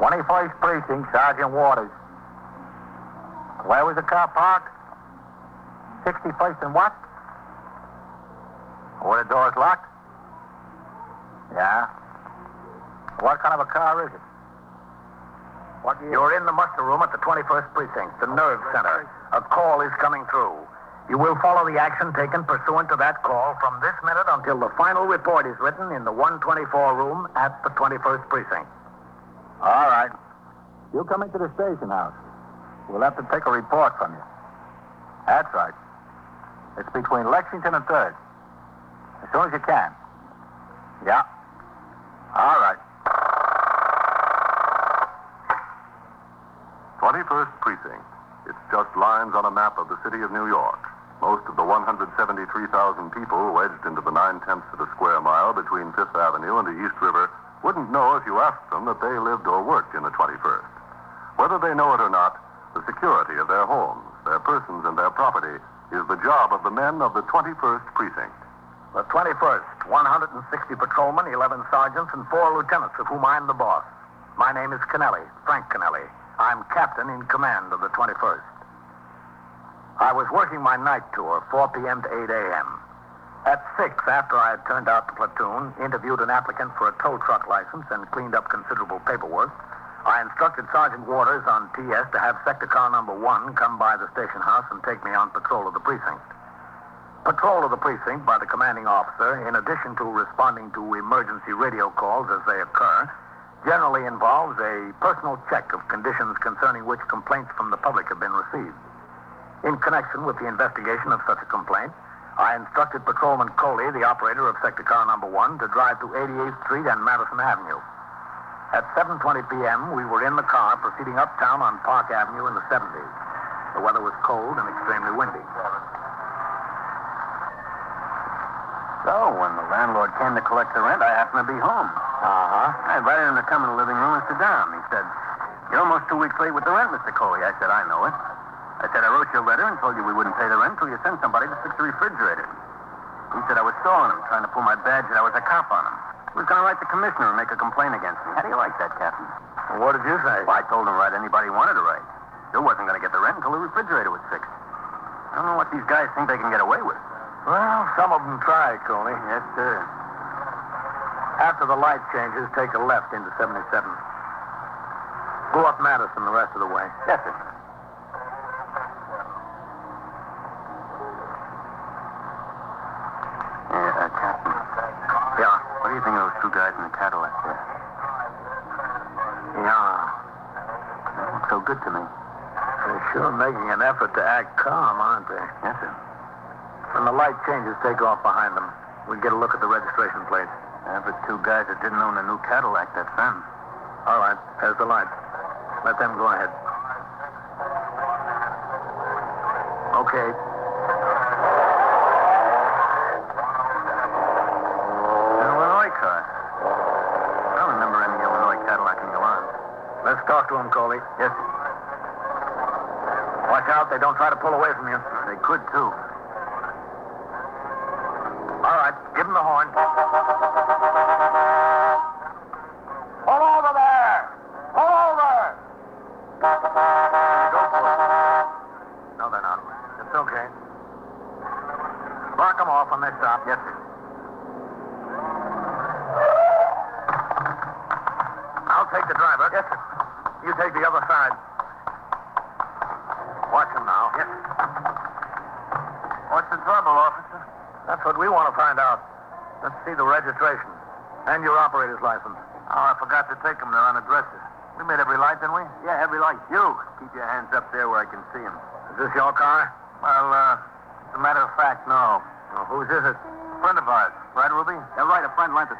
21st Precinct, Sergeant Waters. Where was the car parked? 61st and what? Were the doors locked? Yeah. What kind of a car is it? What year? You're in the muster room at the 21st Precinct, the nerve center. A call is coming through. You will follow the action taken pursuant to that call from this minute until the final report is written in the 124 room at the 21st Precinct. All right. You come into the station house. We'll have to take a report from you. That's right. It's between Lexington and 3rd. As soon as you can. Yeah. All right. 21st Precinct. It's just lines on a map of the city of New York. Most of the 173,000 people wedged into the 9/10 of a square mile between 5th Avenue and the East River wouldn't know if you asked them that they lived or worked in the 21st. Whether they know it or not, the security of their homes, their persons, and their property is the job of the men of the 21st Precinct. The 21st, 160 patrolmen, 11 sergeants, and 4 lieutenants, of whom I'm the boss. My name is Kennelly, Frank Kennelly. I'm captain in command of the 21st. I was working my night tour, 4 p.m. to 8 a.m. At 6, after I had turned out the platoon, interviewed an applicant for a tow truck license, and cleaned up considerable paperwork, I instructed Sergeant Waters on TS to have sector car number 1 come by the station house and take me on patrol of the precinct. Patrol of the precinct by the commanding officer, in addition to responding to emergency radio calls as they occur, generally involves a personal check of conditions concerning which complaints from the public have been received. In connection with the investigation of such a complaint, I instructed Patrolman Coley, the operator of sector car number 1, to drive to 88th Street and Madison Avenue. At 7:20 p.m., we were in the car proceeding uptown on Park Avenue in the 70s. The weather was cold and extremely windy. So, when the landlord came to collect the rent, I happened to be home. I invited him to come in the living room and sit down. He said, "You're almost 2 weeks late with the rent, Mr. Coley." I said, "I know it." I said, "I wrote you a letter and told you we wouldn't pay the rent until you sent somebody to fix the refrigerator." He said I was stalling him, trying to pull my badge that I was a cop on him. He was going to write the commissioner and make a complaint against me. How do you like that, Captain? Well, what did you say? Well, I told him to write anybody he wanted to write. Still wasn't going to get the rent until the refrigerator was fixed. I don't know what these guys think they can get away with. Well, some of them try, Coley. Yes, sir. After the light changes, take a left into 77. Go up Madison the rest of the way. Yes, sir. Captain. Yeah? What do you think of those 2 guys in the Cadillac there? Yeah. They look so good to me. They're sure making an effort to act calm, aren't they? Yes, sir. When the light changes, take off behind them. We'll get a look at the registration plate. For 2 guys that didn't own a new Cadillac, that's them. All right, there's the light. Let them go ahead. Okay. Illinois car. I don't remember any Illinois Cadillac in Milan. Let's talk to them, Coley. Yes, sir. Watch out, they don't try to pull away from you. They could, too. All right, give them the horn. Pull over there! Pull over! Go for it. No, they're not. It's okay. Block them off when they stop. Yes, sir. I'll take the driver. Yes, sir. You take the other side. Watch him now. Yes, sir. What's the trouble, officer? That's what we want to find out. Let's see the registration. And your operator's license. Oh, I forgot to take them. They're on a dresser. We made every light, didn't we? Yeah, every light. You, keep your hands up there where I can see them. Is this your car? Well, as a matter of fact, no. Well, whose is it? Friend of ours. Right, Ruby? Yeah, right. A friend lent it.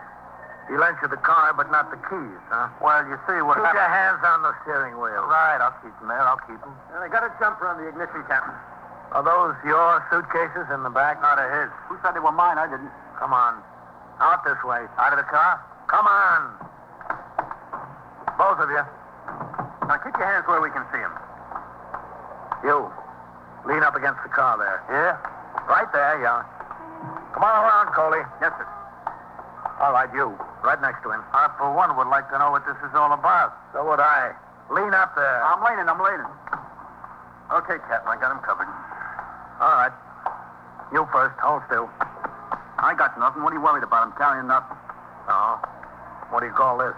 He lent you the car, but not the keys, huh? Well, you see what Keep happened. your hands on the steering wheel. Right, I'll keep them there. I'll keep them. They got a jumper on the ignition, Captain. Are those your suitcases in the back? Not of his. Who said they were mine? I didn't. Come on. Out this way. Out of the car? Come on. Both of you. Now, keep your hands where we can see them. You. Lean up against the car there. Yeah? Right there, yeah. Come on around, Coley. Yes, sir. All right, you. Right next to him. I, for one, would like to know what this is all about. So would I. Lean up there. I'm leaning. Okay, Captain, I got him covered. All right. You first. Hold still. I got nothing. What are you worried about? I'm carrying nothing. Oh. What do you call this?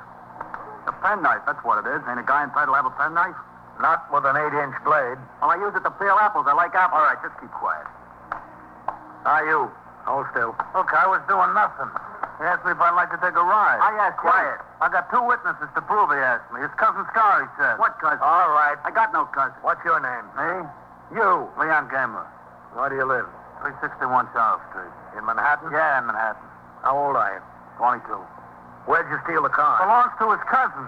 A penknife, that's what it is. Ain't a guy entitled to have a penknife? Not with an 8-inch blade. Well, I use it to peel apples. I like apples. All right, just keep quiet. You. Hold still. Look, I was doing nothing. He asked me if I'd like to take a ride. I asked Quiet. I got two witnesses to prove he asked me. His cousin Scar, he said. What cousin? All right. I got no cousin. What's your name? Me? You. Leon Gambler. Where do you live? 361 Charles Street. In Manhattan? Yeah, in Manhattan. How old are you? 22. Where'd you steal the car? Belongs to his cousin.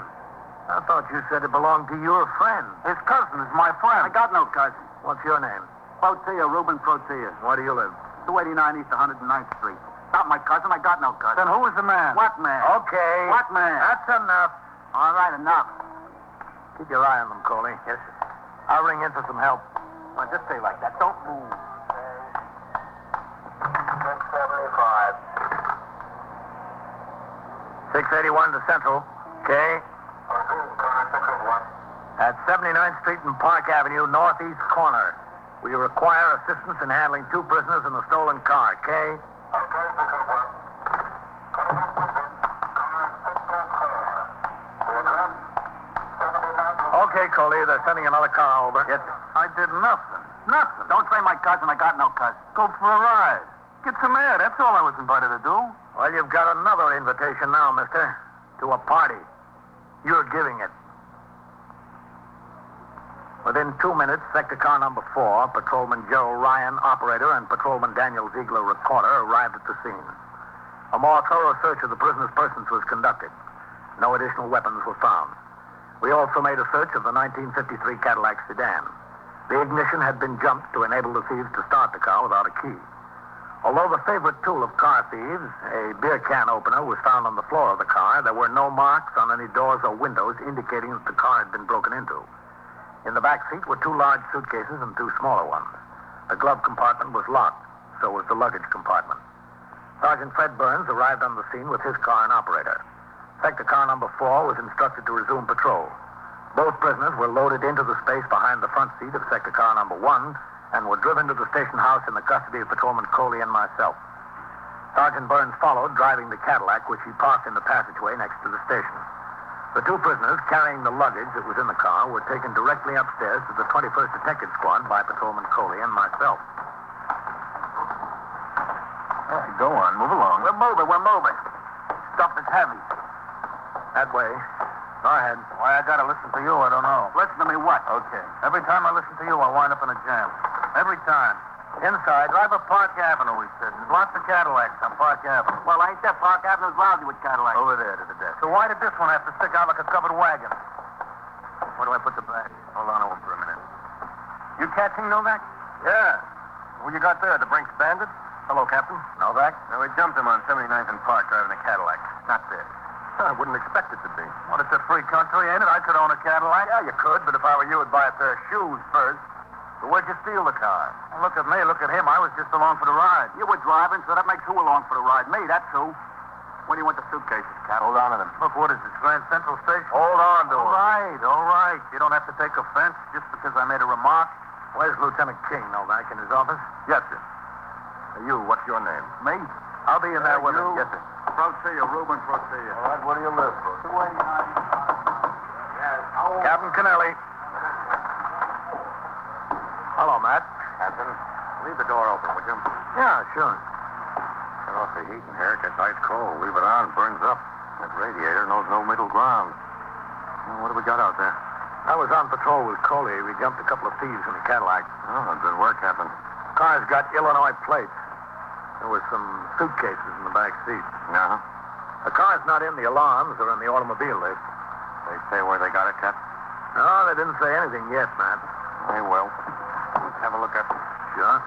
I thought you said it belonged to your friend. His cousin is my friend. I got no cousin. What's your name? Protea, Reuben Protea. Where do you live? 289 East 109th Street. Not my cousin. I got no cousin. Then who is the man? What man? Okay. What man? That's enough. All right, enough. Keep your eye on them, Coley. Yes, sir. I'll ring in for some help. Well, just stay like that. Don't move. 675. 681 to Central. Okay. At 79th Street and Park Avenue, northeast corner. We require assistance in handling two prisoners in the stolen car. Okay? Okay, Coley. They're sending another car over. Yes, sir. I did nothing. Nothing. Don't say my cousin. I got no cousin. Go for a ride. Get some air. That's all I was invited to do. Well, you've got another invitation now, mister. To a party. You're giving it. Within 2 minutes, sector car number 4, Patrolman Gerald Ryan, operator, and Patrolman Daniel Ziegler, reporter, arrived at the scene. A more thorough search of the prisoner's persons was conducted. No additional weapons were found. We also made a search of the 1953 Cadillac sedan. The ignition had been jumped to enable the thieves to start the car without a key. Although the favorite tool of car thieves, a beer can opener, was found on the floor of the car, there were no marks on any doors or windows indicating that the car had been broken into. In the back seat were 2 large suitcases and 2 smaller ones. The glove compartment was locked, so was the luggage compartment. Sergeant Fred Burns arrived on the scene with his car and operator. Sector car number 4 was instructed to resume patrol. Both prisoners were loaded into the space behind the front seat of sector car number 1 and were driven to the station house in the custody of Patrolman Coley and myself. Sergeant Burns followed, driving the Cadillac, which he parked in the passageway next to the station. The 2 prisoners, carrying the luggage that was in the car, were taken directly upstairs to the 21st Detective Squad by Patrolman Coley and myself. Go on. Move along. We're moving. Stuff is heavy. That way. Go ahead. Why I gotta listen to you, I don't know. Listen to me what? Okay. Every time I listen to you, I wind up in a jam. Every time. Inside, drive up Park Avenue, he said. There's lots of Cadillacs on Park Avenue. Well, ain't that Park Avenue's lousy with Cadillacs? Over there to the desk. So why did this one have to stick out like a covered wagon? Where do I put the bag? Hold on over for a minute. You catching Novak? Yeah. Who you got there? The Brinks Bandit? Hello, Captain. Novak? No, we jumped him on 79th and Park driving a Cadillac. Not this. I wouldn't expect it to be. Well, it's a free country, ain't it? I could own a Cadillac. Yeah, you could, but if I were you, I'd buy a pair of shoes first. So where'd you steal the car? Well, look at me, look at him. I was just along for the ride. You were driving, so that makes who along for the ride? Me, that's who. Where do you want the suitcases, Cap? Hold on to them. Look, what is this, Grand Central Station? Hold on to All them. right, all right. You don't have to take offense just because I made a remark. Where's Lieutenant King, Novak, in his office? Yes, sir. You, what's your name? Me? I'll be in there with him. you? Yes, sir. Protea, Reuben Protea. All right, where do you live, folks? 289. Yes. Captain Kennelly. Hello, Matt. Captain, leave the door open, would you? Yeah, sure. Turn off the heat in here. It gets ice cold. Leave it on, burns up. That radiator knows no middle ground. Well, what do we got out there? I was on patrol with Coley. We jumped a couple of thieves in the Cadillac. Oh, good work, Captain. Car's got Illinois plates. There were some suitcases in the back seat. Uh-huh. The car's not in the alarms or in the automobile list. They say where they got it, Cap? No, they didn't say anything yet, Matt. They will. Let's have a look at them. Sure.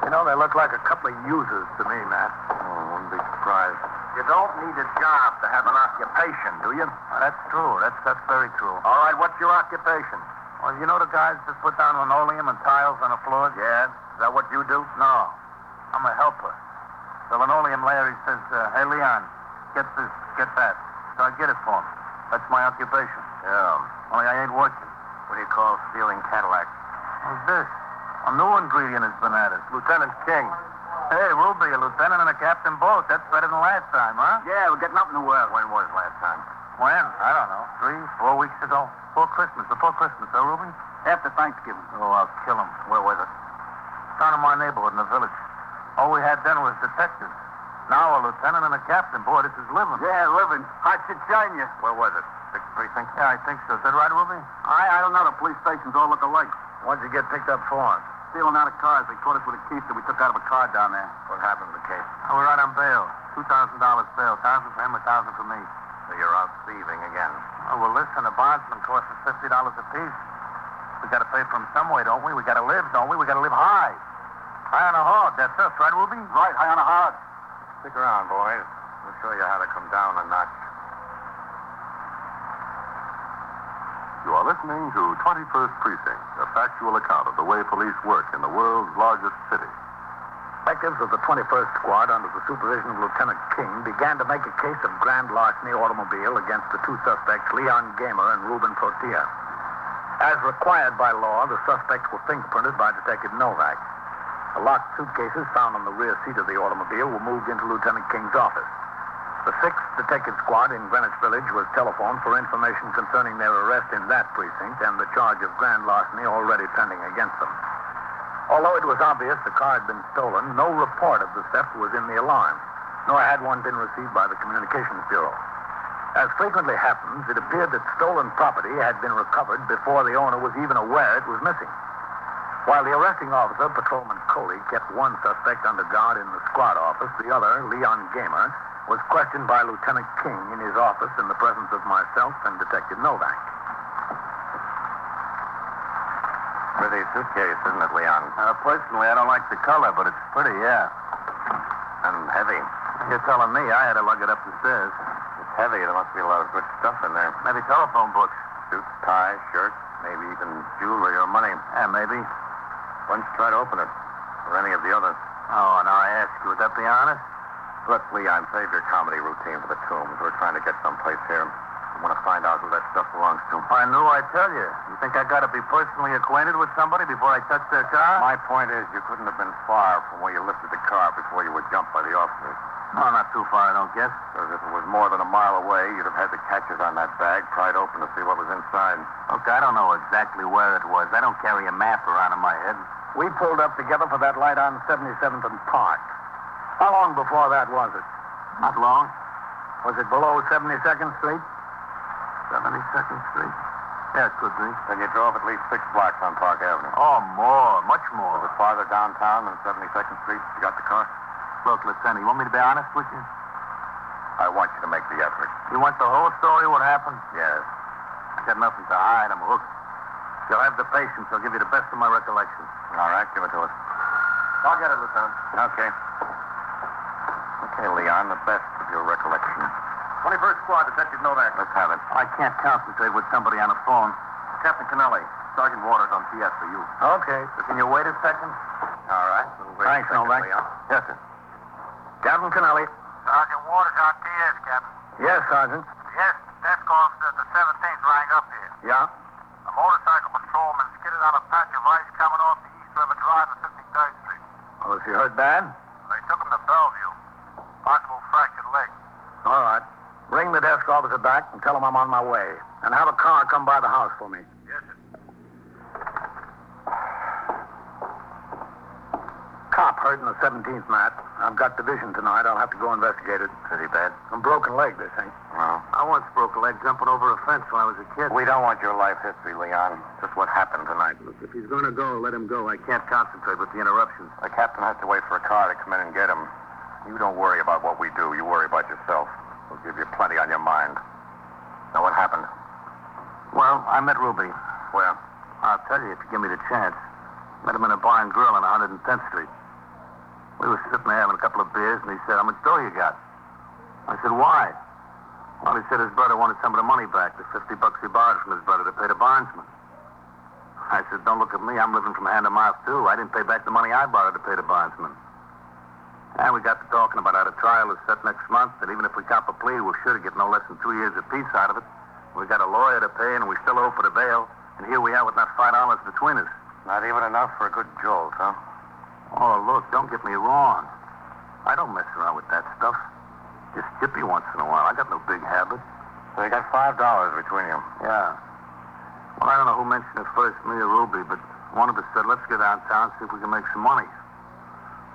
You know, they look like a couple of users to me, Matt. Oh, wouldn't be surprised. You don't need a job to have an occupation, do you? That's true. That's very true. All right, what's your occupation? Well, you know the guys that put down linoleum and tiles on the floors? Yeah? Is that what you do? No. I'm a helper. The linoleum layer, he says, hey, Leon, get this, get that. So I get it for him. That's my occupation. Yeah. Only I ain't working. What do you call stealing Cadillac? Who's this? A new ingredient has been added. Lieutenant King. Hey, Ruby, a lieutenant and a captain both. That's better than last time, huh? Yeah, we're getting up in the world. When was last time? When? I don't know. 3, 4 weeks ago. Before Christmas, huh, Ruby? After Thanksgiving. Oh, I'll kill him. Where was it? Down in my neighborhood in the village. All we had then was detectives. Now a lieutenant and a captain. Boy, this is living. Yeah, living. I should join you. Where was it? 6th Precinct? Yeah, I think so. Is that right, Ruby? I don't know. The police stations all look alike. What'd you get picked up for? Stealing out of cars. They caught us with a key that we took out of a car down there. What happened to the case? We're right on bail. $2,000 bail. 1,000 for him, 1,000 for me. So you're out thieving again. Oh, well, listen, the bondsman costs us $50 apiece. We got to pay for him some way, don't we? We got to live, don't we? We got to live high. High on a hog. That's us, right, Ruby? Right, high on a hog. Stick around, boys. We'll show you how to come down a notch. You are listening to 21st Precinct, a factual account of the way police work in the world's largest city. Detectives of the 21st Squad, under the supervision of Lieutenant King, began to make a case of grand larceny automobile against the two suspects, Leon Gamer and Ruben Tortilla. As required by law, the suspects were fingerprinted by Detective Novak. The locked suitcases found on the rear seat of the automobile were moved into Lieutenant King's office. The 6th Detective Squad in Greenwich Village was telephoned for information concerning their arrest in that precinct and the charge of grand larceny already pending against them. Although it was obvious the car had been stolen, no report of the theft was in the alarm, nor had one been received by the Communications Bureau. As frequently happens, it appeared that stolen property had been recovered before the owner was even aware it was missing. While the arresting officer, Patrolman Coley, kept one suspect under guard in the squad office, the other, Leon Gamer, was questioned by Lieutenant King in his office in the presence of myself and Detective Novak. Pretty suitcase, isn't it, Leon? Personally, I don't like the color, but it's pretty, yeah. And heavy. You're telling me I had to lug it up the stairs. It's heavy. There must be a lot of good stuff in there. Maybe telephone books. Suits, ties, shirts, maybe even jewelry or money. Yeah, maybe. Why don't you try to open it? Or any of the others? Oh, now I ask you, would that be honest? Look, Leon, save your comedy routine for the tombs. We're trying to get someplace here. We want to find out who that stuff belongs to. I knew I'd tell you. You think I got to be personally acquainted with somebody before I touch their car? My point is, you couldn't have been far from where you lifted the car before you were jumped by the officers. No, not too far, I don't guess. Because if it was more than a mile away, you'd have had the catches on that bag pried open to see what was inside. Look, I don't know exactly where it was. I don't carry a map around in my head. We pulled up together for that light on 77th and Park. How long before that was it? Not long. Was it below 72nd Street? 72nd Street. Yeah, it could be. Then you drove at least 6 blocks on Park Avenue. Oh, more. Much more. Was it farther downtown than 72nd Street you got the car? Look, Lieutenant, you want me to be honest with you? I want you to make the effort. You want the whole story, what happened? Yes. I got nothing to hide. I'm hooked. You'll have the patience. I'll give you the best of my recollection. All right, give it to us. I'll get it, Lieutenant. Okay. Okay, Leon, the best of your recollection. 21st Squad, Detective Novak. Let's have it. I can't concentrate with somebody on the phone. Captain Kennelly, Sergeant Waters on TS for you. Okay. So can you wait a second? All right. Thanks, Novak. Yes, sir. Captain Kennelly. Sergeant Waters on TS, Captain. Yes, Sergeant. Yes, desk officer at the 17th rang up here. Yeah? A motorcycle patrolman skidded on a patch of ice coming off the East River Drive at 53rd Street. Well, is he hurt bad? They took him to Bellevue. Possible fractured leg. All right. Bring the desk officer back and tell him I'm on my way. And have a car come by the house for me. Yes, sir. Cop hurt in the 17th, Matt. I've got division tonight. I'll have to go investigate it. Pretty bad. A broken leg, they think. Well, I once broke a leg jumping over a fence when I was a kid. we don't want your life history, Leon. Just what happened tonight. Look, if he's going to go, let him go. I can't concentrate with the interruptions. The captain has to wait for a car to come in and get him. You don't worry about what we do. You worry about yourself. We'll give you plenty on your mind. Now, what happened? Well, I met Ruby. Where? I'll tell you if you give me the chance. Met him in a bar and grill on 110th Street. We were sitting there having a couple of beers, and he said, "How much dough you got?" I said, "Why?" Well, he said his brother wanted some of the money back, the $50 he borrowed from his brother to pay the bondsman. I said, "Don't look at me. I'm living from hand to mouth, too. I didn't pay back the money I borrowed to pay the bondsman." And we got to talking about how the trial is set next month, and even if we cop a plea, we're sure to get no less than 2 years apiece out of it. We got a lawyer to pay, and we still owe for the bail. And here we are with not $5 between us. Not even enough for a good jolt, huh? Oh, look, don't get me wrong. I don't mess around with that stuff. Just jippy once in a while. I got no big habit. So you got $5 between you. Yeah. Well, I don't know who mentioned it first, me or Ruby, but one of us said, let's go downtown, see if we can make some money.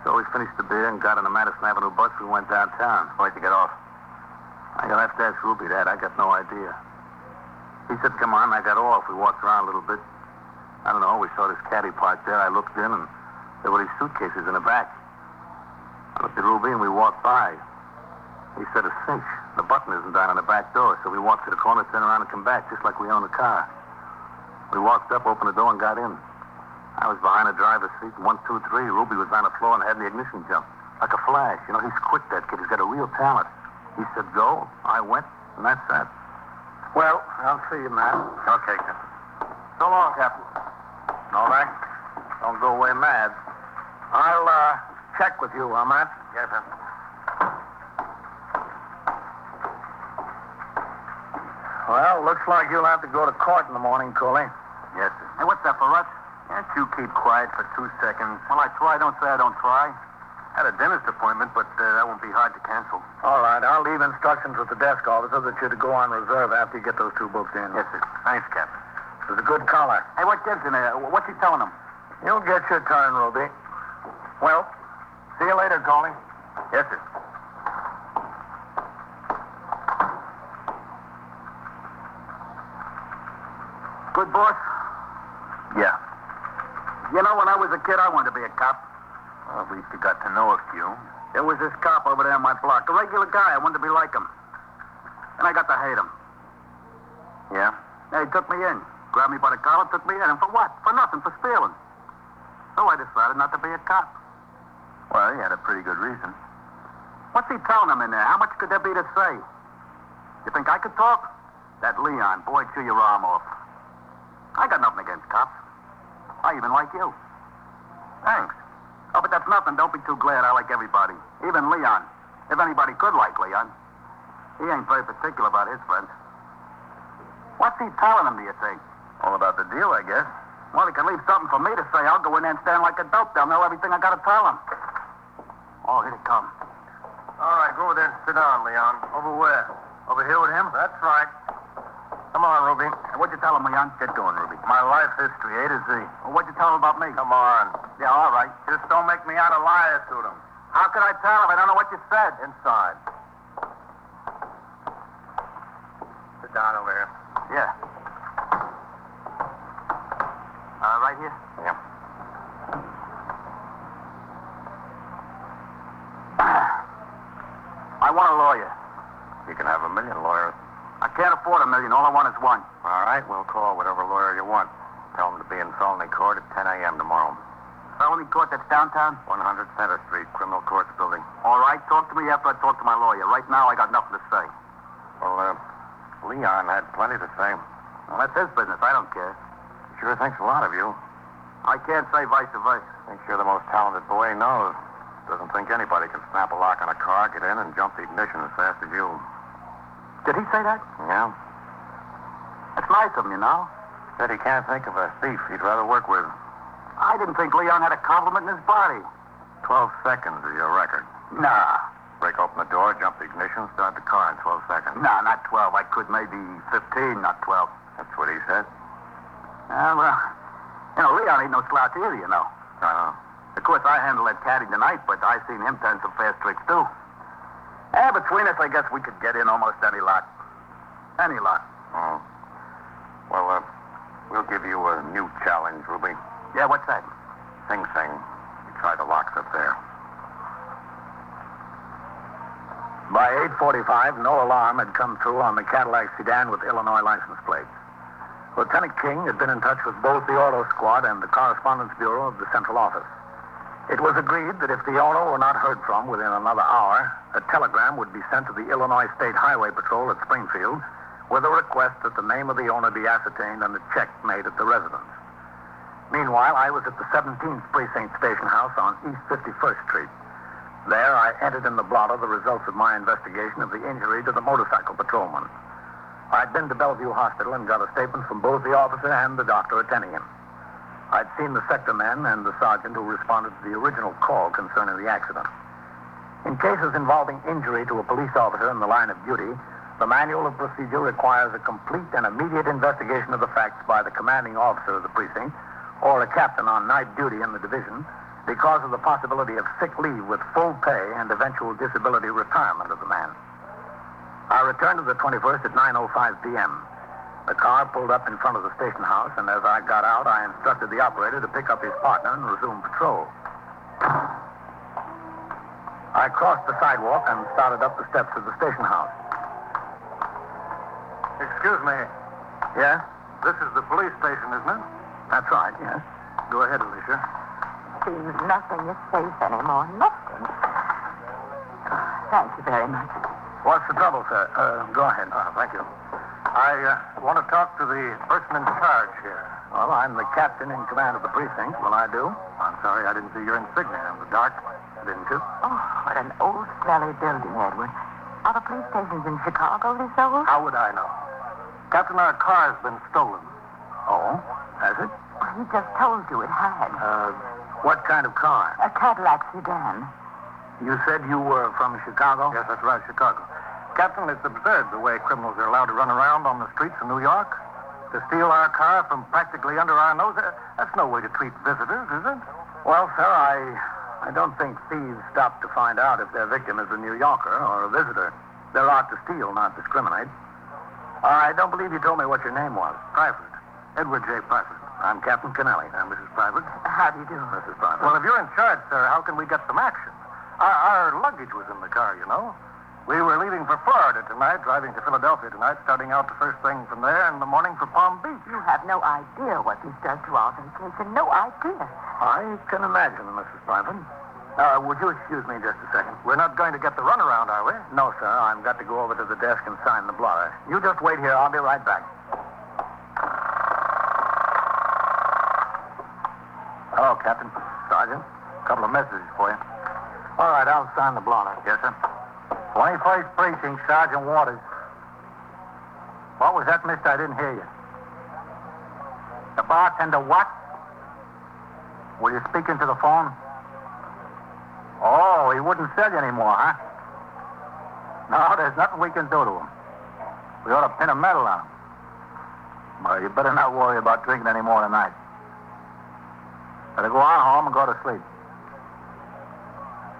So we finished the beer and got on the Madison Avenue bus. We went downtown. Where'd you get off? You'll have to ask Ruby that. I got no idea. He said, come on. I got off. We walked around a little bit. I don't know. We saw this caddy parked there. I looked in, and there were these suitcases in the back. I looked at Ruby, and we walked by. He said, a cinch. The button isn't down on the back door. So we walked to the corner, turned around, and come back, just like we own the car. We walked up, opened the door, and got in. I was behind the driver's seat, 1, 2, 3. Ruby was on the floor and had the ignition jump. Like a flash. You know, he's quick, that kid. He's got a real talent. He said, go. I went, and that's that. Well, I'll see you, Matt. Okay, Captain. So long, Captain. All right. Don't go away mad. I'll check with you, Matt. Yes, sir. Well, looks like you'll have to go to court in the morning, Coley. Yes, sir. Hey, what's that for us? Can't you keep quiet for 2 seconds? Well, I try. Don't say I don't try. Had a dentist appointment, but that won't be hard to cancel. All right, I'll leave instructions with the desk officer that you're to go on reserve after you get those 2 books in. Yes, sir. Thanks, Captain. It was a good collar. Hey, what gives in there? What's he telling them? You'll get your turn, Ruby. Well, see you later, Coley. Yes, sir. Good boss? Yeah. You know, when I was a kid, I wanted to be a cop. Well, at least you got to know a few. There was this cop over there on my block, a regular guy. I wanted to be like him. And I got to hate him. Yeah? He took me in. Grabbed me by the collar, took me in. And for what? For nothing, for stealing. So I decided not to be a cop. Well, you had a pretty good reason. What's he telling them in there? How much could there be to say? You think I could talk? That Leon, boy, chew your arm off. I got nothing against cops. I even like you. Thanks. Oh, but that's nothing. Don't be too glad. I like everybody. Even Leon. If anybody could like Leon. He ain't very particular about his friends. What's he telling them, do you think? All about the deal, I guess. Well, he can leave something for me to say. I'll go in there and stand like a dope. They'll know everything I got to tell them. Oh, here they come. All right, go over there and sit down, Leon. Over where? Over here with him? That's right. Come on, Ruby. What'd you tell him, Leon? Get going, Ruby. My life history, A to Z. Well, what'd you tell him about me? Come on. Yeah, all right. Just don't make me out a liar to them. How could I tell him? I don't know what you said. Inside. Sit down over here. Yeah. Right here? Yeah. I want a lawyer. You can have 1 million lawyers. I can't afford 1 million. All I want is one. All right, we'll call whatever lawyer you want. Tell them to be in felony court at 10 a.m. tomorrow. Felony court, that's downtown? 100 Center Street, Criminal Courts Building. All right, talk to me after I talk to my lawyer. Right now, I got nothing to say. Well, Leon had plenty to say. Well, that's his business. I don't care. He sure thinks a lot of you. I can't say vice versa. Thinks you're the most talented boy he knows. Doesn't think anybody can snap a lock on a car, get in, and jump the ignition as fast as you. Did he say that? Yeah. That's nice of him, you know. Said he can't think of a thief he'd rather work with. I didn't think Leon had a compliment in his body. 12 seconds is your record. Nah. Break open the door, jump the ignition, start the car in 12 seconds. Nah, not 12. I could maybe 15, not 12. That's what he said. Well, you know, Leon ain't no slouch either, you know. I know. Of course, I handled that caddy tonight, but I seen him turn some fast tricks, too. Between us, I guess we could get in almost any lot. Any lot. Oh. Well, we'll give you a new challenge, Ruby. Yeah, what's that? Sing Sing. You try the locks up there. By 8:45, no alarm had come through on the Cadillac sedan with Illinois license plates. Lieutenant King had been in touch with both the auto squad and the correspondence bureau of the central office. It was agreed that if the owner were not heard from within another hour, a telegram would be sent to the Illinois State Highway Patrol at Springfield with a request that the name of the owner be ascertained and a check made at the residence. Meanwhile, I was at the 17th Precinct Station House on East 51st Street. There, I entered in the blotter the results of my investigation of the injury to the motorcycle patrolman. I'd been to Bellevue Hospital and got a statement from both the officer and the doctor attending him. I'd seen the sector men and the sergeant who responded to the original call concerning the accident. In cases involving injury to a police officer in the line of duty, the manual of procedure requires a complete and immediate investigation of the facts by the commanding officer of the precinct or a captain on night duty in the division because of the possibility of sick leave with full pay and eventual disability retirement of the man. I returned to the 21st at 9:05 p.m. The car pulled up in front of the station house, and as I got out, I instructed the operator to pick up his partner and resume patrol. I crossed the sidewalk and started up the steps of the station house. Excuse me. Yes? This is the police station, isn't it? That's right, yes. Go ahead, Alicia. Seems nothing is safe anymore. Nothing. Thank you very much. What's the trouble, sir? Go ahead. Thank you. I want to talk to the person in charge here. Well, I'm the captain in command of the precinct. Will I do? I'm sorry, I didn't see your insignia in the dark. Didn't you? Oh, what an old, smelly building, Edward. Are the police stations in Chicago this old? How would I know? Captain, our car's been stolen. Oh? Has it? Well, he just told you it had. What kind of car? A Cadillac sedan. You said you were from Chicago? Yes, that's right, Chicago. Captain, it's absurd the way criminals are allowed to run around on the streets of New York. To steal our car from practically under our nose, that's no way to treat visitors, is it? Well, sir, I don't think thieves stop to find out if their victim is a New Yorker or a visitor. They're out to steal, not discriminate. I don't believe you told me what your name was. Private. Edward J. Private. I'm Captain Kennelly. Mrs. Private. How do you do? Mrs. Private. Well, if you're in charge, sir, how can we get some action? Our luggage was in the car, you know. We were leaving for Florida tonight, driving to Philadelphia tonight, starting out the first thing from there in the morning for Palm Beach. You have no idea what this does to our vacation. No idea. I can imagine, Mrs. Private. Would you excuse me just a second? We're not going to get the runaround, are we? No, sir. I've got to go over to the desk and sign the blotter. You just wait here. I'll be right back. Hello, Captain. Sergeant. A couple of messages for you. All right, I'll sign the blotter. Yes, sir. 21st Precinct, Sergeant Waters. What was that, mister? I didn't hear you. The bartender what? Were you speaking to the phone? Oh, he wouldn't sell you anymore, huh? No, there's nothing we can do to him. We ought to pin a medal on him. Well, you better not worry about drinking any more tonight. Better go on home and go to sleep.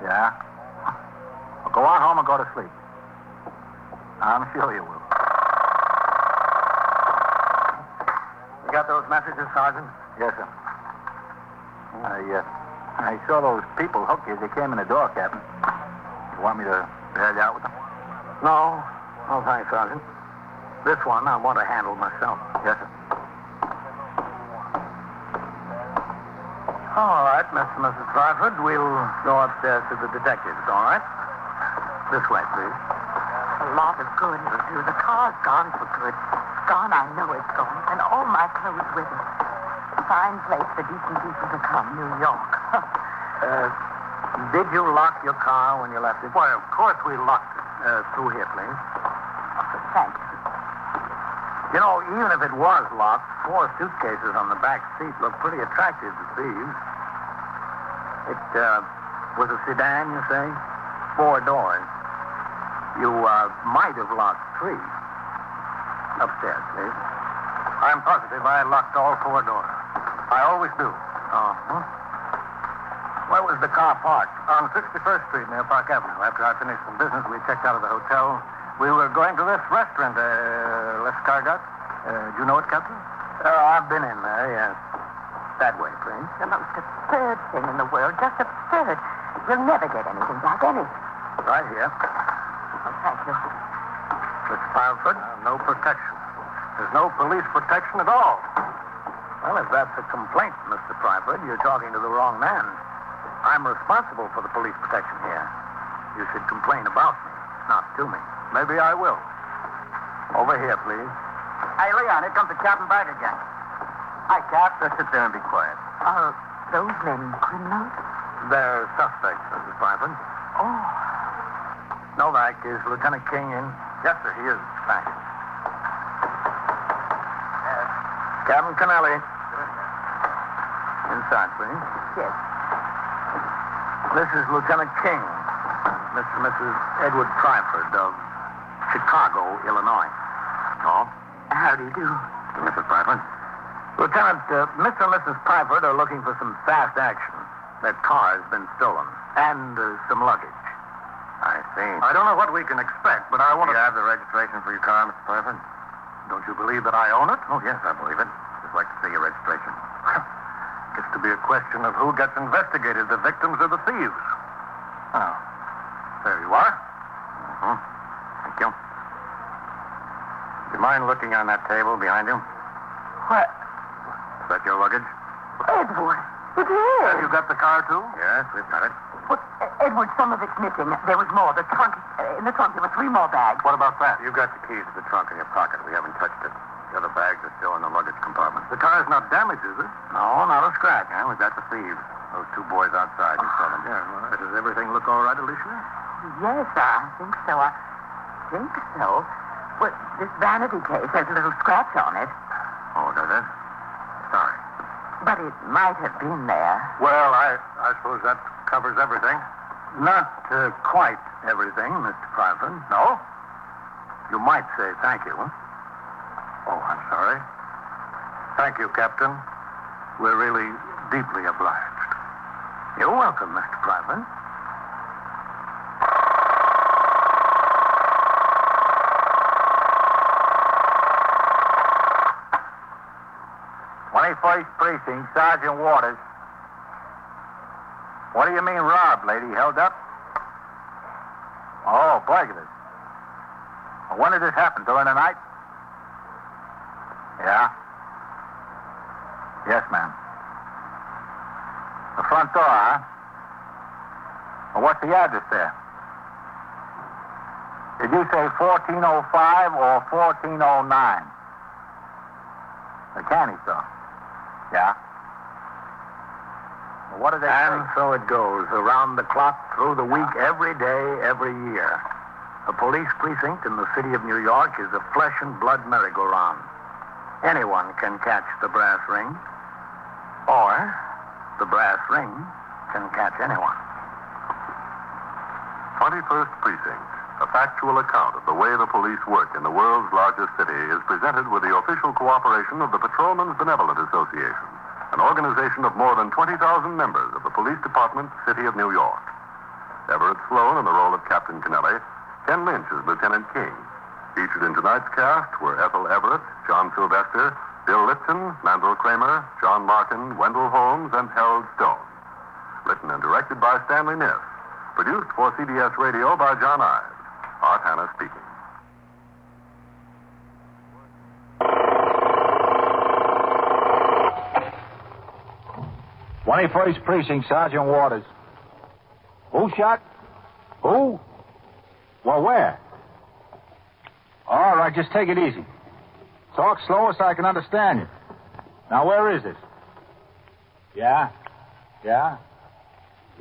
Yeah? Well, go on home and go to sleep. I'm sure you will. You got those messages, Sergeant? Yes, sir. I saw those people hook you as they came in the door, Captain. You want me to bail you out with them? No. No, thanks, Sergeant. This one I want to handle myself. Yes, sir. All right, Mr. and Mrs. Bradford, we'll go upstairs to the detectives, all right? This way, please. A lot of good it'll do. The car's gone for good. Gone, I know it's gone. And all my clothes with it. Fine place for decent people to come, New York. Did you lock your car when you left it? Why, of course we locked it. Through here, please. Thank you. You know, even if it was locked, 4 suitcases on the back seat look pretty attractive to thieves. It was a sedan, you say? 4 doors. You might have locked 3. Upstairs, please. I'm positive I locked all 4 doors. I always do. Uh-huh. Where was the car parked? On 61st Street near Park Avenue. After I finished some business, we checked out of the hotel. We were going to this restaurant, Les Cargot. Do you know it, Captain? I've been in there, yes. That way, please. The most absurd thing in the world. Just absurd. You'll never get anything back, anything. Right here. Oh, thank you. Miss Bradford? No protection. There's no police protection at all. Well, if that's a complaint, Mr. Bradford, you're talking to the wrong man. I'm responsible for the police protection here. You should complain about me, not to me. Maybe I will. Over here, please. Hey, Leon, here comes the captain back again. Hi, Cap. Let's sit there and be quiet. Are those men criminals? They're suspects, Mrs. Bradford. Oh. Novak, is Lieutenant King in? Yes, sir, he is. Thanks. Yes. Captain Kennelly. Inside, please. Yes. This is Lieutenant King, Mr. and Mrs. Edward Twyford of Chicago, Illinois. Oh? How do you do? Mrs. Twyford? Lieutenant, Mr. and Mrs. Twyford are looking for some fast action. Their car has been stolen, and some luggage. I see. I don't know what we can expect, but I want Do to... you have the registration for your car, Mr. Twyford? Don't you believe that I own it? Oh, yes, I believe it. Just like to see your registration. Gets to be a question of who gets investigated, the victims or the thieves. Oh, there you are. Mm-hmm. Thank you. Do you mind looking on that table behind you? What? Is that your luggage? Edward, it Have is. you got the car, too? Yes, we've got it. What? Edward, some of it's missing. There was more. The trunk, in the trunk, there were 3 more bags. What about that? You've got the keys to the trunk in your pocket. We haven't touched it. The other bags are still in the luggage compartment. The car's not damaged, is it? No, not a scratch. Yeah, we've got the thieves. Those 2 boys outside. You saw them. Yeah, well, does everything look all right, Alicia? Yes, I think so. I think so. Well, this vanity case has a little scratch on it. Oh, does it? Sorry. But it might have been there. Well, I suppose that covers everything. Not quite everything, Mr. Twyford. No? You might say thank you. Oh, I'm sorry. Thank you, Captain. We're really deeply obliged. You're welcome, Mr. Twyford. First Precinct, Sergeant Waters. What do you mean robbed, lady? Held up? Oh, burglars. Well, when did this happen? During the night? Yeah? Yes, ma'am. The front door, huh? Well, what's the address there? Did you say 1405 or 1409? The candy store. Yeah? Well, what do they And say? so it goes, around the clock, through the week, every day, every year. A police precinct in the city of New York is a flesh and blood merry-go-round. Anyone can catch the brass ring, or the brass ring can catch anyone. 21st Precinct, a factual account of the way the police work in the world's largest city, is presented with the official cooperation of the Patrolmen's Benevolent Association, an organization of more than 20,000 members of the Police Department, City of New York. Everett Sloan in the role of Captain Kennelly, Ken Lynch as Lieutenant King. Featured in tonight's cast were Ethel Everett, John Sylvester, Bill Lipton, Mandel Kramer, John Martin, Wendell Holmes, and Harold Stone. Written and directed by Stanley Niff. Produced for CBS Radio by John Ives. Art Hanna speaking. First Precinct, Sergeant Waters. Who shot? Who? Well, where? All right, just take it easy. Talk slower so I can understand you. Now, where is this? Yeah? Yeah?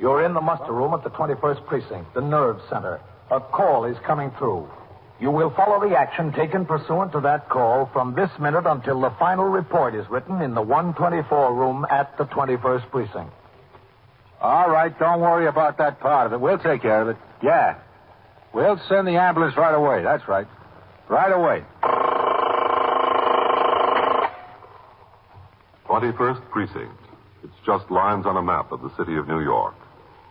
You're in the muster room at the 21st Precinct, the nerve center. A call is coming through. You will follow the action taken pursuant to that call from this minute until the final report is written in the 124 room at the 21st Precinct. All right, don't worry about that part of it. We'll take care of it. Yeah. We'll send the ambulance right away. That's right. Right away. 21st Precinct. It's just lines on a map of the city of New York.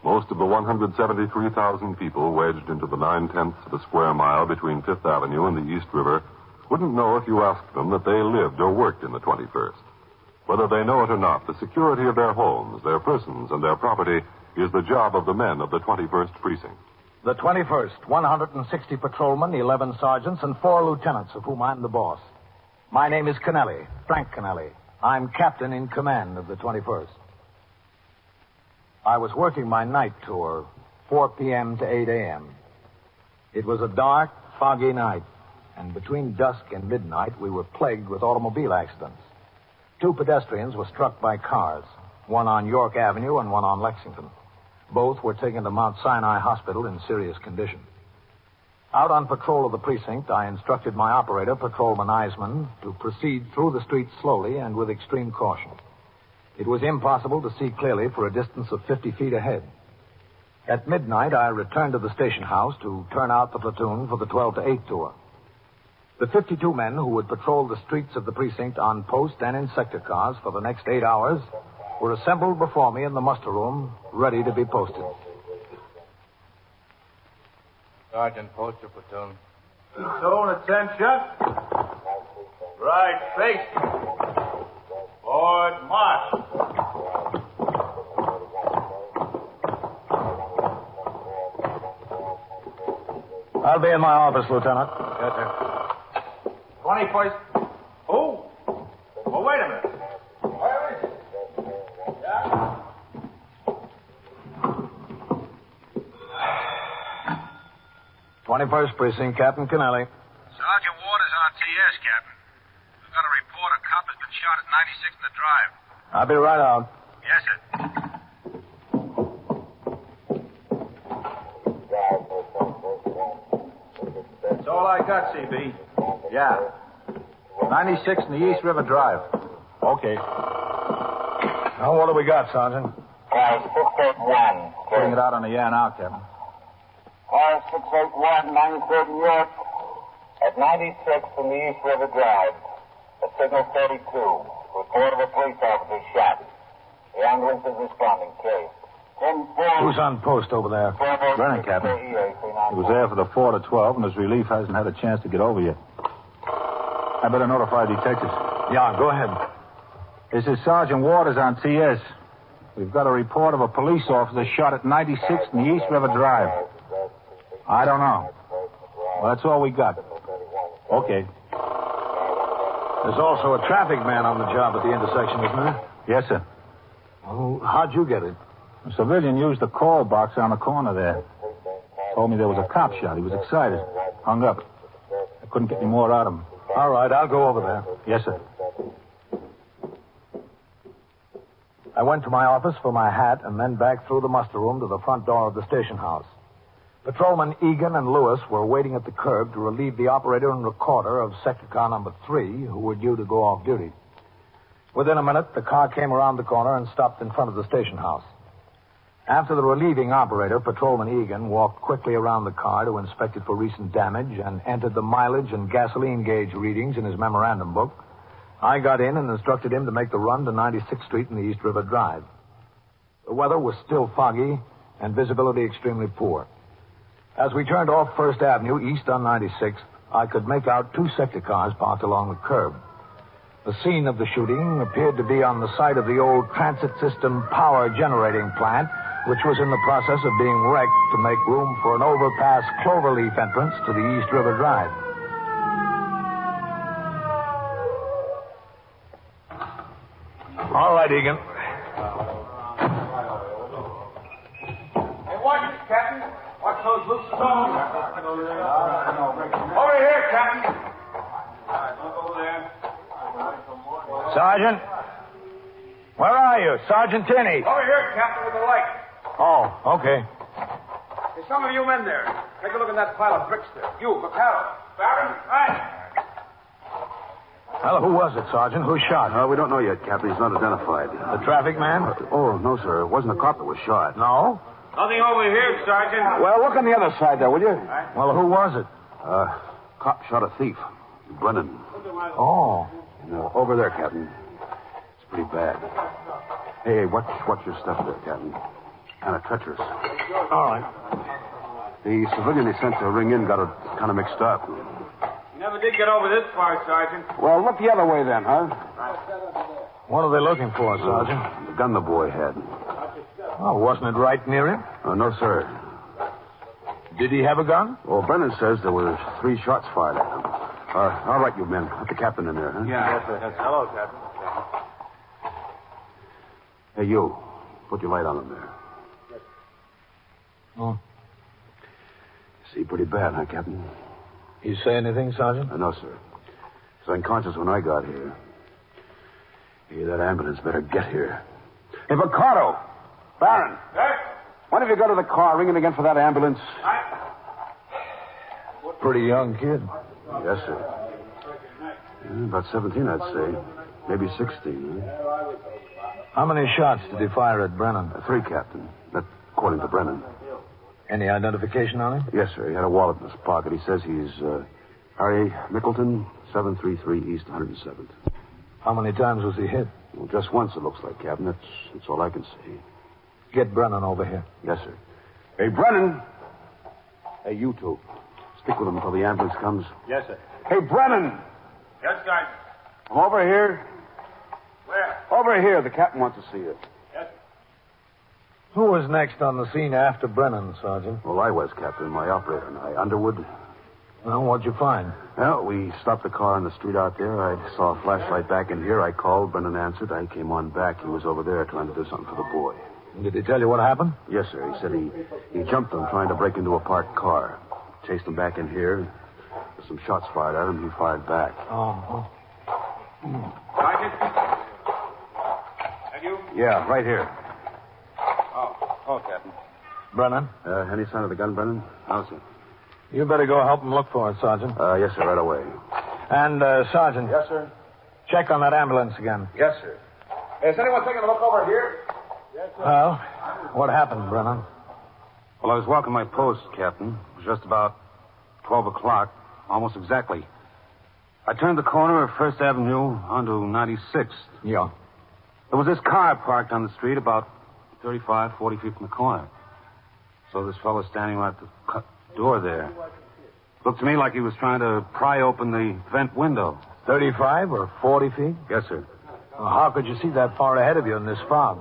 Most of the 173,000 people wedged into the 9/10 of a square mile between Fifth Avenue and the East River wouldn't know if you asked them that they lived or worked in the 21st. Whether they know it or not, the security of their homes, their persons, and their property is the job of the men of the 21st Precinct. The 21st, 160 patrolmen, 11 sergeants, and 4 lieutenants, of whom I'm the boss. My name is Kennelly, Frank Kennelly. I'm captain in command of the 21st. I was working my night tour, 4 p.m. to 8 a.m. It was a dark, foggy night, and between dusk and midnight, we were plagued with automobile accidents. 2 pedestrians were struck by cars, one on York Avenue and one on Lexington. Both were taken to Mount Sinai Hospital in serious condition. Out on patrol of the precinct, I instructed my operator, Patrolman Eisman, to proceed through the streets slowly and with extreme caution. It was impossible to see clearly for a distance of 50 feet ahead. At midnight, I returned to the station house to turn out the platoon for the 12 to 8 tour. The 52 men who would patrol the streets of the precinct on post and in sector cars for the next 8 hours were assembled before me in the muster room, ready to be posted. Sergeant, post your platoon. Platoon, attention. Right, face. Forward, march. I'll be in my office, Lieutenant. Yes, sir. 21st. Who? Oh, wait a minute. Where is it? Yeah? 21st Precinct, Captain Kennelly. Sergeant Waters on TS, Captain. We've got a report a cop has been shot at 96 in the drive. I'll be right out. Yes, sir. That's all I got, CB. Yeah. 96 in the East River Drive. Okay. Now, what do we got, Sergeant? Car 681. Putting it out on the air now, Captain. Car 681, 93rd New York. At 96 in the East River Drive. At signal 32. Report of a police officer shot. The ambulance is responding. Case. Who's on post over there? Brennan, Captain. He was there for the 4 to 12, and his relief hasn't had a chance to get over yet. I better notify detectives. Yeah, go ahead. This is Sergeant Waters on TS. We've got a report of a police officer shot at 96 in the East River Drive. I don't know. Well, that's all we got. Okay. There's also a traffic man on the job at the intersection, isn't there? Yes, sir. Well, how'd you get it? A civilian used the call box on the corner there. Told me there was a cop shot. He was excited. Hung up. I couldn't get any more out of him. All right, I'll go over there. Yes, sir. I went to my office for my hat and then back through the muster room to the front door of the station house. Patrolmen Egan and Lewis were waiting at the curb to relieve the operator and recorder of sector car number 3, who were due to go off duty. Within a minute, the car came around the corner and stopped in front of the station house. After the relieving operator, Patrolman Egan walked quickly around the car to inspect it for recent damage and entered the mileage and gasoline gauge readings in his memorandum book. I got in and instructed him to make the run to 96th Street in the East River Drive. The weather was still foggy and visibility extremely poor. As we turned off First Avenue east on 96th, I could make out 2 sector cars parked along the curb. The scene of the shooting appeared to be on the site of the old transit system power generating plant, which was in the process of being wrecked to make room for an overpass cloverleaf entrance to the East River Drive. All right, Egan. Hey, watch it, Captain. Watch those loose stones. Over here, Captain. Over there. Sergeant? Where are you? Sergeant Tinney. Over here, Captain, with the light. Oh, okay. Hey, some of you men there. Take a look at that pile of bricks there. You, McCarroll. Barron, right. Well, who was it, Sergeant? Who shot? We don't know yet, Captain. He's not identified. The traffic man? Oh, no, sir. It wasn't a cop that was shot. No? Nothing over here, Sergeant. Well, look on the other side there, will you? Well, who was it? Cop shot a thief. Brennan. Oh. Over there, Captain. It's pretty bad. Hey, watch your stuff there, Captain. Kind of treacherous. All right. The civilian they sent to ring in got it kind of mixed up. Never did get over this far, Sergeant. Well, look the other way then, huh? What are they looking for, Sergeant? The gun the boy had. Oh, wasn't it right near him? No, sir. Did he have a gun? Well, Brennan says there were 3 shots fired at him. All right, you men. Put the captain in there, huh? Yeah. Yes, sir. Hello, Captain. Hey, you. Put your light on him there. Oh. See, pretty bad, huh, Captain? You say anything, Sergeant? No, sir. He was unconscious when I got here. Hey, that ambulance better get here. Hey, Vaccaro! Barron! Hey? Why don't you go to the car, ring it again for that ambulance? Pretty young kid. Yes, sir. Yeah, about 17, I'd say. Maybe 16. Huh? How many shots did he fire at Brennan? 3, Captain. That, according to Brennan. Any identification on him? Yes, sir. He had a wallet in his pocket. He says he's Harry Mickleton, 733 East 107th. How many times was he hit? Well, just once, it looks like, Captain. That's all I can see. Get Brennan over here. Yes, sir. Hey, Brennan. Hey, you two. Stick with him until the ambulance comes. Yes, sir. Hey, Brennan. Yes, Sergeant. I'm over here. Where? Over here. The captain wants to see you. Yes. Who was next on the scene after Brennan, Sergeant? Well, I was, Captain. My operator and I. Underwood. Well, what'd you find? Well, we stopped the car on the street out there. I saw a flashlight back in here. I called. Brennan answered. I came on back. He was over there trying to do something for the boy. Did he tell you what happened? Yes, sir. He said he jumped them trying to break into a parked car. Chased him back in here. With some shots fired at him. He fired back. Oh. Sergeant? That you? Yeah, right here. Oh, Captain. Brennan? Any sign of the gun, Brennan? No, sir. You better go help him look for it, Sergeant. Yes, sir, right away. And, Sergeant. Yes, sir. Check on that ambulance again. Yes, sir. Is anyone taking a look over here? Yes, sir. Well, what happened, Brennan? Well, I was walking my post, Captain. It was just about 12 o'clock, almost exactly. I turned the corner of First Avenue onto 96th. Yeah. There was this car parked on the street about 35, 40 feet from the corner. So this fellow standing right at the door there. Looked to me like he was trying to pry open the vent window. 35 or 40 feet? Yes, sir. Well, how could you see that far ahead of you in this fog?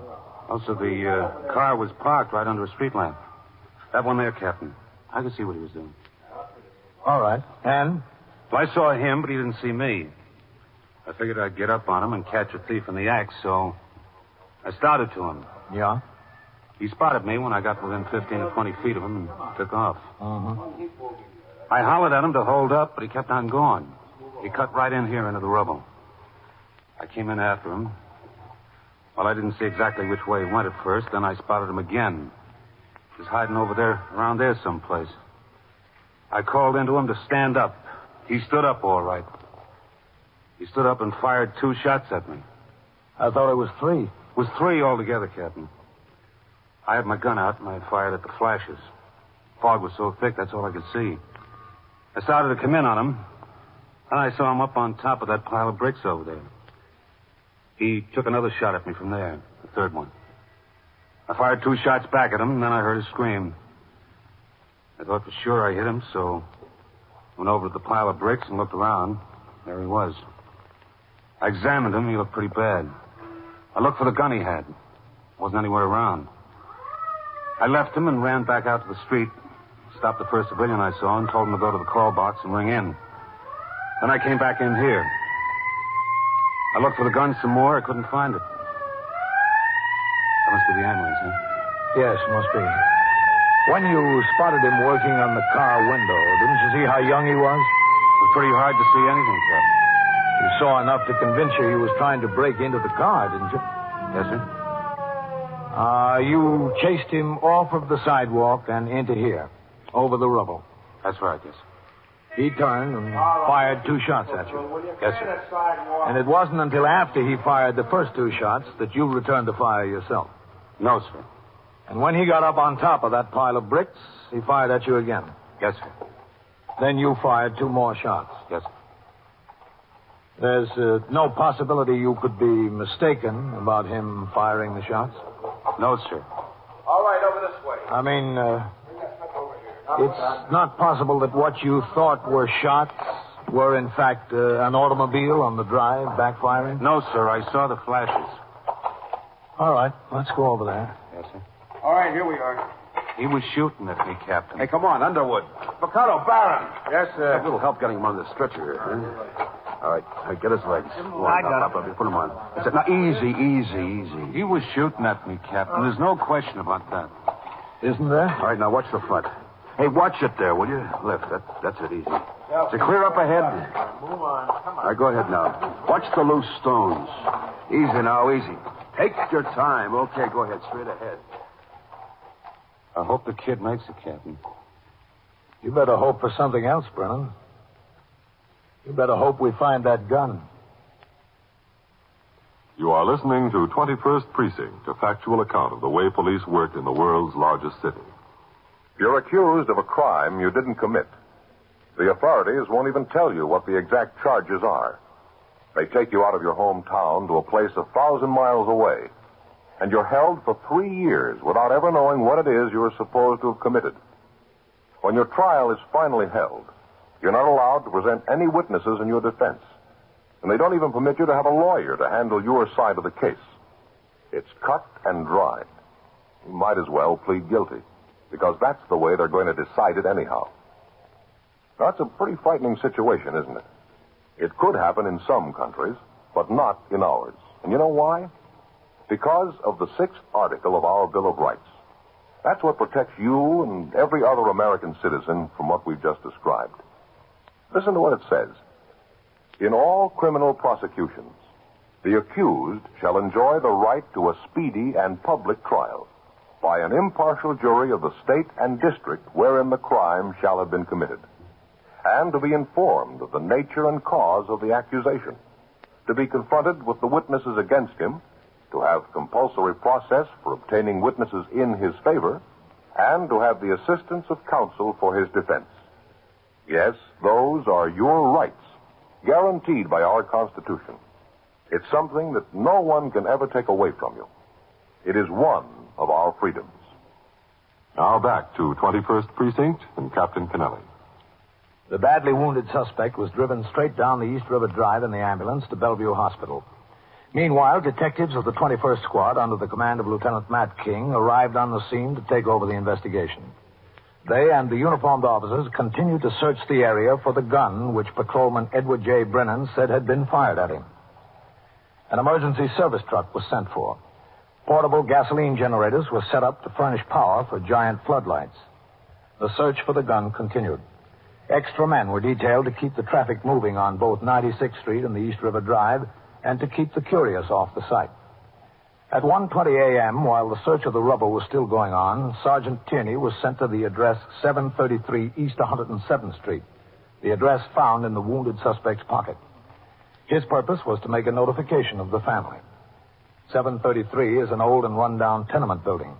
Also, the car was parked right under a street lamp. That one there, Captain. I could see what he was doing. All right. And? Well, I saw him, but he didn't see me. I figured I'd get up on him and catch a thief in the act, so I started to him. Yeah? He spotted me when I got within 15 or 20 feet of him and took off. Uh-huh. I hollered at him to hold up, but he kept on going. He cut right in here into the rubble. I came in after him. Well, I didn't see exactly which way he went at first. Then I spotted him again. He was hiding over there, around there someplace. I called into him to stand up. He stood up all right. He stood up and fired 2 shots at me. I thought it was 3. It was 3 altogether, Captain. I had my gun out and I fired at the flashes. Fog was so thick, that's all I could see. I started to come in on him, and I saw him up on top of that pile of bricks over there. He took another shot at me from there, the third one. I fired 2 shots back at him, and then I heard a scream. I thought for sure I hit him, so went over to the pile of bricks and looked around. There he was. I examined him. He looked pretty bad. I looked for the gun he had. Wasn't anywhere around. I left him and ran back out to the street, stopped the first civilian I saw and told him to go to the call box and ring in. Then I came back in here. I looked for the gun some more. I couldn't find it. That must be the ambulance, huh? Yes, must be. When you spotted him working on the car window, didn't you see how young he was? It was pretty hard to see anything, Captain. You saw enough to convince you he was trying to break into the car, didn't you? Yes, sir. You chased him off of the sidewalk and into here, over the rubble. That's right, yes. He turned and fired 2 shots at you. Yes, sir. And it wasn't until after he fired the first 2 shots that you returned to fire yourself. No, sir. And when he got up on top of that pile of bricks, he fired at you again. Yes, sir. Then you fired 2 more shots. Yes, sir. There's no possibility you could be mistaken about him firing the shots? No, sir. All right, over this way. I mean, it's not possible that what you thought were shots were, in fact, an automobile on the drive backfiring? No, sir. I saw the flashes. All right, let's go over there. Yes, sir. All right, here we are. He was shooting at me, Captain. Hey, come on, Underwood. Mikado, Barron. Yes, sir. A little help getting him on the stretcher here, huh? All right, get his legs. I got it. Put him on. That's it. Now, easy. He was shooting at me, Captain. There's no question about that. Isn't there? All right, now watch the front. Hey, watch it there, will you? Lift. That's it, easy. Is it clear up ahead? Move on. Come on. All right, go ahead now. Watch the loose stones. Easy now, easy. Take your time. Okay, go ahead, straight ahead. I hope the kid makes it, Captain. You better hope for something else, Brennan. You better hope we find that gun. You are listening to 21st Precinct, a factual account of the way police work in the world's largest city. You're accused of a crime you didn't commit. The authorities won't even tell you what the exact charges are. They take you out of your hometown to a place 1,000 miles away, and you're held for 3 years without ever knowing what it is you're supposed to have committed. When your trial is finally held, you're not allowed to present any witnesses in your defense, and they don't even permit you to have a lawyer to handle your side of the case. It's cut and dried. You might as well plead guilty, because that's the way they're going to decide it anyhow. That's a pretty frightening situation, isn't it? It could happen in some countries, but not in ours. And you know why? Because of the 6th article of our Bill of Rights. That's what protects you and every other American citizen from what we've just described. Listen to what it says. In all criminal prosecutions, the accused shall enjoy the right to a speedy and public trial by an impartial jury of the state and district wherein the crime shall have been committed, and to be informed of the nature and cause of the accusation, to be confronted with the witnesses against him, to have compulsory process for obtaining witnesses in his favor, and to have the assistance of counsel for his defense. Yes, those are your rights, guaranteed by our Constitution. It's something that no one can ever take away from you. It is one of our freedoms. Now back to 21st Precinct and Captain Kennelly. The badly wounded suspect was driven straight down the East River Drive in the ambulance to Bellevue Hospital. Meanwhile, detectives of the 21st Squad, under the command of Lieutenant Matt King, arrived on the scene to take over the investigation. They and the uniformed officers continued to search the area for the gun which Patrolman Edward J. Brennan said had been fired at him. An emergency service truck was sent for. Portable gasoline generators were set up to furnish power for giant floodlights. The search for the gun continued. Extra men were detailed to keep the traffic moving on both 96th Street and the East River Drive, and to keep the curious off the site. At 1:20 a.m., while the search of the rubble was still going on, Sergeant Tierney was sent to the address 733 East 107th Street, the address found in the wounded suspect's pocket. His purpose was to make a notification of the family. 733 is an old and run-down tenement building.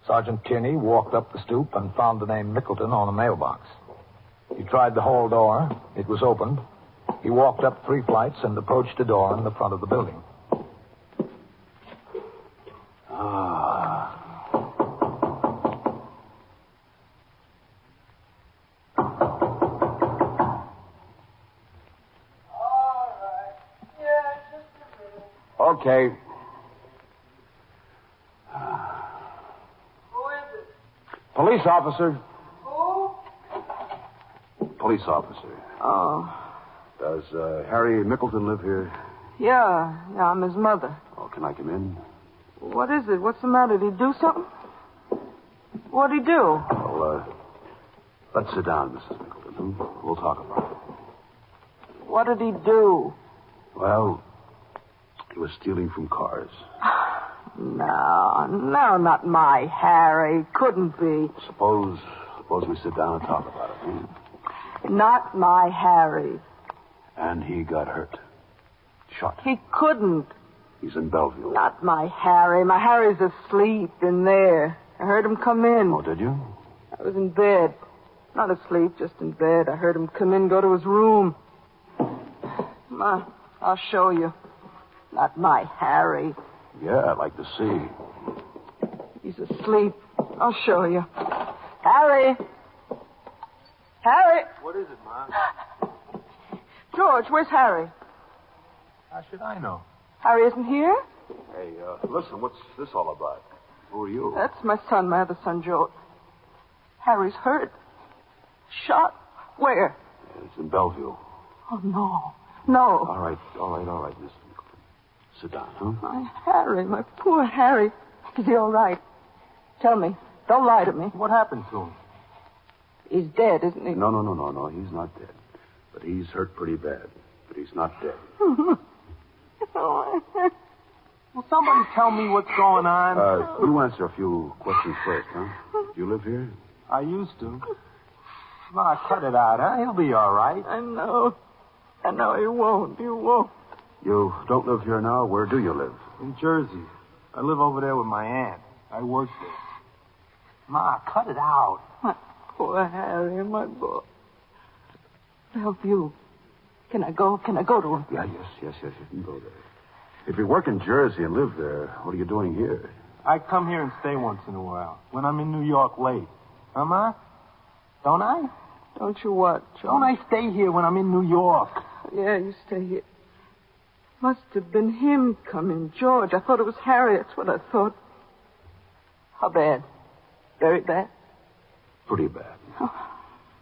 Sergeant Tierney walked up the stoop and found the name Mickleton on a mailbox. He tried the hall door. It was opened. He walked up 3 flights and approached a door in the front of the building. Okay. Who is it? Police officer. Who? Police officer. Oh. Does Harry Mickleton live here? Yeah, I'm his mother. Oh, can I come in? What is it? What's the matter? Did he do something? What'd he do? Well, let's sit down, Mrs. Mickleton. We'll talk about it. What did he do? Well, he was stealing from cars. No, not my Harry. Couldn't be. Suppose we sit down and talk about it, huh? Not my Harry. And he got hurt. Shot. He couldn't. He's in Bellevue. Not my Harry. My Harry's asleep in there. I heard him come in. Oh, did you? I was in bed. Not asleep, just in bed. I heard him come in, go to his room. Ma, I'll show you. Not my Harry. Yeah, I'd like to see. He's asleep. I'll show you. Harry! Harry! What is it, Ma? George, where's Harry? How should I know? Harry isn't here? Hey, listen, what's this all about? Who are you? That's my son, my other son, George. Harry's hurt. Shot. Where? It's in Bellevue. Oh, no. No. All right, Miss Mickleton. Sit down, huh? My Harry, my poor Harry. Is he all right? Tell me. Don't lie to me. What happened to him? He's dead, isn't he? No. He's not dead. But he's hurt pretty bad. But he's not dead. Will somebody tell me what's going on? You answer a few questions first, huh? Do you live here? I used to. Ma, cut it out, huh? He'll be all right. I know. He won't. You won't. You don't live here now. Where do you live? In Jersey. I live over there with my aunt. I work there. Ma, cut it out. My poor Harry, my boy. Bellevue. Can I go to him? Yeah, yes, you can go there. If you work in Jersey and live there, what are you doing here? I come here and stay once in a while, when I'm in New York late. Huh, Ma? Don't I? Don't you what, Don't John? I stay here when I'm in New York? Yeah, you stay here. Must have been him come in, George. I thought it was Harry. That's what I thought. How bad? Very bad? Pretty bad. Oh,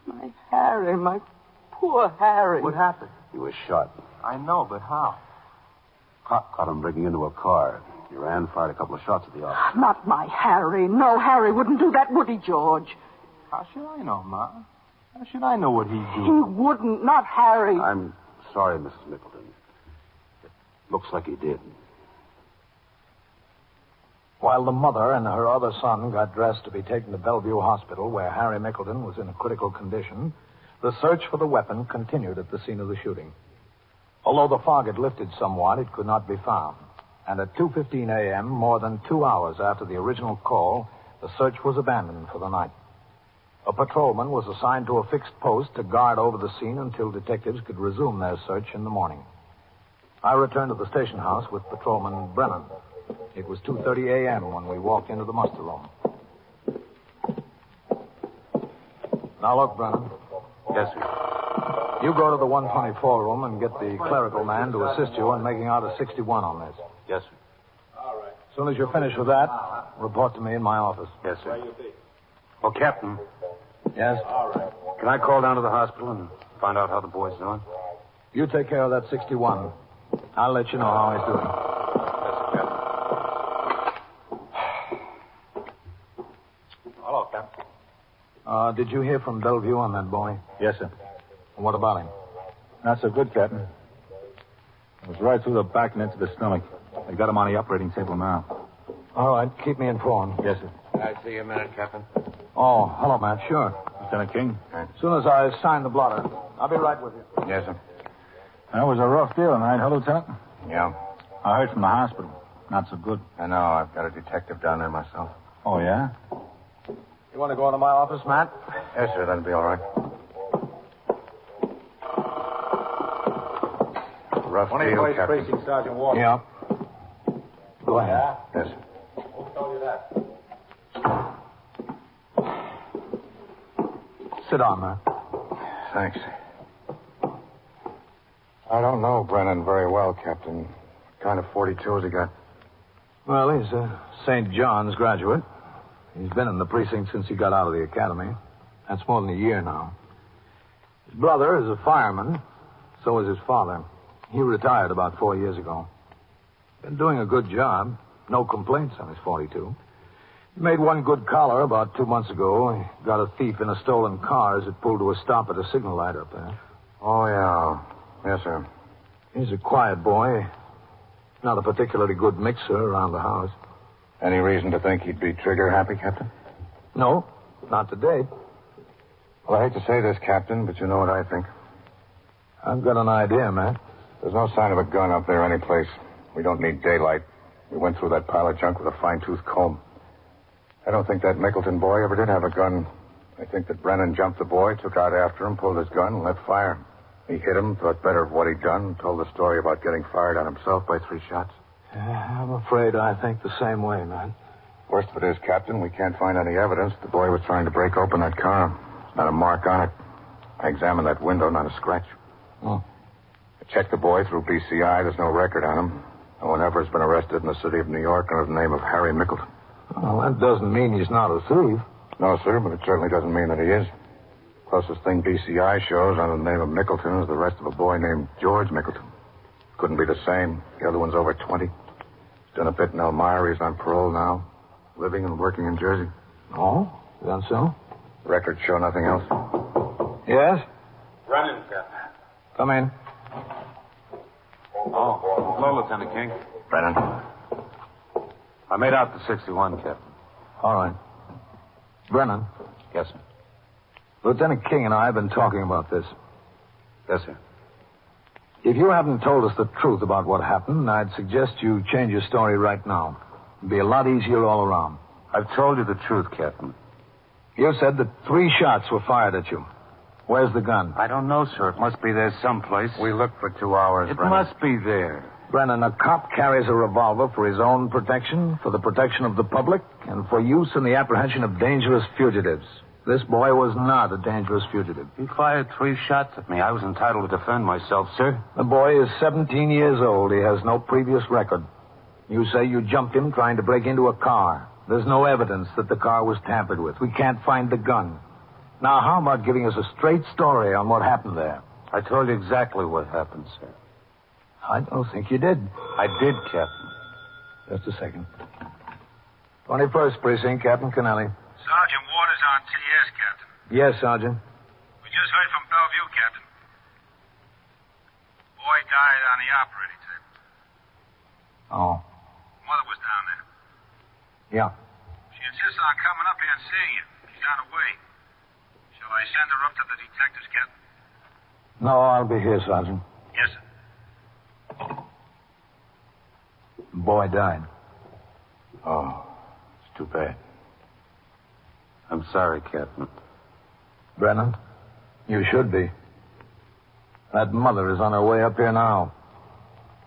my Harry, my poor Harry. What happened? He was shot. I know, but how? Cop caught him breaking into a car. Your aunt fired a couple of shots at the officer. Not my Harry. No, Harry wouldn't do that, would he, George? How should I know, Ma? How should I know what he'd do? He wouldn't. Not Harry. I'm sorry, Mrs. Mickleton. It looks like he did. While the mother and her other son got dressed to be taken to Bellevue Hospital, where Harry Mickleton was in a critical condition, the search for the weapon continued at the scene of the shooting. Although the fog had lifted somewhat, it could not be found. And at 2:15 a.m., more than 2 hours after the original call, the search was abandoned for the night. A patrolman was assigned to a fixed post to guard over the scene until detectives could resume their search in the morning. I returned to the station house with Patrolman Brennan. It was 2:30 a.m. when we walked into the muster room. Now look, Brennan. Yes, sir. You go to the 124 room and get the clerical man to assist you in making out a 61 on this. Yes, sir. As soon as you're finished with that, report to me in my office. Yes, sir. Well, Captain. Yes? Can I call down to the hospital and find out how the boy's doing? You take care of that 61. I'll let you know how he's doing. Hello, Captain. Did you hear from Bellevue on that boy? Yes, sir. What about him? Not so good, Captain. It was right through the back and into the stomach. They got him on the operating table now. All right, keep me informed. Yes, sir. Can I see you a minute, Captain? Oh, hello, Matt. Sure. Lieutenant King? As soon as I sign the blotter, I'll be right with you. Yes, sir. That was a rough deal tonight, huh, Lieutenant? Yeah. I heard from the hospital. Not so good. I know. I've got a detective down there myself. Oh, yeah? You want to go into my office, Matt? Yes, sir. That'll be all right. Rough deal, Captain. Precinct Sergeant Walker. Yeah. Go ahead. Yes, sir. Who told you that? Sit down, Matt. Thanks. I don't know Brennan very well, Captain. What kind of 42 has he got? Well, he's a St. John's graduate. He's been in the precinct since he got out of the academy. That's more than a year now. His brother is a fireman. So is his father. He retired about 4 years ago. Been doing a good job. No complaints on his 42. He made one good collar about 2 months ago. He got a thief in a stolen car as it pulled to a stop at a signal light up there. Oh, yeah. Yes, sir. He's a quiet boy. Not a particularly good mixer around the house. Any reason to think he'd be trigger happy, Captain? No, not to date. Well, I hate to say this, Captain, but you know what I think. I've got an idea, Matt. There's no sign of a gun up there anyplace. We don't need daylight. We went through that pile of junk with a fine-tooth comb. I don't think that Mickleton boy ever did have a gun. I think that Brennan jumped the boy, took out after him, pulled his gun, and let fire. He hit him, thought better of what he'd done, and told the story about getting fired on himself by 3 shots. I'm afraid I think the same way, man. Worst of it is, Captain, we can't find any evidence the boy was trying to break open that car. There's not a mark on it. I examined that window, not a scratch. Oh. I checked the boy through BCI. There's no record on him. No one ever has been arrested in the city of New York under the name of Harry Mickleton. Well, that doesn't mean he's not a thief. No, sir, but it certainly doesn't mean that he is. Closest thing BCI shows under the name of Mickleton is the arrest of a boy named George Mickleton. Couldn't be the same. The other one's over 20. He's done a bit in Elmira. He's on parole now. Living and working in Jersey. Oh? Is that so? Records show nothing else. Yes? Brennan, Captain. Come in. Oh, hello, Lieutenant King. Brennan. I made out the 61, Captain. All right. Brennan. Yes, sir. Lieutenant King and I have been talking about this. Yes, sir. If you haven't told us the truth about what happened, I'd suggest you change your story right now. It'd be a lot easier all around. I've told you the truth, Captain. You said that 3 shots were fired at you. Where's the gun? I don't know, sir. It must be there someplace. We looked for 2 hours, It Brennan. must be there. Brennan, a cop carries a revolver for his own protection, for the protection of the public, and for use in the apprehension of dangerous fugitives. This boy was not a dangerous fugitive. He fired 3 shots at me. I was entitled to defend myself, sir. The boy is 17 years old. He has no previous record. You say you jumped him trying to break into a car. There's no evidence that the car was tampered with. We can't find the gun. Now, how about giving us a straight story on what happened there? I told you exactly what happened, sir. I don't think you did. I did, Captain. Just a second. 21st Precinct, Captain Kennelly. Sergeant Waters on TS, Captain. Yes, Sergeant. We just heard from Bellevue, Captain. Boy died on the operating table. Oh. Mother was down there. Yeah. She insists on coming up here and seeing you. She's on her way. Shall I send her up to the detectives, Captain? No, I'll be here, Sergeant. Yes, sir. The boy died. Oh, it's too bad. I'm sorry, Captain. Brennan, you should be. That mother is on her way up here now.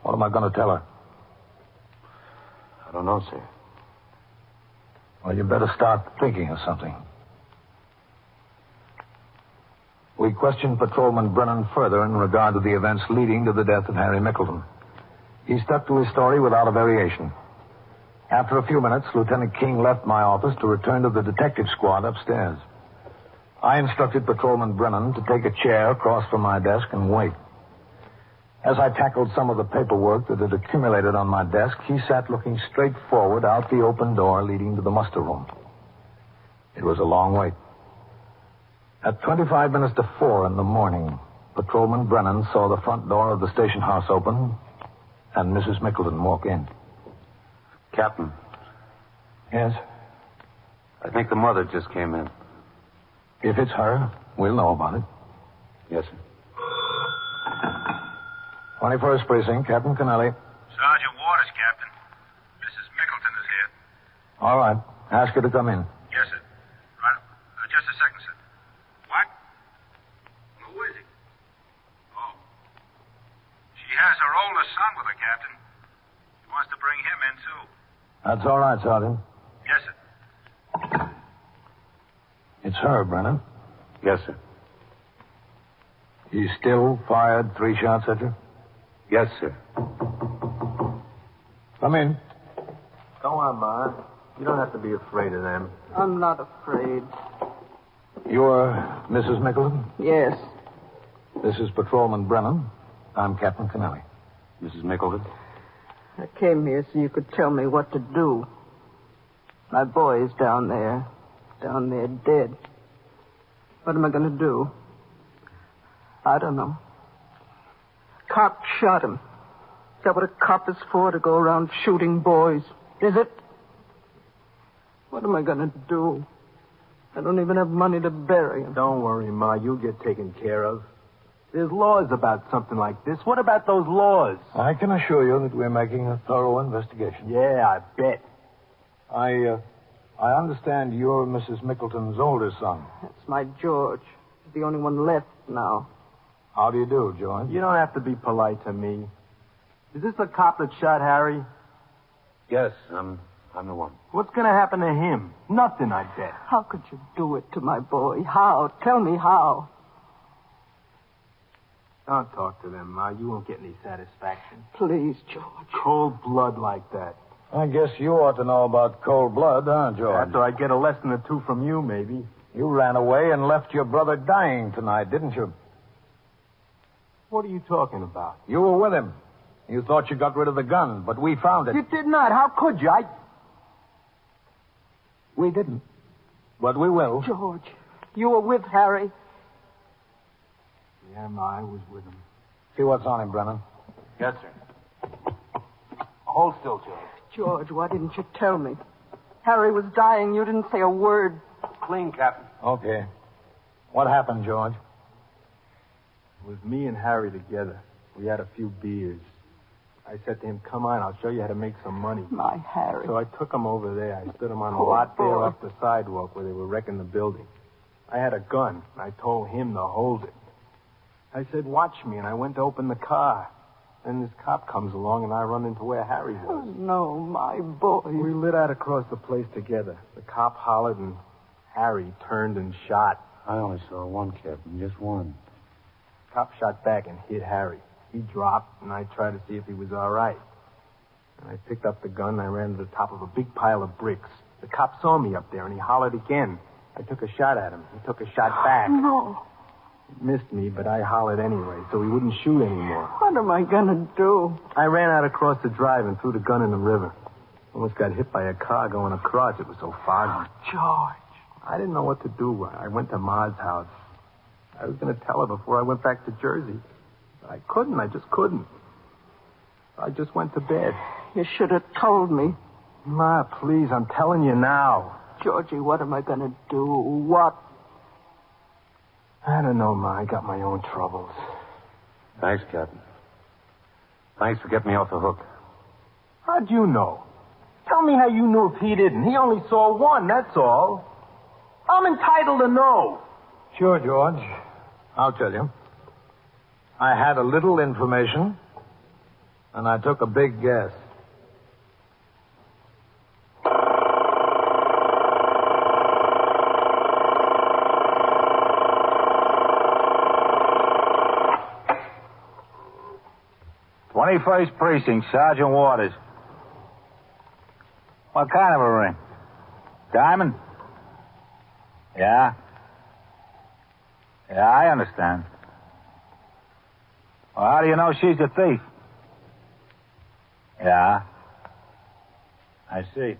What am I going to tell her? I don't know, sir. Well, you better start thinking of something. We questioned Patrolman Brennan further in regard to the events leading to the death of Harry Mickelton. He stuck to his story without a variation. After a few minutes, Lieutenant King left my office to return to the detective squad upstairs. I instructed Patrolman Brennan to take a chair across from my desk and wait. As I tackled some of the paperwork that had accumulated on my desk, he sat looking straight forward out the open door leading to the muster room. It was a long wait. At 25 minutes to 4 in the morning, Patrolman Brennan saw the front door of the station house open and Mrs. Mickelton walk in. Captain. Yes? I think the mother just came in. If it's her, we'll know about it. Yes, sir. 21st Precinct, Captain Kennelly. Sergeant Waters, Captain. Mrs. Mickelton is here. All right. Ask her to come in. Yes, sir. Right. Just a second, sir. What? Who is he? Oh. She has her oldest son with her, Captain. She wants to bring him in, too. That's all right, Sergeant. Yes, sir. It's her, Brennan. Yes, sir. He still fired 3 shots at you? Yes, sir. Come in. Go on, Ma. You don't have to be afraid of them. I'm not afraid. You're Mrs. Mickelton? Yes. This is Patrolman Brennan. I'm Captain Kennelly. Mrs. Mickelton? I came here so you could tell me what to do. My boy's down there dead. What am I going to do? I don't know. Cop shot him. Is that what a cop is for, to go around shooting boys? Is it? What am I going to do? I don't even have money to bury him. Don't worry, Ma. You'll get taken care of. There's laws about something like this. What about those laws? I can assure you that we're making a thorough investigation. Yeah, I bet. I understand you're Mrs. Mickelton's older son. That's my George. The only one left now. How do you do, George? You don't have to be polite to me. Is this the cop that shot Harry? Yes, I'm the one. What's going to happen to him? Nothing, I bet. How could you do it to my boy? How? Tell me how. Don't talk to them, Ma. You won't get any satisfaction. Please, George. Cold blood like that. I guess you ought to know about cold blood, huh, George? After I get a lesson or two from you, maybe. You ran away and left your brother dying tonight, didn't you? What are you talking about? You were with him. You thought you got rid of the gun, but we found it. You did not. How could you? We didn't. But we will. George, you were with Harry. Yeah, Ma, I was with him. See what's on him, Brennan. Yes, sir. Hold still, George. George, why didn't you tell me? Harry was dying. You didn't say a word. Clean, Captain. Okay. What happened, George? It was me and Harry together. We had a few beers. I said to him, come on, I'll show you how to make some money. My Harry. So I took him over there. I stood him on a lot there off the sidewalk where they were wrecking the building. I had a gun, and I told him to hold it. I said, watch me, and I went to open the car. Then this cop comes along, and I run into where Harry was. Oh, no, my boy. We lit out across the place together. The cop hollered, and Harry turned and shot. I only saw one, Captain, just one. The cop shot back and hit Harry. He dropped, and I tried to see if he was all right. And I picked up the gun, and I ran to the top of a big pile of bricks. The cop saw me up there, and he hollered again. I took a shot at him. He took a shot back. No. He missed me, but I hollered anyway, so he wouldn't shoot anymore. What am I going to do? I ran out across the drive and threw the gun in the river. Almost got hit by a car going across. It was so foggy. George. I didn't know what to do. I went to Ma's house. I was going to tell her before I went back to Jersey. But I couldn't. I just couldn't. I just went to bed. You should have told me. Ma, please, I'm telling you now. Georgie, what am I going to do? What? I don't know, Ma. I got my own troubles. Thanks, Captain. Thanks for getting me off the hook. How'd you know? Tell me how you knew if he didn't. He only saw one, that's all. I'm entitled to know. Sure, George. I'll tell you. I had a little information, and I took a big guess. '21st Precinct, Sergeant Waters. What kind of a ring? Diamond? Yeah. Yeah, I understand. Well, how do you know she's a thief? Yeah. I see.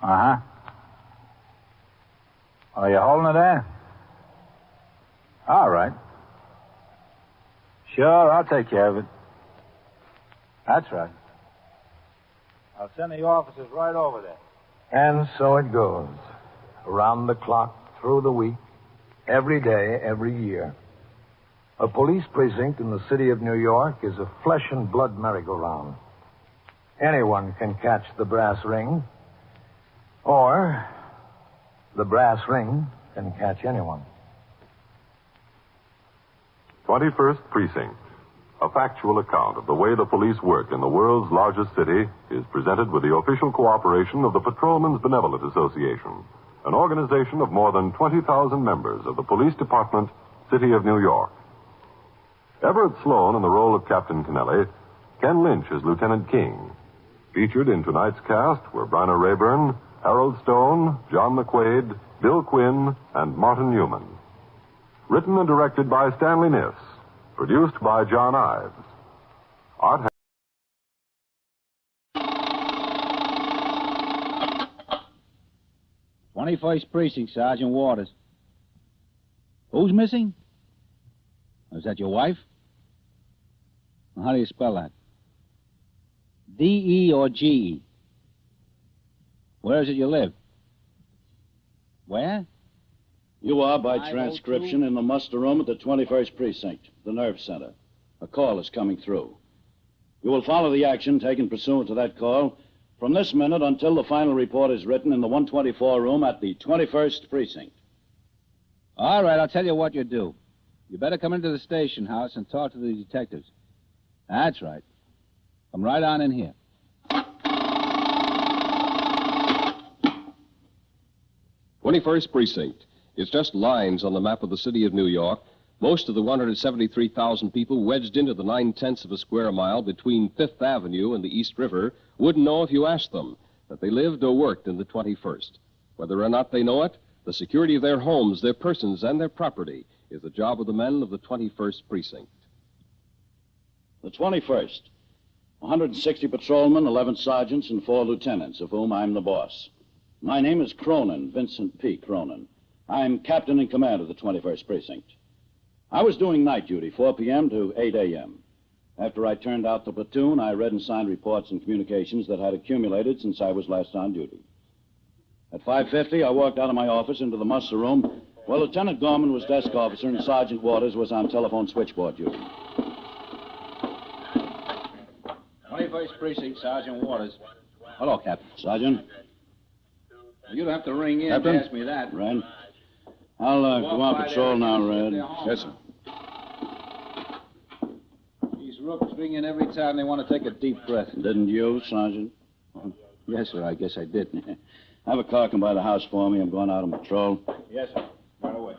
Uh-huh. Are you holding it there? All right. Sure, I'll take care of it. That's right. I'll send the officers right over there. And so it goes. Around the clock, through the week, every day, every year. A police precinct in the city of New York is a flesh and blood merry-go-round. Anyone can catch the brass ring, or the brass ring can catch anyone. 21st Precinct. A factual account of the way the police work in the world's largest city is presented with the official cooperation of the Patrolmen's Benevolent Association, an organization of more than 20,000 members of the Police Department, City of New York. Everett Sloan in the role of Captain Kennelly, Ken Lynch as Lieutenant King. Featured in tonight's cast were Bryna Rayburn, Harold Stone, John McQuaid, Bill Quinn, and Martin Newman. Written and directed by Stanley Niss. Produced by John Ives. Art 21st Precinct, Sergeant Waters. Who's missing? Is that your wife? Well, how do you spell that? D-E or G-E? Where is it you live? Where? You are, by transcription, in the muster room at the 21st Precinct, the nerve center. A call is coming through. You will follow the action taken pursuant to that call from this minute until the final report is written in the 124 room at the 21st Precinct. All right, I'll tell you what you do. You better come into the station house and talk to the detectives. That's right. Come right on in here. 21st Precinct. It's just lines on the map of the city of New York. Most of the 173,000 people wedged into the 9/10 of a square mile between 5th Avenue and the East River wouldn't know if you asked them that they lived or worked in the 21st. Whether or not they know it, the security of their homes, their persons, and their property is the job of the men of the 21st Precinct. The 21st. 160 patrolmen, 11 sergeants, and 4 lieutenants, of whom I'm the boss. My name is Cronin, Vincent P. Cronin. I'm captain in command of the 21st Precinct. I was doing night duty, 4 p.m. to 8 a.m. After I turned out the platoon, I read and signed reports and communications that had accumulated since I was last on duty. At 5:50, I walked out of my office into the muster room while Lieutenant Gorman was desk officer and Sergeant Waters was on telephone switchboard duty. 21st Precinct, Sergeant Waters. Hello, Captain. Sergeant? You'd have to ring in Captain? to ask me that. Red. I'll go on patrol now, Red. Yes, sir. These rooks ring in every time they want to take a deep breath. Didn't you, Sergeant? Yes, sir, I guess I did. Have a car come by the house for me. I'm going out on patrol. Yes, sir. Right away.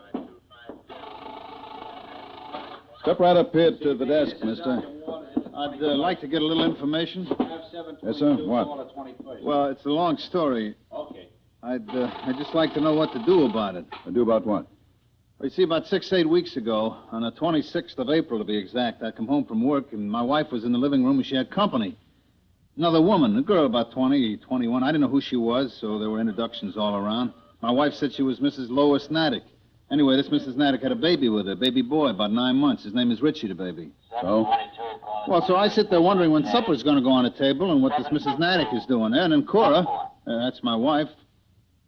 Step right up here to the desk, mister. I'd like to get a little information. Yes, sir. What? Well, it's a long story. Okay. I'd just like to know what to do about it. Do about what? Well, you see, about 8 weeks ago, on the 26th of April to be exact, I come home from work, and my wife was in the living room, and she had company. Another woman, a girl about 20, 21. I didn't know who she was, so there were introductions all around. My wife said she was Mrs. Lois Natick. Anyway, this Mrs. Natick had a baby with her, a baby boy, about 9 months. His name is Richie, the baby. So? Well, so I sit there wondering when supper's going to go on the table and what this Mrs. Natick is doing there. And then Cora, that's my wife,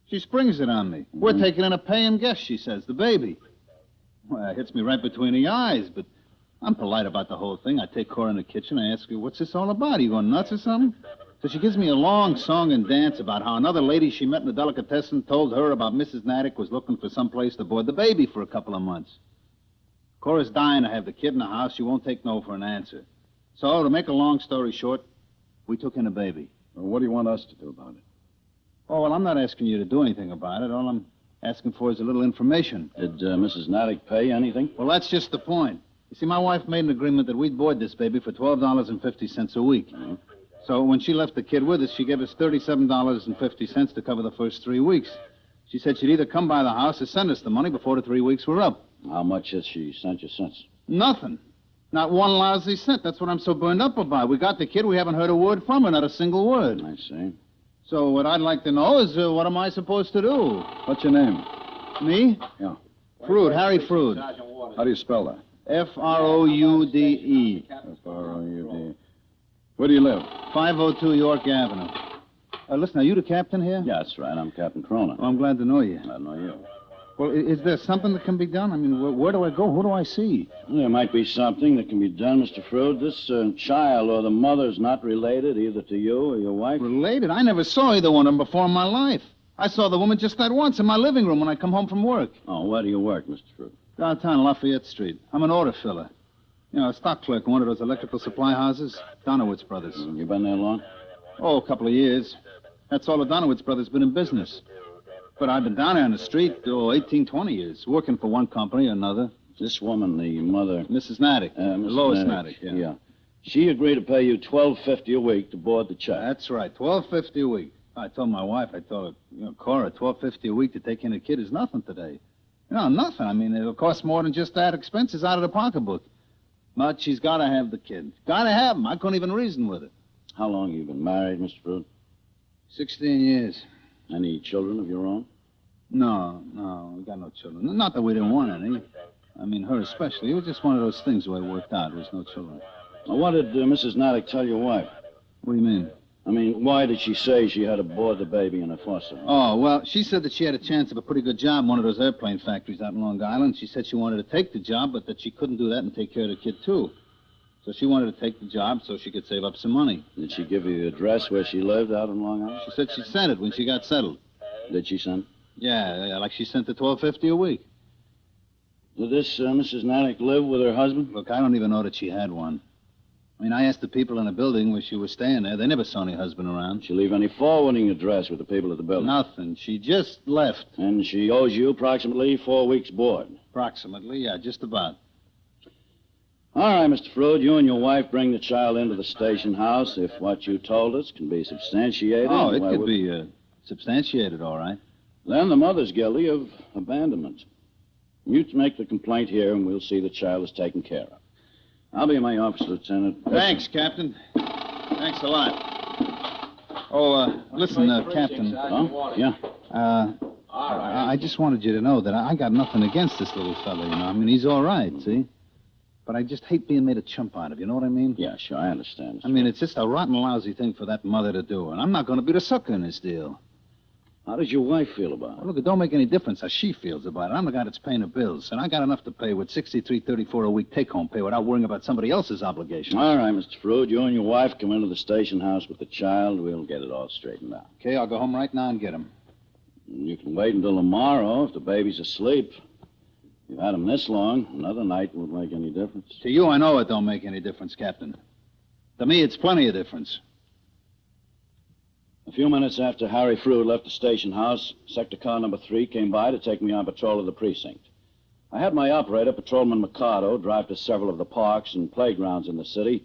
she springs it on me. We're taking in a paying guest, she says, the baby. Well, it hits me right between the eyes, but I'm polite about the whole thing. I take Cora in the kitchen. I ask her, what's this all about? Are you going nuts or something? So she gives me a long song and dance about how another lady she met in the delicatessen told her about Mrs. Natick was looking for some place to board the baby for a couple of months. Cora's dying to have the kid in the house. She won't take no for an answer. So, to make a long story short, we took in a baby. Well, what do you want us to do about it? Oh, well, I'm not asking you to do anything about it. All I'm asking for is a little information. Did Mrs. Natick pay anything? Well, that's just the point. You see, my wife made an agreement that we'd board this baby for $12.50 a week. Mm-hmm. So when she left the kid with us, she gave us $37.50 to cover the first 3 weeks. She said she'd either come by the house or send us the money before the 3 weeks were up. How much has she sent you since? Nothing. Not one lousy cent. That's what I'm so burned up about. We got the kid. We haven't heard a word from her, not a single word. I see. So what I'd like to know is what am I supposed to do? What's your name? Me? Yeah. Frood, Harry Frood. How do you spell that? F-R-O-U-D-E. F-R-O-U-D. Where do you live? 502 York Avenue. Listen, are you the captain here? Yeah, that's right. I'm Captain Cronin. Well, I'm glad to know you. I know you. Well, is there something that can be done? I mean, where do I go? Who do I see? Well, there might be something that can be done, Mr. Frood. This child or the mother's not related either to you or your wife. Related? I never saw either one of them before in my life. I saw the woman just that once in my living room when I come home from work. Oh, where do you work, Mr. Frood? Downtown Lafayette Street. I'm an order filler. You know, a stock clerk in one of those electrical supply houses. Donowitz Brothers. You been there long? Oh, a couple of years. That's all the Donowitz Brothers been in business. But I've been down there on the street, 18, 20 years, working for one company or another. This woman, the mother... Mrs. Natick. Lois Natick, yeah. She agreed to pay you $12.50 a week to board the child. That's right, $12.50 a week. I told my wife, I told her, Cora, $12.50 a week to take in a kid is nothing today. You know, nothing. I mean, it'll cost more than just that. Expenses out of the pocketbook. But she's got to have the kid. Got to have him. I couldn't even reason with it. How long you been married, Mr. Frood? 16 years. Any children of your own? No, we got no children. Not that we didn't want any. I mean, her especially. It was just one of those things the way it worked out. There was no children. Now, what did Mrs. Natick tell your wife? What do you mean? I mean, why did she say she had to board the baby in a foster home? Oh, well, she said that she had a chance of a pretty good job in one of those airplane factories out in Long Island. She said she wanted to take the job, but that she couldn't do that and take care of the kid, too. So she wanted to take the job so she could save up some money. Did she give you the address where she lived out in Long Island? She said she sent it when she got settled. Did she send? Yeah, like she sent the $12.50 a week. Did this Mrs. Natick live with her husband? Look, I don't even know that she had one. I mean, I asked the people in the building where she was staying there. They never saw any husband around. Did she leave any forwarding address with the people at the building? Nothing. She just left. And she owes you approximately 4 weeks' board? Approximately, yeah, just about. All right, Mr. Frood, you and your wife bring the child into the station house if what you told us can be substantiated. Oh, it could be substantiated, all right. Then the mother's guilty of abandonment. You make the complaint here, and we'll see the child is taken care of. I'll be in my office, Lieutenant. Thanks, Captain. Thanks a lot. Oh, listen, Captain. Huh? Yeah. I just wanted you to know that I got nothing against this little fella, you know. I mean, he's all right, see? But But I just hate being made a chump out of, you know what I mean? Yeah, sure, I understand. I mean, it's just a rotten, lousy thing for that mother to do, and I'm not going to be the sucker in this deal. How does your wife feel about it? Well, look, it don't make any difference how she feels about it. I'm the guy that's paying the bills, and I got enough to pay with $63.34 a week take-home pay without worrying about somebody else's obligations. All right, Mr. Frood, you and your wife come into the station house with the child. We'll get it all straightened out. Okay, I'll go home right now and get him. You can wait until tomorrow if the baby's asleep. You've had him this long. Another night won't make any difference. To you, I know it don't make any difference, Captain. To me, it's plenty of difference. A few minutes after Harry Frood left the station house, Sector Car number 3 came by to take me on patrol of the precinct. I had my operator, Patrolman Mikado, drive to several of the parks and playgrounds in the city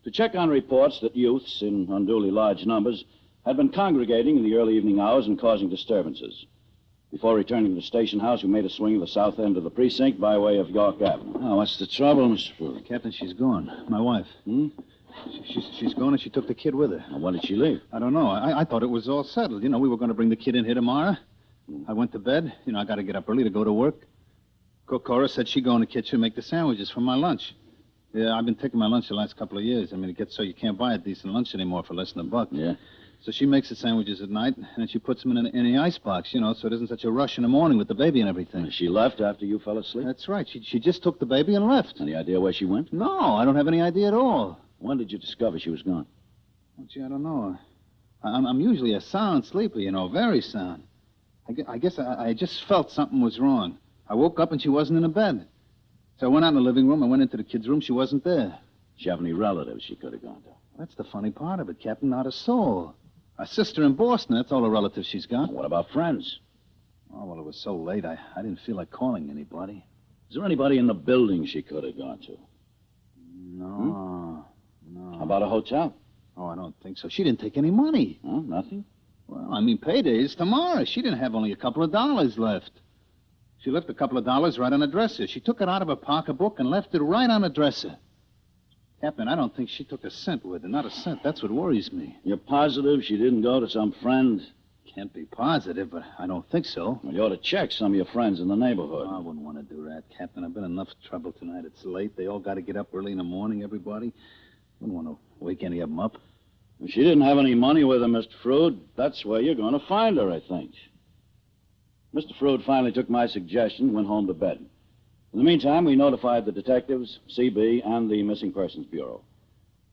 to check on reports that youths, in unduly large numbers, had been congregating in the early evening hours and causing disturbances. Before returning to the station house, we made a swing of the south end of the precinct by way of York Avenue. Oh, what's the trouble, Mr. Frood? Captain, she's gone. My wife. She's gone and she took the kid with her. Well, when did she leave? I don't know. I thought it was all settled. You know, we were going to bring the kid in here tomorrow. I went to bed. You know, I got to get up early to go to work. Cook Cora said she'd go in the kitchen and make the sandwiches for my lunch. Yeah, I've been taking my lunch the last couple of years. I mean, it gets so you can't buy a decent lunch anymore for less than $1. Yeah. So she makes the sandwiches at night, and then she puts them in the icebox, you know, so it isn't such a rush in the morning with the baby and everything. She left after you fell asleep? That's right. She just took the baby and left. Any idea where she went? No, I don't have any idea at all. When did you discover she was gone? Well, gee, I don't know. I'm usually a sound sleeper, you know, very sound. I guess I just felt something was wrong. I woke up and she wasn't in the bed. So I went out in the living room. I went into the kid's room. She wasn't there. Did she have any relatives she could have gone to? That's the funny part of it, Captain. Not a soul. A sister in Boston, that's all the relatives she's got. What about friends? Oh, well, it was so late, I didn't feel like calling anybody. Is there anybody in the building she could have gone to? No. How about a hotel? Oh, I don't think so. She didn't take any money. Oh, nothing? Well, I mean, payday's tomorrow. She didn't have only a couple of dollars left. She left a couple of dollars right on the dresser. She took it out of her pocketbook and left it right on the dresser. Captain, I don't think she took a cent with her. Not a cent. That's what worries me. You're positive she didn't go to some friend? Can't be positive, but I don't think so. Well, you ought to check some of your friends in the neighborhood. Oh, I wouldn't want to do that, Captain. I've been in enough trouble tonight. It's late. They all got to get up early in the morning, everybody. Wouldn't want to wake any of them up. If she didn't have any money with her, Mr. Frood, that's where you're going to find her, I think. Mr. Frood finally took my suggestion and went home to bed. In the meantime, we notified the detectives, CB, and the Missing Persons Bureau.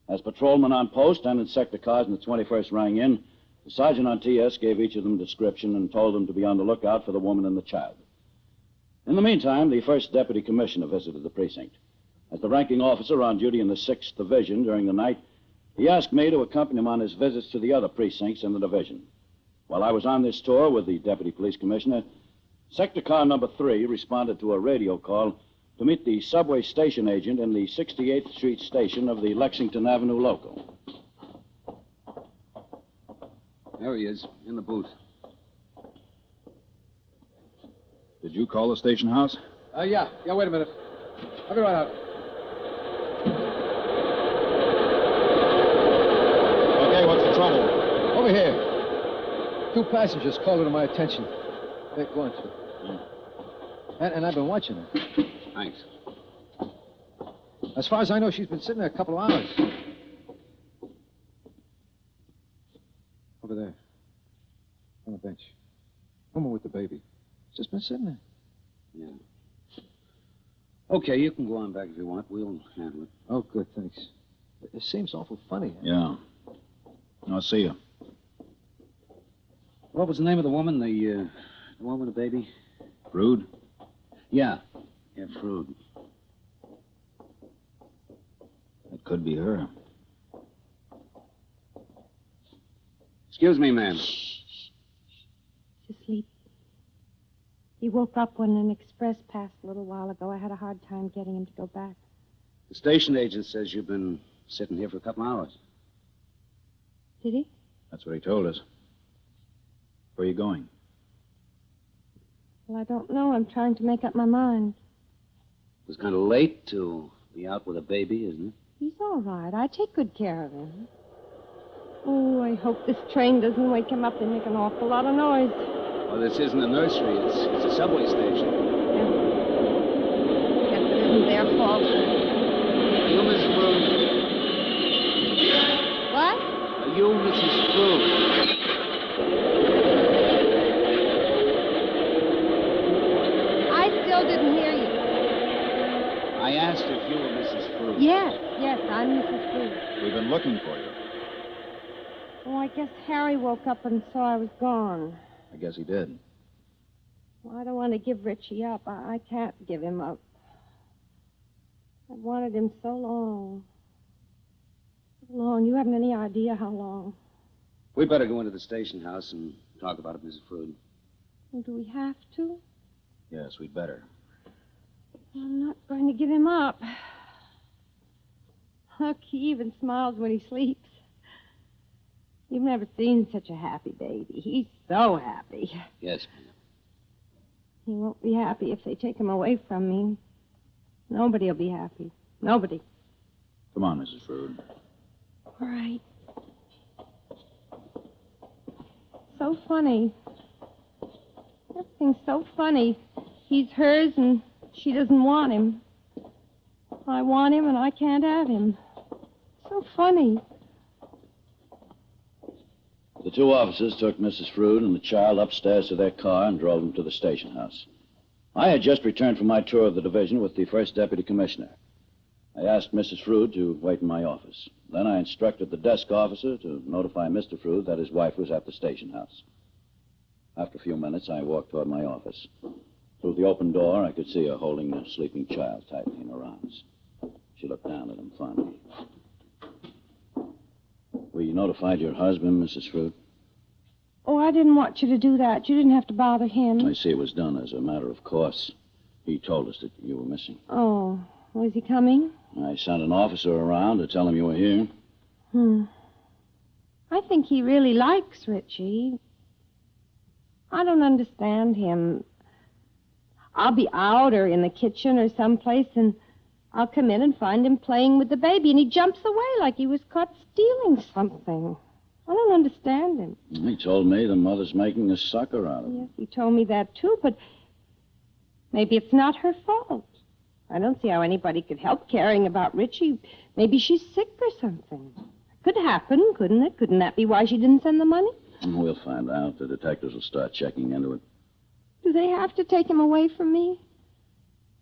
As patrolmen on post and in sector cars in the 21st rang in, the sergeant on TS gave each of them a description and told them to be on the lookout for the woman and the child. In the meantime, the 1st Deputy Commissioner visited the precinct. As the ranking officer on duty in the 6th Division during the night, he asked me to accompany him on his visits to the other precincts in the division. While I was on this tour with the Deputy Police Commissioner, Sector Car number 3 responded to a radio call to meet the subway station agent in the 68th Street station of the Lexington Avenue local. There he is, in the booth. Did you call the station house? Yeah, wait a minute. I'll be right out. Okay, what's the trouble? Over here. 2 passengers called it to my attention. They're going to. And I've been watching her. Thanks. As far as I know, she's been sitting there a couple of hours. Over there. On the bench. Woman with the baby. She's just been sitting there. Yeah. Okay, you can go on back if you want. We'll handle it. Oh, good, thanks. It seems awful funny. Yeah. I'll see you. What was the name of the woman? The one with the baby? Frood? Yeah, Frood. That could be her. Excuse me, ma'am. She's asleep. He woke up when an express passed a little while ago. I had a hard time getting him to go back. The station agent says you've been sitting here for a couple hours. Did he? That's what he told us. Where are you going? Well, I don't know. I'm trying to make up my mind. It was kind of late to be out with a baby, isn't it? He's all right. I take good care of him. Oh, I hope this train doesn't wake him up. They make an awful lot of noise. Well, this isn't a nursery. It's a subway station. Yeah. Guess it isn't their fault. Are you Mrs. Frood? What? Are you Mrs. Frood? I still didn't hear you. I asked if you were Mrs. Frood. Yes, I'm Mrs. Frood. We've been looking for you. Oh, I guess Harry woke up and saw I was gone. I guess he did. Well, I don't want to give Richie up. I can't give him up. I've wanted him so long. So long. You haven't any idea how long. We'd better go into the station house and talk about it, Mrs. Frood. Well, do we have to? Yes, we'd better. I'm not going to give him up. Look, he even smiles when he sleeps. You've never seen such a happy baby. He's so happy. Yes, He won't be happy if they take him away from me. Nobody will be happy. Nobody. Come on, Mrs. Frood. All right. So funny. Everything's so funny. He's hers and she doesn't want him. I want him and I can't have him. So funny. The two officers took Mrs. Frood and the child upstairs to their car and drove them to the station house. I had just returned from my tour of the division with the first deputy commissioner. I asked Mrs. Frood to wait in my office. Then I instructed the desk officer to notify Mr. Frood that his wife was at the station house. After a few minutes, I walked toward my office. Through the open door, I could see her holding the sleeping child tightly in her arms. She looked down at him fondly. We notified your husband, Mrs. Frood? Oh, I didn't want you to do that. You didn't have to bother him. I see it was done as a matter of course. He told us that you were missing. Oh, was he coming? I sent an officer around to tell him you were here. I think he really likes Richie. I don't understand him. I'll be out or in the kitchen or someplace, and I'll come in and find him playing with the baby, and he jumps away like he was caught stealing something. I don't understand him. He told me the mother's making a sucker out of him. Yes, he told me that, too, but maybe it's not her fault. I don't see how anybody could help caring about Richie. Maybe she's sick or something. Could happen, couldn't it? Couldn't that be why she didn't send the money? We'll find out. The detectives will start checking into it. Do they have to take him away from me?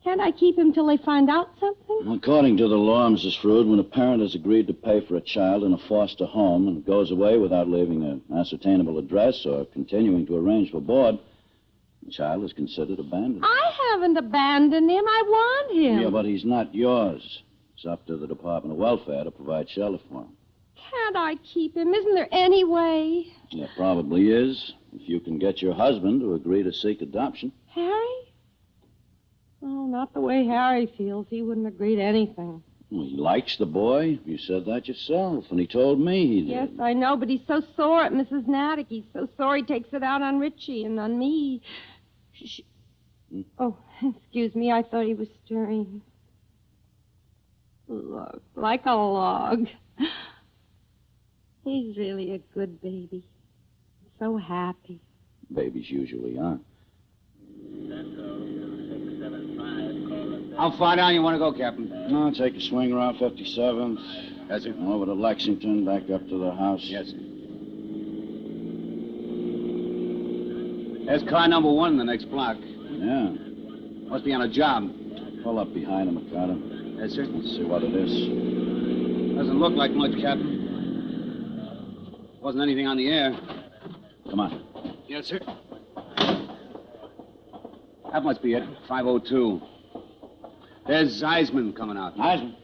Can't I keep him till they find out something? According to the law, Mrs. Frood, when a parent has agreed to pay for a child in a foster home and goes away without leaving an ascertainable address or continuing to arrange for board, the child is considered abandoned. I haven't abandoned him. I want him. Yeah, but he's not yours. It's up to the Department of Welfare to provide shelter for him. Can't I keep him? Isn't there any way? There probably is, if you can get your husband to agree to seek adoption. Harry? Oh, not the way Harry feels. He wouldn't agree to anything. Well, he likes the boy. You said that yourself, and he told me he did. Yes, I know, but he's so sore at Mrs. Natick. He's so sore he takes it out on Richie and on me. Oh, excuse me. I thought he was stirring. Look, like a log. He's really a good baby. So happy. Babies usually are. How far down you want to go, Captain? No, take a swing around 57th. Yes, sir. Over to Lexington, back up to the house. Yes, sir. There's car number 1 in the next block. Yeah. Must be on a job. Pull up behind him, Ricardo. Yes, sir. Let's see what it is. Doesn't look like much, Captain. Wasn't anything on the air. Come on. Yes, sir. That must be it. 502. There's Eisman coming out. Eisman?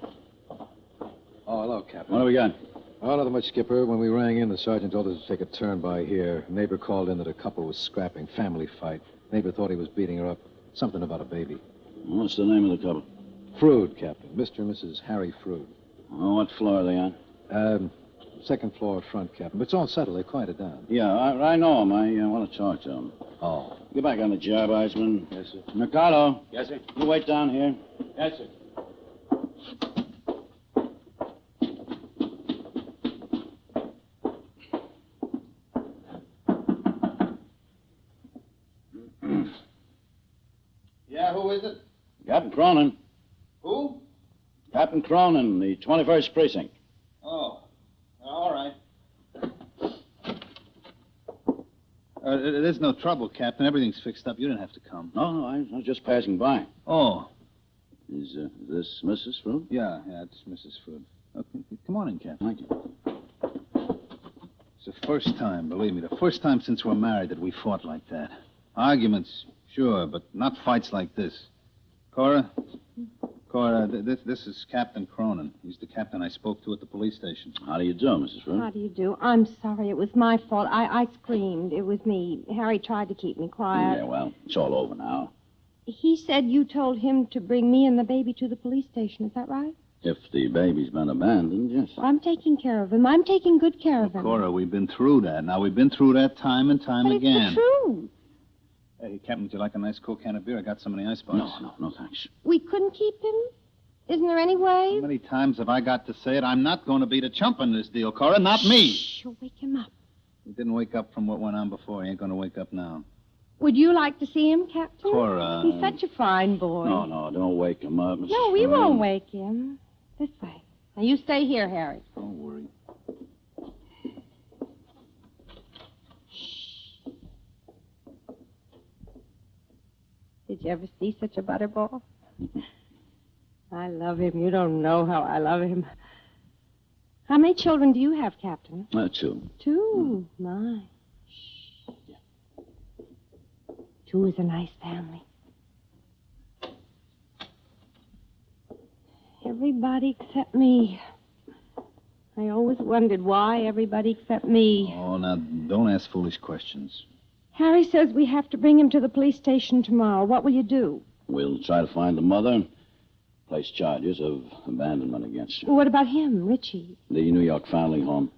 Oh, hello, Captain. What do we got? Oh, nothing much, Skipper. When we rang in, the sergeant told us to take a turn by here. A neighbor called in that a couple was scrapping. Family fight. Neighbor thought he was beating her up. Something about a baby. What's the name of the couple? Frood, Captain. Mr. and Mrs. Harry Frood. Oh, what floor are they on? Second floor front, Captain. But it's all settled. They quieted down. Yeah, I know them. I want to talk to them. Oh. Get back on the job, Eisman. Yes, sir. Ricardo. Yes, sir. You wait down here. Yes, sir. Yeah, who is it? Captain Cronin. Who? Captain Cronin, the 21st Precinct. Oh, all right. There's no trouble, Captain. Everything's fixed up. You didn't have to come. No, I was just passing by. Oh. Is this Mrs. Fruit? Yeah, it's Mrs. Fruit. Okay, come on in, Captain. Thank you. It's the first time, believe me, the first time since we're married that we fought like that. Arguments, sure, but not fights like this. Cora, this is Captain Cronin. He's the captain I spoke to at the police station. How do you do, Mrs. Fruit? How do you do? I'm sorry. It was my fault. I screamed. It was me. Harry tried to keep me quiet. Yeah, well, it's all over now. He said you told him to bring me and the baby to the police station. Is that right? If the baby's been abandoned, yes. Well, I'm taking care of him. I'm taking good care of him. Cora, we've been through that. Now, we've been through that time and time but again. It's the truth. Hey, Captain, would you like a nice cold can of beer? I got some in the icebox. No, thanks. We couldn't keep him? Isn't there any way? How many times have I got to say it? I'm not going to be the chump in this deal, Cora. Not me. Shh, you'll wake him up. He didn't wake up from what went on before. He ain't going to wake up now. Would you like to see him, Captain? Cora. He's such a fine boy. No, don't wake him up, Mrs. No, we Fruit. won't wake him. This way. Now, you stay here, Harry. Don't worry. Did you ever see such a butterball? I love him. You don't know how I love him. How many children do you have, Captain? 2. 2. My. Shh. 2 is a nice family. Everybody except me. I always wondered why everybody except me. Oh, now, don't ask foolish questions. Harry says we have to bring him to the police station tomorrow. What will you do? We'll try to find the mother and place charges of abandonment against her. What about him, Richie? The New York family home.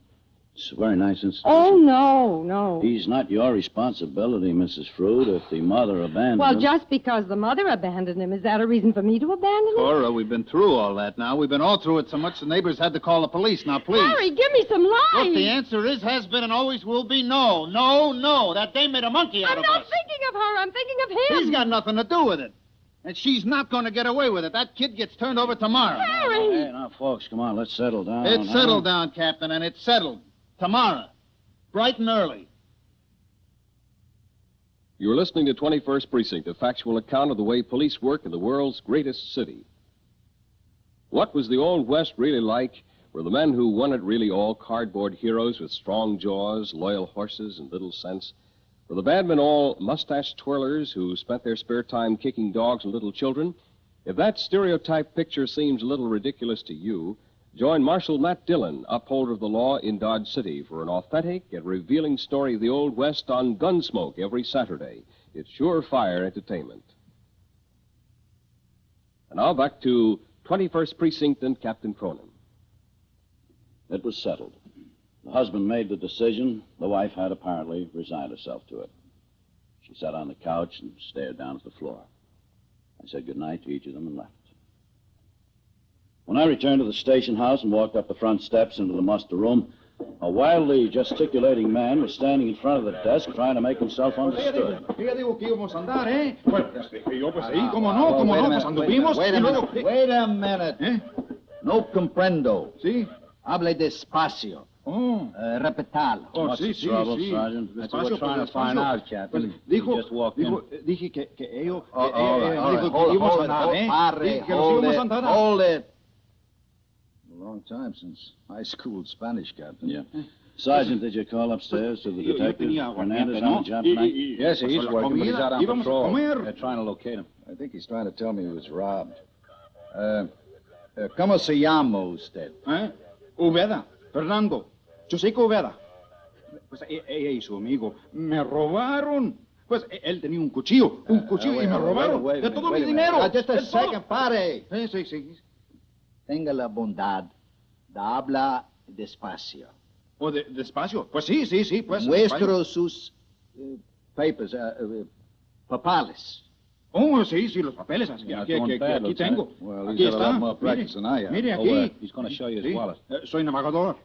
It's a very nice institution. Oh, no. He's not your responsibility, Mrs. Fruit, if the mother abandoned Well, him. just because the mother abandoned him, is that a reason for me to abandon him? Cora, we've been through all that now. We've been all through it so much the neighbors had to call the police. Now, please. Harry, give me some light. Look, the answer is, has been, and always will be no. No. That dame made a monkey out of us. I'm not thinking of her. I'm thinking of him. He's got nothing to do with it. And she's not going to get away with it. That kid gets turned over tomorrow. Harry! Hey, now, folks, come on, let's settle down. It's settled down, Captain, and it's settled. Tomorrow. Bright and early. You're listening to 21st Precinct, a factual account of the way police work in the world's greatest city. What was the Old West really like? Were the men who won it really all cardboard heroes with strong jaws, loyal horses, and little sense? Were the bad men all mustache twirlers who spent their spare time kicking dogs and little children? If that stereotype picture seems a little ridiculous to you, join Marshal Matt Dillon, upholder of the law in Dodge City, for an authentic and revealing story of the Old West on Gunsmoke every Saturday. It's surefire entertainment. And now back to 21st Precinct and Captain Cronin. It was settled. The husband made the decision. The wife had apparently resigned herself to it. She sat on the couch and stared down at the floor. I said goodnight to each of them and left. When I returned to the station house and walked up the front steps into the muster room, a wildly gesticulating man was standing in front of the desk trying to make himself understood. Wait a minute. No comprendo. Sí? Hable despacio. Repetalo. What's the trouble, Sergeant? That's what we're trying to find out, Captain. You just walked in. Dije que ellos... Hold it. A long time since high school Spanish, Captain. Yeah. Sergeant, did you call upstairs to the detective? Hernandez on the job tonight? Yes, he's working, but he's out on patrol. They're trying to locate him. I think he's trying to tell me he was robbed. ¿Cómo se llama usted? Uveda. Fernando. José Uveda. Pues ella y su amigo me robaron. Pues él tenía un cuchillo y me robaron de todo mi dinero. Just a second, pare. Sí. Tenga la bondad de hablar despacio. ¿O despacio? Pues sí, pues. Muestro sus papers, papales. Oh, sí, los papeles. Aquí tengo. Aquí está. Mire, aquí. He's going to show you his wallet. Soy navegador.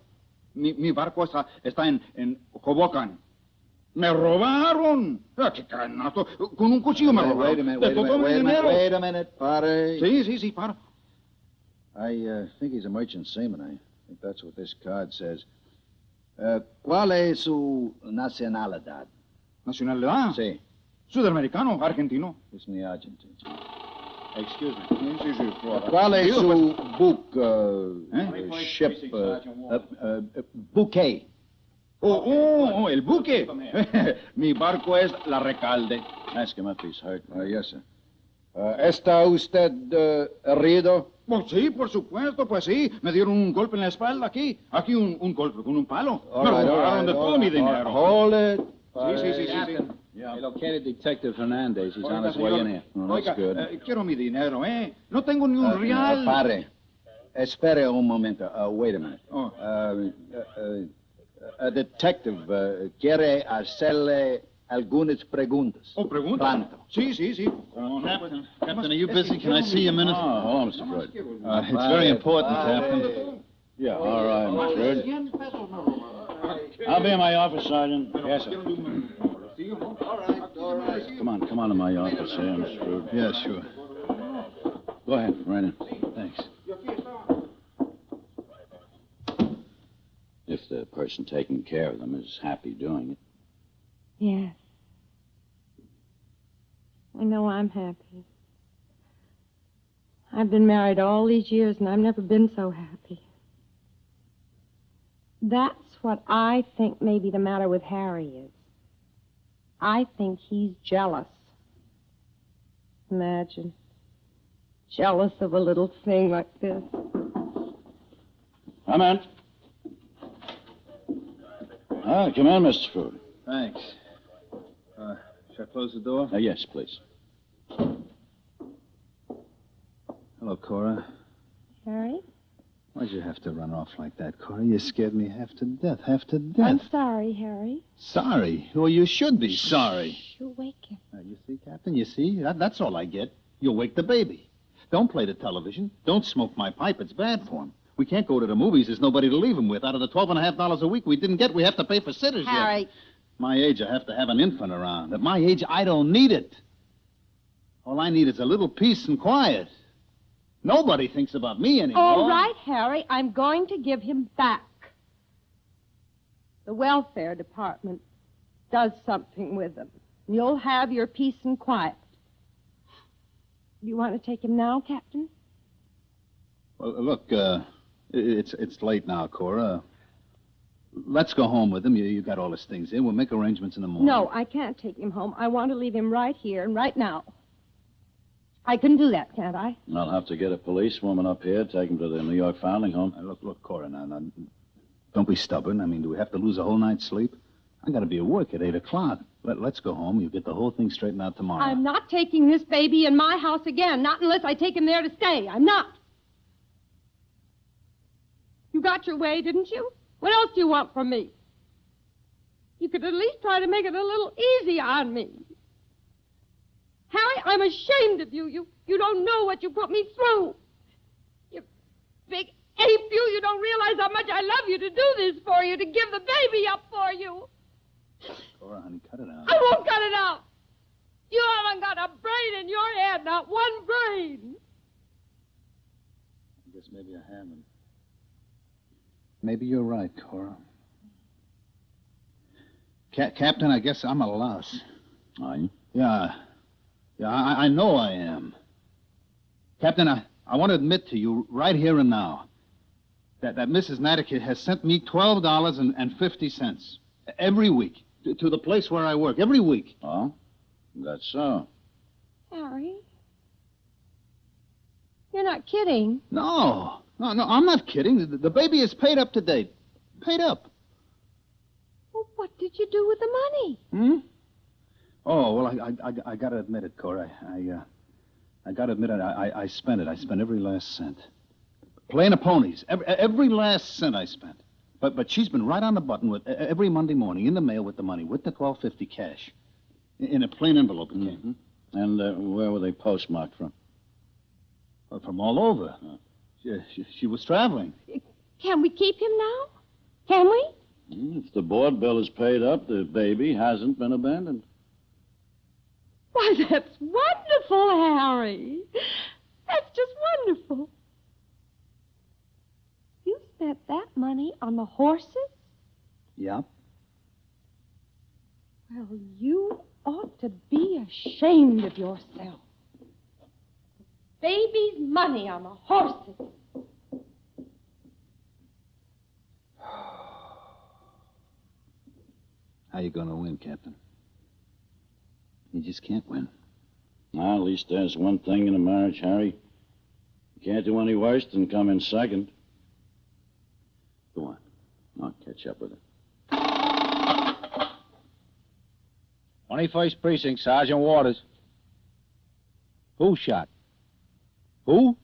Mi barco está en Hoboken. ¡Me robaron! ¡Qué canasto! Con un cuchillo me robaron. Wait a minute, pare. Sí, paro. I think he's a merchant seaman. I think that's what this card says. ¿Cuál es su nacionalidad? ¿Nacionalidad? Sí. Sudamericano, argentino. Es mi Argentina. Excuse me. Sí, sí, ¿Cuál es su ship? Buque. El buque. Mi barco es la Recalde. Ask him if he's hurt. Yes, sir. ¿Está usted herido? Pues sí, por supuesto, pues sí. Me dieron un golpe en la espalda aquí. Aquí un golpe con un palo. Me robaron de todo mi dinero. Hold it. Sí. Yeah. I located Detective Hernandez. He's on his way in here. Oiga, quiero mi dinero, ¿eh? No tengo ni un real. Pare. Espere un momento. Wait a minute. Detective, quiere hacerle algunas preguntas. ¿Preguntas? Pronto. Sí. Captain, are you busy? Can I see you a minute? Hold on, Mr. Freud. It's very important, Captain. Yeah, all right, Mr. Freud. I'll be in my office, Sergeant. Yes, sir. Come on to my office here, Mr. Freud. Yeah, sure. Go ahead, Rainer. Thanks. If the person taking care of them is happy doing it. Yes. I know I'm happy. I've been married all these years, and I've never been so happy. That's what I think may be the matter with Harry is. I think he's jealous. Imagine. Jealous of a little thing like this. Come in. Come in, Mr. Freud. Thanks. Should I close the door? Yes, please. Hello, Cora. Harry? Why'd you have to run off like that, Cora? You scared me half to death. I'm sorry, Harry. Sorry? Well, you should be sorry. Shh, you'll wake him. You see, Captain? You see? That's all I get. You'll wake the baby. Don't play the television. Don't smoke my pipe. It's bad for him. We can't go to the movies. There's nobody to leave him with. Out of the $12.50 a week we didn't get, we have to pay for sitters yet. Harry. My age, I have to have an infant around. At my age, I don't need it. All I need is a little peace and quiet. Nobody thinks about me anymore. All right, Harry. I'm going to give him back. The welfare department does something with him. You'll have your peace and quiet. Do you want to take him now, Captain? Well, look, it's late now, Cora. Let's go home with him. You got all his things in. We'll make arrangements in the morning. No, I can't take him home. I want to leave him right here and right now. I can do that, can't I? I'll have to get a policewoman up here, take him to the New York Foundling Home. Look, Cora, now, don't be stubborn. I mean, do we have to lose a whole night's sleep? I got to be at work at 8 o'clock. Let's go home. You get the whole thing straightened out tomorrow. I'm not taking this baby in my house again, not unless I take him there to stay. I'm not. You got your way, didn't you? What else do you want from me? You could at least try to make it a little easy on me. Harry, I'm ashamed of you. You don't know what you put me through. You big ape, you don't realize how much I love you to do this for you, to give the baby up for you. Cora, honey, cut it out. I won't cut it out. You haven't got a brain in your head, not one brain. I guess maybe I haven't. Maybe you're right, Cora. Captain, I guess I'm a louse. Are you? Yeah, I know I am. Captain, I want to admit to you right here and now that Mrs. Natick has sent me $12.50 every week to the place where I work, every week. Oh? That's so. Harry? You're not kidding. No, I'm not kidding. The baby is paid up to date. Paid up. Well, what did you do with the money? Oh, well, I got to admit it, Cora. I got to admit it. I spent it. I spent every last cent. Playing the ponies. Every last cent I spent. But she's been right on the button with every Monday morning in the mail with the money, with the $12.50 cash. In a plain envelope it came. And where were they postmarked from? Well, from all over. She was traveling. Can we keep him now? Can we? If the board bill is paid up, the baby hasn't been abandoned. Why, that's wonderful, Harry. That's just wonderful. on the horses? Yep. Well, you ought to be ashamed of yourself. Baby's money on the horses. How you going to win, Captain? You just can't win. Well, at least there's one thing in a marriage, Harry. You can't do any worse than come in second. Go on. I'll catch up with it. 21st Precinct, Sergeant Waters. Who shot? Who?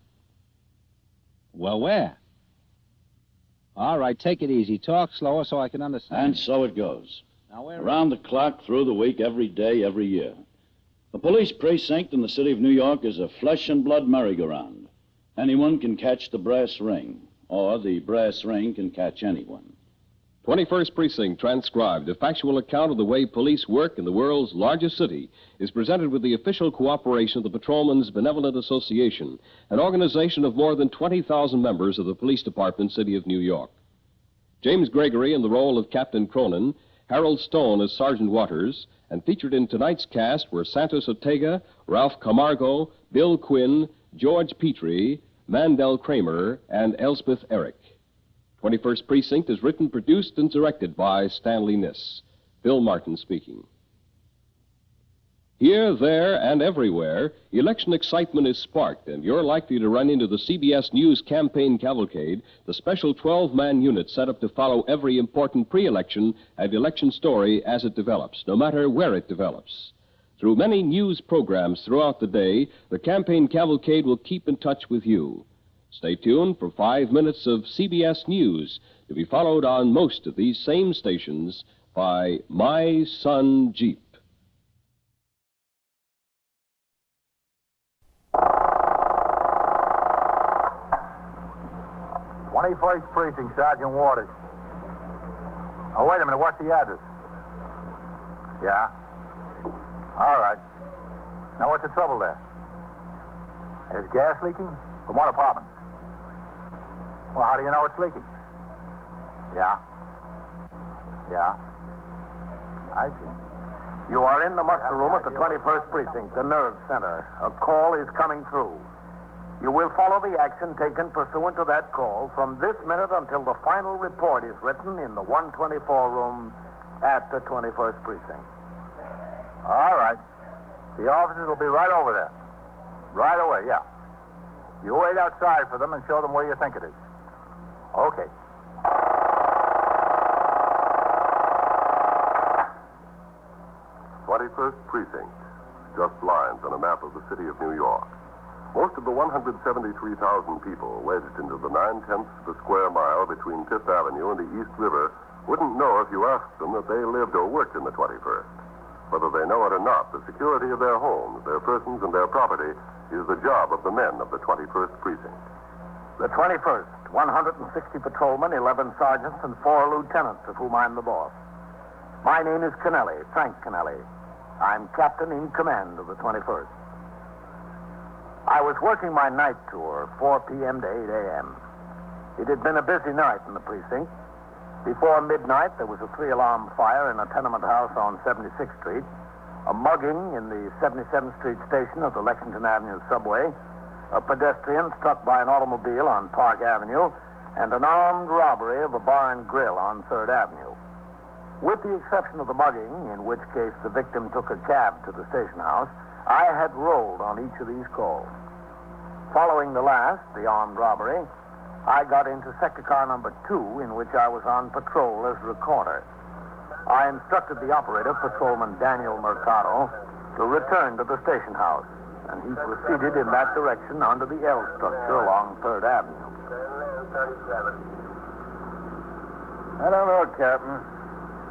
Well, where? All right, take it easy. Talk slower so I can understand. And so it goes. Now, where... Around the clock, through the week, every day, every year. The police precinct in the city of New York is a flesh and blood merry-go-round. Anyone can catch the brass ring, or the brass ring can catch anyone. 21st Precinct, transcribed, a factual account of the way police work in the world's largest city, is presented with the official cooperation of the Patrolmen's Benevolent Association, an organization of more than 20,000 members of the Police Department, City of New York. James Gregory in the role of Captain Cronin, Harold Stone as Sergeant Waters, and featured in tonight's cast were Santos Ortega, Ralph Camargo, Bill Quinn, George Petrie, Mandel Kramer, and Elspeth Eric. 21st Precinct is written, produced, and directed by Stanley Niss. Bill Martin speaking. Here, there, and everywhere, election excitement is sparked, and you're likely to run into the CBS News Campaign Cavalcade, the special 12-man unit set up to follow every important pre-election and election story as it develops, no matter where it develops. Through many news programs throughout the day, the Campaign Cavalcade will keep in touch with you. Stay tuned for 5 minutes of CBS News, to be followed on most of these same stations by My Son Jeep. First Precinct, Sergeant Waters. Oh, wait a minute. What's the address? Yeah. All right. Now, what's the trouble there? Is gas leaking? From what apartment? Well, how do you know it's leaking? Yeah. Yeah. I see. You are in the muster room at the 21st Precinct, the nerve center. A call is coming through. You will follow the action taken pursuant to that call from this minute until the final report is written in the 124 room at the 21st Precinct. All right. The officers will be right over there. Right away, yeah. You wait outside for them and show them where you think it is. Okay. First Precinct, just lines on a map of the city of New York. Most of the 173,000 people wedged into the 9/10 of the square mile between Fifth Avenue and the East River wouldn't know if you asked them that they lived or worked in the 21st. Whether they know it or not, the security of their homes, their persons, and their property is the job of the men of the 21st Precinct. The 21st, 160 patrolmen, 11 sergeants, and 4 lieutenants, of whom I'm the boss. My name is Kennelly, Frank Kennelly. I'm captain in command of the 21st. I was working my night tour, 4 p.m. to 8 a.m. It had been a busy night in the precinct. Before midnight, there was a 3-alarm fire in a tenement house on 76th Street, a mugging in the 77th Street station of the Lexington Avenue subway, a pedestrian struck by an automobile on Park Avenue, and an armed robbery of a bar and grill on 3rd Avenue. With the exception of the mugging, in which case the victim took a cab to the station house, I had rolled on each of these calls. Following the last, the armed robbery, I got into sector car number 2, in which I was on patrol as recorder. I instructed the operator, Patrolman Daniel Mercado, to return to the station house, and he proceeded in that direction under the L structure along 3rd Avenue. I don't know, Captain.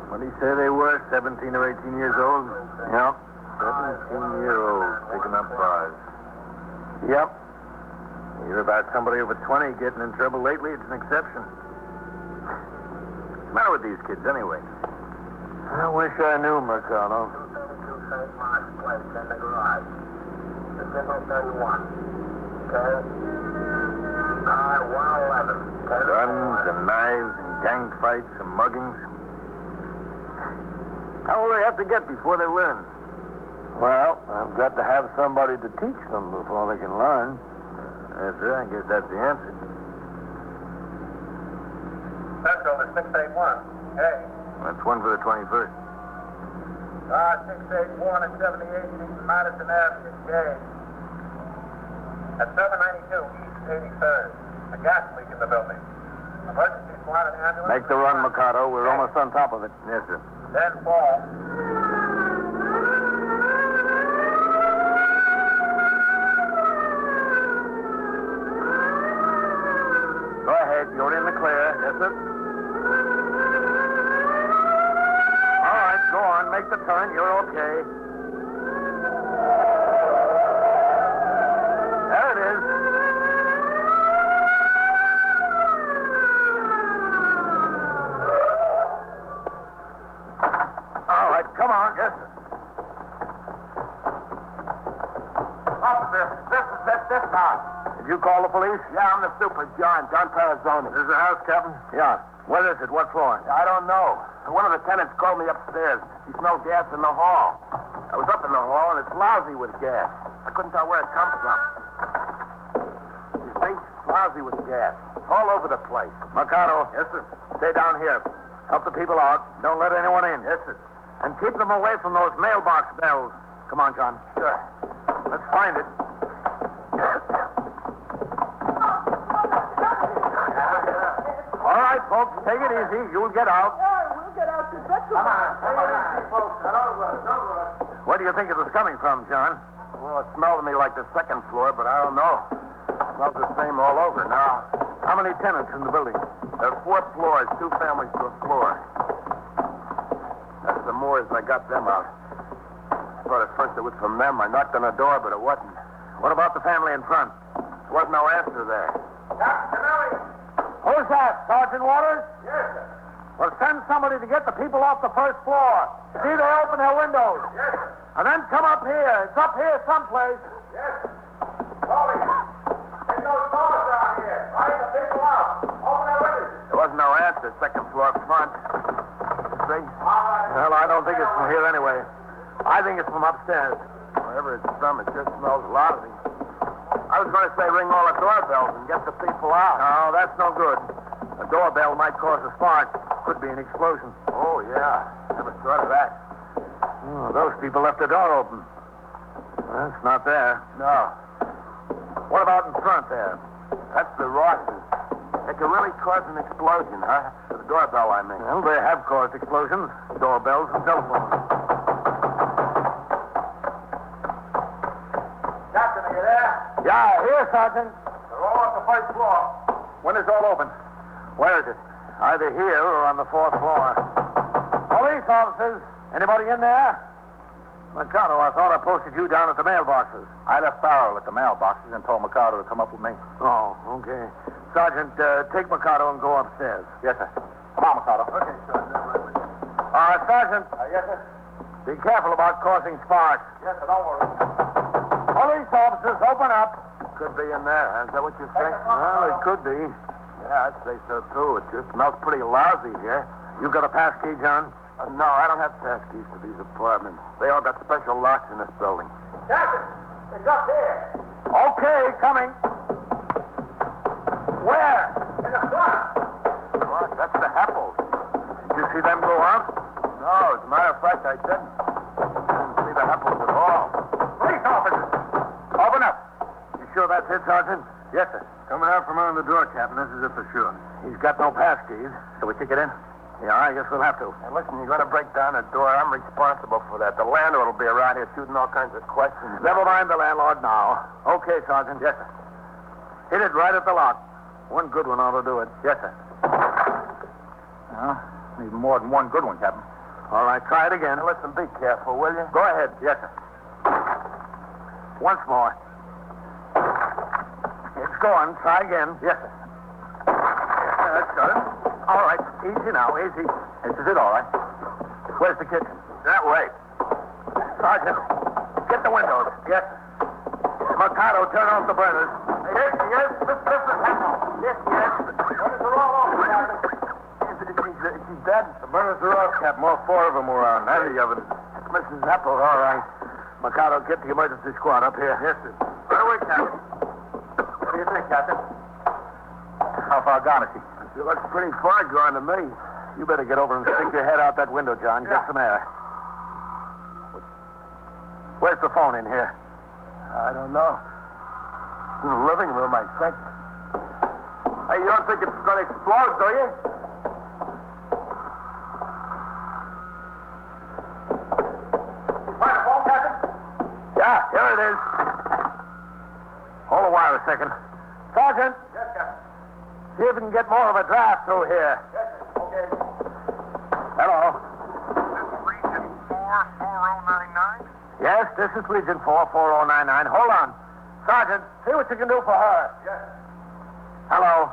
What did he say they were, 17 or 18 years old? Yep. 17-year-olds picking up bars. Yep. You hear about somebody over 20 getting in trouble lately, it's an exception. What's the matter with these kids, anyway? I wish I knew, Mercado. Guns and knives and Gang fights and muggings. How will they have to get before they learn? Well, I've got to have somebody to teach them before they can learn. Yes, sir. I guess that's the answer. Central to 681. Hey. That's one for the 21st. 681 and 78 East Madison Avenue. Engaged. At 792 East 83rd. A gas leak in the building. Emergency squad and ambulance. Make the run, Mikado. We're almost on top of it. Yes, sir. 10-4. Go ahead. You're in the clear. Yes, sir. All right, go on. Make the turn. You're okay. There it is. All right, come on. Yes, sir. Officer, this house. Did you call the police? Yeah, I'm the super, John Parazzoni. This is the house, Captain? Yeah. What is it? What floor? I don't know. One of the tenants called me upstairs. He smelled gas in the hall. I was up in the hall, and it's lousy with gas. I couldn't tell where it comes from. You see? Lousy with gas. All over the place. Mikado. Yes, sir. Stay down here. Help the people out. Don't let anyone in. Yes, sir. And keep them away from those mailbox bells. Come on, John. Sure. Let's find it. All right, folks, take it easy. You'll get out. We'll get out to Come on, folks. Don't rush. Where do you think it was coming from, John? Well, it smelled to me like the second floor, but I don't know. It smells the same all over now. How many tenants in the building? There are 4 floors, 2 families to a floor. That's the Moors. I got them out. I thought at first it was from them. I knocked on the door, but it wasn't. What about the family in front? There wasn't no answer there. Captain Canelli! Who's that, Sergeant Waters? Yes, sir. Well, send somebody to get the people off the first floor. See they open their windows. Yes, sir. And then come up here. It's up here someplace. Yes, sir. Paulie, there's no doors down here. Right, the people out. Open their windows. There wasn't no answer. Second floor front. See? Well, I don't think it's from here anyway. I think it's from upstairs. Wherever it's from, it just smells lousy. I was going to say ring all the doorbells and get the people out. No, that's no good. A doorbell might cause a spark. Could be an explosion. Oh, yeah. Never thought of that. Oh, those people left the door open. Well, it's not there. No. What about in front there? That's the Rosses. It could really cause an explosion, huh? The doorbell, I mean. Well, they have caused explosions. Doorbells and telephones. Captain, are you there? Yeah, here, Sergeant. They're all on the first floor. Window's all open. Where is it? Either here or on the 4th floor. Police officers. Anybody in there? Mikado, I thought I posted you down at the mailboxes. I left Farrell at the mailboxes and told Mikado to come up with me. Oh, okay. Sergeant, take Mikado and go upstairs. Yes, sir. Come on, Mikado. Okay, Sergeant. Sergeant. Yes, sir. Be careful about causing sparks. Yes, sir. Don't worry. Police officers, open up. Could be in there. Is that what you think? Well, it could be. Yeah, I'd say so, too. It just smells pretty lousy here. You got a pass key, John? No, I don't have pass keys to these apartments. They all got special locks in this building. Captain, it's up here. Okay, coming. Where? In the front. What? That's the Heppels. Did you see them go out? No, as a matter of fact, I didn't. I didn't see the Heppels at all. Police officers, open up. You sure that's it, Sergeant? Yes, sir. Coming out from under the door, Captain. This is it for sure. He's got no pass keys. Shall we kick it in? Yeah, I guess we'll have to. Now, listen, you're going to break down the door. I'm responsible for that. The landlord will be around here shooting all kinds of questions. Never mind the landlord now. Okay, Sergeant. Yes, sir. Hit it right at the lock. One good one ought to do it. Yes, sir. Well, need more than one good one, Captain. All right, try it again. Now, listen, be careful, will you? Go ahead. Yes, sir. Once more. It's going. Try again. Yes, sir. Yeah, that's got it. All right. Easy now. Easy. This is it, all right. Where's the kitchen? That way. Sergeant, get the windows. Yes, sir. Mikado, turn off the burners. Yes. This is Heppel. Yes. Windows are all open, Captain. Is She's dead? The burners are off, Captain. All four of them were on. And the evidence. It's Mrs. Heppel, all right. Mikado, get the emergency squad up here. Yes, sir. Right away, Captain. What do you think, Captain? How far gone is she? She looks pretty far gone to me. You better get over and stick your head out that window, John. Get some air. Where's the phone in here? I don't know. In the living room, I think. Hey, you don't think it's going to explode, do you? Find the phone, Captain? Yeah, here it is. Hold the wire a second. Sergeant. Yes, Captain. See if we can get more of a draft through here. Yes, sir. Okay. Hello. This is Region 44099? Yes, this is Region 44099. Hold on. Sergeant, see what you can do for her. Yes. Hello.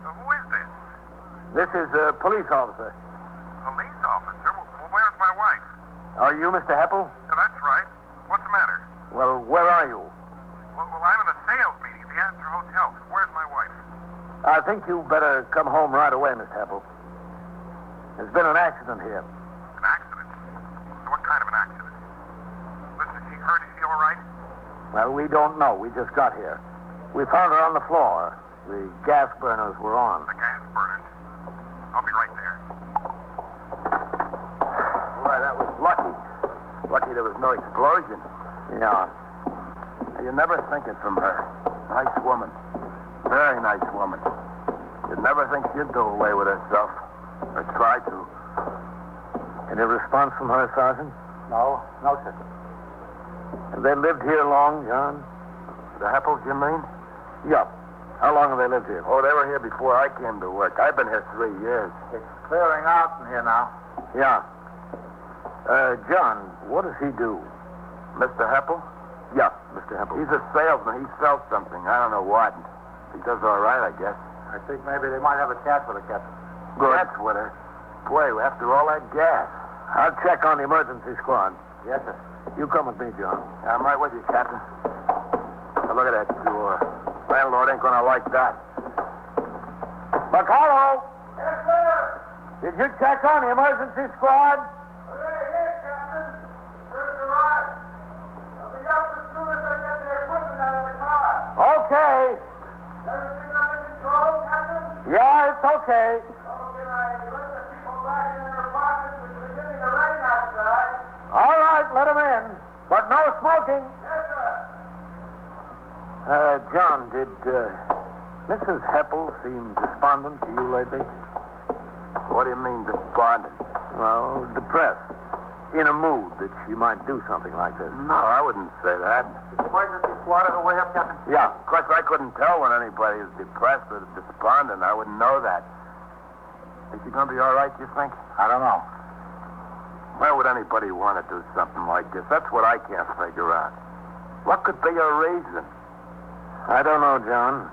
Who is this? This is a police officer. Police officer? Well, where's my wife? Are you Mr. Heppel? Yeah, that's right. What's the matter? Well, where are you? Well, I'm in a sales meeting at the Astor Hotel. Where's my wife? I think you better come home right away, Mr. Heppel. There's been an accident here. An accident? What kind of an accident? Listen, is she hurt? Is she all right? Well, we don't know. We just got here. We found her on the floor. The gas burners were on. The gas burners? I'll be right there. Why, that was lucky. Lucky there was no explosion. Yeah. You never think it from her. Nice woman. Very nice woman. You'd never think she'd do away with herself. Or try to. Any response from her, Sergeant? No, sir. Have they lived here long, John? The Heppels, you mean? Yeah. How long have they lived here? Oh, they were here before I came to work. I've been here 3 years. It's clearing out in here now. Yeah. John, what does he do? Mr. Heppel? Yeah, Mr. Heppel. He's a salesman. He sells something. I don't know what. He does all right, I guess. I think maybe they might have a cat with her, Captain. Good. That's with her. Boy, after all that gas. I'll check on the emergency squad. Yes, sir. You come with me, John. I'm right with you, Captain. Now, look at that door. Landlord ain't gonna like that. Mikado! Yes, sir. Did you check on the emergency squad? Yes, Captain. First arrived. I'll be up as soon as I get the equipment out of the car. Okay. Everything under control, Captain? Yeah, it's okay. Okay, I let the people back in their apartments. It's beginning to rain outside. All right, let him in. But no smoking. Yes, sir. John, did Mrs. Heppel seem despondent to you lately? What do you mean, despondent? Well, depressed. In a mood that she might do something like this. No, I wouldn't say that. Is the emergency squad on the way up, Captain? Yeah, of course, I couldn't tell when anybody is depressed or despondent. I wouldn't know that. Is she going to be all right, you think? I don't know. Why would anybody want to do something like this? That's what I can't figure out. What could be a reason? I don't know, John.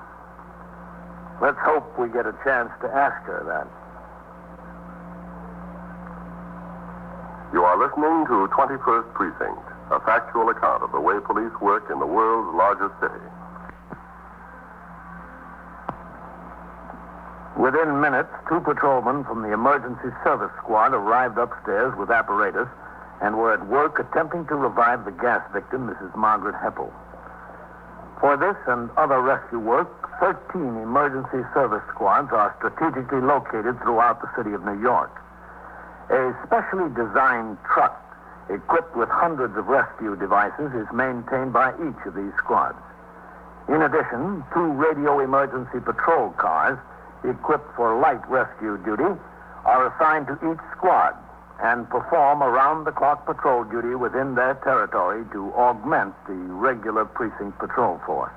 Let's hope we get a chance to ask her that. You are listening to 21st Precinct, a factual account of the way police work in the world's largest city. Within minutes, 2 patrolmen from the emergency service squad arrived upstairs with apparatus and were at work attempting to revive the gas victim, Mrs. Margaret Heppel. For this and other rescue work, 13 emergency service squads are strategically located throughout the city of New York. A specially designed truck equipped with hundreds of rescue devices is maintained by each of these squads. In addition, 2 radio emergency patrol cars equipped for light rescue duty are assigned to each squad and perform around-the-clock patrol duty within their territory to augment the regular precinct patrol force.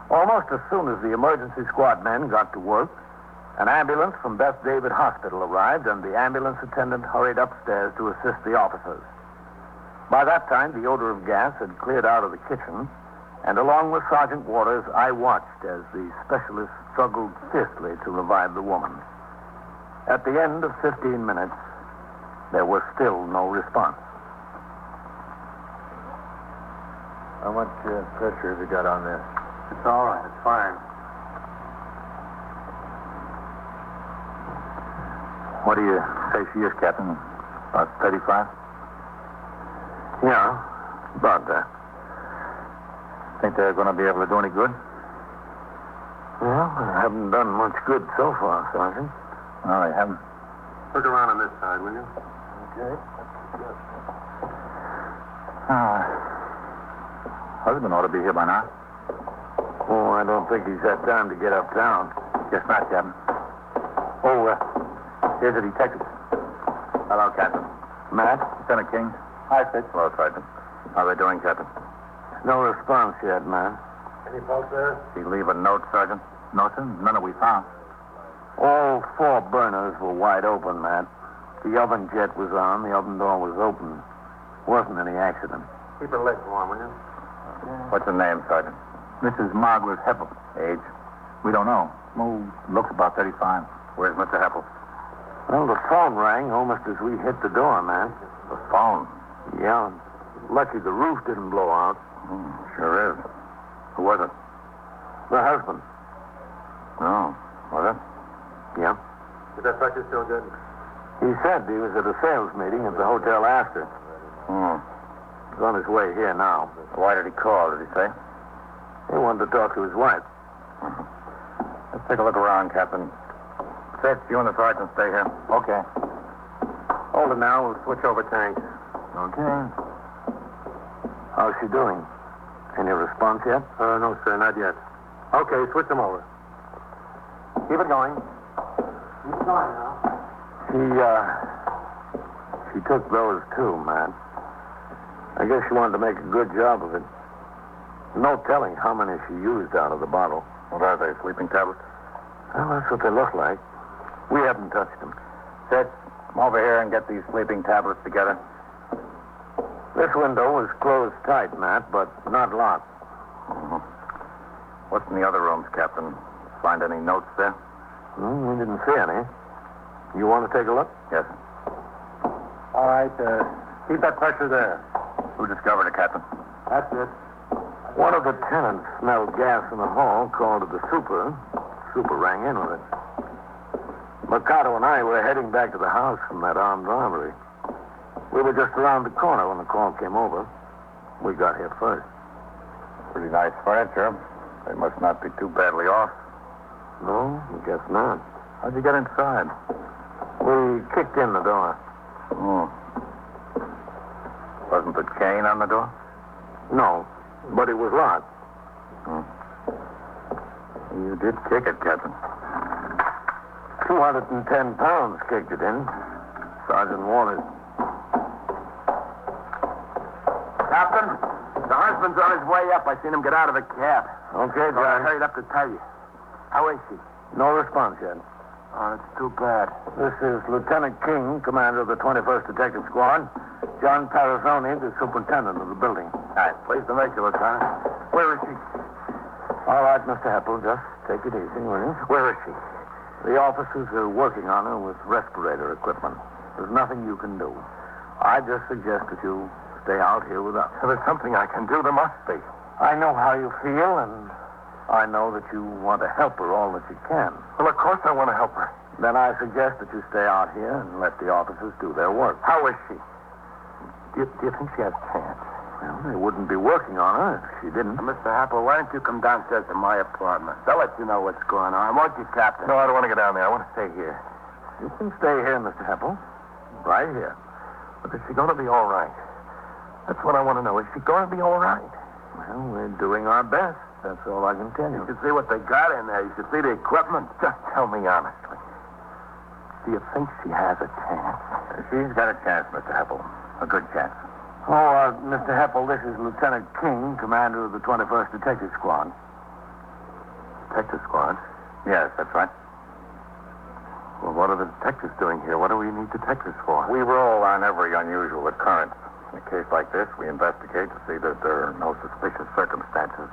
Almost as soon as the emergency squad men got to work, an ambulance from Beth David Hospital arrived, and the ambulance attendant hurried upstairs to assist the officers. By that time, the odor of gas had cleared out of the kitchen, and along with Sergeant Waters, I watched as the specialist struggled fiercely to revive the woman. At the end of 15 minutes, there was still no response. How much pressure have you got on this? It's all right. It's fine. What do you say she is, Captain? About 35? Yeah, about that. Think they're going to be able to do any good? Well, they haven't done much good so far, Sergeant. No, they haven't. Look around on this side, will you? Okay. Husband ought to be here by now. Oh, I don't think he's had time to get uptown. Guess not, Captain. Oh, here's the detective. Hello, Captain. Matt? Lieutenant King. Hi, Fitz. Hello, Sergeant. How are they doing, Captain? No response yet, man. Any folks there? Did he leave a note, Sergeant? No, sir. None that we found. All 4 burners were wide open, Matt. The oven jet was on. The oven door was open. Wasn't any accident. Keep her legs warm, will you? What's her name, Sergeant? Mrs. Margaret Heppel. Age? We don't know. Oh, looks about 35. Where's Mr. Heppel? Well, the phone rang almost as we hit the door, man. The phone? Yeah. Lucky the roof didn't blow out. Sure is. Who was it? The husband. Oh, was it? Yeah. Is that pressure still good? He said he was at a sales meeting at the Hotel Astor. He's on his way here now. Why did he call, did he say? He wanted to talk to his wife. Let's take a look around, Captain. Fitz, you and the sergeant stay here. Okay. Hold it now. We'll switch over tanks. Okay. How's she doing? Any response yet? No, sir, not yet. Okay, switch them over. Keep it going. Keep it going now. She took those too, man. I guess she wanted to make a good job of it. No telling how many she used out of the bottle. What are they, sleeping tablets? Well, that's what they look like. We haven't touched them. Fitz, come over here and get these sleeping tablets together. This window was closed tight, Matt, but not locked. What's in the other rooms, Captain? Find any notes there? We didn't see any. You want to take a look? Yes. All right, keep that pressure there. Who discovered it, Captain? That's it. One of the tenants smelled gas in the hall, called it the super. Super rang in with it. Mercado and I were heading back to the house from that armed robbery. We were just around the corner when the call came over. We got here first. Pretty nice furniture. They must not be too badly off. No, I guess not. How'd you get inside? We kicked in the door. Wasn't the chain on the door? No, but it was locked. You did kick it, Captain. 210 pounds kicked it in. Sergeant Waters. Captain, the husband's on his way up. I seen him get out of the cab. Okay, So I John. hurried up to tell you. How is she? No response yet. Oh, it's too bad. This is Lieutenant King, commander of the 21st Detective Squad. John Parazzoni, the superintendent of the building. All right, pleased to meet you, Lieutenant. Where is she? All right, Mr. Heppel, just take it easy, will you? Where is she? The officers are working on her with respirator equipment. There's nothing you can do. I just suggest that you stay out here with us. If there's something I can do, there must be. I know how you feel, and I know that you want to help her all that you can. Well, of course I want to help her. Then I suggest that you stay out here and let the officers do their work. How is she? Do you think she has a chance? Well, they wouldn't be working on her if she didn't. Mr. Happel, why don't you come downstairs to my apartment? They'll let you know what's going on. Won't you, Captain? No, I don't want to get down there. I want to stay here. You can stay here, Mr. Heppel. Right here. But is she going to be all right? That's what I want to know. Is she going to be all right? Well, we're doing our best. That's all I can tell you. You should see what they got in there. You should see the equipment. Just tell me honestly. Do you think she has a chance? She's got a chance, Mr. Heppel. A good chance. Oh, Mr. Heppel, this is Lieutenant King, commander of the 21st Detective Squad. Detective Squad? Yes, that's right. Well, what are the detectives doing here? What do we need detectives for? We roll on every unusual occurrence. In a case like this, we investigate to see that there are no suspicious circumstances.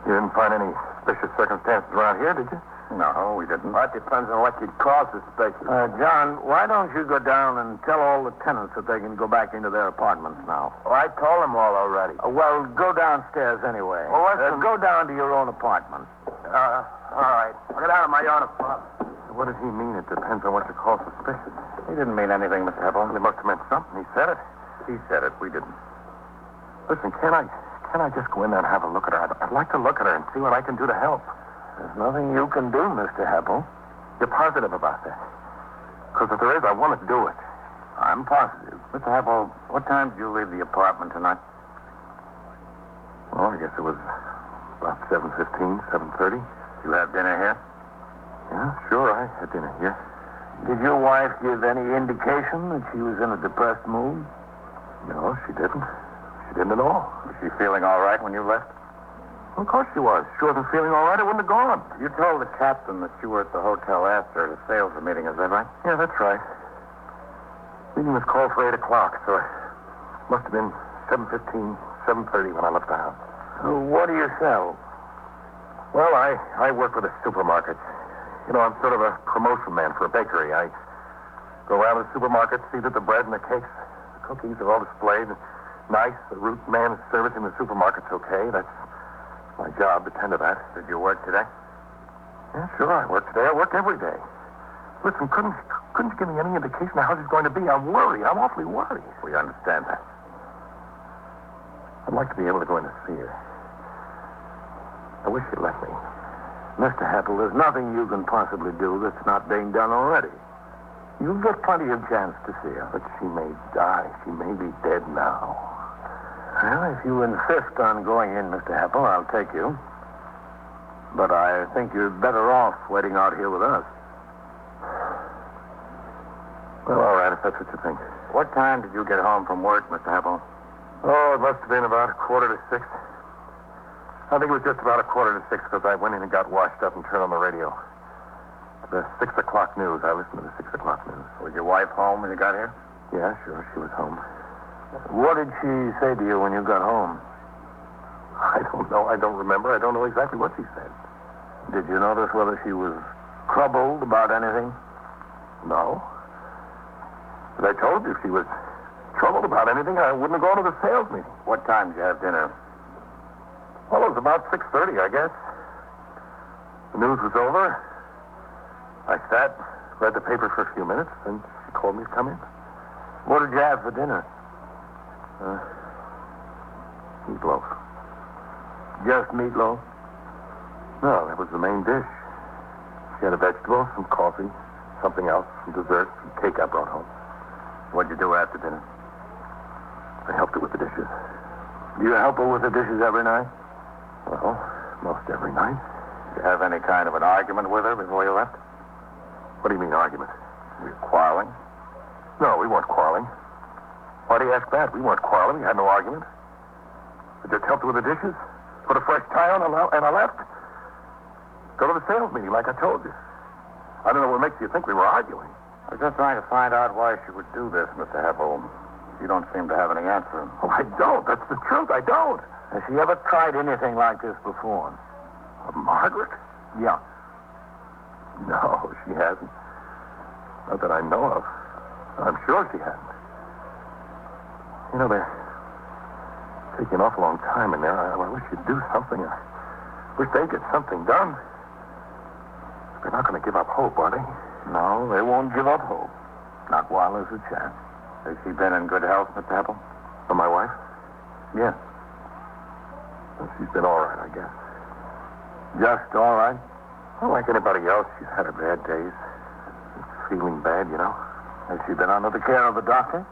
You didn't find any suspicious circumstances around here, did you? No, we didn't. Well, it depends on what you'd call suspicious. John, why don't you go down and tell all the tenants that they can go back into their apartments now? Oh, I told them all already. Well, go downstairs anyway. Well, go down to your own apartment. All right. I'll go down to my own apartment. What did he mean? It depends on what you call suspicious. He didn't mean anything, Mr. Hebel. He must have meant something. He said it. He said it. We didn't. Listen, can I just go in there and have a look at her? I'd like to look at her and see what I can do to help. There's nothing you can do, Mr. Hebel. You're positive about that? Because if there is, I want to do it. I'm positive. Mr. Hebel, what time did you leave the apartment tonight? Well, I guess it was about 7:15, 7:30. You have dinner here? Yeah, sure, I had dinner here. Did your wife give any indication that she was in a depressed mood? No, she didn't. She didn't at all. Was she feeling all right when you left? Of course she was. She wasn't feeling all right, I wouldn't have gone. You told the captain that you were at the hotel after the sales meeting, is that right? Yeah, that's right. Meeting was called for 8 o'clock, so it must have been 7:15, 7:30 when I left the house. What do you sell? Well, I work for the supermarkets. You know, I'm sort of a promotion man for a bakery. I go around the supermarket, see that the bread and the cakes, the cookies are all displayed nice. The root man is servicing the supermarket's okay. That's my job, to tend to that. Did you work today? Yeah, sure, I work today. I work every day. Listen, couldn't you give me any indication of how she's going to be? I'm worried. I'm awfully worried. We understand that. I'd like to be able to go in and see her. I wish you'd let me. Mr. Hebel, there's nothing you can possibly do that's not being done already. You'll get plenty of chance to see her. But she may die. She may be dead now. Well, if you insist on going in, Mr. Hebel, I'll take you. But I think you're better off waiting out here with us. Well, all right, if that's what you think. What time did you get home from work, Mr. Hebel? Oh, it must have been about 5:45. I think it was just about 5:45 because I went in and got washed up and turned on the radio. The 6 o'clock news. I listened to the 6 o'clock news. Was your wife home when you got here? Yeah, sure. She was home. What did she say to you when you got home? I don't know. I don't remember. I don't know exactly what she said. Did you notice whether she was troubled about anything? No. But I told you if she was troubled about anything, I wouldn't have gone to the sales meeting. What time did you have dinner? Well, it was about 6:30, I guess. The news was over. I sat, read the paper for a few minutes, and she called me to come in. What did you have for dinner? Meatloaf. Just meatloaf? No, that was the main dish. She had a vegetable, some coffee, something else, some dessert, some cake I brought home. What'd you do after dinner? I helped her with the dishes. Do you help her with the dishes every night? Well, most every night. Did you have any kind of an argument with her before you left? What do you mean, argument? Were you quarreling? No, we weren't quarreling. Why do you ask that? We weren't quarreling. We had no argument. I just helped her with the dishes, put a fresh tie on, and I left. Go to the sales meeting, like I told you. I don't know what makes you think we were arguing. I was just trying to find out why she would do this, Mr. Hebel. You don't seem to have any answer. Oh, I don't. That's the truth. I don't. Has she ever tried anything like this before? Margaret? Yeah. No, she hasn't. Not that I know of. I'm sure she hasn't. You know, they're taking an awful long time in there. I wish you'd do something. I wish they'd get something done. They're not going to give up hope, are they? No, they won't give up hope. Not while there's a chance. Has she been in good health, Mr. Hebel? Oh, my wife? Yes. Well, she's been all right, I guess. Just all right? Well, like anybody else, she's had her bad days. She's feeling bad, you know. Has she been under the care of the doctor?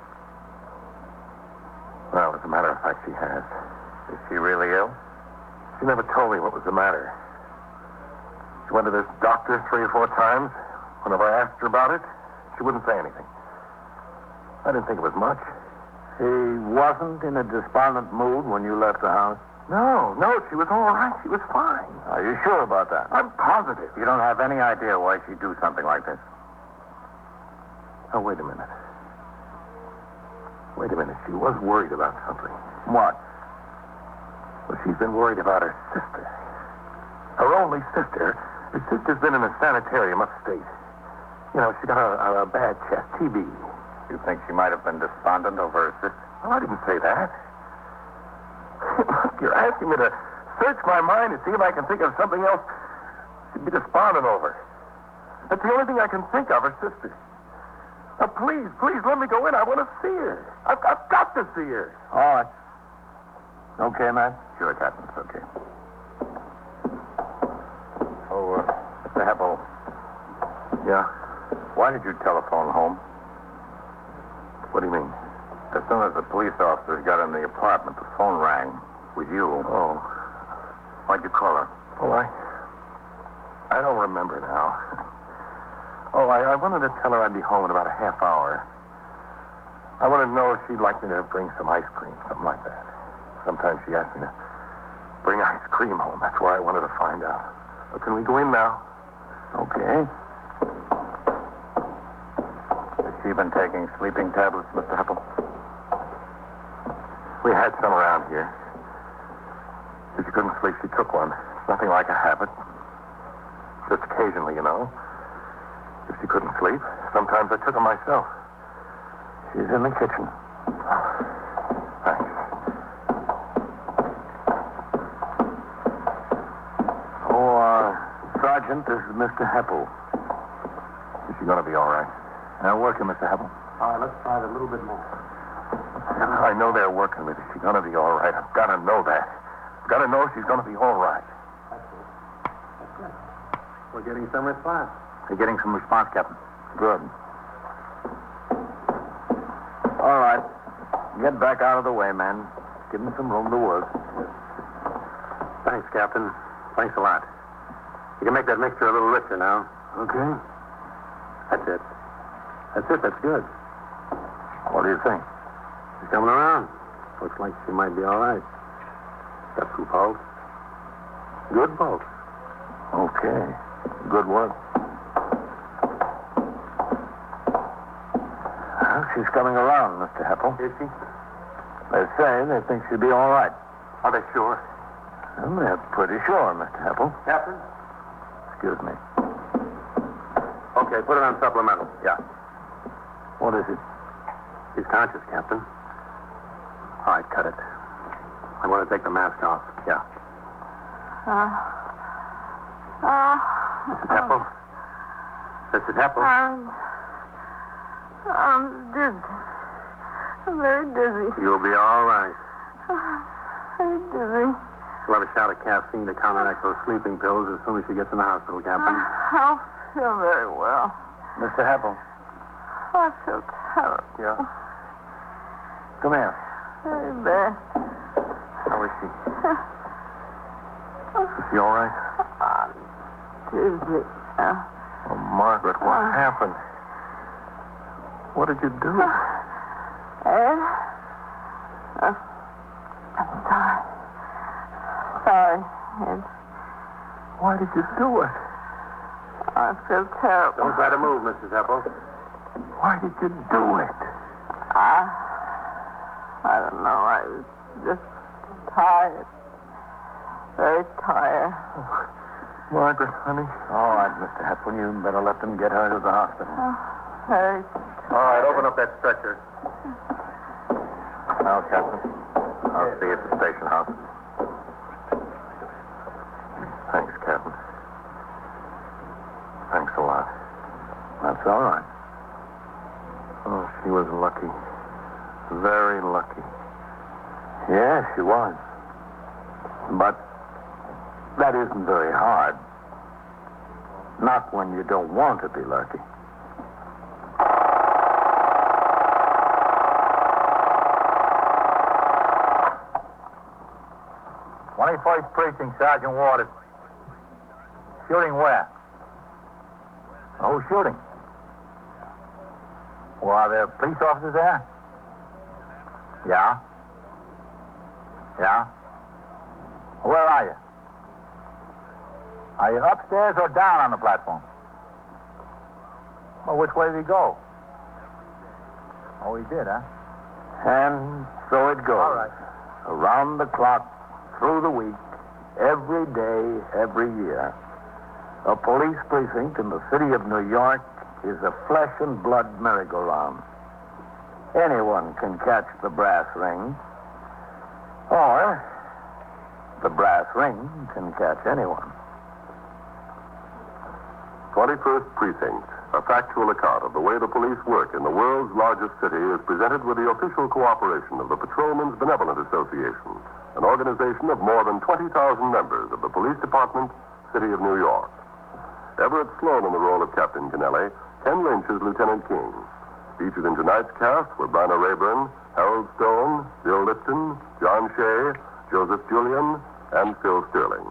Well, as a matter of fact, she has. Is she really ill? She never told me what was the matter. She went to this doctor 3 or 4 times. Whenever I asked her about it, she wouldn't say anything. I didn't think it was much. She wasn't in a despondent mood when you left the house? No, she was all right. She was fine. Are you sure about that? I'm positive. You don't have any idea why she'd do something like this? Oh, wait a minute. Wait a minute. She was worried about something. What? Well, she's been worried about her sister. Her only sister. Her sister's been in a sanitarium upstate. You know, she got a bad chest, TB. You think she might have been despondent over her sister? Oh, I didn't say that. Look, you're asking me to search my mind to see if I can think of something else she'd be despondent over. That's the only thing I can think of, her sister. Now, please, let me go in. I want to see her. I've got to see her. All right. Okay, man? Sure, Captain. It's okay. Oh, Mr. Heppel. Yeah? Why did you telephone home? What do you mean? As soon as the police officers got in the apartment, the phone rang with you. Oh. Why'd you call her? Oh, I don't remember now. Oh, I wanted to tell her I'd be home in about a half hour. I wanted to know if she'd like me to bring some ice cream, something like that. Sometimes she asks me to bring ice cream home. That's why I wanted to find out. So can we go in now? Okay. Has she been taking sleeping tablets, Mr. Heppel? We had some around here. If she couldn't sleep, she took one. It's nothing like a habit. Just occasionally, you know. If she couldn't sleep, sometimes I took her myself. She's in the kitchen. Thanks. Oh, Sergeant, this is Mr. Heppel. Is she going to be all right? Now, working, Mr. Heppel. All right, let's try it a little bit more. I know they're working with her. She's going to be all right. I've got to know that. I've got to know she's going to be all right. That's good. We're getting some response. You're getting some response, Captain. Good. All right. Get back out of the way, man. Give him some room to work. Thanks, Captain. Thanks a lot. You can make that mixture a little richer now. Okay. That's it. That's good. What do you think? She's coming around. Looks like she might be all right. Got some pulse. Good pulse. Okay. Good work. Well, she's coming around, Mr. Heppel. Is she? They say they think she'll be all right. Are they sure? Well, they're pretty sure, Mr. Heppel. Captain? Excuse me. Okay, put it on supplemental. Yeah. What is it? She's conscious, Captain. All right, cut it. I want to take the mask off. Yeah. Mrs. Heppel? Mrs. Heppel? I'm dizzy. I'm very dizzy. You'll be all right. Very dizzy. We'll have a shot of caffeine to counteract those sleeping pills as soon as she gets in the hospital, Captain. I don't feel very well. Mr. Heppel. I feel terrible. Yeah. Come here. Very bad. How is she? Is she all right? I'm dizzy. Oh, Margaret, what happened? What did you do? Ed? I'm sorry. Sorry, Ed. Why did you do it? I feel terrible. Don't try to move, Mrs. Heppel. Why did you do it? I don't know. I was just tired. Very tired. Margaret, honey. All right, Mr. Heppel, you better let them get her to the hospital. Very All right, open up that stretcher. Now, Captain, I'll see you at the station house. Thanks, Captain. Thanks a lot. That's all right. Oh, she was lucky. Very lucky. Yeah, she was. But that isn't very hard. Not when you don't want to be lucky. '21st Precinct, Sergeant Waters. Shooting where? Who's shooting? Well, are there police officers there? Yeah? Yeah? Where are you? Are you upstairs or down on the platform? Well, which way did he go? Oh, he did, huh? And so it goes. All right. Around the clock, through the week, every day, every year. A police precinct in the city of New York is a flesh and blood merry-go-round. Anyone can catch the brass ring, or the brass ring can catch anyone. 21st Precinct, a factual account of the way the police work in the world's largest city, is presented with the official cooperation of the Patrolmen's Benevolent Association, an organization of more than 20,000 members of the Police Department, City of New York. Everett Sloan in the role of Captain Kennelly, Ken Lynch as Lieutenant King. Featured in tonight's cast were Bryna Rayburn, Harold Stone, Bill Lipton, John Shea, Joseph Julian, and Phil Sterling.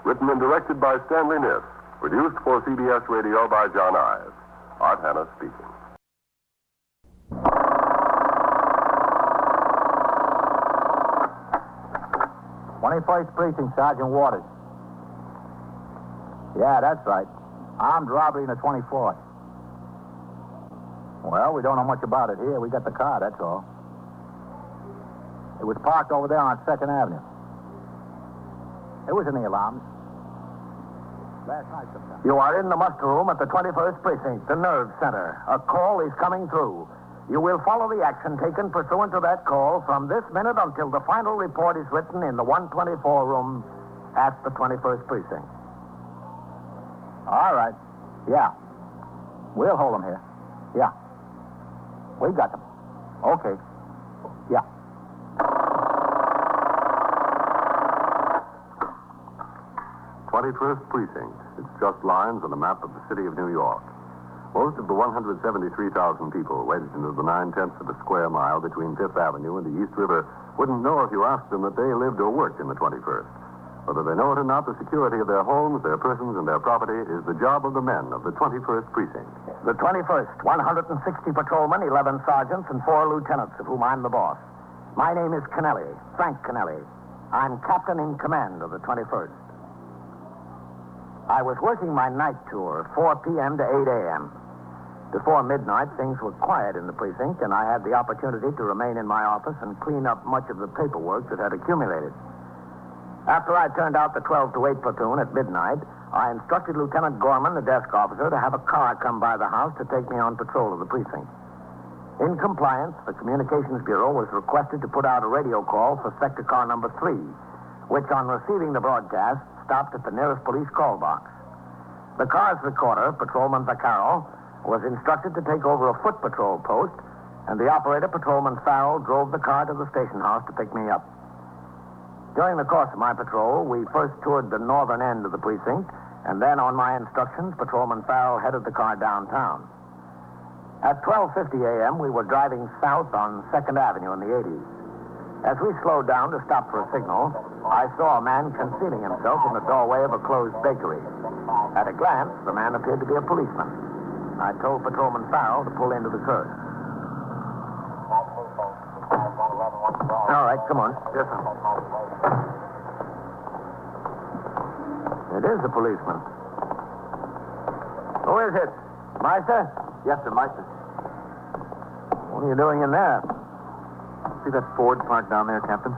Written and directed by Stanley Niss. Produced for CBS Radio by John Ives. Art Hanna speaking. "21st Precinct, Sergeant Waters." Yeah, that's right. Armed robbery in the 24th. Well, we don't know much about it here. We got the car, that's all. It was parked over there on 2nd Avenue. It was in the alarms. Last night sometime. You are in the muster room at the 21st Precinct, the Nerve Center. A call is coming through. You will follow the action taken pursuant to that call from this minute until the final report is written in the 124 room at the 21st Precinct. All right. Yeah. We'll hold them here. Yeah. We got them. Okay. Yeah. "21st Precinct. It's just lines on a map of the city of New York. Most of the 173,000 people wedged into the 9/10 of a square mile between 5th Avenue and the East River wouldn't know if you asked them that they lived or worked in the 21st. Whether they know it or not, the security of their homes, their persons, and their property is the job of the men of the 21st Precinct. The 21st, 160 patrolmen, 11 sergeants, and 4 lieutenants, of whom I'm the boss. My name is Kennelly, Frank Kennelly. I'm captain in command of the 21st. I was working my night tour, 4 p.m. to 8 a.m. Before midnight, things were quiet in the precinct, and I had the opportunity to remain in my office and clean up much of the paperwork that had accumulated. After I turned out the 12 to 8 platoon at midnight, I instructed Lieutenant Gorman, the desk officer, to have a car come by the house to take me on patrol of the precinct. In compliance, the Communications Bureau was requested to put out a radio call for sector car number 3, which, on receiving the broadcast, stopped at the nearest police call box. The car's recorder, Patrolman Vaccaro, was instructed to take over a foot patrol post, and the operator, Patrolman Farrell, drove the car to the station house to pick me up. During the course of my patrol, we first toured the northern end of the precinct, and then, on my instructions, Patrolman Farrell headed the car downtown. At 12:50 a.m., we were driving south on 2nd Avenue in the 80s. As we slowed down to stop for a signal, I saw a man concealing himself in the doorway of a closed bakery. At a glance, the man appeared to be a policeman. I told Patrolman Farrell to pull into the curb. All right, come on. Yes, sir. It is a policeman. Who is it? Meister? Yes, sir, Meister. What are you doing in there? See that Ford parked down there, Captain?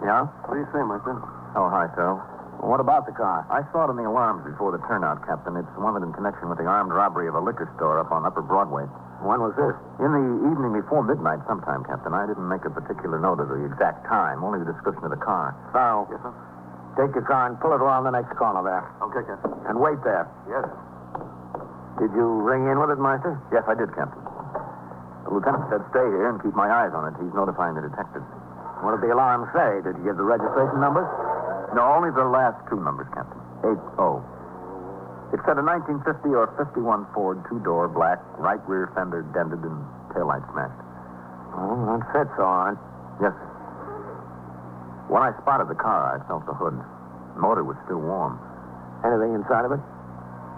Yeah? What do you say, Meister? Oh, hi, Phil. Well, what about the car? I saw it in the alarms before the turnout, Captain. It's wanted in connection with the armed robbery of a liquor store up on Upper Broadway. When was this? In the evening before midnight sometime, Captain. I didn't make a particular note of the exact time, only the description of the car. Farrell. Yes, sir? Take your car and pull it around the next corner there. Okay, Captain. And wait there. Yes. Did you ring in with it, Meister? Yes, I did, Captain. The lieutenant said stay here and keep my eyes on it. He's notifying the detectives. What did the alarm say? Did you give the registration numbers? No, only the last 2 numbers, Captain. 80. It said a 1950 or 51 Ford, 2-door, black, right rear fender dented and taillight smashed. Oh, that fits all right. Yes, sir. When I spotted the car, I felt the hood. The motor was still warm. Anything inside of it?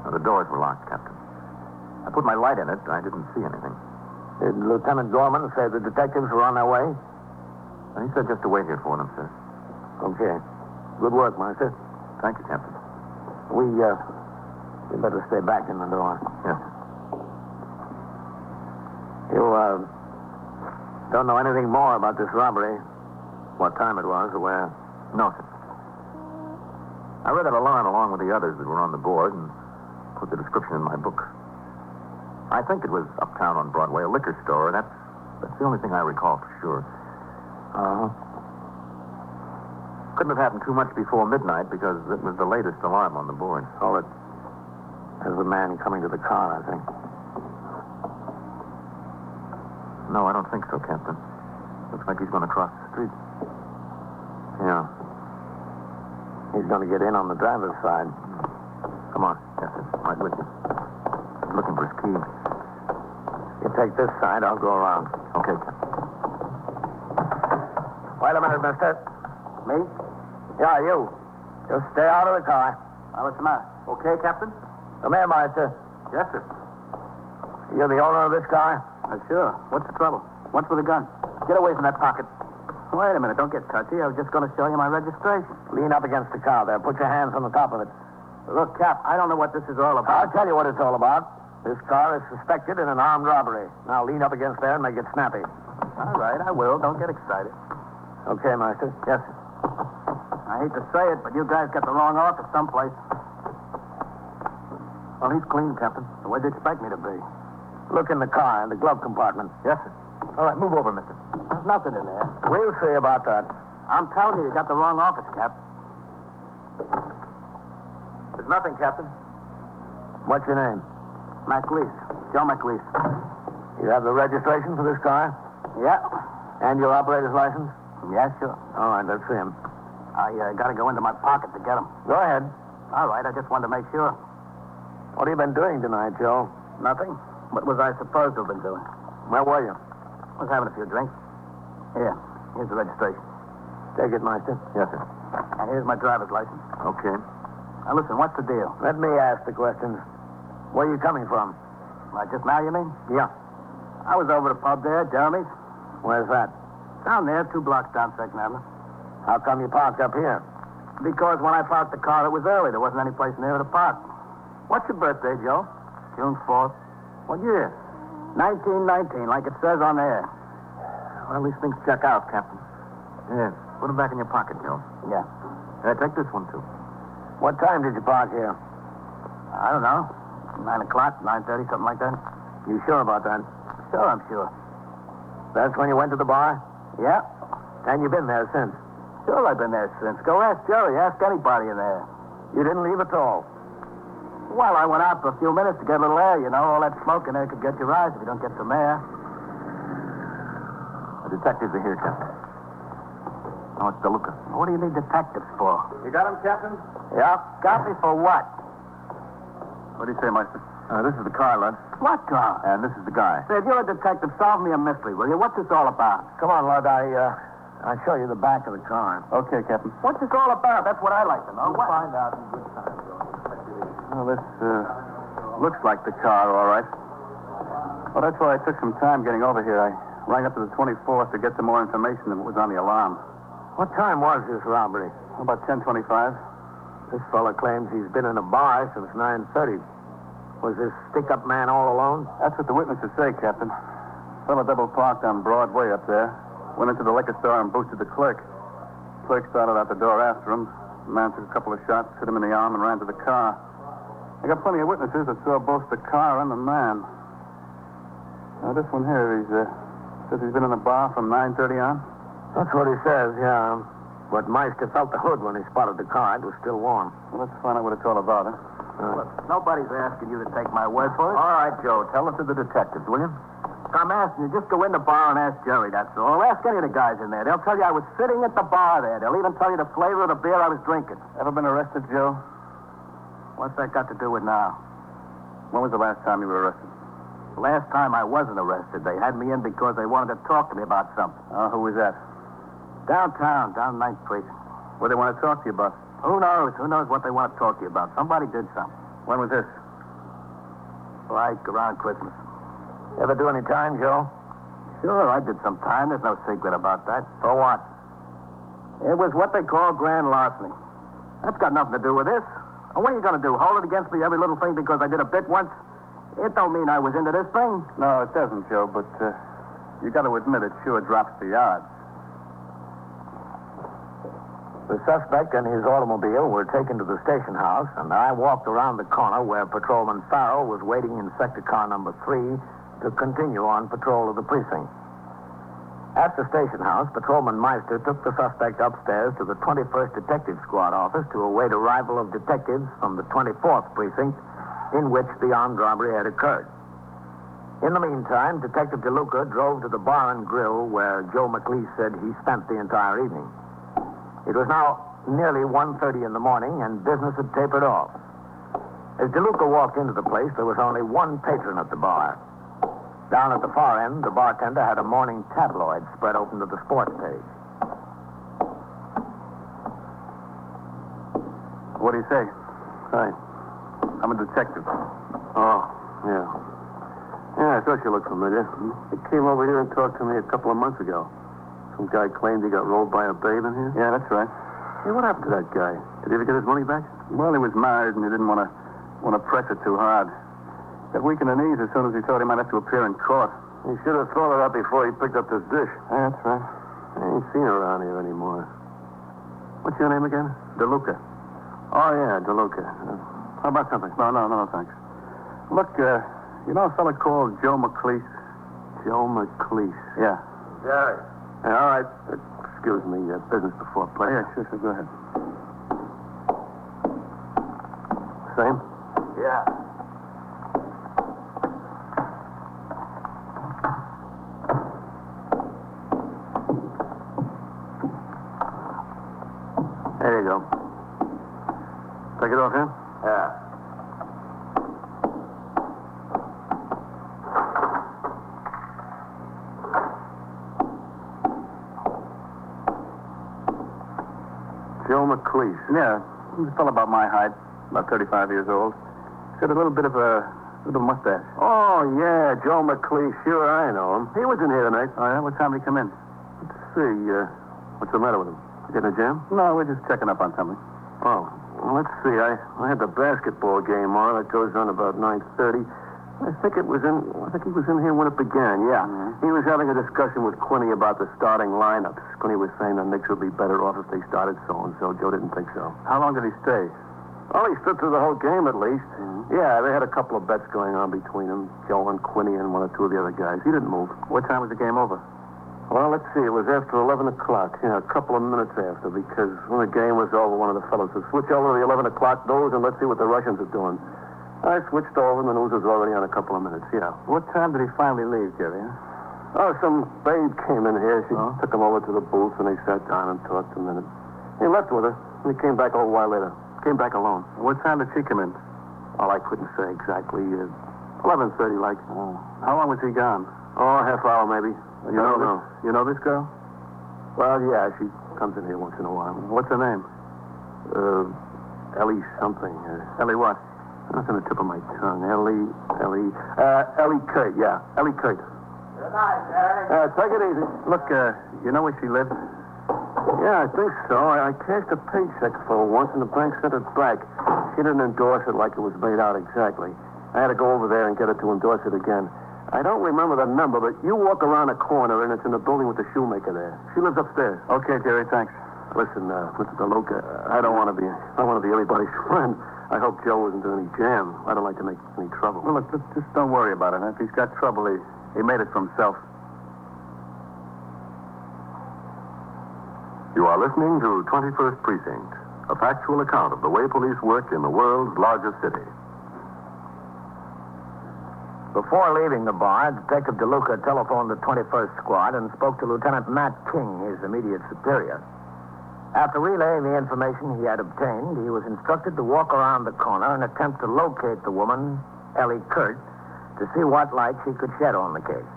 The doors were locked, Captain. I put my light in it. I didn't see anything. Did Lieutenant Gorman say the detectives were on their way? He said just to wait here for them, sir. Okay. Good work, Meister. Thank you, Captain. We better stay back in the door. Yes. You, don't know anything more about this robbery? What time it was or where? No, sir. I read that alarm along with the others that were on the board and put the description in my book. I think it was uptown on Broadway, a liquor store. That's the only thing I recall for sure. Couldn't have happened too much before midnight because it was the latest alarm on the board. Hold it. There's the man coming to the car, I think. No, I don't think so, Captain. Looks like he's going to cross the street. Yeah. He's going to get in on the driver's side. Come on. Yes, sir. Right with you. He's looking for his key. You take this side, I'll go around. Okay, Captain. Wait a minute, mister. Me? Yeah, you. Just stay out of the car. What's the matter? Okay, Captain? Come here, Meister. Yes, sir. You're the owner of this car? Sure. What's the trouble? What's with the gun? Get away from that pocket. Wait a minute. Don't get touchy. I was just going to show you my registration. Lean up against the car there. Put your hands on the top of it. Look, Cap, I don't know what this is all about. I'll tell you what it's all about. This car is suspected in an armed robbery. Now lean up against there and make it snappy. All right, I will. Don't get excited. Okay, Meister. Yes, sir. I hate to say it, but you guys got the wrong office someplace. Well, he's clean, Captain. So where'd you expect me to be? Look in the car, in the glove compartment. Yes, sir. All right, move over, mister. There's nothing in there. We'll see about that. I'm telling you, you got the wrong office, Cap. There's nothing, Captain. What's your name? McLeese. Joe McLeese. You have the registration for this car? Yeah. And your operator's license? Yeah, sure. All right, let's see him. I got to go into my pocket to get him. Go ahead. All right, I just wanted to make sure. What have you been doing tonight, Joe? Nothing. What was I supposed to have been doing? Where were you? I was having a few drinks. Here. Here's the registration. Take it, Meister. Yes, sir. And here's my driver's license. Okay. Now, listen, what's the deal? Let me ask the questions. Where are you coming from? Just now, you mean? Yeah. I was over the pub there, Jeremy's. Where's that? Down there, 2 blocks down 2nd Avenue. How come you parked up here? Because when I parked the car, it was early. There wasn't any place near to park. What's your birthday, Joe? June 4th. What year? 1919, like it says on there. Well, these things check out, Captain. Yeah. Put them back in your pocket, Joe. Yeah. Take this one, too. What time did you park here? I don't know. 9 o'clock, 9:30, something like that. You sure about that? Sure, I'm sure. That's when you went to the bar? Yeah. And you've been there since? Sure, I've been there since. Go ask Jerry. Ask anybody in there. You didn't leave at all? Well, I went out for a few minutes to get a little air, you know. All that smoke in there could get your eyes if you don't get some air. The detectives are here, Captain. Oh, it's DeLuca. What do you need detectives for? You got him, Captain? Yeah. Got me for what? What do you say, Meister? This is the car, Lud. What car? And this is the guy. Say, if you're a detective, solve me a mystery, will you? What's this all about? Come on, Lud. I'll show you the back of the car. Okay, Captain. What's this all about? That's what I like to know. We'll find out in good time, Joe. Well, this looks like the car, all right. Well, that's why I took some time getting over here. I rang up to the 24th to get some more information than what was on the alarm. What time was this robbery? About 10:25. This fella claims he's been in a bar since 9:30. Was this stick-up man all alone? That's what the witnesses say, Captain. Fella double parked on Broadway up there. Went into the liquor store and boosted the clerk. Clerk started out the door after him. The man took a couple of shots, hit him in the arm, and ran to the car. I got plenty of witnesses that saw both the car and the man. Now, this one here, says he's been in the bar from 9:30 on? That's what he says, yeah. But Meister felt the hood when he spotted the car. It was still warm. Well, let's find out what it's all about, huh? Look, nobody's asking you to take my word for it. All right, Joe. Tell it to the detectives, will you? I'm asking you, just go in the bar and ask Jerry, that's all. Ask any of the guys in there. They'll tell you I was sitting at the bar there. They'll even tell you the flavor of the beer I was drinking. Ever been arrested, Joe? What's that got to do with now? When was the last time you were arrested? Last time I wasn't arrested. They had me in because they wanted to talk to me about something. Oh, who was that? Downtown, down 9th Precinct. What do they want to talk to you about? Who knows? Who knows what they want to talk to you about? Somebody did something. When was this? Like around Christmas. Ever do any time, Joe? Sure, I did some time. There's no secret about that. For what? It was what they call grand larceny. That's got nothing to do with this. What are you going to do? Hold it against me every little thing because I did a bit once? It don't mean I was into this thing. No, it doesn't, Joe, but you got to admit it sure drops the odds. The suspect and his automobile were taken to the station house, and I walked around the corner where Patrolman Farrell was waiting in sector car number 3 to continue on patrol of the precinct. At the station house, Patrolman Meister took the suspect upstairs to the 21st Detective Squad office to await arrival of detectives from the 24th Precinct in which the armed robbery had occurred. In the meantime, Detective DeLuca drove to the bar and grill where Joe McLeish said he spent the entire evening. It was now nearly 1:30 in the morning, and business had tapered off. As DeLuca walked into the place, there was only one patron at the bar. Down at the far end, the bartender had a morning tabloid spread open to the sports page. What do you say? Hi. I'm a detective. Oh, yeah. Yeah, I thought you looked familiar. He came over here and talked to me a couple of months ago. Some guy claimed he got rolled by a babe in here. Yeah, that's right. Hey, what happened to that guy? Did he ever get his money back? Well, he was married and he didn't want to press it too hard. Got weak in the knees as soon as he thought he might have to appear in court. He should have thrown it out before he picked up this dish. Yeah, that's right. I ain't seen her around here anymore. What's your name again? DeLuca. Oh, yeah, DeLuca. How about something? No, thanks. Look, you know a fella called Joe McLeish? Joe McLeish. Yeah. Yeah. Hey, all right. Excuse me. Business before pleasure. Yeah, sure. Go ahead. Same? Yeah. There you go. Take it off here? Yeah. Joe McLeish. Yeah, he's a fellow about my height, about 35 years old. He's got a little bit of a little mustache. Oh, yeah, Joe McLeish. Sure, I know him. He was in here tonight. Oh, yeah? What time did he come in? Let's see. What's the matter with him? Getting a jam? No, we're just checking up on something. Oh, well, let's see. I had the basketball game on. It goes on about 9:30. I think he was in here when it began, yeah. Mm-hmm. He was having a discussion with Quinny about the starting lineups. Quinny was saying the Knicks would be better off if they started so-and-so. Joe didn't think so. How long did he stay? Well, he stood through the whole game at least. Mm-hmm. Yeah, they had a couple of bets going on between them, Joe and Quinny and one or two of the other guys. He didn't move. What time was the game over? Well, let's see. It was after 11 o'clock. Yeah, a couple of minutes after, because when the game was over, one of the fellows said, switch over to the 11 o'clock news and let's see what the Russians are doing. I switched over and the news was already on a couple of minutes, yeah. What time did he finally leave, Jerry? Oh, some babe came in here. She took him over to the booth and they sat down and talked a minute. He left with her. And he came back a little while later. Came back alone. What time did she come in? Well, I couldn't say exactly. 11:30, like. Oh. How long was he gone? Oh, half hour maybe. You know this girl? Well, yeah, she comes in here once in a while. What's her name? Ellie something. Ellie what? That's on the tip of my tongue. Ellie Kurt, yeah. Ellie Kurt. Good night, Jerry. Take it easy. Look, you know where she lives? Yeah, I think so. I cashed a paycheck for her once and the bank sent it back. She didn't endorse it like it was made out exactly. I had to go over there and get her to endorse it again. I don't remember the number, but you walk around a corner and it's in the building with the shoemaker there. She lives upstairs. Okay, Jerry, thanks. Listen, Mr. DeLuca, I don't want to be anybody's friend. I hope Joe isn't in any jam. I don't like to make any trouble. Well, look, just don't worry about it. If he's got trouble, he made it for himself. You are listening to 21st Precinct, a factual account of the way police work in the world's largest city. Before leaving the bar, Detective DeLuca telephoned the 21st Squad and spoke to Lieutenant Matt King, his immediate superior. After relaying the information he had obtained, he was instructed to walk around the corner and attempt to locate the woman, Ellie Kurt, to see what light she could shed on the case.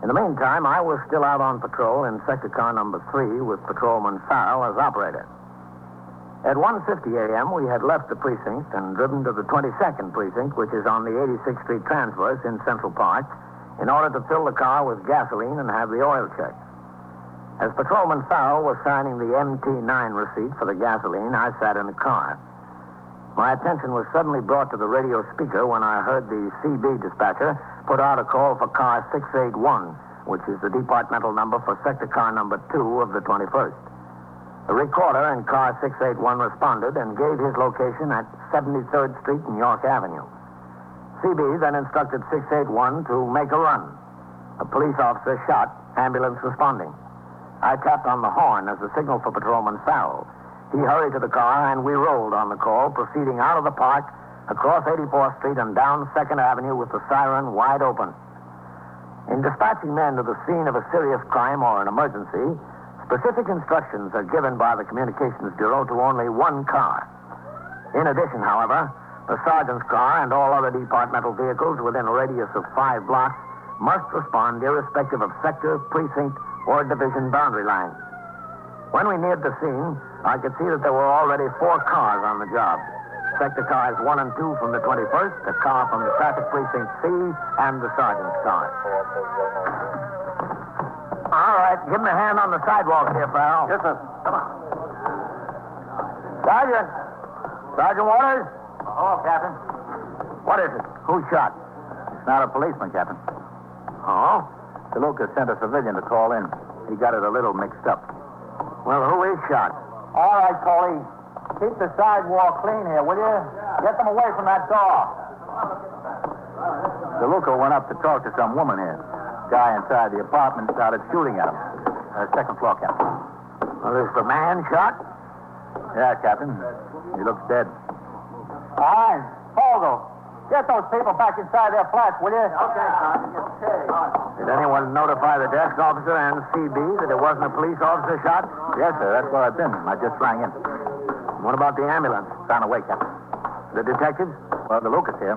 In the meantime, I was still out on patrol in sector car number 3 with Patrolman Farrell as operator. At 1:50 a.m., we had left the precinct and driven to the 22nd Precinct, which is on the 86th Street Transverse in Central Park, in order to fill the car with gasoline and have the oil checked. As Patrolman Farrell was signing the MT9 receipt for the gasoline, I sat in the car. My attention was suddenly brought to the radio speaker when I heard the CB dispatcher put out a call for car 681, which is the departmental number for sector car number 2 of the 21st. The recorder in car 681 responded and gave his location at 73rd Street and York Avenue. CB then instructed 681 to make a run. A police officer shot, ambulance responding. I tapped on the horn as a signal for Patrolman Farrell. He hurried to the car, and we rolled on the call, proceeding out of the park across 84th Street and down 2nd Avenue with the siren wide open. In dispatching men to the scene of a serious crime or an emergency, specific instructions are given by the Communications Bureau to only one car. In addition, however, the sergeant's car and all other departmental vehicles within a radius of 5 blocks must respond irrespective of sector, precinct, or division boundary lines. When we neared the scene, I could see that there were already 4 cars on the job. Sector cars 1 and 2 from the 21st, a car from the traffic precinct C, and the sergeant's car. All right, give him a hand on the sidewalk here, pal. Yes, sir. Come on. Sergeant. Sergeant Waters? Oh, Captain. What is it? Who's shot? It's not a policeman, Captain. Oh? DeLuca sent a civilian to call in. He got it a little mixed up. Well, who is shot? All right, Coley. Keep the sidewalk clean here, will you? Get them away from that door. DeLuca went up to talk to some woman here. Guy inside the apartment started shooting at him. Second floor, Captain. Well, is the man shot? Yeah, Captain. He looks dead. All right. Fogle, get those people back inside their flats, will you? Okay, Sergeant. Okay. Did anyone notify the desk officer and CB that it wasn't a police officer shot? Yes, sir. That's where I've been. I just rang in. What about the ambulance? It's on the way, Captain. The detectives? Well, DeLuca's here.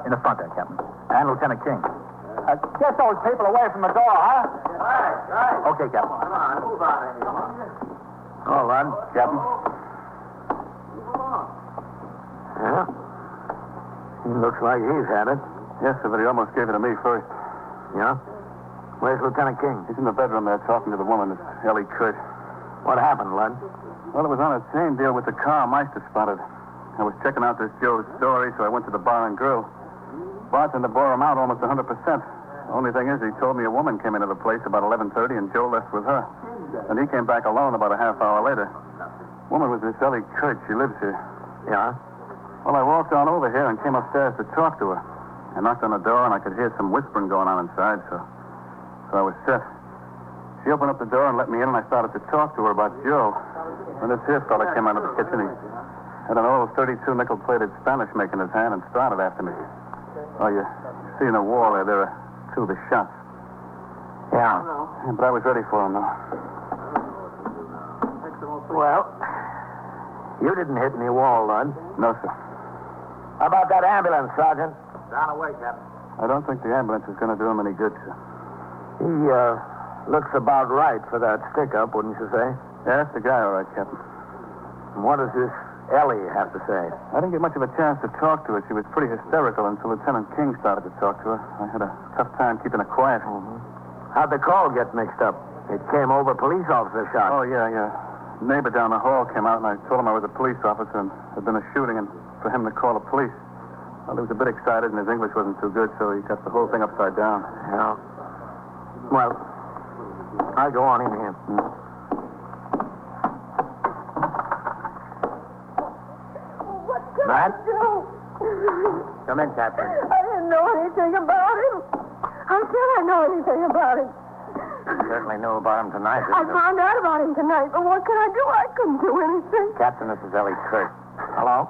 In the front there, Captain. And Lieutenant King. Get those people away from the door, huh? Right. Okay, Captain. Come on, move out of here. All right, Captain. Yeah? He looks like he's had it. Yes, sir, but he almost gave it to me first. Yeah? Where's Lieutenant King? He's in the bedroom there talking to the woman, this Ellie Kurt. What happened, Lud? Well, it was on the same deal with the car Meister spotted. I was checking out this Joe's story, so I went to the bar and grill. Bartender bore him out almost 100%. The only thing is, he told me a woman came into the place about 11:30 and Joe left with her. And he came back alone about a half hour later. Woman was this Ellie Kurt. She lives here. Yeah? Well, I walked on over here and came upstairs to talk to her. I knocked on the door and I could hear some whispering going on inside, so I was set. She opened up the door and let me in, and I started to talk to her about Joe. When this here fella came out of the kitchen, he had an old 32 nickel-plated Spanish make in his hand and started after me. Oh, you see in the wall there are 2 of the shots. Yeah. But I was ready for him, though. Well, you didn't hit any wall, Lud. No, sir. How about that ambulance, Sergeant? On the way, Captain. I don't think the ambulance is going to do him any good, sir. He, looks about right for that stick-up, wouldn't you say? Yeah, that's the guy, all right, Captain. And what does this Ellie have to say? I didn't get much of a chance to talk to her. She was pretty hysterical until Lieutenant King started to talk to her. I had a tough time keeping her quiet. Mm-hmm. How'd the call get mixed up? It came over police officer shot. Oh, yeah. Neighbor down the hall came out, and I told him I was a police officer and there'd been a shooting, and for him to call the police. Well, he was a bit excited, and his English wasn't too good, so he got the whole thing upside down. Yeah. Well, I'll go on in here. What can Matt? I do? Come in, Captain. I didn't know anything about him. How can I know anything about him? You certainly knew about him tonight, I didn't you? found out about him tonight, but what can I do? I couldn't do anything. Captain, this is Ellie Kurt. Hello?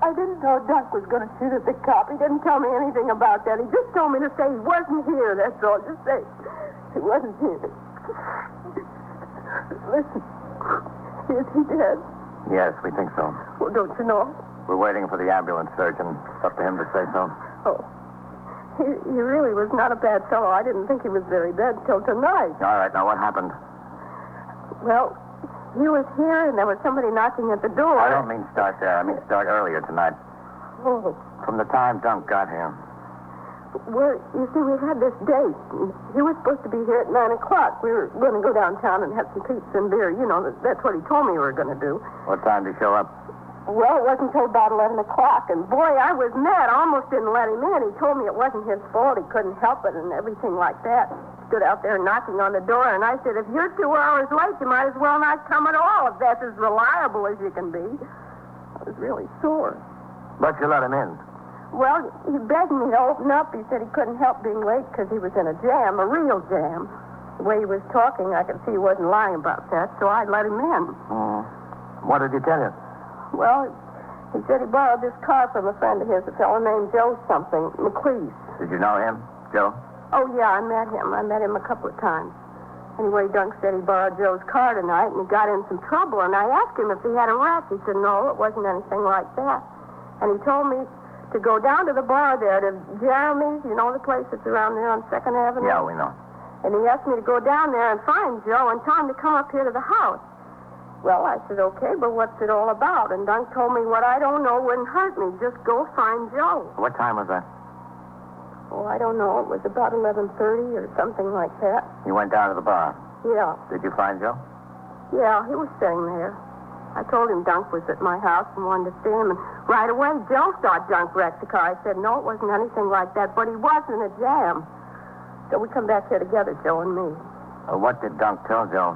I didn't know Duck was going to shoot at the cop. He didn't tell me anything about that. He just told me to say he wasn't here, that's all. Just say he wasn't here. Listen, is he dead? Yes, we think so. Well, don't you know? We're waiting for the ambulance surgeon. It's up to him to say so. Oh. He really was not a bad fellow. I didn't think he was very bad till tonight. All right, now what happened? Well, he was here and there was somebody knocking at the door. I don't mean start there. I mean start earlier tonight. Oh. From the time Dunk got here. Well, you see, we had this date. He was supposed to be here at 9 o'clock. We were going to go downtown and have some pizza and beer. You know, that's what he told me we were going to do. What time did he show up? Well, it wasn't until about 11 o'clock. And, boy, I was mad. I almost didn't let him in. He told me it wasn't his fault. He couldn't help it and everything like that. Stood out there knocking on the door, and I said, if you're 2 hours late, you might as well not come at all, if that's as reliable as you can be. I was really sore. But you let him in. Well, he begged me to open up. He said he couldn't help being late because he was in a jam, a real jam. The way he was talking, I could see he wasn't lying about that, so I let him in. What did he tell you? Well, He said he borrowed this car from a friend of his, a fellow named Joe something, McLeese. Did you know him, Joe? Oh, yeah, I met him. I met him a couple of times. Anyway, Dunk said he borrowed Joe's car tonight, and he got in some trouble, and I asked him if he had a wreck. He said, no, it wasn't anything like that. And he told me to go down to the bar there, to Jeremy's, you know the place that's around there on 2nd Avenue? Yeah, we know. And he asked me to go down there and find Joe and tell him to come up here to the house. Well, I said, okay, but what's it all about? And Dunk told me what I don't know wouldn't hurt me. Just go find Joe. What time was that? Oh, I don't know. It was about 11:30 or something like that. You went down to the bar. Yeah. Did you find Joe? Yeah, he was sitting there. I told him Dunk was at my house and wanted to see him. And right away, Joe thought Dunk wrecked the car. I said, no, it wasn't anything like that, but he was in a jam. So we come back here together, Joe and me. What did Dunk tell Joe?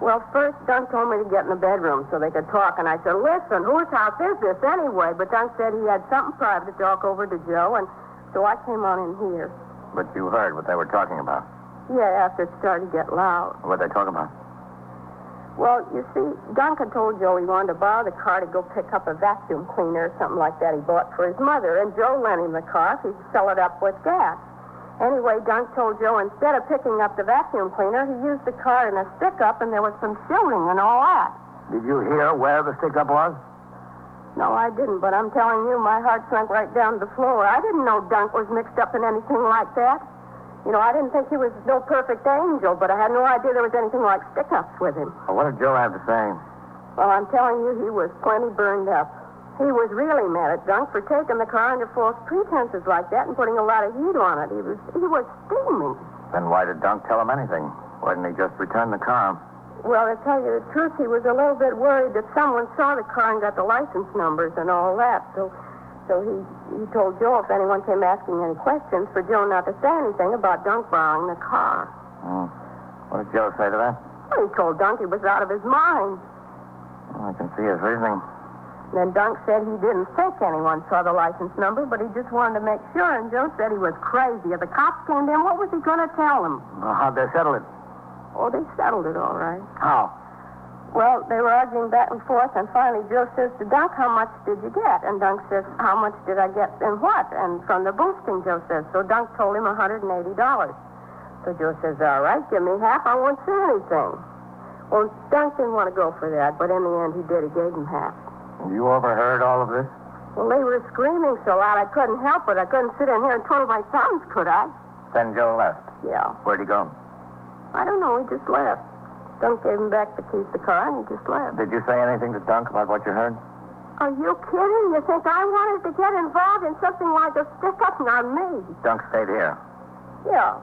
Well, first, Dunk told me to get in the bedroom so they could talk. And I said, listen, whose house is this anyway? But Dunk said he had something private to talk over to Joe, and so I came on in here. But you heard what they were talking about. Yeah, after it started to get loud. What they talking about? Well, you see, Dunk had told Joe he wanted to borrow the car to go pick up a vacuum cleaner or something like that he bought for his mother. And Joe lent him the car if he'd fill it up with gas. Anyway, Dunk told Joe instead of picking up the vacuum cleaner, he used the car in a stick-up, and there was some shooting and all that. Did you hear where the stick-up was? No, I didn't, but I'm telling you, my heart sunk right down to the floor. I didn't know Dunk was mixed up in anything like that. You know, I didn't think he was no perfect angel, but I had no idea there was anything like stick-ups with him. Well, what did Joe have to say? Well, I'm telling you, he was plenty burned up. He was really mad at Dunk for taking the car under false pretenses like that and putting a lot of heat on it. He was steaming. Then why did Dunk tell him anything? Why didn't he just return the car? Well, to tell you the truth, he was a little bit worried that someone saw the car and got the license numbers and all that. So he told Joe if anyone came asking any questions, for Joe not to say anything about Dunk borrowing the car. What did Joe say to that? Well, he told Dunk he was out of his mind. Well, I can see his reasoning. Then Dunk said he didn't think anyone saw the license number, but he just wanted to make sure, and Joe said he was crazy. If the cops came in, what was he going to tell them? Well, how'd they settle it? Oh, they settled it all right. How? Well, they were arguing back and forth, and finally Joe says to Dunk, how much did you get? And Dunk says, how much did I get and what? And from the boosting, Joe says. So Dunk told him $180. So Joe says, all right, give me half. I won't say anything. Well, Dunk didn't want to go for that, but in the end he did. He gave him half. You overheard all of this? Well, they were screaming so loud I couldn't help it. I couldn't sit in here and twiddle my thumbs, could I? Then Joe left? Yeah. Where'd he go? I don't know. He just left. Dunk gave him back the keys to the car, and he just left. Did you say anything to Dunk about what you heard? Are you kidding? You think I wanted to get involved in something like a stick-up? Not me. Dunk stayed here? Yeah.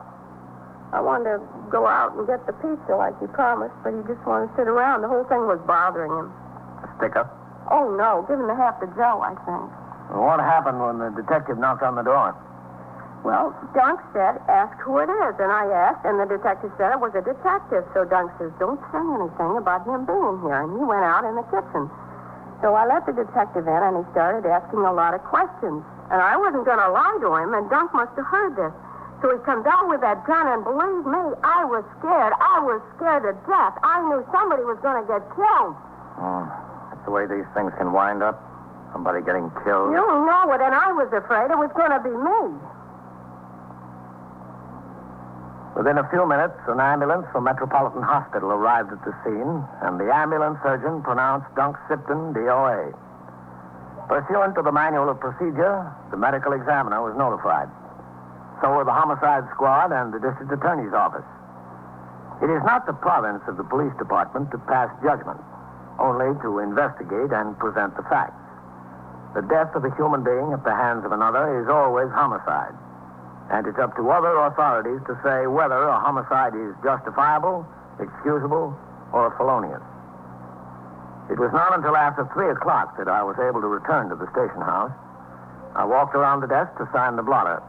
I wanted to go out and get the pizza like he promised, but he just wanted to sit around. The whole thing was bothering him. A stick-up? Oh, no. Giving the half to Joe, I think. Well, what happened when the detective knocked on the door? Well, Dunk said, ask who it is. And I asked, and the detective said it was a detective. So Dunk says, don't say anything about him being here. And he went out in the kitchen. So I let the detective in, and he started asking a lot of questions. And I wasn't going to lie to him, and Dunk must have heard this. So he comes out with that gun, and believe me, I was scared. I was scared to death. I knew somebody was going to get killed. That's the way these things can wind up. Somebody getting killed. You know it, and I was afraid it was going to be me. Within a few minutes, an ambulance from Metropolitan Hospital arrived at the scene, and the ambulance surgeon pronounced Dunk Sipton DOA. Pursuant to the manual of procedure, the medical examiner was notified. So were the homicide squad and the district attorney's office. It is not the province of the police department to pass judgment, only to investigate and present the facts. The death of a human being at the hands of another is always homicide. And it's up to other authorities to say whether a homicide is justifiable, excusable, or felonious. It was not until after 3 o'clock that I was able to return to the station house. I walked around the desk to sign the blotter.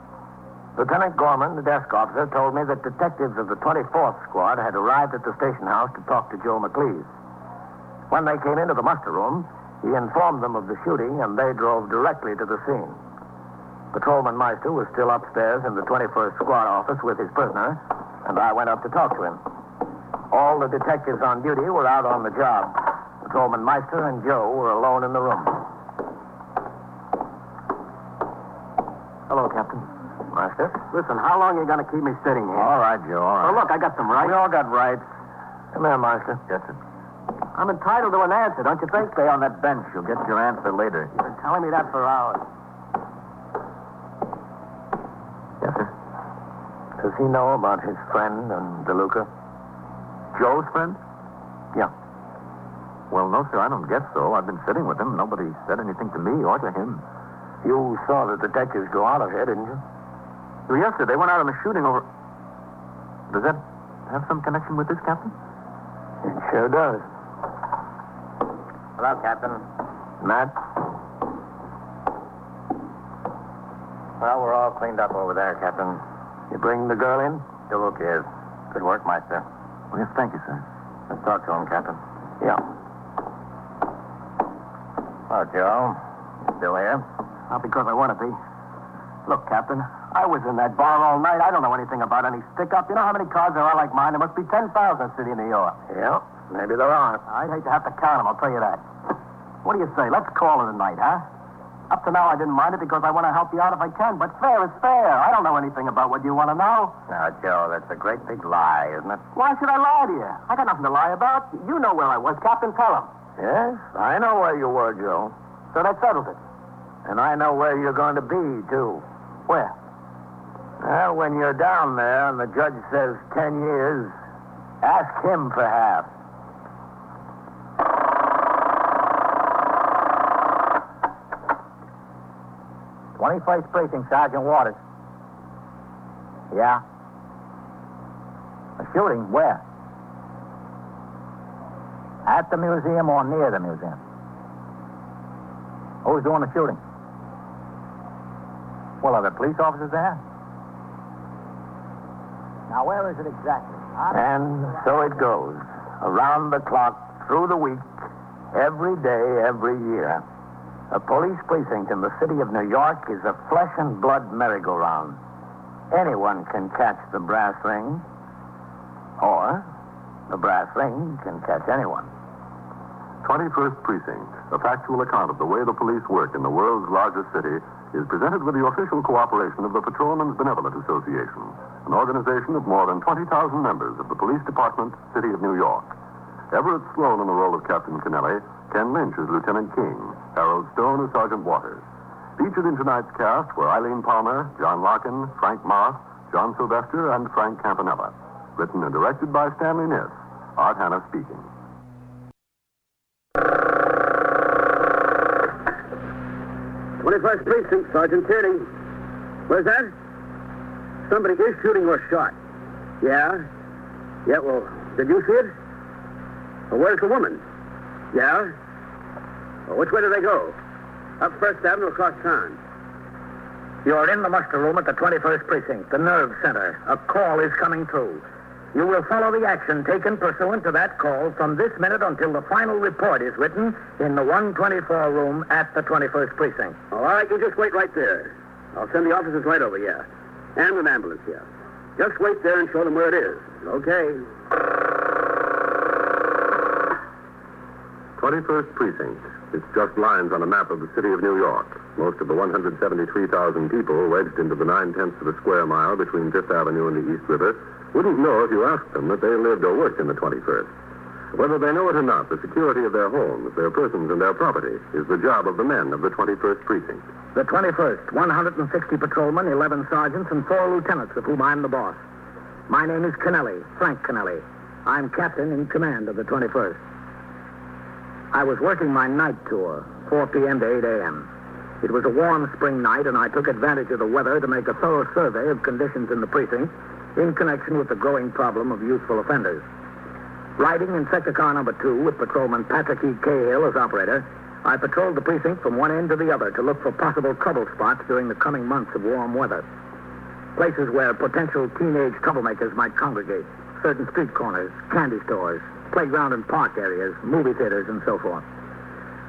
Lieutenant Gorman, the desk officer, told me that detectives of the 24th Squad had arrived at the station house to talk to Joe McLeese. When they came into the muster room, he informed them of the shooting, and they drove directly to the scene. Patrolman Meister was still upstairs in the 21st Squad office with his prisoner, and I went up to talk to him. All the detectives on duty were out on the job. Patrolman Meister and Joe were alone in the room. Listen, how long are you going to keep me sitting here? All right, Joe, all right. Well, look, I got some rights. We all got rights. Come here, Master. Yes, sir. I'm entitled to an answer, don't you think? Stay on that bench. You'll get your answer later. You've been telling me that for hours. Yes, sir. Does he know about his friend and DeLuca? Joe's friend? Yeah. Well, no, sir, I don't guess so. I've been sitting with him. Nobody said anything to me or to him. You saw the detectives go out of here, didn't you? Well, yes, sir. They went out on a shooting over... Does that have some connection with this, Captain? It sure does. Hello, Captain. Matt? Well, we're all cleaned up over there, Captain. You bring the girl in? DeLuca is. Good work, Meister. Well, yes, thank you, sir. Let's talk to him, Captain. Yeah. Hello, Joe. You still here? Not because I want to be. Look, Captain, I was in that bar all night. I don't know anything about any stick-up. You know how many cars there are like mine? There must be 10,000 in the city of New York. Yeah, maybe there are. I'd hate to have to count them, I'll tell you that. What do you say? Let's call it a night, huh? Up to now, I didn't mind it because I want to help you out if I can, but fair is fair. I don't know anything about what you want to know. Now, Joe, that's a great big lie, isn't it? Why should I lie to you? I got nothing to lie about. You know where I was, Captain. Tell him. Yes, I know where you were, Joe. So that settles it. And I know where you're going to be, too. Where? Well, when you're down there and the judge says 10 years, ask him for half. "21st Precinct, Sergeant Waters." Yeah? A shooting? Where? At the museum or near the museum? Who's doing the shooting? Well, are the police officers there? Now, where is it exactly? And so it goes. Around the clock, through the week, every day, every year. A police precinct in the city of New York is a flesh and blood merry-go-round. Anyone can catch the brass ring, or the brass ring can catch anyone. 21st Precinct, a factual account of the way the police work in the world's largest city, is presented with the official cooperation of the Patrolmen's Benevolent Association, an organization of more than 20,000 members of the Police Department, City of New York. Everett Sloan in the role of Captain Kennelly, Ken Lynch as Lieutenant King, Harold Stone as Sergeant Waters. Featured in tonight's cast were Eileen Palmer, John Larkin, Frank Moss, John Sylvester, and Frank Campanella. Written and directed by Stanley Niss. Art Hanna speaking. '21st Precinct, Sergeant Tierney. Where's that? Somebody is shooting or shot. Yeah? Yeah, well, did you see it? Well, where's the woman? Yeah? Well, which way do they go? Up First Avenue across town. You're in the muster room at the 21st Precinct, the nerve center. A call is coming through. You will follow the action taken pursuant to that call from this minute until the final report is written in the 124 room at the 21st Precinct. Oh, all right, you just wait right there. I'll send the officers right over here. And an ambulance here. Just wait there and show them where it is. Okay. 21st Precinct. It's just lines on a map of the city of New York. Most of the 173,000 people wedged into the 9/10 of a square mile between Fifth Avenue and the East River wouldn't know if you asked them that they lived or worked in the 21st. Whether they know it or not, the security of their homes, their persons, and their property is the job of the men of the 21st Precinct. The 21st, 160 patrolmen, 11 sergeants, and 4 lieutenants, of whom I'm the boss. My name is Kennelly, Frank Kennelly. I'm captain in command of the 21st. I was working my night tour, 4 p.m. to 8 a.m. It was a warm spring night, and I took advantage of the weather to make a thorough survey of conditions in the precinct in connection with the growing problem of youthful offenders. Riding in sector car number 2 with patrolman Patrick E. Cahill as operator, I patrolled the precinct from one end to the other to look for possible trouble spots during the coming months of warm weather. Places where potential teenage troublemakers might congregate, certain street corners, candy stores, playground and park areas, movie theaters, and so forth.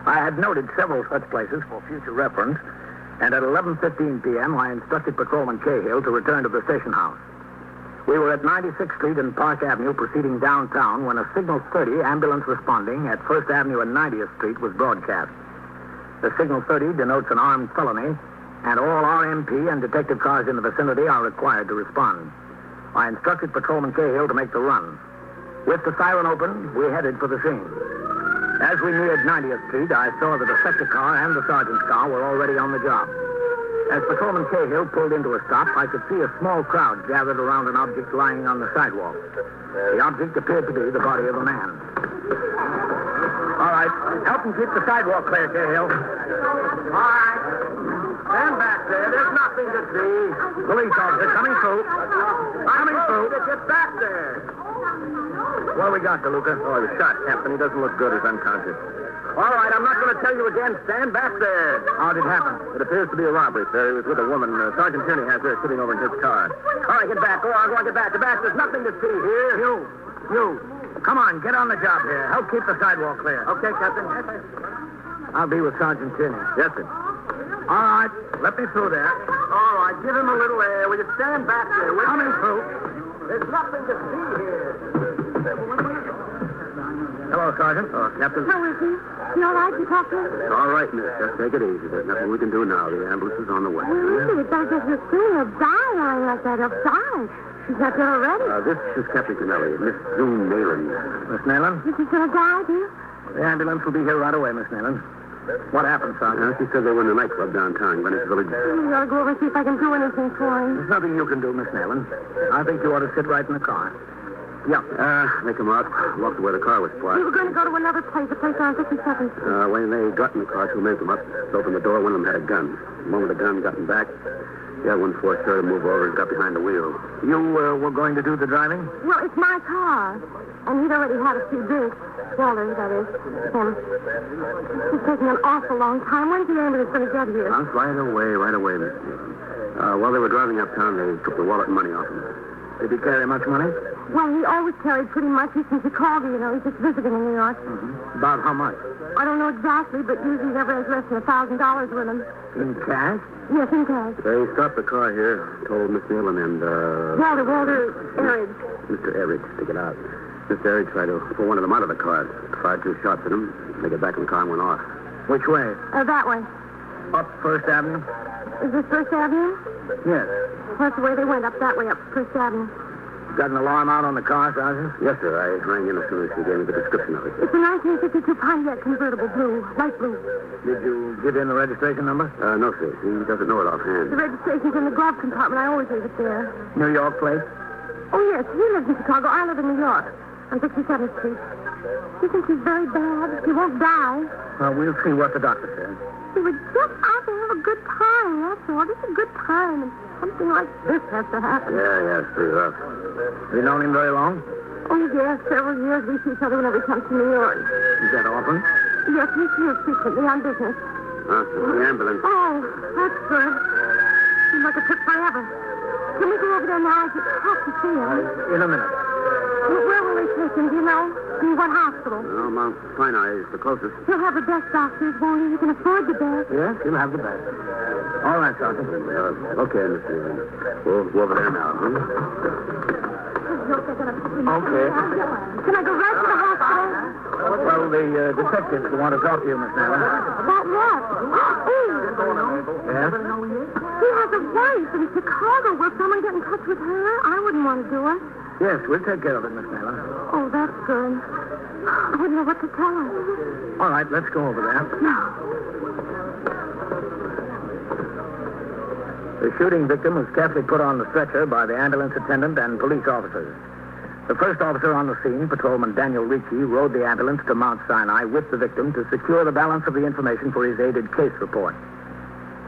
I had noted several such places for future reference, and at 11:15 p.m. I instructed Patrolman Cahill to return to the station house. We were at 96th Street and Park Avenue proceeding downtown when a Signal 30 ambulance responding at 1st Avenue and 90th Street was broadcast. The Signal 30 denotes an armed felony, and all RMP and detective cars in the vicinity are required to respond. I instructed Patrolman Cahill to make the run. With the siren open, we headed for the scene. As we neared 90th Street, I saw the detective car and the sergeant's car were already on the job. As Patrolman Cahill pulled into a stop, I could see a small crowd gathered around an object lying on the sidewalk. The object appeared to be the body of a man. All right, help him keep the sidewalk clear, Cahill. All right. Stand back there. There's nothing to see. Police officer coming through. Coming through. Get back there. What do we got, DeLuca? Oh, he was shot, Captain. He doesn't look good. He's unconscious. All right, I'm not going to tell you again. Stand back there. How did it happen? It appears to be a robbery, sir. He was with a woman. Sergeant Tierney has her sitting over in his car. All right, get back. Go on, get back. Get back. There's nothing to see here. You. Come on, get on the job here. Help keep the sidewalk clear. Okay, Captain. I'll be with Sergeant Tierney. Yes, sir. All right, let me through there. All right, give him a little air. Will you stand back there? Coming through. There's nothing to see here. Hello, Sergeant. Captain. How is he? You all right? You talk to him? It's all right, miss. Just take it easy. There's nothing we can do now. The ambulance is on the way. Well, it does if you're still a die lying like that. He'll die. She's not dead already. This is Captain Kennelly. Miss June Nayland. Miss Nayland? Is she gonna die, dear? The ambulance will be here right away, Miss Nayland. What happened, Sergeant? She said they were in a nightclub downtown, Greenwich Village. You ought to go over and see if I can do anything for him. There's nothing you can do, Miss Nayland. I think you ought to sit right in the car. Yeah. They come out, walked to where the car was parked. We were going to go to another place, a place on 57th. When they got in the car, two men come up, opened the door. One of them had a gun. The moment the gun got him back, the other one forced her to move over and got behind the wheel. You were going to do the driving? Well, it's my car. And he'd already had a few drinks. Walter, that is. Him. It's taking an awful long time. When's the ambulance going to get here? Right away, Miss Nayland. While they were driving uptown, they took the wallet and money off him. Did he carry much money? Well, he always carried pretty much since Chicago, you know. He's just visiting in New York. Mm-hmm. About how much? I don't know exactly, but usually he never has less than $1,000 with him. In cash? Yes, in cash. They stopped the car here, told Miss Nayland and, Walter Eridge. Mr. Eridge to get out. Mr. Eridge tried to pull one of them out of the car. Fired 2 shots at him. They got back in the car and went off. Which way? That way. Up First Avenue? Is this First Avenue? Yes. That's the way they went, up that way, up First Avenue. Got an alarm out on the car, Sergeant? Yes, sir. I rang in as soon as she gave me the description of it. It's a 1952 Pontiac convertible, blue, light blue. Did you give in the registration number? No, sir. He doesn't know it offhand. The registration's in the glove compartment. I always leave it there. New York plate? Oh, yes. He lives in Chicago. I live in New York on 67th Street. He thinks he's very bad. He won't die. Well, we'll see what the doctor says. He was just out to have a good time, that's all. Just a good time. And something like this has to happen. Yeah, it's pretty rough. Have you known him very long? Oh, yes, several years. We see each other whenever he comes to New York. Is that often? Yes, he's here frequently on business. The ambulance. Oh, that's good. Seems like it took forever. Can we go over there now? I just have to see him. In a minute. Where will they take him, do you know? In what hospital? Mount Sinai is the closest. He'll have the best doctors, won't he? He can afford the best. Yes, he'll have the best. All right, Sergeant. Okay, Mr. Ewan. We'll go over there now, huh? Okay. Can I go right to the hospital? Well, the detectives want to talk to you, Miss Nayland. About what? Oh. Yes? He has a wife in Chicago. Will someone get in touch with her? I wouldn't want to do it. Yes, we'll take care of it, Miss Nayland. Oh, that's good. I wouldn't know what to tell her. All right, let's go over there. No. The shooting victim was carefully put on the stretcher by the ambulance attendant and police officers. The first officer on the scene, Patrolman Daniel Ricci, rode the ambulance to Mount Sinai with the victim to secure the balance of the information for his aided case report.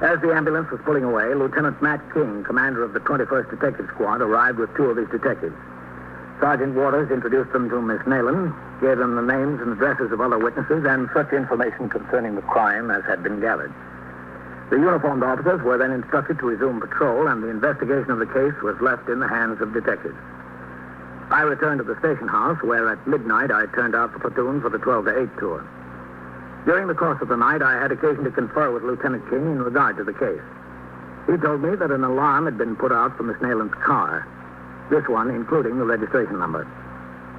As the ambulance was pulling away, Lieutenant Matt King, commander of the 21st Detective Squad, arrived with 2 of his detectives. Sergeant Waters introduced them to Miss Nayland, gave them the names and addresses of other witnesses, and such information concerning the crime as had been gathered. The uniformed officers were then instructed to resume patrol, and the investigation of the case was left in the hands of detectives. I returned to the station house, where at midnight I turned out the platoon for the 12 to 8 tour. During the course of the night, I had occasion to confer with Lieutenant King in regard to the case. He told me that an alarm had been put out for Miss Nayland's car, this one including the registration number.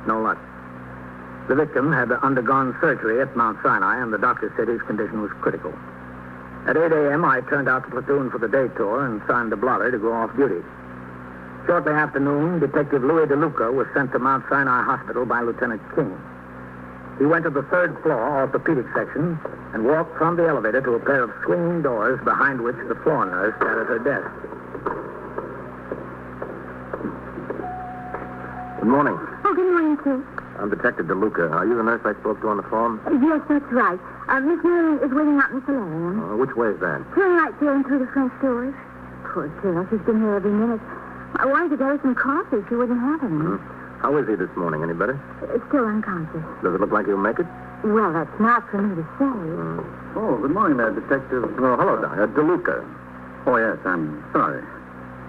No luck. The victim had undergone surgery at Mount Sinai, and the doctor said his condition was critical. At 8 a.m., I turned out the platoon for the day tour and signed the blotter to go off duty. Shortly after noon, Detective Louis DeLuca was sent to Mount Sinai Hospital by Lieutenant King. He went to the third floor orthopedic section and walked from the elevator to a pair of swinging doors behind which the floor nurse sat at her desk. Good morning. Oh, good morning, sir. I'm Detective DeLuca. Are you the nurse I spoke to on the phone? Yes, that's right. Miss Marion is waiting out in the solarium. Which way is that? Turn right there and through the French doors. Poor girl, she's been here every minute. I wanted to get her some coffee. She wouldn't have any. How is he this morning? Any better? Still unconscious. Does it look like he'll make it? Well, that's not for me to say. Oh, good morning there, Detective. Oh, hello, Doc. DeLuca. Oh, yes, I'm sorry.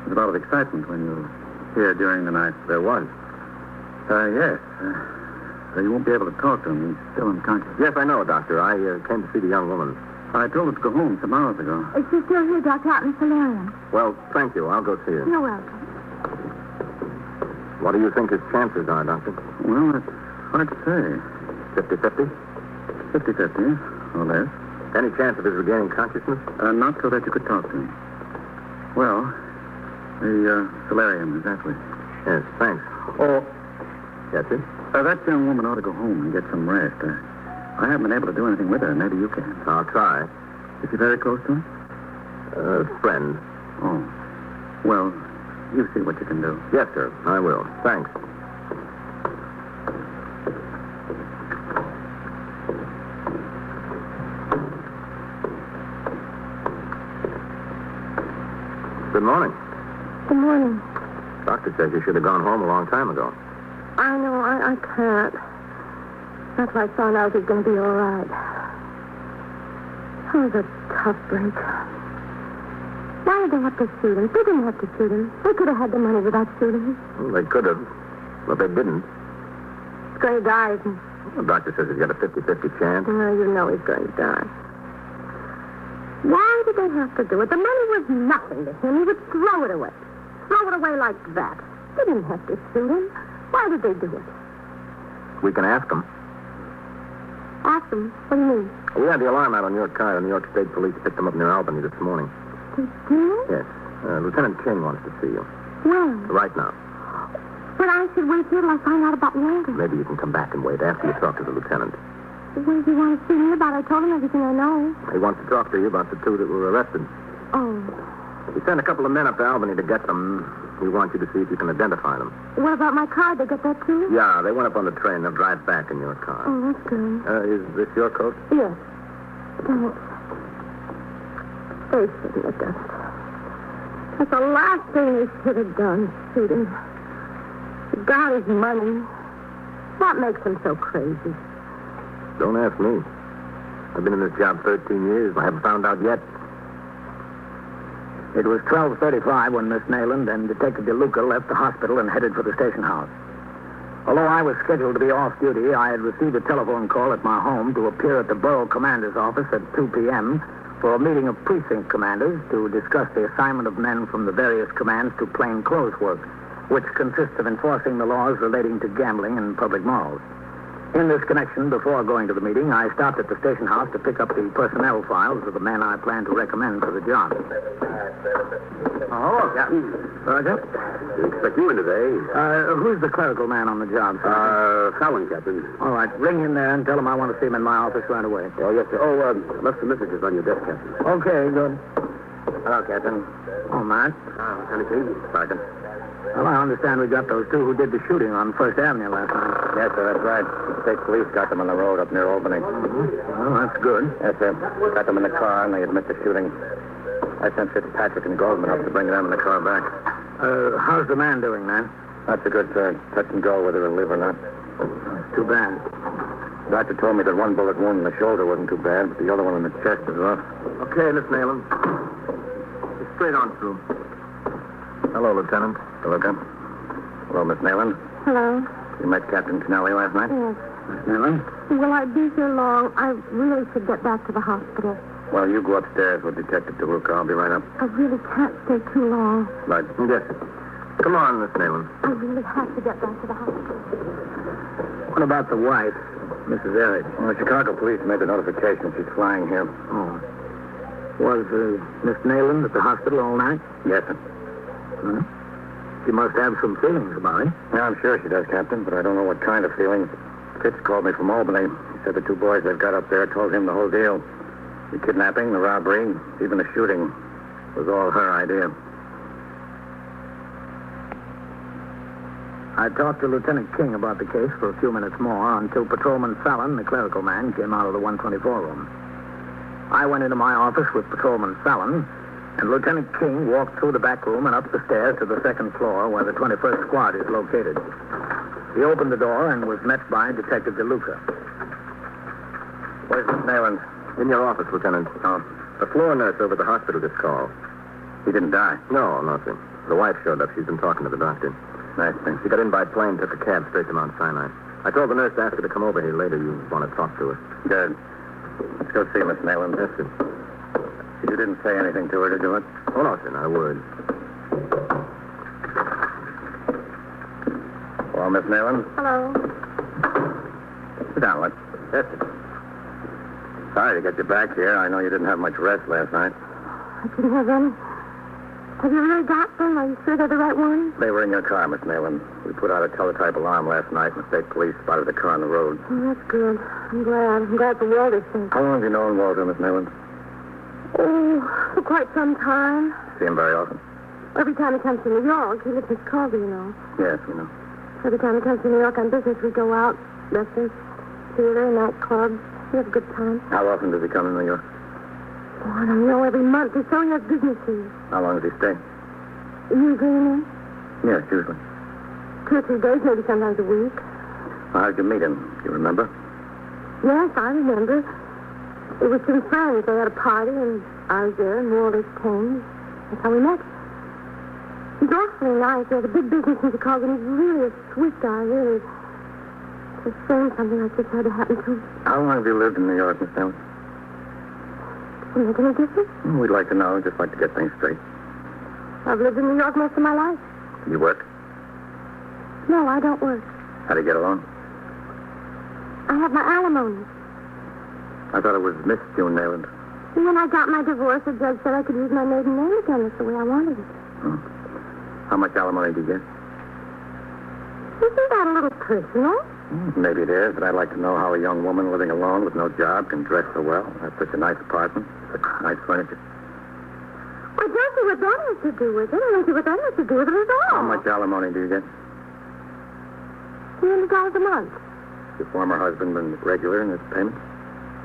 There's a lot of excitement when you were here during the night. There was? Yes. You won't be able to talk to him. He's still unconscious. Yes, I know, Doctor. I came to see the young woman. I told her to go home some hours ago. She's still here, Doctor, out in the solarium. Well, thank you. I'll go see her. You're welcome. What do you think his chances are, Doctor? Well, it's hard to say. 50-50? 50-50, or less. Any chance of his regaining consciousness? Not so that you could talk to him. Well, the solarium is that way. Yes, thanks. Oh. Yes, sir? That young woman ought to go home and get some rest. I haven't been able to do anything with her. Maybe you can. I'll try. Is she very close to him? Friend. Oh. Well, you see what you can do. Yes, sir. I will. Thanks. Good morning. Good morning. Doctor says you should have gone home a long time ago. I know. I can't. That's why I found out he's going to be all right. That was a tough break. Why did they have to shoot him? They didn't have to shoot him. They could have had the money without shooting him. Well, they could have, but they didn't. He's going to die, isn't he? The doctor says he's got a 50-50 chance. No, you know he's going to die. Why did they have to do it? The money was nothing to him. He would throw it away. Throw it away like that. They didn't have to shoot him. Why did they do it? We can ask them. Ask them? What do you mean? We had the alarm out on your car, and New York State Police picked them up near Albany this morning. They did? Yes. Lieutenant King wants to see you. When? Right now. But I should wait here till I find out about Walter. Maybe you can come back and wait after you talk to the lieutenant. What does he want to see me about? I told him everything I know. He wants to talk to you about the two that were arrested. Oh. He sent a couple of men up to Albany to get them. He wants you to see if you can identify them. What about my car? They get that too? Yeah, they went up on the train. They'll drive back in your car. Oh, that's good. Is this your coat? Yes. Thanks. They shouldn't have done it. That's the last thing they should have done, shoot him. He got his money. What makes him so crazy? Don't ask me. I've been in this job 13 years. I haven't found out yet. It was 12:35 when Miss Nayland and Detective DeLuca left the hospital and headed for the station house. Although I was scheduled to be off duty, I had received a telephone call at my home to appear at the borough commander's office at 2 p.m. for a meeting of precinct commanders to discuss the assignment of men from the various commands to plain clothes work, which consists of enforcing the laws relating to gambling and public morals. In this connection, before going to the meeting, I stopped at the station house to pick up the personnel files of the men I plan to recommend for the job. Hello, Captain. Sergeant? Didn't expect you in today. Who's the clerical man on the job, Sergeant? Fallon, Captain. All right, ring him there and tell him I want to see him in my office right away. Oh, yes, sir. Oh, left some messages on your desk, Captain. Okay, good. Hello, Captain. Oh, Matt. Lieutenant King, Sergeant. Well, I understand we got those two who did the shooting on First Avenue last night. Yes, sir, that's right. State police got them on the road up near Albany. Well, that's good. Yes, sir. Got them in the car, and they admit the shooting. I sent Fitzpatrick and Goldman up to bring them in the car back. How's the man doing, man? That's a good touch and go, whether he'll live or not. It's too bad. The doctor told me that one bullet wound in the shoulder wasn't too bad, but the other one in the chest was rough. Okay, let's nail him. Straight on through. Hello, Lieutenant. DeLuca. Hello, Miss Nayland. Hello. You met Captain Kennelly last night? Yes. Miss Nayland? Will I be here long? I really should get back to the hospital. Well, you go upstairs with Detective DeLuca. I'll be right up. I really can't stay too long. Right. Yes. Come on, Miss Nayland. I really have to get back to the hospital. What about the wife, Mrs. Eric? Well, the Chicago police made the notification. She's flying here. Oh. Was Miss Nayland at the hospital all night? Yes, sir. Hmm? She must have some feelings about it. Yeah, I'm sure she does, Captain, but I don't know what kind of feelings. Fitz called me from Albany. He said the two boys they've got up there told him the whole deal. The kidnapping, the robbery, even the shooting was all her idea. I talked to Lieutenant King about the case for a few minutes more until Patrolman Fallon, the clerical man, came out of the 124 room. I went into my office with Patrolman Fallon, and Lieutenant King walked through the back room and up the stairs to the second floor where the 21st Squad is located. He opened the door and was met by Detective DeLuca. Where's Miss Nayland? In your office, Lieutenant. Oh, The floor nurse over at the hospital just called. he didn't die. No, nothing. The wife showed up. She's been talking to the doctor. Nice thing. She got in by plane, took a cab straight to Mount Sinai. I told the nurse to ask her to come over here later. You want to talk to her. Good. Let's go see Miss Nayland. Yes, sir. You didn't say anything to her, did you, Lutz? Oh, no, sir, not a word. Well, Miss Nayland? Hello. Sit down, Lutz. Yes, sir. Sorry to get you back here. I know you didn't have much rest last night. I didn't have any. Have you really got them? Are you sure they're the right ones? They were in your car, Miss Nayland. We put out a teletype alarm last night, and the state police spotted the car on the road. Oh, that's good. I'm glad. I'm glad for Walter's sake. How long have you known Walter, Miss Nayland? Oh, for quite some time. See him very often? Every time he comes to New York, he lives in Chicago, you know. Yes, we know. Every time he comes to New York on business, we go out. Restaurants, theater, nightclubs. We have a good time. How often does he come to New York? Oh, I don't know. Every month. He's so he has business here. How long does he stay? Usually, you mean? Yes, usually. 2 or 3 days, maybe sometimes a week. Well, how'd you meet him? Do you remember? Yes, I remember. It was some friends. They had a party, and I was there, and Walter came. That's how we met. He's awfully nice. He has a big business in Chicago, and he's really a sweet guy, really. It's a shame something like this had to happen to him. How long have you lived in New York, Miss Nayland? Does it make any difference? We'd like to know. Just like to get things straight. I've lived in New York most of my life. You work? No, I don't work. How do you get along? I have my alimony. I thought it was Miss June Nayland. When I got my divorce, the judge said I could use my maiden name again. That's the way I wanted it. How much alimony do you get? Isn't that a little personal? Maybe it is, but I'd like to know how a young woman living alone with no job can dress so well, have such a nice apartment, such nice furniture. I don't see what that has to do with it. I don't see what that has to do with it at all. How much alimony do you get? $300 a month. Your former husband been regular in his payments?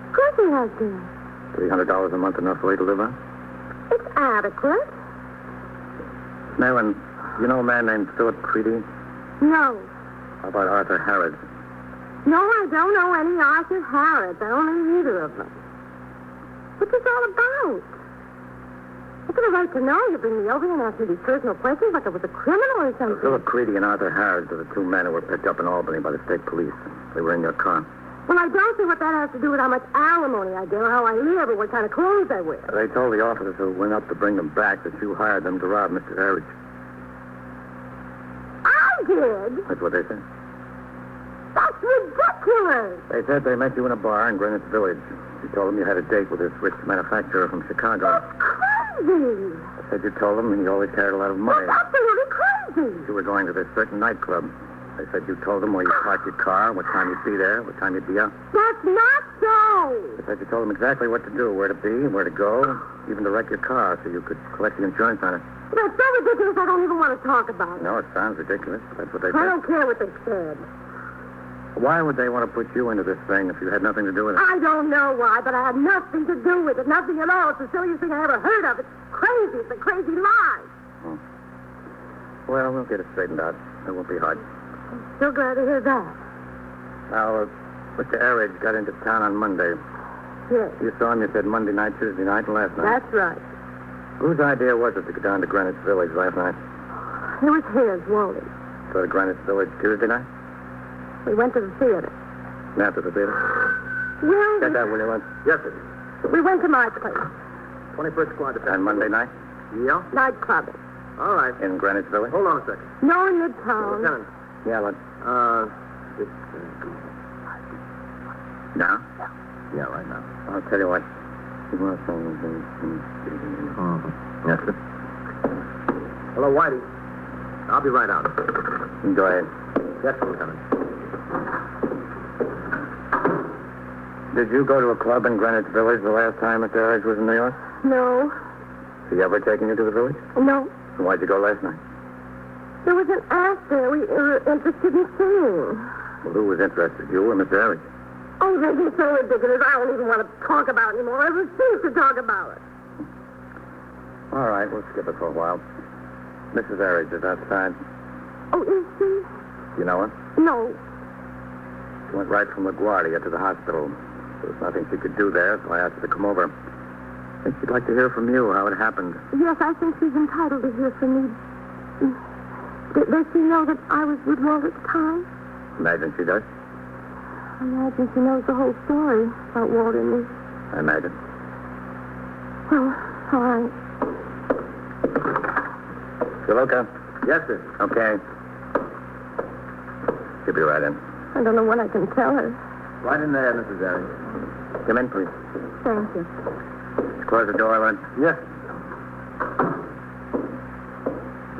Of course he has been. $300 a month enough for you to live on? It's adequate. Nayland, you know a man named Philip Creedy? No. How about Arthur Harrods? No, I don't know any Arthur Harrods. I don't know either of them. What's this all about? I've got a right to know. You bring me over here and ask me these personal questions like I was a criminal or something. Philip Creedy and Arthur Harrods are the two men who were picked up in Albany by the state police. They were in your car. Well, I don't see what that has to do with how much alimony I get or how I live or what kind of clothes I wear. They told the officers who went up to bring them back that you hired them to rob Mr. Harrods. I did? That's what they said. That's ridiculous. They said they met you in a bar in Greenwich Village. You told them you had a date with this rich manufacturer from Chicago. That's crazy. I said you told them you always carried a lot of money. That's absolutely crazy. You were going to this certain nightclub. They said you told them where you parked your car, what time you'd be there, what time you'd be out. That's not so. They said you told them exactly what to do, where to be, where to go, even to wreck your car so you could collect the insurance on it. That's so ridiculous I don't even want to talk about it. No, it sounds ridiculous. That's what they I said. don't care what they said. Why would they want to put you into this thing if you had nothing to do with it? I don't know why, but I had nothing to do with it. Nothing at all. It's the silliest thing I ever heard of. It's crazy. It's a crazy lie. Well, we'll get it straightened out. It won't be hard. I'm so glad to hear that. Now, Mr. Arridge got into town on Monday. Yes. You saw him, you said Monday night, Tuesday night, and last night. That's right. Whose idea was it to go down to Greenwich Village last night? It was his, Wally. Go to Greenwich Village Tuesday night? We went to the theater. After the theater? Well, Get that, will you, Lynn? Yes, sir. we went to my place. 21st Squad. And Monday night? Yeah? Nightclubbing. All right. In Greenwich Village? Hold on a second. No, in Midtown. Lieutenant. Yeah, Lynn. Now? Yeah, right now. I'll tell you what. Yes, sir. Hello, Whitey. I'll be right out. Go ahead. Yes, Lieutenant. Did you go to a club in Greenwich Village the last time Mr. Harris was in New York? No. Has he ever taken you to the village? No. Then why'd you go last night? There was an actor we were interested in seeing. Well, who was interested? You or Mr. Harris? Oh, this is so ridiculous. I don't even want to talk about it anymore. I refuse to talk about it. All right, we'll skip it for a while. Mrs. Harris is outside. Oh, is she? You know her? No. She went right from LaGuardia to the hospital. There was nothing she could do there, so I asked her to come over. I think she'd like to hear from you how it happened. Yes, I think she's entitled to hear from me. Does she know that I was with Walt at the time? Imagine she does. I imagine she knows the whole story about Walt and me. I imagine. Well, all right. Deluca? Yes, sir. Okay. She'll be right in. I don't know what I can tell her. Right in there, Mrs. Harris. Come in, please. Thank you. Close the door, Lynn. Yes.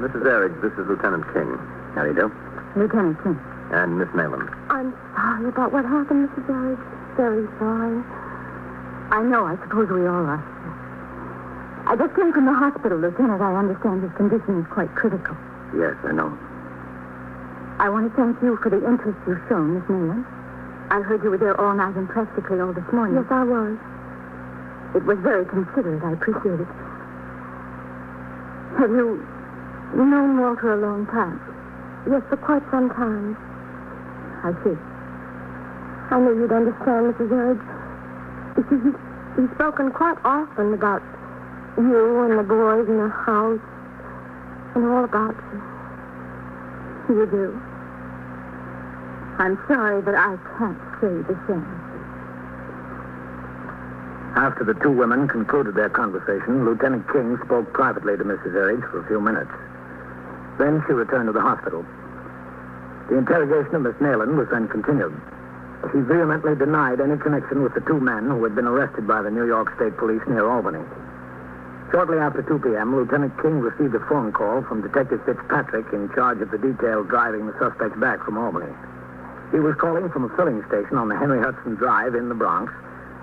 Mrs. Harris, this is Lieutenant King. How do you do? Lieutenant King. And Miss Nayland. I'm sorry about what happened, Mrs. Harris. Very sorry. I know. I suppose we all are. I just came from the hospital, Lieutenant. I understand his condition is quite critical. Yes, I know. I want to thank you for the interest you've shown, Miss Nayland. I heard you were there all night and practically all this morning. Yes, I was. It was very considerate. I appreciate it. Have you known Walter a long time? Yes, for quite some time. I see. I knew you'd understand, Mrs. Harris. You see, he's spoken quite often about you and the boys and the house and all about you. You do. I'm sorry, but I can't say the same. After the two women concluded their conversation, Lieutenant King spoke privately to Mrs. Harris for a few minutes. Then she returned to the hospital. The interrogation of Miss Nayland was then continued. She vehemently denied any connection with the two men who had been arrested by the New York State Police near Albany. Shortly after 2 p.m., Lieutenant King received a phone call from Detective Fitzpatrick in charge of the detail driving the suspects back from Albany. He was calling from a filling station on the Henry Hudson Drive in the Bronx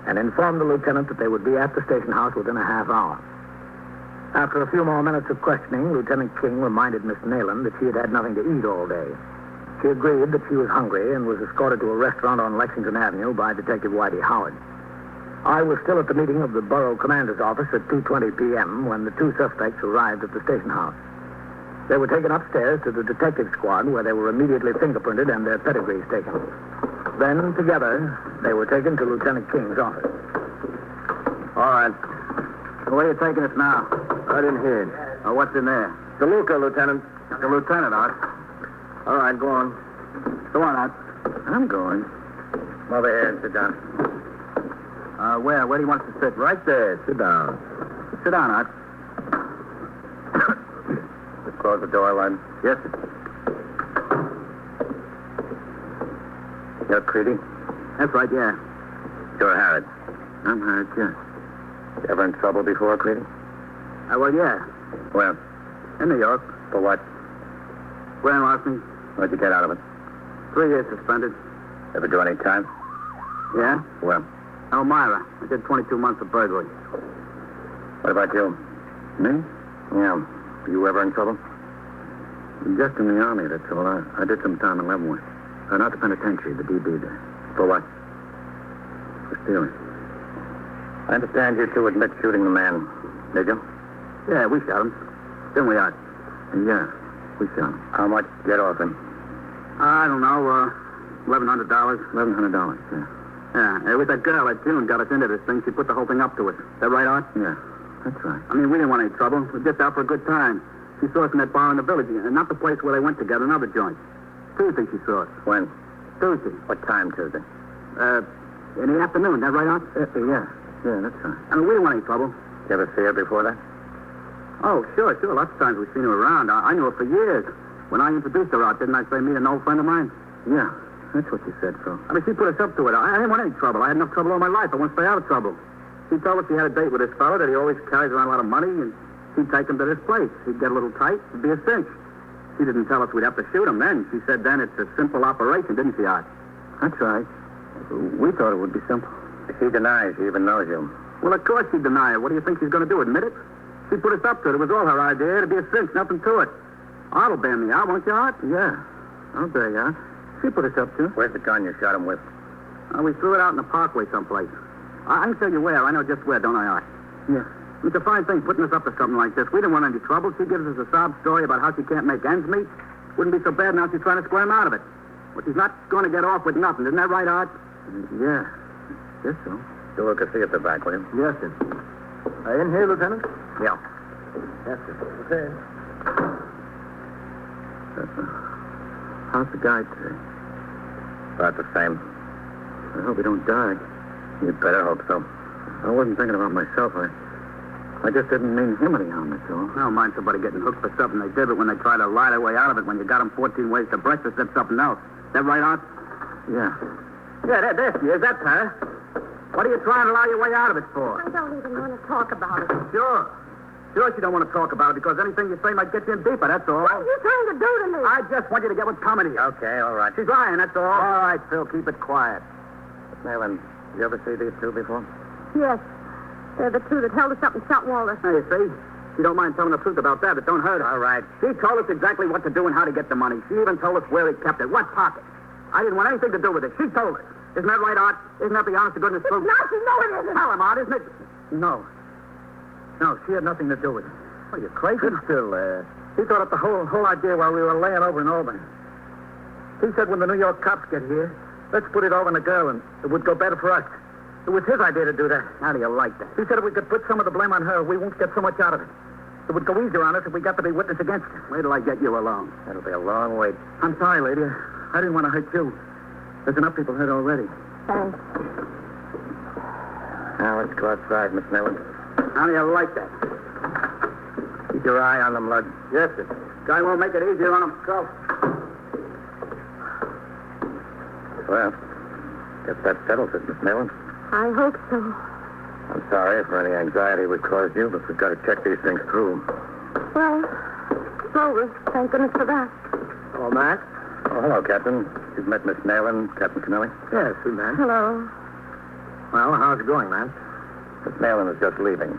and informed the lieutenant that they would be at the station house within a half hour. After a few more minutes of questioning, Lieutenant King reminded Miss Nayland that she had had nothing to eat all day. She agreed that she was hungry and was escorted to a restaurant on Lexington Avenue by Detective Whitey Howard. I was still at the meeting of the Borough Commander's office at 2:20 p.m. when the two suspects arrived at the station house. They were taken upstairs to the detective squad where they were immediately fingerprinted and their pedigrees taken. Then, together, they were taken to Lieutenant King's office. All right. So where are you taking us now? Right in here. What's in there? DeLuca, Lieutenant. The lieutenant, Art. All right, go on. Go on, Art. I'm going. Come over here and sit down. Where? Where do you want us to sit? Right there. Sit down. Sit down, Art. Just close the door, Len. Yes, sir. You're Creedy? That's right, yeah. You're Harrod. I'm Harrod, yeah. You ever in trouble before, Creedy? Well, yeah. Where? In New York. For what? Grand larceny. What'd you get out of it? 3 years suspended. Ever do any time? Yeah? Where? Elmira. I did 22 months of burglary. What about you? Me? Yeah. You ever in trouble? Just in the Army, that's all. I did some time in Leavenworth. Not the penitentiary, the DB there. For what? For stealing. I understand you two admit shooting the man. Did you? Yeah, we shot him. Then we out. Yeah, we shot him. How much did you get off him? I don't know, $1,100. $1,100, yeah. Yeah, it was that girl that June got us into this thing. She put the whole thing up to us. Is that right, Art? Yeah, that's right. I mean, we didn't want any trouble. We were just out for a good time. She saw us in that bar in the village, and not the place where they went together, another joint. Tuesday she saw us. When? Tuesday. What time Tuesday? In the afternoon. That right, Art? Yeah. Yeah, that's right. I mean, we didn't want any trouble. Did you ever see her before that? Oh, sure. Lots of times we've seen her around. I knew her for years. When I introduced her out, didn't I say meet an old friend of mine? Yeah, that's what you said, Phil. I mean, she put us up to it. I didn't want any trouble. I had enough trouble all my life. I want to stay out of trouble. She told us he had a date with this fellow, that he always carries around a lot of money, and she'd take him to this place. He'd get a little tight. It'd be a cinch. She didn't tell us we'd have to shoot him then. She said then it's a simple operation, didn't she, Art? That's right. We thought it would be simple. She denies she even knows you. Well, of course she'd deny it. What do you think she's going to do, admit it? She put us up to it. It was all her idea. It'd be a cinch, nothing to it. Art'll bail me out, won't you, Art? Yeah, I'll bail you out. She put us up to it. Where's the gun you shot him with? We threw it out in the parkway someplace. I can tell you where. I know just where, don't I, Art? Yeah. It's a fine thing putting us up to something like this. We didn't want any trouble. She gives us a sob story about how she can't make ends meet. Wouldn't be so bad now she's trying to squirm out of it. But she's not going to get off with nothing. Isn't that right, Art? Yeah. Guess so. You look and see at the back, will you? Yes, sir. In here, Lieutenant? Yeah. Yes, sir. Okay. How's the guy today? About the same. I hope he don't die. You'd better hope so. I wasn't thinking about myself. I just didn't mean him any harm, that's all. I don't mind somebody getting hooked for something they did, but when they try to lie their way out of it, when you got them 14 ways to breakfast, that's something else. Is that right, Art? Yeah. Yeah, there she is. That's her. What are you trying to lie your way out of it for? I don't even want to talk about it. Sure. Sure you don't want to talk about it because anything you say might get you in deeper, that's all. What are you trying to do to me? I just want you to get what's coming to you. Okay, all right. She's lying, that's all. All right, Phil, keep it quiet. Miss Nayland, you ever see these two before? Yes. They're the two that held us up and shot Walter. Now, you see? She don't mind telling the truth about that. It don't hurt her. All right. She told us exactly what to do and how to get the money. She even told us where he kept it. What pocket. I didn't want anything to do with it. She told us. Isn't that right, Art? Isn't that the honest to goodness truth? No, it isn't. Tell him, Art, isn't it? No. No, she had nothing to do with it. What, are you crazy? Still, She thought up the whole idea while we were laying over in Albany. He said when the New York cops get here, let's put it over on the girl and it would go better for us. It was his idea to do that. How do you like that? He said if we could put some of the blame on her, we won't get so much out of it. It would go easier on us if we got to be witness against her. Wait till I get you alone. That'll be a long wait. I'm sorry, lady. I didn't want to hurt you. There's enough people hurt already. Thanks. Now, let's go outside, Miss Nayland. How do you like that? Keep your eye on them, Lud. Yes, sir. Guy won't make it easier on himself. Well, guess that settles it, Miss Nayland. I hope so. I'm sorry for any anxiety we caused you, but we've got to check these things through. Well, it's over. Thank goodness for that. Hello, Matt. Oh, hello, Captain. You've met Miss Nayland, Captain Kennelly? Yes, we met. Hello. Well, how's it going, man? Miss Nayland is just leaving.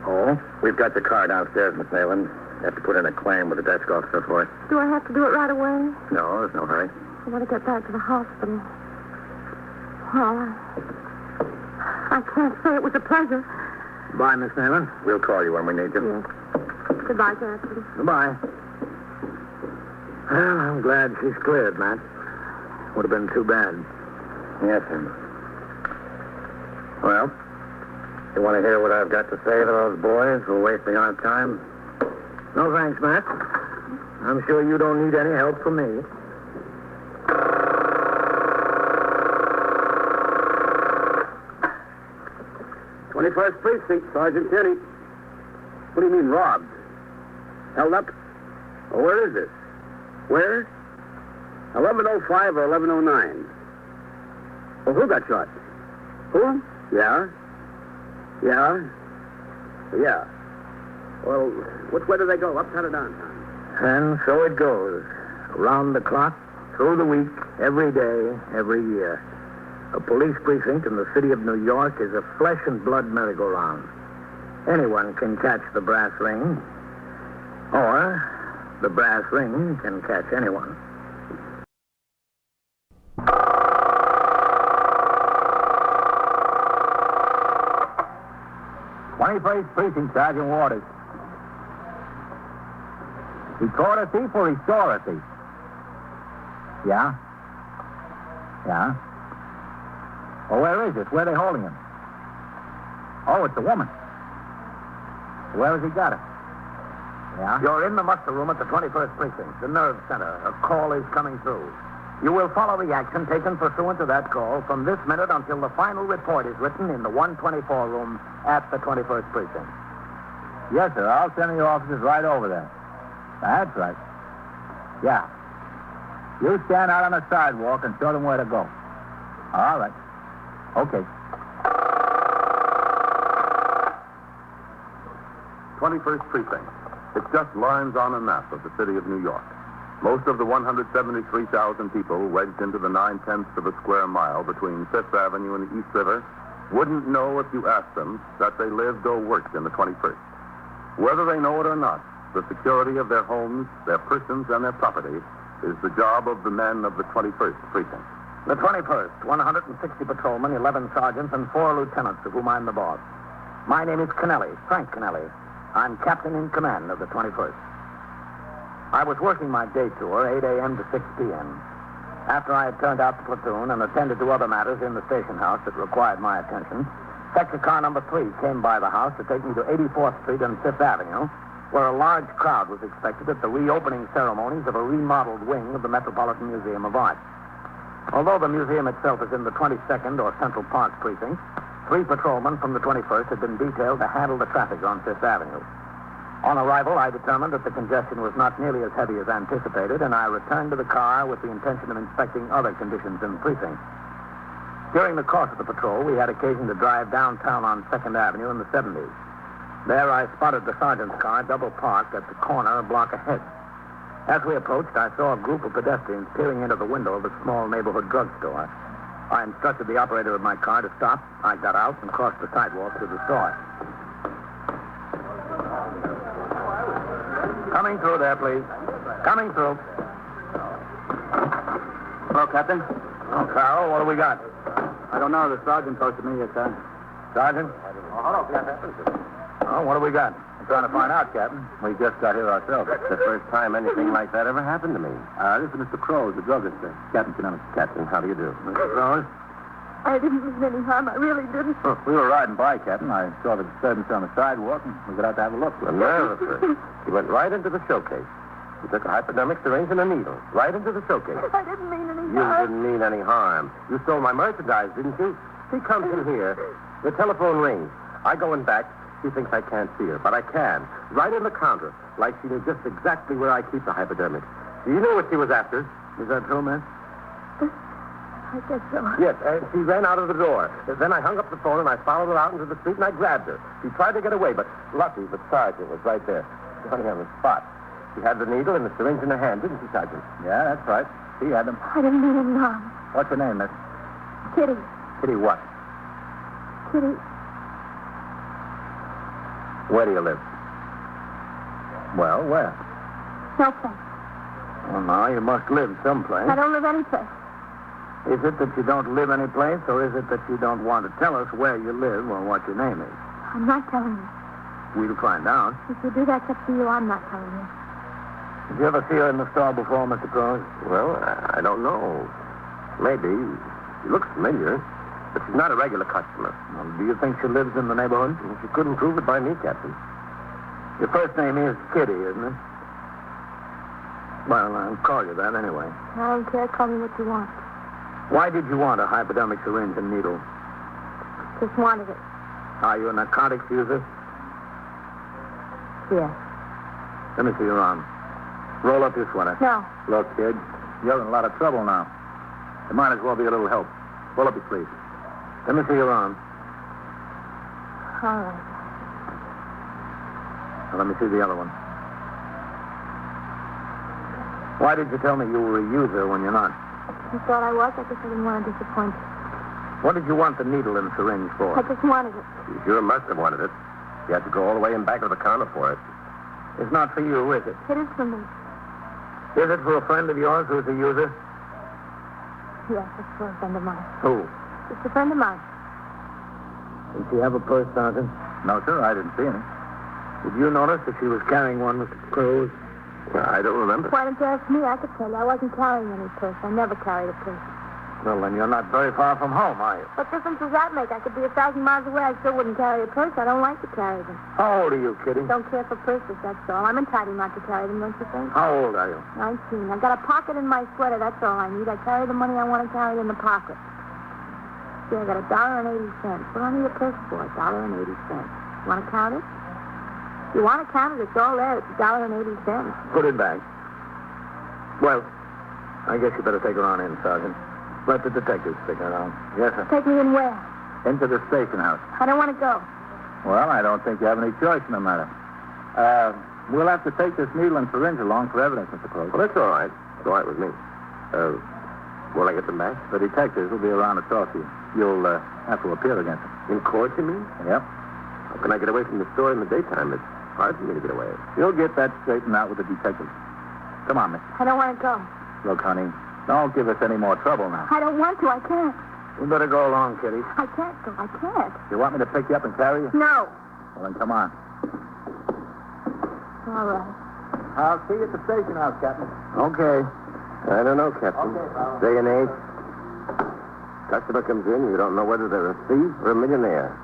Oh? We've got your car downstairs, Miss Nayland. You have to put in a claim with the desk officer for it. Do I have to do it right away? No, there's no hurry. I want to get back to the hospital. Well, I can't say it was a pleasure. Bye, Miss Nayland. We'll call you when we need you. Yes. Goodbye, Captain. Goodbye. Well, I'm glad she's cleared, Matt. Would have been too bad. Yes, sir. Well, you want to hear what I've got to say to those boys who are wasting our time? No, thanks, Matt. I'm sure you don't need any help from me. "21st Precinct, Sergeant Kenny." What do you mean, robbed? Held up? Oh, where is this? Where? 11:05 or 11:09. Well, who got shot? Who? Yeah? Yeah? Yeah. Well, which way do they go, uptown or downtown? And so it goes. Around the clock, through the week, every day, every year. A police precinct in the city of New York is a flesh and blood merry-go-round. Anyone can catch the brass ring, or the brass ring can catch anyone. "21st Precinct, Sergeant Waters. He caught a thief or he saw a thief? Yeah? Yeah? Well, where is it? Where are they holding him? Oh, it's a woman. Where has he got her? Yeah? You're in the muster room at the 21st Precinct, the nerve center. A call is coming through. You will follow the action taken pursuant to that call from this minute until the final report is written in the 124 room at the 21st Precinct. Yes, sir. I'll send the officers right over there. That's right. Yeah. You stand out on the sidewalk and show them where to go. All right. Okay. 21st Precinct. It's just lines on a map of the city of New York. Most of the 173,000 people wedged into the 9/10ths of a square mile between Fifth Avenue and the East River wouldn't know if you asked them that they lived or worked in the 21st. Whether they know it or not, the security of their homes, their persons, and their property is the job of the men of the 21st Precinct. The 21st, 160 patrolmen, 11 sergeants, and 4 lieutenants, of whom I'm the boss. My name is Kennelly, Frank Kennelly. I'm captain in command of the 21st. I was working my day tour, 8 a.m. to 6 p.m. After I had turned out the platoon and attended to other matters in the station house that required my attention, sector car number 3 came by the house to take me to 84th Street and 5th Avenue, where a large crowd was expected at the reopening ceremonies of a remodeled wing of the Metropolitan Museum of Art. Although the museum itself is in the 22nd or Central Park Precinct, 3 patrolmen from the 21st had been detailed to handle the traffic on 5th Avenue. On arrival, I determined that the congestion was not nearly as heavy as anticipated, and I returned to the car with the intention of inspecting other conditions in the precinct. During the course of the patrol, we had occasion to drive downtown on 2nd Avenue in the 70s. There, I spotted the sergeant's car double parked at the corner a block ahead. As we approached, I saw a group of pedestrians peering into the window of a small neighborhood drugstore. I instructed the operator of my car to stop. I got out and crossed the sidewalk to the store. Coming through there, please. Coming through. Hello, Captain. Oh, Carol, what do we got? I don't know. The sergeant posted me here, sir. Sergeant? Hello, Captain. Oh, what do we got? I'm trying to find out, Captain. We just got here ourselves. It's the first time anything like that ever happened to me. This is Mr. Crowe, the druggist, sir. Captain Kennelly. Captain, how do you do? Mr. Rose? I didn't mean any harm. I really didn't. Oh, we were riding by, Captain. I saw the disturbance on the sidewalk, and we got out to have a look. The nerve of her. He went right into the showcase. He took a hypodermic syringe and a needle. Right into the showcase. I didn't mean any You harm. didn't mean any harm. You stole my merchandise, didn't you? She comes in here. The telephone rings. I go in back. She thinks I can't see her, but I can. Right in the counter, like she knew just exactly where I keep the hypodermic. She knew what she was after. Is that true, man? I guess so. Yes, she ran out of the door. Then I hung up the phone and I followed her out into the street and I grabbed her. She tried to get away, but lucky the sergeant was right there. Funny on the spot. She had the needle and the syringe in her hand, didn't she, Sergeant? Yeah, that's right. She had them. I didn't mean any harm. What's your name, miss? Kitty. Kitty what? Kitty. Where do you live? Well, where? No place. Well, now, you must live someplace. I don't live any place. Is it that you don't live any place, or is it that you don't want to tell us where you live or what your name is? I'm not telling you. We'll find out. If you do, that's up to you. I'm not telling you. Did you ever see her in the store before, Mr. Crowe? Well, I don't know. Maybe. She looks familiar, but she's not a regular customer. Well, do you think she lives in the neighborhood? Well, she couldn't prove it by me, Captain. Your first name is Kitty, isn't it? Well, I'll call you that anyway. I don't care. Call me what you want. Why did you want a hypodermic syringe and needle? Just wanted it. Are you a narcotics user? Yes. Let me see your arm. Roll up your sweater. No. Look, kid, you're in a lot of trouble now. There might as well be a little help. Roll up your sleeve. Let me see your arm. All right. Now, let me see the other one. Why did you tell me you were a user when you're not? You thought I was? I guess I didn't want to disappoint you. What did you want the needle and syringe for? I just wanted it. You sure must have wanted it. You had to go all the way in back of the counter for it. It's not for you, is it? It is for me. Is it for a friend of yours who's a user? Yes, it's for a friend of mine. Who? It's a friend of mine. Did she have a purse, Sergeant? No, sir, I didn't see any. Did you notice if she was carrying one, Mr. Cruz? Well, I don't remember. Why don't you ask me? I could tell you. I wasn't carrying any purse. I never carried a purse. Well, then you're not very far from home, are you? What difference does that make? I could be 1,000 miles away. I still wouldn't carry a purse. I don't like to carry them. How old are you, Kitty? Don't care for purses, that's all. I'm entitled not to carry them, don't you think? How old are you? 19. I've got a pocket in my sweater. That's all I need. I carry the money I want to carry in the pocket. See, I got $1.80. What do I need a purse for? $1.80. Want to count it? If you want to count it, it's all there. It's $1.80. Put it back. Well, I guess you better take her on in, Sergeant. Let the detectives figure it out. Yes, sir. Take me in where? Into the station house. I don't want to go. Well, I don't think you have any choice in the matter. We'll have to take this needle and syringe along for evidence, Mr. Close. Well, that's all right. It's all right with me. Will I get them back? The detectives will be around to talk to you. You'll have to appear against them. In court, you mean? Yep. How can I get away from the store in the daytime? It's hard for me to get away. You'll get that straightened out with the detectives. Come on, miss. I don't want to go. Look, honey, don't give us any more trouble now. I don't want to. I can't. We better go along, Kitty. I can't go. I can't. You want me to pick you up and carry you? No. Well, then come on. All right. I'll see you at the station house, Captain. Okay. I don't know, Captain. Day and age. Customer comes in, you don't know whether they're a thief or a millionaire.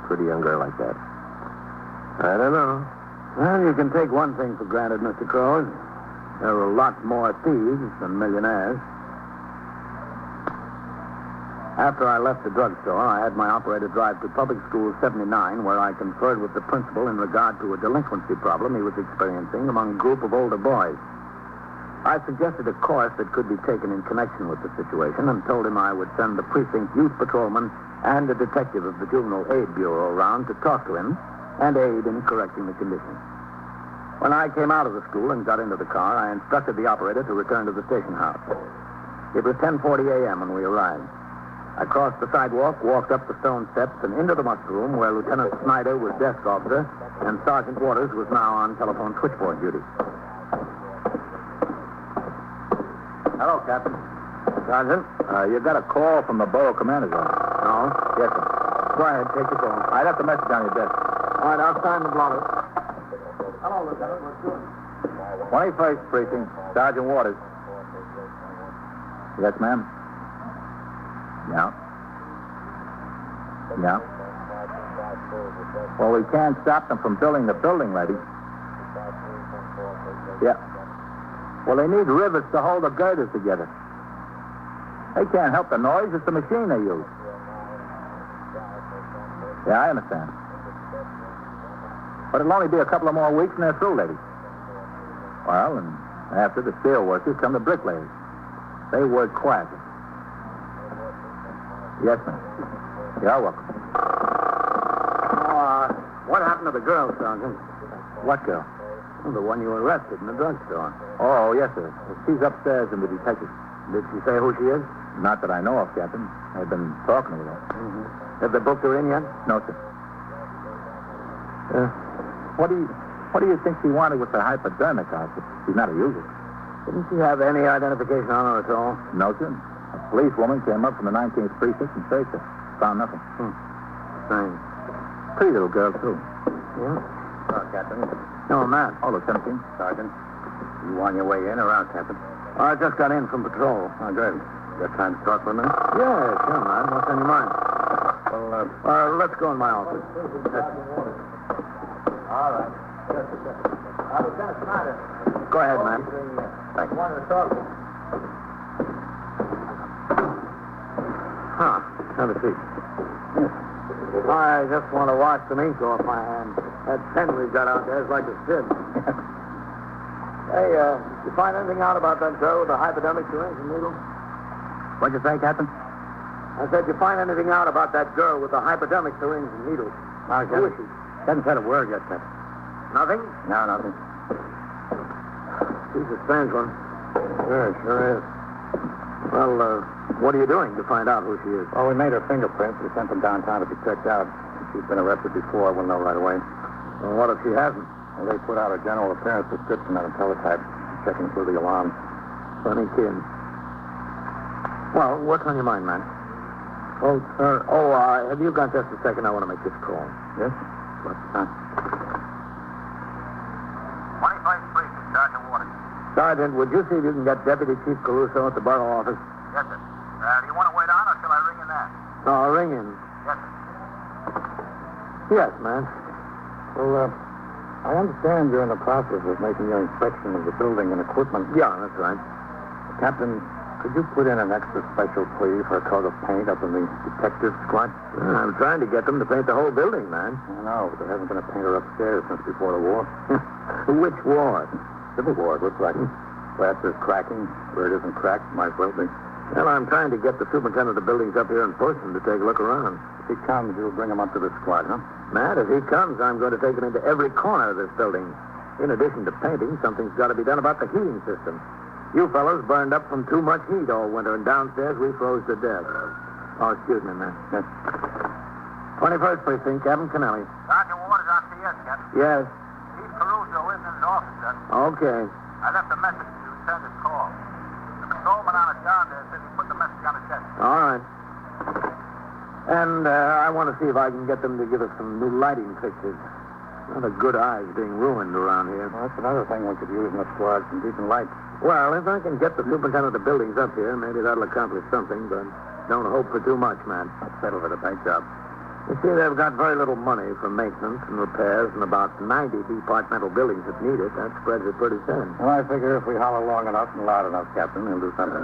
Pretty young girl like that. I don't know. Well, you can take one thing for granted, Mr. Crowe. There are a lot more thieves than millionaires. After I left the drugstore, I had my operator drive to Public School 79, where I conferred with the principal in regard to a delinquency problem he was experiencing among a group of older boys. I suggested a course that could be taken in connection with the situation and told him I would send the precinct youth patrolman and a detective of the Juvenile Aid Bureau around to talk to him and aid in correcting the condition. When I came out of the school and got into the car, I instructed the operator to return to the station house. It was 10:40 a.m. when we arrived. I crossed the sidewalk, walked up the stone steps, and into the muster room where Lieutenant Snyder was desk officer and Sergeant Waters was now on telephone switchboard duty. Hello, Captain. Sergeant? You got a call from the borough commander's office. No? Yes, sir. Go ahead, take your call. I left a message on your desk. All right, I'll sign the blotter. Hello, Lieutenant. What's doing? 21st Precinct, Sergeant Waters. Yes, ma'am. Yeah. Yeah. Well, we can't stop them from building the building, lady. Yeah. Well, they need rivets to hold the girders together. They can't help the noise. It's the machine they use. Yeah, I understand. But it'll only be a couple of more weeks and they're through, lady. Well, and after the steel workers come the bricklayers. They work quietly. Yes, ma'am. You're welcome. What happened to the girl, Sergeant? What girl? The one you arrested in the drugstore. Oh, yes, sir. She's upstairs in the detective. Did she say who she is? Not that I know of, Captain. I've been talking with her. Mm-hmm. Have they booked her in yet? No, sir. What do you think she wanted with the hypodermic outfit? She's not a user. Didn't she have any identification on her at all? No, sir. A policewoman came up from the 19th precinct and searched her. Found nothing. Strange. Pretty little girl, too. Yeah? Captain. No, man. Oh, Lieutenant King. Sergeant. You on your way in or out, Captain? I just got in from patrol. Oh, good. Got time to talk for a minute? Yeah, sure, man. What's on your mind? Well, let's go in my office. All right. Lieutenant Snyder. Go ahead, man. Thanks. You wanted to talk to me? Have a seat. I just want to wash some ink off my hand. That pen we've got out there is like a sieve. Hey, you find anything out about that girl with the hypodermic syringe and needle? What'd you say, Captain? I said, you find anything out about that girl with the hypodermic syringe and needle? Who is she? Hasn't said a word yet, Captain. Nothing? No, nothing. She's a strange one. Sure is. Well, what are you doing to find out who she is? Well, we made her fingerprints. We sent them downtown to be checked out. If she's been arrested before, we'll know right away. Well, what if she hasn't? Well, they put out a general appearance description on a teletype, checking through the alarms. Funny kid. Well, what's on your mind, man? Oh, sir. Have you got just a second? I want to make this call. Yes? What's that? 21st Precinct, Sergeant Waters. Sergeant, would you see if you can get Deputy Chief Caruso at the borough office? Yes, sir. Do you want to wait on, or shall I ring in there? No, I'll ring in. Yes, sir. Yes, man. Well, I understand you're in the process of making your inspection of the building and equipment. Yeah, that's right. Captain, could you put in an extra special plea for a coat of paint up in the detective squad? I'm trying to get them to paint the whole building, man. I know, but there hasn't been a painter upstairs since before the war. Which ward? Civil War, it looks like. Glass is cracking. Where it isn't cracked, might as well be. Well, I'm trying to get the superintendent of buildings up here in person to take a look around. If he comes, you'll bring him up to the squad, huh? Matt, if he comes, I'm going to take him into every corner of this building. In addition to painting, something's got to be done about the heating system. You fellows burned up from too much heat all winter, and downstairs we froze to death. Oh, excuse me, man. Yes. 21st Precinct, Captain Kennelly. Sergeant Waters on CS, Captain. Yes. Chief Caruso isn't in his office, sir. Okay. I left a message to return his call. The patrolman on his down there says he put the message on his desk. All right. And I want to see if I can get them to give us some new lighting fixtures. Not a good eye's being ruined around here. Well, that's another thing we could use in the squad, some decent lights. Well, if I can get the superintendent of buildings up here, maybe that'll accomplish something, but don't hope for too much, man. Let's settle for the paint job. You see, they've got very little money for maintenance and repairs and about 90 departmental buildings that need it. That spreads it pretty thin. Well, I figure if we holler long enough and loud enough, Captain, he'll do something.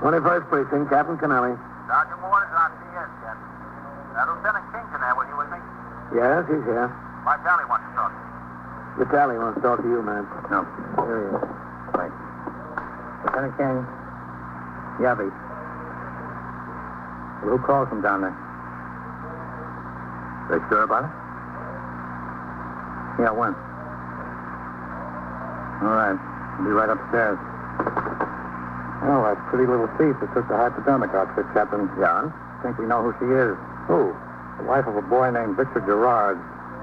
21st Precinct, Captain Kennelly. Sergeant Waters on CS, Captain. Lieutenant Kington there with you with me? Yes, he's here. My tally wants to talk to you. Vitaly wants to talk to you, man. No. Here he is. Wait. Lieutenant King. Yappy. Well, who calls from down there? They sure about it? Yeah, when? All right. I'll be right upstairs. Oh, that pretty little thief that took the hypodermic outfit, Captain. Yeah? Think we know who she is. Who? The wife of a boy named Victor Gerard.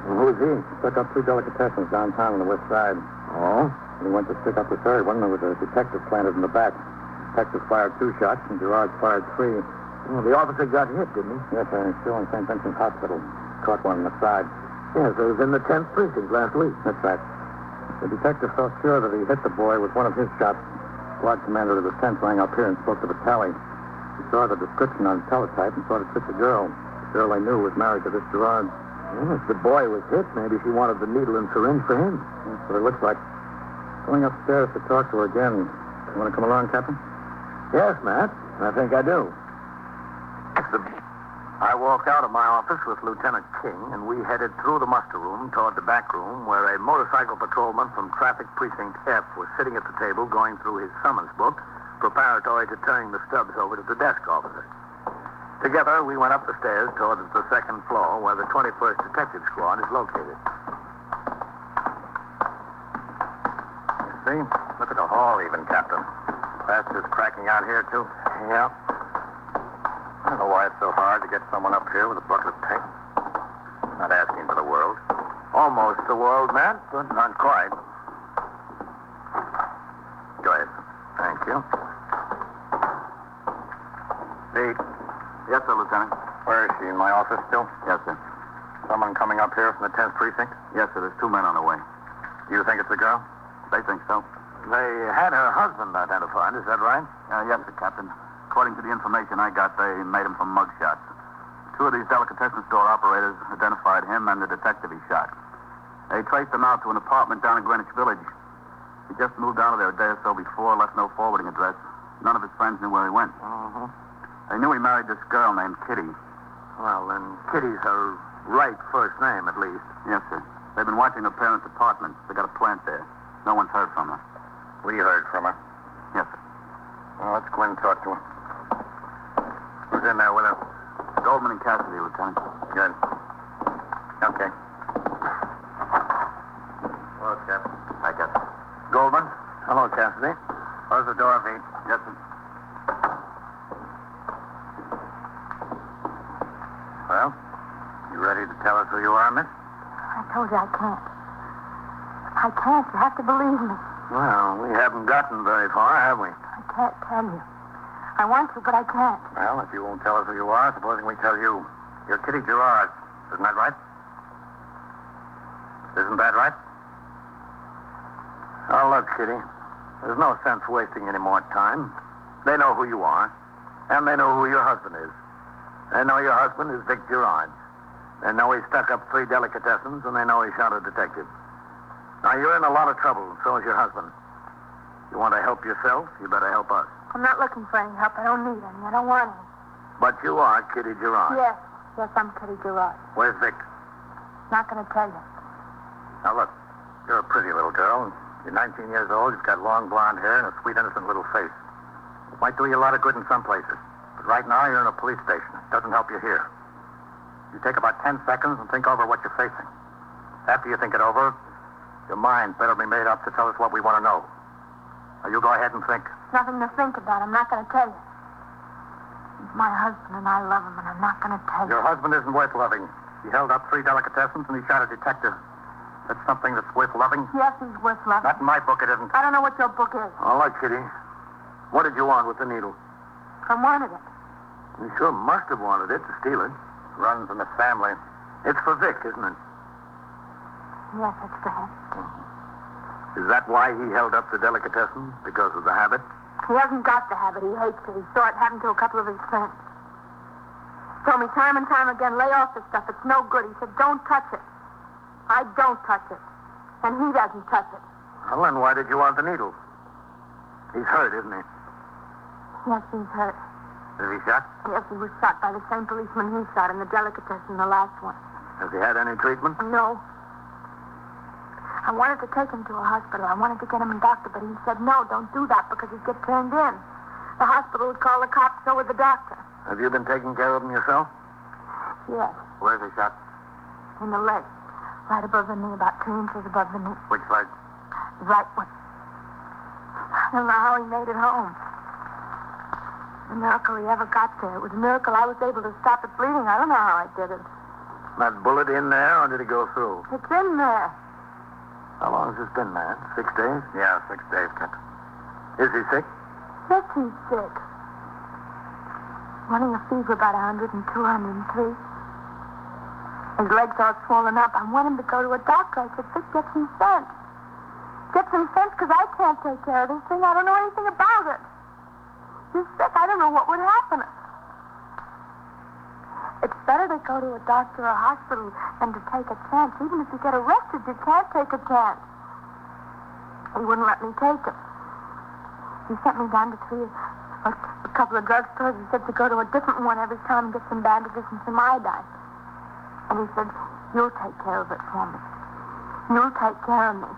And who's he? Took up 2 delicatessens downtown on the west side. Oh? He went to stick up the third one. There was a detective planted in the back. The detective fired 2 shots, and Gerard fired 3. Well, the officer got hit, didn't he? Yes, sir. He's still in St. Vincent's Hospital. Caught one on the side. Yes, it was in the 10th Precinct last week. That's right. The detective felt sure that he hit the boy with one of his shots. The squad commander of the 10th rang up here and spoke to Vitaly. He saw the description on teletype and thought it fit the girl. The girl they knew was married to this Gerard. Well, if the boy was hit, maybe she wanted the needle and syringe for him. That's what it looks like. Going upstairs to talk to her again. You want to come along, Captain? Yes, Matt. I think I do. I walked out of my office with Lieutenant King, and we headed through the muster room toward the back room where a motorcycle patrolman from Traffic Precinct F was sitting at the table going through his summons book, preparatory to turning the stubs over to the desk officer. Together, we went up the stairs towards the second floor where the 21st Detective Squad is located. You see? Look at the hall even, Captain. Fast is cracking out here, too. Yeah. I don't know why it's so hard to get someone up here with a bucket of paint. Not asking for the world. Almost the world, Matt, but not quite. Go ahead. Thank you. Pete. Yes, sir, Lieutenant. Where is she? In my office still? Yes, sir. Someone coming up here from the 10th Precinct? Yes, sir. There's 2 men on the way. Do you think it's a girl? They think so. They had her husband identified, is that right? Yes, sir, Captain. According to the information I got, they made him from mugshots. 2 of these delicatessen store operators identified him and the detective he shot. They traced him out to an apartment down in Greenwich Village. He just moved out of there a day or so before, left no forwarding address. None of his friends knew where he went. Uh-huh. They knew he married this girl named Kitty. Well, then Kitty's her right first name, at least. Yes, sir. They've been watching her parents' apartment. They got a plant there. No one's heard from her. We heard from her. Yes, sir. Well, let's go in and talk to her. Who's in there with her? Goldman and Cassidy, Lieutenant. Good. Okay. Hello, Captain. Hi, Captain. Goldman. Hello, Cassidy. Close the door, Pete. Yes, sir. Well, you ready to tell us who you are, miss? I told you I can't. I can't. You have to believe me. Well, we haven't gotten very far, have we? I can't tell you. I want to, but I can't. Well, if you won't tell us who you are, supposing we tell you. You're Kitty Gerard. Isn't that right? Isn't that right? Oh, look, Kitty. There's no sense wasting any more time. They know who you are, and they know who your husband is. They know your husband is Vic Gerard. They know he stuck up 3 delicatessens, and they know he shot a detective. Now, you're in a lot of trouble, and so is your husband. You want to help yourself, you better help us. I'm not looking for any help. I don't need any. I don't want any. But you are Kitty Gerard. Yes. Yes, I'm Kitty Gerard. Where's Vic? Not going to tell you. Now, look, you're a pretty little girl. You're 19 years old. You've got long blonde hair and a sweet, innocent little face. It might do you a lot of good in some places. But right now, you're in a police station. It doesn't help you here. You take about 10 seconds and think over what you're facing. After you think it over, your mind better be made up to tell us what we want to know. Now, you go ahead and think. Nothing to think about. I'm not going to tell you. He's my husband, and I love him, and I'm not going to tell you. Your husband isn't worth loving. He held up 3 delicatessens, and he shot a detective. That's something that's worth loving? Yes, he's worth loving. Not in my book, it isn't. I don't know what your book is. All right, Kitty. What did you want with the needle? I wanted it. You sure must have wanted it to steal it. Runs in the family. It's for Vic, isn't it? Yes, it's for him. Is that why he held up the delicatessen? Because of the habit? He hasn't got the habit. He hates it. He saw it happen to a couple of his friends. Told me time and time again, lay off this stuff. It's no good. He said, don't touch it. I don't touch it. And he doesn't touch it. Well, then why did you want the needle? He's hurt, isn't he? Yes, he's hurt. Is he shot? Yes, he was shot by the same policeman he shot in the delicatessen, the last one. Has he had any treatment? No. I wanted to take him to a hospital. I wanted to get him a doctor, but he said, no, don't do that because he'd get turned in. The hospital would call the cops, so would the doctor. Have you been taking care of him yourself? Yes, Where's he shot? in the leg. Right above the knee, about 2 inches above the knee. Which leg? The right one. I don't know how he made it home. A miracle he ever got there. It was a miracle I was able to stop it bleeding. I don't know how I did it. That bullet in there, or did it go through? It's in there. How long has this been, man? 6 days? Yeah, 6 days, Captain. Is he sick? Yes, he's sick. Running a fever about 102, 103. His legs all swollen up. I want him to go to a doctor. I said, Vic, get some sense. Get some sense, because I can't take care of this thing. I don't know anything about it. He's sick. I don't know what would happen. It's better to go to a doctor or a hospital than to take a chance. Even if you get arrested, you can't take a chance. He wouldn't let me take it. He sent me down to a couple of drugstores. He said to go to a different one every time and get some bandages and some iodine. And he said, you'll take care of it for me. You'll take care of me.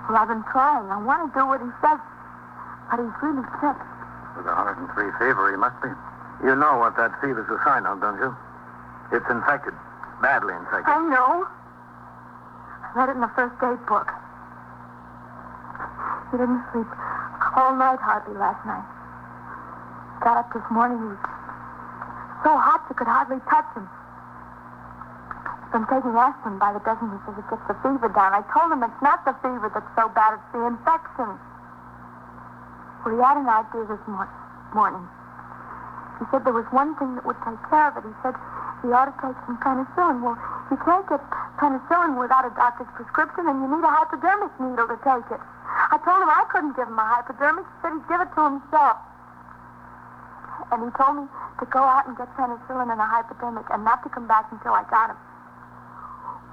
Well, I've been trying. I want to do what he says. But he's really sick. With 103 fever, he must be. You know what that fever's a sign of, don't you? It's infected. Badly infected. I know. I read it in the first aid book. He didn't sleep all night hardly last night. Got up this morning. He was so hot you could hardly touch him. Been taking aspirin by the dozen. He says it gets the fever down. I told him it's not the fever that's so bad, it's the infection. Well, he had an idea this morning. He said there was one thing that would take care of it. He said he ought to take some penicillin. Well, you can't get penicillin without a doctor's prescription, and you need a hypodermic needle to take it. I told him I couldn't give him a hypodermic. He said he'd give it to himself. And he told me to go out and get penicillin and a hypodermic and not to come back until I got him.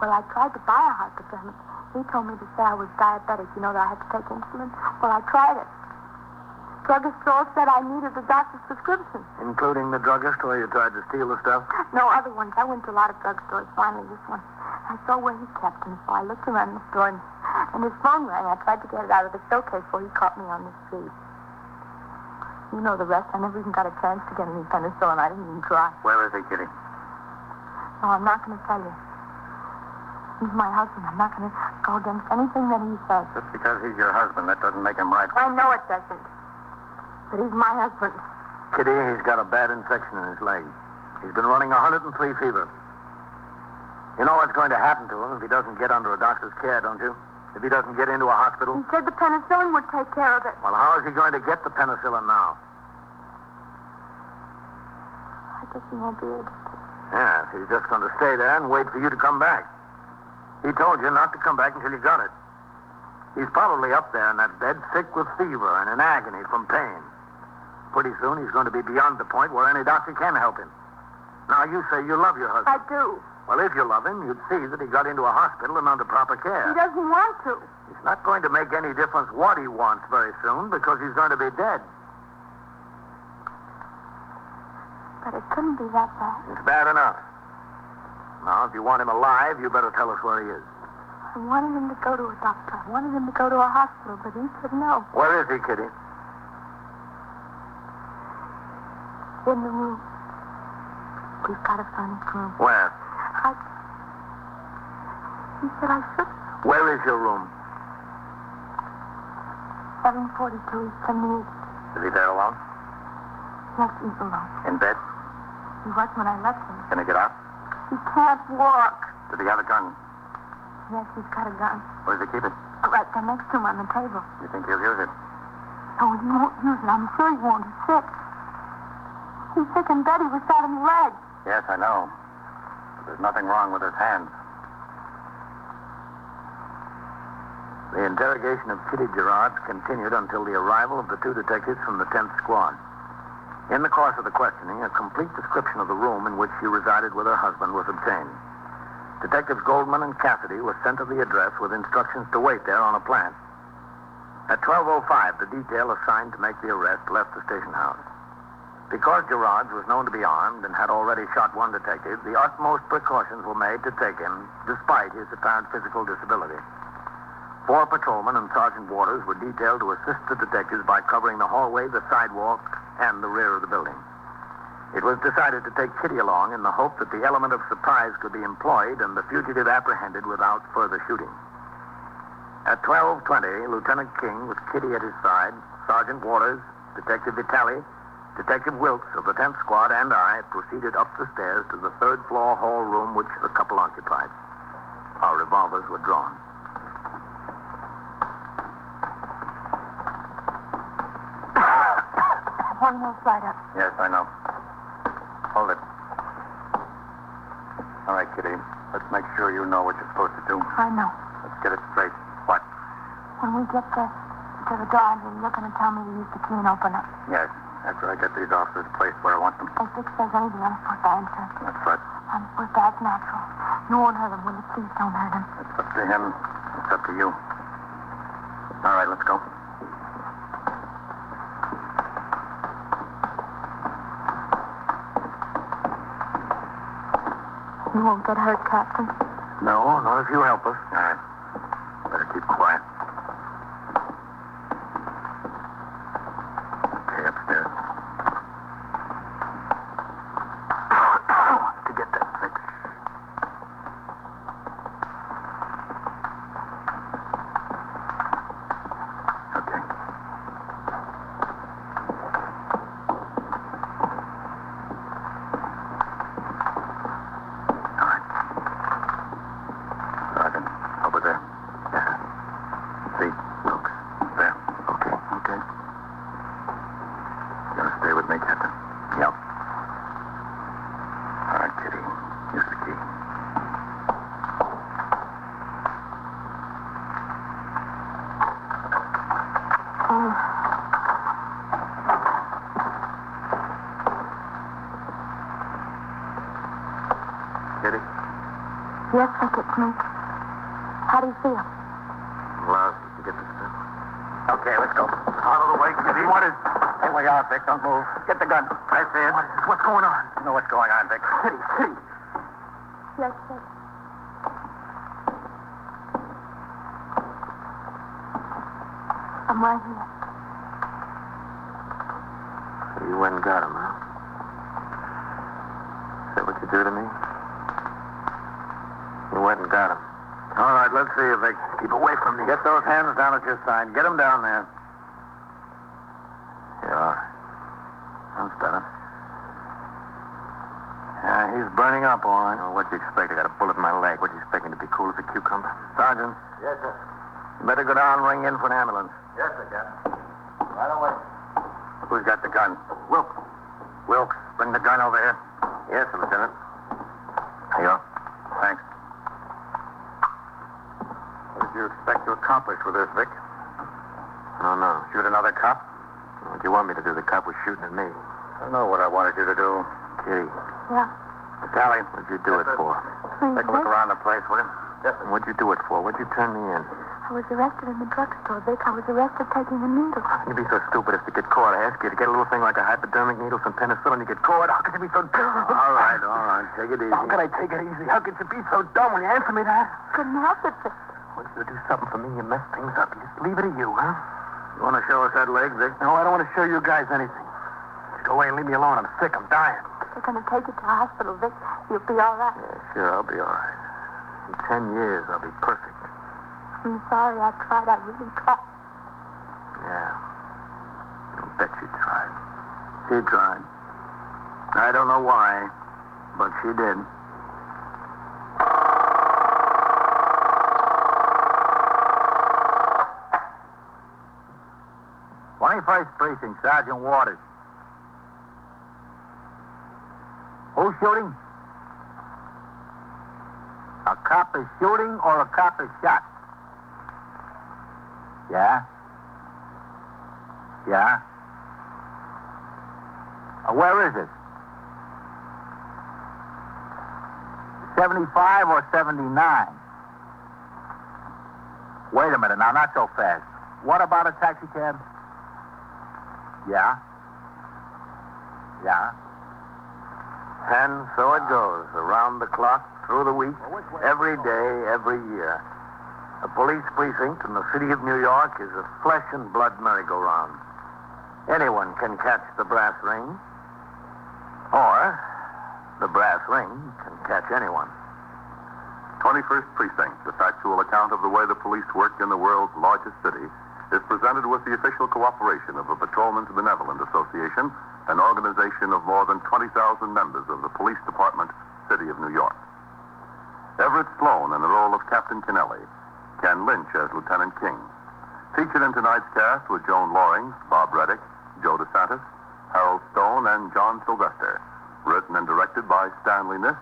Well, I tried to buy a hypodermic. He told me to say I was diabetic, you know, that I had to take insulin. Well, I tried it. Druggist all said I needed a doctor's prescription. Including the druggist where you tried to steal the stuff? No, other ones. I went to a lot of drugstores. Finally, this one. I saw where he kept them, so I looked around the store, and his phone rang. I tried to get it out of the showcase before he caught me on the street. You know the rest. I never even got a chance to get any penicillin. I didn't even try. Where is he, Kitty? No, I'm not going to tell you. He's my husband. I'm not going to go against anything that he says. Just because he's your husband, that doesn't make him right. I know it doesn't. But he's my husband. Kitty, he's got a bad infection in his leg. He's been running 103 fever. You know what's going to happen to him if he doesn't get under a doctor's care, don't you? If he doesn't get into a hospital? He said the penicillin would take care of it. Well, how is he going to get the penicillin now? I guess he won't be able to. Yes, he's just going to stay there and wait for you to come back. He told you not to come back until you got it. He's probably up there in that bed, sick with fever and in agony from pain. Pretty soon he's going to be beyond the point where any doctor can help him. Now, you say you love your husband. I do. Well, if you love him, you'd see that he got into a hospital and under proper care. He doesn't want to. It's not going to make any difference what he wants very soon because he's going to be dead. But it couldn't be that bad. It's bad enough. Now, if you want him alive, you better tell us where he is. I wanted him to go to a doctor. I wanted him to go to a hospital, but he said no. Where is he, Kitty? in the room. We've got a furnished room. Where? He said I should. Where is your room? 742 East 78. Is he there alone? Yes, he's alone. In bed? He was when I left him. Can he get out? He can't walk. Does he have a gun? Yes, he's got a gun. Where does he keep it? Right there next to him on the table. You think he'll use it? No, he won't use it. I'm sure he won't. He's sick. He's sick in bed. He was shot in the leg. Yes, I know. But there's nothing wrong with his hands. The interrogation of Kitty Gerard continued until the arrival of the two detectives from the 10th Squad. In the course of the questioning, a complete description of the room in which she resided with her husband was obtained. Detectives Goldman and Cassidy were sent to the address with instructions to wait there on a plan. At 12:05, the detail assigned to make the arrest left the station house. Because Gerard was known to be armed and had already shot one detective, the utmost precautions were made to take him, despite his apparent physical disability. 4 patrolmen and Sergeant Waters were detailed to assist the detectives by covering the hallway, the sidewalk, and the rear of the building. It was decided to take Kitty along in the hope that the element of surprise could be employed and the fugitive apprehended without further shooting. At 12:20, Lieutenant King, with Kitty at his side, Sergeant Waters, Detective Vitale, Detective Wilkes of the 10th Squad, and I proceeded up the stairs to the 3rd floor hall room which the couple occupied. Our revolvers were drawn. One more slide up. Yes, I know. Hold it. All right, Kitty. Let's make sure you know what you're supposed to do. I know. Let's get it straight. What? When we get there to the door, you're going to tell me to use the key and open it. Yes. After I get these officers placed where I want them. If Vic says anything, I'm supposed to answer. That's right. I'm supposed to act natural. You won't hurt him, will you? Please don't hurt him. It's up to him. It's up to you. All right, let's go. You won't get hurt, Captain. No, not if you help us. All right. Better keep quiet. Okay, upstairs. To get that fixed. Okay. Over there. Yeah. See, Wilkes. There. Okay. Okay. You gonna stay with me, Captain? Yep. All right, Kitty. Here's the key. Kitty? Yes, Vic, it's me. How do you feel? Lousy. Did you get this stuff? Okay, let's go. Out of the way, Kitty. What is... Here we are, Vic. Don't move. Get the gun. I see it. What's going on? You know what's going on, Vic. Kitty. Yes, Vic. I'm right here. So you went and got him, huh? Is that what you do to me? You went and got him. All right, let's see you, Vic. Keep away from me. Get those hands down at your side. Get them down there. Here you are. That's better. Yeah, he's burning up, all right. Well, what'd you expect? I got a bullet in my leg. What'd you expect me to be cool as a cucumber? Sergeant. Yes, sir. You better go down and ring in for an ambulance. Yes, sir, Captain. Right away. Who's got the gun? Wilkes. Wilkes, bring the gun over here. Yes, sir, Lieutenant. Here you are. Thanks. What did you expect to accomplish with this, Vic? I don't know. Shoot another cop? What do you want me to do? The cop was shooting at me. I know what I wanted you to do. Kitty. Yeah. Tally, what'd you do it for? Please, Take a look Vic. around the place, will you? Yes, sir. What'd you do it for? What'd you turn me in? I was arrested in the drugstore, Vic. I was arrested taking a needle. You'd be so stupid as to get caught. I ask you to get a little thing like a hypodermic needle, some penicillin, you get caught. How could you be so dumb? All right. Take it easy. How could I take it easy? How could you be so dumb when you answer me that? Couldn't help it, Vic. Want you to do something for me, you mess things up. You just leave it to you, huh? You want to show us that leg, Vic? No, I don't want to show you guys anything. Just Go away and leave me alone. I'm sick. I'm dying. They're going to take you to the hospital, Vic. You'll be all right. Yeah, sure, I'll be all right. In 10 years, I'll be perfect. I'm sorry I tried. I really tried. Yeah. I'll bet you tried. She tried. I don't know why, but she did. 21st Precinct, Sergeant Waters. Who's shooting? A cop is shooting or a cop is shot? Yeah? Yeah? Where is it? 75 or 79? Wait a minute now, not so fast. What about a taxi cab? Yeah? Yeah? And so it goes, around the clock, through the week, every day, every year. A police precinct in the city of New York is a flesh and blood merry-go-round. Anyone can catch the brass ring, or the brass ring can catch anyone. 21st Precinct, the factual account of the way the police work in the world's largest city, is presented with the official cooperation of the Patrolmen's Benevolent Association, an organization of more than 20,000 members of the Police Department, City of New York. Everett Sloan in the role of Captain Kennelly, Ken Lynch as Lieutenant King. Featured in tonight's cast were Joan Loring, Bob Reddick, Joe DeSantis, Harold Stone, and John Sylvester. Written and directed by Stanley Nist.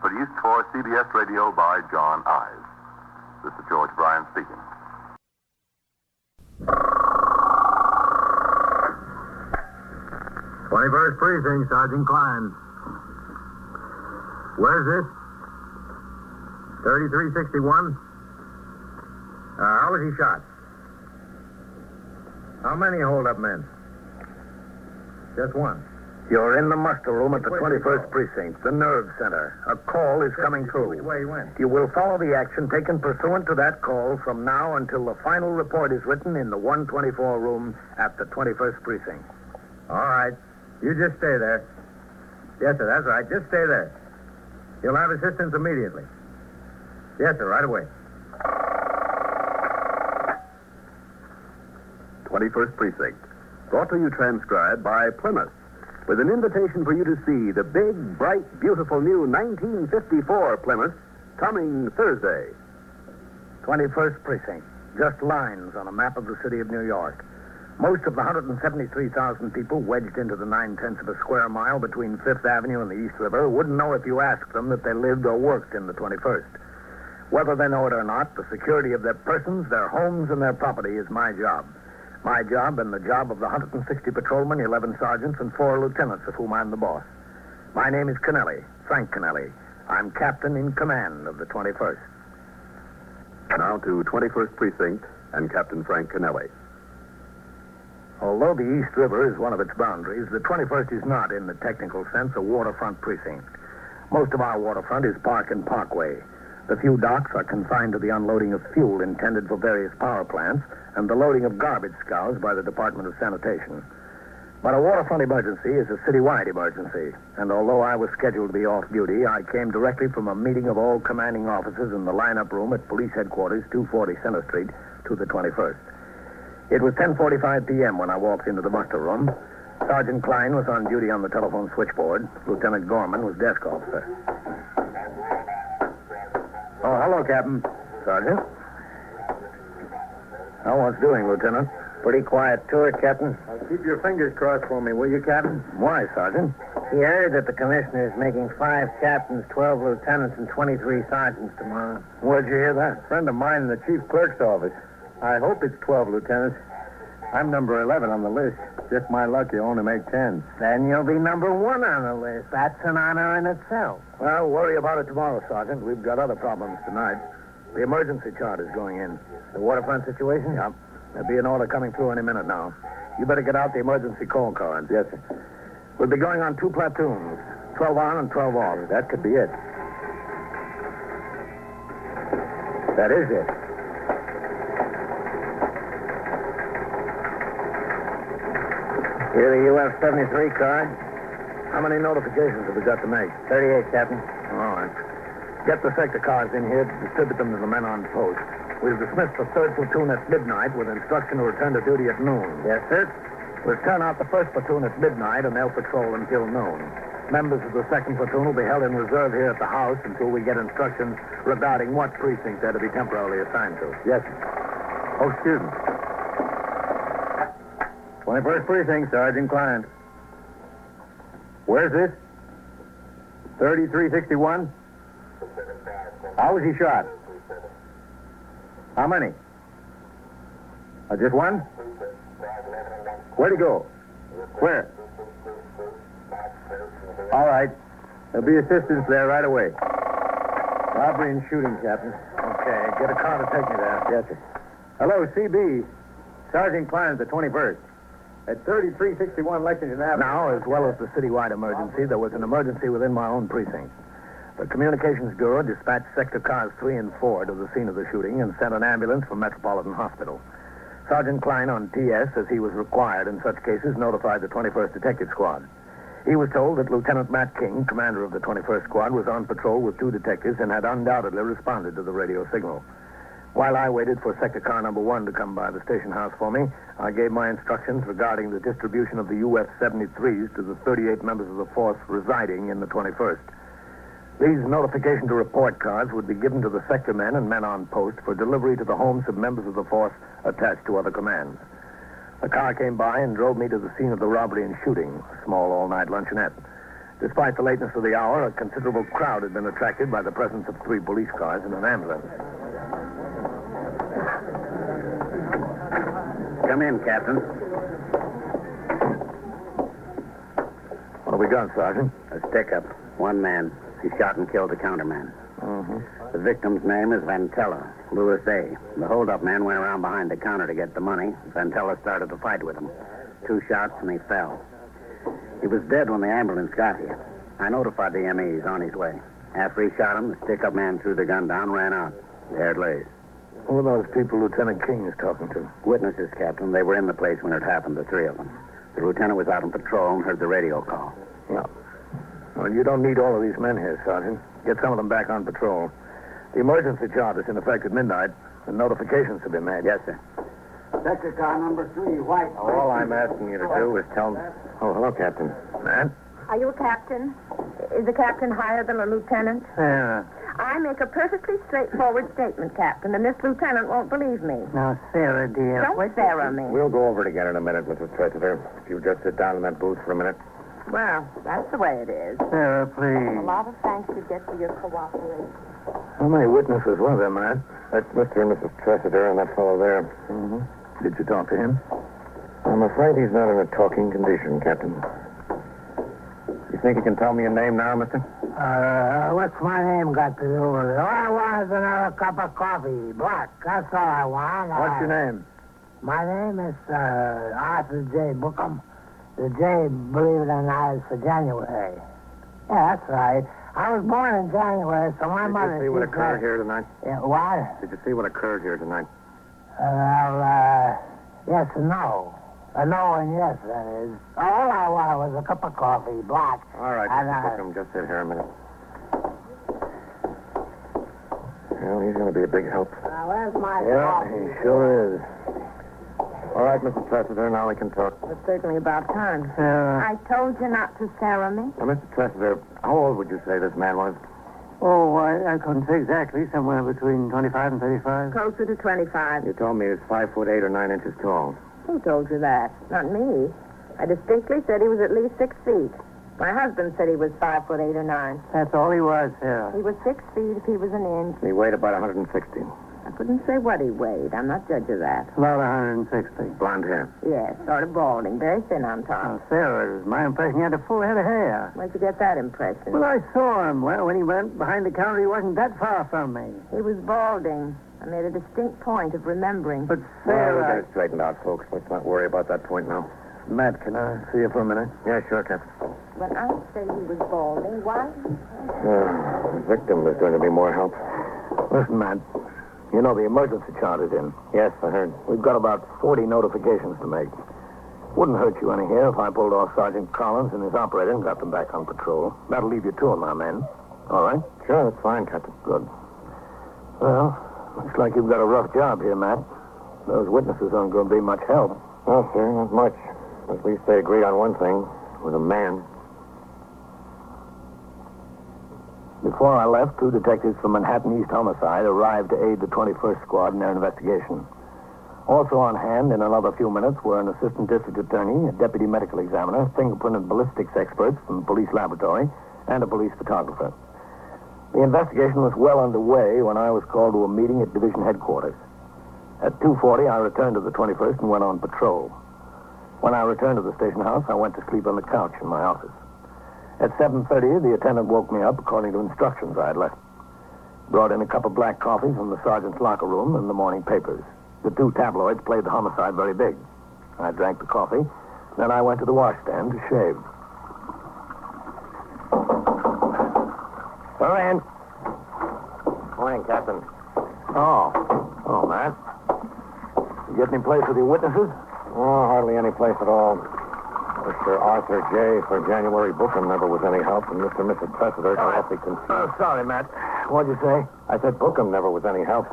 Produced for CBS Radio by John Ives. This is George Bryan speaking. Twenty-first Precinct, Sergeant Klein. Where's this? 3361? How was he shot? How many hold-up men? Just one. You're in the muster room at the 21st Precinct, the nerve center. A call is coming through. Which way he went? You will follow the action taken pursuant to that call from now until the final report is written in the 124 room at the 21st Precinct. All right. You just stay there. Yes, sir, that's right. Just stay there. You'll have assistance immediately. Yes, sir, right away. 21st Precinct. Brought to you transcribed by Plymouth, with an invitation for you to see the big, bright, beautiful new 1954 Plymouth coming Thursday. 21st Precinct. Just lines on a map of the city of New York. Most of the 173,000 people wedged into the 9/10 of a square mile between 5th Avenue and the East River wouldn't know if you asked them that they lived or worked in the 21st. Whether they know it or not, the security of their persons, their homes, and their property is my job. My job and the job of the 160 patrolmen, 11 sergeants, and 4 lieutenants, of whom I'm the boss. My name is Kennelly, Frank Kennelly. I'm captain in command of the 21st. Now to 21st Precinct and Captain Frank Kennelly. Although the East River is one of its boundaries, the 21st is not, in the technical sense, a waterfront precinct. Most of our waterfront is park and parkway. The few docks are confined to the unloading of fuel intended for various power plants and the loading of garbage scows by the Department of Sanitation. But a waterfront emergency is a citywide emergency, and although I was scheduled to be off duty, I came directly from a meeting of all commanding officers in the lineup room at Police Headquarters, 240 Center Street, to the 21st. It was 10:45 p.m. when I walked into the muster room. Sergeant Klein was on duty on the telephone switchboard. Lieutenant Gorman was desk officer. Oh, hello, Captain. Sergeant. How was doing, Lieutenant? Pretty quiet tour, Captain. Keep your fingers crossed for me, will you, Captain? Why, Sergeant? He heard that the commissioner is making 5 captains, 12 lieutenants, and 23 sergeants tomorrow. Where'd you hear that? A friend of mine in the chief clerk's office. I hope it's 12 lieutenants. I'm number 11 on the list. Just my luck, you only make 10. Then you'll be number 1 on the list. That's an honor in itself. Well, worry about it tomorrow, Sergeant. We've got other problems tonight. The emergency chart is going in. The waterfront situation? Yeah. There'll be an order coming through any minute now. You better get out the emergency call cards. Yes, sir. We'll be going on 2 platoons. 12 on and 12 off. That could be it. That is it. Here, the UF-73 card. How many notifications have we got to make? 38, Captain. All right. Get the sector cars in here to distribute them to the men on post. We'll dismiss the 3rd platoon at midnight with instruction to return to duty at noon. Yes, sir. We'll turn out the 1st platoon at midnight, and they'll patrol until noon. Members of the 2nd platoon will be held in reserve here at the house until we get instructions regarding what precinct they're to be temporarily assigned to. Yes, sir. Oh, excuse me. 21st Precinct, Sergeant Klein. Where's this? 3361? How was he shot? How many? Just one? Where'd he go? Where? All right. There'll be assistance there right away. Robbery and shooting, Captain. Okay, get a car to take me there. Yes, sir. Hello, CB. Sergeant Clarence at 21st. At 3361 Lexington Avenue. Now, as well as the citywide emergency, there was an emergency within my own precinct. The Communications Bureau dispatched Sector Cars 3 and 4 to the scene of the shooting and sent an ambulance from Metropolitan Hospital. Sergeant Klein on TS, as he was required in such cases, notified the 21st Detective Squad. He was told that Lieutenant Matt King, commander of the 21st Squad, was on patrol with 2 detectives and had undoubtedly responded to the radio signal. While I waited for Sector Car number 1 to come by the station house for me, I gave my instructions regarding the distribution of the UF-73s to the 38 members of the force residing in the 21st. These notification to report cards would be given to the sector men and men on post for delivery to the homes of members of the force attached to other commands. A car came by and drove me to the scene of the robbery and shooting, a small all-night luncheonette. Despite the lateness of the hour, a considerable crowd had been attracted by the presence of 3 police cars and an ambulance. Come in, Captain. What have we got, Sergeant? A stick-up. One man. He shot and killed the counterman. Mm-hmm. The victim's name is Vantella, Louis A. The hold-up man went around behind the counter to get the money. Vantella started to fight with him. 2 shots and he fell. He was dead when the ambulance got here. I notified the ME. He's on his way. After he shot him, the stick-up man threw the gun down, ran out. There it lays. Who are those people Lieutenant King is talking to? Witnesses, Captain. They were in the place when it happened, the 3 of them. The lieutenant was out on patrol and heard the radio call. Yeah. Well, you don't need all of these men here, Sergeant. Get some of them back on patrol. The emergency chart is in effect at midnight, and notifications have been made. Yes, sir. Sector car number 3, white. All I'm asking you to do is tell me... Oh, hello, Captain. Man? Are you a captain? Is a captain higher than a lieutenant? Sarah. I make a perfectly straightforward statement, Captain, and this lieutenant won't believe me. Now, Sarah, dear. Don't Sarah me. We'll go over it again in a minute, Mrs. Tressiter. If you just sit down in that booth for a minute. Well, that's the way it is. Sarah, A please. lot of thanks you get for your cooperation. How many witnesses were there, man? That's Mr. and Mrs. Tressiter and that fellow there. Mm-hmm. Did you talk to him? I'm afraid he's not in a talking condition, Captain. You think you can tell me your name now, mister? What's my name got to do with it? All I want is another cup of coffee. Black. That's all I want. What's your name? My name is Arthur J. Bookham. The J, believe it or not, is for January. Yeah, that's right. I was born in January, so my mother... Did you see what occurred here tonight? Yeah, what? Did you see what occurred here tonight? Yes and no. No and yes, that is. All I wanted was a cup of coffee, black. All right, And, Mr. Bookham, just sit here a minute. Well, he's going to be a big help. Where's my Yeah, coffee? he sure is. All right, Mrs. Tressiter, now we can talk. It's certainly about time. Sarah. I told you not to Sarah me. Now, Mr. Tressiter, how old would you say this man was? Oh, I couldn't say exactly. Somewhere between 25 and 35. Closer to 25. You told me he was 5'8" or 9 inches tall. Who told you that? Not me. I distinctly said he was at least 6 feet. My husband said he was 5'8" or 9. That's all he was, Sarah. He was 6 feet if he was an inch. He weighed about 160. I couldn't say what he weighed. I'm not judge of that. About 160. Blonde hair. Yes, sort of balding, very thin on top. Oh, Sarah, it was my impression he had a full head of hair. Where'd you get that impression? Well, I saw him. Well, when he went behind the counter, he wasn't that far from me. He was balding. I made a distinct point of remembering. But Well, we Sarah... got it straightened out, folks. Let's not worry about that point now. Matt, can I see you for a minute? Yeah, sure, Captain. When I say he was balding, why? The victim is going to be more help. Listen, Matt. You know the emergency chart is in. Yes, I heard. We've got about 40 notifications to make. Wouldn't hurt you any here if I pulled off Sergeant Collins and his operator and got them back on patrol. That'll leave you two of my men. All right? Sure, that's fine, Captain. Good. Well, looks like you've got a rough job here, Matt. Those witnesses aren't going to be much help. No, sir, not much. At least they agree on one thing. With a man. Before I left, two detectives from Manhattan East Homicide arrived to aid the 21st Squad in their investigation. Also on hand in another few minutes were an assistant district attorney, a deputy medical examiner, fingerprint and ballistics experts from the police laboratory, and a police photographer. The investigation was well underway when I was called to a meeting at division headquarters. At 2:40, I returned to the 21st and went on patrol. When I returned to the station house, I went to sleep on the couch in my office. At 7:30, the attendant woke me up according to instructions I had left. Brought in a cup of black coffee from the sergeant's locker room and the morning papers. The two tabloids played the homicide very big. I drank the coffee, then I went to the washstand to shave. Come in. Morning, Captain. Oh, Matt. You get any place with your witnesses? Oh, hardly any place at all. Mr. Arthur J. for January Bookham never was any help, and Mr. and Mrs. Tressiter are awfully confused. Oh, sorry, Matt. What'd you say? I said Bookham never was any help.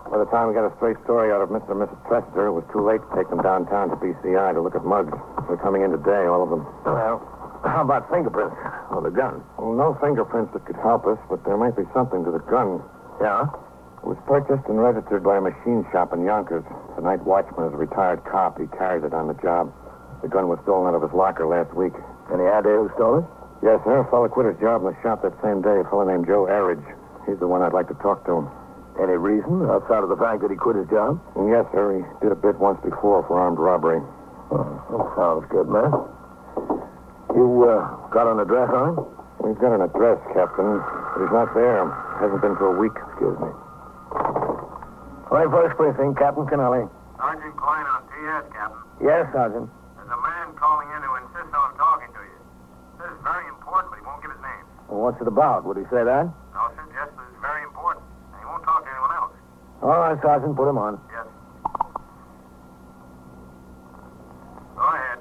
By the time we got a straight story out of Mr. and Mrs. Tressiter, it was too late to take them downtown to BCI to look at mugs. They're coming in today, all of them. Well, how about fingerprints on the gun? Well, no fingerprints that could help us, but there might be something to the gun. Yeah? It was purchased and registered by a machine shop in Yonkers. The night watchman is a retired cop. He carried it on the job. The gun was stolen out of his locker last week. Any idea who stole it? Yes, sir. A fellow quit his job in the shop that same day. A fellow named Joe Arridge. He's the one I'd like to talk to. Any reason outside of the fact that he quit his job? Yes, sir. He did a bit once before for armed robbery. Oh, that sounds good, man. You got an address on him? We've got an address, Captain, but he's not there. Hasn't been for a week. Excuse me. 21st Precinct, Captain Kennelly. Sergeant Klein on TS, Captain. Yes, Sergeant. There's a man calling in who insists on talking to you. Says it's very important, but he won't give his name. Well, what's it about? Would he say that? No, suggests that it's very important, and he won't talk to anyone else. All right, Sergeant, put him on. Yes. Go ahead.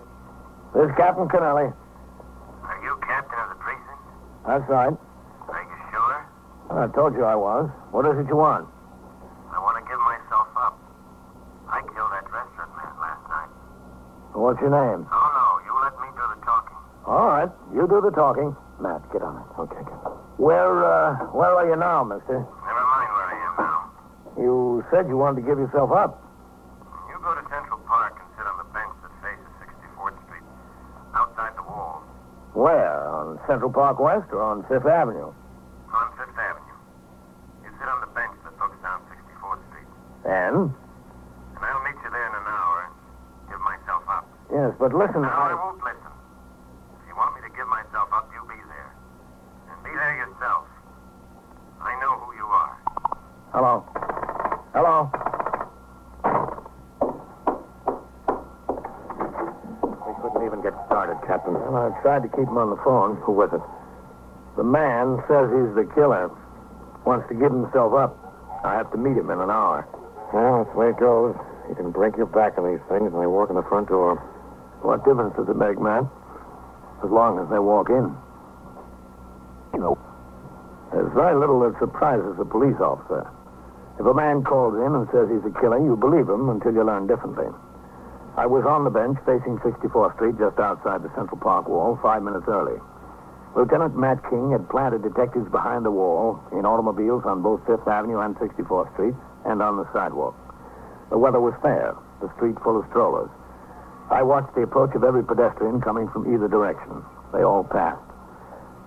This is Captain Kennelly. Are you captain of the precinct? That's right. Are you sure? I told you I was. What is it you want? I want to give myself up. I killed that restaurant man last night. What's your name? Oh, no, you let me do the talking. All right, you do the talking. Matt, get on it. Okay, Captain. Where are you now, mister? Never mind where I am now. You said you wanted to give yourself up. You go to Central Park and sit on the bench that faces 64th Street, outside the wall. Where? On Central Park West or on Fifth Avenue? On Fifth Avenue. You sit on the bench that looks down 64th Street. And? And I'll meet you there in an hour and give myself up. Yes, but listen, No, I won't listen. If you want me to give myself up, you be there. And be there yourself. I know who you are. Hello. Hello. We couldn't even get started, Captain. Well, I tried to keep him on the phone. Who was it? The man says he's the killer. Wants to give himself up. I have to meet him in an hour. Well, that's the way it goes. You can break your back on these things and they walk in the front door. What difference does it make, man? As long as they walk in. You know, there's very little that surprises a police officer. If a man calls in and says he's a killer, you believe him until you learn differently. I was on the bench facing 64th Street just outside the Central Park wall 5 minutes early. Lieutenant Matt King had planted detectives behind the wall in automobiles on both 5th Avenue and 64th Street and on the sidewalk. The weather was fair, the street full of strollers. I watched the approach of every pedestrian coming from either direction. They all passed.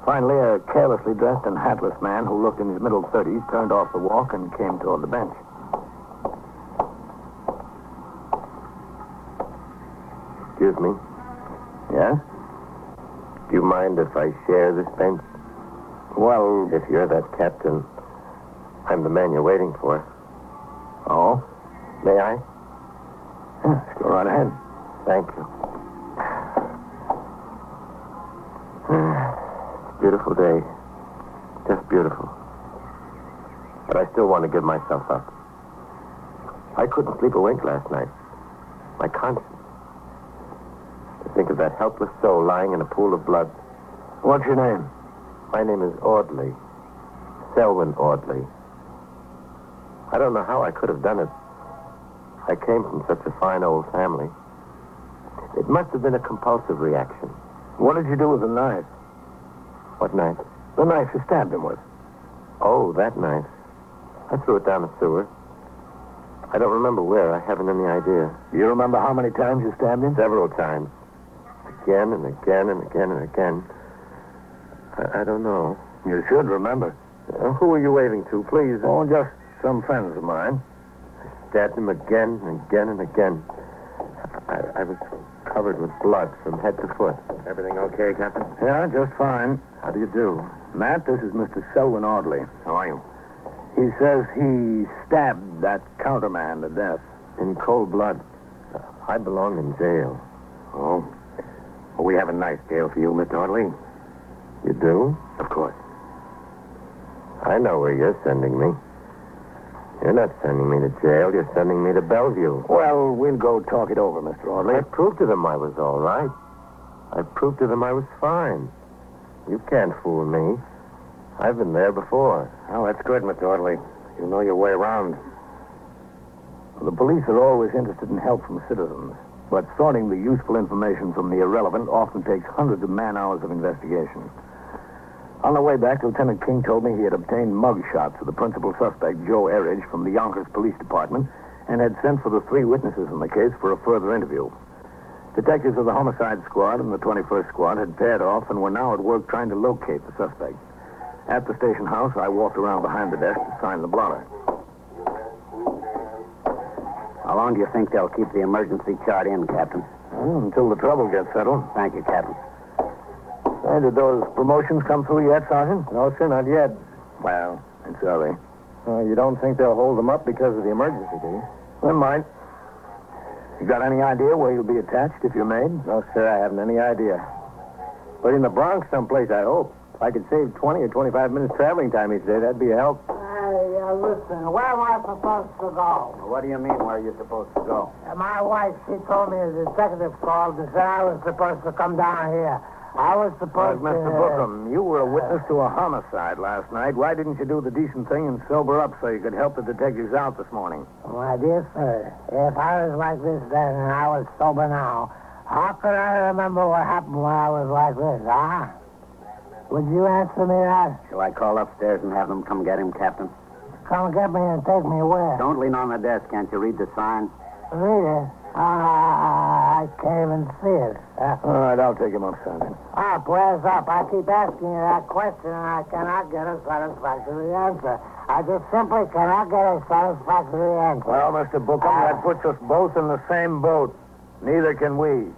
Finally, a carelessly dressed and hatless man who looked in his middle 30s turned off the walk and came toward the bench. Excuse me. Yes? Do you mind if I share this bench? Well, if you're that captain, I'm the man you're waiting for. Oh? May I? Yes, go right ahead. Thank you. Beautiful day. Just beautiful. But I still want to give myself up. I couldn't sleep a wink last night. My conscience. think of that helpless soul lying in a pool of blood. What's your name? My name is Audley. Selwyn Audley. I don't know how I could have done it. I came from such a fine old family. It must have been a compulsive reaction. What did you do with the knife? What knife? The knife you stabbed him with. Oh, that knife. I threw it down the sewer. I don't remember where. I haven't any idea. You remember how many times you stabbed him? Several times. Again and again and again and again. I don't know. You should remember. Who are you waving to, please? Oh, just some friends of mine. I stabbed him again and again and again. I was covered with blood from head to foot. Everything okay, Captain? Yeah, just fine. How do you do? Matt, this is Mr. Selwyn Audley. How are you? He says he stabbed that counterman to death. In cold blood. I belong in jail. Oh? Well, we have a nice jail for you, Mr. Audley. You do? Of course. I know where you're sending me. You're not sending me to jail. You're sending me to Bellevue. Well, we'll go talk it over, Mr. Audley. I proved to them I was all right. I proved to them I was fine. You can't fool me. I've been there before. Oh, that's good, Mr. Audley. You know your way around. The police are always interested in help from citizens, but sorting the useful information from the irrelevant often takes hundreds of man-hours of investigation. On the way back, Lieutenant King told me he had obtained mug shots of the principal suspect, Joe Erridge, from the Yonkers Police Department and had sent for the 3 witnesses in the case for a further interview. Detectives of the Homicide Squad and the 21st Squad had paired off and were now at work trying to locate the suspect. At the station house, I walked around behind the desk to sign the blotter. How long do you think they'll keep the emergency chart in, Captain? Well, until the trouble gets settled. Thank you, Captain. Hey, did those promotions come through yet, Sergeant? No, sir, not yet. Well, I'm sorry. You don't think they'll hold them up because of the emergency, do you? They might. You got any idea where you'll be attached if you're made? No, sir, I haven't any idea. But in the Bronx someplace, I hope. If I could save 20 or 25 minutes traveling time each day, that'd be a help. Hey, listen, where am I supposed to go? What do you mean, where are you supposed to go? My wife, she told me the detective called and said I was supposed to come down here. I was supposed to... Mr. Bookham, you were a witness to a homicide last night. Why didn't you do the decent thing and sober up so you could help the detectives out this morning? My dear sir, if I was like this then and I was sober now, how could I remember what happened when I was like this, huh? Would you answer me that? Shall I call upstairs and have them come get him, Captain? Come get me and take me where? Don't lean on the desk. Can't you read the sign? Read it? I can't even see it. All right, I'll take him up, Sergeant. Up, where's up? I keep asking you that question and I cannot get a satisfactory answer. I just simply cannot get a satisfactory answer. Well, Mr. Bookham, that puts us both in the same boat. Neither can we.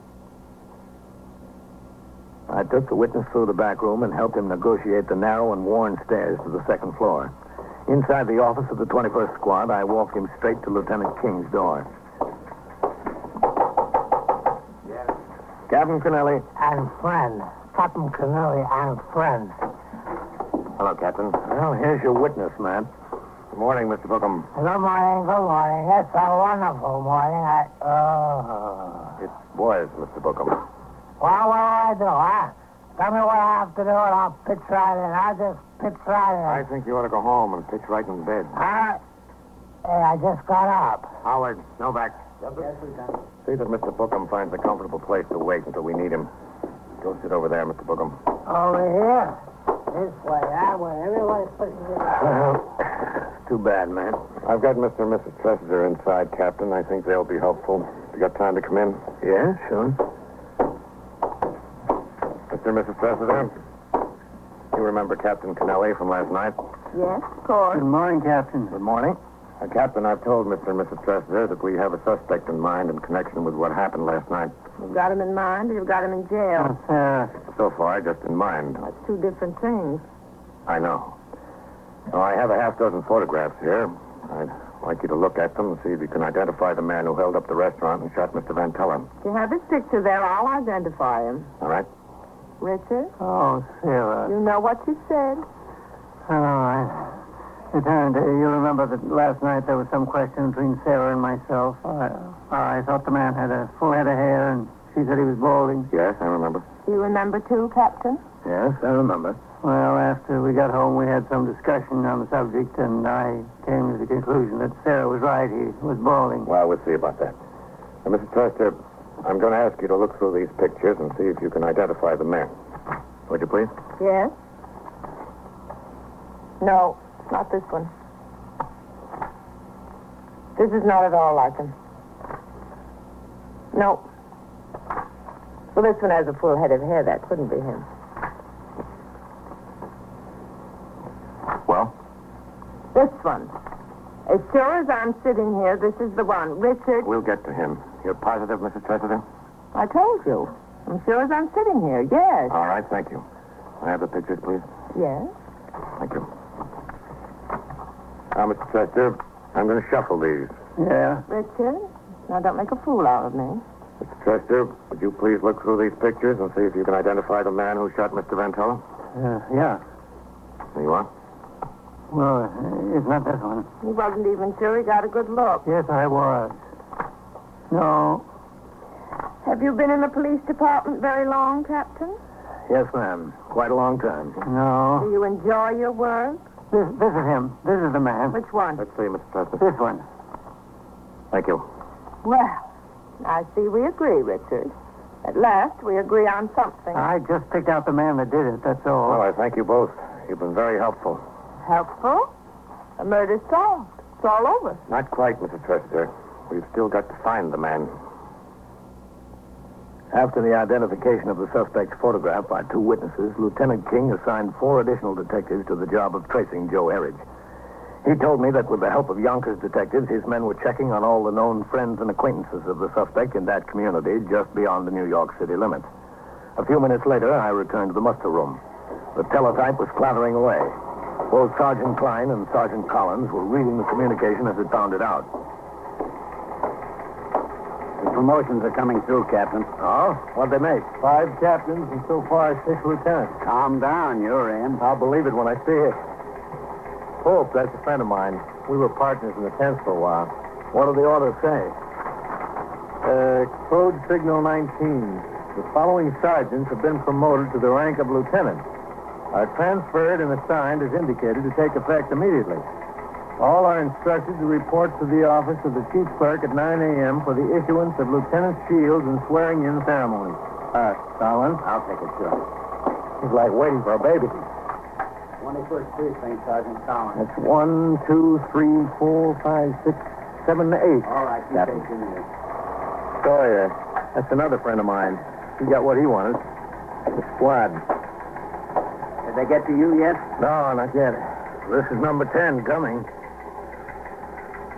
I took the witness through the back room and helped him negotiate the narrow and worn stairs to the second floor. Inside the office of the 21st Squad, I walked him straight to Lieutenant King's door. Yes. Captain Kennelly. And friend. Captain Kennelly and friend. Hello, Captain. Well, here's your witness, Matt. Good morning, Mr. Bookham. Good morning, good morning. It's a wonderful morning. It was, Mr. Bookham. Well, what do I do, huh? Tell me what I have to do and I'll pitch right in. I'll just pitch right in. I think you ought to go home and pitch right in bed. Hey, I just got up. Howard, Novak. Yes, Lieutenant. See that Mr. Bookham finds a comfortable place to wait until we need him. Go sit over there, Mr. Bookham. Over here? This way, that way. Everybody's pushing it. It's too bad, man. I've got Mr. and Mrs. Tressiter inside, Captain. I think they'll be helpful. You got time to come in? Yeah, sure. Mr. and Mrs. Tressiter, you remember Captain Kennelly from last night? Yes, of course. Good morning, Captain. Good morning. Captain, I've told Mr. and Mrs. Tressiter that we have a suspect in mind in connection with what happened last night. You've got him in mind or you've got him in jail? So far, just in mind. That's 2 different things. I know. Now, I have a half dozen photographs here. I'd like you to look at them and see if you can identify the man who held up the restaurant and shot Mr. Van Teller. If you have his picture there, I'll identify him. All right? Richard? Oh, Sarah. You know what you said. All right. Lieutenant, you remember that last night there was some question between Sarah and myself. I thought the man had a full head of hair and She said he was balding. Yes, I remember. You remember too, Captain? Yes, I remember. Well, after we got home, we had some discussion on the subject, and I came to the conclusion that Sarah was right. He was balding. Well, we'll see about that. Now, Mr. Chester, I'm going to ask you to look through these pictures and see if you can identify the men. Would you please? Yes. No, not this one. This is not at all like him. No. Well, this one has a full head of hair. That couldn't be him. Well? This one. As sure as I'm sitting here, this is the one. Richard. We'll get to him. You're positive, Mrs. Chesterton? I told you. I'm sure as I'm sitting here, yes. All right, thank you. I have the pictures, please. Yes? Thank you. Now, Mr. Chester, I'm going to shuffle these. Yeah. Richard, now don't make a fool out of me. Mr. Chester, would you please look through these pictures and see if you can identify the man who shot Mr. Vantella? Yeah. There you are. Well, it's not this one. He wasn't even sure he got a good look. Yes, I was. No. Have you been in the police department very long, Captain? Yes, ma'am. Quite a long time. No. Do you enjoy your work? This is him. This is the man. Which one? Let's see, Mr. Chester. This one. Thank you. Well, I see we agree, Richard. At last, we agree on something. I just picked out the man that did it, that's all. Well, I thank you both. You've been very helpful. Helpful? The murder's solved. It's all over. Not quite, Mr. Chester. We've still got to find the man. After the identification of the suspect's photograph by two witnesses, Lieutenant King assigned 4 additional detectives to the job of tracing Joe Erridge. He told me that with the help of Yonkers detectives, his men were checking on all the known friends and acquaintances of the suspect in that community just beyond the New York City limits. A few minutes later, I returned to the muster room. The teletype was clattering away. Both Sergeant Klein and Sergeant Collins were reading the communication as it found it out. The promotions are coming through, Captain. Oh? What'd they make? 5 captains and so far 6 lieutenants. Calm down, you're in. I'll believe it when I see it. Pope, that's a friend of mine. We were partners in the 10th for a while. What do the orders say? Code Signal 19. The following sergeants have been promoted to the rank of lieutenant. Are transferred and assigned as indicated to take effect immediately. All are instructed to report to the office of the chief clerk at 9 a.m. for the issuance of lieutenant shields and swearing-in ceremonies. Collins? I'll take it, sure. It's like waiting for a baby. 21st Precinct, Sergeant Collins. That's 1, 2, 3, 4, 5, 6, 7, 8. All right, you take him here. Sawyer. That's another friend of mine. He got what he wanted. The squad. Did they get to you yet? No, not yet. This is number 10 coming.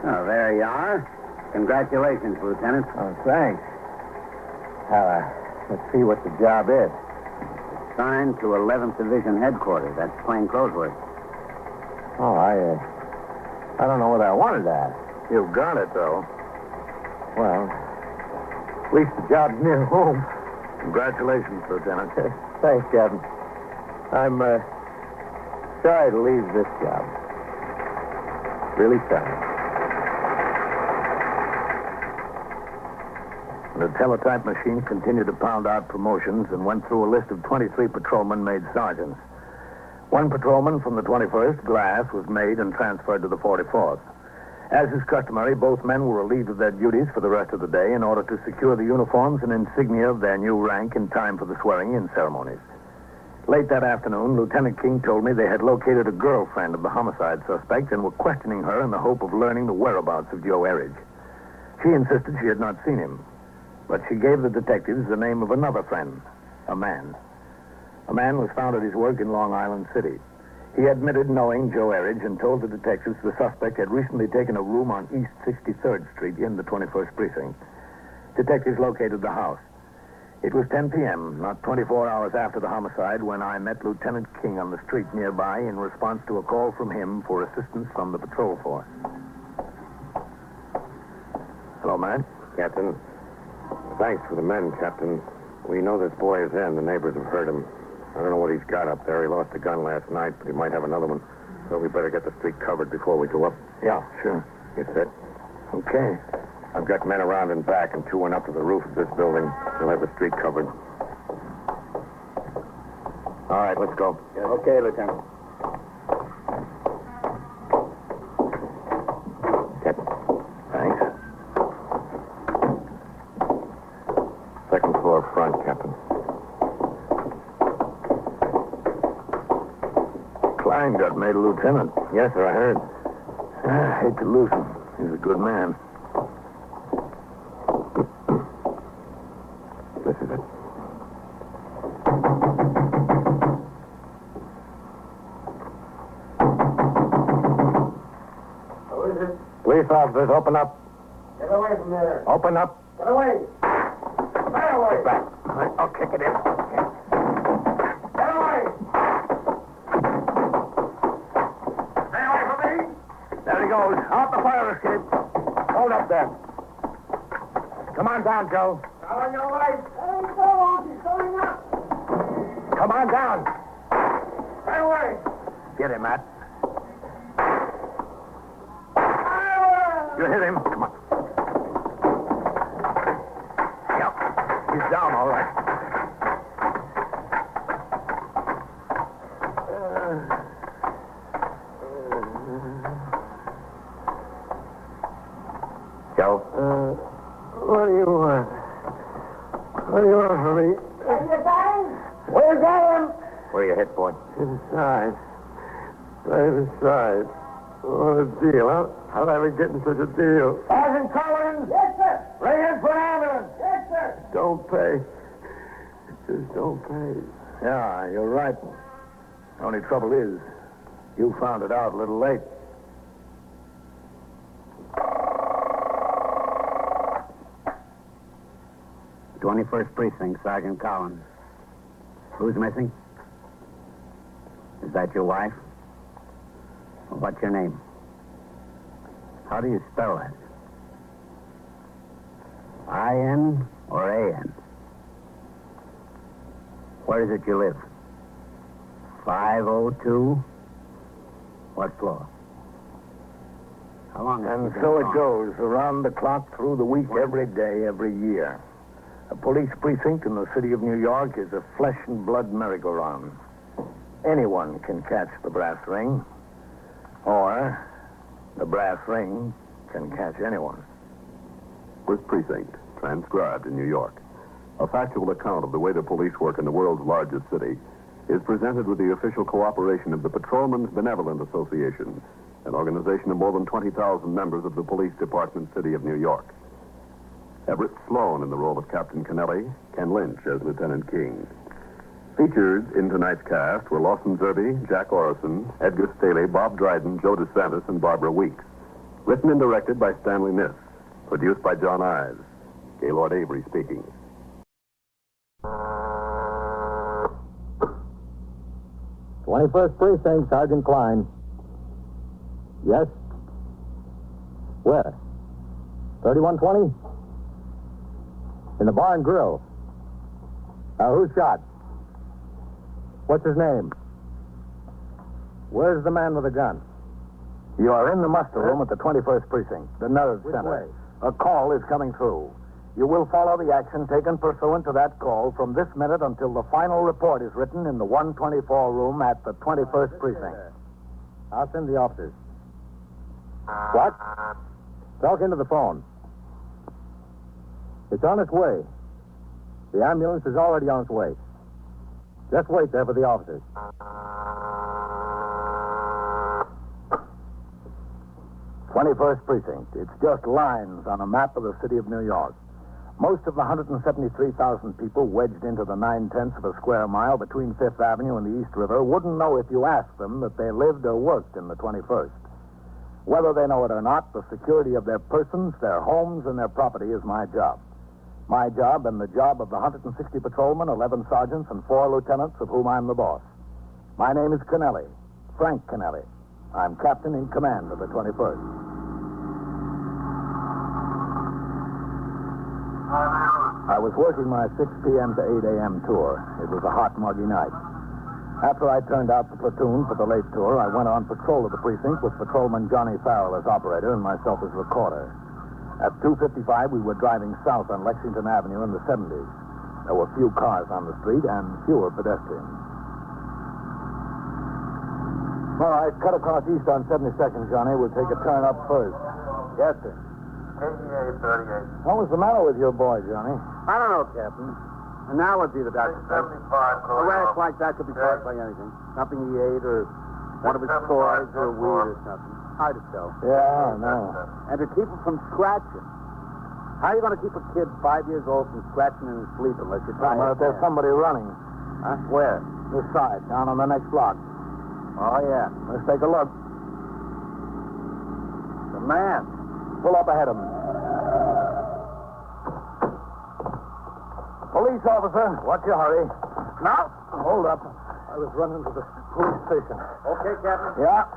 Oh, there you are. Congratulations, Lieutenant. Oh, thanks. Let's see what the job is. Signed to 11th Division Headquarters. That's plain clothes work. Oh, I don't know whether I wanted that. You've got it, though. Well, at least the job's near home. Congratulations, Lieutenant. Thanks, Captain. I'm sorry to leave this job. Really sorry. The teletype machine continued to pound out promotions and went through a list of 23 patrolmen made sergeants. 1 patrolman from the 21st, Glass, was made and transferred to the 44th. As is customary, both men were relieved of their duties for the rest of the day in order to secure the uniforms and insignia of their new rank in time for the swearing-in ceremonies. Late that afternoon, Lieutenant King told me they had located a girlfriend of the homicide suspect and were questioning her in the hope of learning the whereabouts of Joe Erridge. She insisted she had not seen him, but she gave the detectives the name of another friend, a man. A man was found at his work in Long Island City. He admitted knowing Joe Erridge and told the detectives the suspect had recently taken a room on East 63rd Street in the 21st Precinct. Detectives located the house. It was 10 p.m., not 24 hours after the homicide, when I met Lieutenant King on the street nearby in response to a call from him for assistance from the patrol force. Hello, man. Captain, thanks for the men, Captain. We know this boy is in. The neighbors have heard him. I don't know what he's got up there. He lost a gun last night, but he might have another one. So we better get the street covered before we go up. Yeah, sure. Get set. Okay. I've got men around and back, and 2 went up to the roof of this building. They'll have the street covered. All right, let's go. Okay, Lieutenant. Captain. Thanks. Second floor front, Captain. Klein got made a lieutenant. Yes, sir, I heard. I hate to lose him. He's a good man. This is it. Who is it? Police officers, open up. Get away from there. Open up. Get away. Get away. Get back. I'll kick it in. Get away. Stay away from me. There he goes. Out the fire escape. Hold up there. Come on down, Joe. Now on your right. Let him go. He's going up. Come on down. Stay away. Get him, Matt. You hit him. Come on. Yep. He's down, all right. Joe? What do you want? What do you want from me? Where's that? Where are you hit, boy? Inside. Right inside. What a deal, huh? How'd I ever get in such a deal? Sergeant Collins? Yes, sir. Bring in for an ambulance. Yes, sir. Don't pay. Just don't pay. Yeah, you're right. The only trouble is, you found it out a little late. The 21st Precinct, Sergeant Collins. Who's missing? Is that your wife? Well, what's your name? How do you spell that? I-N or A-N? Where is it you live? 502? What floor? How long has And it been so it gone? goes, around the clock, through the week, every day, every year. A police precinct in the city of New York is a flesh and blood merry-go-round. Anyone can catch the brass ring, or the brass ring can catch anyone. First Precinct, transcribed in New York. A factual account of the way the police work in the world's largest city is presented with the official cooperation of the Patrolmen's Benevolent Association, an organization of more than 20,000 members of the Police Department, City of New York. Everett Sloan in the role of Captain Kennelly, Ken Lynch as Lieutenant King. Featured in tonight's cast were Lawson Zerby, Jack Orison, Edgar Staley, Bob Dryden, Joe DeSantis, and Barbara Weeks. Written and directed by Stanley Niss. Produced by John Ives. Gaylord Avery speaking. '21st Precinct, Sergeant Klein. Yes? Where? 3120? In the bar and grill. Who's shot? What's his name? Where's the man with the gun? You are in the muster room at the 21st Precinct, the nerve center. A call is coming through. You will follow the action taken pursuant to that call from this minute until the final report is written in the 124 room at the 21st Precinct. I'll send the officers. What? Talk into the phone. It's on its way. The ambulance is already on its way. Just wait there for the officers. 21st Precinct. It's just lines on a map of the city of New York. Most of the 173,000 people wedged into the 9/10 of a square mile between Fifth Avenue and the East River wouldn't know if you asked them that they lived or worked in the 21st. Whether they know it or not, the security of their persons, their homes, and their property is my job. My job and the job of the 160 patrolmen, 11 sergeants, and 4 lieutenants, of whom I'm the boss. My name is Kennelly, Frank Kennelly. I'm captain in command of the 21st. I was working my 6 p.m. to 8 a.m. tour. It was a hot, muggy night. After I turned out the platoon for the late tour, I went on patrol of the precinct with patrolman Johnny Farrell as operator and myself as recorder. At 2:55, we were driving south on Lexington Avenue in the 70s. There were few cars on the street and fewer pedestrians. All right, cut across east on 72nd, Johnny. We'll take a turn up first. Yes, sir. KDA 38. What was the matter with your boy, Johnny? I don't know, Captain. Analogy, the doctor said. 75. A rash like that could be caused by anything. Something he ate or one of his toys or weed or something. Hard to tell. Yeah, I know. And to keep him from scratching. How are you going to keep a kid 5 years old from scratching in his sleep unless you try Well, if there's somebody running. Huh? Where? This side, down on the next block. Oh, yeah. Let's take a look. The man. Pull up ahead of him. Police officer, what's your hurry? Now? Hold up. I was running to the police station. Okay, Captain. Yeah.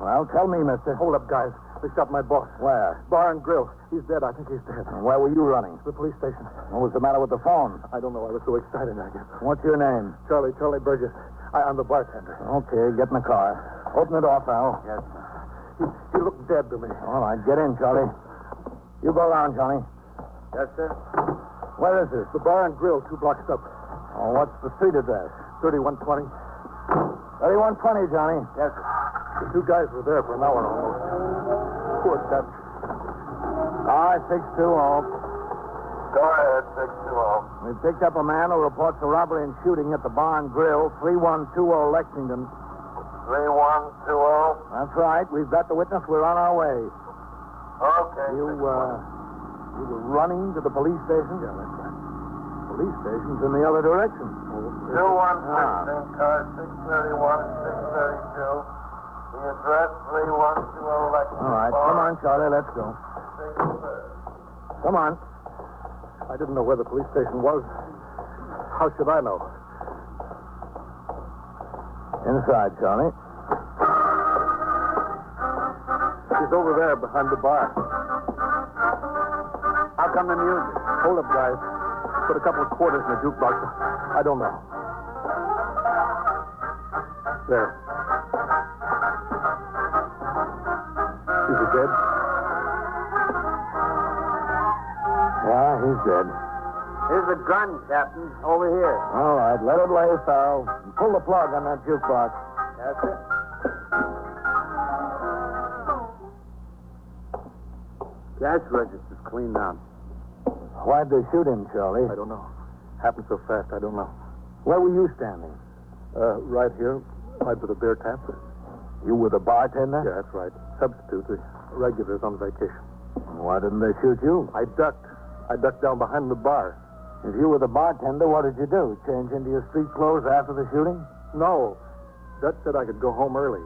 Well, tell me, mister. Hold up, guys. They shot my boss. Where? Bar and Grill. He's dead. I think he's dead. And where were you running? The police station. What was the matter with the phone? I don't know. I was so excited, I guess. What's your name? Charlie Burgess. I'm the bartender. Okay, get in the car. Open it off, Al. Yes, sir. He looked dead to me. All right, get in, Charlie. You go around, Johnny. Yes, sir. Where is this? The Bar and Grill, 2 blocks up. Oh, what's the street address? 3120. 3120, Johnny. Yes, sir. The 2 guys were there for an hour almost. Poor Dutch. All right, 620. Go ahead, 620. We picked up a man who reports a robbery and shooting at the Bar and Grill, 3120 Lexington. 3120. That's right. We've got the witness. We're on our way. Okay. You were running to the police station? Yeah, that's right. Police station's in the other direction. 216 in car 631 and 632. The address 3120 Lexington. All right, come on, Charlie, let's go. Come on. I didn't know where the police station was. How should I know? Inside, Charlie. He's over there behind the bar. How come the music? Hold up, guys. Put a couple of quarters in the jukebox. I don't know. There. Is he dead? Yeah, he's dead. Here's the gun, Captain. Over here. All right, let it lay, Farrell. And pull the plug on that jukebox. That's it. Cash register's cleaned out. Why'd they shoot him, Charlie? I don't know. Happened so fast, I don't know. Where were you standing? Right here, right by the beer tap. You were the bartender? Yeah, that's right. Substitute. The regulars on vacation. Why didn't they shoot you? I ducked. I ducked down behind the bar. If you were the bartender, what did you do? Change into your street clothes after the shooting? No. Dutch said I could go home early.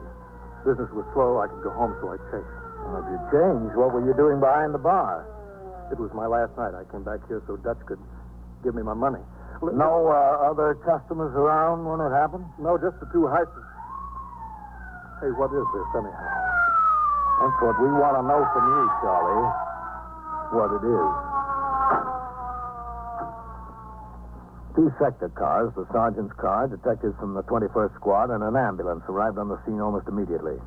Business was slow. I could go home, so I changed. Well, if you changed, what were you doing behind the bar? It was my last night. I came back here so Dutch could give me my money. No other customers around when it happened? No, just the 2 heisters. Hey, what is this, anyhow? That's what we want to know from you, Charlie. What it is. 2 sector cars, the sergeant's car, detectives from the 21st Squad, and an ambulance arrived on the scene almost immediately.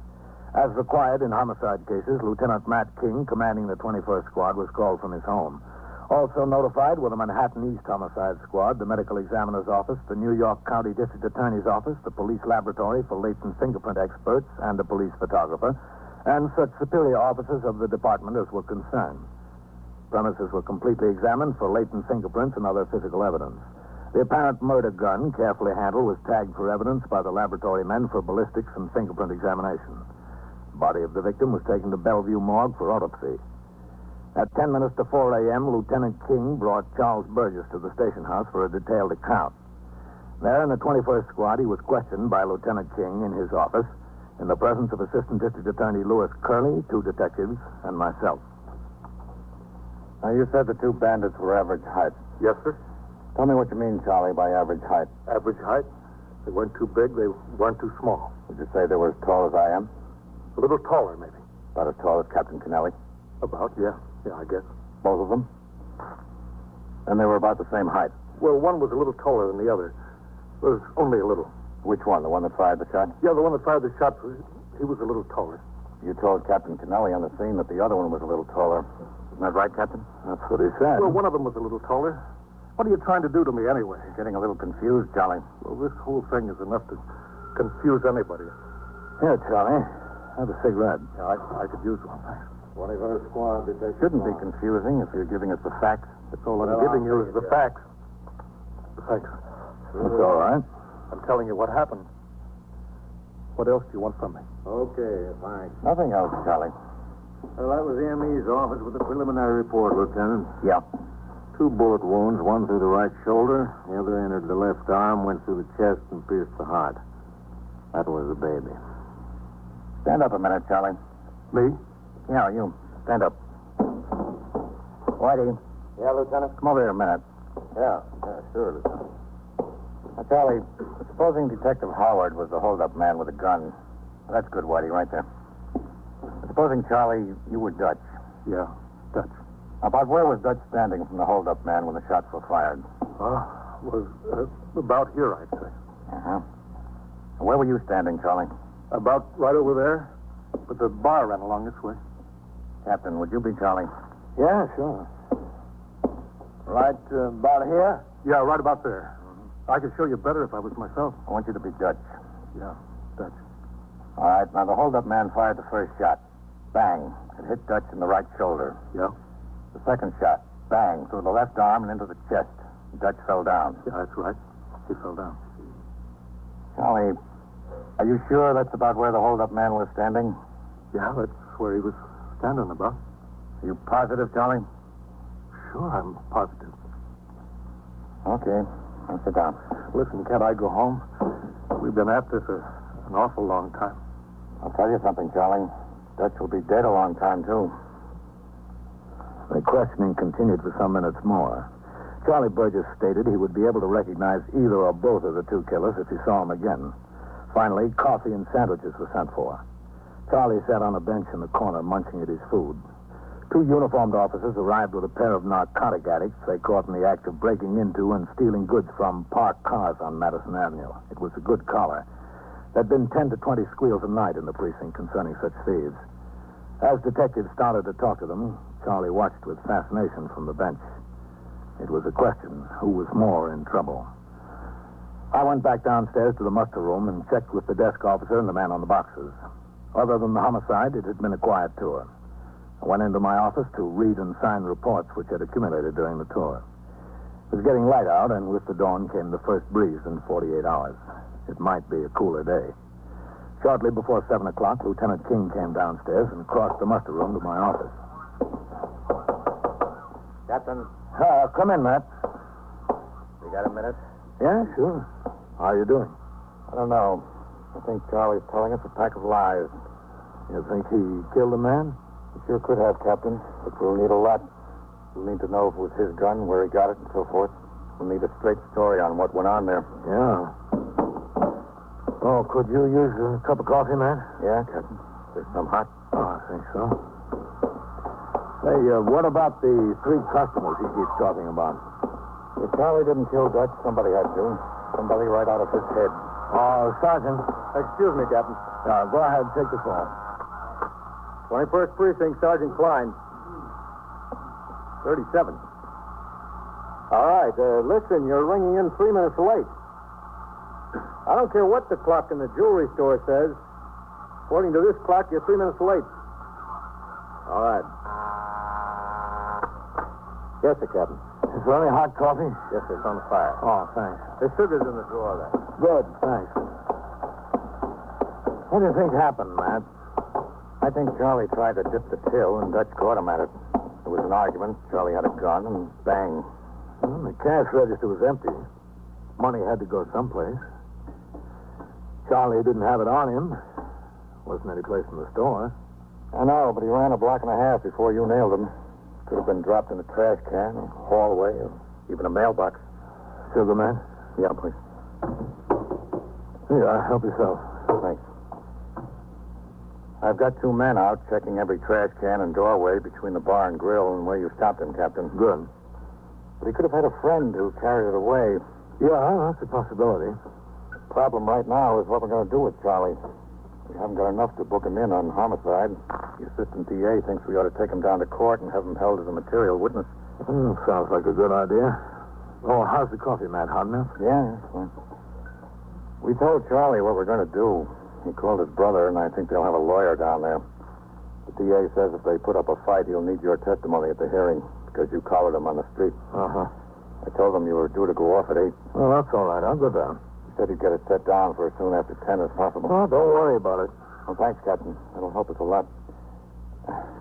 As required in homicide cases, Lieutenant Matt King, commanding the 21st Squad, was called from his home. Also notified were the Manhattan East Homicide Squad, the Medical Examiner's Office, the New York County District Attorney's Office, the Police Laboratory for latent fingerprint experts, and a police photographer, and such superior officers of the department as were concerned. Premises were completely examined for latent fingerprints and other physical evidence. The apparent murder gun, carefully handled, was tagged for evidence by the laboratory men for ballistics and fingerprint examination. The body of the victim was taken to Bellevue Morgue for autopsy. At 10 minutes to 4 a.m., Lieutenant King brought Charles Burgess to the station house for a detailed account. There in the 21st Squad, he was questioned by Lieutenant King in his office in the presence of Assistant District Attorney Lewis Curley, 2 detectives, and myself. Now, you said the 2 bandits were average height. Yes, sir. Tell me what you mean, Charlie, by average height. Average height? They weren't too big. They weren't too small. Would you say they were as tall as I am? A little taller, maybe. About as tall as Captain Kennelly? About, yeah. Yeah, I guess. Both of them? And they were about the same height? Well, one was a little taller than the other. It was only a little. Which one? The one that fired the shot? Yeah, the one that fired the shot, he was a little taller. You told Captain Kennelly on the scene that the other one was a little taller. Isn't that right, Captain? That's what he said. Well, one of them was a little taller. What are you trying to do to me anyway? Getting a little confused, Charlie. Well, this whole thing is enough to confuse anybody. Here, Charlie. Have a cigarette. Yeah, I could use one, thanks. 21st Squad, It shouldn't be confusing if you're giving us the facts. That's all I'm giving you is the facts. Thanks. That's all right. I'm telling you what happened. What else do you want from me? Okay, thanks. Nothing else, Charlie. Well, that was the ME's office with the preliminary report, Lieutenant. Yeah. 2 bullet wounds, one through the right shoulder, the other entered the left arm, went through the chest, and pierced the heart. That was the baby. Stand up a minute, Charlie. Me? Yeah, you. Stand up. Whitey. Yeah, Lieutenant? Come over here a minute. Yeah, sure, Lieutenant. Now, Charlie, supposing Detective Howard was the hold-up man with a gun. That's good, Whitey, right there. Supposing, Charlie, you were Dutch. Yeah, Dutch. About where was Dutch standing from the hold-up man when the shots were fired? Was about here, I'd say. Uh-huh. Where were you standing, Charlie? About right over there. But the bar ran along this way. Captain, would you be Charlie? Yeah, sure. Right about here? Yeah, right about there. I could show you better if I was myself. I want you to be Dutch. Yeah, Dutch. All right, now the hold-up man fired the first shot. Bang. It hit Dutch in the right shoulder. Yeah? The second shot. Bang. Through the left arm and into the chest. Dutch fell down. Yeah, that's right. He fell down. Charlie, are you sure that's about where the hold-up man was standing? Yeah, that's where he was standing about. Are you positive, Charlie? Sure, I'm positive. Okay. Now sit down. Listen, can't I go home? We've been at this an awful long time. I'll tell you something, Charlie. Dutch will be dead a long time, too. The questioning continued for some minutes more. Charlie Burgess stated he would be able to recognize either or both of the 2 killers if he saw them again. Finally, coffee and sandwiches were sent for. Charlie sat on a bench in the corner munching at his food. 2 uniformed officers arrived with a pair of narcotic addicts they caught in the act of breaking into and stealing goods from parked cars on Madison Avenue. It was a good collar. There'd been 10 to 20 squeals a night in the precinct concerning such thieves. As detectives started to talk to them, Charlie watched with fascination from the bench. It was a question, who was more in trouble? I went back downstairs to the muster room and checked with the desk officer and the man on the boxes. Other than the homicide, it had been a quiet tour. I went into my office to read and sign reports which had accumulated during the tour. It was getting light out, and with the dawn came the first breeze in 48 hours. It might be a cooler day. Shortly before 7 o'clock, Lieutenant King came downstairs and crossed the muster room to my office. Captain. Come in, Matt. You got a minute? Yeah, sure. How are you doing? I don't know. I think Charlie's telling us a pack of lies. You think he killed the man? He sure could have, Captain. But we'll need a lot. We'll need to know if it was his gun, where he got it, and so forth. We'll need a straight story on what went on there. Yeah. Oh, could you use a cup of coffee, man? Yeah, Captain. There's some hot. Oh, I think so. Hey, what about the 3 customers he keeps talking about? If Charlie didn't kill Dutch, somebody had to. Somebody right out of his head. Oh, Sergeant. Excuse me, Captain. Go ahead, take the phone. 21st Precinct, Sergeant Klein. 37. All right, listen, you're ringing in 3 minutes late. I don't care what the clock in the jewelry store says. According to this clock, you're 3 minutes late. All right. Yes, sir, Captain. Is there any hot coffee? Yes, sir, it's on the fire. Oh, thanks. There's sugars in the drawer there. Good, thanks. What do you think happened, Matt? I think Charlie tried to dip the till, and Dutch caught him at it. There was an argument. Charlie had a gun, and bang. Well, the cash register was empty. Money had to go someplace. Charlie didn't have it on him. Wasn't any place in the store. I know, but he ran a block and a half before you nailed him. Could have been dropped in a trash can, or hallway, or even a mailbox. Sugar, man? Yeah, please. Yeah, help yourself. Thanks. I've got 2 men out checking every trash can and doorway between the bar and grill and where you stopped him, Captain. Good. But he could have had a friend who carried it away. Yeah, that's a possibility. The problem right now is what we're going to do with Charlie. We haven't got enough to book him in on homicide. The assistant DA thinks we ought to take him down to court and have him held as a material witness. Sounds like a good idea. Oh, how's the coffee, Matt? Hot enough? Yeah, that's fine. We told Charlie what we're going to do. He called his brother, and I think they'll have a lawyer down there. The DA says if they put up a fight, he'll need your testimony at the hearing because you collared him on the street. Uh-huh. I told him you were due to go off at 8. Well, that's all right. I'll go down. He said he'd get it set down for as soon after 10 as possible. Oh, don't worry about it. Well, thanks, Captain. That'll help us a lot.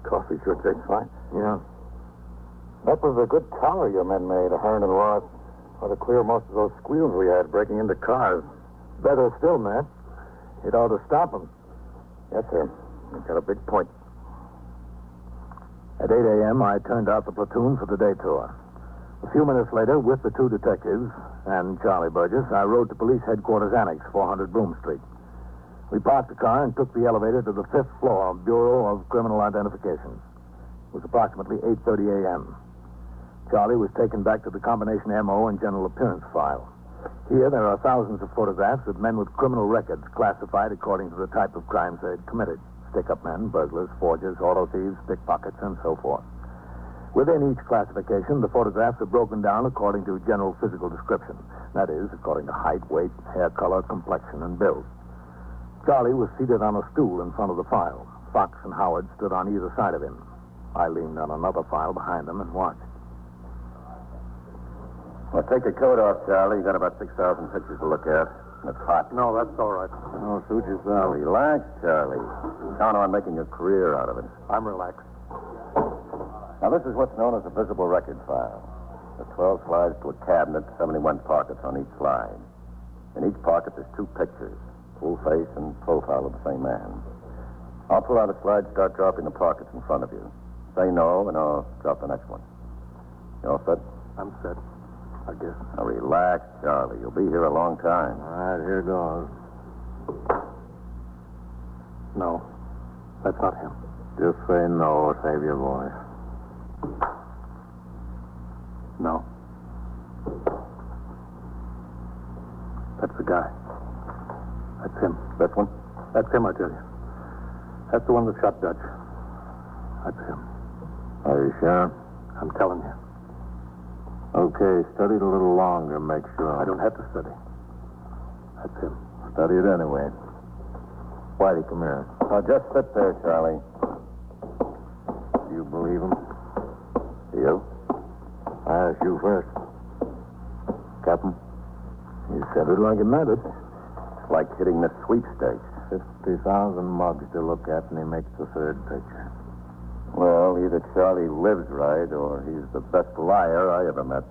Coffee sure tastes fine. Yeah. That was a good tower your men made, Ahern and Ross. Ought to clear most of those squeals we had breaking into cars. Better still, Matt. It ought to stop them. Yes, sir. You've got a big point. At 8 a.m., I turned out the platoon for the day tour. A few minutes later, with the 2 detectives and Charlie Burgess, I rode to Police Headquarters Annex, 400 Broom Street. We parked the car and took the elevator to the 5th floor Bureau of Criminal Identification. It was approximately 8:30 a.m. Charlie was taken back to the combination MO and general appearance file. Here, there are thousands of photographs of men with criminal records classified according to the type of crimes they had committed. Stick-up men, burglars, forgers, auto thieves, pickpockets, and so forth. Within each classification, the photographs are broken down according to general physical description. That is, according to height, weight, hair color, complexion, and build. Charlie was seated on a stool in front of the file. Fox and Howard stood on either side of him. I leaned on another file behind them and watched. Well, take your coat off, Charlie. You got about 6,000 pictures to look at. It's hot. No, that's all right. Oh, suit yourself. Relax, Charlie. Count on making a career out of it. I'm relaxed. Now, this is what's known as a visible record file. There are 12 slides to a cabinet, 71 pockets on each slide. In each pocket, there's 2 pictures, full face and profile of the same man. I'll pull out a slide, start dropping the pockets in front of you. Say no, and I'll drop the next one. You all set? I'm set, I guess. Now, relax, Charlie. You'll be here a long time. All right, here goes. No, that's not him. Just say no or save your voice. No. That's the guy. That's him. This one? That's him, I tell you. That's the one that shot Dutch. That's him. Are you sure? I'm telling you. Okay, study it a little longer, make sure. I don't have to study. That's him. Study it anyway. Whitey, come here. Now, just sit there, Charlie. You believe him? You? I asked you first. Captain? You said it like it mattered. It's like hitting the sweepstakes. 50,000 mugs to look at, and he makes the third picture. Well, either Charlie lives right, or he's the best liar I ever met.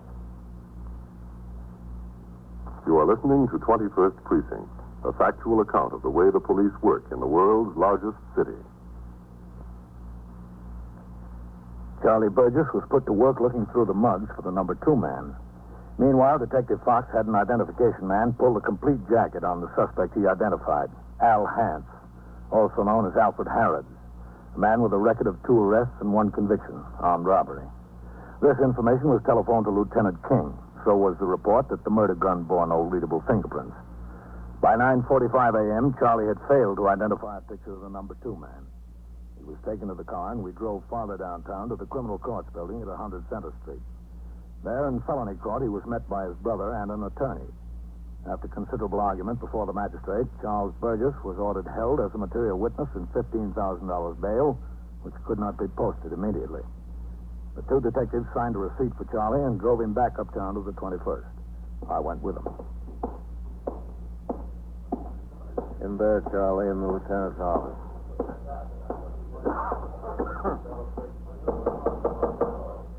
You are listening to 21st Precinct, a factual account of the way the police work in the world's largest city. Charlie Burgess was put to work looking through the mugs for the number 2 man. Meanwhile, Detective Fox had an identification man pull the complete jacket on the suspect he identified, Al Hance, also known as Alfred Harrods, a man with a record of 2 arrests and 1 conviction, armed robbery. This information was telephoned to Lieutenant King. So was the report that the murder gun bore no readable fingerprints. By 9:45 a.m., Charlie had failed to identify a picture of the number 2 man. He was taken to the car, and we drove farther downtown to the criminal courts building at 100 Center Street. There, in felony court, he was met by his brother and an attorney. After considerable argument before the magistrate, Charles Burgess was ordered held as a material witness in $15,000 bail, which could not be posted immediately. The 2 detectives signed a receipt for Charlie and drove him back uptown to the 21st. I went with him. In there, Charlie, in the lieutenant's office.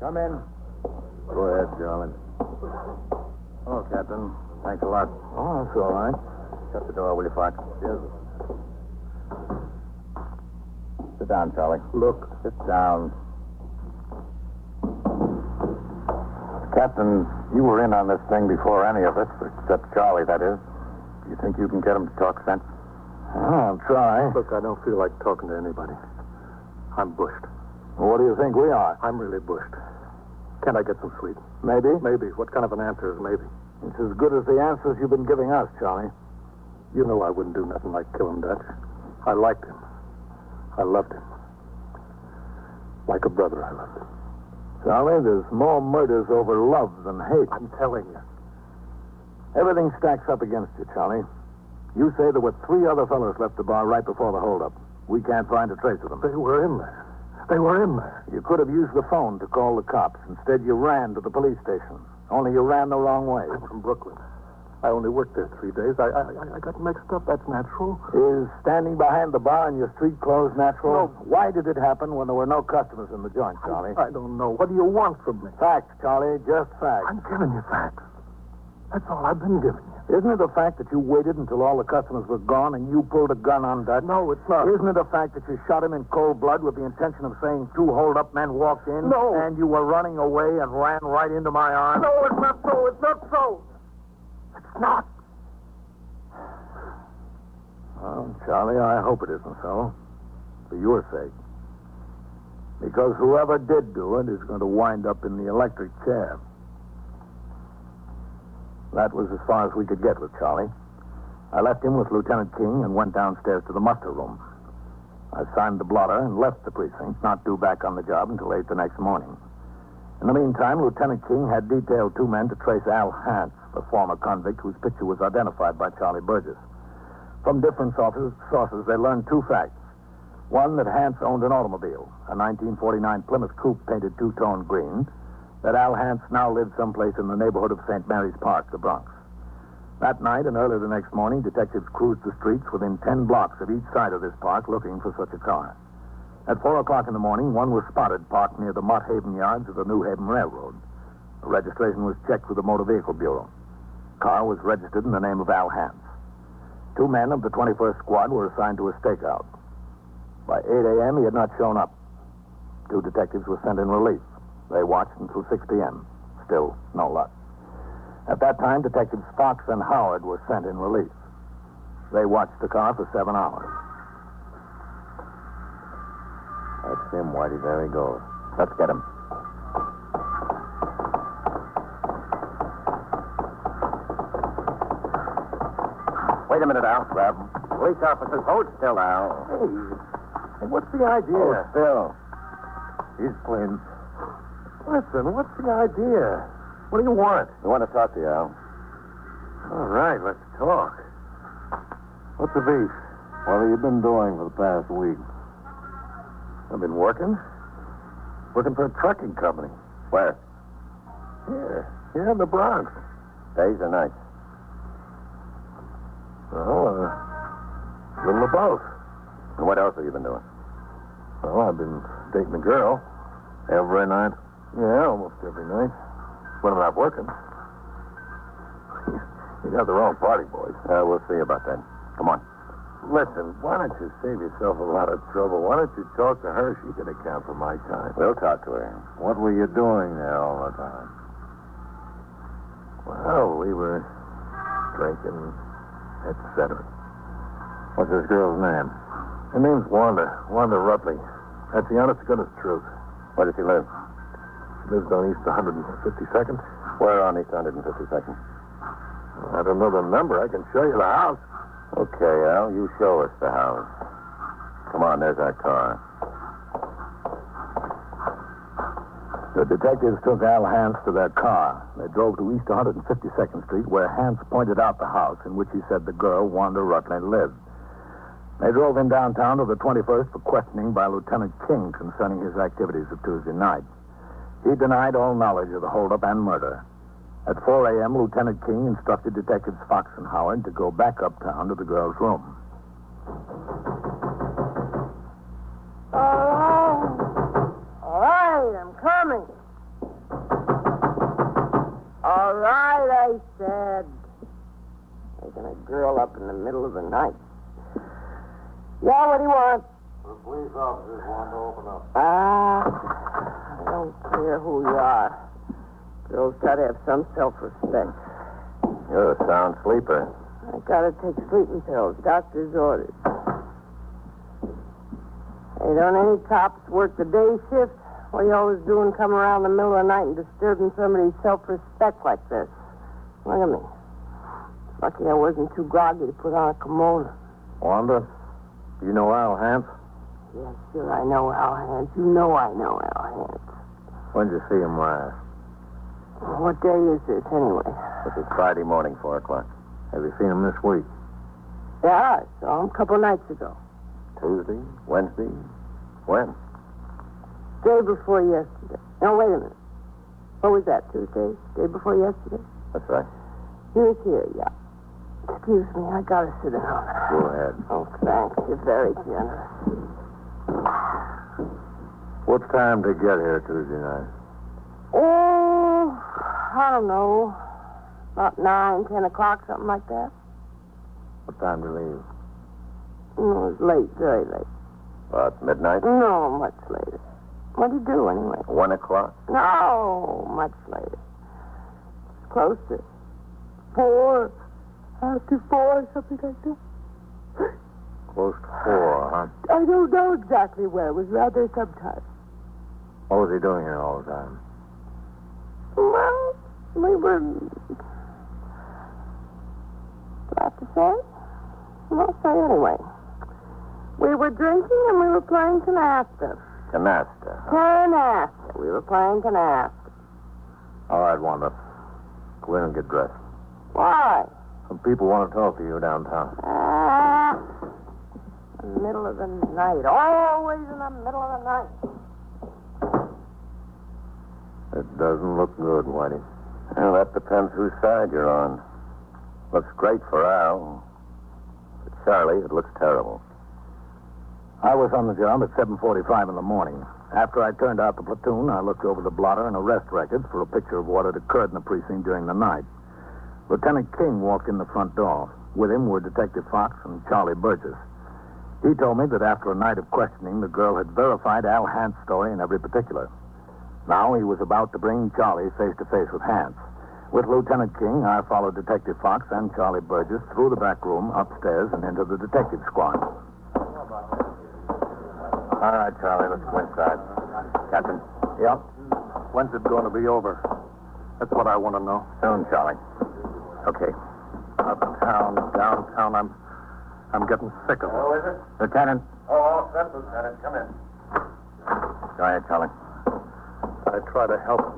Come in. Go ahead, Charlie. Hello, Captain. Thanks a lot. Oh, that's all right. Shut the door, will you, Fox? Yes. Sit down, Charlie. Look. Sit down. Captain, you were in on this thing before any of us, except Charlie, that is. Do you think you can get him to talk sense? I'll try. Look, I don't feel like talking to anybody. I'm bushed. Well, what do you think we are? I'm really bushed. Can't I get some sleep? Maybe. Maybe. What kind of an answer is maybe? It's as good as the answers you've been giving us, Charlie. You know I wouldn't do nothing like killing Dutch. I liked him. I loved him. Like a brother, I loved him. Charlie, there's more murders over love than hate. I'm telling you. Everything stacks up against you, Charlie. You say there were 3 other fellows left the bar right before the holdup. We can't find a trace of them. They were in there. They were in there. You could have used the phone to call the cops. Instead, you ran to the police station. Only you ran the wrong way. I'm from Brooklyn. I only worked there 3 days. I got mixed up. That's natural. Is standing behind the bar in your street clothes natural? No. Why did it happen when there were no customers in the joint, Charlie? I don't know. What do you want from me? Facts, Charlie. Just facts. I'm giving you facts. That's all I've been giving you. Isn't it a fact that you waited until all the customers were gone and you pulled a gun on Dutch? No, it's not. Isn't it a fact that you shot him in cold blood with the intention of saying 2 hold-up men walked in? No. And you were running away and ran right into my arms? No, it's not so. It's not so. It's not. Well, Charlie, I hope it isn't so. For your sake. Because whoever did do it is going to wind up in the electric chair. That was as far as we could get with Charlie. I left him with Lieutenant King and went downstairs to the muster room. I signed the blotter and left the precinct, not due back on the job until 8 the next morning. In the meantime, Lieutenant King had detailed 2 men to trace Al Hance, the former convict whose picture was identified by Charlie Burgess. From different sources, they learned 2 facts. One, that Hance owned an automobile, a 1949 Plymouth Coupe painted 2-tone green, that Al Hance now lived someplace in the neighborhood of St. Mary's Park, the Bronx. That night and early the next morning, detectives cruised the streets within 10 blocks of each side of this park looking for such a car. At 4 o'clock in the morning, one was spotted parked near the Mott Haven yards of the New Haven Railroad. The registration was checked with the Motor Vehicle Bureau. The car was registered in the name of Al Hance. 2 men of the 21st Squad were assigned to a stakeout. By 8 a.m., he had not shown up. 2 detectives were sent in relief. They watched until 6 p.m. Still, no luck. At that time, Detectives Fox and Howard were sent in relief. They watched the car for 7 hours. That's him, Whitey. There he goes. Let's get him. Wait a minute, Al. Grab him. Police officers, hold still, Al. Hey, what's the idea? Hold still. He's clean. Listen, what's the idea? What do you want? We want to talk to you, Al. All right, let's talk. What's the beef? What have you been doing for the past week? I've been working. Working for a trucking company. Where? Here in the Bronx. Days or nights? Well, a little of both. And what else have you been doing? Well, I've been dating a girl. Every night? Yeah, almost every night. When I'm not working. You got the wrong party, boys. We'll see about that. Come on. Listen, why don't you save yourself a lot of trouble? Why don't you talk to her? She can account for my time. We'll talk to her. What were you doing there all the time? Well, we were drinking, etc. What's this girl's name? Her name's Wanda. Wanda Rutley. That's the honest to goodness truth. Where does she live? She lives on East 152nd. Where on East 152nd? I don't know the number. I can show you the house. Okay, Al, you show us the house. Come on, there's our car. The detectives took Al Hance to their car. They drove to East 152nd Street, where Hance pointed out the house in which he said the girl, Wanda Rutland, lived. They drove in downtown to the 21st for questioning by Lieutenant King concerning his activities of Tuesday night. He denied all knowledge of the holdup and murder. At 4 a.m., Lieutenant King instructed Detectives Fox and Howard to go back uptown to the girl's room. All right, I'm coming. All right, I said. Taking a girl up in the middle of the night. Yeah, what do you want? The police officers want to open up. I don't care who you are. Girls got to have some self-respect. You're a sound sleeper. I got to take sleeping pills. Doctor's orders. Hey, don't any cops work the day shift? What are you always doing coming around in the middle of the night and disturbing somebody's self-respect like this? Look at me. Lucky I wasn't too groggy to put on a kimono. Wanda, You know Al Hance? Yes, sure, I know Al Hance. You know I know Al Hance. When'd you see him last? What day is this, anyway? This is Friday morning, 4 o'clock. Have you seen him this week? Yeah, I saw him a couple nights ago. Tuesday? Wednesday? When? Day before yesterday. No, wait a minute. What was that, Tuesday? Day before yesterday? That's right. He was here, yeah. Excuse me, I gotta sit down. Go ahead. Oh, thanks. You're very generous. What time to get here Tuesday night? Oh, I don't know. About 9, 10 o'clock, something like that. What time to leave? It was late, very late. About midnight? No, much later. What do you do, anyway? 1 o'clock? No, much later. It's close to 4, after 4, something like that. Close to 4, huh? I don't know exactly where. It was rather sometime. What was he doing here all the time? Well, we were... Do I have to say? I'll say anyway. We were drinking and we were playing canasta. Canasta. Canasta. We were playing canasta. All right, Wanda. Go in and get dressed. Why? Some people want to talk to you downtown. In the middle of the night. Always in the middle of the night. It doesn't look good, Whitey. Well, that depends whose side you're on. Looks great for Al. For Charlie, it looks terrible. I was on the job at 7:45 in the morning. After I turned out the platoon, I looked over the blotter and arrest records for a picture of what had occurred in the precinct during the night. Lieutenant King walked in the front door. With him were Detective Fox and Charlie Burgess. He told me that after a night of questioning, the girl had verified Al Hance's story in every particular. Now he was about to bring Charlie face-to-face with Hance. With Lieutenant King, I followed Detective Fox and Charlie Burgess through the back room, upstairs, and into the detective squad. All right, Charlie, let's go inside. Captain? Yep. When's it going to be over? That's what I want to know. Soon, Charlie. Okay. Uptown, downtown, I'm getting sick of it. Oh, is it? Lieutenant. Oh, all set, Lieutenant. Come in. Go ahead, Charlie. I try to help him.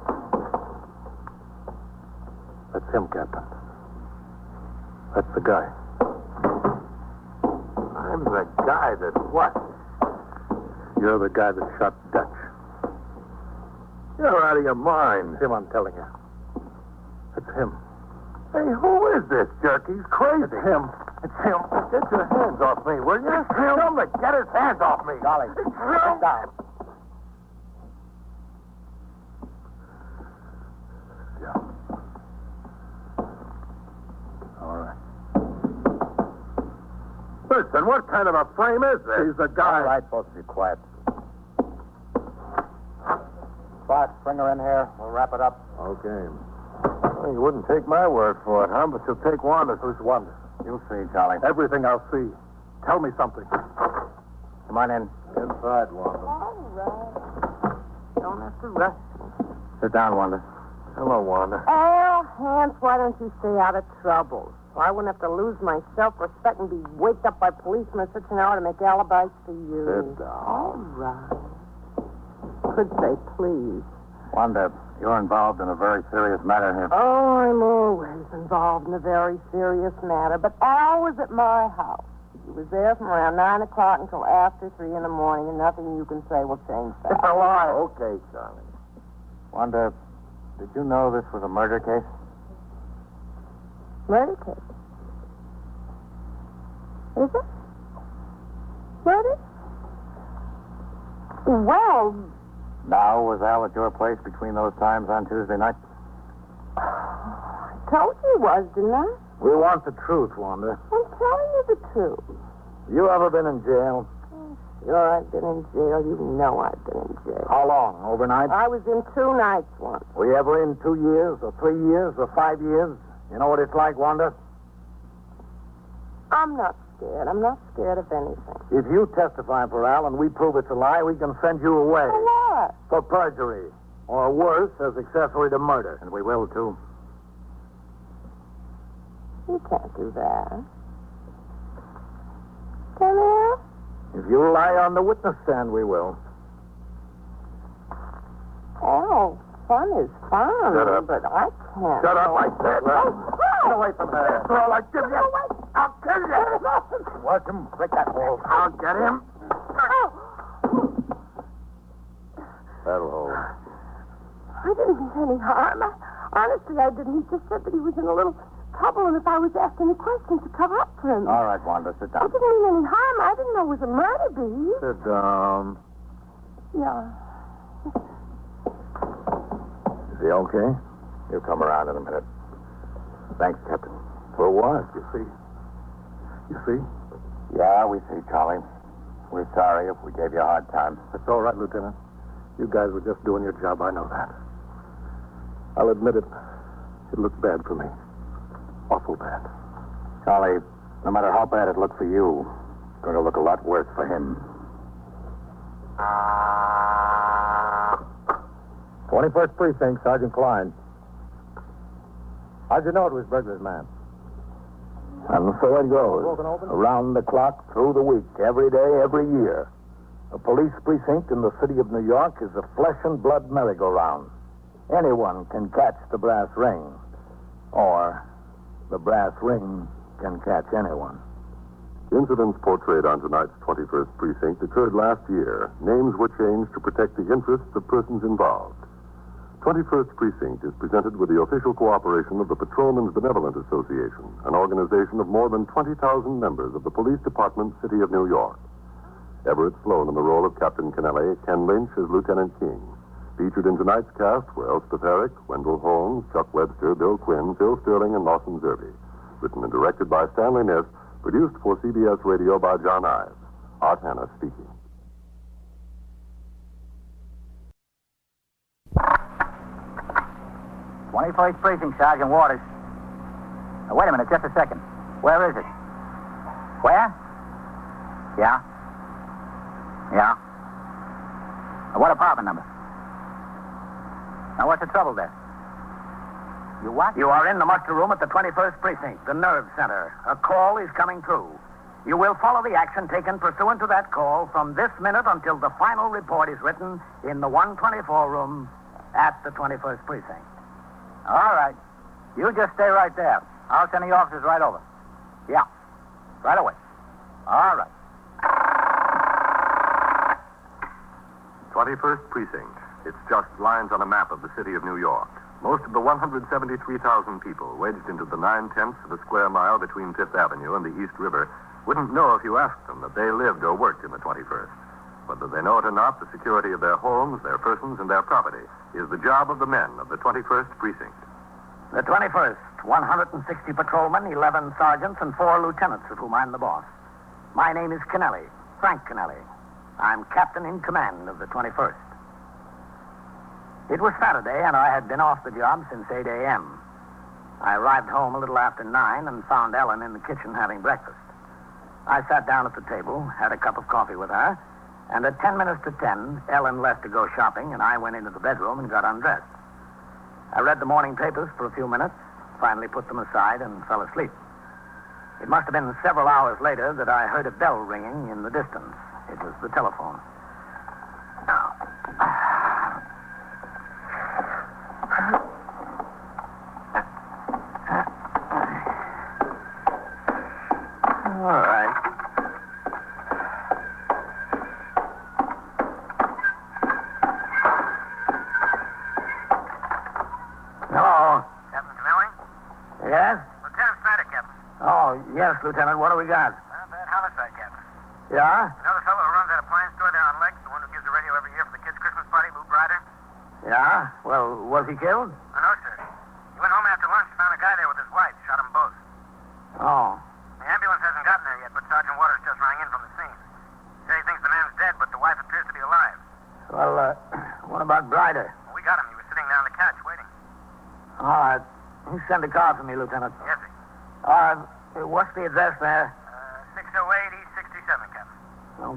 That's him, Captain. That's the guy. I'm the guy that what? You're the guy that shot Dutch. You're out of your mind. It's him, I'm telling you. It's him. Hey, who is this jerk? He's crazy. It's him. It's him. Get your hands off me, will you? Tell him to get his hands off me. Golly. It's him. Down. Yeah. All right. Listen, what kind of a frame is this? He's the guy. All right, folks, be quiet. Fox, bring her in here. We'll wrap it up. Okay. Well, you wouldn't take my word for it, huh? But you'll take Wanda's. Who's Wanda? You'll see, Charlie. Everything I'll see. Tell me something. Come on in. Inside, Wanda. All right. Don't have to rush me. Sit down, Wanda. Hello, Wanda. Al Hance, why don't you stay out of trouble? So I wouldn't have to lose my self-respect and be waked up by policemen at such an hour to make alibis for you. Sit down. All right. Could say please. Wanda, you're involved in a very serious matter here. Oh, I'm always involved in a very serious matter, but Al was at my house. He was there from around 9 o'clock until after 3 in the morning, and nothing you can say will change that. It's a lie. Okay, Charlie. Wanda, did you know this was a murder case? Murder case? Is it? Murder? Well... Now, was Al at your place between those times on Tuesday night? I told you he was, didn't I? We want the truth, Wanda. I'm telling you the truth. You ever been in jail? Sure, I've been in jail. You know I've been in jail. How long? Overnight? I was in 2 nights once. Were you ever in 2 years, or 3 years, or 5 years? You know what it's like, Wanda? I'm not scared. I'm not scared of anything. If you testify for Al and we prove it's a lie, we can send you away. For what? For perjury. Or worse, as accessory to murder. And we will, too. You can't do that. Can you? If you lie on the witness stand, we will. Oh, fun is fun. Shut up. But I can't. Shut up, I said. Get away from her. That's all I give you. I'll kill you. Watch him. Break that wall. I'll get him. That'll hold. I didn't mean any harm. Honestly, I didn't. He just said that he was in a little trouble, and if I was asked any questions to cover up for him. All right, Wanda, sit I down. didn't mean any harm. I didn't know it was a murder, bee. Sit down. Yeah. Is he okay? He'll come around in a minute. Thanks, Captain. For what? You see? Yeah, we see, Charlie. We're sorry if we gave you a hard time. It's all right, Lieutenant. You guys were just doing your job. I know that. I'll admit it. It looked bad for me. Awful bad. Charlie, no matter how bad it looked for you, it's going to look a lot worse for him. 21st Precinct, Sergeant Klein. How'd you know it was Burglar's man? And so it goes. Around the clock, through the week, every day, every year. A police precinct in the city of New York is a flesh and blood merry-go-round. Anyone can catch the brass ring. Or the brass ring can catch anyone. Incidents portrayed on tonight's 21st Precinct occurred last year. Names were changed to protect the interests of persons involved. 21st Precinct is presented with the official cooperation of the Patrolmen's Benevolent Association, an organization of more than 20,000 members of the Police Department, City of New York. Everett Sloan in the role of Captain Kennelly, Ken Lynch as Lieutenant King. Featured in tonight's cast were Elspeth Herrick, Wendell Holmes, Chuck Webster, Bill Quinn, Phil Sterling, and Lawson Zerby. Written and directed by Stanley Niss, produced for CBS Radio by John Ives. Art Hanna speaking. Twenty-first Precinct, Sergeant Waters. Now, wait a minute, just a second. Where is it? Where? Yeah? Yeah? Now, what apartment number? Now, what's the trouble there? You what? You are in the muster room at the 21st Precinct, the nerve center. A call is coming through. You will follow the action taken pursuant to that call from this minute until the final report is written in the 124 room at the 21st Precinct. All right. You just stay right there. I'll send the officers right over. Yeah. Right away. All right. 21st Precinct. It's just lines on a map of the city of New York. Most of the 173,000 people wedged into the 9/10 of a square mile between Fifth Avenue and the East River wouldn't know if you asked them that they lived or worked in the 21st. Whether they know it or not, the security of their homes, their persons, and their property is the job of the men of the 21st Precinct. The 21st, 160 patrolmen, 11 sergeants, and 4 lieutenants, of whom I'm the boss. My name is Kennelly, Frank Kennelly. I'm captain in command of the 21st. It was Saturday, and I had been off the job since 8 a.m. I arrived home a little after 9 and found Ellen in the kitchen having breakfast. I sat down at the table, had a cup of coffee with her, and at 10 minutes to 10, Ellen left to go shopping, and I went into the bedroom and got undressed. I read the morning papers for a few minutes, finally put them aside, and fell asleep. It must have been several hours later that I heard a bell ringing in the distance. It was the telephone. Now. All right. Hello. Captain Kennelly? Yes? Lieutenant Snyder, Captain. Oh, yes, Lieutenant. What do we got? Bad homicide, Captain. Yeah? You know the fellow who runs that appliance store there on Lex, the one who gives the radio every year for the kids' Christmas party, Lou Brider? Yeah? Well, was he killed? Oh, no, sir. He went home after lunch and found a guy there with his wife. Shot them both. Oh. The ambulance hasn't gotten there yet, but Sergeant Waters just rang in from the scene. Said he thinks the man's dead, but the wife appears to be alive. Well, what about Brider? Well, we got him. He was sitting there on the couch waiting. All right. You send a car for me, Lieutenant. Yes, sir. All right. What's the address there? 608 East 67, Captain.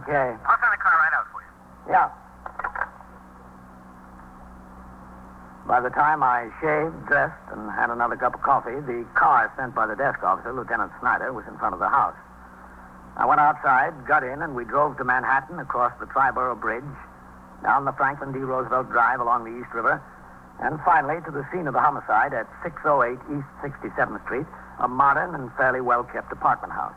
Okay. I'll send the car right out for you. Yeah. By the time I shaved, dressed, and had another cup of coffee, the car sent by the desk officer, Lieutenant Snyder, was in front of the house. I went outside, got in, and we drove to Manhattan across the Triborough Bridge, down the Franklin D. Roosevelt Drive along the East River, and finally to the scene of the homicide at 608 East 67th Street, a modern and fairly well-kept apartment house.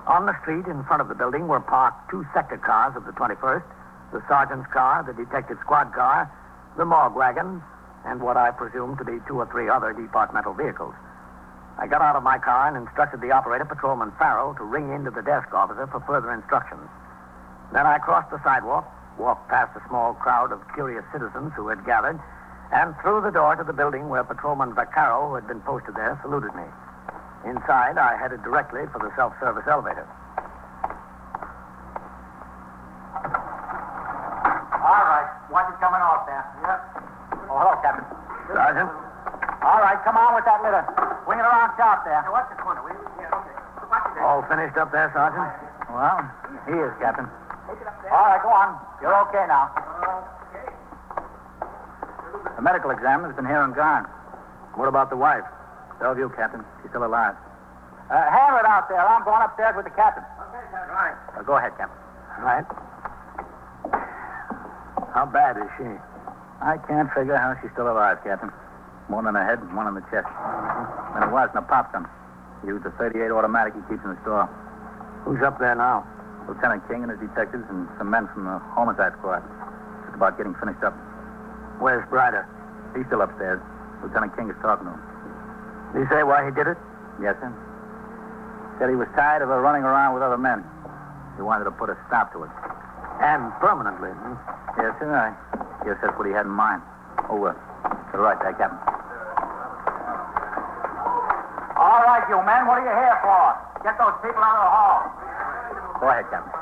On the street in front of the building were parked 2 sector cars of the 21st, the sergeant's car, the detective squad car, the morgue wagon, and what I presume to be 2 or 3 other departmental vehicles. I got out of my car and instructed the operator, Patrolman Farrell, to ring into the desk officer for further instructions. Then I crossed the sidewalk, walked past a small crowd of curious citizens who had gathered, and through the door to the building where Patrolman Vaccaro, who had been posted there, saluted me. Inside, I headed directly for the self-service elevator. All right. Watch it coming off there. Yep. Oh, hello, Captain. Sergeant? All right, come on with that litter. Swing it around sharp there. Watch the corner, will you? Yeah, okay. Watch it there. All finished up there, Sergeant? Well, he is, Captain. All right, go on. You're okay now. The medical examiner's been here and gone. What about the wife? Bellevue, Captain. She's still alive. Hammer it out there. I'm going upstairs with the captain. Okay, Captain. Right. Go ahead, Captain. All right. How bad is she? I can't figure how she's still alive, Captain. One in the head and one in the chest. And it was in a pop gun. He used a 38 automatic he keeps in the store. Who's up there now? Lieutenant King and his detectives and some men from the homicide squad. Just about getting finished up. Where's Bryder? He's still upstairs. Lieutenant King is talking to him. Did he say why he did it? Yes, sir. Said he was tired of her running around with other men. He wanted to put a stop to it. And permanently. Yes, sir. I guess that's what he had in mind. Over. To the right there, Captain. All right, you men. What are you here for? Get those people out of the hall. Go ahead, Captain.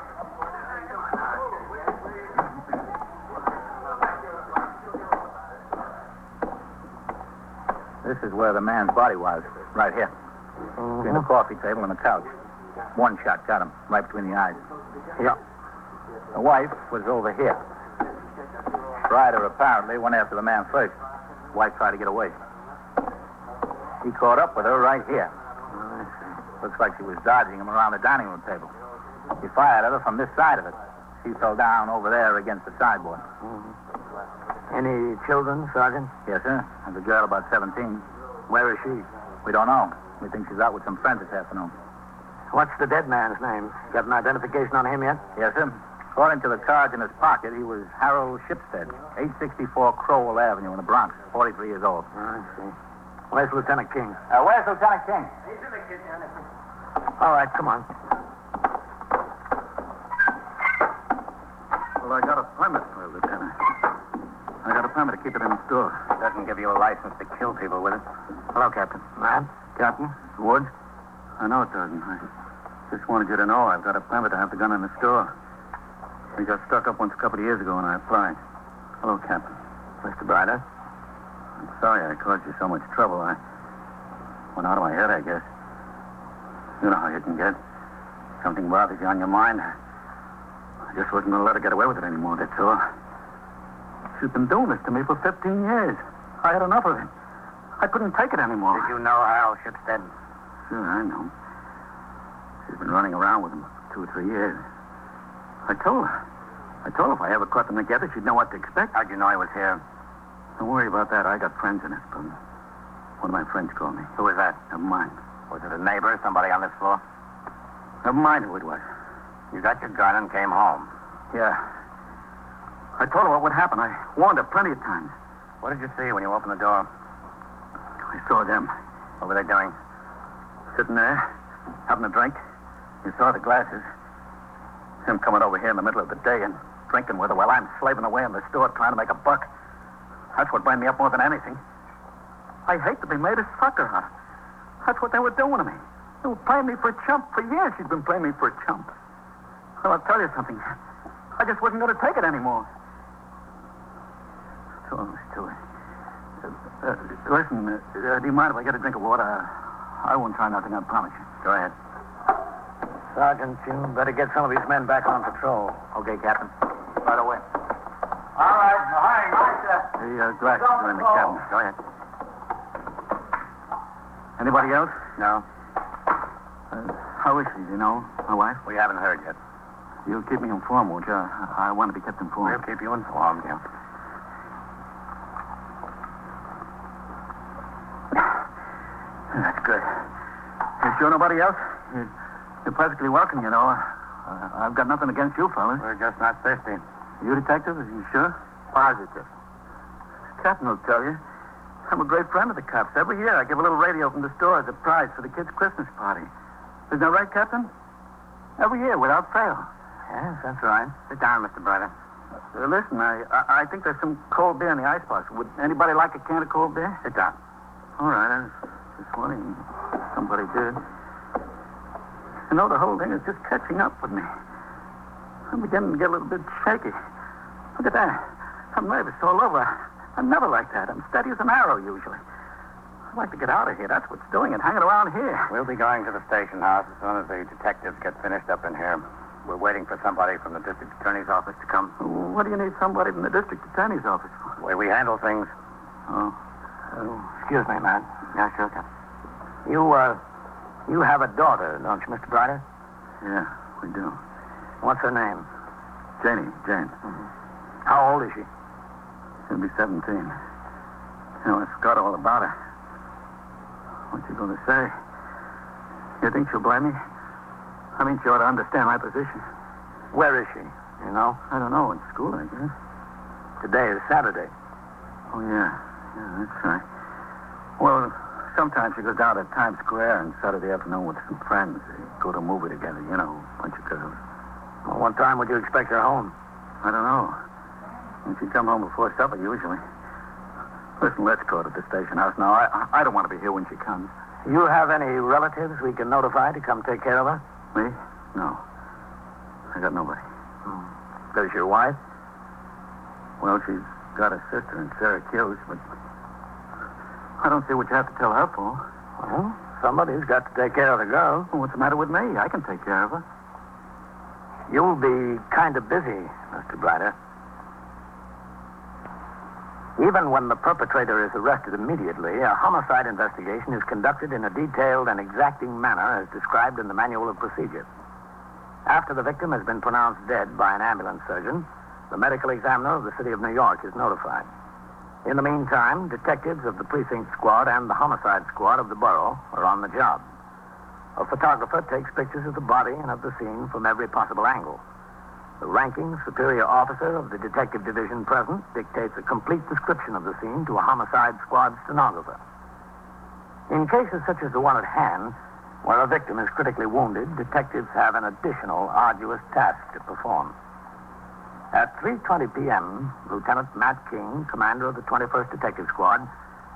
This is where the man's body was. Right here. Between the coffee table and the couch. One shot got him. Right between the eyes. Yeah. The wife was over here. Ryder apparently went after the man first. Wife tried to get away. He caught up with her right here. Looks like she was dodging him around the dining room table. He fired at her from this side of it. She fell down over there against the sideboard. Any children, Sergeant? Yes, sir. There's a girl about 17. Where is she? We don't know. We think she's out with some friends this afternoon. What's the dead man's name? Got an identification on him yet? Yes, sir. According to the cards in his pocket, he was Harold Shipstead, 864 Crowell Avenue in the Bronx, 43 years old. I see. Where's Lieutenant King? Where's Lieutenant King? He's in the kitchen. All right, come on. Well, I got a permit for it, Lieutenant. I got a permit to keep it in the store. Doesn't give you a license to kill people with it. Hello, Captain. Man? Captain? Woods? I know it doesn't. I just wanted you to know I've got a permit to have the gun in the store. We got stuck up once a couple of years ago, and I applied. Hello, Captain. Mr. Bryder? I'm sorry I caused you so much trouble. I went out of my head, I guess. You know how you can get. Something bothers you on your mind. I just wasn't going to let her get away with it anymore, that's all. She's been doing this to me for 15 years. I had enough of it. I couldn't take it anymore. Did you know Harold Shipstead? Sure, I know. She's been running around with him for 2 or 3 years. I told her if I ever caught them together, she'd know what to expect. How'd you know he was here? Don't worry about that. I got friends in this building. One of my friends called me. Who was that? Never mind. Was it a neighbor, somebody on this floor? Never mind who it was. You got your gun and came home. Yeah. I told her what would happen. I warned her plenty of times. What did you see when you opened the door? I saw them. What were they doing? Sitting there, having a drink. You saw the glasses. Him coming over here in the middle of the day and drinking with her while I'm slaving away in the store trying to make a buck. That's what burned me up more than anything. I hate to be made a sucker, huh? That's what they were doing to me. They were playing me for a chump. For years she's been playing me for a chump. Well, I'll tell you something. I just wasn't going to take it anymore. So, listen, do you mind if I get a drink of water? I won't try nothing, I promise you. Go ahead. Sergeant, you better get some of these men back on patrol. Okay, Captain. Right away. All right. Hi, The glasses are in the cabinet. Go ahead. Anybody else? No. How is she? Do you know? My wife? We haven't heard yet. You'll keep me informed, won't you? I want to be kept informed. We'll keep you informed, yeah. That's good. You sure nobody else? You're perfectly welcome, you know. I've got nothing against you, fellas. We're just not thirsty. You detective? Are you sure? Positive. Captain will tell you. I'm a great friend of the cops. Every year I give a little radio from the store as a prize for the kids' Christmas party. Isn't that right, Captain? Every year, without fail. Yes, that's right. Sit down, Mr. Brother. Listen, I think there's some cold beer in the icebox. Would anybody like a can of cold beer? Sit down. All right, I was just wondering if somebody did. You know, the whole thing is just catching up with me. I'm beginning to get a little bit shaky. Look at that. I'm nervous all over. I'm never like that. I'm steady as an arrow, usually. I'd like to get out of here. That's what's doing it, hanging around here. We'll be going to the station house as soon as the detectives get finished up in here. We're waiting for somebody from the district attorney's office to come. What do you need somebody from the district attorney's office for? The way we handle things. Oh, Excuse me, man. Yeah, sure, Captain. You have a daughter, don't you, Mr. Bryder? Yeah, we do. What's her name? Jane. Mm-hmm. How old is she? She'll be 17. You know, I forgot all about her. What you going to say? You think she'll blame me? I mean, she ought to understand my position. Where is she? You know? I don't know. In school, I guess. Today is Saturday. Oh, yeah. Yeah, that's right. Well, sometimes she goes down to Times Square on Saturday afternoon with some friends. They go to a movie together, you know, a bunch of girls. Well, what time would you expect her home? I don't know. And she'd come home before supper, usually. Listen, let's go to the station house now. I don't want to be here when she comes. You have any relatives we can notify to come take care of her? Me? No. I got nobody. Does your wife? Well, she's got a sister in Syracuse, but I don't see what you have to tell her for. Well, somebody's got to take care of the girl. Well, what's the matter with me? I can take care of her. You'll be kind of busy, Mr. Bryder. Even when the perpetrator is arrested immediately, a homicide investigation is conducted in a detailed and exacting manner as described in the Manual of Procedure. After the victim has been pronounced dead by an ambulance surgeon, the medical examiner of the city of New York is notified. In the meantime, detectives of the Precinct squad and the homicide squad of the borough are on the job. A photographer takes pictures of the body and of the scene from every possible angle. The ranking superior officer of the detective division present dictates a complete description of the scene to a homicide squad stenographer. In cases such as the one at hand, where a victim is critically wounded, detectives have an additional arduous task to perform. At 3:20 p.m., Lieutenant Matt King, commander of the 21st Detective Squad,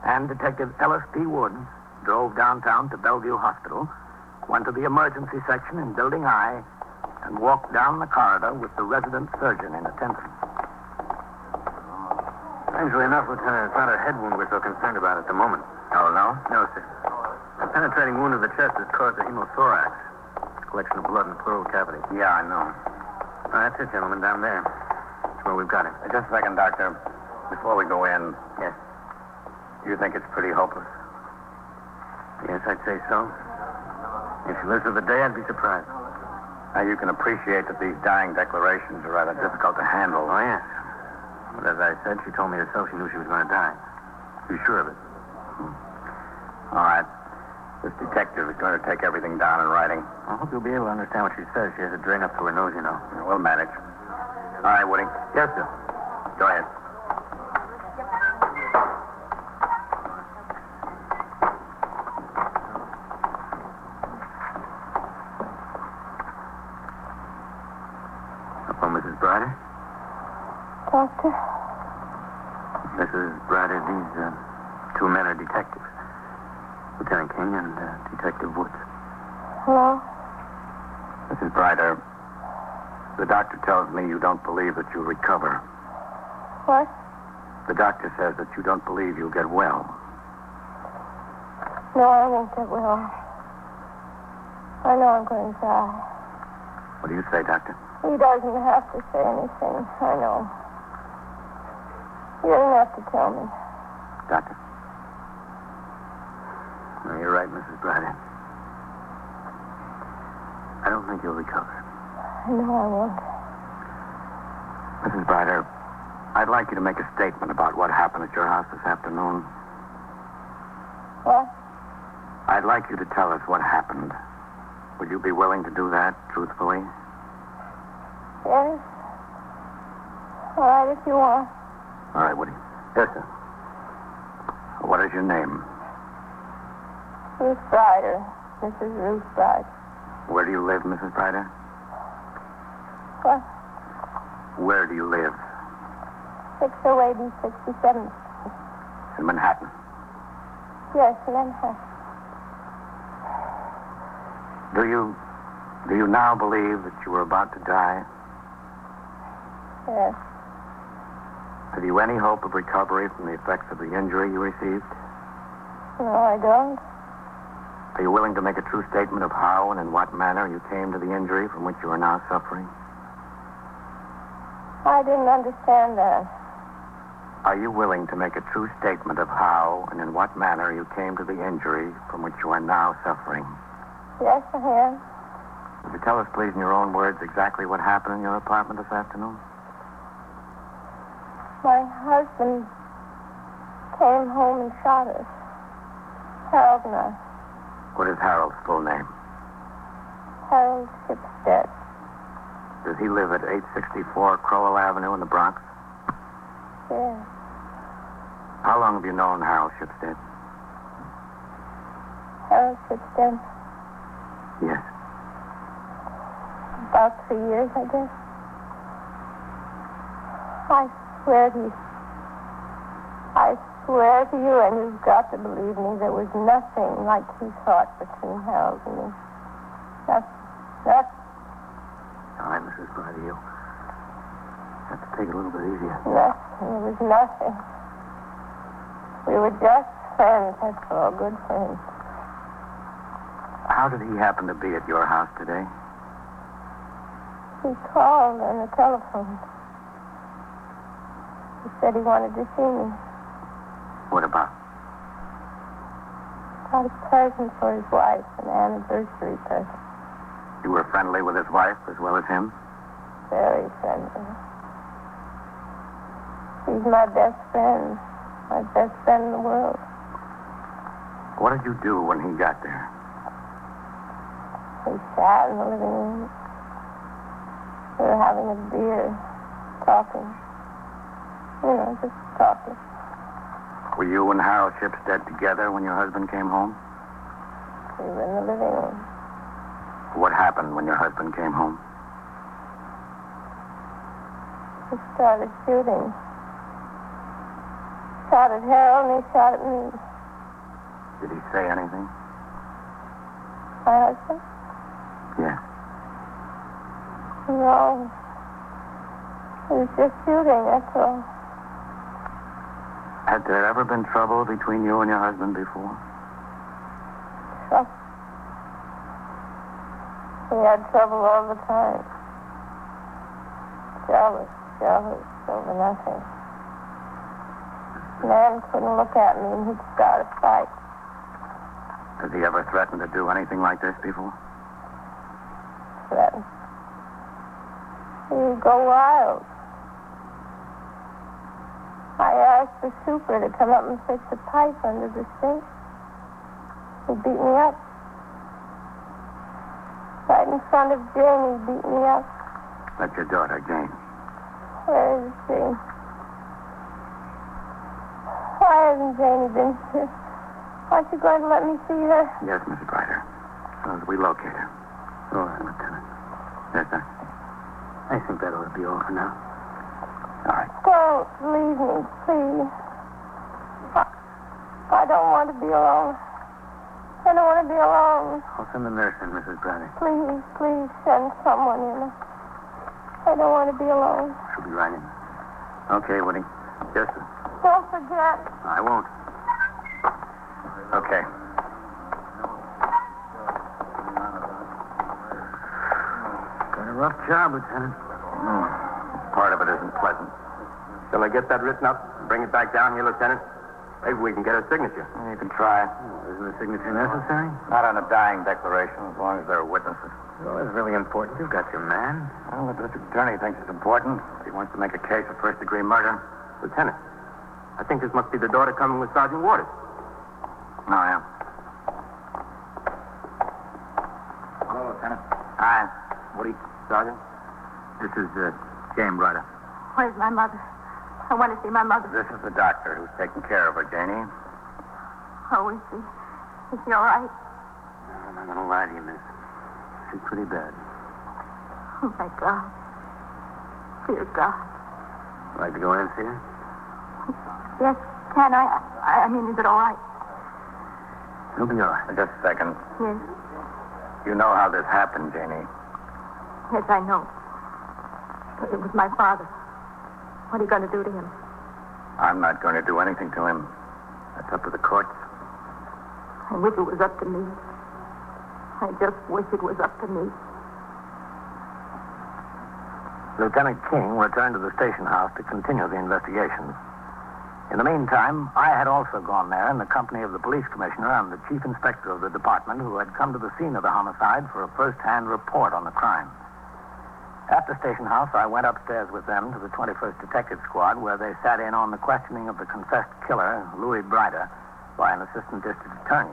and Detective Ellis P. Woods drove downtown to Bellevue Hospital, went to the emergency section in Building I, and walked down the corridor with the resident surgeon in attendance. Strangely enough, Lieutenant, it's not a head wound we're so concerned about at the moment. Oh, no? No, sir. A penetrating wound of the chest has caused a hemothorax. It's a collection of blood in the pleural cavity. Yeah, I know. That's it, gentlemen, down there. That's where we've got him. Just a second, Doctor. Before we go in. Yes. You think it's pretty hopeless? Yes, I'd say so. If she lives through the day, I'd be surprised. Now, you can appreciate that these dying declarations are rather difficult to handle. Oh, yes. But as I said, she told me herself she knew she was going to die. She's sure of it. All right. This detective is going to take everything down in writing. I hope you'll be able to understand what she says. She has a drain up to her nose, you know. We'll manage. All right, Woody. Yes, sir. Go ahead. Mrs. Bryder? Doctor? Mrs. Bryder, these two men are detectives. Lieutenant King and Detective Woods. Hello? Mrs. Bryder, the doctor tells me you don't believe that you'll recover. What? The doctor says that you don't believe you'll get well. No, I don't think I will. I know I'm going to die. What do you say, Doctor? He doesn't have to say anything. I know. He doesn't have to tell me. Doctor? No, you're right, Mrs. Bryder. don't think you'll recover. I know I won't. Mrs. Brider, I'd like you to make a statement about what happened at your house this afternoon. What? I'd like you to tell us what happened. Would you be willing to do that, truthfully? Yes. All right, if you want. All right, Woody. Yes, sir. What is your name? Ruth Brider. Mrs. Ruth Brider. Where do you live, Mrs. Brider? What? Where do you live? 608 and 67th. In Manhattan. Yes, Manhattan. Do you now believe that you were about to die? Yes. Have you any hope of recovery from the effects of the injury you received? No, I don't. Are you willing to make a true statement of how and in what manner you came to the injury from which you are now suffering? I didn't understand that. Are you willing to make a true statement of how and in what manner you came to the injury from which you are now suffering? Yes, I am. Would you tell us, please, in your own words, exactly what happened in your apartment this afternoon? My husband came home and shot us. Harold and I. What is Harold's full name? Harold Shipstead. Does he live at 864 Crowell Avenue in the Bronx? Yes. How long have you known Harold Shipstead? Harold Shipstead? Yes. About 3 years, I guess. I swear to you, and you've got to believe me, there was nothing like he thought between Harold and me. Nothing. All right, Mrs. Brider, you have to take it a little bit easier. Nothing. There was nothing. We were just friends, that's all, good friends. How did he happen to be at your house today? He called on the telephone. He said he wanted to see me. What about? Got a present for his wife, an anniversary present. You were friendly with his wife as well as him? Very friendly. He's my best friend. My best friend in the world. What did you do when he got there? We sat in the living room. We were having a beer, talking. Just talking. Were you and Harold Shipstead together when your husband came home? We were in the living room. What happened when your husband came home? He started shooting. Shot at Harold and he shot at me. Did he say anything? My husband? Yes. No. He was just shooting, that's all. Had there ever been trouble between you and your husband before? Trouble? We had trouble all the time. Jealous over nothing. Man couldn't look at me and he'd start a fight. Has he ever threatened to do anything like this before? Threatened? He'd go wild. I asked the super to come up and fix a pipe under the sink. He beat me up. Right in front of Jane, he beat me up. That's your daughter, Jane. Where is she? Why hasn't Janie been here? Aren't you going to let me see her? Yes, Mrs. Brider. As soon as we locate her. All right, Lieutenant. Yes, sir. I think that ought to be all for now. All right. Don't leave me, please. I don't want to be alone. I don't want to be alone. I'll send the nurse in, Mrs. Brady. Please send someone in. I don't want to be alone. She'll be right in. Okay, Woody. Yes, sir. Don't forget. I won't. Okay. Got a rough job, Lieutenant. Part of it isn't pleasant. Shall I get that written up and bring it back down here, Lieutenant? Maybe we can get a signature. You can try. Isn't a signature necessary? Not on a dying declaration, as long as there are witnesses. Well, it's really important. You've got your man. Well, the district attorney thinks it's important. He wants to make a case of first-degree murder. Lieutenant, I think this must be the daughter coming with Sergeant Waters. Oh, yeah. Hello, Lieutenant. Hi. Woody. Sergeant? This is James Ryder. Where's my mother? I want to see my mother. This is the doctor who's taking care of her, Janie. Oh, is she? Is she all right? I'm not going to lie to you, miss. She's pretty bad. Oh, my God. Dear God. Like to go in and see her? Yes, can I? I mean, is it all right? You'll be all right. Just a second. Yes. You know how this happened, Janie. Yes, I know. It was my father. What are you going to do to him? I'm not going to do anything to him. That's up to the courts. I wish it was up to me. I just wish it was up to me. Lieutenant King returned to the station house to continue the investigation. In the meantime, I had also gone there in the company of the police commissioner and the chief inspector of the department, who had come to the scene of the homicide for a first-hand report on the crime. At the station house, I went upstairs with them to the 21st Detective Squad, where they sat in on the questioning of the confessed killer, Louis Brider, by an assistant district attorney.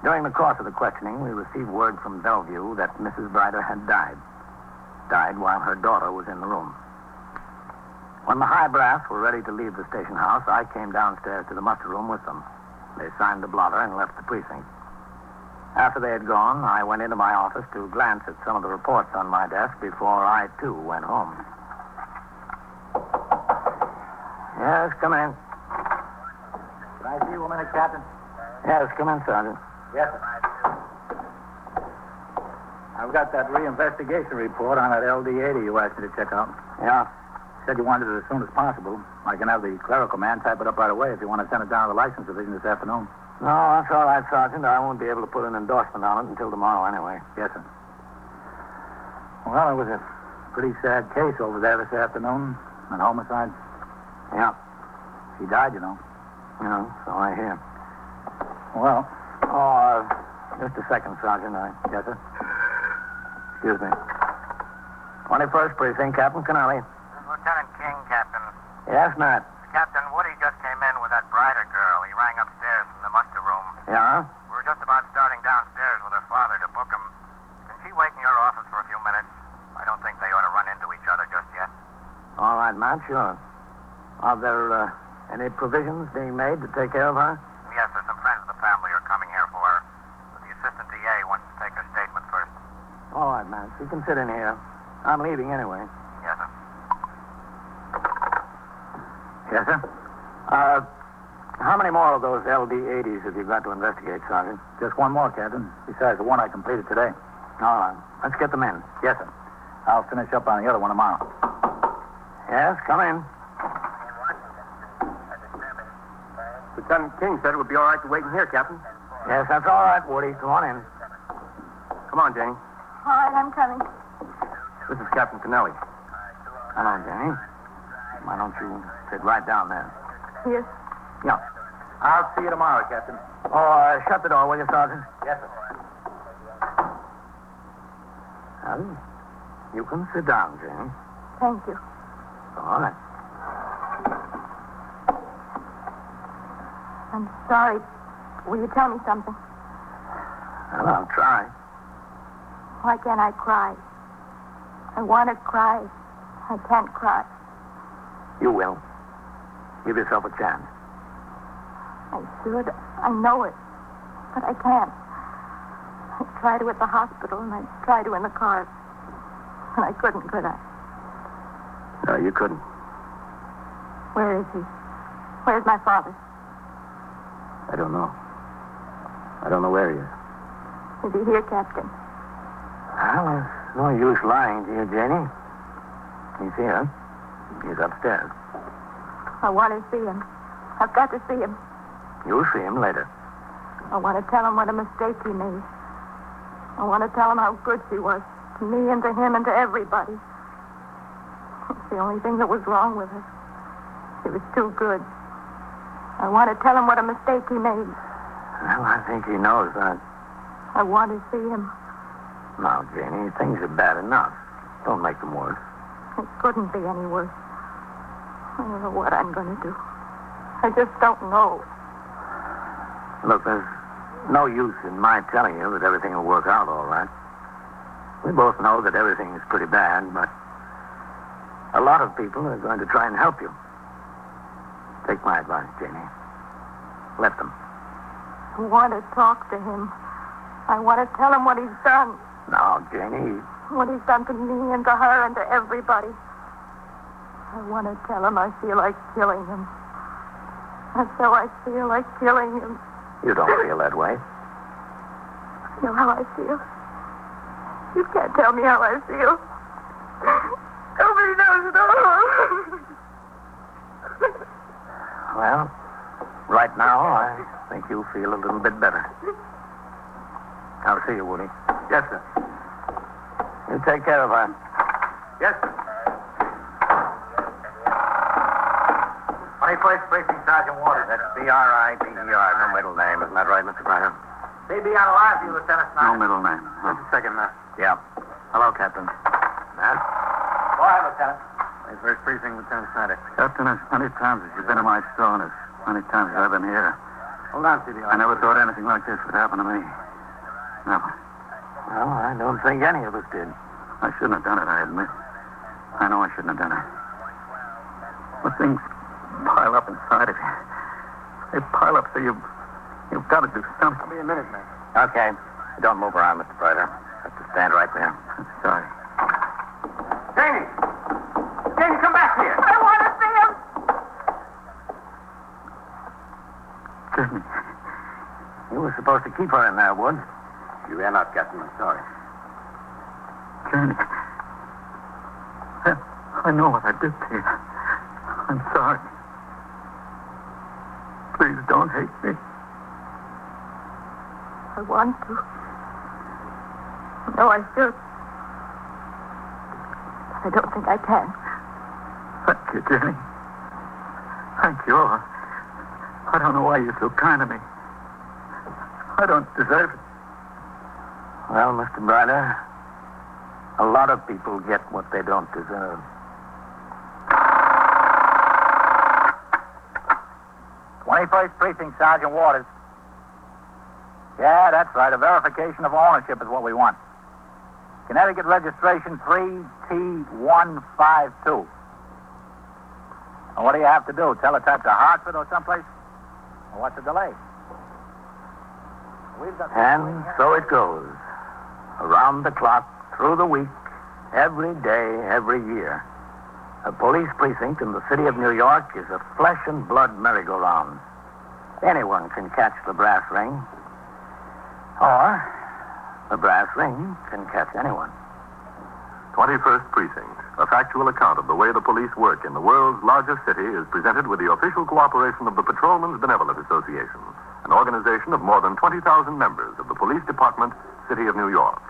During the course of the questioning, we received word from Bellevue that Mrs. Brider had died. Died while her daughter was in the room. When the high brass were ready to leave the station house, I came downstairs to the muster room with them. They signed the blotter and left the precinct. After they had gone, I went into my office to glance at some of the reports on my desk before I, too, went home. Yes, come in. Can I see you a minute, Captain? Yes, come in, Sergeant. Yes, sir. I've got that reinvestigation report on that LD-80 you asked me to check out. Yeah? Said you wanted it as soon as possible. I can have the clerical man type it up right away if you want to send it down to the license division this afternoon. No, that's all right, Sergeant. I won't be able to put an endorsement on it until tomorrow anyway. Yes, sir. Well, it was a pretty sad case over there this afternoon. An homicide. Yeah. She died, you know. Yeah, so I hear. Well. Oh, just a second, Sergeant. Yes, sir. Excuse me. 21st Precinct, Captain Kennelly. Lieutenant King, Captain. Yes, Matt. Captain, Woody just came in with that Brider girl. He rang upstairs from the muster room. Yeah? We were just about starting downstairs with her father to book him. Can she wait in your office for a few minutes? I don't think they ought to run into each other just yet. All right, Matt, sure. Are there any provisions being made to take care of her? Yes, sir. Some friends of the family are coming here for her. But the assistant DA wants to take her statement first. All right, Matt. She can sit in here. I'm leaving anyway. Yes, sir. Yes, sir? How many more of those LD-80s have you got to investigate, Sergeant? Just one more, Captain. Besides the one I completed today. All right. Let's get them in. Yes, sir. I'll finish up on the other one tomorrow. Yes, come in. Lieutenant King said it would be all right to wait in here, Captain. Yes, that's all right, Woody. Come on in. Come on, Jenny. All right, I'm coming. This is Captain Kennelly. Hello, Jenny. Why don't you sit right down there? Yes. Yeah. I'll see you tomorrow, Captain. Oh, shut the door, will you, Sergeant? Yes, sir. Well, you can sit down, Jenny. Thank you. All right. I'm sorry. Will you tell me something? Well, I'll try. Why can't I cry? I want to cry. I can't cry. You will. Give yourself a chance. I should. I know it. But I can't. I tried to at the hospital, and I tried to in the car. And I couldn't, could I? No, you couldn't. Where is he? Where's my father? I don't know. I don't know where he is. Is he here, Captain? Well, there's no use lying to you, Jenny. He's here. He's upstairs. I want to see him. I've got to see him. You'll see him later. I want to tell him what a mistake he made. I want to tell him how good she was. To me and to him and to everybody. It's the only thing that was wrong with her. She was too good. I want to tell him what a mistake he made. Well, I think he knows that. I want to see him. No, Janie, things are bad enough. Don't make them worse. It couldn't be any worse. I don't know what I'm going to do. I just don't know. Look, there's no use in my telling you that everything will work out all right. We both know that everything is pretty bad, but a lot of people are going to try and help you. Take my advice, Janie. Let them. I want to talk to him. I want to tell him what he's done. No, Janie. What he's done to me and to her and to everybody. I want to tell him I feel like killing him. That's how I feel like killing him. You don't feel that way. You know how I feel? You can't tell me how I feel. Nobody knows at all. Well, right now, I think you feel a little bit better. I'll see you, Woody. Yes, sir. You take care of her. Yes, sir. 21st Precinct, Sergeant Waters. That's B-R-I-D-E-R, no middle name. Isn't that right, Mr. Briner? CB on the line for you, Lieutenant No Snyder. middle name. Just a second, Matt. Yeah. Hello, Captain. Matt? Go ahead, Lieutenant. 21st Precinct, Lieutenant Snyder. Captain, as many times as you've been in my store, and as many times as I've been here, Hold on, CB. I never thought anything like this would happen to me. Never. Well, I don't think any of us did. I shouldn't have done it, I admit. I know I shouldn't have done it. But things pile up inside of you. They pile up so you've got to do something. I'll be a minute, man. Okay. Don't move around, Mr. Briner. Have to stand right there. I'm sorry. Janie! Janie, come back here. I want to see him. Janie. You were supposed to keep her in there, Wood. You are not, Captain. I'm sorry. Janie. I know what I did to you. I'm sorry. Please don't hate me. I want to. No, I should. I don't think I can. Thank you, Jenny. Thank you. I don't know why you're so kind to me. I don't deserve it. Well, Mr. Briner, a lot of people get what they don't deserve. First Precinct, Sergeant Waters. Yeah, that's right. A verification of ownership is what we want. Connecticut registration 3T152. And what do you have to do? Tell a type to Hartford or someplace? Well, what's the delay? And so it goes. Around the clock, through the week, every day, every year. A police precinct in the city of New York is a flesh and blood merry-go-round. Anyone can catch the brass ring. Or the brass ring can catch anyone. 21st Precinct, a factual account of the way the police work in the world's largest city, is presented with the official cooperation of the Patrolmen's Benevolent Association, an organization of more than 20,000 members of the Police Department, City of New York.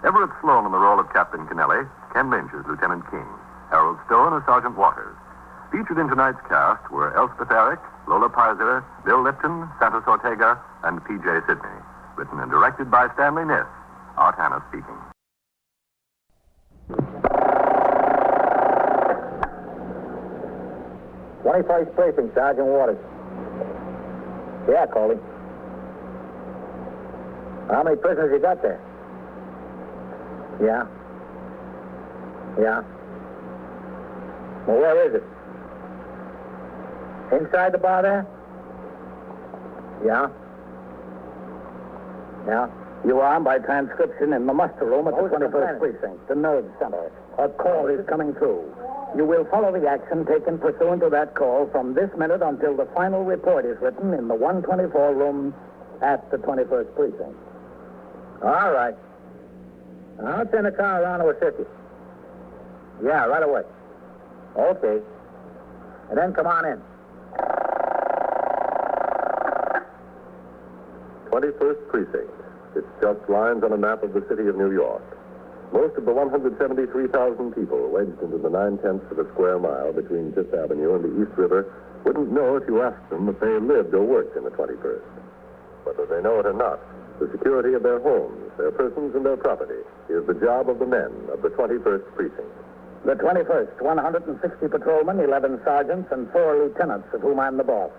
Everett Sloan in the role of Captain Kennelly, Ken Lynch as Lieutenant King, Harold Stone as Sergeant Waters. Featured in tonight's cast were Elspeth Eric, Lola Pizer, Bill Lipton, Santos Ortega, and P.J. Sidney. Written and directed by Stanley Niss. Art Hanna speaking. First Precinct, Sergeant Waters. Yeah, Coley. How many prisoners you got there? Yeah. Yeah. Well, where is it? Inside the bar there? Yeah. Yeah. You are, by transcription, in the muster room at the 21st Precinct, the nerve center. A call is coming through. You will follow the action taken pursuant to that call from this minute until the final report is written in the 124 room at the 21st Precinct. All right. I'll send a car around to assist you. Yeah, right away. Okay. And then come on in. 21st Precinct. It's just lines on a map of the city of New York. Most of the 173,000 people wedged into the 9/10 of a square mile between Fifth Avenue and the East River wouldn't know if you asked them if they lived or worked in the 21st. Whether they know it or not, the security of their homes, their persons, and their property is the job of the men of the 21st Precinct. The 21st, 160 patrolmen, 11 sergeants, and 4 lieutenants, of whom I'm the boss.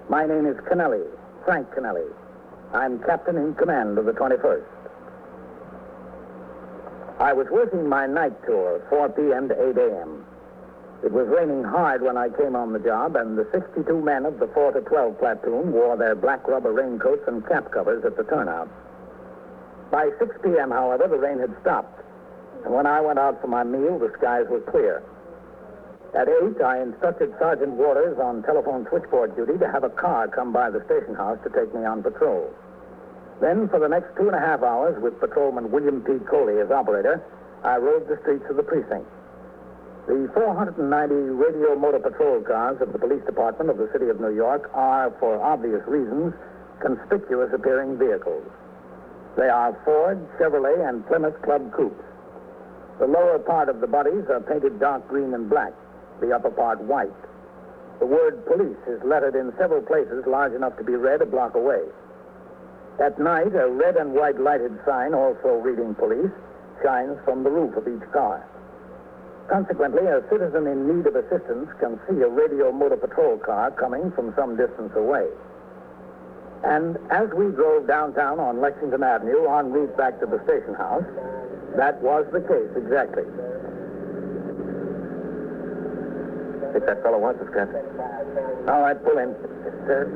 My name is Kennelly, Frank Kennelly. I'm captain in command of the 21st. I was working my night tour, 4 p.m. to 8 a.m. It was raining hard when I came on the job, and the 62 men of the 4 to 12 platoon wore their black rubber raincoats and cap covers at the turnout. By 6 p.m., however, the rain had stopped, and when I went out for my meal, the skies were clear. At 8, I instructed Sergeant Waters on telephone switchboard duty to have a car come by the station house to take me on patrol. Then, for the next 2.5 hours, with Patrolman William P. Coley as operator, I rode the streets of the precinct. The 490 radio motor patrol cars of the police department of the city of New York are, for obvious reasons, conspicuous-appearing vehicles. They are Ford, Chevrolet, and Plymouth Club coupes. The lower part of the bodies are painted dark green and black, the upper part white. The word police is lettered in several places large enough to be read a block away. At night, a red and white lighted sign, also reading police, shines from the roof of each car. Consequently, a citizen in need of assistance can see a radio motor patrol car coming from some distance away. And as we drove downtown on Lexington Avenue en route back to the station house, that was the case exactly. If that fellow wants us, Captain. All right, pull in. Sir.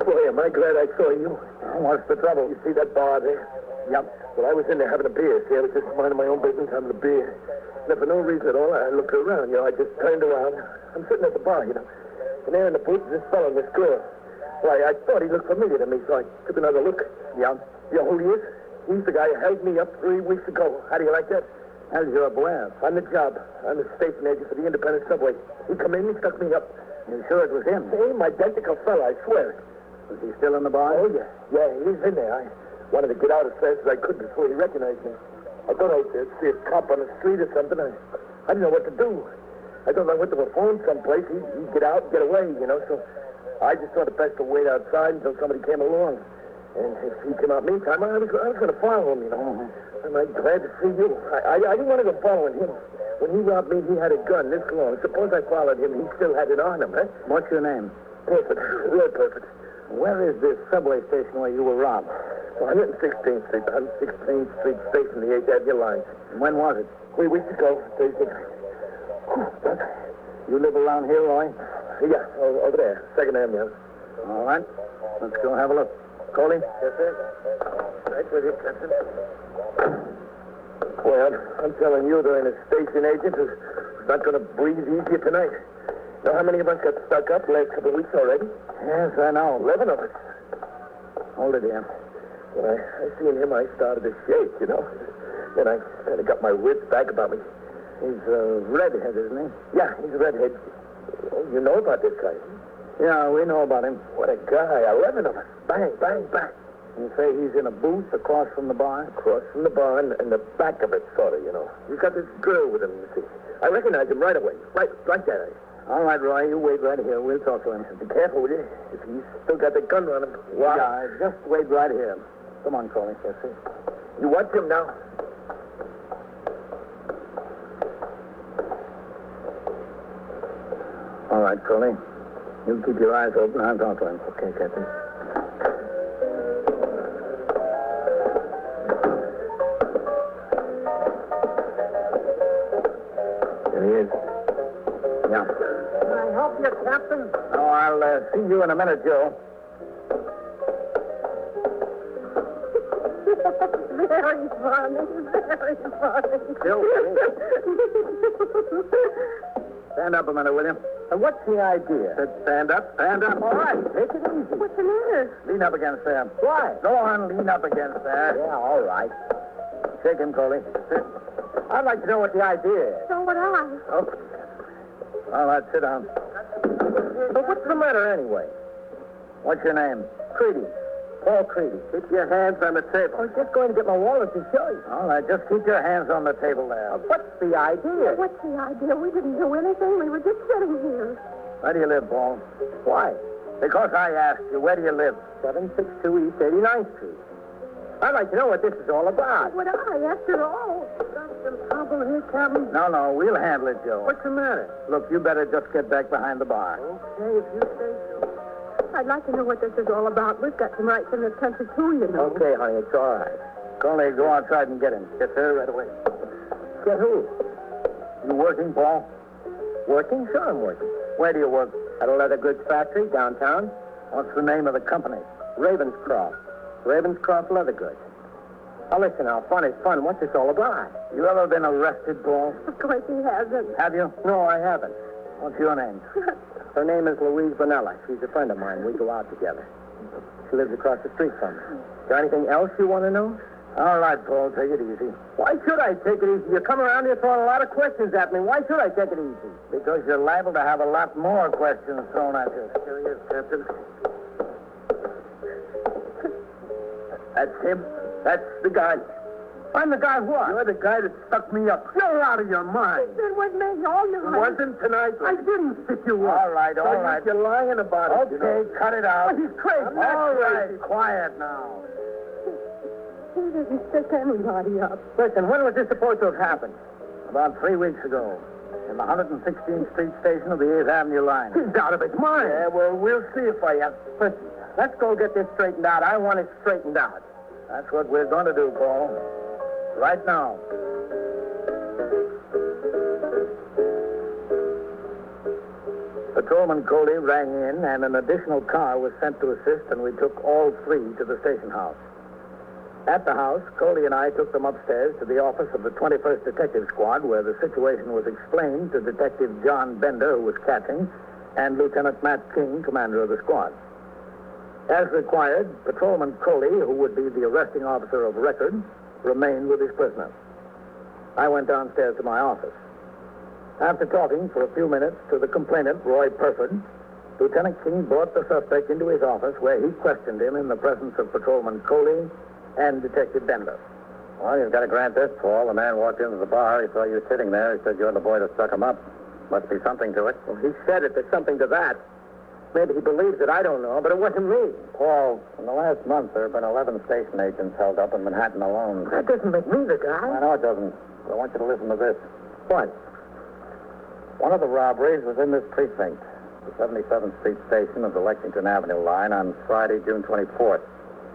Boy, am I glad I saw you. What's the trouble? You see that bar there? Yep. Well, I was in there having a beer. See, I was just minding my own business, having a beer. And for no reason at all, I looked around. I just turned around. I'm sitting at the bar, And there in the booth is this fellow and this girl. Why, I thought he looked familiar to me, so I took another look. Yeah? You know who he is? He's the guy who held me up 3 weeks ago. How do you like that? As you're aware. On the job. I'm the station agent for the Independent Subway. He come in, he stuck me up. You sure it was him? Same identical fella, I swear it. Was he still in the bar? Oh, yeah. Yeah, he's in there. I wanted to get out as fast as I could before he recognized me. I thought I'd see a cop on the street or something. I didn't know what to do. I thought if I went to a phone someplace, he'd get out and get away, So I just thought it best to wait outside until somebody came along. And if he came out meantime, I was going to follow him, I'm glad to see you. I didn't want to go following him. When he robbed me, he had a gun this long. Suppose I followed him, he still had it on him, huh? What's your name? Perfect. Real perfect. Where is this subway station where you were robbed? 116th Street, 116th Street Station, the 8th Avenue line. When was it? 3 weeks ago, Thursday night. You live around here, Roy? Yeah, over there, 2nd Avenue. All right. Let's go have a look. Coley? Yes, sir. Right with you, Captain. Well, I'm telling you, there ain't a station agent who's not going to breathe easier tonight. Know how many of us got stuck up the last couple of weeks already? Yes, I know. 11 of us. Hold it here. When I seen him, I started to shake, Then I kind of got my wits back about me. He's a redhead, isn't he? Yeah, he's a redhead. Oh, you know about this guy? Yeah, we know about him. What a guy. 11 of us. Bang, bang, bang. You say he's in a booth across from the bar? Across from the bar and the back of it, sort of, He's got this girl with him, you see. I recognize him right away. Right there. All right, Roy, you wait right here. We'll talk to him. Be careful, will you? If he's still got the gun on him. Wow. Yeah, just wait right here. Come on, Coley. Yes, sir. You watch him now. All right, Coley. You keep your eyes open. I'll talk to him. Okay, Captain. There he is. Yeah. Can I help you, Captain? Oh, I'll see you in a minute, Joe. Very funny. Very funny. Joe, stand up a minute, will you? What's the idea? Stand up. Stand up. All right, take it easy. What's the matter? Lean up against there. Why? Go on, lean up against there. Yeah, all right. Shake him, Coley. Sit. I'd like to know what the idea is. So would I. Okay. All right, sit down. But what's the matter anyway? What's your name? Creedy. Paul Creedy. Keep your hands on the table. I was just going to get my wallet to show you. All right, just keep your hands on the table there. What's the idea? What's the idea? We didn't do anything. We were just sitting here. Where do you live, Paul? Why? Because I asked you, where do you live? 762 East 89th Street. I'd like to know what this is all about. What I, after all? Got some trouble here, Captain? No, we'll handle it, Joe. What's the matter? Look, you better just get back behind the bar. Okay, if you say so. I'd like to know what this is all about. We've got some rights in this country, too, you know. Okay, honey, it's all right. Coley, go outside and get him. Yes, sir, right away. Get who? You working, Paul? Working? Sure, I'm working. Where do you work? At a leather goods factory downtown. What's the name of the company? Ravenscroft. Ravenscroft Leather Goods. Now, listen, now, fun is fun. What's this all about? You ever been arrested, Paul? Of course he hasn't. Have you? No, I haven't. What's your name? Her name is Louise Bonella. She's a friend of mine. We go out together. She lives across the street from me. Is there anything else you want to know? All right, Paul, take it easy. Why should I take it easy? You come around here throwing a lot of questions at me. Why should I take it easy? Because you're liable to have a lot more questions thrown at you. Here he is, Captain. That's him. That's the guy. I'm the guy what? You're the guy that stuck me up. You're out of your mind. He's been with me all night. It wasn't tonight. I didn't stick you up. All right. You're lying about it. Okay, cut it out. Oh, he's crazy. All right, quiet now. He didn't stick anybody up. Listen, when was this supposed to have happened? About 3 weeks ago. In the 116th Street station of the 8th Avenue line. He's out of his mind. Yeah, well, we'll see if I am. Listen, let's go get this straightened out. I want it straightened out. That's what we're going to do, Paul. Right now. Patrolman Coley rang in, and an additional car was sent to assist, and we took all three to the station house. At the house, Coley and I took them upstairs to the office of the 21st Detective Squad, where the situation was explained to Detective John Bender, who was catching, and Lieutenant Matt King, commander of the squad. As required, Patrolman Coley, who would be the arresting officer of record, remained with his prisoner. I went downstairs to my office. After talking for a few minutes to the complainant, Roy Perford, Lieutenant King brought the suspect into his office, where he questioned him in the presence of Patrolman Coley and Detective Bender. Well, you've got to grant this, Paul. The man walked into the bar. He saw you sitting there. He said you're the boy that stuck him up. Must be something to it. Well, he said it. There's something to that. Maybe he believes it. I don't know, but it wasn't me. Paul, in the last month, there have been 11 station agents held up in Manhattan alone. That doesn't make me the guy. I know it doesn't. But I want you to listen to this. What? One of the robberies was in this precinct, the 77th Street station of the Lexington Avenue line, on Friday, June 24th.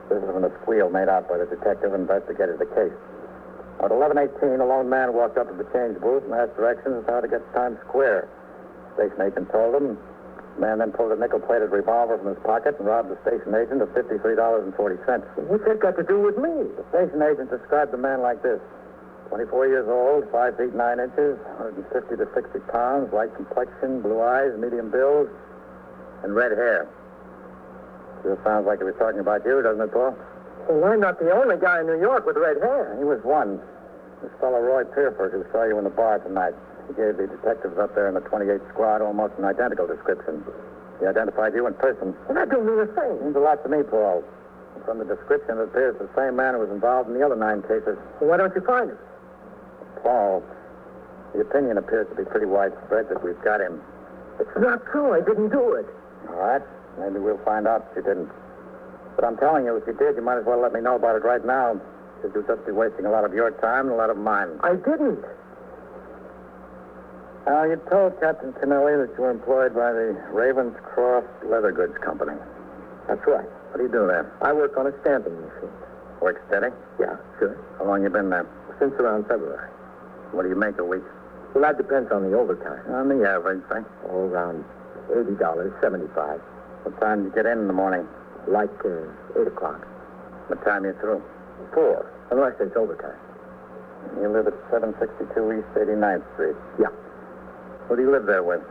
This is when a squeal made out by the detective who investigated the case. At 11:18, a lone man walked up to the change booth and asked directions as how to get to Times Square. Station agent told him. The man then pulled a nickel-plated revolver from his pocket and robbed the station agent of $53.40. What's that got to do with me? The station agent described the man like this. 24 years old, 5 feet 9 inches, 150 to 60 pounds, light complexion, blue eyes, medium build, and red hair. Sure sounds like he was talking about you, doesn't it, Paul? Well, I'm not the only guy in New York with red hair. He was one. This fellow Roy Pierford, who saw you in the bar tonight. He gave the detectives up there in the 28th squad almost an identical description. He identified you in person. Well, that don't mean a thing. Means a lot to me, Paul. From the description, it appears the same man who was involved in the other 9 cases. Well, why don't you find him? Paul, the opinion appears to be pretty widespread that we've got him. It's not true. I didn't do it. All right. Maybe we'll find out if you didn't. But I'm telling you, if you did, you might as well let me know about it right now. Because you'll just be wasting a lot of your time and a lot of mine. I didn't. Now, you told Captain Kennelly that you were employed by the Ravenscroft Leather Goods Company. That's right. What do you do there? I work on a stamping machine. Work steady? Yeah, sure. How long you been there? Since around February. What do you make a week? Well, that depends on the overtime. On the average, say? Oh, around $80, $75. What time do you get in the morning? Like 8 o'clock. What time are you through? 4, unless it's overtime. You live at 762 East 89th Street? Yeah. Who do you live there with?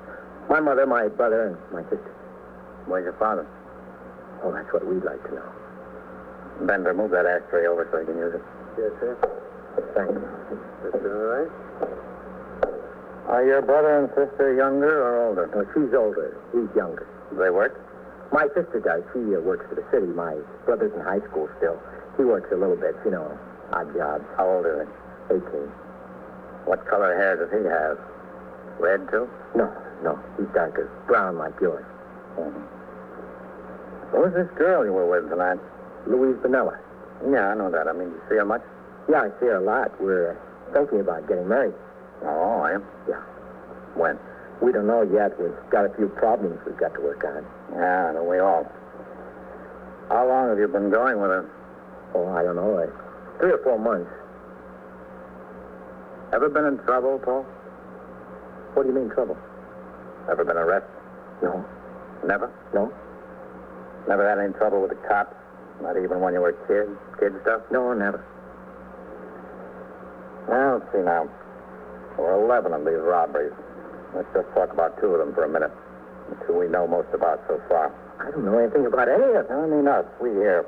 My mother, my brother, and my sister. Where's your father? Oh, that's what we'd like to know. Bender, move that ashtray over so you can use it. Yes, sir. Thank you. That's all right. Are your brother and sister younger or older? No, she's older. He's younger. Do they work? My sister does. She works for the city. My brother's in high school still. He works a little bit, odd jobs. How old is he? 18. What color hair does he have? Red, too? No. He's darker. Brown like yours. Who was this girl you were with tonight? Louise Vanilla. Yeah, I know that. I mean, you see her much? Yeah, I see her a lot. We're thinking about getting married. Oh, I am? Yeah. When? We don't know yet. We've got a few problems we've got to work on. Yeah, don't we all? How long have you been going with her? Oh, I don't know. 3 or 4 months. Ever been in trouble, Paul? What do you mean, trouble? Ever been arrested? No. Never? No. Never had any trouble with the cops? Not even when you were a kid? Kid stuff? No, never. Well, let's see now. There were 11 of these robberies. Let's just talk about 2 of them for a minute. The 2 we know most about so far. I don't know anything about any of them. I mean us. We here.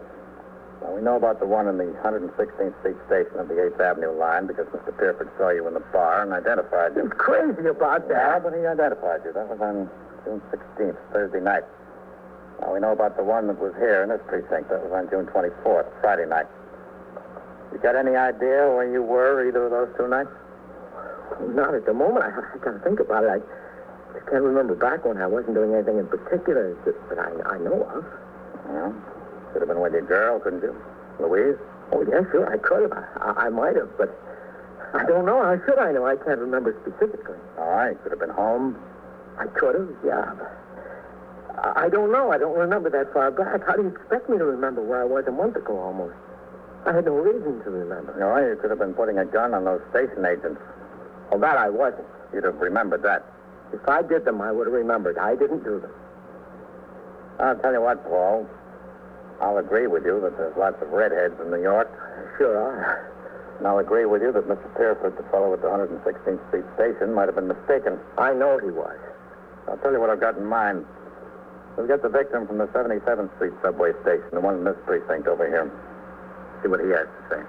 Now, we know about the one in the 116th Street station of the 8th Avenue line because Mr. Pierford saw you in the bar and identified you. He's crazy about that. Yeah, but he identified you. That was on June 16th, Thursday night. Now, we know about the one that was here in this precinct. That was on June 24th, Friday night. You got any idea where you were either of those 2 nights? Not at the moment. I got to think about it. I just can't remember back when I wasn't doing anything in particular that I know of. Yeah. Could have been with your girl, couldn't you? Louise? Oh, yeah, sure, I could have. I might have, but I don't know. How should I know? I can't remember specifically. All right. Could have been home? I could have, yeah. But I don't know. I don't remember that far back. How do you expect me to remember where I was a month ago almost? I had no reason to remember. No, you could have been putting a gun on those station agents. Well, that I wasn't. You'd have remembered that. If I did them, I would have remembered. I didn't do them. I'll tell you what, Paul. I'll agree with you that there's lots of redheads in New York. Sure are. And I'll agree with you that Mr. Pierford, the fellow at the 116th Street station, might have been mistaken. I know he was. I'll tell you what I've got in mind. We'll get the victim from the 77th Street subway station, the one in this precinct over here. See what he has to say.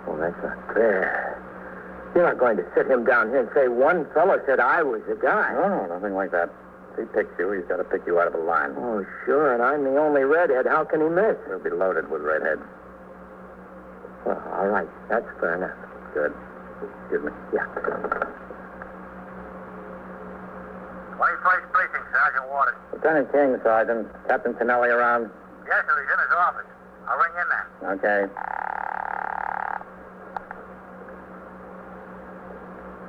Well, that's not fair. You're not going to sit him down here and say one fellow said I was the guy. No, nothing like that. If he picks you, he's got to pick you out of a line. Oh, sure, and I'm the only redhead. How can he miss? He'll be loaded with redheads. Well, all right. That's fair enough. Good. Excuse me. Yeah. 21st Precinct, Sergeant Waters. Lieutenant King, Sergeant. Captain Kennelly around? Yes, sir, he's in his office. I'll ring in there. Okay.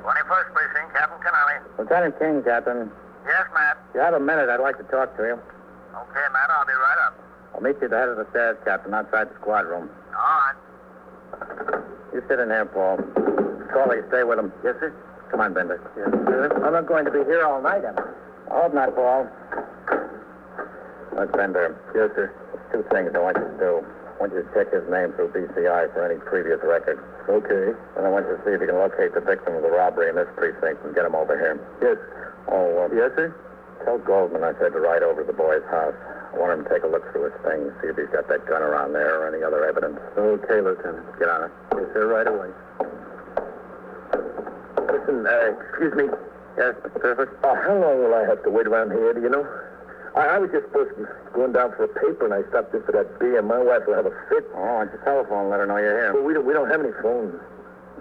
21st Precinct, Captain Kennelly. Lieutenant King, Captain. Yes, Matt. If you have a minute, I'd like to talk to you. Okay, Matt, I'll be right up. I'll meet you at the head of the stairs, Captain, outside the squad room. All right. You sit in here, Paul. Corley, stay with him. Yes, sir. Come on, Bender. Yes, sir. I'm not going to be here all night, am I? I hope not, Paul. Look, Bender. Yes, sir. There's 2 things I want you to do. I want you to check his name through BCI for any previous record. Okay. And I want you to see if you can locate the victim of the robbery in this precinct and get him over here. Yes. Oh, Yes, sir? Tell Goldman I said to ride over to the boy's house. I want him to take a look through his things, see if he's got that gun around there or any other evidence. Okay, Lieutenant. Get on it. Yes, sir, right away. Listen, excuse me. Yes, Mr. Pierford? How long will I have to wait around here, do you know? I was just supposed to be going down for a paper, and I stopped in for that beer. My wife will have a fit. Oh, why don't you telephone and let her know you're here? Well, we don't have any phones.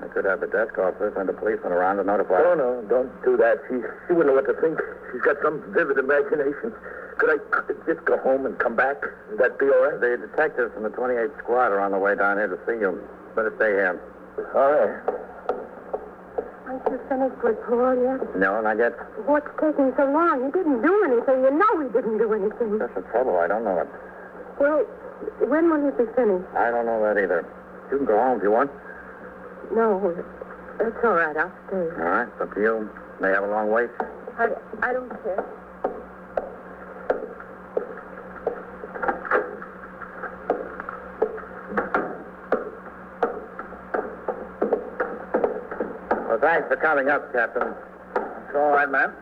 I could have the desk officer send a policeman around to notify Oh, her. no, don't do that. She wouldn't know what to think. She's got some vivid imagination. Could I just go home and come back? Would that be all right? The detectives from the 28th Squad are on the way down here to see you. Better stay here. All right. Aren't you finished with Paul yet? No, not yet. What's taking so long? He didn't do anything. You know he didn't do anything. That's the trouble. I don't know it. Well, when will he be finished? I don't know that either. You can go home if you want. No, that's all right. I'll stay. All right, it's up to you. May have a long wait. I don't care. Well, thanks for coming up, Captain. It's all right, man.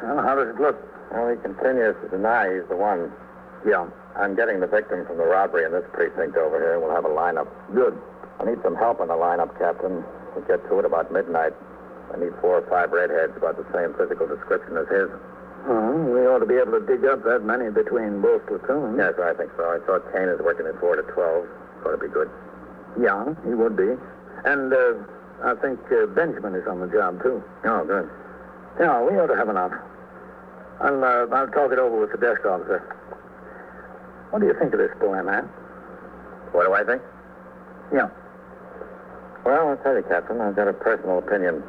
Well, how does it look? Well, he continues to deny he's the one. Yeah. I'm getting the victim from the robbery in this precinct over here. We'll have a lineup. Good. I need some help in the lineup, Captain. We'll get to it about midnight. I need 4 or 5 redheads about the same physical description as his. We ought to be able to dig up that many between both platoons. Yes, I think so. I saw Kane is working at 4 to 12. Ought to be good. Yeah, he would be. And I think Benjamin is on the job, too. Oh, good. Yeah, we ought to have enough. I'll talk it over with the desk officer. What do you think of this boy, man? What do I think? Yeah. Well, I'll tell you, Captain, I've got a personal opinion.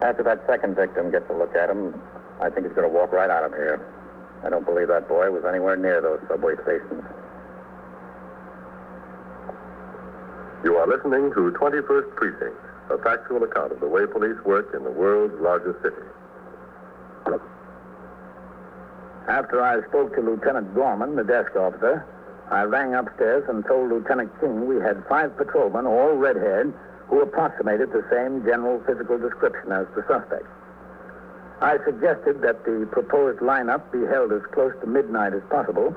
After that second victim gets a look at him, I think he's going to walk right out of here. I don't believe that boy was anywhere near those subway stations. You are listening to 21st Precinct, a factual account of the way police work in the world's largest city. After I spoke to Lieutenant Gorman, the desk officer, I rang upstairs and told Lieutenant King we had 5 patrolmen, all red-haired, who approximated the same general physical description as the suspect. I suggested that the proposed lineup be held as close to midnight as possible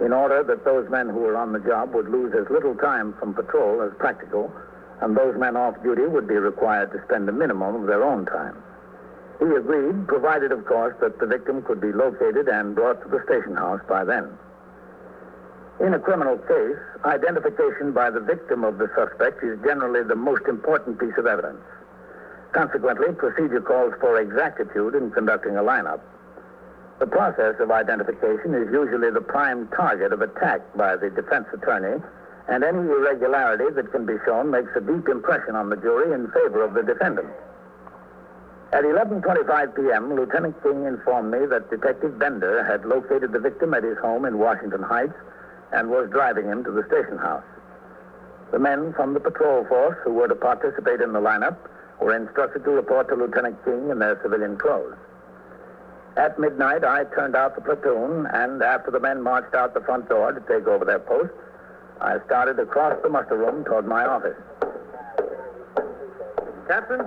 in order that those men who were on the job would lose as little time from patrol as practical, and those men off duty would be required to spend a minimum of their own time. He agreed, provided, of course, that the victim could be located and brought to the station house by then. In a criminal case, identification by the victim of the suspect is generally the most important piece of evidence. Consequently, procedure calls for exactitude in conducting a lineup. The process of identification is usually the prime target of attack by the defense attorney, and any irregularity that can be shown makes a deep impression on the jury in favor of the defendant. At 11:25 p.m., Lieutenant King informed me that Detective Bender had located the victim at his home in Washington Heights and was driving him to the station house. The men from the patrol force who were to participate in the lineup were instructed to report to Lieutenant King in their civilian clothes. At midnight, I turned out the platoon, and after the men marched out the front door to take over their posts, I started across the muster room toward my office. Captain?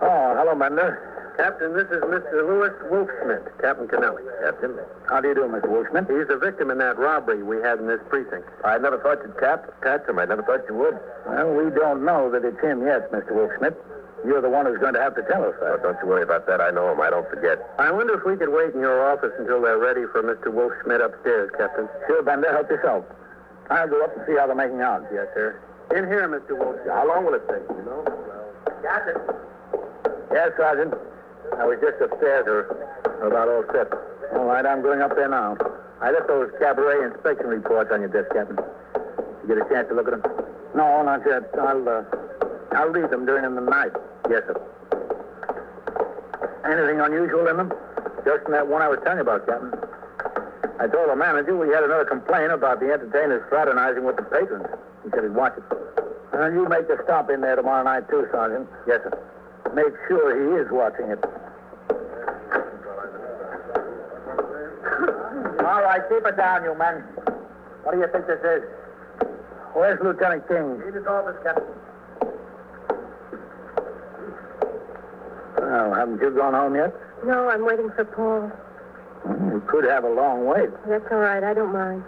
Oh, hello, Bender. Captain, this is Mr. Louis Wolfschmidt, Captain Kennelly. Captain. How do you do, Mr. Wolfschmidt? He's the victim in that robbery we had in this precinct. I never thought you'd catch him. I never thought you would. Well, we don't know that it's him yet, Mr. Wolfschmidt. You're the one who's going to have to tell us that. Oh, don't you worry about that. I know him. I don't forget. I wonder if we could wait in your office until they're ready for Mr. Wolfschmidt upstairs, Captain. Sure, Bender. Help yourself. I'll go up and see how they're making out. Yes, sir. In here, Mr. Wolfschmidt. How long will it take, you know? Captain. Yes, Sergeant. I was just upstairs. We're about all set. All right, I'm going up there now. I left those cabaret inspection reports on your desk, Captain. Did you get a chance to look at them? No, not yet. I'll read them during the night. Yes, sir. Anything unusual in them? Just in that one I was telling you about, Captain. I told the manager we had another complaint about the entertainers fraternizing with the patrons. He said he'd watch it. And you make the stop in there tomorrow night, too, Sergeant. Yes, sir. Make sure he is watching it. All right, keep it down, you men. What do you think this is? Where's Lieutenant King? In his office, Captain. Well, haven't you gone home yet? No, I'm waiting for Paul. You could have a long wait. That's all right. I don't mind.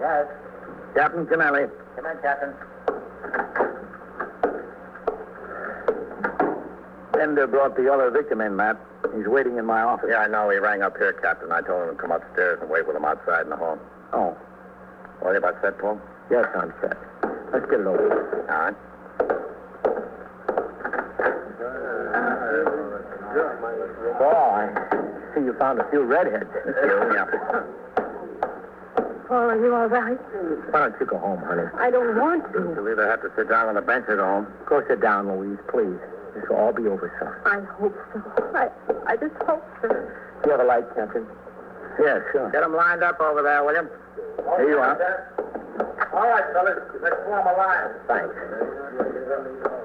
Yes. Captain Kennelly. Come in, Captain. Bender brought the other victim in, Matt. He's waiting in my office. Yeah, I know. He rang up here, Captain. I told him to come upstairs and wait with him outside in the hall. Oh. All you about set, Paul? Yes, I'm set. Let's get it over. All right. Paul, I see you found a few redheads. Yeah. Paul, are you all right? Why don't you go home, honey? I don't want to. You'll either have to sit down on the bench or go home. Go sit down, Louise, please. This will all be over soon. I hope so. I just hope so. Do you have a light, Captain? Yeah, sure. Get them lined up over there, will you? Here you are. All right, fellas. Let's form a line. Thanks.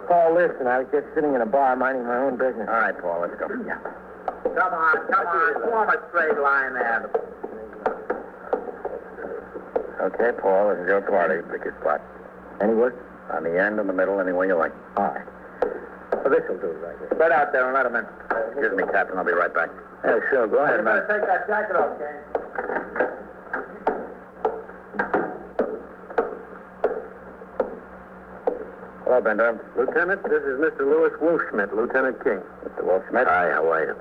Paul, listen, I was just sitting in a bar minding my own business. All right, Paul, let's go. Yeah. Come on. Form a straight line there. Okay, Paul, this is your party. Pick your spot. Anywhere? On the end, in the middle, anywhere you like. All right. Well, this will do right here. Spread out there and let them in. Excuse me, Captain. I'll be right back. Yeah, sure. Go ahead, man. Take that jacket off, King. Hello, Bender. Lieutenant, this is Mr. Louis Wolfschmidt, Lieutenant King. Mr. Wolfschmidt? Hi, how are you?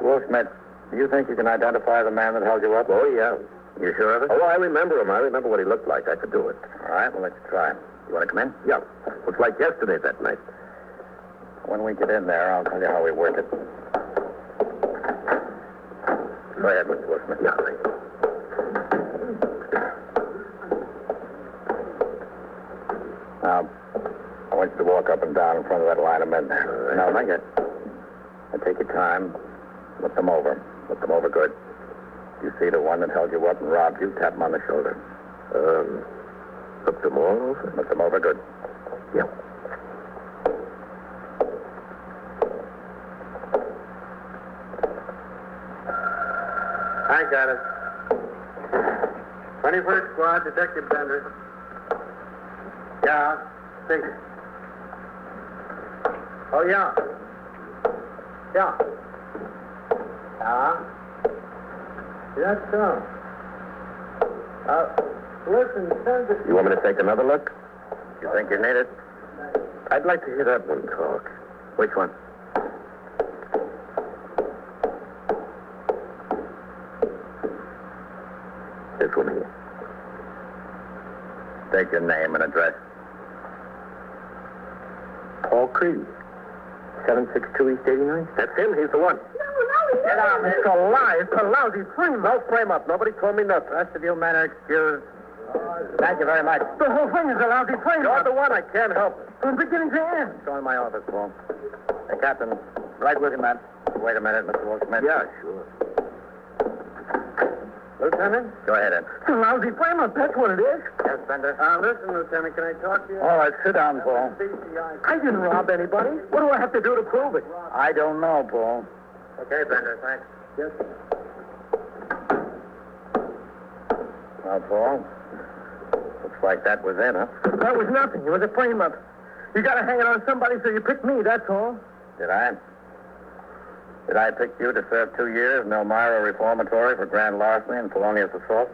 Wolfschmidt, do you think you can identify the man that held you up? Oh, yeah. You sure of it? Oh, I remember him. I remember what he looked like. I could do it. All right, well, let's try. You want to come in? Yeah. Looks like yesterday that night. When we get in there, I'll tell you how we work it. Go ahead, Mr. Wolfschmidt. Yeah, thank you. Now, I want you to walk up and down in front of that line of men there. No, not yet. Now, take your time. Look them over. Look them over good. You see the one that held you up and robbed you, tap him on the shoulder. Look them all over? Look them over good. Yeah. I got it. 21st Squad, Detective Bender. Yeah, speak. Oh, yeah. Yeah. That's so. Listen, send it. You want me to take another look? You think you need it? I'd like to hear that one talk. Which one? This one here. Take your name and address. Paul Creed. 762 East 89th. That's him. He's the one. Get out, man. It's a lie. It's a lousy frame. No frame up. Nobody told me nothing. Rest of you men are excused. Thank you very much. The whole thing is a lousy frame. You're the one. I can't help it. From beginning to end. Go in my office, Paul. Hey, Captain. Right with you, man. Wait a minute, Mr. Wolfschmidt. Yeah, sure. Lieutenant? Go ahead, Ed. It's a lousy frame up. That's what it is. Yes, Bender? Listen, Lieutenant, can I talk to you? All right, sit down, Paul. I didn't rob anybody. What do I have to do to prove it? I don't know, Paul. Okay, Bender, thanks. Yes, sir. Well, Paul, looks like that was it, huh? That was nothing. It was a frame up. You got to hang it on somebody, so you picked me, that's all. Did I? Did I pick you to serve 2 years in Elmira Reformatory for grand larceny and felonious assault?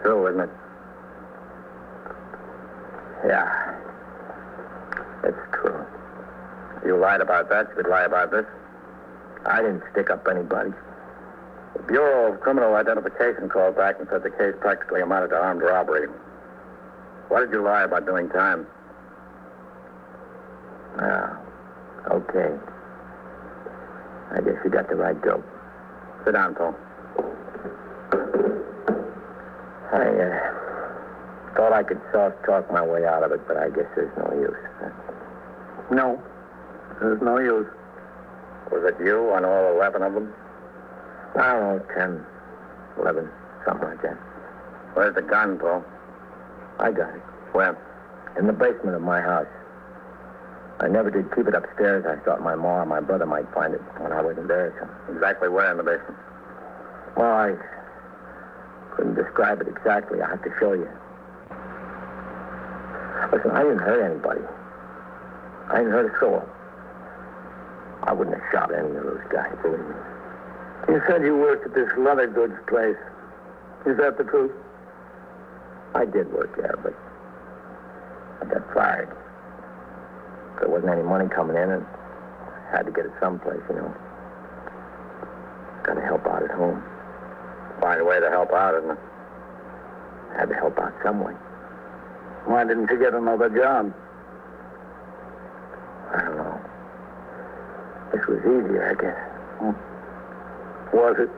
True, isn't it? Yeah. It's true. You lied about that. You could lie about this. I didn't stick up anybody. The Bureau of Criminal Identification called back and said the case practically amounted to armed robbery. Why did you lie about doing time? Okay. I guess you got the right dope. Sit down, Paul. I thought I could soft talk my way out of it, but I guess there's no use. No. There's no use. Was it you on all 11 of them? I don't know, 10, 11, something like that. Where's the gun, Paul? I got it. Where? In the basement of my house. I never did keep it upstairs. I thought my ma or my brother might find it when I wasn't there. So. Exactly where in the basement? Well, I couldn't describe it exactly. I have to show you. Listen, I didn't hurt anybody. I didn't hurt a soul. I wouldn't have shot any of those guys, believe me. You said you worked at this leather goods place. Is that the truth? I did work there, but I got fired. There wasn't any money coming in, and I had to get it someplace, you know. Got to help out at home. Find a way to help out, isn't it? I had to help out some way. Why didn't you get another job? I don't know. This was easier, I guess. Was it?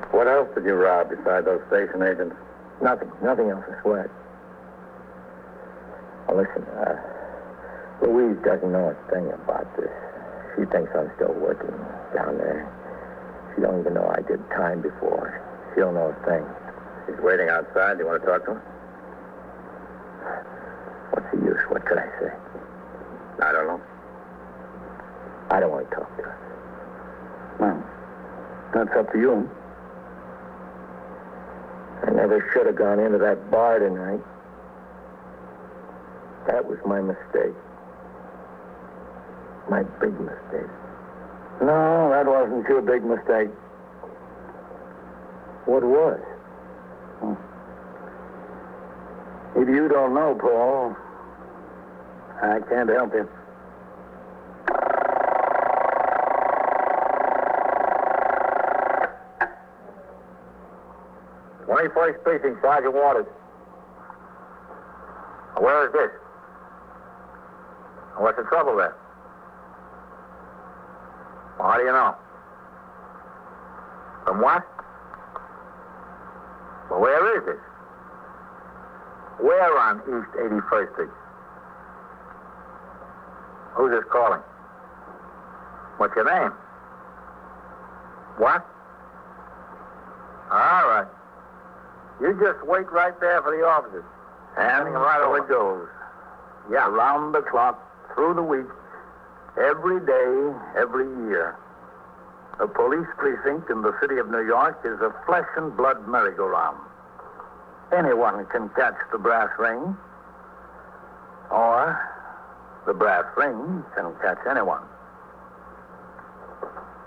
What else did you rob besides those station agents? Nothing else, I swear. Well, listen, Louise doesn't know a thing about this. She thinks I'm still working down there. She don't even know I did time before. She don't know a thing. She's waiting outside. Do you want to talk to her? What's the use? What could I say? I don't know. I don't want to talk to her. Well, that's up to you. I never should have gone into that bar tonight. That was my mistake. My big mistake. No, that wasn't your big mistake. What was? If you don't know, Paul, I can't help you. "21st Precinct, Sergeant Waters. Where is this? What's the trouble there? Well, how do you know? From what? Well, where is it? Where on East 81st Street? Who's this calling? What's your name? What? All right. You just wait right there for the officers. And right so over. it goes. Yeah. Around the clock, through the week, every day, every year. A police precinct in the city of New York is a flesh and blood merry-go-round. Anyone can catch the brass ring, or the brass ring can catch anyone.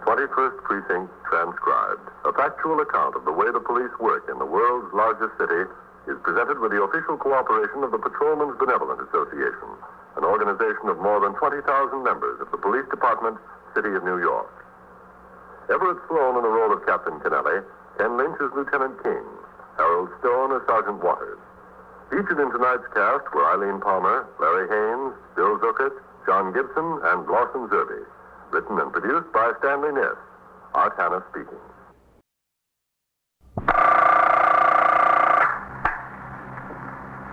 21st Precinct transcribed. A factual account of the way the police work in the world's largest city is presented with the official cooperation of the Patrolmen's Benevolent Association, an organization of more than 20,000 members of the Police Department, City of New York. Everett Sloan in the role of Captain Kennelly, Ken Lynch as Lieutenant King, Harold Stone as Sergeant Waters. Featured in tonight's cast were Eileen Palmer, Larry Haynes, Bill Zuckert, John Gibson, and Lawson Zerby. Written and produced by Stanley Niss. Art Hanna speaking.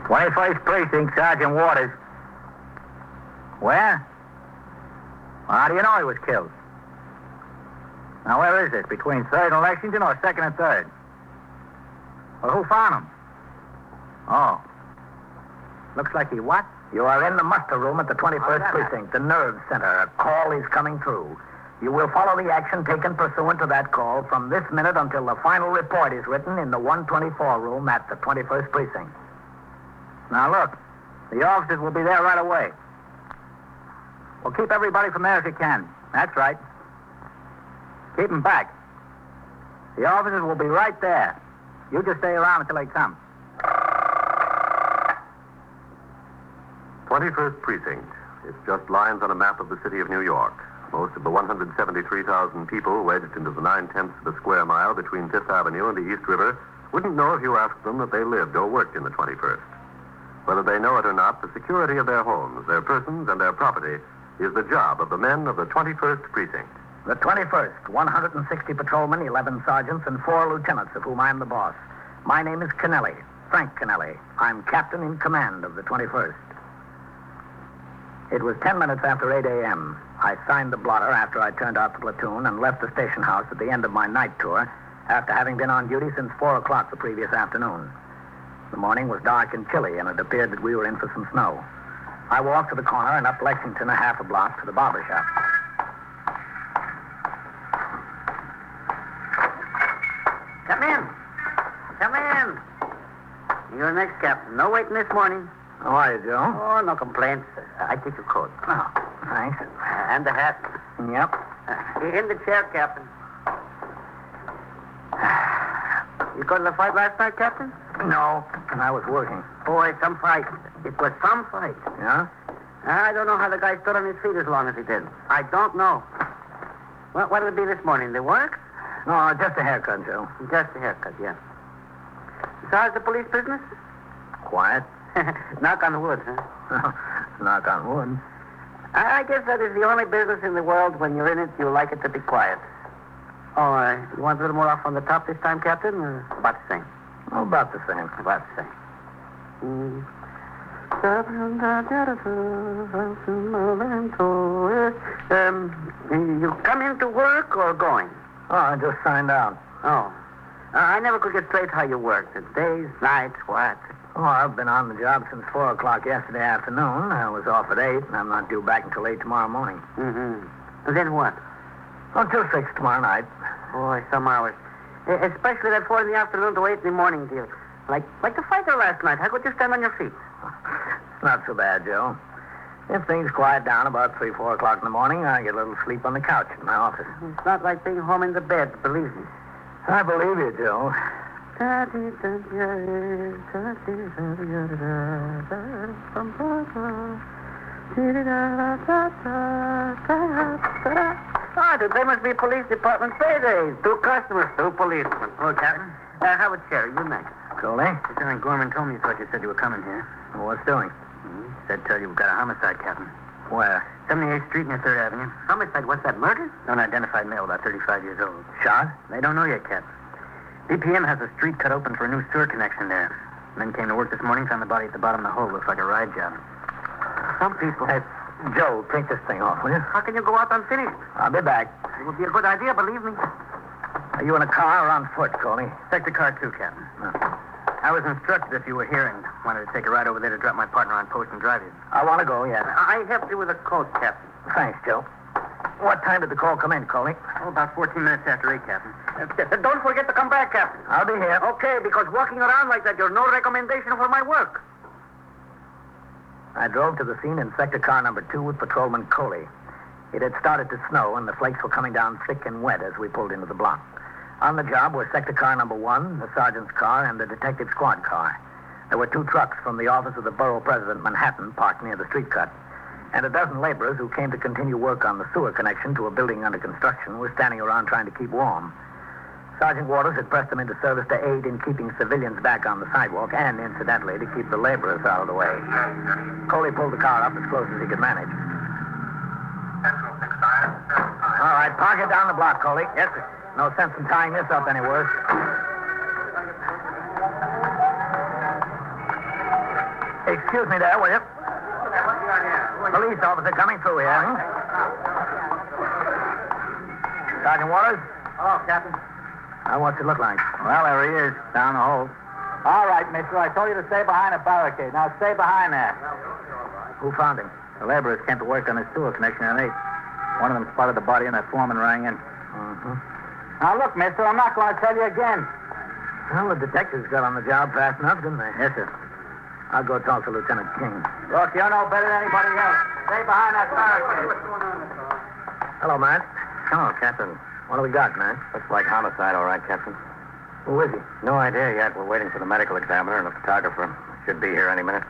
"21st Precinct, Sergeant Waters. Where? Well, how do you know he was killed? Now, where is this? Between 3rd and Lexington or 2nd and 3rd? Well, who found him? Oh. Looks like he what? You are in the muster room at the 21st Precinct, the nerve center. A call is coming through. You will follow the action taken pursuant to that call from this minute until the final report is written in the 124 room at the 21st Precinct. Now, look, the officers will be there right away. Well, keep everybody from there if you can. That's right. Keep them back. The officers will be right there. You just stay around until they come. 21st Precinct. It's just lines on a map of the city of New York. Most of the 173,000 people wedged into the 9/10 of a square mile between Fifth Avenue and the East River wouldn't know if you asked them that they lived or worked in the 21st. Whether they know it or not, the security of their homes, their persons, and their property is the job of the men of the 21st Precinct. The 21st, 160 patrolmen, 11 sergeants, and 4 lieutenants, of whom I'm the boss. My name is Kennelly, Frank Kennelly. I'm captain in command of the 21st. It was 10 minutes after 8 a.m. I signed the blotter after I turned out the platoon and left the station house at the end of my night tour after having been on duty since 4 o'clock the previous afternoon. The morning was dark and chilly, and it appeared that we were in for some snow. I walked to the corner and up Lexington a half a block to the barber shop. Come in. Come in. You're next, Captain. No waiting this morning. How are you, Joe? Oh, no complaints. I take your coat. Oh, thanks. And the hat. Yep. In the chair, Captain. You got in a fight last night, Captain? No, I was working. Boy, some fight. It was some fight. Yeah? I don't know how the guy stood on his feet as long as he did. I don't know. What'll it be this morning? The work? No, just a haircut, Joe. Just a haircut, yeah. So how's the police business? Quiet. Knock on wood, huh? Knock on wood. I guess that is the only business in the world when you're in it, you like it to be quiet. Oh, you want a little more off on the top this time, Captain? Or about the same? Oh, about the same. About the same. You come into work or going? Oh, I just signed out. Oh. I never could get straight how you work. The days, nights, what? Oh, I've been on the job since 4 o'clock yesterday afternoon. I was off at 8, and I'm not due back until 8 tomorrow morning. Mm-hmm. And then what? Until 6 tomorrow night. Boy, some hours. Especially that 4 in the afternoon to 8 in the morning deal. Like the fighter last night. How could you stand on your feet? It's not so bad, Joe. If things quiet down about 3, 4 o'clock in the morning, I get a little sleep on the couch in my office. It's not like being home in the bed, believe me. I believe you, Joe. They must be police department paydays. 2 customers, 2 policemen. Oh, Captain. Have a chair. You next. Coley? Lieutenant Gorman told me you thought you said you were coming here. Well, what's doing? Said tell you we've got a homicide, Captain. Where? 78th Street near 3rd Avenue. Homicide? What's that, murder? Unidentified male, about 35 years old. Shot? They don't know yet, Captain. DPM has a street cut open for a new sewer connection there. Men came to work this morning, found the body at the bottom of the hole. Looks like a ride job. Some people... Hey, Joe, take this thing off, will you? How can you go out unfinished? I'll be back. It would be a good idea, believe me. Are you in a car or on foot, Coley? Take the car, too, Captain. I was instructed if you were here and wanted to take a ride over there to drop my partner on post and drive you. I want to go, yes. I helped you with a coat, Captain. Thanks, Joe. What time did the call come in, Coley? Oh, about 14 minutes after 8, Captain. Don't forget to come back, Captain. I'll be here. Okay, because walking around like that, you're no recommendation for my work. I drove to the scene in sector car number 2 with Patrolman Coley. It had started to snow, and the flakes were coming down thick and wet as we pulled into the block. On the job were sector car number 1, the sergeant's car, and the detective squad car. There were 2 trucks from the office of the borough president, Manhattan, parked near the street cut. And a dozen laborers who came to continue work on the sewer connection to a building under construction were standing around trying to keep warm. Sergeant Waters had pressed them into service to aid in keeping civilians back on the sidewalk and, incidentally, to keep the laborers out of the way. Coley pulled the car up as close as he could manage. All right, park it down the block, Coley. Yes, sir. No sense in tying this up any worse. Excuse me there, will you? Police officer coming through here. Sergeant Waters? Oh, Captain. What's it look like? Well, there he is, down the hole. All right, mister, I told you to stay behind a barricade. Now stay behind that. Who found him? The laborers came to work on his sewer connection at 8. One of them spotted the body and the foreman rang in. Now, look, mister, I'm not going to tell you again. Well, the detectives got on the job fast enough, didn't they? Yes, sir. I'll go talk to Lieutenant King. Look, you're no better than anybody else. Stay behind that barricade. Hello, Matt. Hello, Captain. What do we got, Matt? Looks like homicide, all right, Captain. Who is he? No idea yet. We're waiting for the medical examiner and a photographer. Should be here any minute.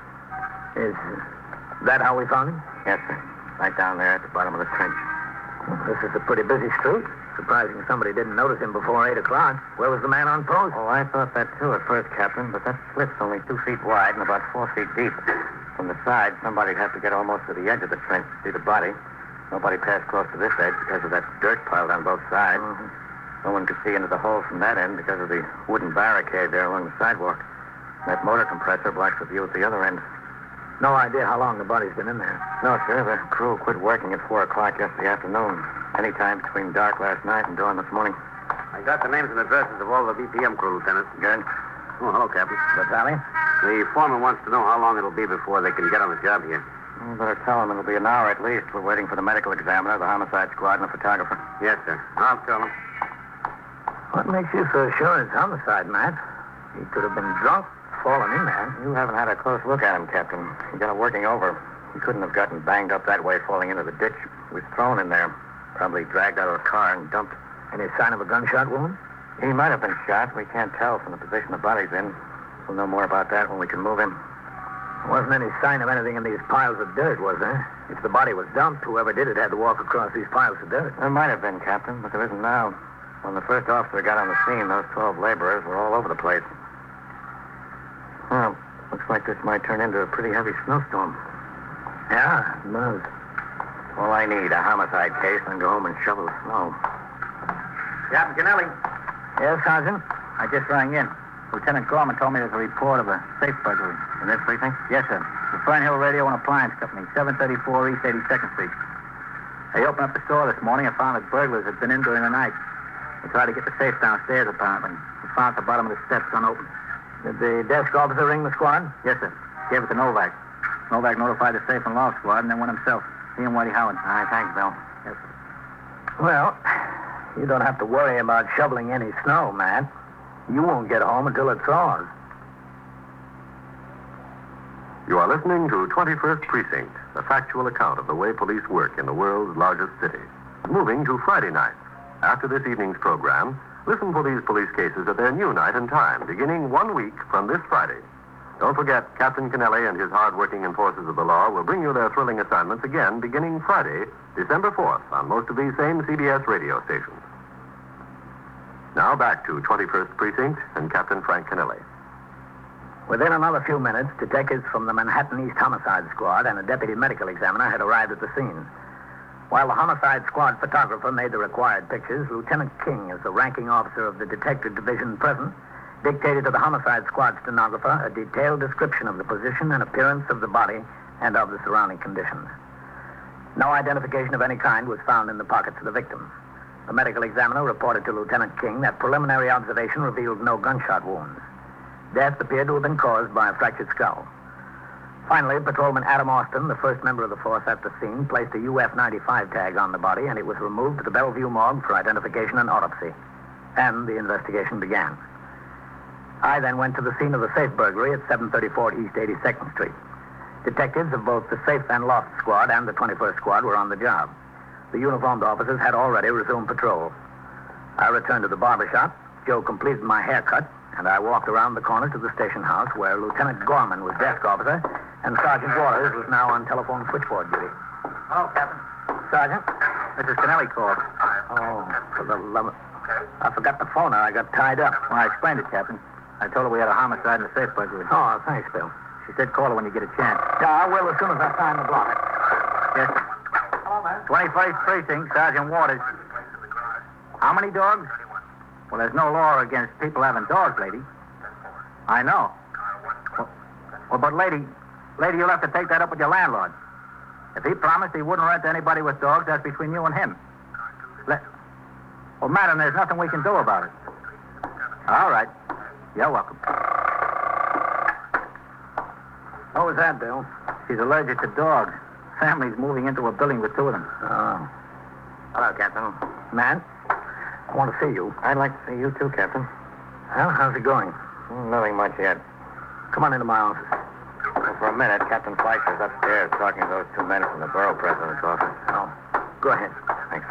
Is that how we found him? Yes, sir. Right down there at the bottom of the trench. This is a pretty busy street. Surprising somebody didn't notice him before 8 o'clock. Where was the man on post? Oh, I thought that, too, at first, Captain, but that slip's only 2 feet wide and about 4 feet deep. From the side, somebody'd have to get almost to the edge of the trench to see the body. Nobody passed close to this edge because of that dirt piled on both sides. No one could see into the hole from that end because of the wooden barricade there along the sidewalk. That motor compressor blocks the view at the other end. No idea how long the body's been in there. No, sir. The crew quit working at 4 o'clock yesterday afternoon. Any time between dark last night and dawn this morning. I got the names and addresses of all the BPM crew, Lieutenant. Good. Oh, hello, Captain. Vitaly? The foreman wants to know how long it'll be before they can get on the job here. You better tell him it'll be an hour at least. We're waiting for the medical examiner, the homicide squad, and the photographer. Yes, sir. I'll tell him. What makes you so sure it's homicide, Matt? He could have been drunk, fallen in there. You haven't had a close look at him, Captain. He got it working over. He couldn't have gotten banged up that way falling into the ditch. He was thrown in there. Probably dragged out of a car and dumped. Any sign of a gunshot wound? He might have been shot. We can't tell from the position the body's in. We'll know more about that when we can move him. There wasn't any sign of anything in these piles of dirt, was there? If the body was dumped, whoever did it had to walk across these piles of dirt. There might have been, Captain, but there isn't now. When the first officer got on the scene, those 12 laborers were all over the place. Well, looks like this might turn into a pretty heavy snowstorm. Yeah, it does. All I need, a homicide case, and go home and shovel the snow. Captain Kennelly. Yes, Sergeant? I just rang in. Lieutenant Gorman told me there's a report of a safe burglary. In this precinct? Yes, sir. The Fern Hill Radio and Appliance Company, 734 East 82nd Street. They opened up the store this morning and found that burglars had been in during the night. They tried to get the safe downstairs, apparently. They found at the bottom of the steps unopened. Did the desk officer ring the squad? Yes, sir. Gave it to Novak. Novak notified the safe and law squad and then went himself. He and Whitey Howard. All right, thanks, Bill. Yes, sir. Well, you don't have to worry about shoveling any snow, Matt. You won't get home until it thaws. You are listening to 21st Precinct, a factual account of the way police work in the world's largest city. Moving to Friday night. After this evening's program, Listen for these police cases at their new night and time, beginning 1 week from this Friday. Don't forget, Captain Kennelly and his hard-working enforcers of the law will bring you their thrilling assignments again beginning Friday, December 4th, on most of these same CBS radio stations. Now back to 21st Precinct and Captain Frank Kennelly. Within another few minutes, detectives from the Manhattan East Homicide Squad and a deputy medical examiner had arrived at the scene. While the Homicide Squad photographer made the required pictures, Lieutenant King, as the ranking officer of the Detective Division present, dictated to the Homicide Squad stenographer a detailed description of the position and appearance of the body and of the surrounding conditions. No identification of any kind was found in the pockets of the victim. The medical examiner reported to Lieutenant King that preliminary observation revealed no gunshot wounds. Death appeared to have been caused by a fractured skull. Finally, Patrolman Adam Austin, the first member of the force at the scene, placed a UF-95 tag on the body, and it was removed to the Bellevue morgue for identification and autopsy. And the investigation began. I then went to the scene of the safe burglary at 734 East 82nd Street. Detectives of both the safe and loft squad and the 21st squad were on the job. The uniformed officers had already resumed patrol. I returned to the barber shop. Joe completed my haircut, and I walked around the corner to the station house where Lieutenant Gorman was desk officer and Sergeant Waters was now on telephone switchboard duty. Hello, Captain. Sergeant? Mrs. Kennelly called. Oh, for the love of... I forgot the phone. I got tied up. Well, I explained it, Captain. I told her we had a homicide and a safe burglary. Oh, thanks, Bill. She said call her when you get a chance. Yeah, I will as soon as I find the blotter. Yes. Hello, man. 21st Precinct, Sergeant Waters. How many dogs? Well, there's no law against people having dogs, lady. I know. Well, but lady, you'll have to take that up with your landlord. If he promised he wouldn't rent to anybody with dogs, that's between you and him. Well, madam, there's nothing we can do about it. All right. You're welcome. What was that, Bill? She's allergic to dogs. Family's moving into a building with two of them. Oh. Hello, Captain. Man, I want to see you. I'd like to see you too, Captain. Well, how's it going? Nothing much yet. Come on into my office. Well, for a minute, Captain Fleischer's upstairs talking to those two men from the borough president's office. Oh, go ahead. Thanks.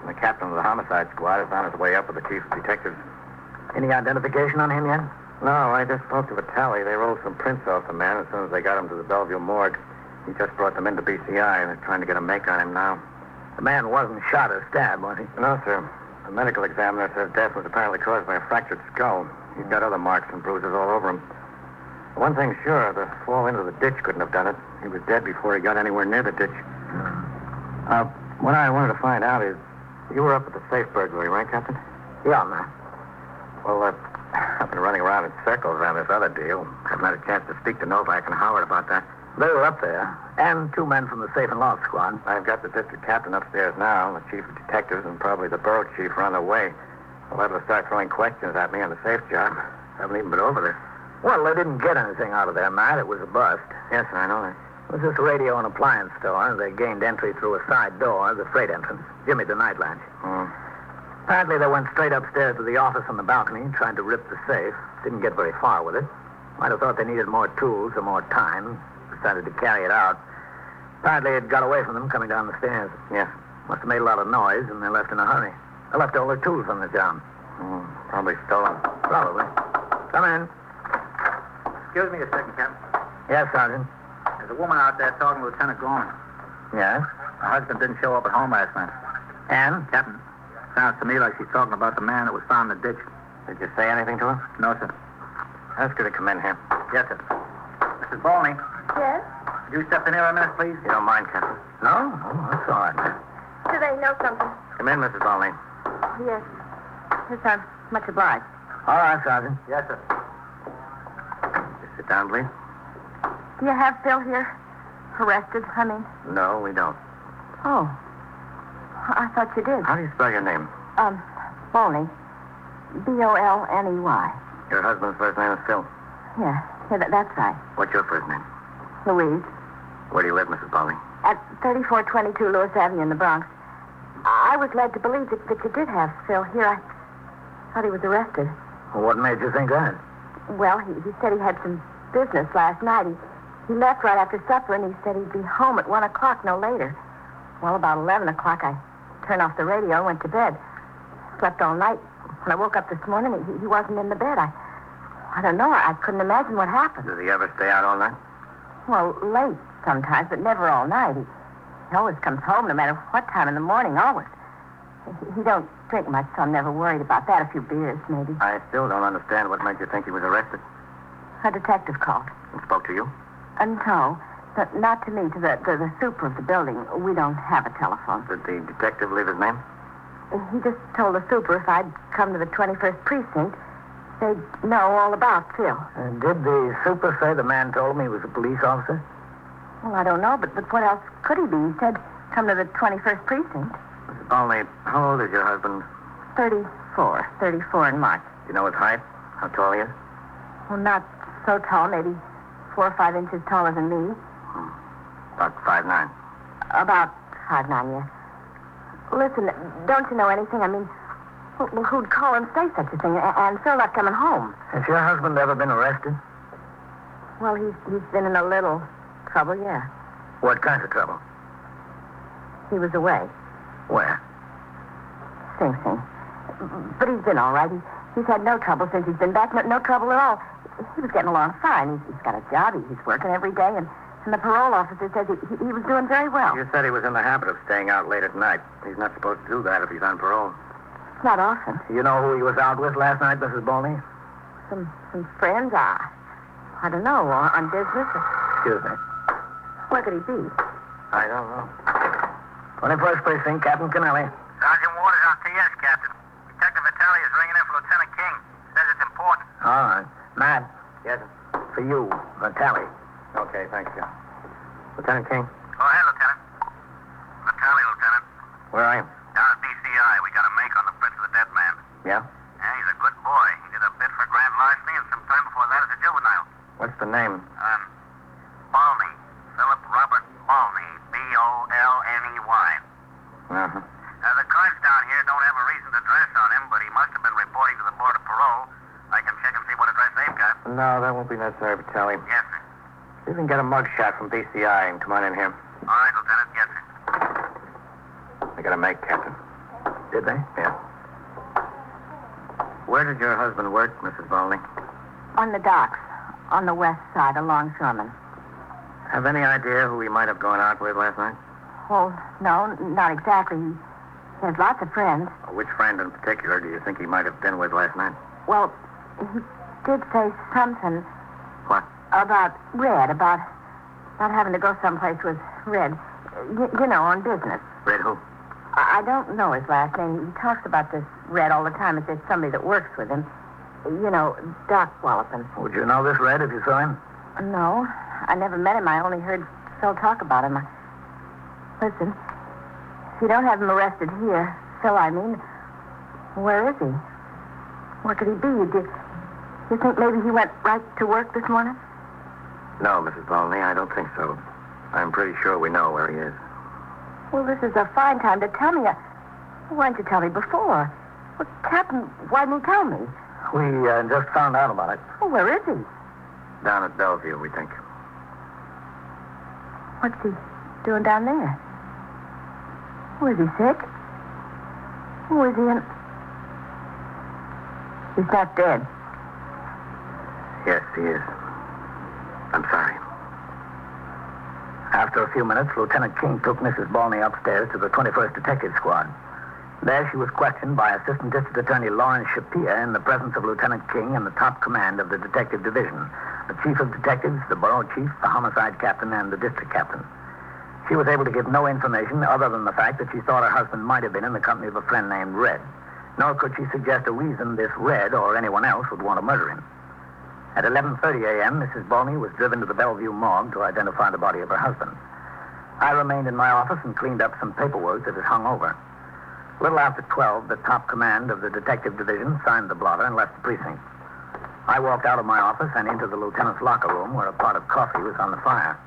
The captain of the homicide squad is on his way up with the chief of detectives. Any identification on him yet? No, I just spoke to Vitale. They rolled some prints off the man as soon as they got him to the Bellevue morgue. He just brought them into BCI, and they're trying to get a make on him now. The man wasn't shot or stabbed, was he? No, sir. The medical examiner says death was apparently caused by a fractured skull. He's got other marks and bruises all over him. One thing's sure, the fall into the ditch couldn't have done it. He was dead before he got anywhere near the ditch. What I wanted to find out is, you were up at the safe burglary, right, Captain? Yeah, man. Well, I've been running around in circles around this other deal. Haven't had a chance to speak to Novak and Howard about that. They were up there, and two men from the safe and loft squad. I've got the district captain upstairs now, the chief of detectives, and probably the borough chief are on their way. They'll have to start throwing questions at me on the safe job. Haven't even been over there. Well, they didn't get anything out of there, Matt. It was a bust. Yes, I know that. It was this radio and appliance store. They gained entry through a side door, the freight entrance. Jimmy, the night latch. Apparently, they went straight upstairs to the office on the balcony, tried to rip the safe. Didn't get very far with it. Might have thought they needed more tools or more time. Decided to carry it out. Apparently, it got away from them coming down the stairs. Yeah. Must have made a lot of noise, and they left in a hurry. They left all their tools on the job. Probably stolen. Probably. Come in. Excuse me a second, Captain. Yes, Sergeant. There's a woman out there talking to Lieutenant Gorman. Yes? Her husband didn't show up at home last night. And? Captain, sounds to me like she's talking about the man that was found in the ditch. Did you say anything to her? No, sir. Ask her to come in here. Yes, sir. Mrs. Bolney. Yes? Could you step in here a minute, please? You don't mind, Captain. No? Oh, that's all right, man. Do they know something? Come in, Mrs. Bolney. Yes. Yes, I'm much obliged. All right, Sergeant. Yes, sir. Just sit down, please. Do you have Phil here? Arrested, I mean? No, we don't. Oh. I thought you did. How do you spell your name? Bolney. B-O-L-N-E-Y. Your husband's first name is Phil. Yeah, that's right. What's your first name? Louise. Where do you live, Mrs. Bolney? At 3422 Lewis Avenue in the Bronx. I was led to believe that you did have Phil here. I thought he was arrested. Well, what made you think that? Well, he said he had some business last night. He left right after supper, and he said he'd be home at 1 o'clock, no later. Well, about 11 o'clock, I turned off the radio and went to bed. slept all night. When I woke up this morning, he wasn't in the bed. I don't know. I couldn't imagine what happened. Does he ever stay out all night? Well, late sometimes, but never all night. He always comes home no matter what time in the morning, always. He don't drink much, so I'm never worried about that. A few beers, maybe. I still don't understand what made you think he was arrested. A detective called. And spoke to you? No, not to me, to the super of the building. We don't have a telephone. Did the detective leave his name? He just told the super if I'd come to the 21st precinct, they'd know all about Phil. Did the super say the man told him he was a police officer? Well, I don't know, but what else could he be? He said, come to the 21st precinct. Mrs. Balney, how old is your husband? 34 in March. Do you know his height? How tall he is? Well, not so tall, maybe 4 or 5 inches taller than me. About 5'9". About 5'9", yeah. Listen, don't you know anything? I mean, who'd call and say such a thing? And Phil not coming home. Has your husband ever been arrested? Well, he's been in a little trouble, yeah. What kind of trouble? He was away. Where? Sing Sing. But he's been all right. He's had no trouble since he's been back. No trouble at all. He was getting along fine. He's got a job. He's working every day, and the parole officer says he was doing very well. You said he was in the habit of staying out late at night. He's not supposed to do that if he's on parole. It's not often. You know who he was out with last night, Mrs. Balney? Some friends. I don't know. On business. Excuse me. Where could he be? I don't know. 21st Precinct, Captain Kennelly. Sergeant Waters on TS, Captain. Detective Vitale is ringing in for Lieutenant King. Says it's important. All right. Matt. Yes, sir. For you, Vitale. Okay, thanks, John. Lieutenant King. Go ahead, Lieutenant. Vitale, Lieutenant. Where are you? Down at DCI. We got a make on the Prince of the Dead Man. Yeah? Yeah, he's a good boy. He did a bit for grand larceny and some time before that as a juvenile. What's the name? Balney. Philip Robert Balney. Bolney. Uh-huh. The cards down here don't have a recent address on him, but he must have been reporting to the Board of Parole. I can check and see what address they've got. No, that won't be necessary, Vitale. Yes, sir. You can get a mug shot from DCI and come on in here. All right, Lieutenant. Yes, sir. I got a make, Captain. Did they? Yeah. Where did your husband work, Mrs. Balney? On the docks. On the west side, along Sherman. Have any idea who he might have gone out with last night? Oh, no, not exactly. He has lots of friends. Which friend in particular do you think he might have been with last night? Well, he did say something. What? About Red, about having to go someplace with Red. You know, on business. Red who? I don't know his last name. He talks about this Red all the time. It's somebody that works with him. You know, Doc Wallopin. Would you know this Red if you saw him? No, I never met him. I only heard Phil talk about him. Listen, if you don't have him arrested here, Phil, I mean, where is he? Where could he be? You think maybe he went right to work this morning? No, Mrs. Balney, I don't think so. I'm pretty sure we know where he is. Well, this is a fine time to tell me. Why didn't you tell me before? Well, Captain, why didn't you tell me? We just found out about it. Well, where is he? Down at Bellevue, we think. What's he doing down there? Was he sick? Was he in... He's not dead. Yes, he is. I'm sorry. After a few minutes, Lieutenant King took Mrs. Balney upstairs to the 21st Detective Squad. There she was questioned by Assistant District Attorney Lawrence Shapir in the presence of Lieutenant King and the top command of the Detective Division, the Chief of Detectives, the Borough Chief, the Homicide Captain, and the District Captain. She was able to give no information other than the fact that she thought her husband might have been in the company of a friend named Red. Nor could she suggest a reason this Red or anyone else would want to murder him. At 11:30 a.m., Mrs. Balney was driven to the Bellevue morgue to identify the body of her husband. I remained in my office and cleaned up some paperwork that had hung over. A little after 12, the top command of the Detective Division signed the blotter and left the precinct. I walked out of my office and into the lieutenant's locker room where a pot of coffee was on the fire.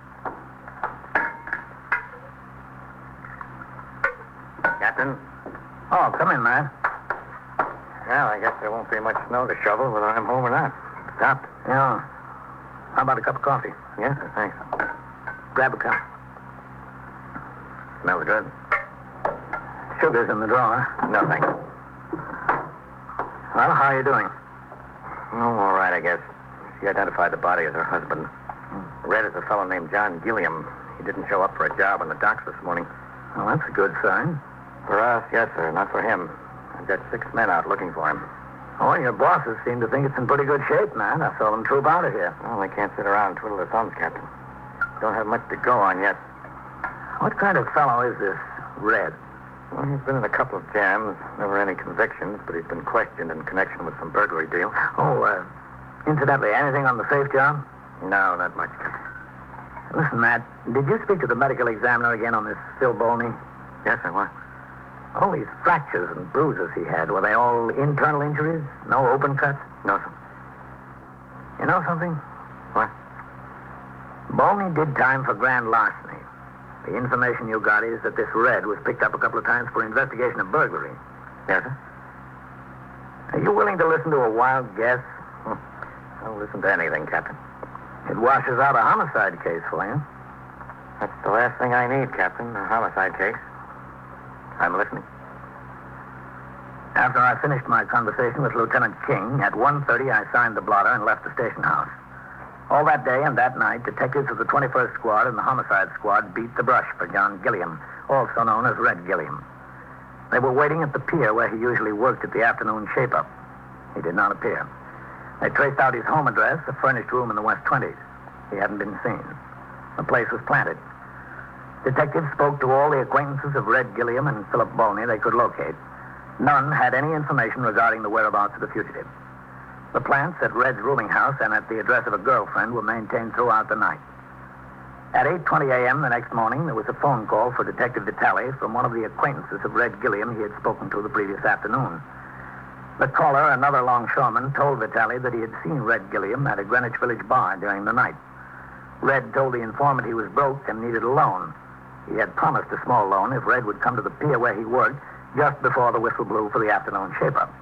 Captain? Oh, come in, man. Well, I guess there won't be much snow to shovel whether I'm home or not. Stopped. Yeah. How about a cup of coffee? Yes, sir, thanks. Grab a cup. Smells good. Sugar's in the drawer. No, thanks. Well, how are you doing? Oh, all right, I guess. She identified the body as her husband. Red is a fellow named John Gilliam. He didn't show up for a job on the docks this morning. Well, that's a good sign. For us, yes, sir. Not for him. I've got 6 men out looking for him. Oh, your bosses seem to think it's in pretty good shape, man. I saw them troop out of here. Well, they can't sit around and twiddle their thumbs, Captain. Don't have much to go on yet. What kind of fellow is this Red? Well, he's been in a couple of jams. Never any convictions, but he's been questioned in connection with some burglary deal. Oh, incidentally, anything on the safe job? No, not much, Captain. Listen, Matt, did you speak to the medical examiner again on this Phil Bolney? Yes, sir. What? All these fractures and bruises he had, were they all internal injuries? No open cuts? No, sir. You know something? What? Bolney did time for grand larceny. The information you got is that this Red was picked up a couple of times for investigation of burglary. Yes, sir. Are you willing to listen to a wild guess? I'll listen to anything, Captain. It washes out a homicide case for you. That's the last thing I need, Captain, a homicide case. I'm listening. After I finished my conversation with Lieutenant King, at 1:30 I signed the blotter and left the station house. All that day and that night, detectives of the 21st Squad and the Homicide Squad beat the brush for John Gilliam, also known as Red Gilliam. They were waiting at the pier where he usually worked at the afternoon shape-up. He did not appear. They traced out his home address, a furnished room in the West 20s. He hadn't been seen. The place was planted. Detectives spoke to all the acquaintances of Red Gilliam and Philip Bolney they could locate. None had any information regarding the whereabouts of the fugitive. The plants at Red's rooming house and at the address of a girlfriend were maintained throughout the night. At 8:20 a.m. the next morning, there was a phone call for Detective Vitale from one of the acquaintances of Red Gilliam he had spoken to the previous afternoon. The caller, another longshoreman, told Vitale that he had seen Red Gilliam at a Greenwich Village bar during the night. Red told the informant he was broke and needed a loan. He had promised a small loan if Red would come to the pier where he worked just before the whistle blew for the afternoon shape-up.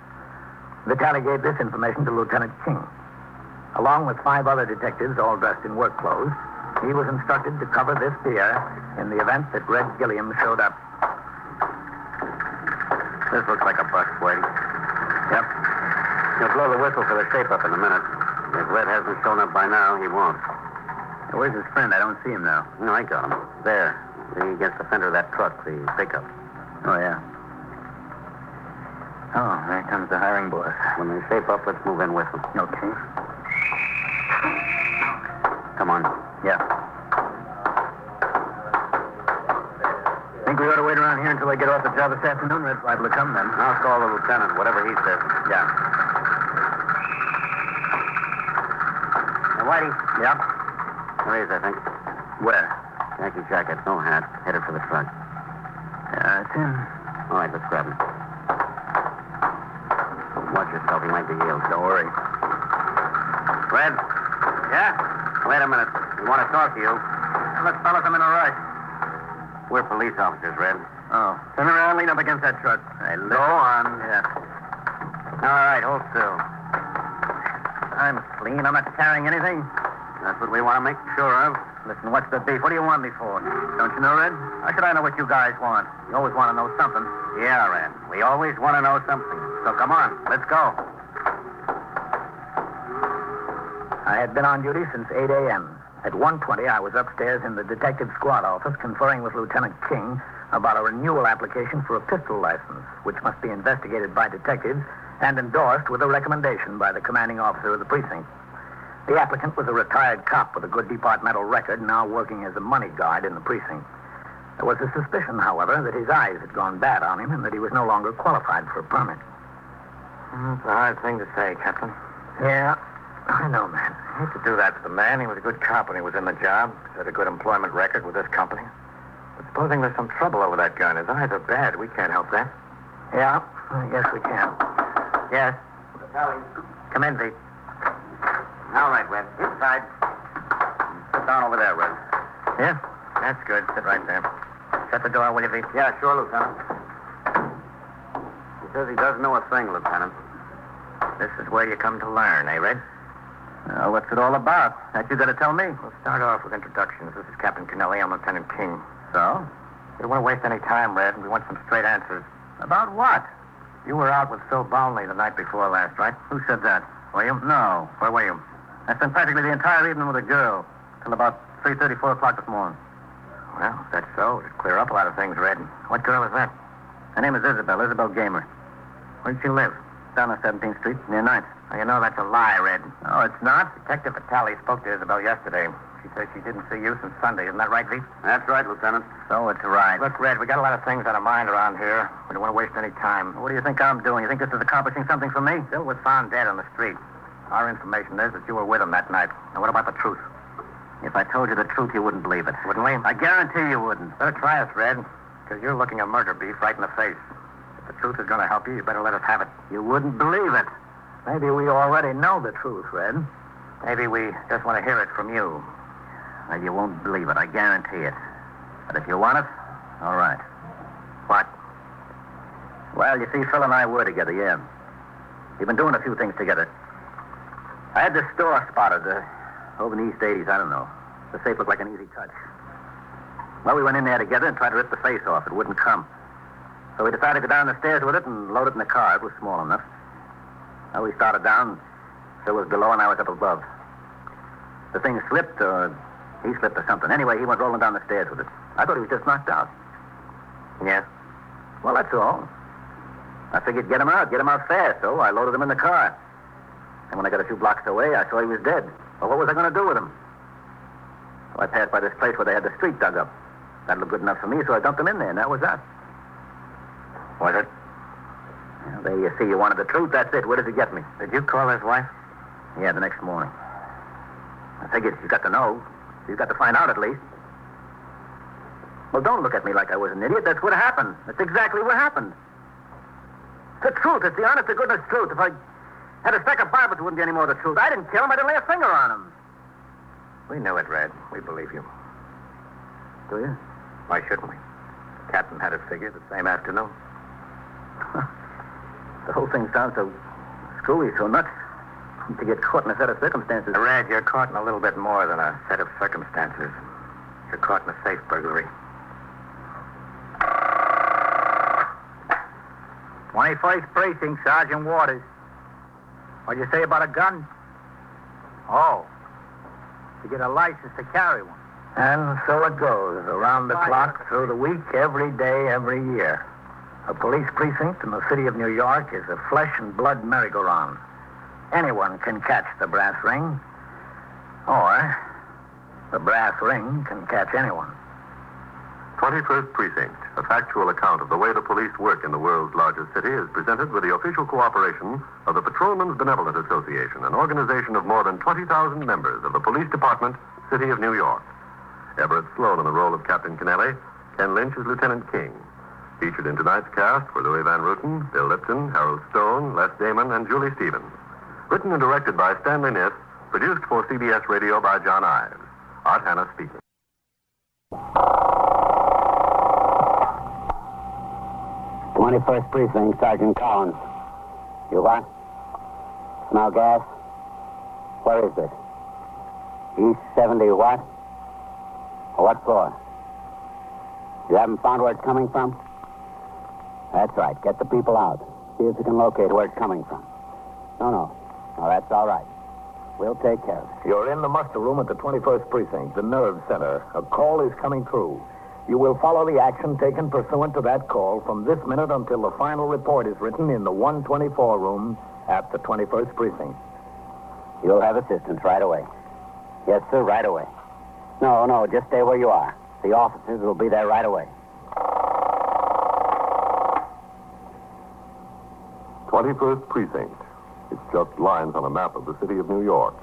Vitale gave this information to Lieutenant King. Along with 5 other detectives, all dressed in work clothes, he was instructed to cover this pier in the event that Red Gilliam showed up. This looks like a bust, Wade. Yep. He'll blow the whistle for the shape-up in a minute. If Red hasn't shown up by now, he won't. Where's his friend? I don't see him now. No, I got him. There. Against the fender of that truck, the pickup. Oh, yeah. Oh, there comes the hiring boss. When they shape up, let's move in with them. Okay. Come on. Yeah. Think we ought to wait around here until they get off the job this afternoon? Red's liable to come then. I'll call the lieutenant, whatever he says. Yeah. Hey, Whitey. Yeah? There he is, I think. Where? Khaki jacket, no hat, headed for the truck. It's in. All right, let's grab him. Watch yourself, he might be healed. Don't worry. Red? Yeah? Wait a minute. We want to talk to you. Look, fellas, I'm in a rush. We're police officers, Red. Oh. Turn around, lean up against that truck. Hey, go on. Yeah. All right, hold still. I'm clean. I'm not carrying anything. That's what we want to make sure of. Listen, what's the beef? What do you want me for? Don't you know, Red? How should I know what you guys want? You always want to know something. Yeah, Red. We always want to know something. So come on, let's go. I had been on duty since 8 a.m. At 1:20, I was upstairs in the detective squad office conferring with Lieutenant King about a renewal application for a pistol license, which must be investigated by detectives and endorsed with a recommendation by the commanding officer of the precinct. The applicant was a retired cop with a good departmental record, now working as a money guard in the precinct. There was a suspicion, however, that his eyes had gone bad on him and that he was no longer qualified for a permit. It's a hard thing to say, Captain. Yeah, I know, man. I hate to do that to the man. He was a good cop when he was in the job. He had a good employment record with this company. But supposing there's some trouble over that gun, his eyes are bad. We can't help that. Yeah, I guess we can. Yes? Sally. Come in, Pete. All right, Red. Inside. Sit down over there, Red. Yeah? That's good. Sit right there. Shut the door, will you, Pete? Yeah, sure, Lieutenant. He says he doesn't know a thing, Lieutenant. This is where you come to learn, eh, Red? What's it all about? That you got to tell me. We'll start off with introductions. This is Captain Kennelly. I'm Lieutenant King. So? We don't want to waste any time, Red. We want some straight answers. About what? You were out with Phil Bownley the night before last, right? Who said that? Were you? No. Where were you? I spent practically the entire evening with a girl till about 3:30, 4 o'clock this morning. Well, if that's so, it'd clear up a lot of things, Red. What girl is that? Her name is Isabel Gamer. Where does she live? Down on 17th Street, near 9th. Oh, you know that's a lie, Red. No, it's not. Detective Vitale spoke to Isabel yesterday. She says she didn't see you since Sunday. Isn't that right, Veep? That's right, Lieutenant. So it's right. Look, Red, we got a lot of things on our mind around here. We don't want to waste any time. What do you think I'm doing? You think this is accomplishing something for me? Bill was found dead on the street. Our information is that you were with him that night. Now, what about the truth? If I told you the truth, you wouldn't believe it, wouldn't we? I guarantee you wouldn't. Better try us, Red, because you're looking a murder beef right in the face. If the truth is going to help you, you better let us have it. You wouldn't believe it. Maybe we already know the truth, Red. Maybe we just want to hear it from you. Well, you won't believe it, I guarantee it. But if you want it, all right. What? Well, you see, Phil and I were together, yeah. We've been doing a few things together. I had this store spotted over in the East 80s, I don't know. The safe looked like an easy touch. Well, we went in there together and tried to rip the face off. It wouldn't come. So we decided to go down the stairs with it and load it in the car. It was small enough. Well, we started down. Phil was below and I was up above. The thing slipped, or he slipped or something. Anyway, he went rolling down the stairs with it. I thought he was just knocked out. Yeah? Well, that's all. I figured get him out fast, so I loaded him in the car. And when I got a few blocks away, I saw he was dead. Well, what was I going to do with him? So I passed by this place where they had the street dug up. That looked good enough for me, so I dumped him in there, and that was that. Was it? Well, there you see, you wanted the truth. That's it. Where does it get me? Did you call his wife? Yeah, the next morning. I figured you've got to know. You've got to find out at least. Well, don't look at me like I was an idiot. That's what happened. That's exactly what happened. It's the truth. It's the honest to goodness truth. If I had a stack of Bibles, it wouldn't be any more the truth. I didn't kill him. I didn't lay a finger on him. We knew it, Red. We believe you. Do you? Why shouldn't we? The captain had it figured the same afternoon. The whole thing sounds so screwy, so nuts. To get caught in a set of circumstances. Red, you're caught in a little bit more than a set of circumstances. You're caught in a safe burglary. 21st Precinct, Sergeant Waters. What'd you say about a gun? Oh, to get a license to carry one. And so it goes, around the clock, through the week, every day, every year. A police precinct in the city of New York is a flesh and blood merry-go-round. Anyone can catch the brass ring, or the brass ring can catch anyone. 21st Precinct, a factual account of the way the police work in the world's largest city, is presented with the official cooperation of the Patrolmen's Benevolent Association, an organization of more than 20,000 members of the Police Department, City of New York. Everett Sloan in the role of Captain Kennelly, Ken Lynch as Lieutenant King. Featured in tonight's cast were Louis Van Ruten, Bill Lipton, Harold Stone, Les Damon, and Julie Stevens. Written and directed by Stanley Niss, produced for CBS Radio by John Ives. Art Hanna speaking. 21st Precinct, Sergeant Collins. You what? Smell gas? Where is it? East 70 what? What floor? You haven't found where it's coming from? That's right. Get the people out. See if you can locate where it's coming from. No, that's all right. We'll take care of it. You're in the muster room at the 21st Precinct, the nerve center. A call is coming through. You will follow the action taken pursuant to that call from this minute until the final report is written in the 124 room at the 21st Precinct. You'll have assistance right away. Yes, sir, right away. No, just stay where you are. The officers will be there right away. 21st Precinct. It's just lines on a map of the city of New York.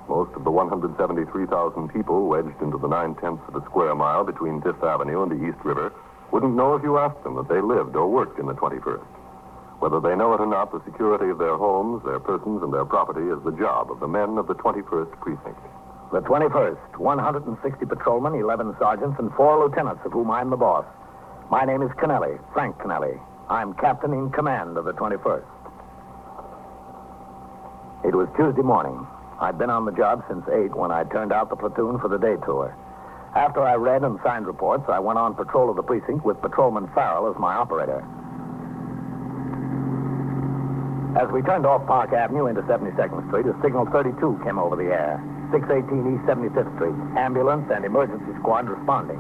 Most of the 173,000 people wedged into the 9/10 of a square mile between Fifth Avenue and the East River wouldn't know if you asked them that they lived or worked in the 21st. Whether they know it or not, the security of their homes, their persons, and their property is the job of the men of the 21st Precinct. The 21st, 160 patrolmen, 11 sergeants, and 4 lieutenants, of whom I'm the boss. My name is Kennelly, Frank Kennelly. I'm captain in command of the 21st. It was Tuesday morning. I'd been on the job since 8 when I turned out the platoon for the day tour. After I read and signed reports, I went on patrol of the precinct with Patrolman Farrell as my operator. As we turned off Park Avenue into 72nd Street, a signal 32 came over the air. 618 East 75th Street. Ambulance and emergency squad responding.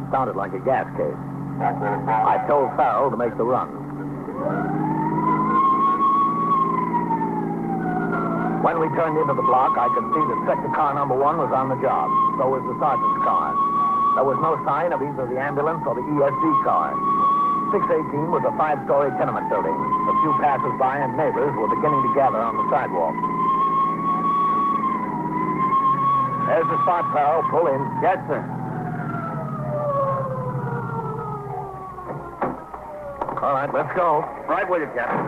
Sounded like a gas case. I told Farrell to make the run. When we turned into the block, I could see that sector car number 1 was on the job. So was the sergeant's car. There was no sign of either the ambulance or the ESD car. 618 was a 5-story tenement building. A few passers-by and neighbors were beginning to gather on the sidewalk. There's the spot, Farrell. Pull in. Yes, sir. All right, let's go. Right with you, Captain.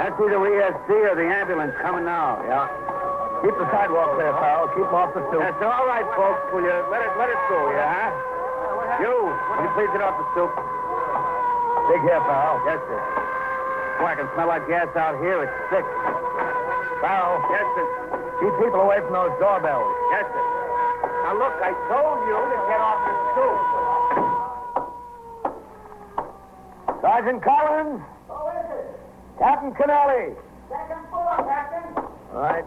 That's either ESD or the ambulance coming now. Yeah. Keep the sidewalk clear, Farrell. Keep them off the stoop. That's all right, folks. Will you let it go, yeah, huh? You please get off the stoop. Dig here, Farrell. Yes, sir. Boy, I can smell that gas out here. It's thick. Farrell. Yes, sir. Keep people away from those doorbells. Yes, sir. Now, look, I told you to get off the stoop. Sergeant Collins. Who is it? Captain Kennelly. Second floor, Captain. All right.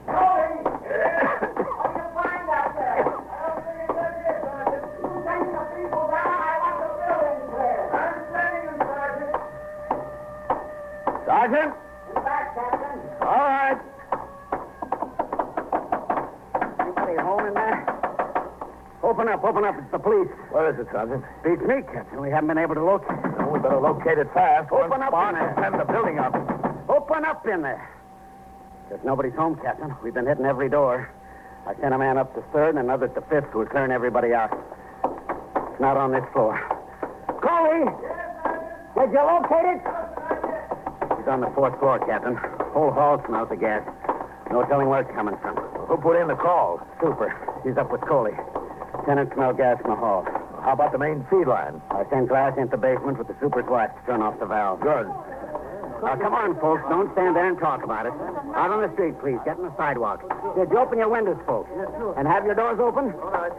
Cody! What do you find out there? I don't think it's good here, Sergeant. Take the people down. I want the building clear. I'm sending them, Sergeant. Sergeant. In back, Captain. All right. Anybody home in there? Open up. It's the police. Where is it, Sergeant? Beats me, Captain. We haven't been able to locate it. Well, we better locate it fast. Open up in there. Send the building up. Open up in there. There's nobody's home, Captain. We've been hitting every door. I sent a man up to 3rd and another to 5th who was clearing everybody out. It's not on this floor. Coley! Did you locate it? He's on the 4th floor, Captain. Whole hall smells of gas. No telling where it's coming from. Who put in the call? Super. He's up with Coley. Tenants smell gas in the hall. How about the main feed line? I sent glass into the basement with the super's wife to turn off the valve. Good. Now, come on, folks. Don't stand there and talk about it. Out on the street, please. Get on the sidewalk. Did you open your windows, folks? And have your doors open? All right.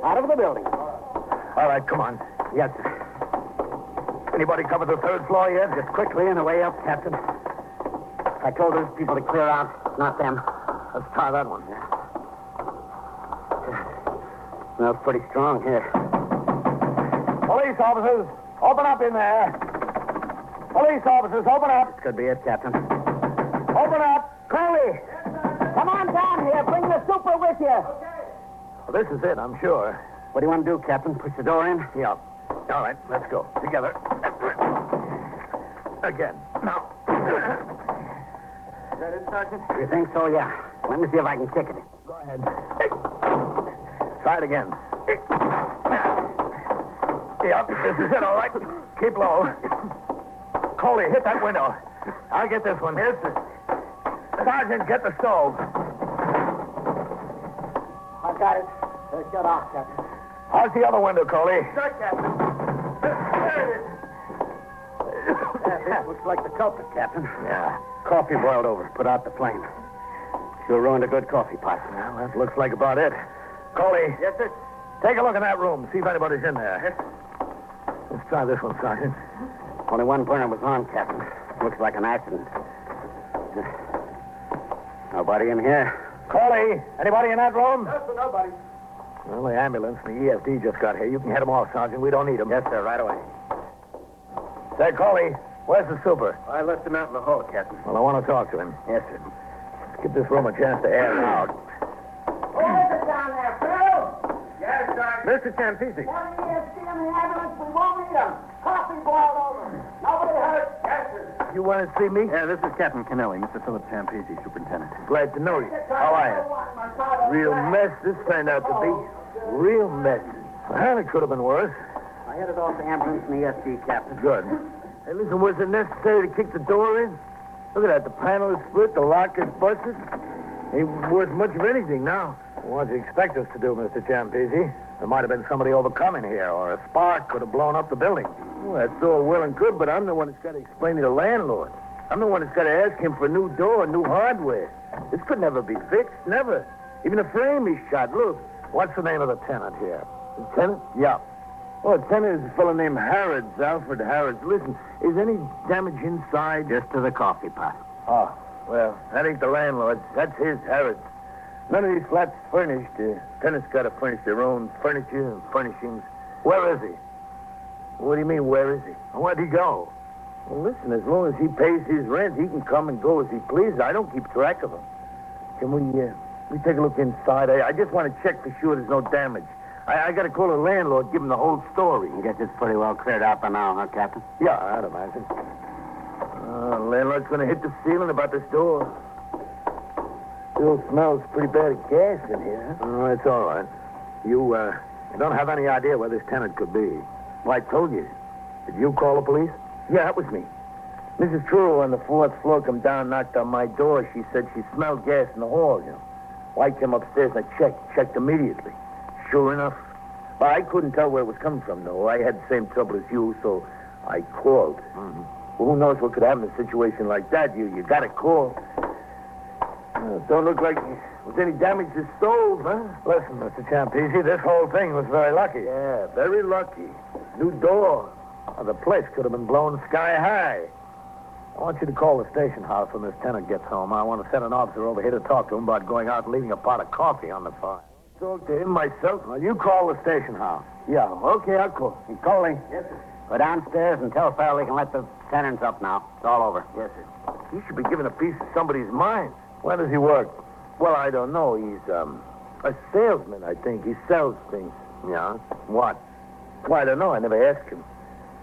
Out of the building. All right, come on. Yes, sir. Anybody cover the 3rd floor yet? Just quickly and away up, Captain. I told those people to clear out. Not them. Let's try that one. Yeah. Smells pretty strong here. Police officers, open up in there. Police officers, open up. This could be it, Captain. Open up. Coley! Come on down here. Bring the super with you. Well, this is it, I'm sure. What do you want to do, Captain? Push the door in? Yeah. All right, let's go. Together. Again. Now. Is that it, Sergeant? You think so? Yeah. Let me see if I can kick it. Go ahead. Try it again. Yep, this is it, all right. Keep low. Coley, hit that window. I'll get this one. Yes, sir. Sergeant, get the stove. I got it. Shut off, Captain. How's the other window, Coley? Shut, Captain. There it is. This looks like the culprit, Captain. Yeah. Coffee boiled over. Put out the flame. Sure ruined a good coffee pot. Well, that looks like about it. Coley. Yes, sir. Take a look in that room. See if anybody's in there. Yes. Let's try this one, Sergeant. Only one burner was on, Captain. Looks like an accident. Nobody in here. Coley, anybody in that room? No, sir, nobody. Well, the ambulance and the EFD just got here. You can head them off, Sergeant. We don't need them. Yes, sir, right away. Say, Coley, where's the super? I left him out in the hall, Captain. Well, I want to talk to him. Yes, sir. Let's give this room a chance to air it out. Who is it down there, Phil? Yes, Sergeant. Mr. Champisi. Tell the ESC and the ambulance we won't need them. Coffee boiled over. Nobody hurt. Yes, sir. You want to see me? Yeah, this is Captain Kennelly, Mr. Philip Champisi, Superintendent. Glad to know you. How are you? Real mess this turned out to be. Real mess. Well, it could have been worse. I headed off the ambulance and the ESC, Captain. Good. Hey, listen, was it necessary to kick the door in? Look at that. The panel is split. The lock is busted. Ain't worth much of anything now. What do you expect us to do, Mr. Champisi? There might have been somebody overcoming here, or a spark could have blown up the building. Well, that's all well and good, but I'm the one that's got to explain to the landlord. I'm the one that's got to ask him for a new door, new hardware. This could never be fixed, never. Even the frame is shot. Look, what's the name of the tenant here? The tenant? Yeah. Oh, a tenant is a fellow named Harrods, Alfred Harrods. Listen, is any damage inside? Just to the coffee pot. Oh, well, that ain't the landlord's. That's his, Harrods. None of these flats furnished. Tenants got to furnish their own furniture and furnishings. Where is he? What do you mean, where is he? Where'd he go? Well, listen, as long as he pays his rent, he can come and go as he pleases. I don't keep track of him. Can we take a look inside? I just want to check for sure there's no damage. I got to call the landlord, give him the whole story. I guess it's pretty well cleared out by now, huh, Captain? Yeah, I'd imagine. Landlord's going to hit the ceiling about this door. Still smells pretty bad of gas in here. Oh, it's all right. You don't have any idea where this tenant could be. Well, I told you. Did you call the police? Yeah, that was me. Mrs. Truro on the fourth floor come down, knocked on my door. She said she smelled gas in the hall, Well, I came upstairs and I checked immediately. Sure enough. But I couldn't tell where it was coming from, though. I had the same trouble as you, so I called. Mm-hmm. Well, who knows what could happen in a situation like that? You got to call. Don't look like there's any damage to stove, huh? Listen, Mr. Champese, this whole thing was very lucky. Yeah, very lucky. New door. The place could have been blown sky high. I want you to call the station house when this tenant gets home. I want to send an officer over here to talk to him about going out and leaving a pot of coffee on the fire. Talk to him myself? Well, you call the station house. Yeah, okay, I'll call. Hey, Coley. Yes, sir. Go downstairs and tell Farrell he can let the tenants up now. It's all over. Yes, sir. He should be given a piece of somebody's mind. Where does he work? Well, I don't know. He's a salesman, I think. He sells things. Yeah? What? Well, I don't know. I never asked him.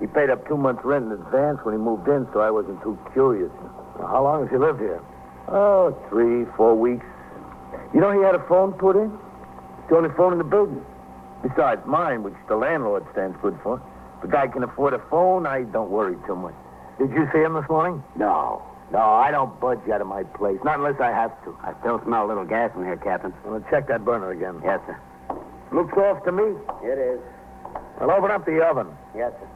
He paid up 2 months' rent in advance when he moved in, so I wasn't too curious. Now, how long has he lived here? Oh, 3-4 weeks. You know he had a phone put in? It's the only phone in the building. Besides mine, which the landlord stands good for. If a guy can afford a phone, I don't worry too much. Did you see him this morning? No, I don't budge out of my place. Not unless I have to. I still smell a little gas in here, Captain. Well, check that burner again. Yes, sir. Looks off to me. It is. Well, open up the oven. Yes, sir.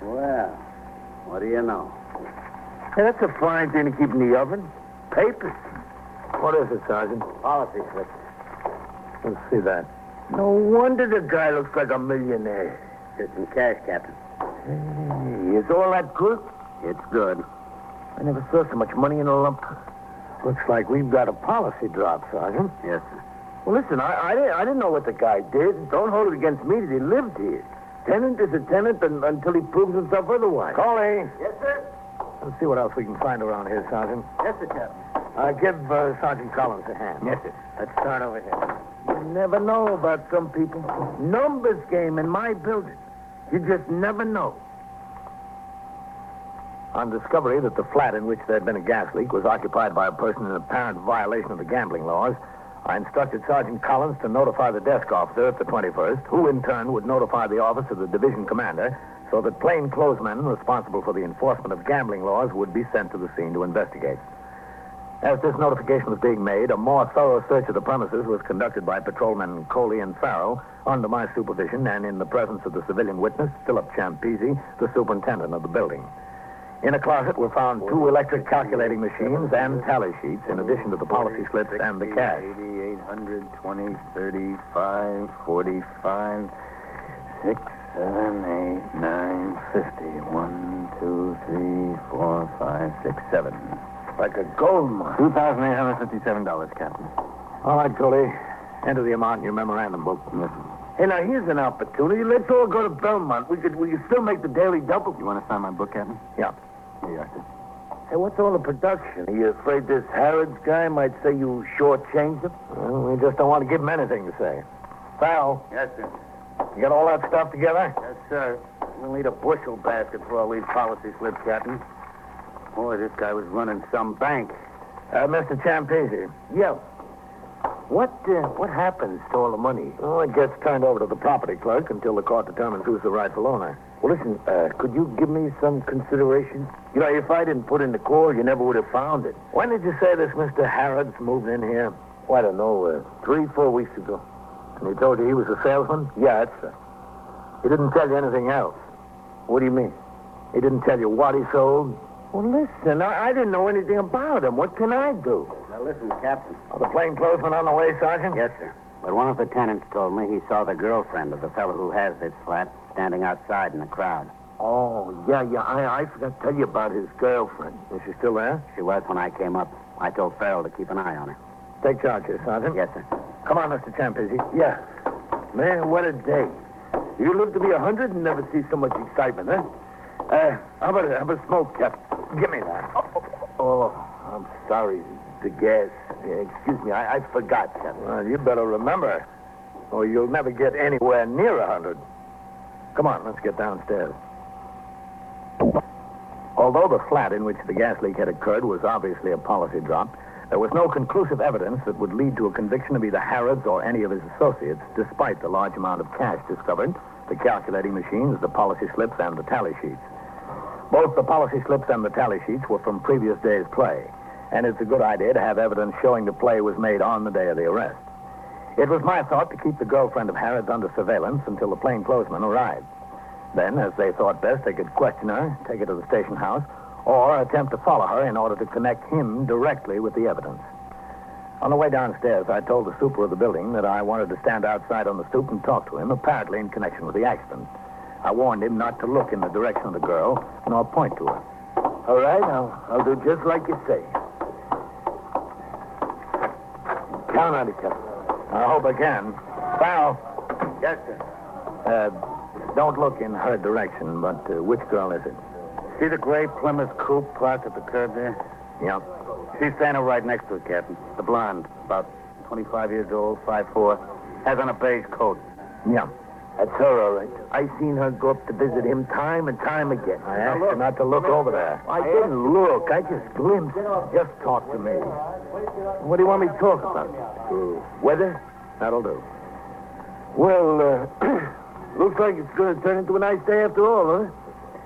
Well, what do you know? Hey, that's a fine thing to keep in the oven. Papers. What is it, Sergeant? Policy slip. Let's see that. No wonder the guy looks like a millionaire. Just some cash, Captain. Hey, is all that good? It's good. I never saw so much money in a lump. Looks like we've got a policy drop, Sergeant. Yes, sir. Well, listen, I didn't know what the guy did. Don't hold it against me that he lived here. Tenant is a tenant until he proves himself otherwise. Coley. Yes, sir. Let's see what else we can find around here, Sergeant. Yes, sir, Captain. Give Sergeant Collins a hand. Yes, sir. Let's start over here. You never know about some people. Numbers game in my building. You just never know. On discovery that the flat in which there had been a gas leak was occupied by a person in apparent violation of the gambling laws, I instructed Sergeant Collins to notify the desk officer at the 21st, who in turn would notify the office of the division commander, so that plainclothesmen responsible for the enforcement of gambling laws would be sent to the scene to investigate. As this notification was being made, a more thorough search of the premises was conducted by patrolmen Coley and Farrell under my supervision and in the presence of the civilian witness, Philip Champese, the superintendent of the building. In a closet were found 2 electric calculating machines and tally sheets, in addition to the policy slips and the cash. 80, 800, 20, 35, 45, 6, 7, 8, 9, 50. 1, 2, 3, 4, 5, 6, 7. Like a gold mine. $2,857, Captain. All right, Coley. Enter the amount in your memorandum book. Hey, now, here's an opportunity. Let's all go to Belmont. We could still make the daily double. You want to sign my book, Captain? Yeah. Here you are, sir. Hey, what's all the production? Are you afraid this Harrods guy might say you shortchanged him? Well, we just don't want to give him anything to say. Farrell, Yes, sir. you got all that stuff together? Yes, sir. We'll need a bushel basket for all these policy slips, Captain. Boy, this guy was running some bank. Mr. Champese. Yeah. What happens to all the money? Oh, it gets turned over to the property clerk until the court determines who's the rightful owner. Well, listen, could you give me some consideration? You know, if I didn't put in the call, you never would have found it. When did you say this Mr. Harrods moved in here? Oh, I don't know, 3-4 weeks ago. And he told you he was a salesman? Yeah, that's right. He didn't tell you anything else? What do you mean? He didn't tell you what he sold? Well, listen, I didn't know anything about him. What can I do? Now, listen, Captain. Are the plainclothesmen on the way, Sergeant? Yes, sir. But one of the tenants told me he saw the girlfriend of the fellow who has this flat standing outside in the crowd. Oh, yeah. I forgot to tell you about his girlfriend. Is she still there? She was when I came up. I told Farrell to keep an eye on her. Take charge here, Sergeant. Yes, sir. Come on, Mr. Champizzi. Yeah. Man, what a day. You live to be 100 and never see so much excitement, huh? How about a smoke, Cap? Give me that. Oh, I'm sorry. The gas. Excuse me, I forgot, Cap. Well, you better remember, or you'll never get anywhere near 100. Come on, let's get downstairs. Although the flat in which the gas leak had occurred was obviously a policy drop, there was no conclusive evidence that would lead to a conviction of either Harrods or any of his associates, despite the large amount of cash discovered, the calculating machines, the policy slips, and the tally sheets. Both the policy slips and the tally sheets were from previous days' play, and it's a good idea to have evidence showing the play was made on the day of the arrest. It was my thought to keep the girlfriend of Harrods under surveillance until the plainclothesmen arrived. Then, as they thought best, they could question her, take her to the station house, or attempt to follow her in order to connect him directly with the evidence. On the way downstairs, I told the super of the building that I wanted to stand outside on the stoop and talk to him, apparently in connection with the accident. I warned him not to look in the direction of the girl, nor point to her. All right, I'll do just like you say. Count on it, Captain. I hope I can. Farrell. Yes, sir. Don't look in her direction, but which girl is it? See the gray Plymouth coupe parked at the curb there? Yeah. She's standing right next to it, Captain. The blonde, about 25 years old, 5'4", has on a beige coat. Yeah. That's her, all right. I seen her go up to visit him time and time again. I asked her not to look over there. I didn't look. I just glimpsed. Just talk to me. What do you want me to talk about? Weather? That'll do. Well, looks like it's going to turn into a nice day after all, huh?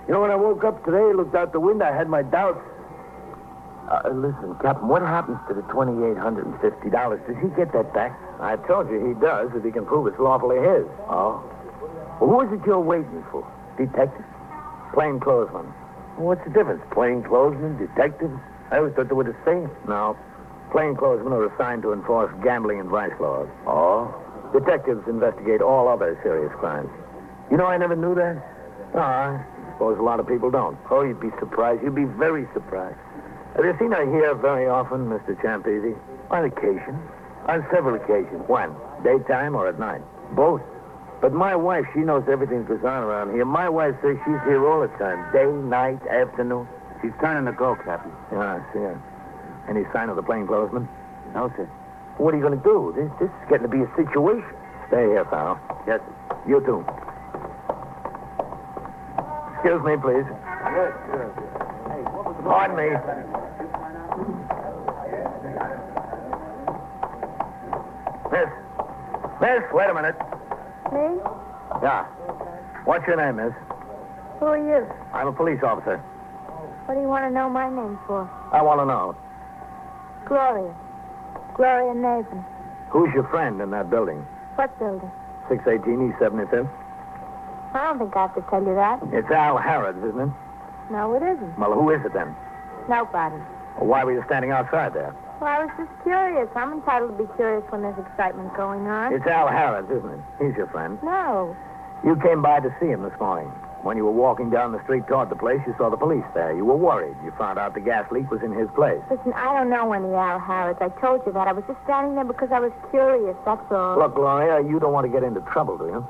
You know, when I woke up today, looked out the window, I had my doubts. Listen, Captain, what happens to the $2,850? Does he get that back? I told you he does, if he can prove it's lawfully his. Oh? Well, who is it you're waiting for? Detective? Plainclothesman. What's the difference? Plainclothesmen, detectives? I always thought they were the same. No. Plainclothesmen are assigned to enforce gambling and vice laws. Oh? Detectives investigate all other serious crimes. You know, I never knew that. No, I suppose a lot of people don't. Oh, you'd be surprised. You'd be very surprised. Have you seen her here very often, Mr. Champizzi? On occasion. On several occasions. When? Daytime or at night? Both. But my wife, she knows everything that goes on around here. My wife says she's here all the time. Day, night, afternoon. She's turning to go, Captain. Yeah, I see her. Any sign of the plainclothesman? No, sir. What are you going to do? This is getting to be a situation. Stay here, Farrell. Yes, sir. You too. Excuse me, please. Yes, sir. Pardon me. Miss, wait a minute. Me? Yeah. What's your name, miss? Who are you? I'm a police officer. What do you want to know my name for? I want to know. Gloria. Gloria Nathan. Who's your friend in that building? What building? 618 East 75th? I don't think I have to tell you that. It's Al Harrods, isn't it? No, it isn't. Well, who is it then? Nobody. Well, why were you standing outside there? Well, I was just curious. I'm entitled to be curious when there's excitement going on. It's Al Harrods, isn't it? He's your friend. No. You came by to see him this morning. When you were walking down the street toward the place, you saw the police there. You were worried. You found out the gas leak was in his place. Listen, I don't know any Al Harrods. I told you that. I was just standing there because I was curious, that's all. Look, Gloria, you don't want to get into trouble, do you?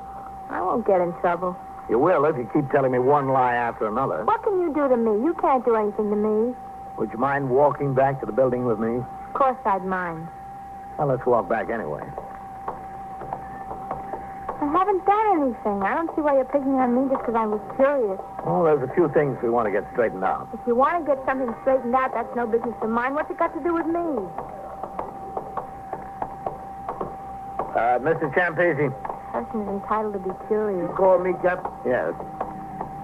I won't get in trouble. You will if you keep telling me one lie after another. What can you do to me? You can't do anything to me. Would you mind walking back to the building with me? Of course I'd mind. Well, let's walk back anyway. I haven't done anything. I don't see why you're picking on me just because I was curious. Well, there's a few things we want to get straightened out. If you want to get something straightened out, that's no business of mine. What's it got to do with me? Mr. Champizzi. Person is entitled to be curious. You called me, Cap? Yes.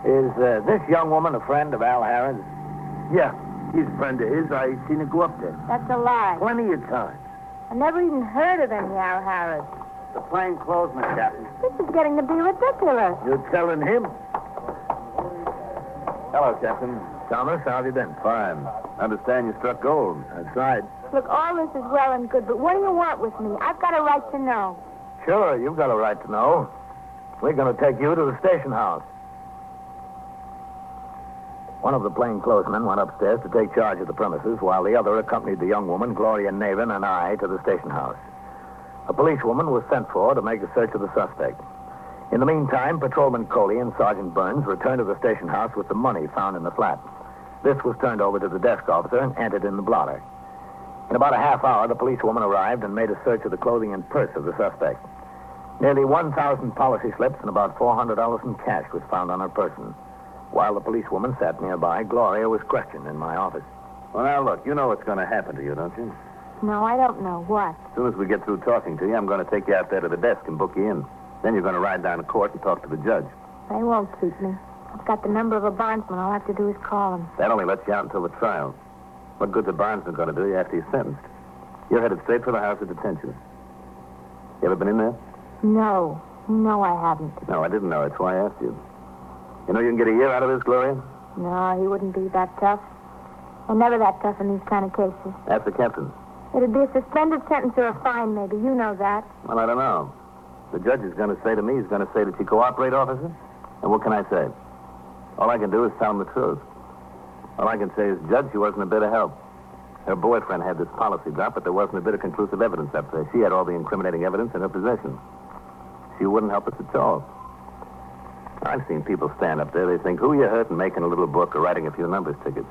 Is this young woman a friend of Al Harrods? Yeah, he's a friend of his. I seen her go up there. That's a lie. Plenty of times. I never even heard of any Al Harrods. The plainclothesman, Captain. This is getting to be ridiculous. You're telling him? Hello, Captain. Thomas, how have you been? Fine. Understand you struck gold. That's right. Look, all this is well and good, but what do you want with me? I've got a right to know. Sure, you've got a right to know. We're going to take you to the station house. One of the plainclothesmen went upstairs to take charge of the premises, while the other accompanied the young woman, Gloria Navin, and I to the station house. A policewoman was sent for to make a search of the suspect. In the meantime, Patrolman Coley and Sergeant Burns returned to the station house with the money found in the flat. This was turned over to the desk officer and entered in the blotter. In about a half hour, the policewoman arrived and made a search of the clothing and purse of the suspect. Nearly 1,000 policy slips and about $400 in cash was found on her person. While the policewoman sat nearby, Gloria was questioned in my office. Well, now, look, you know what's going to happen to you, don't you? No, I don't know. What? As soon as we get through talking to you, I'm going to take you out there to the desk and book you in. Then you're going to ride down to court and talk to the judge. They won't keep me. I've got the number of a bondsman. All I have to do is call him. That only lets you out until the trial. What good's a bondsman going to do you after you're sentenced? You're headed straight for the house of detention. You ever been in there? No. No, I haven't. No, I didn't know. That's why I asked you. You know you can get a year out of this, Gloria? No, he wouldn't be that tough. They're never that tough in these kind of cases. That's the captain. It'd be a suspended sentence or a fine, maybe. You know that. Well, I don't know. The judge is going to say to me, he's going to say that you cooperate, officer? And what can I say? All I can do is tell him the truth. All I can say is, Judge, she wasn't a bit of help. Her boyfriend had this policy drop, but there wasn't a bit of conclusive evidence up there. She had all the incriminating evidence in her possession. She wouldn't help us at all. I've seen people stand up there. They think, who are you hurting making a little book or writing a few numbers tickets?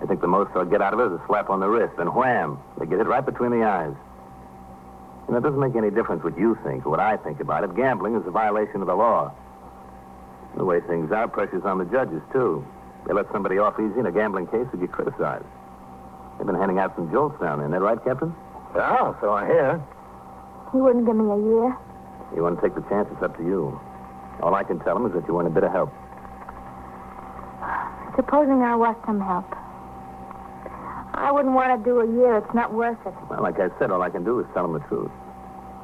They think the most they'll get out of it is a slap on the wrist, and wham, they get hit right between the eyes. You know, it doesn't make any difference what you think or what I think about it. Gambling is a violation of the law. The way things are, pressure's on the judges, too. They let somebody off easy in a gambling case who get criticized. They've been handing out some jolts down there. Isn't that right, Captain? Yeah, so I hear. He wouldn't give me a year. You want to take the chance, it's up to you. All I can tell him is that you want a bit of help. Supposing I was some help. I wouldn't want to do a year. It's not worth it. Well, like I said, all I can do is tell him the truth.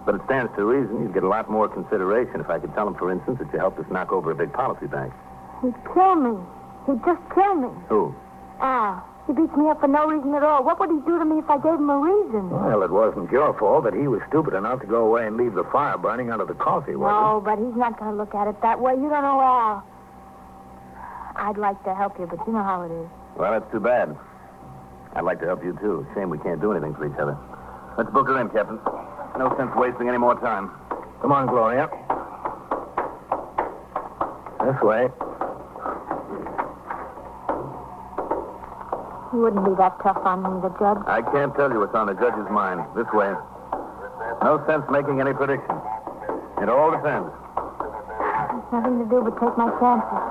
But it stands to reason you'd get a lot more consideration if I could tell him, for instance, that you helped us knock over a big policy bank. He'd kill me. He'd just kill me. Who? Al. He beats me up for no reason at all. What would he do to me if I gave him a reason? Well, it wasn't your fault that he was stupid enough to go away and leave the fire burning under the coffee, was No, but he's not going to look at it that way. You don't know Al. I'd like to help you, but you know how it is. Well, that's too bad. I'd like to help you, too. Shame we can't do anything for each other. Let's book her in, Captain. No sense wasting any more time. Come on, Gloria. This way. He wouldn't be that tough on me, the judge. I can't tell you what's on the judge's mind. This way. No sense making any predictions. It all depends. There's nothing to do but take my chances.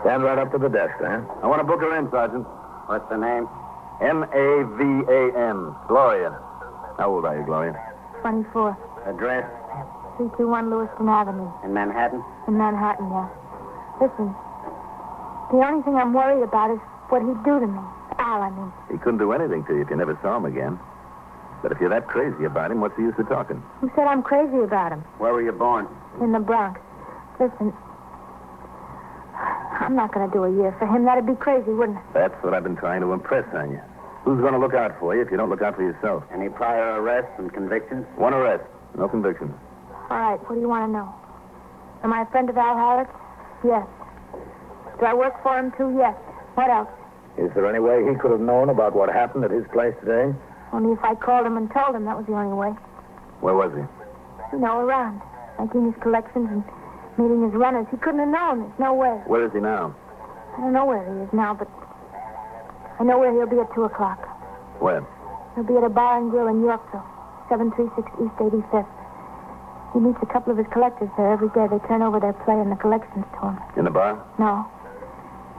Stand right up to the desk, eh? I want to book her in, Sergeant. What's the name? Mavan. Gloria. How old are you, Gloria? 24. Address? 321 Lewiston Avenue. In Manhattan? In Manhattan, yeah. Listen, the only thing I'm worried about is what he'd do to me. Al, I mean. He couldn't do anything to you if you never saw him again. But if you're that crazy about him, what's the use of talking? Who said I'm crazy about him? Where were you born? In the Bronx. Listen, I'm not going to do a year for him. That'd be crazy, wouldn't it? That's what I've been trying to impress on you. Who's going to look out for you if you don't look out for yourself? Any prior arrests and convictions? One arrest, no conviction. All right, what do you want to know? Am I a friend of Al Harris? Yes. Do I work for him, too? Yes. What else? Is there any way he could have known about what happened at his place today? Only if I called him and told him. That was the only way. Where was he? You know, around. Making his collections and meeting his runners. He couldn't have known. There's no way. Where is he now? I don't know where he is now, but I know where he'll be at 2 o'clock. Where? He'll be at a bar and grill in Yorkville, 736 East 85th. He meets a couple of his collectors there every day. They turn over their play and the collections to him. In the bar? No.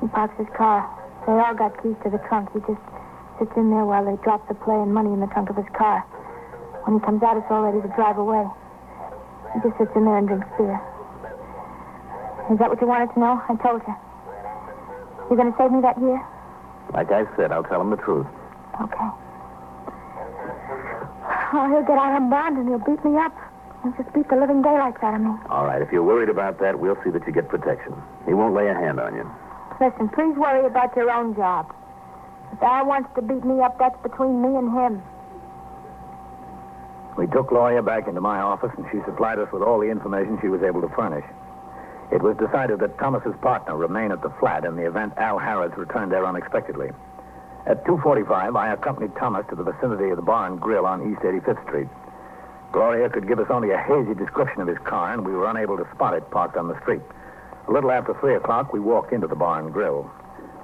He parks his car. They all got keys to the trunk. He just sits in there while they drop the play and money in the trunk of his car. When he comes out, it's all ready to drive away. He just sits in there and drinks beer. Is that what you wanted to know? I told you. You going to save me that year? Like I said, I'll tell him the truth. Okay. Oh, he'll get out on bond and he'll beat me up. He'll just beat the living daylights out of me. All right, if you're worried about that, we'll see that you get protection. He won't lay a hand on you. Listen, please worry about your own job. If Al wants to beat me up, that's between me and him. We took Gloria back into my office, and she supplied us with all the information she was able to furnish. It was decided that Thomas's partner remain at the flat in the event Al Harrods returned there unexpectedly. At 2:45, I accompanied Thomas to the vicinity of the bar and grill on East 85th Street. Gloria could give us only a hazy description of his car, and we were unable to spot it parked on the street. A little after 3 o'clock, we walked into the bar and grill.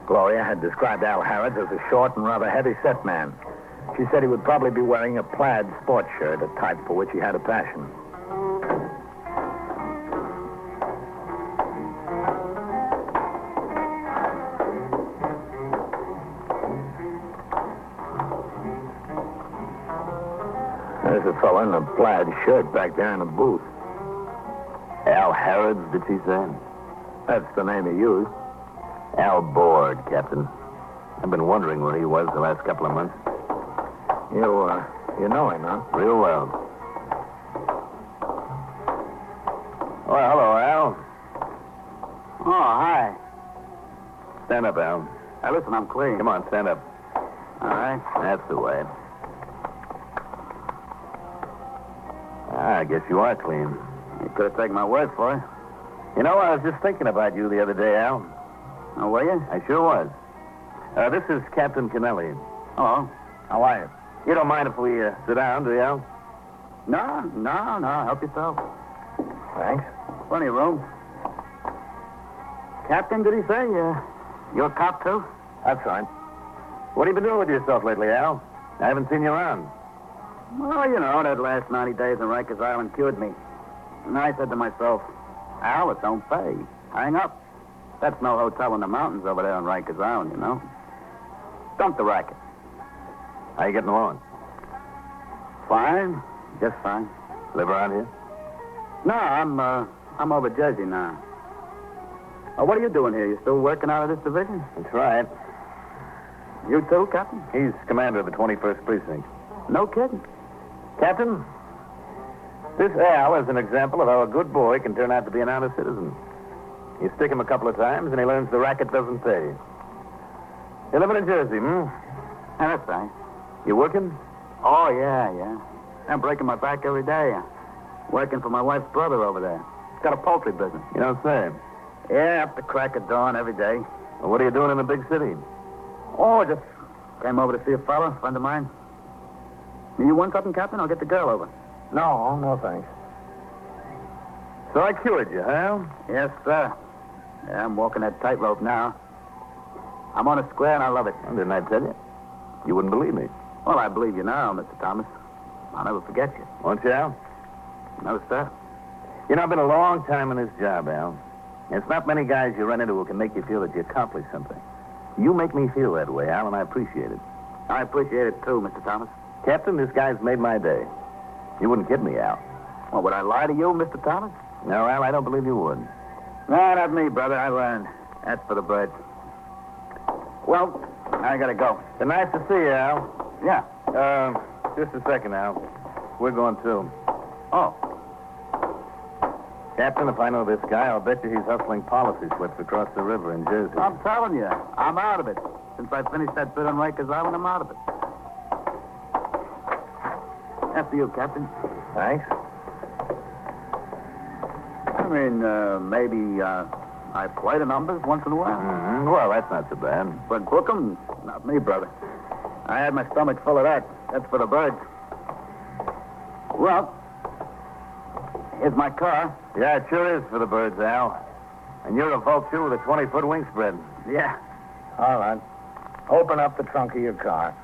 Gloria had described Al Harrods as a short and rather heavy-set man. She said he would probably be wearing a plaid sports shirt, a type for which he had a passion. There's a fellow in a plaid shirt back there in the booth. Al Harrods, did she say? That's the name he used. Al Board, Captain. I've been wondering where he was the last couple of months. You know him, huh? Real well. Well, hello, Al. Oh, hi. Stand up, Al. Hey, listen, I'm clean. Come on, stand up. All right. That's the way. I guess you are clean. You could have taken my word for it. You know, I was just thinking about you the other day, Al. Oh, were you? I sure was. This is Captain Kennelly. Oh, how are you? You don't mind if we sit down, do you, Al? No. Help yourself. Thanks. Plenty of room. Captain, did he say? You're a cop, too? That's right. What have you been doing with yourself lately, Al? I haven't seen you around. Well, you know, that last 90 days in Rikers Island cured me. And I said to myself, Al, it don't pay. Hang up. That's no hotel in the mountains over there on Rikers Island, you know. Dump the racket. How you getting along? Fine. Just fine. Live around here? No, I'm over Jersey now. Oh, what are you doing here? You still working out of this division? That's right. You too, Captain? He's commander of the 21st Precinct. No kidding. Captain, this Al is an example of how a good boy can turn out to be an honest citizen. You stick him a couple of times, and he learns the racket doesn't pay. You're living in Jersey, Yeah, that's right. You working? Oh, yeah. I'm breaking my back every day. Working for my wife's brother over there. He's got a poultry business. You don't say. Yeah, up the crack of dawn every day. Well, what are you doing in the big city? Oh, just came over to see a fella, friend of mine. You want something, Captain? I'll get the girl over. No, thanks. So I cured you, huh? Yes, sir. Yeah, I'm walking that tightrope now. I'm on a square, and I love it. Well, didn't I tell you? You wouldn't believe me. Well, I believe you now, Mr. Thomas. I'll never forget you. Won't you, Al? No, sir. You know, I've been a long time in this job, Al. It's not many guys you run into who can make you feel that you accomplished something. You make me feel that way, Al, and I appreciate it. I appreciate it, too, Mr. Thomas. Captain, this guy's made my day. You wouldn't kid me, Al. Well, would I lie to you, Mr. Thomas? No, Al, I don't believe you would. No, not me, brother. I learned. That's for the birds. Well, I gotta go. It's nice to see you, Al. Yeah. Just a second, Al. We're going, too. Oh. Captain, if I know this guy, I'll bet you he's hustling policy slips across the river in Jersey. I'm telling you, I'm out of it. Since I finished that bit on Rikers Island, I'm out of it. After you, Captain. Thanks. I mean, maybe I play the numbers once in a while. Mm-hmm. Well, that's not so bad. But book 'em? Not me, brother. I had my stomach full of that. That's for the birds. Well, here's my car. Yeah, it sure is for the birds, Al. And you're a vulture with a 20-foot wingspread. Yeah. All right. Open up the trunk of your car.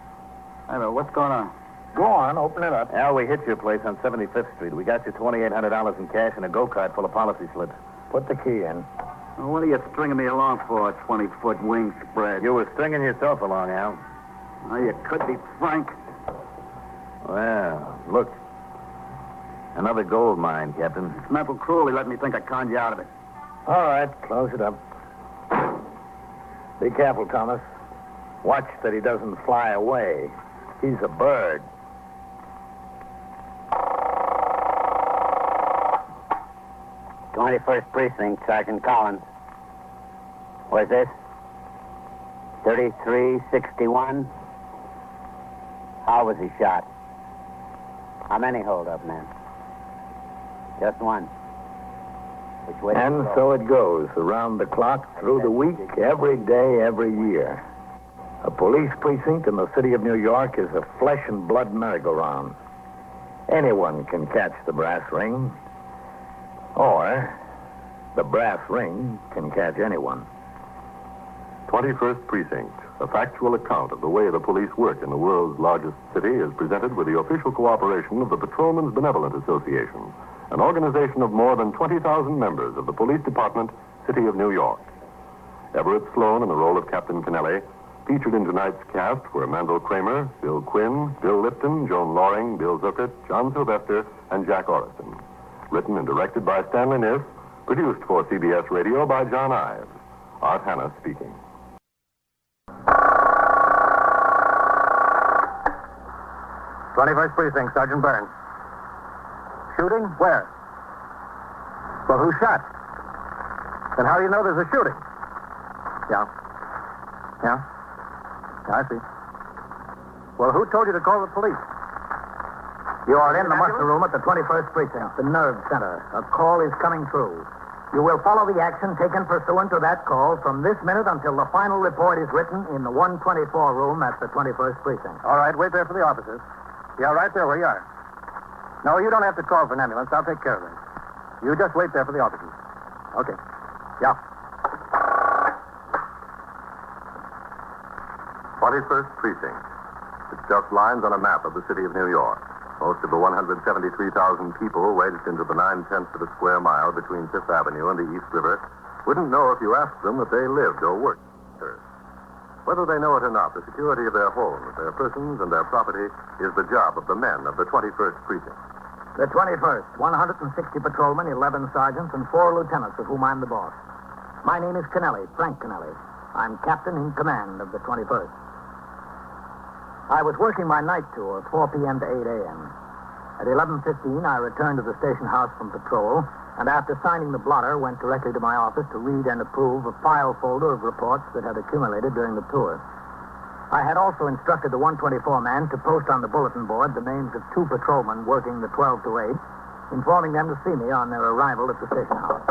I don't know. What's going on? Go on, open it up. Al, we hit your place on 75th Street. We got you $2,800 in cash and a go-kart full of policy slips. Put the key in. Well, what are you stringing me along for, a 20-foot wing spread? You were stringing yourself along, Al. Oh, you could be frank. Well, look. Another gold mine, Captain. It's mental cruelty let me think I conned you out of it. All right, close it up. Be careful, Thomas. Watch that he doesn't fly away. He's a bird. 21st Precinct, Sergeant Collins. Where's this? 3361. How was he shot? How many hold-up men? Just one. Which way? And so it goes, around the clock, through the week, every day, every year. A police precinct in the city of New York is a flesh and blood merry-go-round. Anyone can catch the brass ring, or the brass ring can catch anyone. 21st Precinct, a factual account of the way the police work in the world's largest city, is presented with the official cooperation of the Patrolmen's Benevolent Association, an organization of more than 20,000 members of the Police Department, City of New York. Everett Sloan in the role of Captain Kennelly. Featured in tonight's cast were Mandel Kramer, Bill Quinn, Bill Lipton, Joan Loring, Bill Zuckert, John Sylvester, and Jack Orriston. Written and directed by Stanley Niss. Produced for CBS Radio by John Ives. Art Hanna speaking. 21st Precinct, Sergeant Burns. Shooting? Where? Well, who shot? Then how do you know there's a shooting? Yeah. Yeah? I see. Well, who told you to call the police? You are in the muster room at the 21st Precinct, the nerve center. A call is coming through. You will follow the action taken pursuant to that call from this minute until the final report is written in the 124 room at the 21st Precinct. All right, wait there for the officers. Yeah, right there where you are. No, you don't have to call for an ambulance. I'll take care of it. You just wait there for the officers. Okay. Yeah. 21st Precinct. It's just lines on a map of the city of New York. Most of the 173,000 people wedged into the 9/10 of a square mile between Fifth Avenue and the East River wouldn't know if you asked them that they lived or worked there. Whether they know it or not, the security of their homes, their persons, and their property is the job of the men of the 21st Precinct. The 21st, 160 patrolmen, 11 sergeants, and 4 lieutenants, of whom I'm the boss. My name is Kennelly, Frank Kennelly. I'm captain in command of the 21st. I was working my night tour, 4 p.m. to 8 a.m. At 11:15, I returned to the station house from patrol, and after signing the blotter, went directly to my office to read and approve a file folder of reports that had accumulated during the tour. I had also instructed the 124 man to post on the bulletin board the names of 2 patrolmen working the 12 to 8, informing them to see me on their arrival at the station house.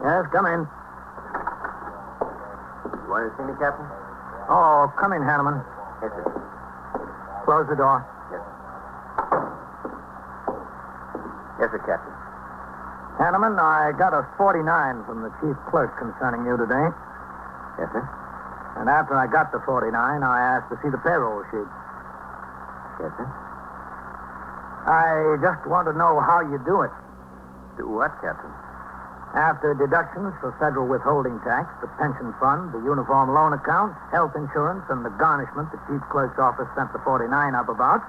Yes, come in. You want to see me, Captain? Oh, come in, Hanneman. Yes, sir. Close the door. Yes, sir. Yes, sir, Captain. Hanneman, I got a 49 from the chief clerk concerning you today. Yes, sir. And after I got the 49, I asked to see the payroll sheet. Yes, sir. I just want to know how you do it. Do what, Captain? After deductions for federal withholding tax, the pension fund, the uniform loan account, health insurance, and the garnishment the chief clerk's office sent the 49 up about,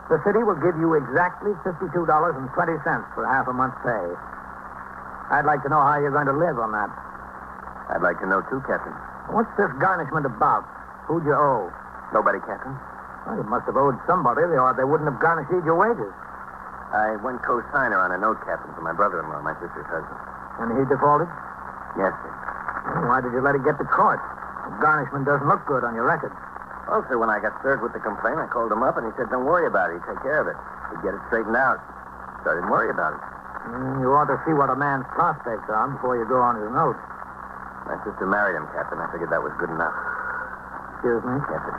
the city will give you exactly $52.20 for half a month's pay. I'd like to know how you're going to live on that. I'd like to know, too, Captain. What's this garnishment about? Who'd you owe? Nobody, Captain. Well, you must have owed somebody, or they wouldn't have garnished your wages. I went co-signer on a note, Captain, for my brother-in-law, my sister's husband. And he defaulted? Yes, sir. Well, why did you let it get to court? The garnishment doesn't look good on your record. Well, sir, when I got served with the complaint, I called him up, and he said, don't worry about it. He'd take care of it. He'd get it straightened out. So I didn't worry about it. You ought to see what a man's prospects are before you go on his note. My sister married him, Captain. I figured that was good enough. Excuse me? Yes, sir.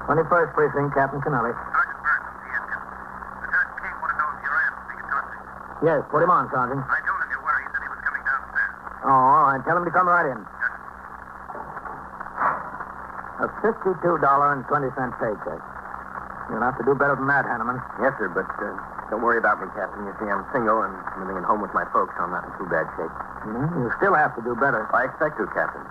21st Precinct, Captain Kennelly. Sergeant Burns, yes, Captain. Lieutenant King wanted to know if your aunt he could talk to you. Yes, put him on, Sergeant. I told him you were. He said he was coming downstairs. Oh, all right. Tell him to come right in. A $52.20 paycheck. You'll have to do better than that, Hanneman. Yes, sir, but don't worry about me, Captain. You see, I'm single and living at home with my folks, so I'm not in too bad shape. You still have to do better. I expect to, Captain.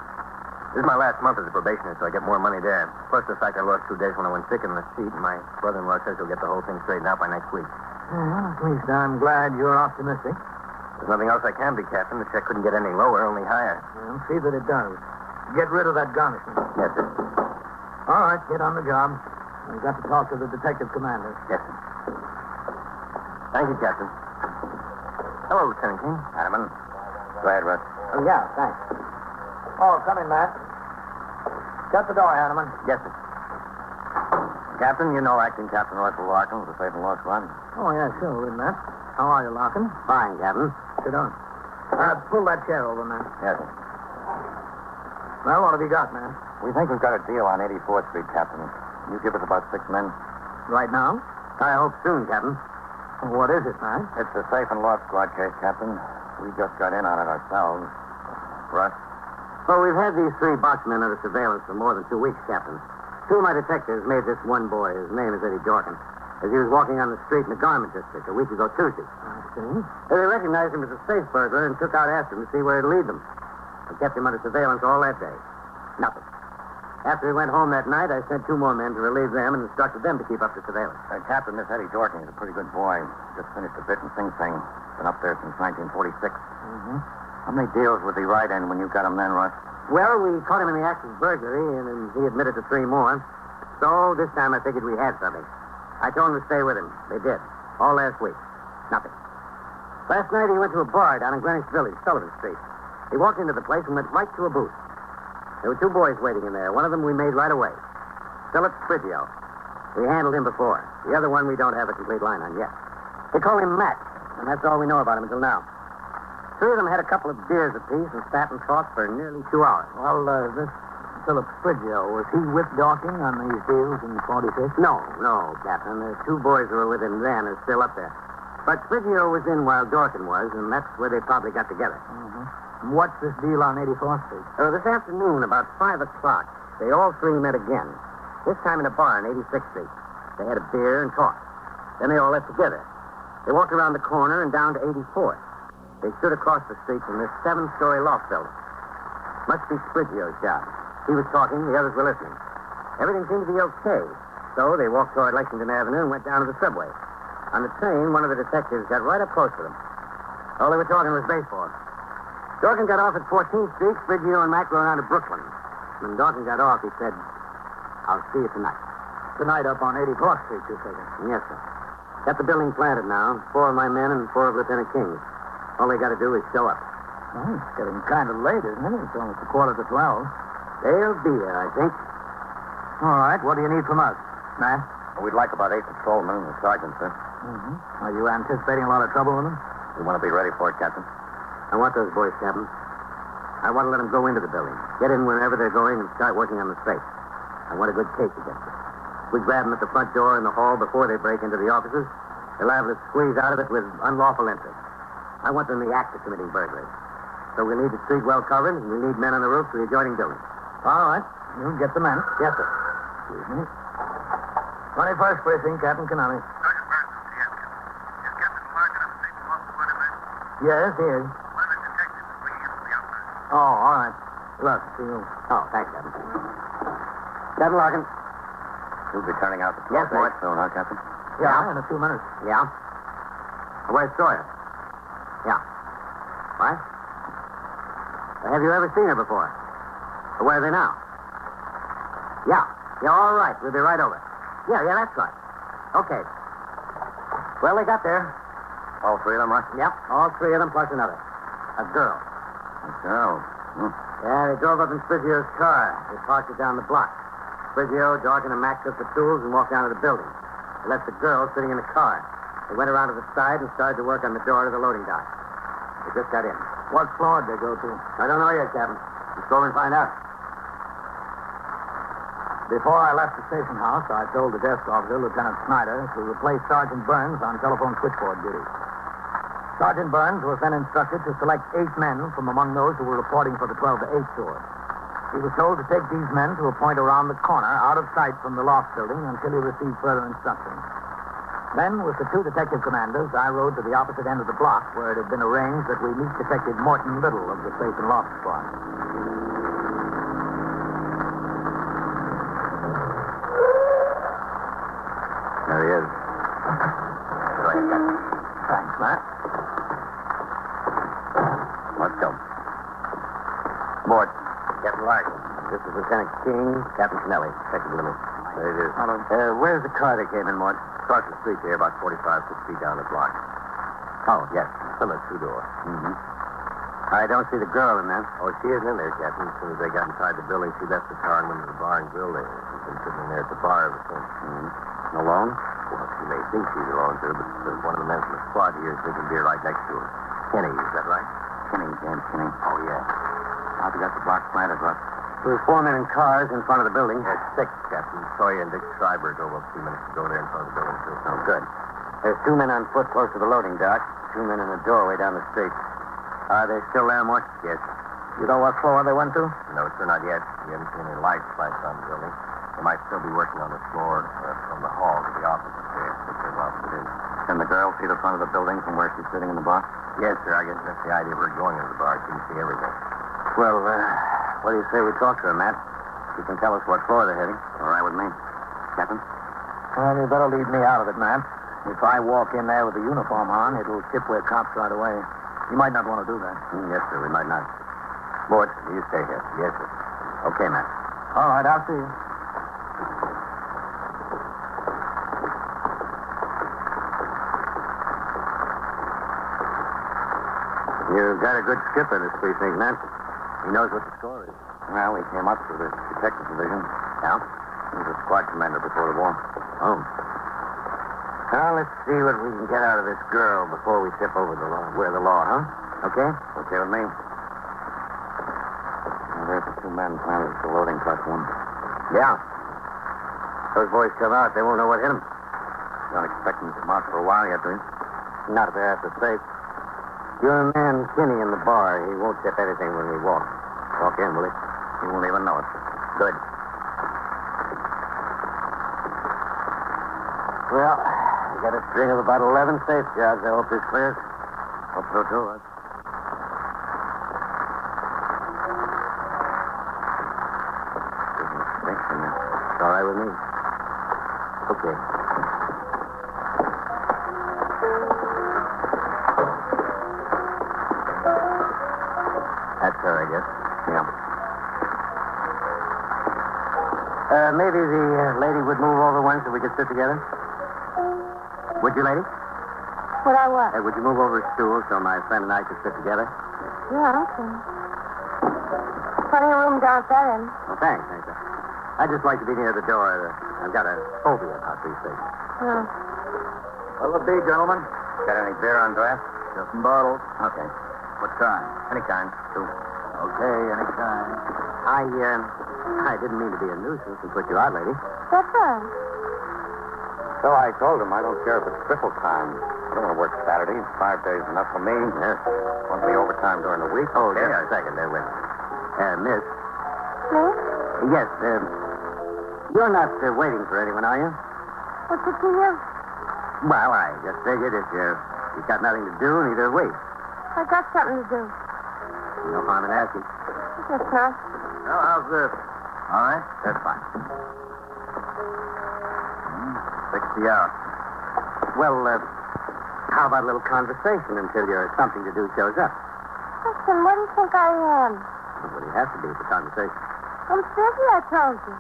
This is my last month as a probationer, so I get more money there. Plus the fact I lost 2 days when I went sick in the seat, and my brother-in-law says he'll get the whole thing straightened out by next week. Well, at least I'm glad you're optimistic. There's nothing else I can be, Captain. The check couldn't get any lower, only higher. Well, see that it does. Get rid of that garnishment. Yes, sir. All right, get on the job. We've got to talk to the detective commander. Yes, sir. Thank you, Captain. Hello, Lieutenant King. Hanneman. Go ahead, Russ. Oh, yeah, thanks. Oh, come in, Matt. Shut the door, Hanneman. Yes, sir. Captain, you know acting Captain Russell Larkin of the Safe and Law Squad. Oh, yeah, sure, we met. How are you, Larkin? Fine, Captain. Sit down. Pull that chair over, man. Yes, sir. Well, what have you got, man? We think we've got a deal on 84th Street, Captain. You give us about 6 men. Right now? I hope soon, Captain. What is it, man? It's a Safe and Law Squad case, Captain. We just got in on it ourselves. Russ? Well, we've had these 3 boxmen under surveillance for more than 2 weeks, Captain. 2 of my detectives made this one boy, his name is Eddie Dorkin, as he was walking on the street in the garment district a week ago Tuesday. I see. They recognized him as a safe burglar and took out after him to see where he'd lead them. They kept him under surveillance all that day. Nothing. After he went home that night, I sent 2 more men to relieve them and instructed them to keep up the surveillance. Captain, this Eddie Dorkin is a pretty good boy. Just finished a bit in Sing Sing. Been up there since 1946. Mm-hmm. How many deals was he right in when you got him then, Russ? Well, we caught him in the act of burglary, and he admitted to 3 more. So this time I figured we had something. I told them to stay with him. They did. All last week. Nothing. Last night he went to a bar down in Greenwich Village, Sullivan Street. He walked into the place and went right to a booth. There were 2 boys waiting in there. One of them we made right away. Philip Sprigio. We handled him before. The other one we don't have a complete line on yet. They call him Matt, and that's all we know about him until now. 3 of them had a couple of beers apiece and sat and talked for nearly 2 hours. Well, this Philip Sprigio, was he with Dorking on these deals in 46? No, Captain. The 2 boys who were with him then are still up there. But Sprigio was in while Dorkin was, and that's where they probably got together. Mm-hmm. What's this deal on 84th Street? This afternoon, about 5 o'clock, they all 3 met again. This time in a bar on 86th Street. They had a beer and talked. Then they all left together. They walked around the corner and down to 84th. They stood across the street from this 7-story loft building. Must be Sprigio's job. He was talking, the others were listening. Everything seemed to be okay. So they walked toward Lexington Avenue and went down to the subway. On the train, one of the detectives got right up close to them. All they were talking was baseball. Dorkin got off at 14th Street. Sprigio and Mac rode on to Brooklyn. When Dorkin got off, he said, "I'll see you tonight." Tonight up on 84th Street, you say? Yes, sir. Got the building planted now. 4 of my men and 4 of Lieutenant King's. All they got to do is show up. Oh, it's getting kind of late, isn't it? It's almost 11:15. They'll be there, I think. All right, what do you need from us, Matt? We'd like about 8 patrolmen and a sergeant, sir. Mm-hmm. Are you anticipating a lot of trouble with them? We want to be ready for it, Captain. I want those boys, Captain. I want to let them go into the building. Get in whenever they're going and start working on the safe. I want a good case against them. If we grab them at the front door in the hall before they break into the offices, they'll have to squeeze out of it with unlawful entry. I want them in the act of committing burglary. So we need the street well covered, and we need men on the roof for the adjoining buildings. All right. You'll get the men. Yes, sir. Excuse me. 21st Precinct, Captain Canali. Sergeant Burns, yes. Is Captain Larkin of the Safe and Law Squad in there? Yes, he is. One of the detectives is bringing in from the outside. Oh, all right. Look, see you. Oh, thanks, Captain. Captain Larkin. You'll be turning out the Yes, sir. soon, huh, Captain? Yeah, in a few minutes. Yeah? Where's Sawyer? Yeah. What? Have you ever seen her before? Where are they now? Yeah, all right. We'll be right over. Yeah, that's right. Okay. Well, they got there. All 3 of them, right? Yep, all 3 of them plus another. A girl. A girl. Yeah, they drove up in Sprigio's car. They parked it down the block. Sprigio, Dorkin, and Mac took the tools and walked down to the building. They left the girl sitting in the car. They went around to the side and started to work on the door to the loading dock. They just got in. What floor did they go to? I don't know yet, Captain. Let's go and find out. Before I left the station house, I told the desk officer, Lieutenant Snyder, to replace Sergeant Burns on telephone switchboard duty. Sergeant Burns was then instructed to select 8 men from among those who were reporting for the 12 to 8 tour. He was told to take these men to a point around the corner, out of sight from the loft building, until he received further instructions. Then, with the 2 detective commanders, I rode to the opposite end of the block, where it had been arranged that we meet Detective Morton Little of the Safe and Loft Squad. There he is. Go ahead, Captain. Thanks, Matt. Let's go. Board. Captain Larkin. This is Lieutenant King, Captain Canelli, Detective Little. There it is. Where's the car they came in, Mort? Across the street here, about 45, 6 feet down the block. Oh, yes. Plymouth 2-door. Mm-hmm. I don't see the girl in there. Oh, she isn't in there, Captain. As soon as they got inside the building, she left the car and went to the bar and grill there. Been sitting there at the bar ever since. Alone? Well, she may think she's alone, sir, but there's one of the men from the squad here is drinking beer right next to her. Kenny, is that right? Kenny, James Kenny. Oh, yeah. How'd you got the block planted, Russ? There was 4 men in cars in front of the building. There's 6, Captain. Sawyer and Dick Schreiber drove up a few minutes ago there in front of the building, too. Oh, good. There's 2 men on foot close to the loading dock. 2 men in the doorway down the street. Are they still there, Mort? Yes. You know what floor they went to? No, sir, not yet. We haven't seen any lights flash on the building. They might still be working on the floor from the hall to the office there, whichever office it is. Can the girl see the front of the building from where she's sitting in the bar? Yes, sir. I guess that's the idea of her going into the bar. She can see everything. Well, what do you say we talk to her, Matt? She can tell us what floor they're heading. All right with me. Captain? Well, you better leave me out of it, Matt. If I walk in there with the uniform on, it'll tip where cops right away. You might not want to do that. Yes, sir, we might not. Mort, you stay here. Yes, sir. Okay, Matt. All right, I'll see you. You've got a good skipper, this precinct, Matt. He knows what the score is. Well, he came up through the detective division. Yeah? He was a squad commander before the war. Oh. Now, let's see what we can get out of this girl before we tip over the law. We're the law, huh? Okay? Okay with me. Well, there's the 2 men planted at the loading platform. Yeah. Those boys come out. They won't know what hit them. Don't expect them to come out for a while yet, do you? Not if they're at the safe. Your man, Kinney, in the bar, he won't tip anything when we walk. Walk in, will he? He won't even know it. Good. Well, we got a string of about 11 safe jobs. I hope this clears. Hope so, too. It's all right with me. Okay. That's her, I guess. Yeah. Maybe the lady would move over one so we could sit together. Would you, lady? Would I what? Would you move over a stool so my friend and I could sit together? Yeah, okay. Plenty of room down at that end. Oh, thanks. I'd just like to be near the door. I've got a phobia about these things. Yeah. What'll it be, gentlemen? Got any beer on draft? Just some bottles. Okay. What kind? Any kind. 2. Okay, any kind. I didn't mean to be a nuisance and put you out, lady. That's right. So I told him I don't care if it's triple time. I don't want to work Saturday. 5 days is enough for me. Yes. Want to be overtime during the week? Oh, just a second. There, wait. Miss. Miss? Yes, you're not waiting for anyone, are you? What's it to you? Well, I just figured if you've got nothing to do, neither have we. I got something to do. No harm in asking. Yes, sir. Well, how's this? All right? That's fine. 60 out. Well, how about a little conversation until your something to do shows up? Listen, what do you think I am? Well, you have to be for conversation. I'm busy, I told you.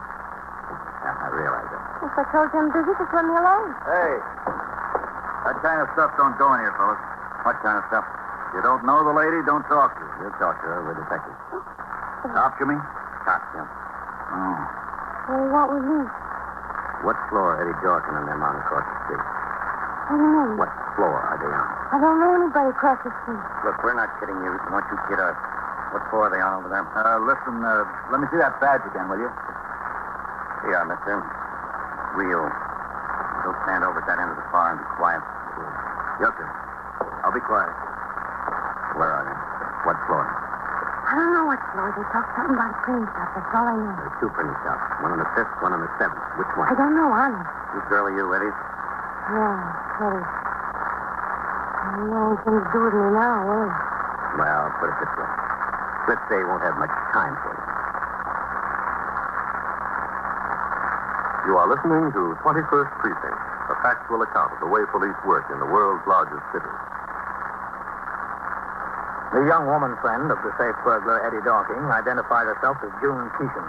I realize that. If I told you I'm busy, just let me alone. Hey, that kind of stuff don't go in here, fellas. What kind of stuff? You don't know the lady, don't talk to her. You'll talk to her. We're detectives. Cops, you mean? Cops, yeah. Oh. What do you want with me? What floor are Eddie Dorkin and them on across the street? What do you mean? What floor are they on? I don't know anybody across the street. Look, we're not kidding you. Why don't you get us? What floor are they on over there? Listen, let me see that badge again, will you? Here, mister. Real. Go stand over at that end of the bar and be quiet. Yes, sir. I'll be quiet. Where are they? What floor? I don't know what floor. They talk something about a printing shop. That's all I know. There's 2 printing shops. One on the 5th, one on the 7th. Which one? I don't know, honest. Whose girl are you, Eddie? Yeah, Eddie. You know anything to do with me now, will you? Well, put it this way. Let's say he won't have much time for you. You are listening to 21st Precinct, a factual account of the way police work in the world's largest city. The young woman friend of the safe burglar, Eddie Dorking, identified herself as June Keesham.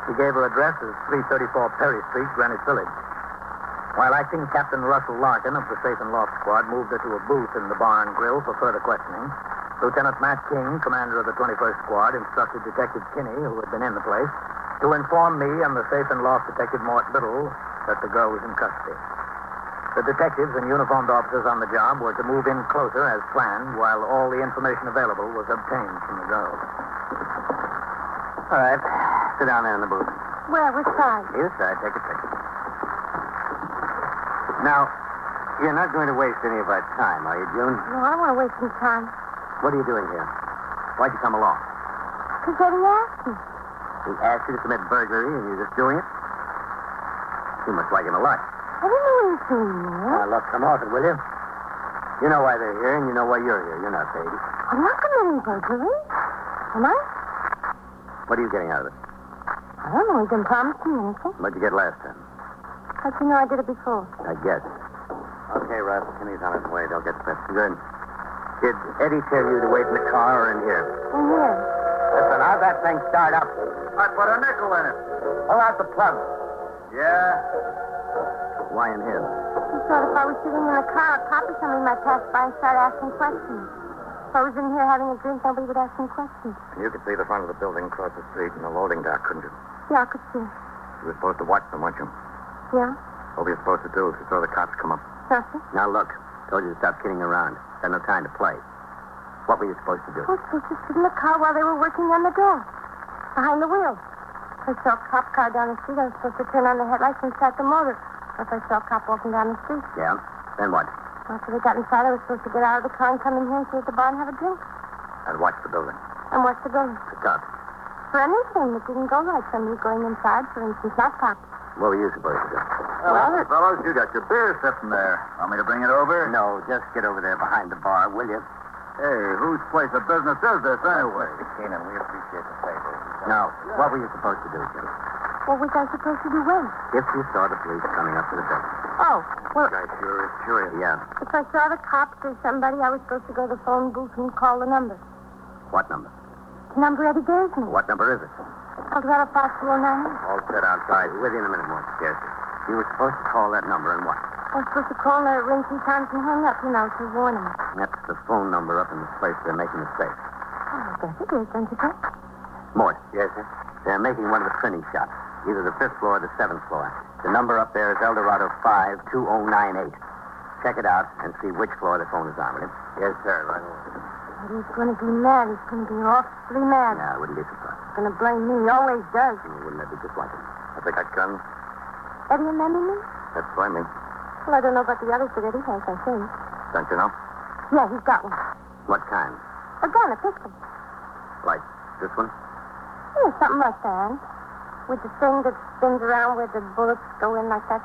She gave her address as 334 Perry Street, Greenwich Village. While acting Captain Russell Larkin of the Safe and Loft Squad moved her to a booth in the bar and grill for further questioning, Lieutenant Matt King, commander of the 21st Squad, instructed Detective Kinney, who had been in the place, to inform me and the safe and loft detective Mort Little that the girl was in custody. The detectives and uniformed officers on the job were to move in closer as planned while all the information available was obtained from the girl. All right. Sit down there in the booth. Where? Which side? Either side. Take a picture. Now, you're not going to waste any of our time, are you, June? No, I don't want to waste any time. What are you doing here? Why'd you come along? Because Eddie asked me. He asked you to commit burglary and you're just doing it? You must like him a lot. I didn't know anything, man. Now, look, come off it, will you? You know why they're here, and you know why you're here. You're not baby. I'm not committing burglary. Am I? What are you getting out of it? I don't know. He didn't promise me anything. What'd you get last time? How'd you know I did it before? I guess. Okay, Russ. Kenny's on his way. Don't get stressed. Good. Did Eddie tell you to wait in the car or in here? In here. Listen, how'd that thing start up? I put a nickel in it. Pull out the plug. Yeah? Why in here? He thought if I was sitting in the car, a cop or somebody might pass by and start asking questions. If I was in here having a drink, nobody would ask me questions. You could see the front of the building across the street in the loading dock, couldn't you? Yeah, I could see. You were supposed to watch them, weren't you? Yeah? What were you supposed to do if you saw the cops come up? Nothing. Now, look. Told you to stop kidding around. Had no time to play. What were you supposed to do? I was supposed to sit in the car while they were working on the door. Behind the wheel. If I saw a cop car down the street, I was supposed to turn on the headlights and start the motor. If I saw a cop walking down the street. Yeah? Then what? After they got inside, I was supposed to get out of the car and come in here and sit at the bar and have a drink. I'd watch the building. And watch the building. The cops. For anything that didn't go right. Somebody going inside, for instance, not cops. What were you supposed to do? Well, fellows, you got your beer sitting there. Want me to bring it over? No, just get over there behind the bar, will you? Hey, whose place of business is this, anyway? Mr. Keenan, we appreciate the favor. No. What were you supposed to do, Jim? What was I supposed to do when? If you saw the police coming up to the building. Oh, well, Guy sure is curious. Yeah. if I saw the cops or somebody, I was supposed to go to the phone booth and call the number. What number? The number Eddie gave me. What number is it? Eldorado 5209. All set outside. With you in a minute, more scarcely. You were supposed to call that number and what? I was supposed to call and let it ring 3 times and hang up, to warn him. That's the phone number up in the place they're making the safe. Oh, I guess it is, don't you think? Mort. Yes, sir? They're making one of the printing shops. Either the 5th floor or the 7th floor. The number up there is Eldorado 52098. Check it out and see which floor the phone is on, will you? Yes, sir. Right away. He's going to be mad. He's going to be awfully mad. Yeah, I wouldn't be surprised. He's going to blame me. He always does. Wouldn't that be just like him? Have they got guns? Eddie and Mandy me? That's what I mean. Well, I don't know about the others, but Eddie has, I think. Don't you know? Yeah, he's got one. What kind? A gun, a pistol. Like this one? Yeah, something like that. With the thing that spins around where the bullets go in like that.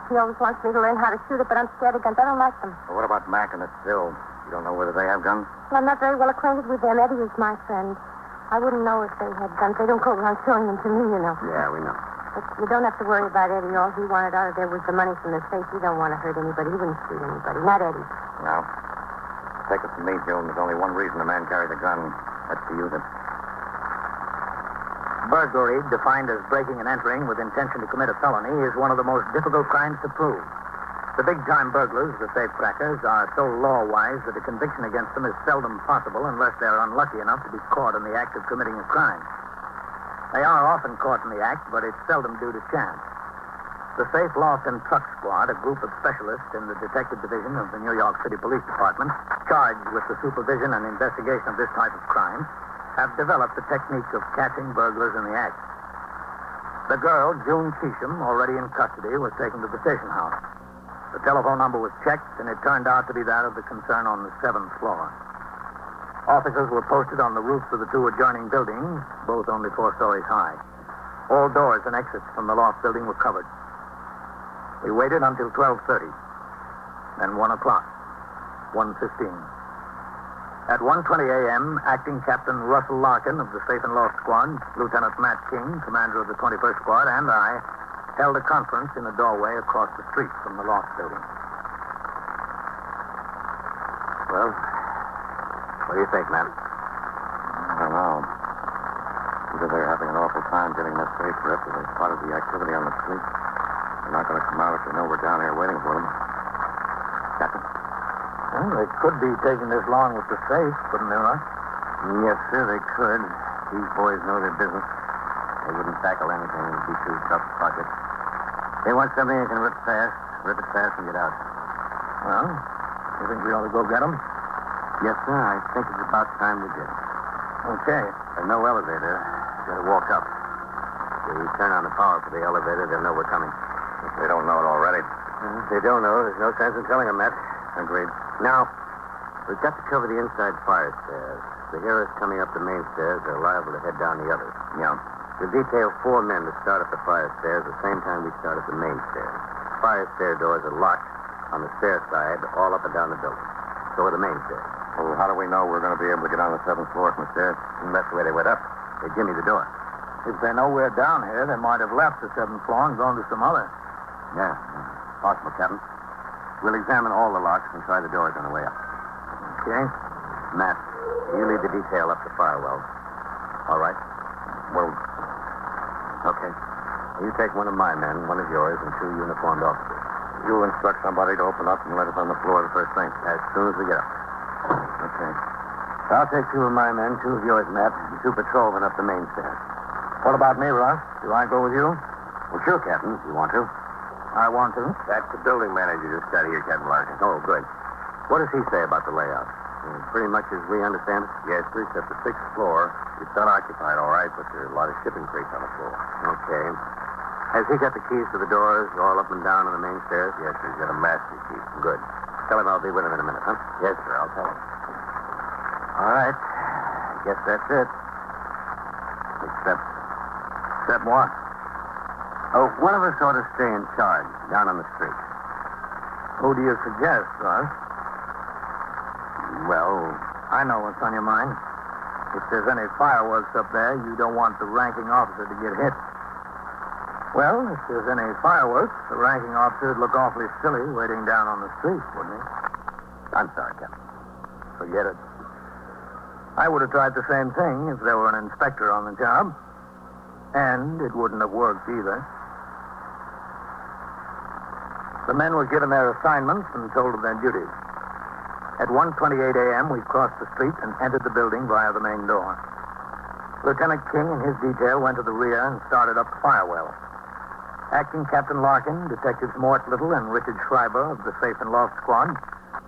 He always wants me to learn how to shoot it, but I'm scared of guns. I don't like them. Well, what about Mac and the Still? You don't know whether they have guns? Well, I'm not very well acquainted with them. Eddie is my friend. I wouldn't know if they had guns. They don't go around showing them to me, you know. Yeah, we know. But you don't have to worry about Eddie. All he wanted out of there was the money from the safe. He don't want to hurt anybody. He wouldn't shoot anybody. Not Eddie. No. Take it from me, June. There's only one reason a man carries a gun. That's to use it. Burglary, defined as breaking and entering with intention to commit a felony, is one of the most difficult crimes to prove. The big-time burglars, the safe-crackers, are so law-wise that a conviction against them is seldom possible unless they're unlucky enough to be caught in the act of committing a crime. They are often caught in the act, but it's seldom due to chance. The Safe, Loft, and Truck Squad, a group of specialists in the Detective Division of the New York City Police Department, charged with the supervision and investigation of this type of crime, have developed the technique of catching burglars in the act. The girl, June Cheesham, already in custody, was taken to the station house. The telephone number was checked, and it turned out to be that of the concern on the 7th floor. Officers were posted on the roofs of the 2 adjoining buildings, both only 4 stories high. All doors and exits from the loft building were covered. We waited until 12:30, then 1 o'clock, 1:15. At 1:20 a.m., Acting Captain Russell Larkin of the Safe and Loft Squad, Lieutenant Matt King, commander of the 21st Squad, and I held a conference in a doorway across the street from the loft building. Well, what do you think, man? I don't know. Either they're having an awful time getting that safe ripped, or they spotted the activity on the street. They're not going to come out if they know we're down here waiting for them. Captain? Well, they could be taking this long with the safe, couldn't they, Russ? Yes, sir, they could. These boys know their business. They wouldn't tackle anything. It'd be too tough to pocket. They want something they can rip it fast and get out. Well, you think we ought to go get them? Yes, sir. I think it's about time we did. Okay. There's no elevator. Gotta walk up. If we turn on the power for the elevator, they'll know we're coming. If they don't know it already. If they don't know, there's no sense in telling them that. Agreed. Now, we've got to cover the inside fire stairs. If they hear us coming up the main stairs, they're liable to head down the others. Yeah. We'll detail 4 men to start at the fire stairs the same time we start at the main stairs. Fire stair doors are locked on the stair side, all up and down the building. So are the main stairs. Well, how do we know we're going to be able to get on the 7th floor from the stairs? And that's the way they went up. They jimmy the door. If they know we're down here, they might have left the 7th floor and gone to some other. Yeah. Possible, Captain. We'll examine all the locks and try the doors on the way up. Okay. Matt, you lead the detail up the firewall. All right? Well, okay. You take one of my men, one of yours, and 2 uniformed officers. you'll instruct somebody to open up and let us on the floor the first thing. As soon as we get up. Okay. I'll take 2 of my men, 2 of yours, Matt, and 2 patrolmen up the main stairs. What about me, Ross? Do I go with you? Well, sure, Captain, if you want to. I want to. That's the building manager just got here, Captain Larkin. Oh, good. What does he say about the layout? Pretty much as we understand it? Yes, sir, except the 6th floor. It's unoccupied, all right, but there are a lot of shipping crates on the floor. Okay. Has he got the keys to the doors all up and down on the main stairs? Yes, sir, he's got a master key. Good. Tell him I'll be with him in a minute, huh? Yes, sir, I'll tell him. All right. Guess that's it. Except what? Oh, one of us ought to stay in charge down on the street. Who do you suggest, Ross? Well, I know what's on your mind. If there's any fireworks up there, you don't want the ranking officer to get hit. Well, if there's any fireworks, the ranking officer would look awfully silly waiting down on the street, wouldn't he? I'm sorry, Captain. Forget it. I would have tried the same thing if there were an inspector on the job. And it wouldn't have worked either. The men were given their assignments and told of their duties. At 1:28 a.m., we crossed the street and entered the building via the main door. Lieutenant King and his detail went to the rear and started up the firewell. Acting Captain Larkin, Detectives Mort Little and Richard Schreiber of the Safe and Loft Squad,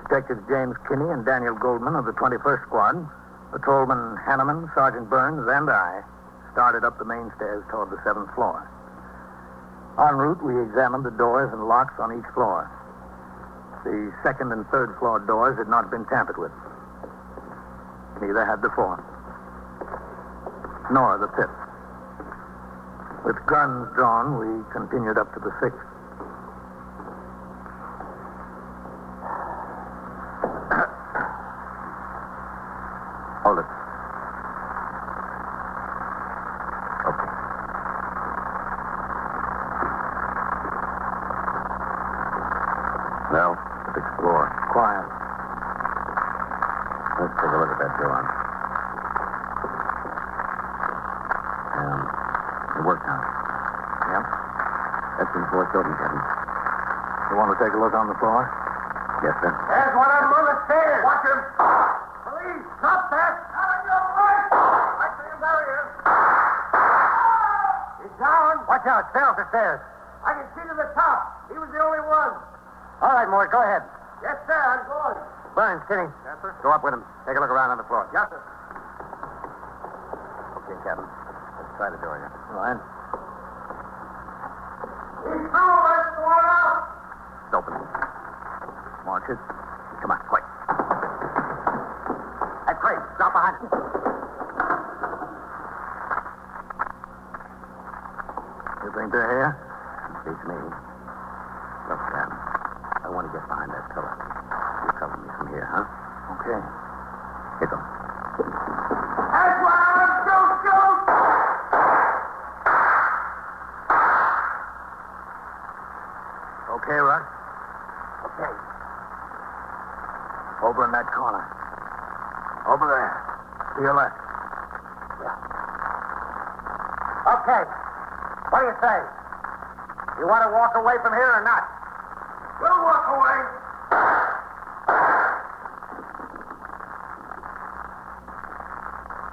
Detectives James Kinney and Daniel Goldman of the 21st Squad, Patrolman Hanneman, Sergeant Burns, and I started up the main stairs toward the 7th floor. En route, we examined the doors and locks on each floor. The 2nd and 3rd floor doors had not been tampered with. Neither had the 4th. Nor the 5th. With guns drawn, we continued up to the 6th. Hold it. Okay. Now, the 6th floor. Quiet. Let's take a look at that door. The workhouse. Yeah? That's in the 4th building, Captain. You want to take a look on the floor? Yes, sir. There's one of them on the stairs. Watch him. Police, stop that. Out of your way. I see him. There he is. He's down. Watch out. Stay off the stairs. I can see to the top. He was the only one. All right, Mort, go ahead. Yes, sir. I'm going. Burns, Kinney. Yes, sir. Go up with him. Take a look around on the floor. Yes, sir. Okay, Captain. Let's try the door here. All right. He's through. Let's go on out. It's open. Mark it. Come on, quick. Hey, Craig, drop behind him. You think they're here? Beats me. Look, Sam, I want to get behind that pillar. You cover me from here, huh? Okay. Here goes. That's one. Shoot. Okay, Russ? Okay. Over in that corner. Over there. To your left. Okay. What do you say? You want to walk away from here or not? We'll walk away.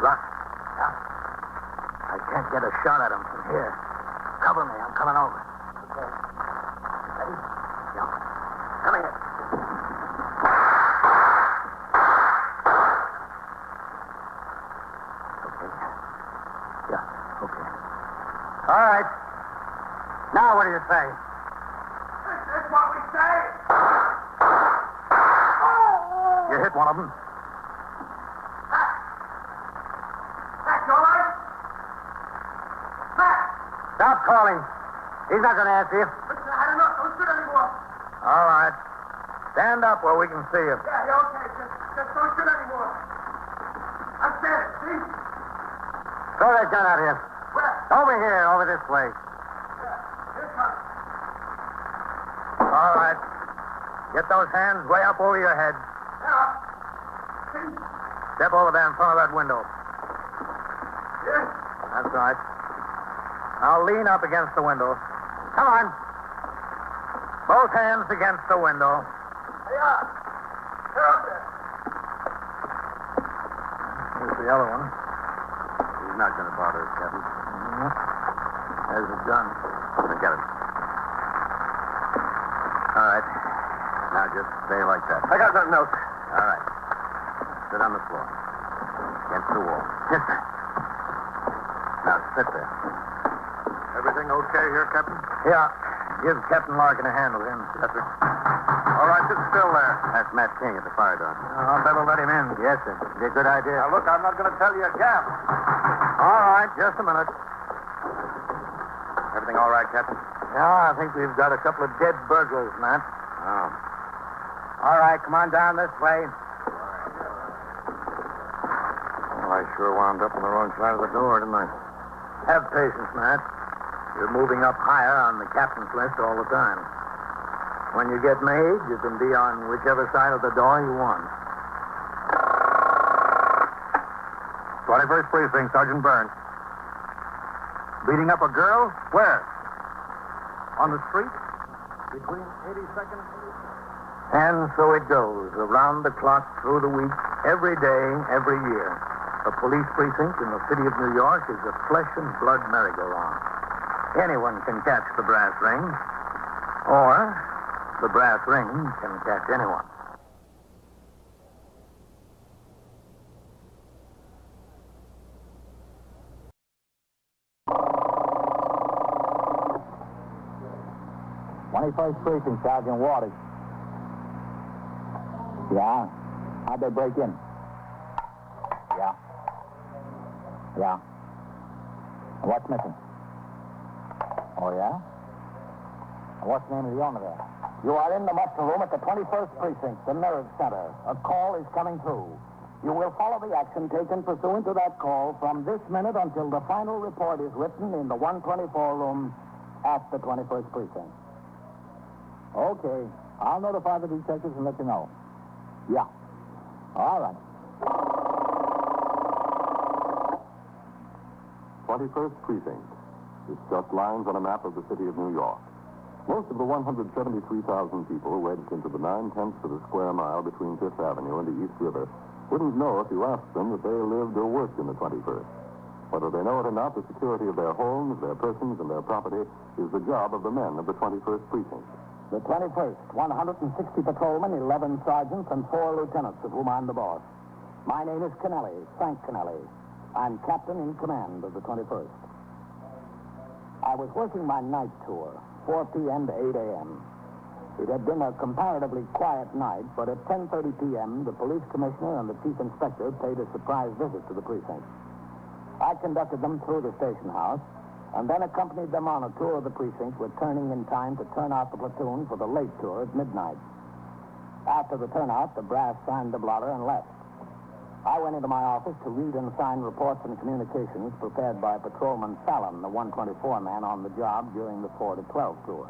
Russ. Yeah? I can't get a shot at him from here. Cover me. I'm coming over. Okay. Ready? Yeah. Come here. Okay. Yeah, okay. All right. Now what do you say? That's what we say. You hit one of them. That's all right. Stop calling. He's not going to answer you. Listen, I don't know. Don't shoot anymore. All right. Stand up where we can see you. Yeah, okay. Just don't shoot anymore. I'm standing, see? Throw that gun out here. Where? Over here, over this way. Here it comes. All right. Get those hands way up over your head. Yeah. See? Step over there in front of that window. Yes. That's right. Now lean up against the window. Come on. Both hands against the window. Hey, they're up there. Here's the other one. He's not going to bother us, Captain. There's the gun. Forget it. All right. Now just stay like that. I got nothing else. All right. Sit on the floor. Against the wall. Yes, sir. Now sit there. Everything okay here, Captain? Yeah. Give Captain Larkin a hand with him. Yes, sir. All right, sit still there. That's Matt King at the fire door. I'll better let him in. Yes, sir. Be a good idea. Now, look, I'm not going to tell you again. All right, just a minute. Everything all right, Captain? Yeah, I think we've got a couple of dead burglars, Matt. Oh. All right, come on down this way. Well, I sure wound up on the wrong side of the door, didn't I? Have patience, Matt. You're moving up higher on the captain's list all the time. When you get made, you can be on whichever side of the door you want. 21st Precinct, Sergeant Burns. Beating up a girl? Where? On the street? Between 82nd and... And so it goes, around the clock, through the week, every day, every year. A police precinct in the city of New York is a flesh and blood merry-go-round. Anyone can catch the brass ring, or the brass ring can catch anyone. First Precinct, Sergeant Waters. Yeah? How'd they break in? Yeah. Yeah. And what's missing? Oh, yeah? And what's the name of the owner there? You are in the muster room at the 21st Precinct, the Nerve Center. A call is coming through. You will follow the action taken pursuant to that call from this minute until the final report is written in the 124 room at the 21st Precinct. Okay. I'll notify the detectives and let you know. Yeah. All right. 21st Precinct. It's just lines on a map of the city of New York. Most of the 173,000 people wedged into the 9/10 of a square mile between Fifth Avenue and the East River wouldn't know if you asked them that they lived or worked in the 21st. Whether they know it or not, the security of their homes, their persons, and their property is the job of the men of the 21st Precinct. The 21st, 160 patrolmen, 11 sergeants, and 4 lieutenants, of whom I'm the boss. My name is Kennelly, Frank Kennelly. I'm captain in command of the 21st. I was working my night tour, 4 p.m. to 8 a.m. It had been a comparatively quiet night, but at 10:30 p.m., the police commissioner and the chief inspector paid a surprise visit to the precinct. I conducted them through the station house, and then accompanied them on a tour of the precinct, returning in time to turn out the platoon for the late tour at midnight. After the turnout, the brass signed the blotter and left. I went into my office to read and sign reports and communications prepared by Patrolman Fallon, the 124 man on the job during the 4 to 12 tour.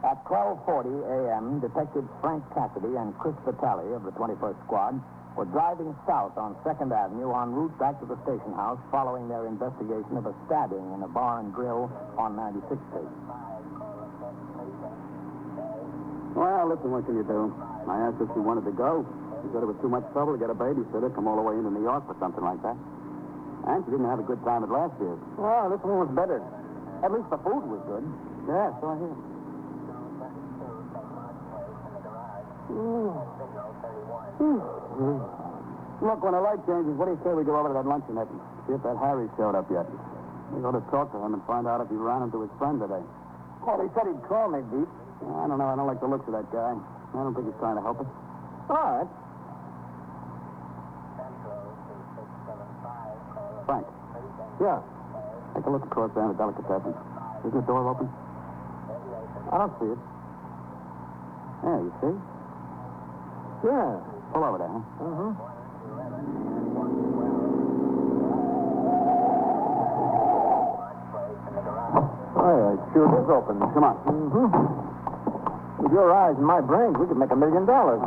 At 12:40 a.m., Detectives Frank Cassidy and Chris Vitale of the 21st Squad were driving south on 2nd Avenue en route back to the station house following their investigation of a stabbing in a bar and grill on 96th Street. Well, listen, what can you do? I asked if she wanted to go. She said it was too much trouble to get a babysitter, come all the way into New York for something like that. And she didn't have a good time at last year's. Oh, this one was better. At least the food was good. Yeah, so I hear. Look, when the light changes, what do you say we go over to that luncheonette and see if that Harry showed up yet? We ought to talk to him and find out if he ran into his friend today. Well, he said he'd call me, Deep. I don't know. I don't like the looks of that guy. I don't think he's trying to help us. All right. Frank. Yeah. Take a look across there in the delicatessen. Isn't the door open? I don't see it. Yeah, you see? Yeah. Pull over there, huh? Mm-hmm. Oh, yeah, it sure is open. Come on. Mm-hmm. With your eyes and my brains, we could make $1 million. All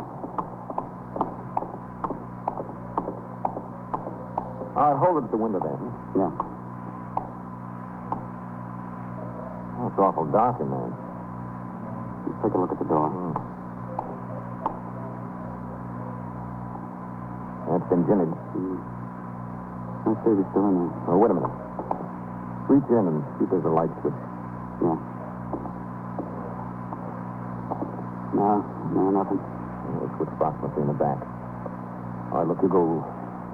right, hold it at the window there. Yeah. Oh, it's awful dark in there. Let's take a look at the door. That's been ginnied. Let's see if he's still in there. Oh, wait a minute. Reach in and see if there's a light switch. Yeah. No, nothing. The switch box must be in the back. All right, look, you go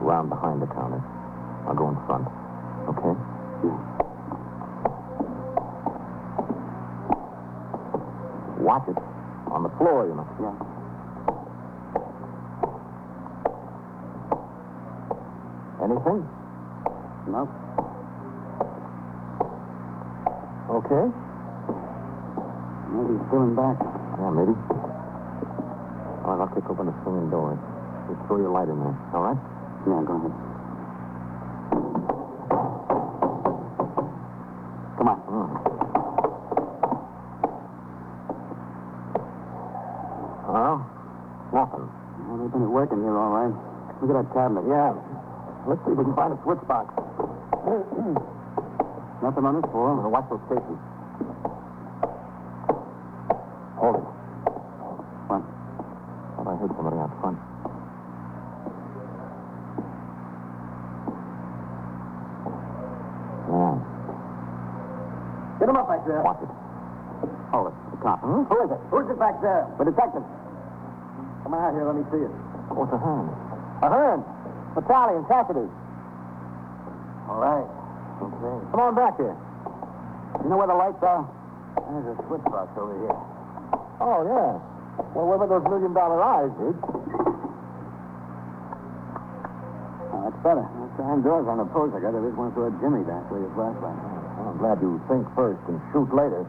round behind the counter. I'll go in front. Okay? Yeah. Watch it. On the floor, you know. Yeah. Anything? No. Okay. Maybe he's still in back. Yeah, maybe. All right, I'll kick open the swinging door. Just throw your light in there, all right? Yeah, go ahead. Come on. Oh, nothing. Well, they've been at work in here, all right. Look at that cabinet. Yeah. Let's see if we can find a switch box. Nothing on this floor. I'm going to watch those cases. Hold it. What? Thought I heard somebody out front. Yeah. Get him up back there. Watch it. Hold it. The cop. Hmm? Who is it? Who's it back there? The detective. Come out here. Let me see it. What's a hand? A hand. Battalion, Cassidy. All right. Okay. Come on back here. You know where the lights are? There's a switch box over here. Oh, yeah. Well, where were those $1 million eyes, dude? Oh, that's better. Those hand doors on the post. I got there is one for a Jimmy back where your flashlight. Well, I'm glad you think first and shoot later.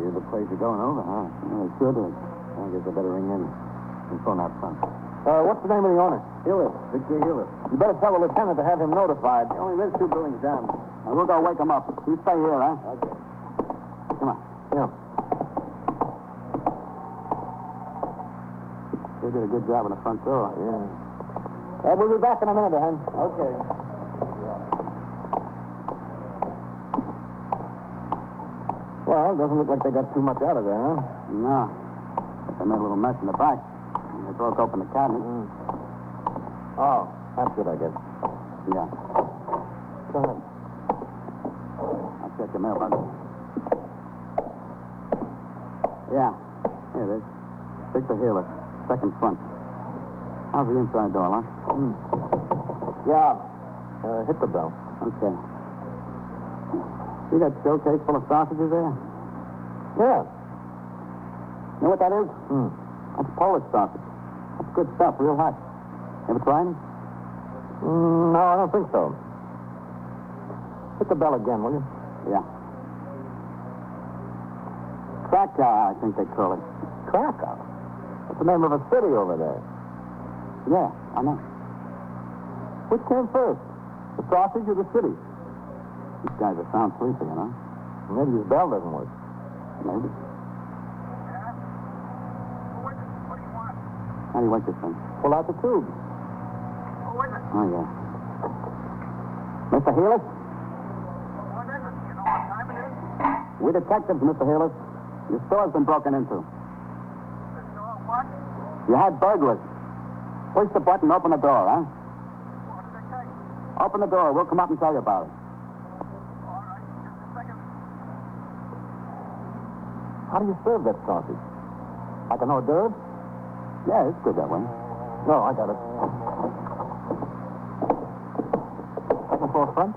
You're the place you're going over, huh? Well, it sure does. I guess I better ring in and phone out front. What's the name of the owner? Hewlett. Victor Hewlett. You better tell the lieutenant to have him notified. He only lives 2 buildings down. Now, we'll go wake him up. You stay here, huh? Okay. Come on. Yeah. They did a good job on the front door. Yeah. We'll be back in a minute, Hen. Okay. Well, it doesn't look like they got too much out of there, huh? No. But they made a little mess in the back. And they broke open the cabinet. Oh, that's it, I guess. Yeah. Go ahead. I'll check the mailbox. Yeah. Here it is. Victor Hewlett. Second front. How's the inside door, locked? Yeah. Hit the bell. Okay. See that showcase full of sausages there? Yeah. You know what that is? Hmm. That's Polish sausage. That's good stuff, real hot. Ever tried it? No, I don't think so. Hit the bell again, will you? Yeah. Krakow, I think they call it. Krakow? That's the name of a city over there. Yeah, I know. Which came first? The sausage or the city? These guys are sound sleepy, you know? Maybe his bell doesn't work. Maybe. How do you like this thing? Pull out the tube. Oh, yeah. Mr. Healis? We detectives, Mr. Healis. Your store's been broken into. You had burglars. Push the button, open the door, huh? Open the door. We'll come up and tell you about it. How do you serve that sausage? Like an hors d'oeuvre? Yeah, it's good that way. No, I got it. Second floor front?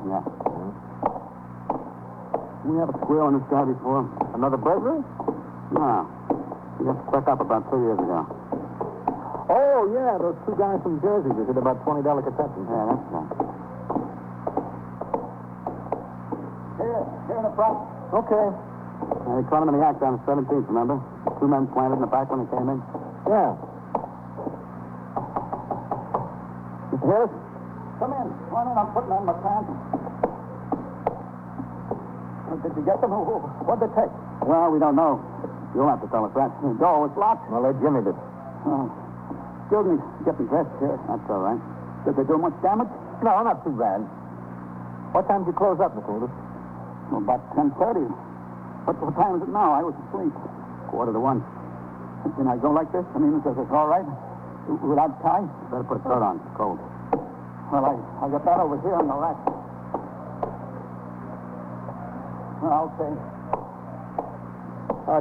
Yeah. We have a squeal on this guy before. Another burglary? No. He got stuck up about 2 years ago. Oh, yeah, those two guys from Jersey that did about 20 delicatessens. Yeah, that's right. Here in the front. Okay. They caught him in the act on the 17th, remember? 2 men planted in the back when he came in. Yeah. Mr. Harris? Come in. Come on in. I'm putting on my pants. Did you get them? What'd they take? Well, we don't know. You'll have to tell us that. The door was locked. Well, Jimmy did. Excuse me. Getting dressed here. That's all right. Did they do much damage? No, not too bad. What time did you close up, Mr. Willis? Well, about 10:30. What time is it now? I was asleep. 1:45. Can I go like this? I mean, is it all right? Without tie? Better put a coat on. It's cold. Well, I got that over here on the rack. Well, okay.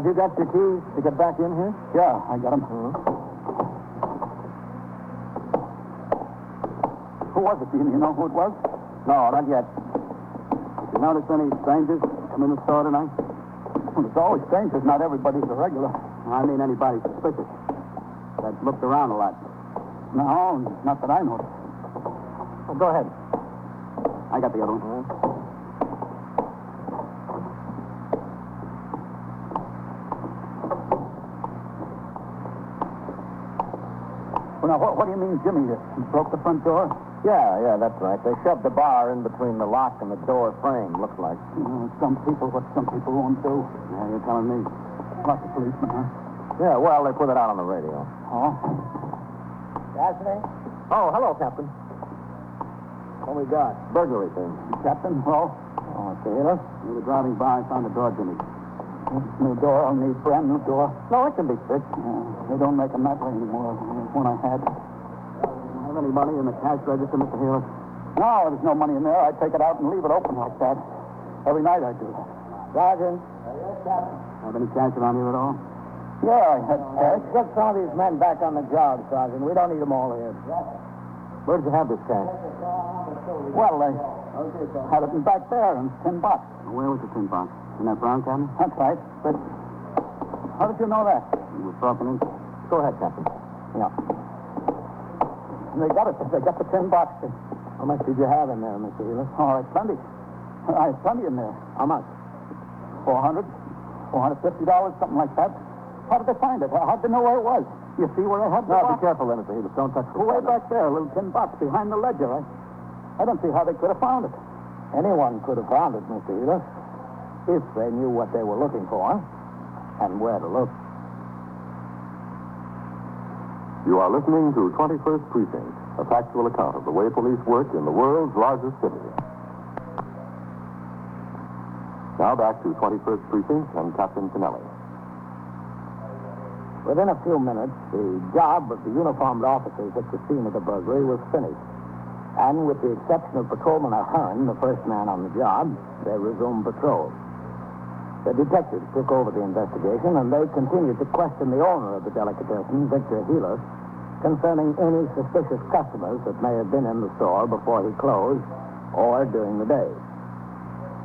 You got your keys to get back in here? Yeah, I got them. Who was it? Do you know who it was? No, not yet. Did you notice any strangers come in the store tonight? Well, there's always strangers. Not everybody's a regular. I mean anybody suspicious. That looked around a lot. No, not that I noticed. Well, go ahead. I got the other one. Well, now, what do you mean, Jimmy? He broke the front door? Yeah, that's right. They shoved the bar in between the lock and the door frame, looks like. Some people won't do. Yeah, you're telling me. Lots of policemen, huh? Yeah, well, they put it out on the radio. Oh? Cassidy? Oh, hello, Captain. What we got? Burglary thing. Captain, well? Oh, Taylor? We were driving by and found the door, Jimmy. New door. I'll need brand new door. No, it can be fixed. They don't make them that way anymore. There's one I had. Have any money in the cash register, Mr. Healer? No, there's no money in there. I take it out and leave it open like that. Every night I do. Sergeant? Yes, Captain. Have any cash around here at all? Yeah, I had cash. Get some of these men back on the job, Sergeant. We don't need them all here. Where did you have this cash? Well, I had it back there in tin box. Where was the tin box? In that brown cabinet? That's right. But how did you know that? You were talking in. Go ahead, Captain. Yeah. They got it. They got the tin box. How much did you have in there, Mr. Healer? Oh, it's plenty. I had plenty in there. How much? $450, something like that. How did they find it? How did they know where it was? You see where I had the box? Be careful, then, Mr. Healer. Don't touch the way back there, a little tin box behind the ledger. I don't see how they could have found it. Anyone could have found it, Mr. Healer, if they knew what they were looking for and where to look. You are listening to 21st Precinct, a factual account of the way police work in the world's largest city. Now back to 21st Precinct and Captain Kennelly. Within a few minutes, the job of the uniformed officers at the scene of the burglary was finished. And with the exception of Patrolman Ahern, the first man on the job, they resumed patrol. The detectives took over the investigation, and they continued to question the owner of the delicatessen, Victor Healer, concerning any suspicious customers that may have been in the store before he closed or during the day.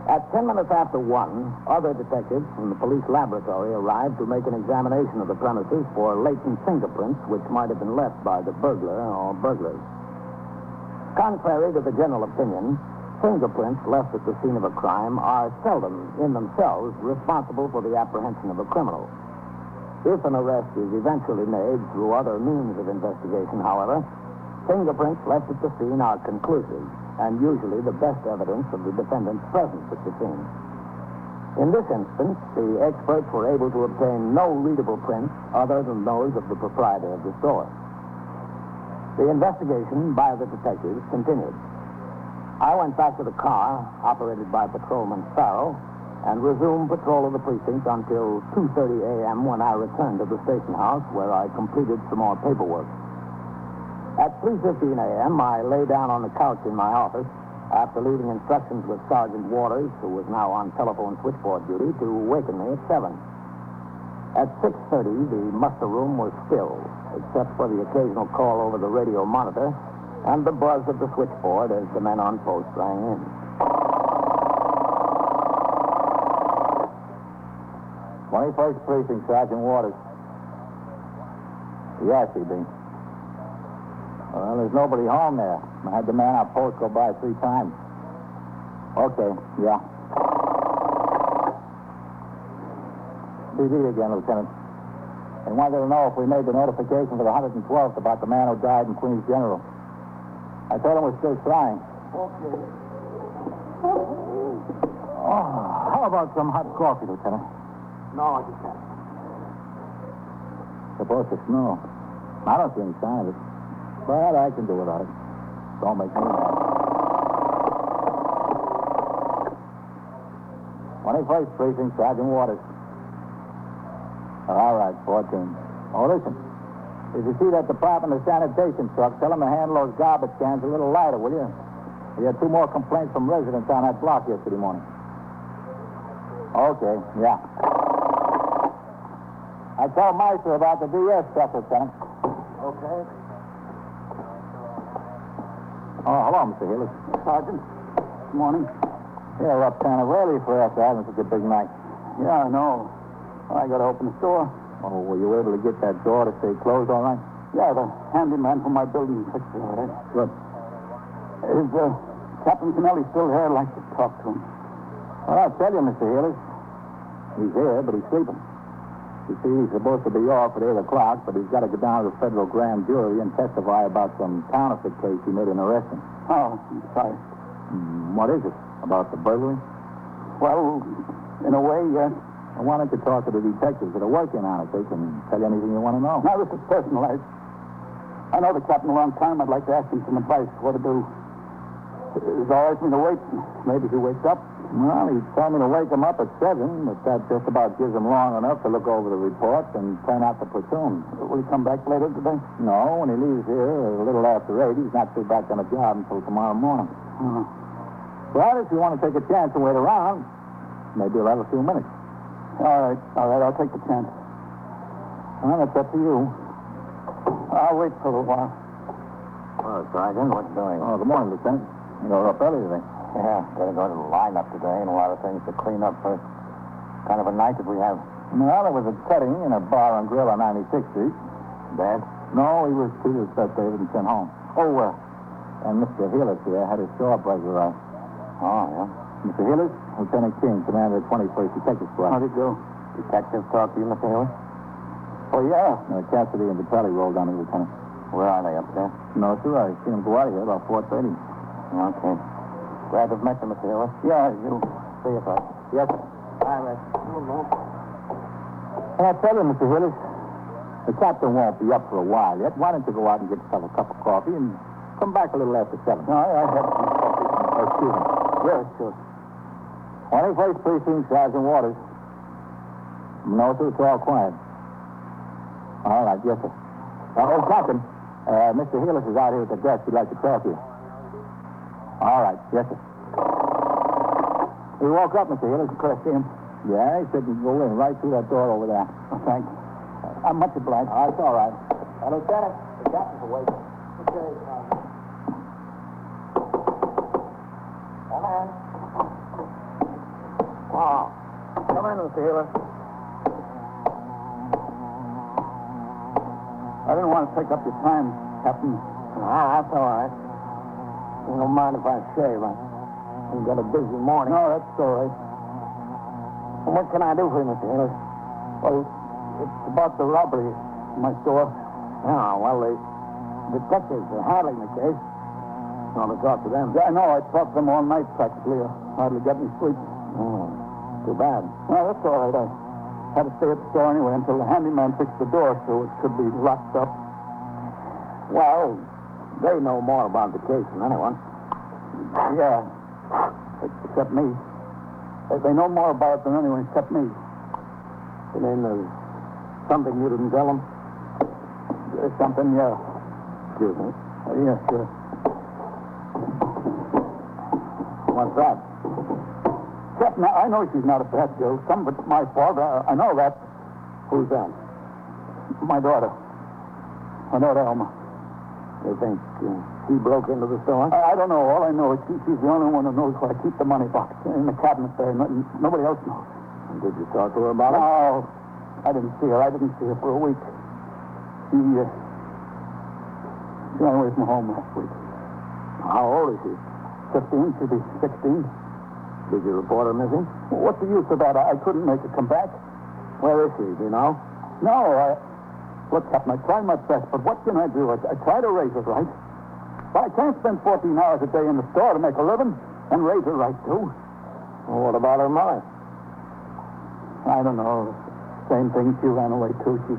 At 10 minutes after 1, other detectives from the police laboratory arrived to make an examination of the premises for latent fingerprints which might have been left by the burglar or burglars. Contrary to the general opinion, fingerprints left at the scene of a crime are seldom, in themselves, responsible for the apprehension of a criminal. If an arrest is eventually made through other means of investigation, however, fingerprints left at the scene are conclusive and usually the best evidence of the defendant's presence at the scene. In this instance, the experts were able to obtain no readable prints other than those of the proprietor of the store. The investigation by the detectives continued. I went back to the car, operated by Patrolman Farrell, and resumed patrol of the precinct until 2:30 a.m. when I returned to the station house where I completed some more paperwork. At 3:15 a.m., I lay down on the couch in my office after leaving instructions with Sergeant Waters, who was now on telephone switchboard duty, to waken me at 7. At 6:30, the muster room was still, except for the occasional call over the radio monitor and the buzz of the switchboard as the men on post rang in. "21st Precinct, Sergeant Waters." "Yes, E.B. Well, there's nobody home there. I had the man on post go by 3 times. Okay, yeah. TV again, Lieutenant. They wanted to know if we made the notification for the 112th about the man who died in Queens General. I told them we're still trying. Okay. Oh, how about some hot coffee, Lieutenant? No, I just can't. Supposed to snow. I don't see any sign of it. But I can do without it. Don't make me mad. 21st Precinct, Sergeant Waters. All right, 14. Oh, listen. If you see that Department of Sanitation truck, tell them to handle those garbage cans a little lighter, will you? We had 2 more complaints from residents on that block yesterday morning. Okay, yeah. I told Meister about the DS stuff, Lieutenant. Okay. Oh, hello, Mr. Healy. Sergeant, good morning. Yeah, we're up kind of early for after having such a big night. Yeah, I know. I got to open the store. Oh, were you able to get that door to stay closed all right? Yeah, the handyman from my building fixed it all right. Good. Is Captain Kennelly still here? I'd like to talk to him. Well, I'll tell you, Mr. Healy. He's here, but he's sleeping. You see, he's supposed to be off at 8 o'clock, but he's got to go down to the federal grand jury and testify about some counterfeit case he made an arrest in. Oh, I'm sorry. What is it? About the burglary? Well, in a way, yes. I wanted to talk to the detectives that are working on it. They can tell you anything you want to know. Now, this is personal. I know the captain a long time. I'd like to ask him some advice what to do. He's always me to wait. Maybe he wakes up. Well, he told me to wake him up at 7, but that just about gives him long enough to look over the report and turn out the platoon. Will he come back later today? No, when he leaves here a little after 8, he's not due back on the job until tomorrow morning. But if you want to take a chance and wait around, maybe you'll have a few minutes. All right, I'll take the chance. Well, it's up to you. I'll wait for a while. Well, Sergeant, what you doing? Oh, good morning, Lieutenant. You're up early today. Yeah, gotta go to the lineup today and a lot of things to clean up first. Kind of a night that we have. Well, there was a cutting in a bar and grill on 96th Street. Dad? No, he was treated as best David and sent home. Oh, and Mr. Hillis here had his saw buzzer out. Oh, yeah. Mr. Hillis, Lieutenant King, commander of the 21st Detective Squad. How'd it go? Detective talk to you, Mr. Hillis? Oh, yeah. Cassidy and Petrelli rolled on me, Lieutenant. Where are they, up there? No, sir. I seen them go out of here about 4:30. Okay. Glad to have met you, Mr. Hillis. Yeah, you. See you, bud. Yes, sir. All right. And I tell you, Mr. Hillis, the captain won't be up for a while yet. Why don't you go out and get yourself a cup of coffee and come back a little after 7? No, I had some coffee. Excuse me. Yeah, sure. 21st Precinct, Sergeant Waters. No, sir, it's all quiet. All right, yes, sir. Oh, Captain, Mr. Hillis is out here at the desk. He'd like to talk to you. All right, yes, sir. He woke up, Mr. Hillis. Could I see him? Yeah, he said you can go in right through that door over there. Oh, thanks. I'm much obliged. Oh, it's all right. Lieutenant, the captain's awake. Okay, Come in. Wow. Come in, Mr. Hillis. I didn't want to take up your time, Captain. That's all right. You don't mind if I shave. I've got a busy morning. No, that's all right. Well, what can I do for you, Mr. Hillis? Well, it's about the robbery in my store. Oh, well, the detectives are handling the case. You want to talk to them? Yeah, I know. I talked to them all night, practically. I hardly got any sleep. Oh, too bad. Well, that's all right. I had to stay at the store anyway until the handyman fixed the door so it could be locked up. Well, they know more about the case than anyone. Yeah, except me. They know more about it than anyone except me. You mean there's something you didn't tell them? There's something, yeah. Excuse me. Yes, sir. What's that? Captain, I know she's not a bad girl. Some of it's my fault. I know that. Who's that? My daughter. My daughter, Elma. You think she broke into the store? I don't know. All I know is she's the only one who knows where I keep the money box in the cabinet there. Nobody else knows. And did you talk to her about it? No. I didn't see her. I didn't see her for a week. She ran away from home last week. How old is she? 15. She'll be 16. Did you report her missing? Well, what's the use of that? I couldn't make her come back. Where is she? Do you know? No, Look, Captain, I tried my best, but what can I do? I try to raise her right. But I can't spend 14 hours a day in the store to make a living and raise her right, too. Well, what about her mother? I don't know. Same thing. She ran away, too. She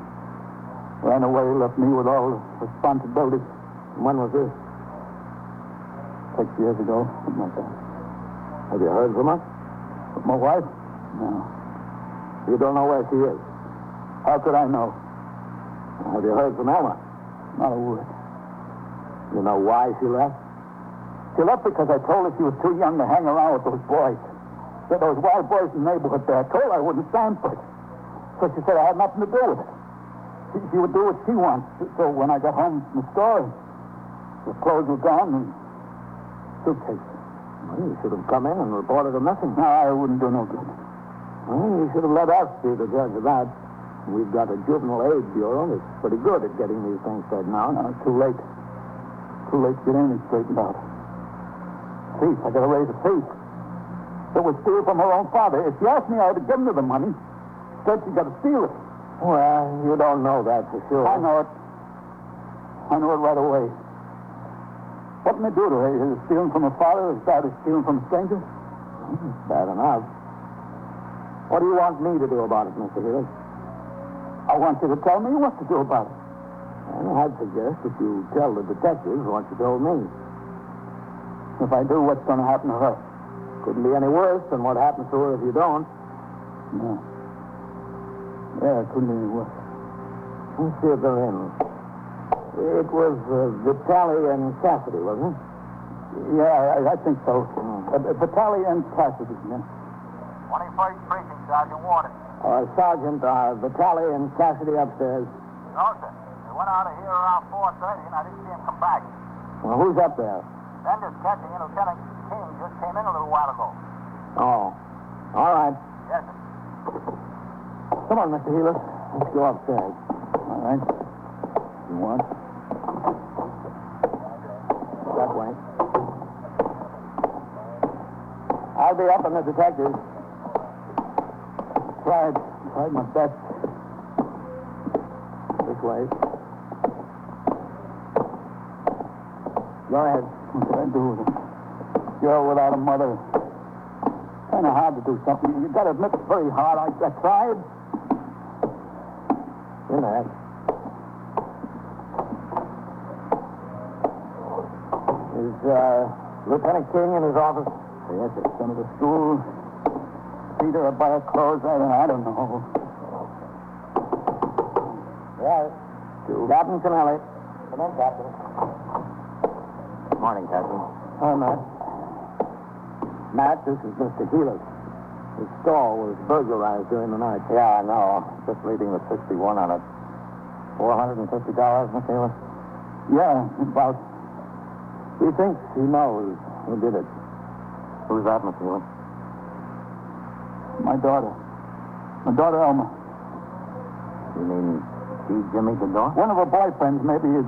ran away, left me with all the responsibility. When was this? 6 years ago, something like that. Have you heard from her? My wife? No. You don't know where she is? How could I know? Have you heard from Elma? Not a word. You know why she left? She left because I told her she was too young to hang around with those boys. Those wild boys in the neighborhood there. I told her I wouldn't stand for it. So she said I had nothing to do with it. She would do what she wants. So when I got home from the store, the clothes were gone and suitcase. Well, you should have come in and reported her missing. No, I wouldn't do no good. Well, you should have let us be the judge of that. We've got a juvenile aid bureau that's pretty good at getting these things straightened out. No, too late. Too late to get anything straightened out. Thief. I gotta raise a thief. That would steal from her own father. If she asked me, I would have given her the money. Instead, she got to steal it. Well, you don't know that for sure. I know it. I know it right away. What can I do to her? Is it stealing from her father as bad as stealing from a stranger? It's bad enough. What do you want me to do about it, Mr. Healy? I want you to tell me what to do about it. Well, I'd suggest that you tell the detectives what you told me. If I do, what's going to happen to her? Couldn't be any worse than what happens to her if you don't. No. Yeah, it couldn't be any worse. Let's see if they're in. It was Vitale and Cassidy, wasn't it? Yeah, I think so. Vitale and Cassidy, yeah. 21st Precinct, Sergeant Waters. Sergeant, Vitale and Cassidy upstairs. No, sir. They went out of here around 4:30, and I didn't see them come back. Well, who's up there? Bender's catching in. Lieutenant King just came in a little while ago. Oh. All right. Yes, sir. Come on, Mr. Healy. Let's go upstairs. All right. You want? That way. I'll be up on the detectives. Tried my best. This way. Go ahead. What can I do with her? Girl without a mother. Kind of hard to do something. You got to admit it's very hard. I tried. In there. Is Lieutenant King in his office? Yes, sir. Son of the school. Feed her, buy her clothes. I don't know. Yes. Captain Kennelly. Come in, Captain. Morning, Captain. Hi, Matt. Matt, this is Mr. Healy. His store was burglarized during the night. Yeah, I know. Just leaving the 61 on it. $450, Mr. Healy? Yeah, about. He thinks he knows who did it. Who's that, Mr. Healy? My daughter. My daughter, Elma. You mean she Jimmy the dog? One of her boyfriends, maybe.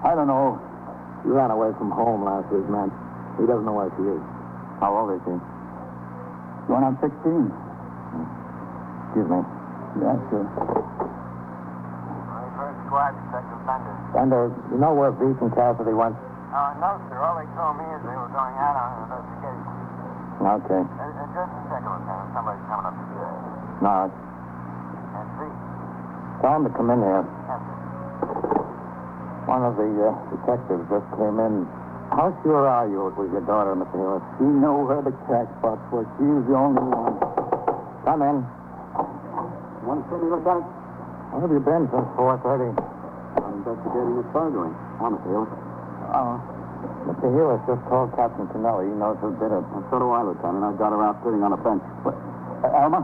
I don't know. She ran away from home last week, man. He doesn't know where she is. How old is she? Going on 16. Excuse me. Yeah, sure. 21st Squad, Detective Bender. Bender, you know where Beach and Cassidy went? No, sir. All they told me is they were going out on an investigation. Okay. Just a second, Lieutenant. Somebody's coming up the stairs. No. And see. Tell him to come in here. Yes, sir. One of the detectives just came in. How sure are you it was your daughter, Mr. Healy? She knew where the cash box was. She was the only one. Come in. Want to see me, Lieutenant? Where have you been since 4:30? I'm investigating a burglary. Mr. Healy. Mr. Healy just told Captain Kennelly he knows who did it. And so do I, Lieutenant. I got her out sitting on a bench. Alma?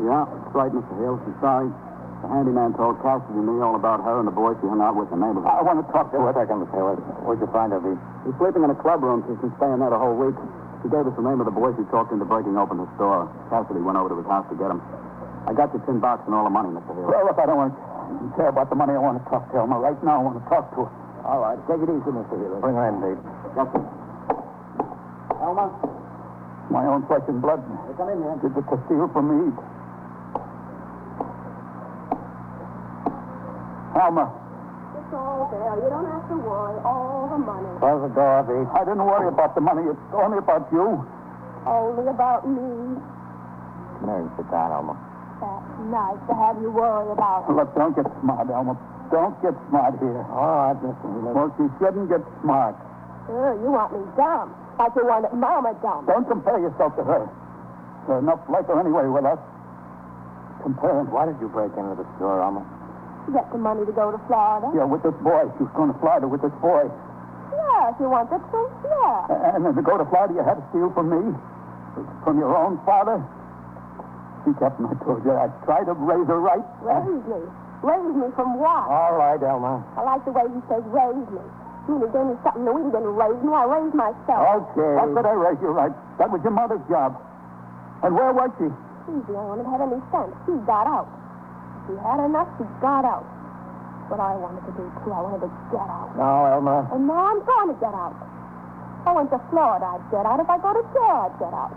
Yeah, that's right, Mr. Hill. She's sorry. The handyman told Cassidy and me all about her and the boy she hung out with in the neighborhood. I want to talk to her. Just a second, Mr. Hill. Where'd you find her, V? She's sleeping in a club room. She's been staying there the whole week. She gave us the name of the boy she talked into breaking open the store. Cassidy went over to his house to get him. I got the tin box and all the money, Mr. Hill. Well, look, I don't care about the money. I want to talk to Elma right now. I want to talk to her. All right. Take it easy, Mr. Healy. Bring her in, Dave. Yes, sir. Elma? My own flesh and blood. Hey, come in here. Did it to steal from me. Alma. It's all there. You don't have to worry. All the money. Close the door, V. I didn't worry about the money. It's only about you. Only about me. Come here and sit down, Alma. That's nice to have you worry about it. Look, don't get smart, Alma. Don't get smart here. All right, Mr. Healy. Well, she shouldn't get smart. Sure, you want me dumb. Like you wanted Mama dumb. Don't compare yourself to her. There's enough like her anyway with us. Comparing. Why did you break into the store, Alma? Get the money to go to Florida. Yeah, with this boy. She was going to Florida with this boy. Yeah, if you wanted to, yeah. And then to go to Florida, you had to steal from me? From your own father? See, Captain, I told you, I tried to raise her right. Raise me? Raise me from what? All right, Elma. I like the way you say raise me. You gave me something new. You didn't raise me. I raised myself. Okay. What did I raise you right? That was your mother's job. And where was she? Easy, I wouldn't have any sense. She got out. She had enough, she got out. What I wanted to do, too, I wanted to get out. No, Elma. And now I'm going to get out. If I went to Florida, I'd get out. If I go to jail, I'd get out.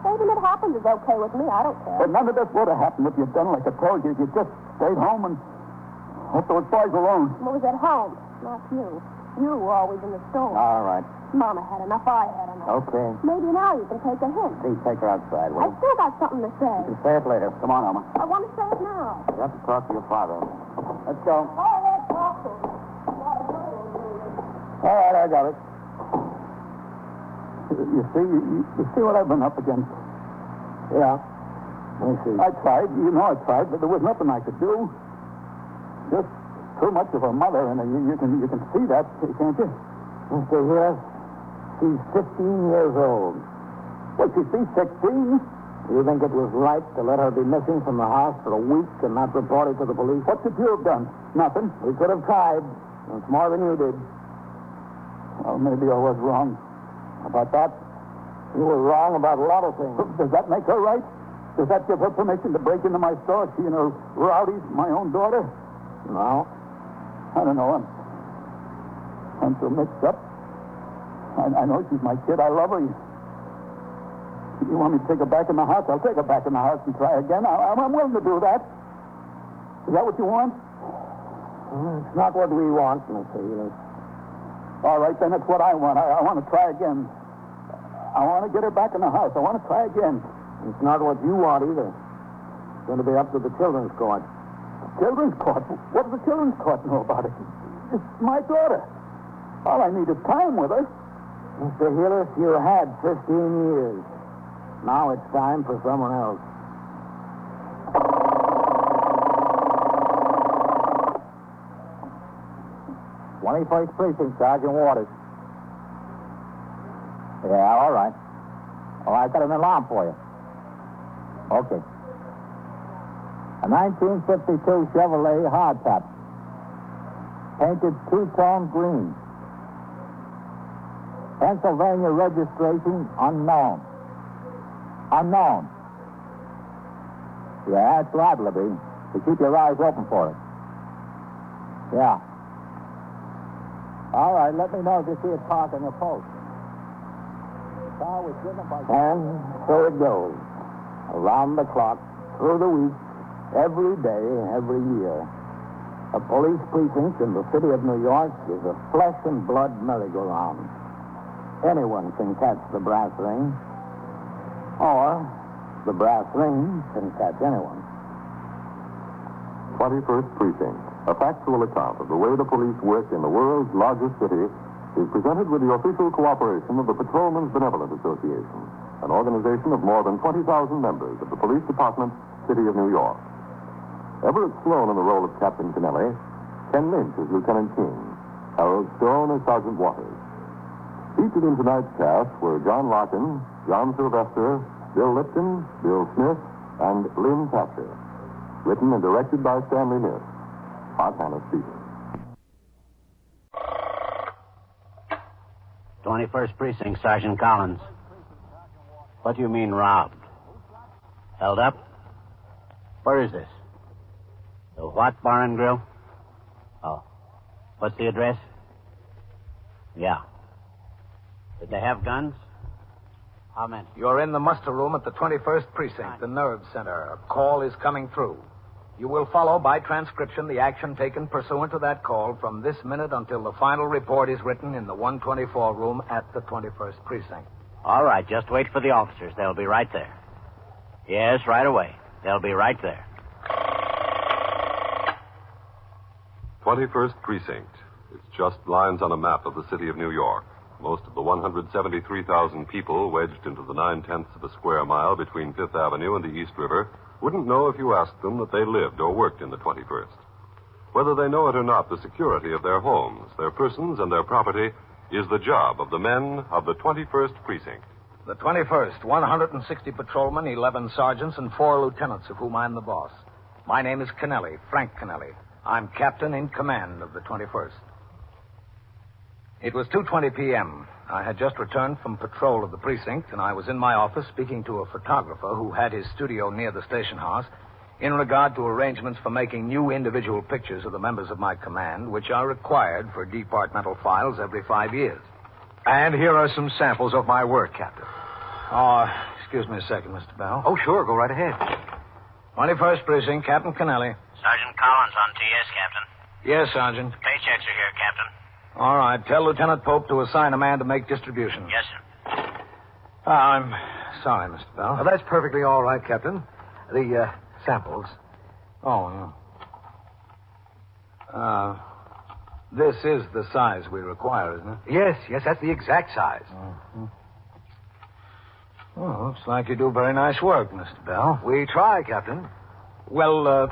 Anything that happens is okay with me. I don't care. But none of this would have happened if you'd done like I told you. If you just stayed home and left those boys alone. What was at home? Not you. You were always in the store. All right. Mama had enough. I had enough. Okay. Maybe now you can take a hint. Please take her outside, will I you? still got something to say. You can say it later. Come on, Elma. I want to say it now. You have to talk to your father. Let's go. Oh, let's talk to him. All right, I got it. You see what I've been up against? Yeah. I see. I tried. You know I tried, but there was nothing I could do. Just too much of a mother, and you can see that, can't you? Mr. Here, she's 15 years old. Well, she'd be 16. You think it was right to let her be missing from the house for a week and not report it to the police? What should you have done? Nothing. We could have tried. It's more than you did. Well, maybe I was wrong about that. You were wrong about a lot of things. Does that make her right? Does that give her permission to break into my store? She and her rowdies, my own daughter? No. I don't know. I'm so mixed up. I know she's my kid. I love her. You want me to take her back in the house? I'll take her back in the house and try again. I'm willing to do that. Is that what you want? It's not what we want, Mr. Healy. All right, then it's what I want. I want to try again. I want to get her back in the house. I want to try again. It's not what you want either. It's going to be up to the children's court. Children's court? What does the children's court know about it? It's my daughter. All I need is time with her. Mr. Hillis, you had 15 years. Now it's time for someone else. "21st Precinct, Sergeant Waters." Yeah, all right. Oh, I've got an alarm for you. Okay. A 1952 Chevrolet hardtop. Painted two-tone green. Pennsylvania registration unknown. Unknown. Yeah, it's liable to be. So keep your eyes open for it. Yeah. All right, let me know if you see it parked on your post. The car was driven by... And so it goes. Around the clock, through the week, every day, every year. A police precinct in the city of New York is a flesh and blood merry-go-round. Anyone can catch the brass ring, or the brass ring can catch anyone. 21st Precinct, a factual account of the way the police work in the world's largest city, is presented with the official cooperation of the Patrolmen's Benevolent Association, an organization of more than 20,000 members of the Police Department, City of New York. Everett Sloan in the role of Captain Kennelly, Ken Lynch as Lieutenant King. Harold Stone as Sergeant Waters. Featured in tonight's cast were John Larkin, John Sylvester, Bill Lipton, Bill Smith, and Lynn Thatcher. Written and directed by Stanley Niss. Art Hannah speaking. 21st Precinct, Sergeant Collins. What do you mean, robbed? Held up? Where is this? The what bar and grill? Oh. What's the address? Yeah. Did they have guns? How many? You're in the muster room at the 21st Precinct, the nerve center. A call is coming through. You will follow by transcription the action taken pursuant to that call from this minute until the final report is written in the 124 room at the 21st Precinct. All right, just wait for the officers. They'll be right there. Yes, right away. They'll be right there. 21st Precinct. It's just lines on a map of the city of New York. Most of the 173,000 people wedged into the 9/10 of a square mile between Fifth Avenue and the East River wouldn't know if you asked them that they lived or worked in the 21st. Whether they know it or not, the security of their homes, their persons, and their property is the job of the men of the 21st Precinct. The 21st, 160 patrolmen, 11 sergeants, and 4 lieutenants, of whom I'm the boss. My name is Kennelly, Frank Kennelly. I'm captain in command of the 21st. It was 2:20 p.m. I had just returned from patrol of the precinct, and I was in my office speaking to a photographer who had his studio near the station house in regard to arrangements for making new individual pictures of the members of my command, which are required for departmental files every 5 years. And here are some samples of my work, Captain. Oh, excuse me a second, Mr. Bell. Oh, sure. Go right ahead. 21st Precinct, Captain Kennelly. Sergeant Collins on TS, Captain. Yes, Sergeant. Paychecks are here, Captain. All right. Tell Lieutenant Pope to assign a man to make distribution. Yes, sir. I'm sorry, Mr. Bell. Oh, that's perfectly all right, Captain. The samples. Oh, yeah. This is the size we require, isn't it? Yes, that's the exact size. Mm-hmm. Well, looks like you do very nice work, Mr. Bell. We try, Captain. Well,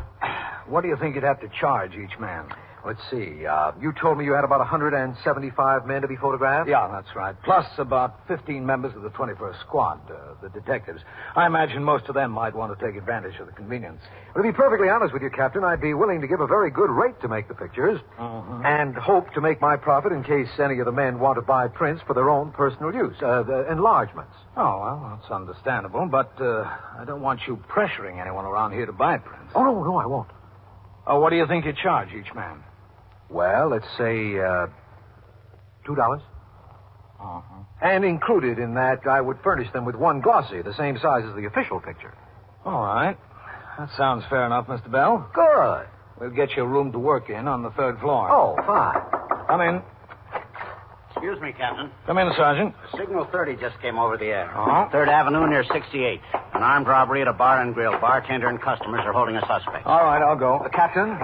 what do you think you'd have to charge each man? Let's see. You told me you had about 175 men to be photographed? Yeah, that's right. Plus about 15 members of the 21st Squad, the detectives. I imagine most of them might want to take advantage of the convenience. Well, to be perfectly honest with you, Captain, I'd be willing to give a very good rate to make the pictures and hope to make my profit in case any of the men want to buy prints for their own personal use, the enlargements. Oh, well, that's understandable, but I don't want you pressuring anyone around here to buy prints. Oh, no, I won't. What do you think you charge each man? Well, let's say $2. And included in that, I would furnish them with one glossy, the same size as the official picture. All right. That sounds fair enough, Mr. Bell. Good. We'll get you a room to work in on the 3rd floor. Oh, fine. Come in. Excuse me, Captain. Come in, Sergeant. Signal 30 just came over the air. 3rd Avenue near 68. An armed robbery at a bar and grill. Bartender and customers are holding a suspect. All right, I'll go. Captain?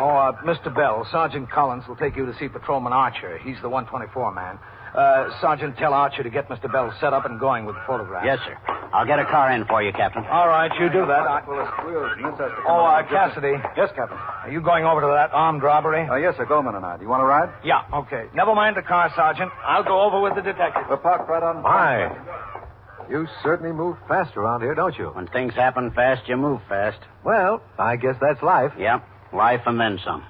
Mr. Bell, Sergeant Collins will take you to see Patrolman Archer. He's the 124 man. Sergeant, tell Archer to get Mr. Bell set up and going with the photograph. Yes, sir. I'll get a car in for you, Captain. All right, you do that. Cassidy. Yes, Captain. Are you going over to that armed robbery? Yes, sir. Goldman and I. Do you want to ride? Yeah, okay. Never mind the car, Sergeant. I'll go over with the detective. We're parked right on. My. You certainly move fast around here, don't you? When things happen fast, you move fast. Well, I guess that's life. Yep. Life and then some.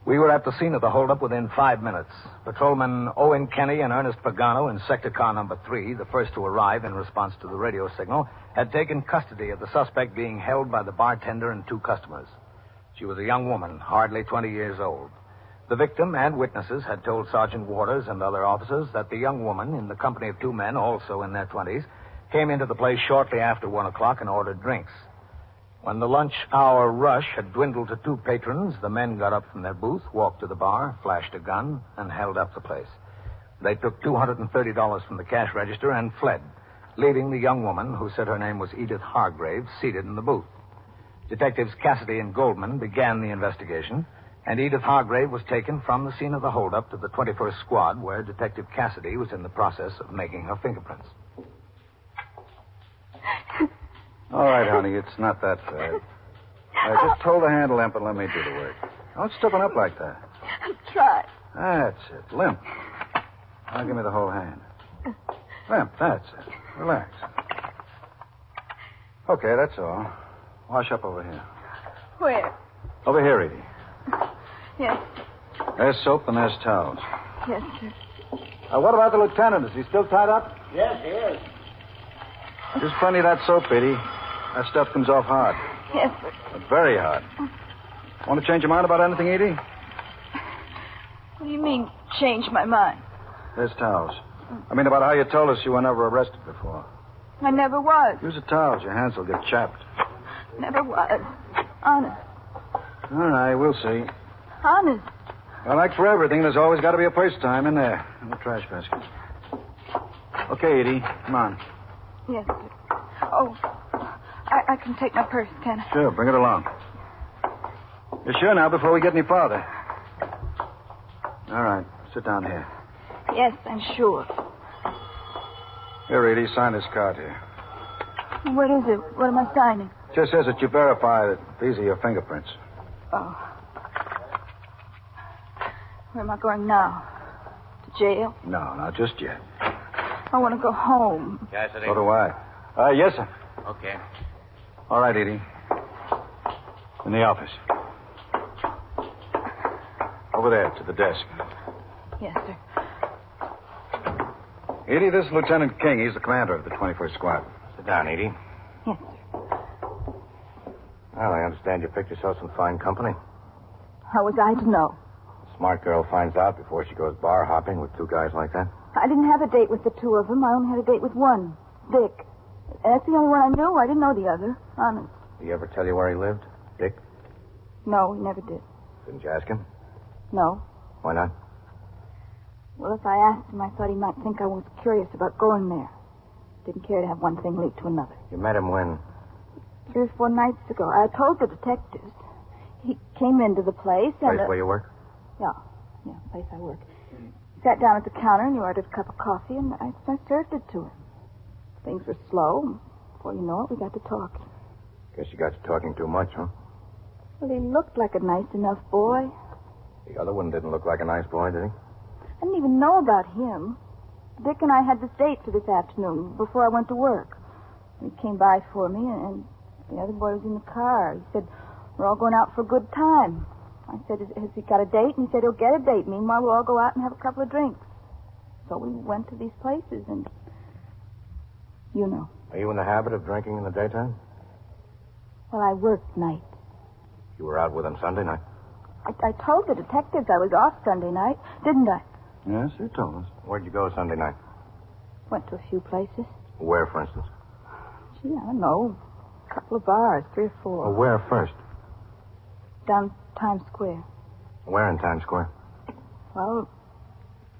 We were at the scene of the holdup within 5 minutes. Patrolmen Owen Kenny and Ernest Pagano in sector car number 3, the first to arrive in response to the radio signal, had taken custody of the suspect being held by the bartender and 2 customers. She was a young woman, hardly 20 years old. The victim and witnesses had told Sergeant Waters and other officers that the young woman, in the company of 2 men, also in their 20s, came into the place shortly after 1 o'clock and ordered drinks. When the lunch hour rush had dwindled to 2 patrons, the men got up from their booth, walked to the bar, flashed a gun, and held up the place. They took $230 from the cash register and fled, leaving the young woman, who said her name was Edith Hargrave, seated in the booth. Detectives Cassidy and Goldman began the investigation, and Edith Hargrave was taken from the scene of the holdup to the 21st Squad, where Detective Cassidy was in the process of making her fingerprints. All right, honey, it's not that bad. Just hold the handle lamp and let me do the work. Don't stiffen up like that. Try. That's it. Limp. Now give me the whole hand. Limp, that's it. Relax. Okay, that's all. Wash up over here. Where? Over here, Edie. Yes. There's soap and there's towels. Yes, sir. What about the lieutenant? Is he still tied up? Yes, he is. Just plenty of that soap, Edie. That stuff comes off hard. Yes, sir. Very hard. Want to change your mind about anything, Edie? What do you mean, change my mind? There's towels. I mean about how you told us you were never arrested before. I never was. Use the towels. Your hands will get chapped. Never was. Honest. All right, we'll see. Honest. Well, like for everything, there's always got to be a first time in there. In the trash basket. Okay, Edie. Come on. Yes, sir. Oh, I can take my purse, can I? Sure, bring it along. You're sure now before we get any farther? All right, sit down here. Yes, I'm sure. Here, Edie, sign this card here. What is it? What am I signing? Just says that you verify that these are your fingerprints. Oh. Where am I going now? To jail? No, not just yet. I want to go home. Cassidy. So do I. Yes, sir. Okay. All right, Edie. In the office. Over there, to the desk. Yes, sir. Edie, this is Lieutenant King. He's the commander of the 21st Squad. Sit down, Edie. Yes, Well, I understand you picked yourself some fine company. How was I to know? A smart girl finds out before she goes bar hopping with two guys like that. I didn't have a date with the two of them. I only had a date with one, Dick. That's the only one I knew. I didn't know the other. Honest. Did he ever tell you where he lived? Dick? No, he never did. Didn't you ask him? No. Why not? Well, if I asked him, I thought he might think I was curious about going there. Didn't care to have one thing lead to another. You met him when? 3 or 4 nights ago. I told the detectives. He came into the place and... Place where you work? Yeah, place I work. He sat down at the counter and he ordered a cup of coffee, and I served it to him. Things were slow. Before you know it, we got to talking. Guess you got to talking too much, huh? Well, he looked like a nice enough boy. The other one didn't look like a nice boy, did he? I didn't even know about him. Dick and I had this date for this afternoon before I went to work. He came by for me, and the other boy was in the car. He said, we're all going out for a good time. I said, has he got a date? And he said, he'll get a date. Meanwhile, we'll all go out and have a couple of drinks. So we went to these places, and you know. Are you in the habit of drinking in the daytime? Well, I worked night. You were out with him Sunday night? I told the detectives I was off Sunday night, didn't I? Yes, you told us. Where'd you go Sunday night? Went to a few places. Where, for instance? Gee, I don't know. A couple of bars, 3 or 4. Well, where first? Down Times Square. Where in Times Square? Well,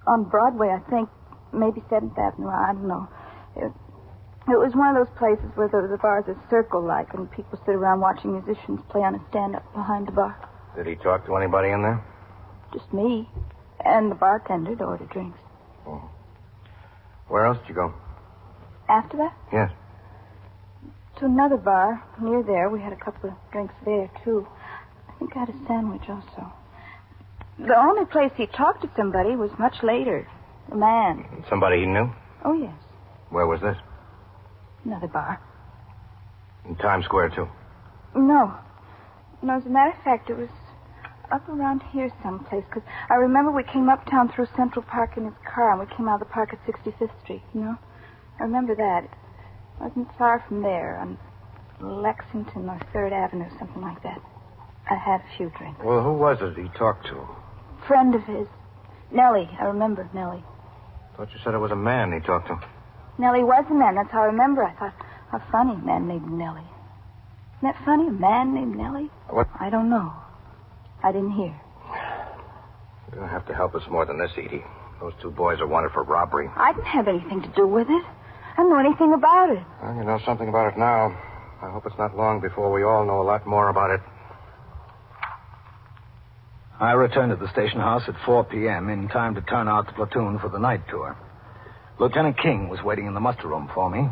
on Broadway, I think. Maybe 7th Avenue. I don't know. It was one of those places where the bars are circle-like and people sit around watching musicians play on a stand-up behind the bar. Did he talk to anybody in there? Just me. And the bartender to order drinks. Oh. Where else did you go? After that? Yes. To another bar near there. We had a couple of drinks there, too. I think I had a sandwich also. The only place he talked to somebody was much later. A man. Somebody he knew? Oh, yes. Where was this? Another bar. In Times Square, too? No. No, as a matter of fact, it was up around here someplace, because I remember we came uptown through Central Park in his car, and we came out of the park at 65th Street, you know? I remember that. It wasn't far from there, on Lexington or 3rd Avenue, something like that. I had a few drinks. Well, who was it he talked to? Friend of his. Nellie. I remember Nellie. Thought you said it was a man he talked to. Nellie was a man. That's how I remember. I thought, how funny, a man named Nellie. Isn't that funny, a man named Nellie? What? I don't know. I didn't hear. You're going to have to help us more than this, Edie. Those 2 boys are wanted for robbery. I didn't have anything to do with it. I don't know anything about it. Well, you know something about it now. I hope it's not long before we all know a lot more about it. I returned to the station house at 4 p.m. in time to turn out the platoon for the night tour. Lieutenant King was waiting in the muster room for me.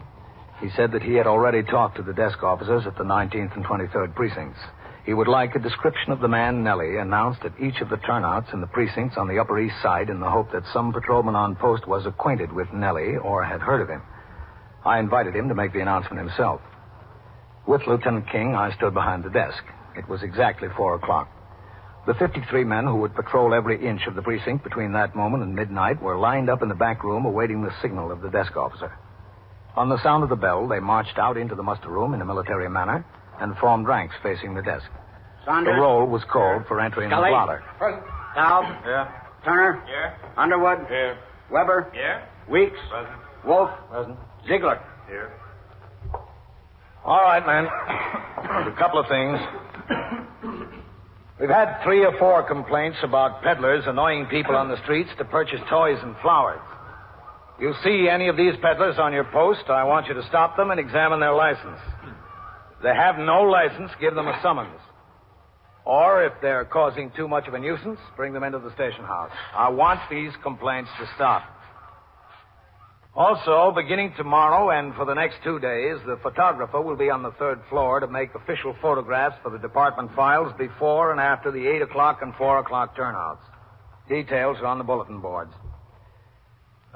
He said that he had already talked to the desk officers at the 19th and 23rd precincts. He would like a description of the man Nellie announced at each of the turnouts in the precincts on the Upper East Side in the hope that some patrolman on post was acquainted with Nellie or had heard of him. I invited him to make the announcement himself. With Lieutenant King, I stood behind the desk. It was exactly 4 o'clock. The 53 men who would patrol every inch of the precinct between that moment and midnight were lined up in the back room awaiting the signal of the desk officer. On the sound of the bell, they marched out into the muster room in a military manner and formed ranks facing the desk. Saunders. The roll was called for entry in the Scully. blotter. Taub. Here. Turner. Here. Underwood. Here. Weber. Here. Weeks. Present. Wolf. Present. Ziegler. Here. All right, man. A couple of things. We've had 3 or 4 complaints about peddlers annoying people on the streets to purchase toys and flowers. You see any of these peddlers on your post, I want you to stop them and examine their license. If they have no license, give them a summons. Or if they're causing too much of a nuisance, bring them into the station house. I want these complaints to stop. Also, beginning tomorrow and for the next 2 days, the photographer will be on the 3rd floor to make official photographs for the department files before and after the 8 o'clock and 4 o'clock turnouts. Details are on the bulletin boards.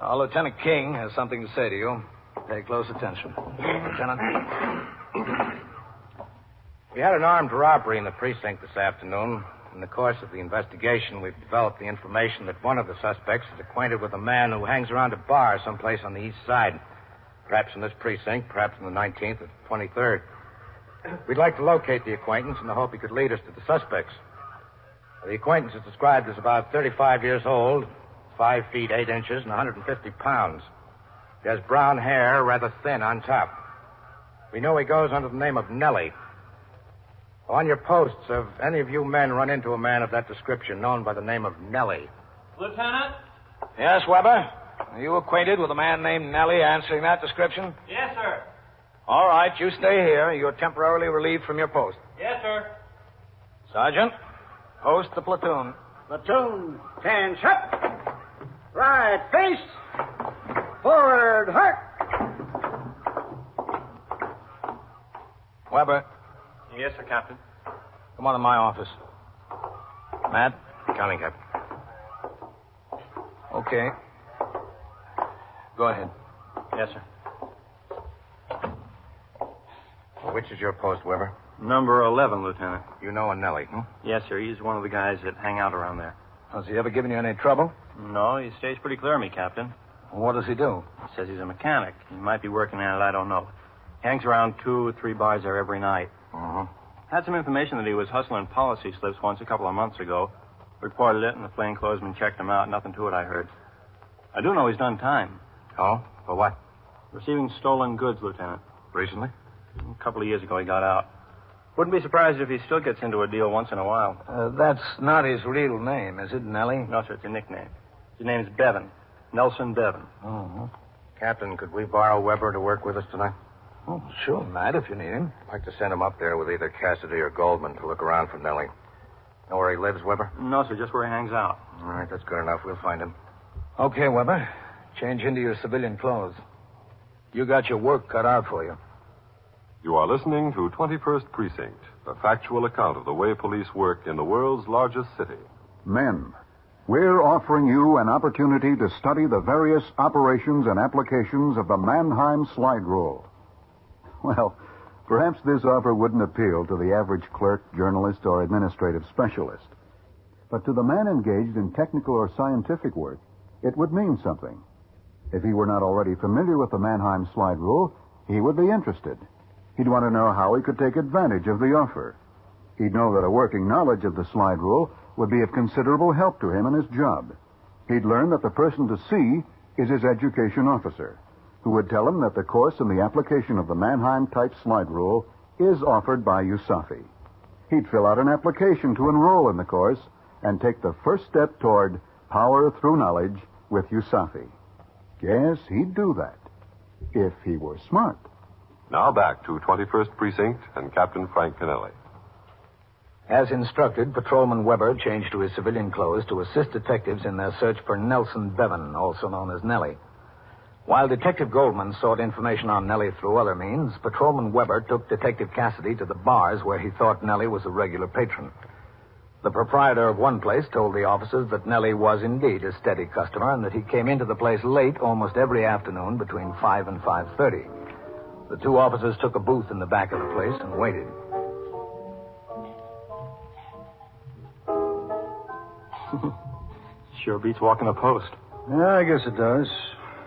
Now, Lieutenant King has something to say to you. Pay close attention. Lieutenant. We had an armed robbery in the precinct this afternoon. In the course of the investigation, we've developed the information that one of the suspects is acquainted with a man who hangs around a bar someplace on the east side. Perhaps in this precinct, perhaps in the 19th or 23rd. We'd like to locate the acquaintance in the hope he could lead us to the suspects. The acquaintance is described as about 35 years old, 5 feet 8 inches, and 150 pounds. He has brown hair, rather thin on top. We know he goes under the name of Nellie. On your posts, have any of you men run into a man of that description known by the name of Nellie? Lieutenant? Yes, Weber? Are you acquainted with a man named Nellie answering that description? Yes, sir. All right, you stay here. You're temporarily relieved from your post. Yes, sir. Sergeant, post the platoon. Platoon. 10 shot. Right face. Forward heart. Weber. Yes, sir, Captain. Come on to my office. Matt? Coming, Captain. Okay. Go ahead. Yes, sir. Which is your post, Weber? Number 11, Lieutenant. You know a Nellie, hmm? Yes, sir. He's one of the guys that hang out around there. Has he ever given you any trouble? No, he stays pretty clear of me, Captain. What does he do? He says he's a mechanic. He might be working at it, I don't know. He hangs around 2 or 3 bars there every night. Uh-huh. Had some information that he was hustling policy slips once a couple of months ago. Reported it, and the plainclothesman checked him out. Nothing to it, I heard. I do know he's done time. Oh? For what? Receiving stolen goods, Lieutenant. Recently? A couple of years ago, he got out. Wouldn't be surprised if he still gets into a deal once in a while. That's not his real name, is it, Nellie? No, sir, it's a nickname. His name's Bevan. Nelson Bevan. Uh-huh. Captain, could we borrow Weber to work with us tonight? Oh, sure, Matt, if you need him. I'd like to send him up there with either Cassidy or Goldman to look around for Nellie. Know where he lives, Weber? No, sir, just where he hangs out. All right, that's good enough. We'll find him. Okay, Weber. Change into your civilian clothes. You got your work cut out for you. You are listening to 21st Precinct, a factual account of the way police work in the world's largest city. Men, we're offering you an opportunity to study the various operations and applications of the Mannheim Slide Rule. Well, perhaps this offer wouldn't appeal to the average clerk, journalist, or administrative specialist. But to the man engaged in technical or scientific work, it would mean something. If he were not already familiar with the Mannheim Slide Rule, he would be interested. He'd want to know how he could take advantage of the offer. He'd know that a working knowledge of the Slide Rule would be of considerable help to him in his job. He'd learn that the person to see is his education officer, who would tell him that the course in the application of the Mannheim-type Slide Rule is offered by USAFI. He'd fill out an application to enroll in the course and take the first step toward power through knowledge with USAFI. Yes, he'd do that, if he were smart. Now back to 21st Precinct and Captain Frank Kennelly. As instructed, Patrolman Weber changed to his civilian clothes to assist detectives in their search for Nelson Bevan, also known as Nellie. While Detective Goldman sought information on Nellie through other means, Patrolman Weber took Detective Cassidy to the bars where he thought Nellie was a regular patron. The proprietor of one place told the officers that Nellie was indeed a steady customer and that he came into the place late almost every afternoon between 5 and 5:30. The two officers took a booth in the back of the place and waited. Sure beats walking a post. Yeah, I guess it does.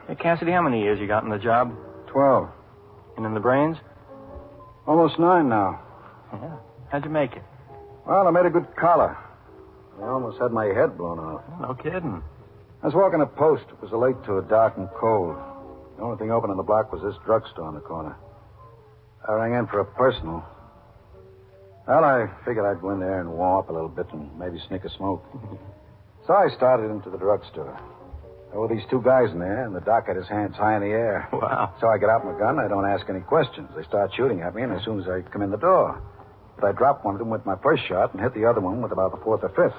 Hey, Cassidy, how many years you got in the job? 12. And in the brains? Almost 9 now. Yeah. How'd you make it? Well, I made a good collar. I almost had my head blown off. No kidding. I was walking a post. It was late to it, dark and cold. The only thing open on the block was this drugstore on the corner. I rang in for a personal. Well, I figured I'd go in there and warm up a little bit and maybe sneak a smoke. So I started into the drugstore. There were these two guys in there, and the doc had his hands high in the air. Wow. So I get out my gun. I don't ask any questions. They start shooting at me, and as soon as I come in the door. But I dropped one of them with my first shot and hit the other one with about the fourth or fifth.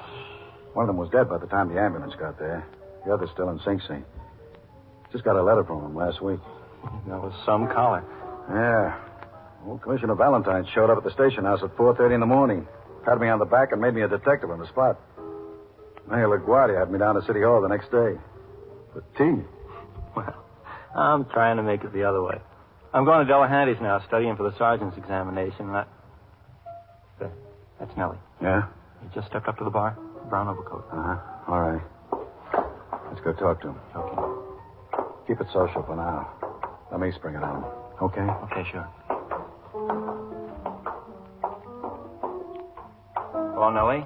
One of them was dead by the time the ambulance got there. The other's still in Sing Sing. Just got a letter from him last week. That was some collar. Yeah. Old Commissioner Valentine showed up at the station house at 4:30 in the morning. Patted me on the back and made me a detective on the spot. Mayor LaGuardia had me down to City Hall the next day. For tea. Well, I'm trying to make it the other way. I'm going to Delahanty's now, studying for the sergeant's examination. That's Nellie. Yeah? He just stepped up to the bar. Brown overcoat. Uh-huh. All right. Let's go talk to him. Okay. Keep it social for now. Let me spring it on. Okay? Okay, sure. Hello, Nellie.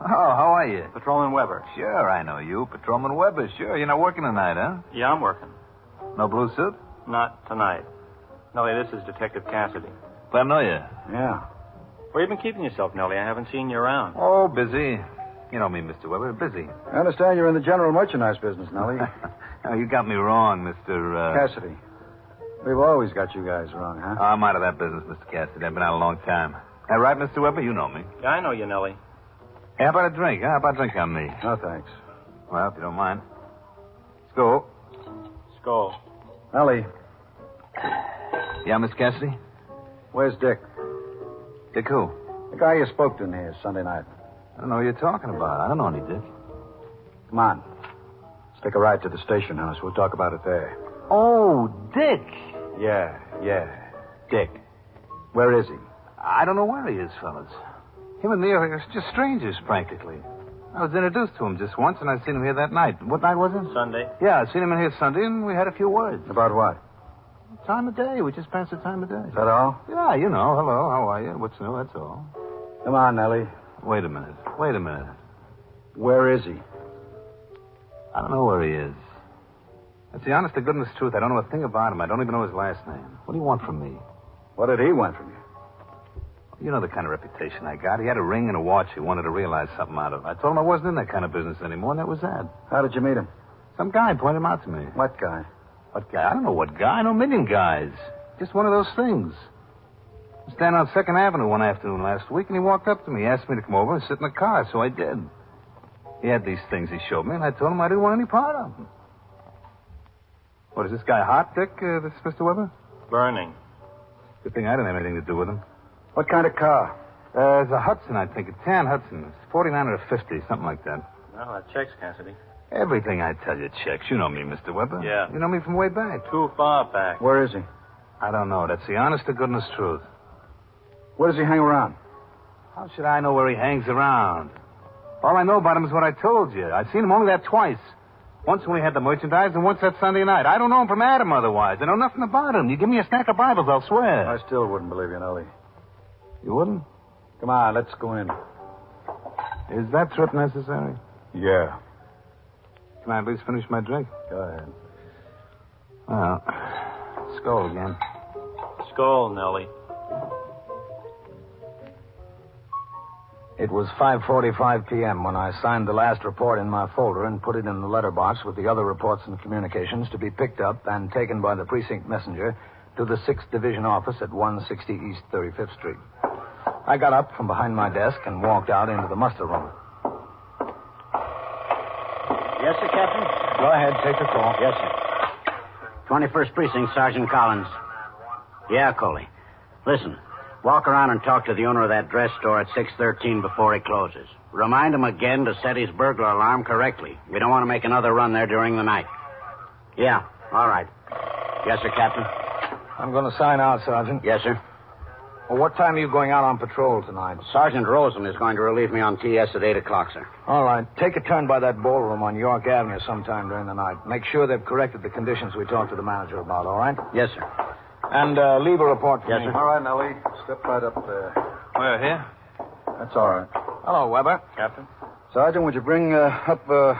Oh, how are you? Patrolman Weber. Sure, I know you. Patrolman Weber, sure. You're not working tonight, huh? Yeah, I'm working. No blue suit? Not tonight. Nellie, this is Detective Cassidy. Glad to know you. Yeah. Where you been keeping yourself, Nellie? I haven't seen you around. Oh, busy. You know me, Mr. Weber. Busy. I understand you're in the general merchandise business, Nellie. Oh, you got me wrong, Mr. Cassidy. We've always got you guys wrong, huh? Oh, I'm out of that business, Mr. Cassidy. I've been out a long time. That right, Mr. Weber? You know me. Yeah, I know you, Nellie. Hey, how about a drink, huh? How about a drink on me? No, thanks. Well, if you don't mind. Skull. Skull. Nellie. Yeah, Miss Cassidy? Where's Dick? Dick who? The guy you spoke to in here Sunday night. I don't know what you're talking about. I don't know any Dick. Come on. Let's take a ride to the station house. We'll talk about it there. Oh, Dick. Yeah. Dick. Where is he? I don't know where he is, fellas. Him and me are just strangers, practically. I was introduced to him just once, and I seen him here that night. What night was it? Sunday. Yeah, I seen him in here Sunday, and we had a few words. About what? Time of day. We just passed the time of day. Is that all? Yeah, you know. Hello, how are you? What's new, that's all. Come on, Nellie. Wait a minute. Where is he? I don't know where he is. That's the honest to goodness truth. I don't know a thing about him. I don't even know his last name. What do you want from me? What did he want from you? You know the kind of reputation I got. He had a ring and a watch he wanted to realize something out of. I told him I wasn't in that kind of business anymore, and that was that. How did you meet him? Some guy pointed him out to me. What guy? What guy? I don't know what guy. I know a million guys. Just one of those things. I was standing on 2nd Avenue one afternoon last week, and he walked up to me. He asked me to come over and sit in the car, so I did. He had these things he showed me, and I told him I didn't want any part of them. What, is this guy hot, Dick, this Mr. Weber? Burning. Good thing I didn't have anything to do with him. What kind of car? It's a Hudson, I think. A tan Hudson. It's 49 or a 50, something like that. Well, that checks, Cassidy. Everything I tell you checks. You know me, Mr. Weber. Yeah. You know me from way back. Too far back. Where is he? I don't know. That's the honest to goodness truth. Where does he hang around? How should I know where he hangs around? All I know about him is what I told you. I've seen him only that twice. Once when we had the merchandise, and once that Sunday night. I don't know him from Adam otherwise. I know nothing about him. You give me a stack of Bibles, I'll swear. I still wouldn't believe you, Nellie. You wouldn't? Come on, let's go in. Is that trip necessary? Yeah. Can I at least finish my drink? Go ahead. Well, skull again. Skull, Nellie. It was 5:45 p.m. when I signed the last report in my folder and put it in the letterbox with the other reports and communications to be picked up and taken by the precinct messenger to the 6th Division office at 160 East 35th Street. I got up from behind my desk and walked out into the muster room. Yes, sir, Captain? Go ahead, take the call. Yes, sir. 21st Precinct, Sergeant Collins. Yeah, Coley. Listen, walk around and talk to the owner of that dress store at 613 before he closes. Remind him again to set his burglar alarm correctly. We don't want to make another run there during the night. Yeah, all right. Yes, sir, Captain. I'm going to sign out, Sergeant. Yes, sir. Well, what time are you going out on patrol tonight? Sergeant Rosen is going to relieve me on TS at 8 o'clock, sir. All right. Take a turn by that ballroom on York Avenue sometime during the night. Make sure they've corrected the conditions we talked to the manager about, all right? Yes, sir. And leave a report for me. Sir. All right, Nellie. Step right up there. Where, here? That's all right. Hello, Weber. Captain? Sergeant, would you bring up to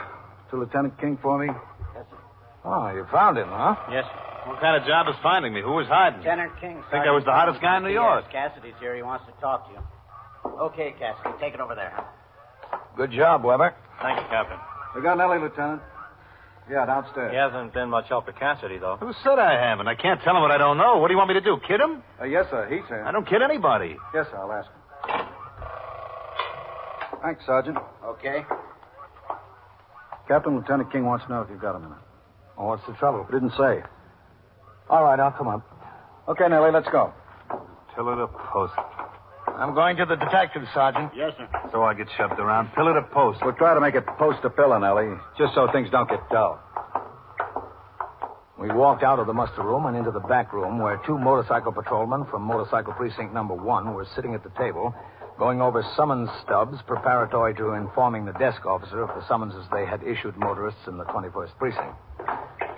Lieutenant King for me? Yes, sir. Oh, you found him, huh? Yes, sir. What kind of job is finding me? Who was hiding? Lieutenant King. Think I was the hottest guy in New York. Yes, Cassidy's here. He wants to talk to you. Okay, Cassidy. Take it over there, huh? Good job, Weber. Thank you, Captain. We got Nellie, Lieutenant. Yeah, downstairs. He hasn't been much help to Cassidy, though. Who said I haven't? I can't tell him what I don't know. What do you want me to do, kid him? Yes, sir. He's here. I don't kid anybody. Yes, sir. I'll ask him. Thanks, Sergeant. Okay. Captain, Lieutenant King wants to know if you've got a minute. Oh, what's the trouble? Didn't say. All right, I'll come up. Okay, Nellie, let's go. Pillar to post. I'm going to the detective, Sergeant. Yes, sir. So I get shoved around. Pillar to post. We'll try to make it post to pillar, Nellie, just so things don't get dull. We walked out of the muster room and into the back room where two motorcycle patrolmen from Motorcycle Precinct number 1 were sitting at the table going over summons stubs preparatory to informing the desk officer of the summonses they had issued motorists in the 21st Precinct.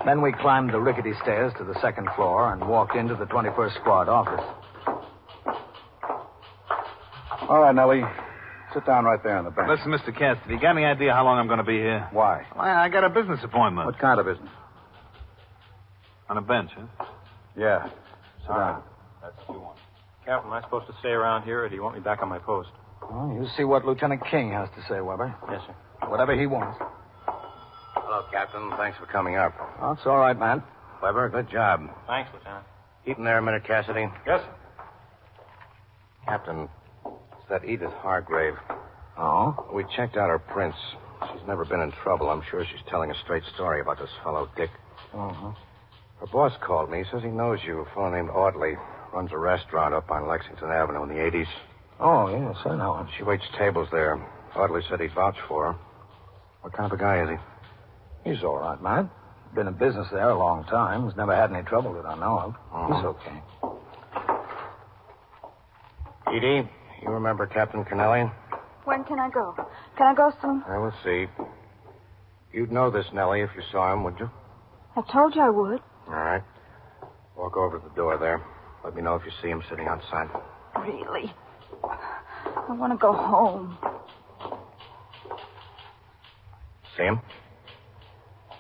Then we climbed the rickety stairs to the second floor and walked into the 21st Squad office. All right, Nellie. Sit down right there on the bench. Listen, Mr. Cassidy, you got any idea how long I'm going to be here? Why? Well, I got a business appointment. What kind of business? On a bench, huh? Yeah. Sit down. That's what you want. Captain, am I supposed to stay around here, or do you want me back on my post? Well, you see what Lieutenant King has to say, Weber. Yes, sir. Whatever he wants. Hello, Captain. Thanks for coming up. Oh, it's all right, man. Weber, good job. Thanks, Lieutenant. Keep him there a minute, Cassidy. Yes, sir. Captain, it's that Edith Hargrave. Oh? We checked out her prints. She's never been in trouble. I'm sure she's telling a straight story about this fellow, Dick. Uh-huh. Her boss called me. He says he knows you. A fellow named Audley. Runs a restaurant up on Lexington Avenue in the 80s. Oh, yes, I know him. She waits tables there. Audley said he'd vouch for her. What kind of a guy is he? He's all right, man. Been in business there a long time. He's never had any trouble that I know of. He's okay. Edie, you remember Captain Kennelly? When can I go? Can I go soon? I will see. You'd know this, Nellie, if you saw him, would you? I told you I would. All right. Walk over to the door there. Let me know if you see him sitting outside. Really? I want to go home. See him?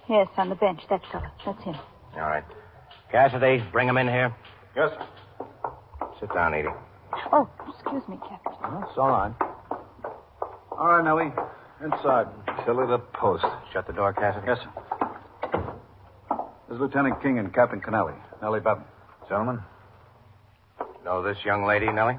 Yes, on the bench, that fellow. That's him. All right. Cassidy, bring him in here. Yes, sir. Sit down, Edie. Oh, excuse me, Captain. It's all right. All right, Nellie. Inside. Pillar to post. Shut the door, Cassidy. Yes, sir. This is Lieutenant King and Captain Kennelly. Nellie Bevan. Gentlemen? Know this young lady, Nellie?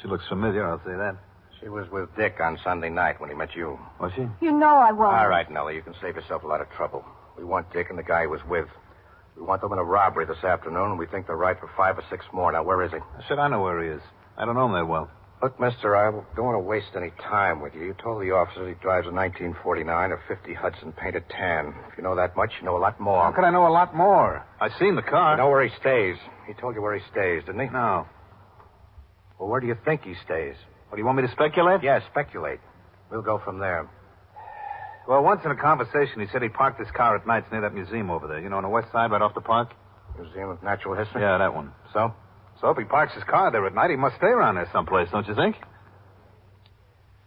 She looks familiar, I'll say that. She was with Dick on Sunday night when he met you. Was she? You know I won't. All right, Nellie, you can save yourself a lot of trouble. We want Dick and the guy he was with. We want them in a robbery this afternoon, and we think they're right for 5 or 6 more. Now, where is he? I said I know where he is. I don't know him that well. Look, mister, I don't want to waste any time with you. You told the officers he drives a 1949 or 50 Hudson painted tan. If you know that much, you know a lot more. How could I know a lot more? I seen the car. You know where he stays. He told you where he stays, didn't he? No. Well, where do you think he stays? What, do you want me to speculate? Yeah, speculate. We'll go from there. Well, once in a conversation, he said he parked his car at nights near that museum over there. You know, on the west side, right off the park? Museum of Natural History? Yeah, that one. So? So if he parks his car there at night, he must stay around there someplace, don't you think?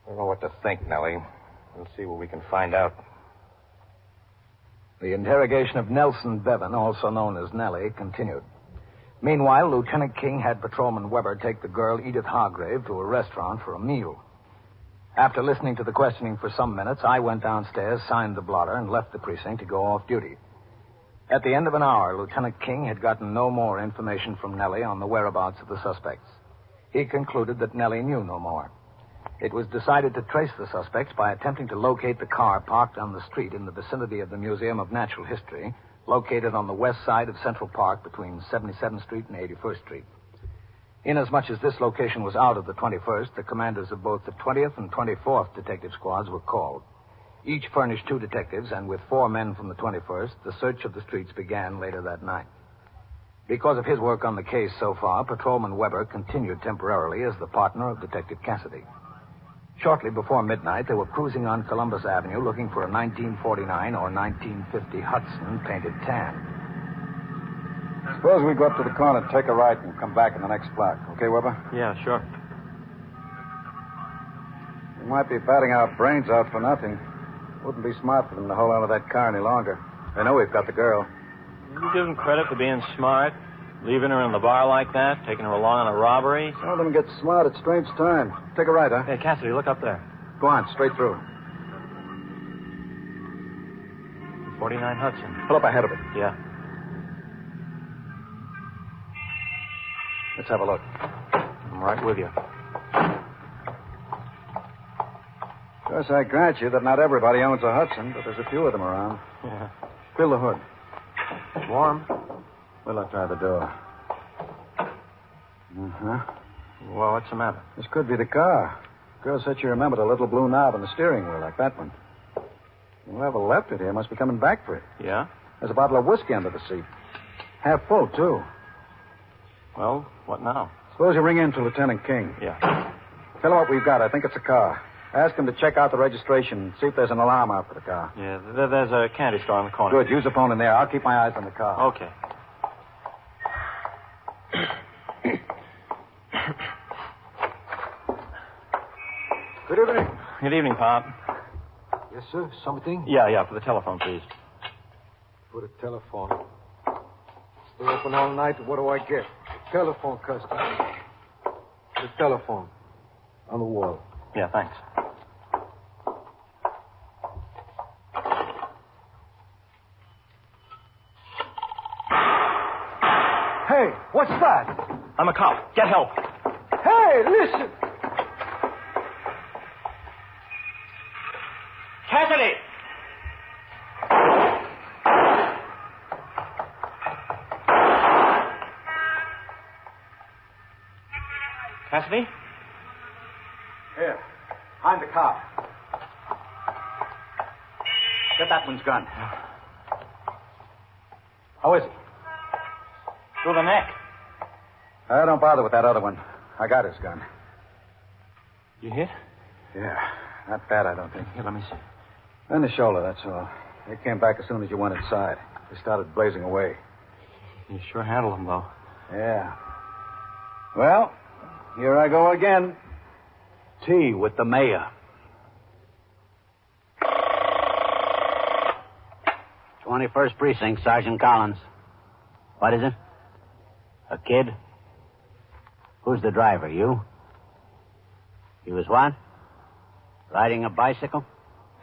I don't know what to think, Nellie. We'll see what we can find out. The interrogation of Nelson Bevan, also known as Nellie, continued. Meanwhile, Lieutenant King had Patrolman Weber take the girl Edith Hargrave to a restaurant for a meal. After listening to the questioning for some minutes, I went downstairs, signed the blotter, and left the precinct to go off duty. At the end of an hour, Lieutenant King had gotten no more information from Nellie on the whereabouts of the suspects. He concluded that Nellie knew no more. It was decided to trace the suspects by attempting to locate the car parked on the street in the vicinity of the Museum of Natural History, located on the west side of Central Park between 77th Street and 81st Street. Inasmuch as this location was out of the 21st, the commanders of both the 20th and 24th detective squads were called. Each furnished 2 detectives, and with 4 men from the 21st, the search of the streets began later that night. Because of his work on the case so far, Patrolman Weber continued temporarily as the partner of Detective Cassidy. Shortly before midnight, they were cruising on Columbus Avenue looking for a 1949 or 1950 Hudson painted tan. Suppose we go up to the corner, take a right, and come back in the next block. Okay, Weber? Yeah, sure. We might be batting our brains out for nothing. Wouldn't be smart for them to hold on to that car any longer. They know we've got the girl. You give them credit for being smart, leaving her in the bar like that, taking her along on a robbery. Some of them get smart at strange times. Take a right, huh? Hey, Cassidy, look up there. Go on, straight through. 49 Hudson. Pull up ahead of it. Yeah. Let's have a look. I'm right with you. Of course, I grant you that not everybody owns a Hudson, but there's a few of them around. Yeah. Fill the hood. Warm? Well, I'll try the door. Uh-huh. Well, what's the matter? This could be the car. Girl said she remembered a little blue knob on the steering wheel, like that one. Whoever left it here must be coming back for it. Yeah? There's a bottle of whiskey under the seat. Half full, too. Well, what now? Suppose you ring in to Lieutenant King. Yeah. Tell him what we've got. I think it's a car. Ask him to check out the registration, see if there's an alarm out for the car. Yeah, there's a candy store on the corner. Good. Use the phone in there. I'll keep my eyes on the car. Okay. Good evening. Good evening, Pop. Yes, sir. Something? Yeah, for the telephone, please. For the telephone. Stay open all night. What do I get? Telephone customer. The telephone. On the wall. Yeah, thanks. Hey, what's that? I'm a cop. Get help. Hey, listen. Cassidy! Cassidy? Here. Behind the car. Get that one's gun. How is he? Through the neck. Don't bother with that other one. I got his gun. You hit? Yeah. Not bad, I don't think. Here, let me see. On the shoulder, that's all. They came back as soon as you went inside. They started blazing away. You sure handled them, though. Yeah. Well, here I go again. Tea with the mayor. 21st Precinct, Sergeant Collins. What is it? A kid? Who's the driver, you? He was what? Riding a bicycle?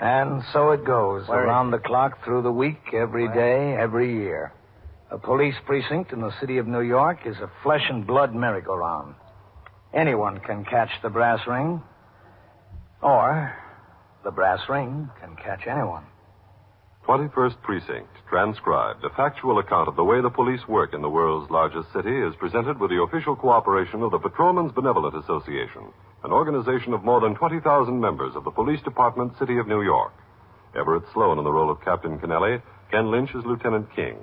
And so it goes, Where around the clock, through the week, every day, every year. A police precinct in the city of New York is a flesh and blood merry-go-round. Anyone can catch the brass ring, or the brass ring can catch anyone. 21st Precinct, transcribed. A factual account of the way the police work in the world's largest city is presented with the official cooperation of the Patrolmen's Benevolent Association, an organization of more than 20,000 members of the Police Department, City of New York. Everett Sloan in the role of Captain Kennelly, Ken Lynch as Lieutenant King.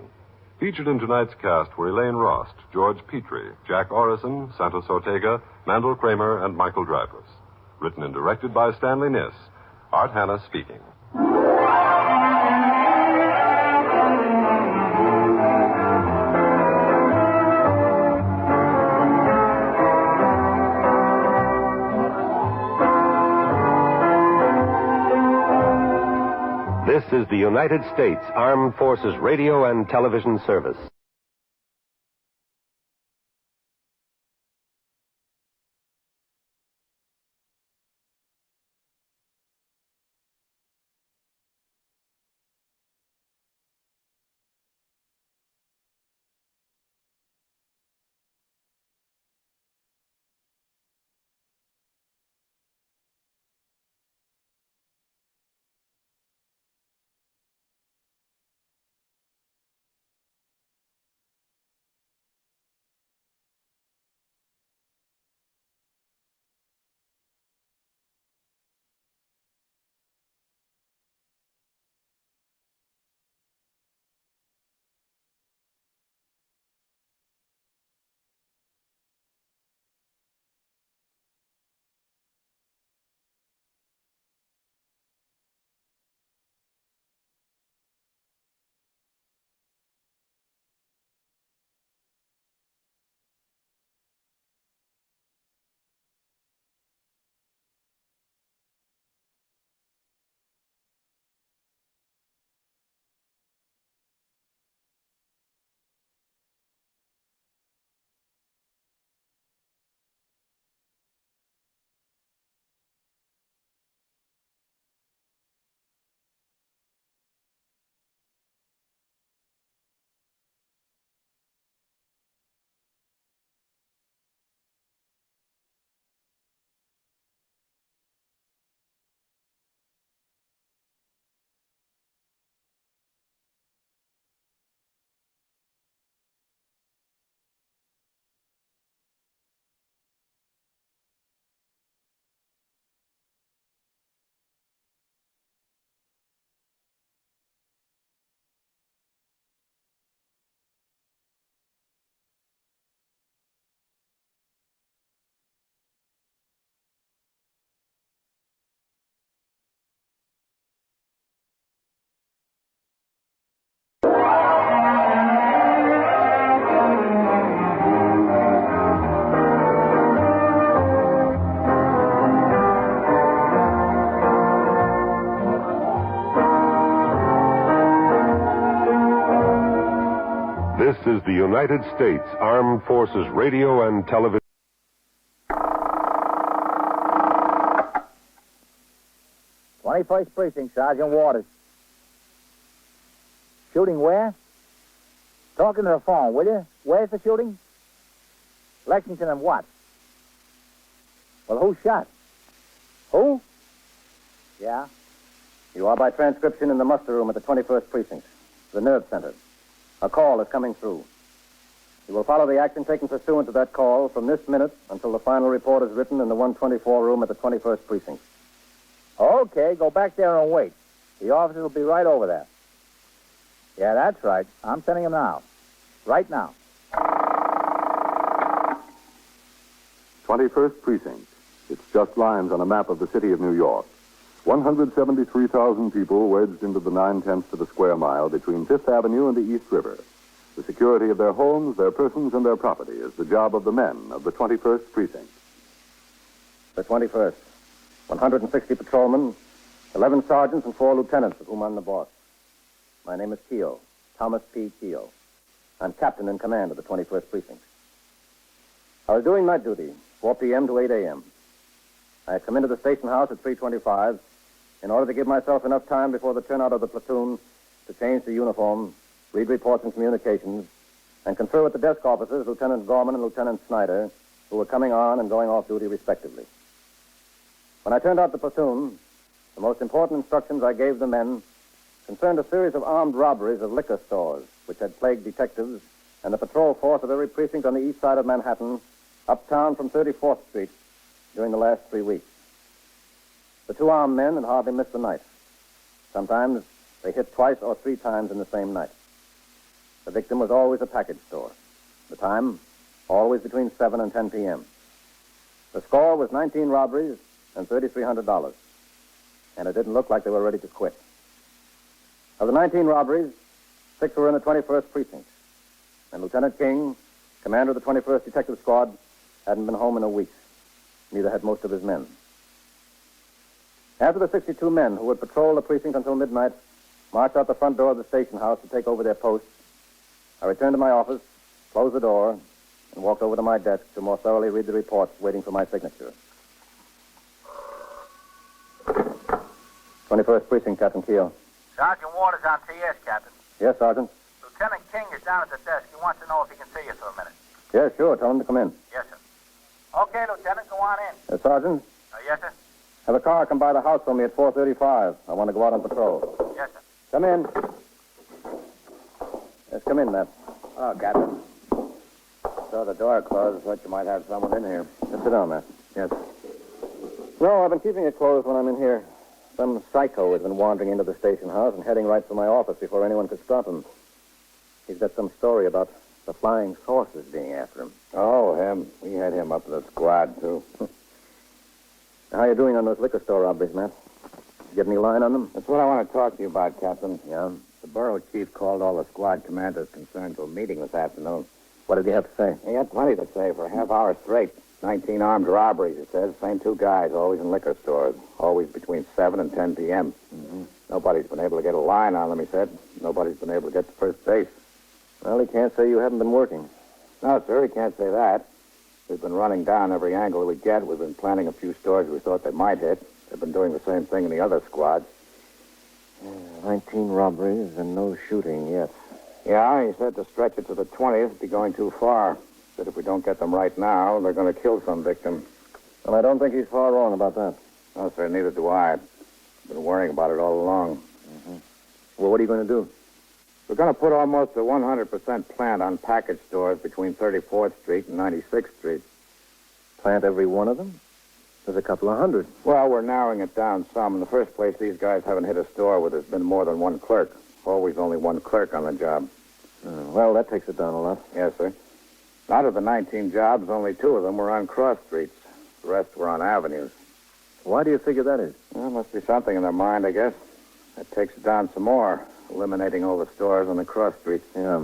Featured in tonight's cast were Elaine Rost, George Petrie, Jack Orison, Santos Ortega, Mandel Kramer, and Michael Dreyfus. Written and directed by Stanley Niss. Art Hanna speaking. This is the United States Armed Forces Radio and Television Service. is the United States Armed Forces Radio and Television. 21st Precinct, Sergeant Waters. Shooting where? Talking to the phone, will you? Where's the shooting? Lexington and what? Well, who shot? Who? Yeah. You are by transcription in the muster room at the 21st Precinct, the nerve center. A call is coming through. You will follow the action taken pursuant to that call from this minute until the final report is written in the 124 room at the 21st Precinct. Okay, go back there and wait. The officers will be right over there. Yeah, that's right. I'm sending them now. Right now. 21st Precinct. It's just lines on a map of the city of New York. 173,000 people wedged into the 9/10 of the square mile between Fifth Avenue and the East River. The security of their homes, their persons, and their property is the job of the men of the 21st Precinct. The 21st. 160 patrolmen, 11 sergeants, and 4 lieutenants, of whom I'm the boss. My name is Keogh, Thomas P. Keogh. I'm captain in command of the 21st Precinct. I was doing night duty, 4 p.m. to 8 a.m. I had come into the station house at 3:25 in order to give myself enough time before the turnout of the platoon to change to uniform, read reports and communications, and confer with the desk officers, Lieutenant Gorman and Lieutenant Snyder, who were coming on and going off duty respectively. When I turned out the platoon, the most important instructions I gave the men concerned a series of armed robberies of liquor stores, which had plagued detectives and the patrol force of every precinct on the east side of Manhattan, uptown from 34th Street, during the last 3 weeks. The 2 armed men had hardly missed a night. Sometimes they hit twice or 3 times in the same night. The victim was always a package store. The time, always between 7 and 10 p.m. The score was 19 robberies and $3,300. And it didn't look like they were ready to quit. Of the 19 robberies, 6 were in the 21st Precinct. And Lieutenant King, commander of the 21st Detective Squad, hadn't been home in a week. Neither had most of his men. After the 62 men who would patrol the precinct until midnight marched out the front door of the station house to take over their posts, I returned to my office, closed the door, and walked over to my desk to more thoroughly read the reports waiting for my signature. 21st Precinct, Captain Keogh. Sergeant Waters on TS, Captain. Yes, Sergeant. Lieutenant King is down at the desk. He wants to know if he can see you for a minute. Yeah, sure. Tell him to come in. Yes, sir. Okay, Lieutenant, go on in. Sergeant? Yes, sir. Have a car come by the house for me at 4:35. I want to go out on patrol. Yes, sir. Come in. Yes, come in, Matt. Oh, Captain. Saw the door closed. Thought you might have someone in here. Just sit down, Matt. Yes. No, I've been keeping it closed when I'm in here. Some psycho has been wandering into the station house and heading right for my office before anyone could stop him. He's got some story about the flying saucers being after him. Oh, him. We had him up in the squad, too. How you doing on those liquor store robberies, Matt? You get any line on them? That's what I want to talk to you about, Captain. Yeah? The borough chief called all the squad commanders concerned to a meeting this afternoon. What did he have to say? He had plenty to say for a half hour straight. 19 armed robberies, he says. Same 2 guys, always in liquor stores. Always between 7 and 10 p.m. Mm-hmm. Nobody's been able to get a line on them, he said. Nobody's been able to get to first base. Well, he can't say you haven't been working. No, sir, he can't say that. We've been running down every angle we get. We've been planning a few stores we thought they might hit. They've been doing the same thing in the other squads. 19 robberies and no shooting yet. Yeah, he said to stretch it to the 20th would be going too far. Said if we don't get them right now, they're going to kill some victim. Well, I don't think he's far wrong about that. No, sir, neither do I. I've been worrying about it all along. Mm-hmm. Well, what are you going to do? We're going to put almost a 100% plant on package stores between 34th Street and 96th Street. Plant every one of them? There's a couple of hundred. Well, we're narrowing it down some. In the first place, these guys haven't hit a store where there's been more than one clerk. Always only one clerk on the job. Well, that takes it down a lot. Yes, sir. Out of the 19 jobs, only 2 of them were on cross streets. The rest were on avenues. Why do you figure that is? Well, must be something in their mind, I guess. That takes it down some more, eliminating all the stores on the cross streets. Yeah.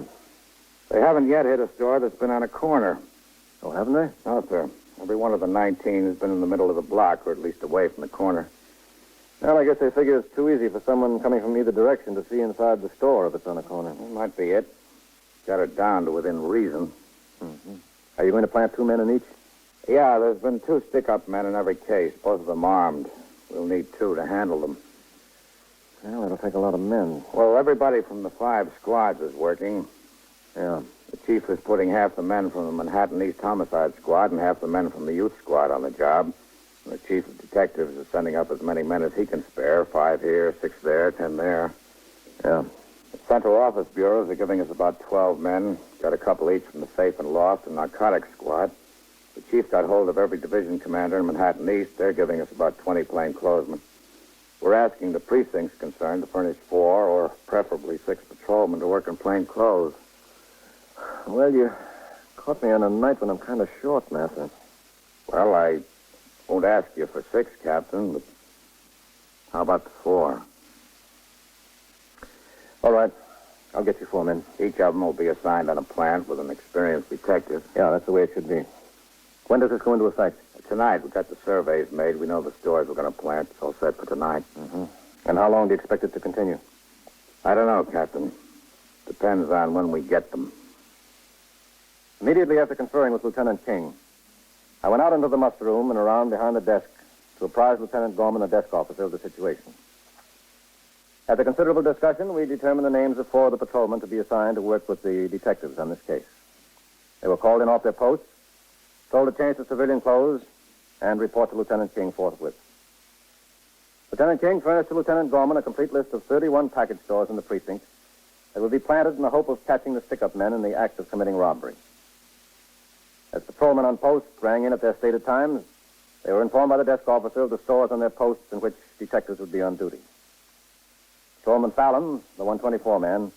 They haven't yet hit a store that's been on a corner. Oh, haven't they? No, sir. Every one of the 19 has been in the middle of the block, or at least away from the corner. Well, I guess they figure it's too easy for someone coming from either direction to see inside the store if it's on a corner. That might be it. Got her down to within reason. Mm-hmm. Are you going to plant 2 men in each? Yeah, there's been 2 stick-up men in every case, both of them armed. We'll need 2 to handle them. Well, it'll take a lot of men. Well, everybody from the 5 squads is working. Yeah. The chief is putting half the men from the Manhattan East Homicide Squad and half the men from the Youth Squad on the job. And the chief of detectives is sending up as many men as he can spare. 5 here, 6 there, 10 there. Yeah. The Central Office bureaus are giving us about 12 men. Got a couple each from the Safe and Loft and Narcotics Squad. The chief got hold of every division commander in Manhattan East. They're giving us about 20 plainclothesmen. We're asking the precincts concerned to furnish 4 or preferably 6 patrolmen to work in plain clothes. Well, you caught me on a night when I'm kind of short, Master. Well, I won't ask you for 6, Captain, but how about the 4? All right. I'll get you 4 men. Each of them will be assigned on a plant with an experienced detective. Yeah, that's the way it should be. When does this go into effect? Tonight. We got the surveys made. We know the stores we're going to plant. It's all set for tonight. Mm-hmm. And how long do you expect it to continue? I don't know, Captain. Depends on when we get them. Immediately after conferring with Lieutenant King, I went out into the muster room and around behind the desk to apprise Lieutenant Gorman, the desk officer, of the situation. After considerable discussion, we determined the names of 4 of the patrolmen to be assigned to work with the detectives on this case. They were called in off their posts, told to change to civilian clothes, and report to Lieutenant King forthwith. Lieutenant King furnished to Lieutenant Gorman a complete list of 31 package stores in the precinct that would be planted in the hope of catching the stick-up men in the act of committing robbery. As patrolmen on post rang in at their stated times, they were informed by the desk officer of the stores on their posts in which detectives would be on duty. Patrolman Fallon, the 124 man,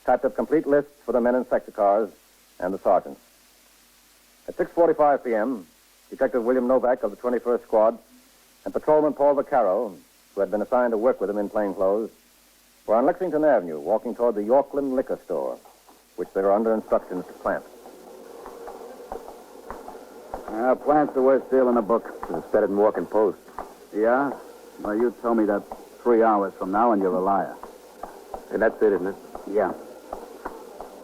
typed up complete lists for the men in sector cars and the sergeants. At 6:45 p.m., Detective William Novak of the 21st Squad and Patrolman Paul Vaccaro, who had been assigned to work with him in plain clothes, were on Lexington Avenue walking toward the Yorkland Liquor Store, which they were under instructions to plant. Plant's the worst deal in the book. It's better than walking post. Yeah? Well, you told me that 3 hours from now and you're a liar. And that's it, isn't it? Yeah.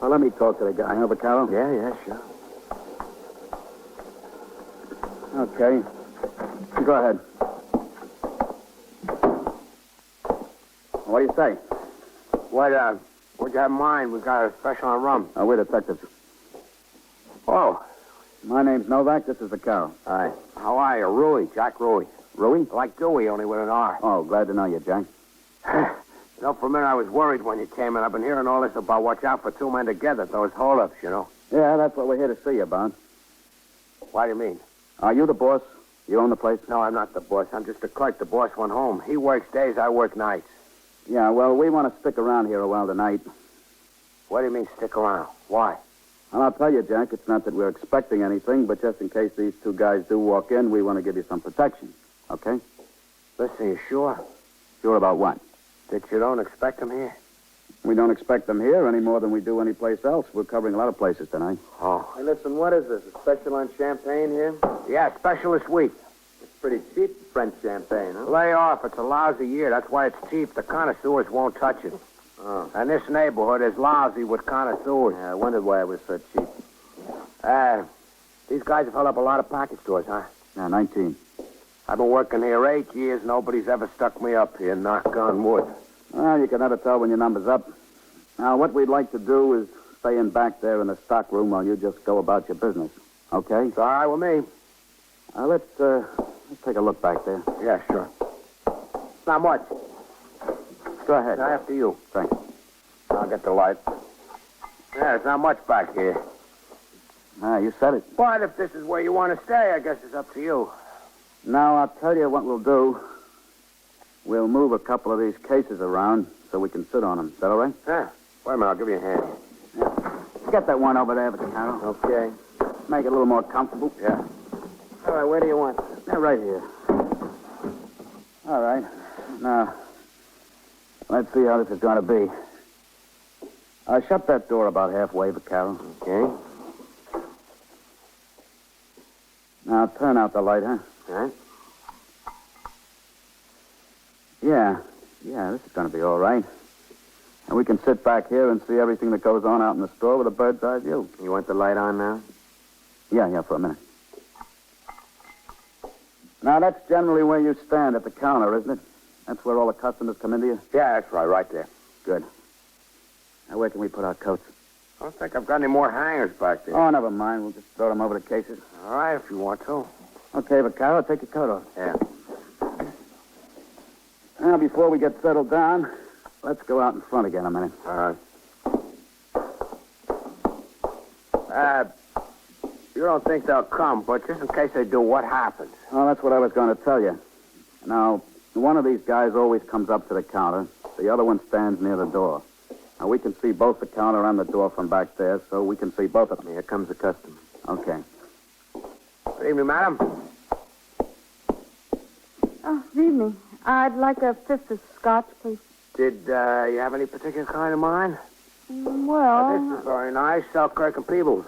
Well, let me talk to the guy, huh, Vaccaro? Yeah, sure. Okay. Go ahead. What do you say? What'd you have in mind? We got a special on rum. We're detectives. Oh. My name's Novak. This is Vaccaro. Hi. How are you? Rui. Jack Rui. Rui? Like Dewey, only with an R. Oh, glad to know you, Jack. You know, for a minute I was worried when you came in. I've been hearing all this about watch out for 2 men together, those hold-ups, you know. Yeah, that's what we're here to see you about. What do you mean? Are you the boss? You own the place? No, I'm not the boss. I'm just a clerk. The boss went home. He works days, I work nights. Yeah, well, we want to stick around here a while tonight. What do you mean, stick around? Why? Well, I'll tell you, Jack, it's not that we're expecting anything, but just in case these 2 guys do walk in, we want to give you some protection. Okay? Listen, you sure? Sure about what? That you don't expect them here? We don't expect them here any more than we do any place else. We're covering a lot of places tonight. Oh. Hey, listen, what is this? A special on champagne here? Yeah, special this week. It's pretty cheap French champagne, huh? Lay off. It's a lousy year. That's why it's cheap. The connoisseurs won't touch it. Oh. And this neighborhood is lousy with connoisseurs. Yeah, I wondered why it was so cheap. These guys have held up a lot of package stores, huh? Yeah, 19. I've been working here 8 years. Nobody's ever stuck me up here, knock on wood. Well, you can never tell when your number's up. Now, what we'd like to do is stay in back there in the stock room while you just go about your business. Okay? It's all right with me. Let's take a look back there. Yeah, sure. Not much. Go ahead. After you. Thanks. I'll get the light. Yeah, there's not much back here. You said it. But if this is where you want to stay, I guess it's up to you. Now, I'll tell you what we'll do. We'll move a couple of these cases around so we can sit on them. Is that all right? Yeah. Wait a minute, I'll give you a hand. Yeah. Get that one over there, Vaccaro. Okay. Make it a little more comfortable. Yeah. All right, where do you want it? Yeah, right here. All right. Now, let's see how this is going to be. Shut that door about halfway, Vaccaro. Okay. Now, turn out the light, huh? All right. Yeah, this is going to be all right. And we can sit back here and see everything that goes on out in the store with a bird's eye view. You want the light on now? Yeah, for a minute. Now, that's generally where you stand at the counter, isn't it? That's where all the customers come into you? Yeah, that's right there. Good. Now, where can we put our coats? I don't think I've got any more hangers back there. Oh, never mind. We'll just throw them over the cases. All right, if you want to. Okay, Vaccaro, take your coat off. Yeah. Now, before we get settled down, let's go out in front again a minute. All right. You don't think they'll come, but just in case they do, what happens? Well, that's what I was going to tell you. Now, one of these guys always comes up to the counter. The other one stands near the door. Now, we can see both the counter and the door from back there, so we can see both of them. Here comes the customer. Okay. Good evening, madam. Oh, good evening. I'd like a fifth of scotch, please. Did you have any particular kind of mind? Well... This is very nice. Selkirk and Peebles.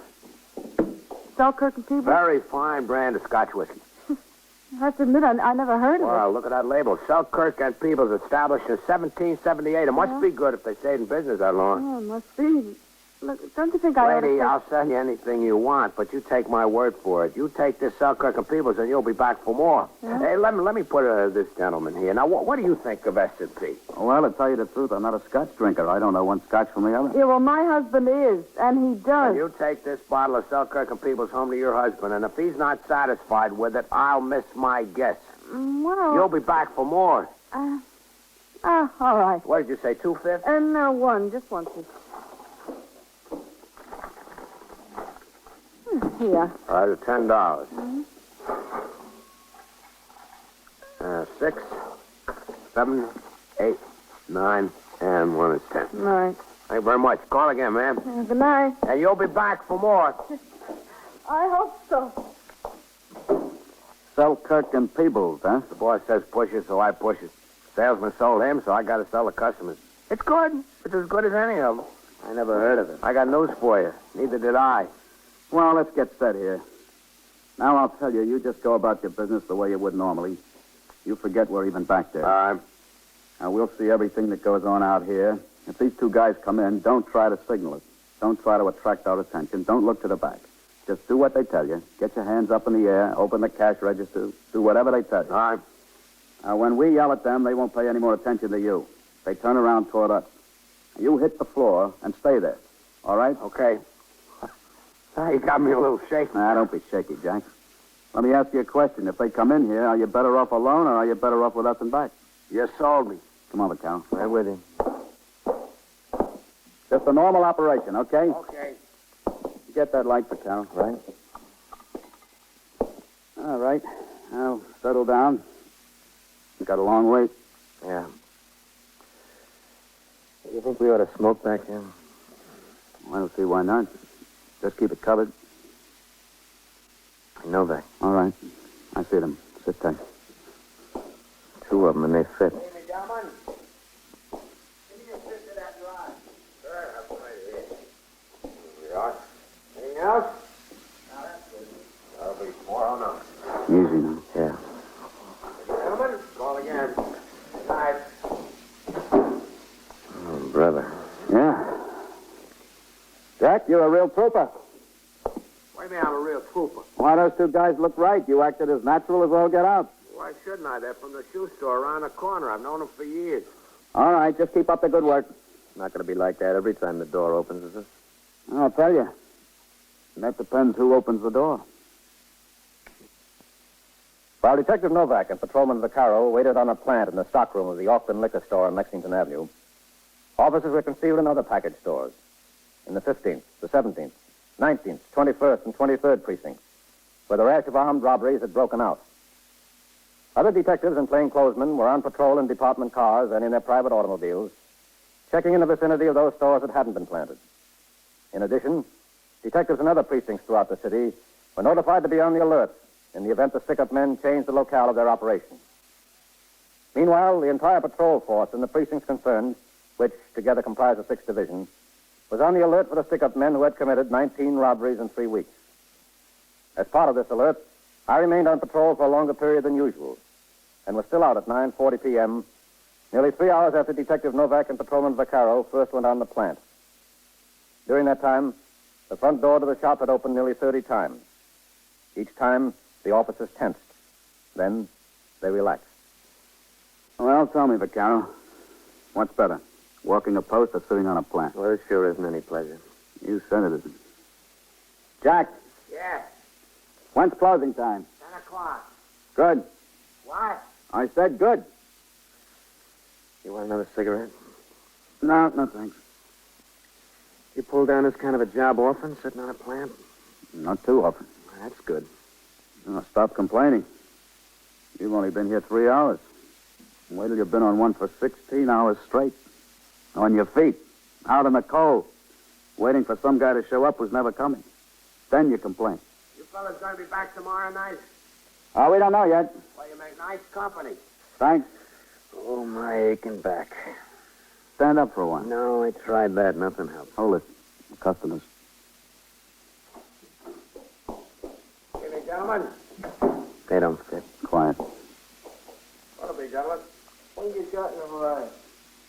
Selkirk and Peebles? Very fine brand of Scotch whiskey. I have to admit, I never heard of it. Well, look at that label. Selkirk and Peebles, established in 1778. It must be good if they stayed in business that long. Oh, it must be. Look, don't you think I ought to... Lady, I'll sell you anything you want, but you take my word for it. You take this Selkirk and Peebles, and you'll be back for more. Yeah? Hey, let me put this gentleman here. Now, what do you think of S&P? Well, to tell you the truth, I'm not a scotch drinker. I don't know one scotch from the other. Yeah, well, my husband is, and he does. And you take this bottle of Selkirk and Peebles home to your husband, and if he's not satisfied with it, I'll miss my guess. Well... You'll be back for more. All right. What did you say, 2/5? No, one. Just one, please. Here. All right, $10. 6, 7, 8, 9, and 1 is 10. All right. Thank you very much. Call again, ma'am. Good night. And you'll be back for more. I hope so. Selkirk and Peebles, huh? The boss says push it, so I push it. Salesman sold him, so I got to sell the customers. It's good. It's as good as any of them. I never heard of it. I got news for you. Neither did I. Well, let's get set here. Now, I'll tell you, you just go about your business the way you would normally. You forget we're even back there. Now, we'll see everything that goes on out here. If these two guys come in, don't try to signal us. Don't try to attract our attention. Don't look to the back. Just do what they tell you. Get your hands up in the air. Open the cash register. Do whatever they tell you. All right. Now, when we yell at them, they won't pay any more attention to you. They turn around toward us. You hit the floor and stay there. All right? Okay. You got me a little shaky. Nah, don't be shaky, Jack. Let me ask you a question. If they come in here, are you better off alone or are you better off with us and back? You sold me. Come on, Cal. Right with him. Just a normal operation, okay? Okay. Get that light, Cal, right? All right. Now, settle down. You got a long wait. Yeah. You think we ought to smoke back here? I don't see why not. Just keep it covered. I know that. All right. I see them. Sit tight. 2 of them, and they fit. Anything else? No, that's good. That'll be tomorrow night. Easy now. Yeah. Gentlemen, call again. Good night. Oh, brother. Yeah. Jack, you're a real trooper. What do you mean I'm a real trooper? Why, those two guys look right. You acted as natural as all get out. Why shouldn't I? They're from the shoe store around the corner. I've known them for years. All right, just keep up the good work. It's not going to be like that every time the door opens, is it? I'll tell you. That depends who opens the door. While Detective Novak and Patrolman Vaccaro waited on a plant in the stockroom of the Austin liquor store on Lexington Avenue, officers were concealed in other package stores in the 15th, the 17th, 19th, 21st, and 23rd precincts, where the rash of armed robberies had broken out. Other detectives and plainclothesmen were on patrol in department cars and in their private automobiles, checking in the vicinity of those stores that hadn't been planted. In addition, detectives in other precincts throughout the city were notified to be on the alert in the event the stick-up men changed the locale of their operation. Meanwhile, the entire patrol force in the precincts concerned, which together comprised the 6th Division, was on the alert for the stick-up men who had committed 19 robberies in 3 weeks. As part of this alert, I remained on patrol for a longer period than usual and was still out at 9:40 p.m. Nearly 3 hours after Detective Novak and Patrolman Vaccaro first went on the plant. During that time, the front door to the shop had opened nearly 30 times. Each time, the officers tensed. Then, they relaxed. Well, tell me, Vaccaro. What's better, walking a post or sitting on a plant? Well, it sure isn't any pleasure. You said it isn't. Jack, Yeah, when's closing time? 10 o'clock. Good. What? I said good. You want another cigarette? No, thanks. You pull down this kind of a job often, sitting on a plant? Not too often. That's good. No, stop complaining. You've only been here 3 hours. Wait till you've been on one for 16 hours straight. On your feet, out in the cold, waiting for some guy to show up who's never coming. Then you complain. You fellas gonna be back tomorrow night? Oh, we don't know yet. Well, you make nice company. Thanks. Oh, my aching back. Stand up for a while. No, I tried that. Nothing helped. Hold it. Customers. Evening, gentlemen. They don't fit. Quiet. What'll be, gentlemen? What you got in the variety?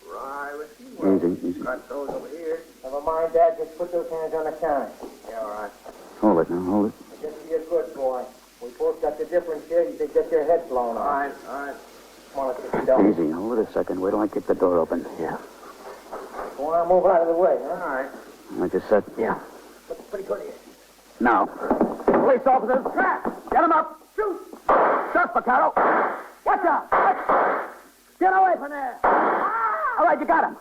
Right, with you. Easy. Got those over here. Never mind, Dad. Just put those hands on the counter. Yeah, all right. Hold it now, hold it. Just be a good boy. We both got the difference here. You could get your head blown off. All right. Come on, let's get you down. Easy. Hold it a second. Wait till I kick the door open. Yeah. Go on, move out of the way. All right. Like I said. Yeah. Looks pretty good here. Now. Police officers. Get him up. Shoot. Shut, Vaccaro. Watch out. Get away from there. All right, you got him.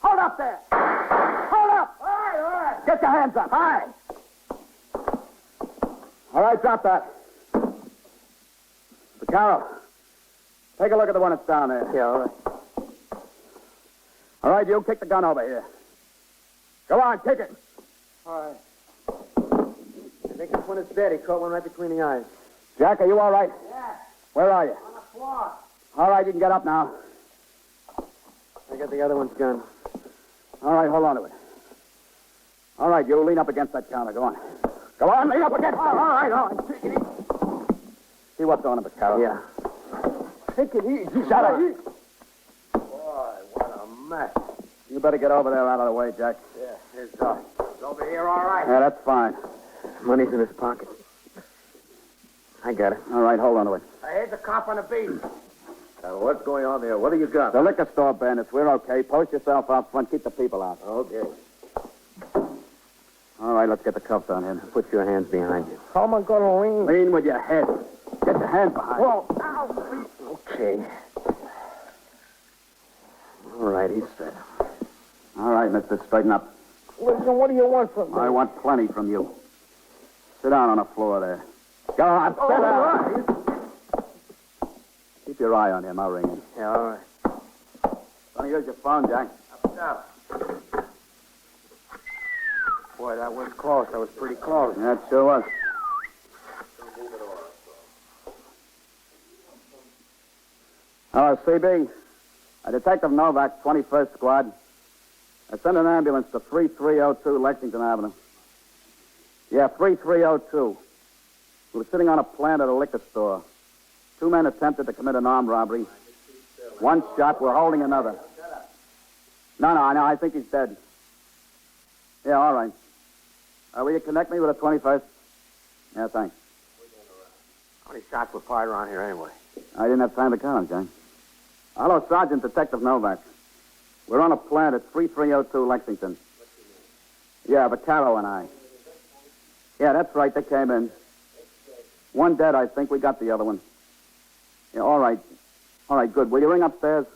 Hold up there. Hold up. All right. Get your hands up. High. All right, drop that. Vaccaro, take a look at the one that's down there. Yeah, all right. All right, you kick the gun over here. Go on, kick it. All right. I think this one is dead. He caught one right between the eyes. Jack, are you all right? Yeah, Where are you? on the floor. All right, you can get up now. I got the other one's gun. All right, hold on to it. All right, you lean up against that counter. Go on. Go on, lean up against it. All right. Take it easy. See what's on it, Vaccaro. Yeah. Take it easy. Shut up. Boy, what a mess. You better get over there out of the way, Jack. Yeah, here's Doc. It's over here, all right. Yeah, that's fine. Money's in his pocket. I got it. All right, hold on to it. I heard the cop on the beat. What's going on there? What do you got? The liquor store bandits. We're okay. Post yourself out front. Keep the people out. Okay. All right, let's get the cuffs on him. Put your hands behind you. How am I going to lean? Lean with your head. Get your hands behind you. Whoa. Ow. Okay. All right, he's set. All right, mister, straighten up. Listen, what do you want from me? I want plenty from you. Sit down on the floor there. Go on, sit down. Keep your eye on him. I'll ring him. Yeah, all right. Don't use your phone, Jack. Up now. Boy, that was close. That was pretty close. That sure was. CB. Detective Novak, 21st Squad. I sent an ambulance to 3302 Lexington Avenue. Yeah, 3302. We were sitting on a plant at a liquor store. 2 men attempted to commit an armed robbery. One shot. We're holding another. No, I think he's dead. Yeah, all right. Will you connect me with the 21st? Yeah, thanks. How many shots were fired around here anyway? I didn't have time to count them, Jack. Hello, Sergeant Detective Novak. We're on a plant at 3302 Lexington. Yeah, Vaccaro and I. Yeah, that's right. They came in. One dead, I think. We got the other one. Yeah, all right. All right, good. Will you ring upstairs?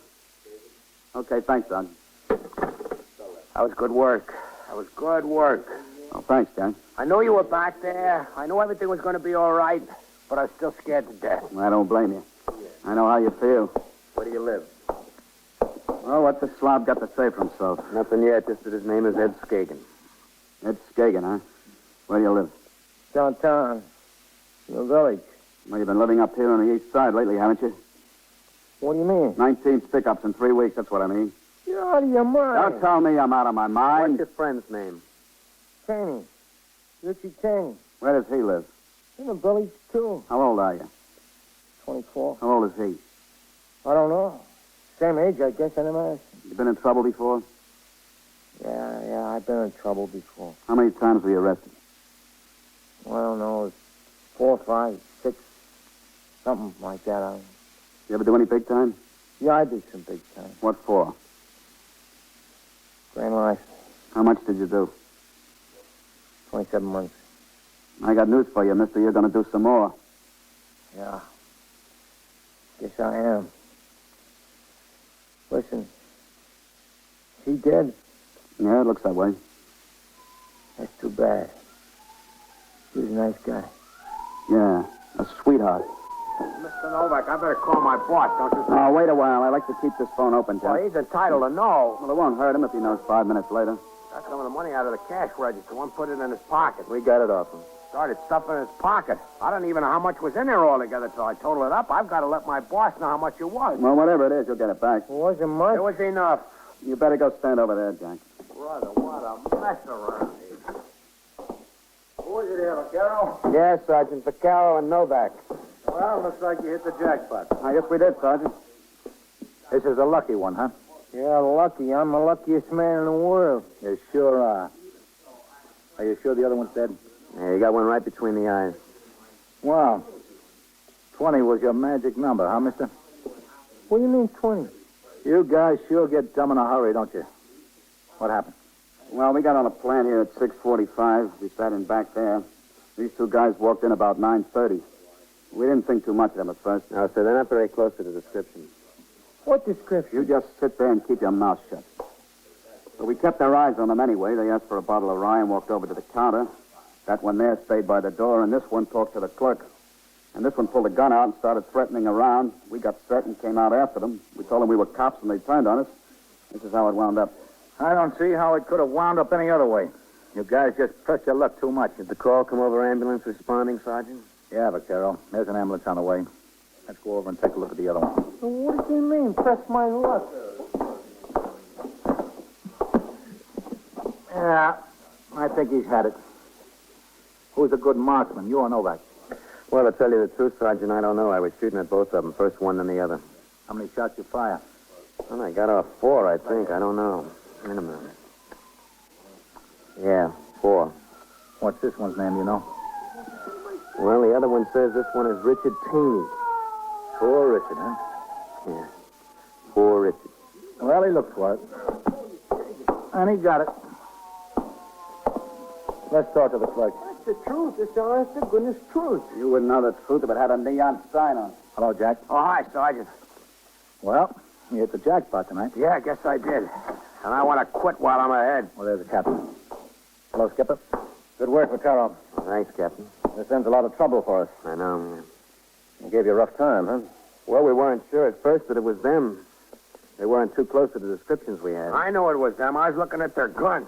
Okay, thanks, Sergeant. That was good work. That was good work. Oh, thanks, Jack. I know you were back there. I know everything was going to be all right, but I was still scared to death. I don't blame you. I know how you feel. Where do you live? Oh, what's the slob got to say for himself? Nothing yet, just that his name is Ed Skagen. Ed Skagen, huh? Where do you live? Downtown. In the village. Well, you've been living up here on the east side lately, haven't you? What do you mean? 19 pickups in 3 weeks, that's what I mean. You're out of your mind. Don't tell me I'm out of my mind. What's your friend's name? Chaney. Richie Chaney. Where does he live? In the village, too. How old are you? 24. How old is he? I don't know. Same age, I guess, I never asked. You been in trouble before? Yeah, I've been in trouble before. How many times were you arrested? Well, I don't know, 4, 5, 6, something like that. You ever do any big time? Yeah, I did some big time. What for? Grand life, How much did you do? 27 months. I got news for you, mister. You're going to do some more. Yeah. Guess I am. Listen, she dead? Yeah, it looks that way. That's too bad. He was a nice guy. Yeah, a sweetheart. Mr. Novak, I better call my boss, don't you think? Oh, wait a while. I like to keep this phone open, Jack. Well, he's entitled to know. Well, it won't hurt him if he knows 5 minutes later. Got some of the money out of the cash register. One put it in his pocket. We got it off him. Started stuffing his pocket. I don't even know how much was in there altogether till I totaled it up. I've got to let my boss know how much it was. Well, whatever it is, you'll get it back. It wasn't much. It was enough. You better go stand over there, Jack. Brother, what a mess around here. Who was it here, Vaquero? Yeah, Sergeant. Vaccaro and Novak. Well, looks like you hit the jackpot. I guess we did, Sergeant. This is a lucky one, huh? Yeah, lucky. I'm the luckiest man in the world. You sure are. Are you sure the other one's dead? Yeah, you got one right between the eyes. Well, 20 was your magic number, huh, mister? What do you mean 20? You guys sure get dumb in a hurry, don't you? What happened? Well, we got on a plan here at 6:45. We sat in back there. These two guys walked in about 9:30. We didn't think too much of them at first. No, sir, they're not very close to the description. What description? You just sit there and keep your mouth shut. So we kept our eyes on them anyway. They asked for a bottle of rye and walked over to the counter. That one there stayed by the door, and this one talked to the clerk. And this one pulled a gun out and started threatening around. We got set and came out after them. We told them we were cops, and they turned on us. This is how it wound up. I don't see how it could have wound up any other way. You guys just pressed your luck too much. Did the call come over ambulance responding, Sergeant? Yeah, Vaquero. There's an ambulance on the way. Let's go over and take a look at the other one. What do you mean, press my luck? Yeah, I think he's had it. Who's a good marksman, you or Novak? Well, to tell you the truth, Sergeant, I don't know. I was shooting at both of them, first one then the other. How many shots you fire? Well, I got off 4, I think. I don't know. Wait a minute. Yeah, 4. What's this one's name, you know? Well, the other one says this one is Richard Taney. Poor Richard, huh? Yeah. Poor Richard. Well, he looked for it. And he got it. Let's talk to the clerk. That's the truth. It's the honest to goodness truth. You wouldn't know the truth if it had a neon sign on it. Hello, Jack. Oh, hi, Sergeant. Well, you hit the jackpot tonight. Yeah, I guess I did. And I want to quit while I'm ahead. Well, there's the captain. Hello, Skipper. Good work, Vaquero. Thanks, Captain. This ends a lot of trouble for us. I know. They gave you a rough time, huh? Well, we weren't sure at first that it was them. They weren't too close to the descriptions we had. I knew it was them. I was looking at their guns.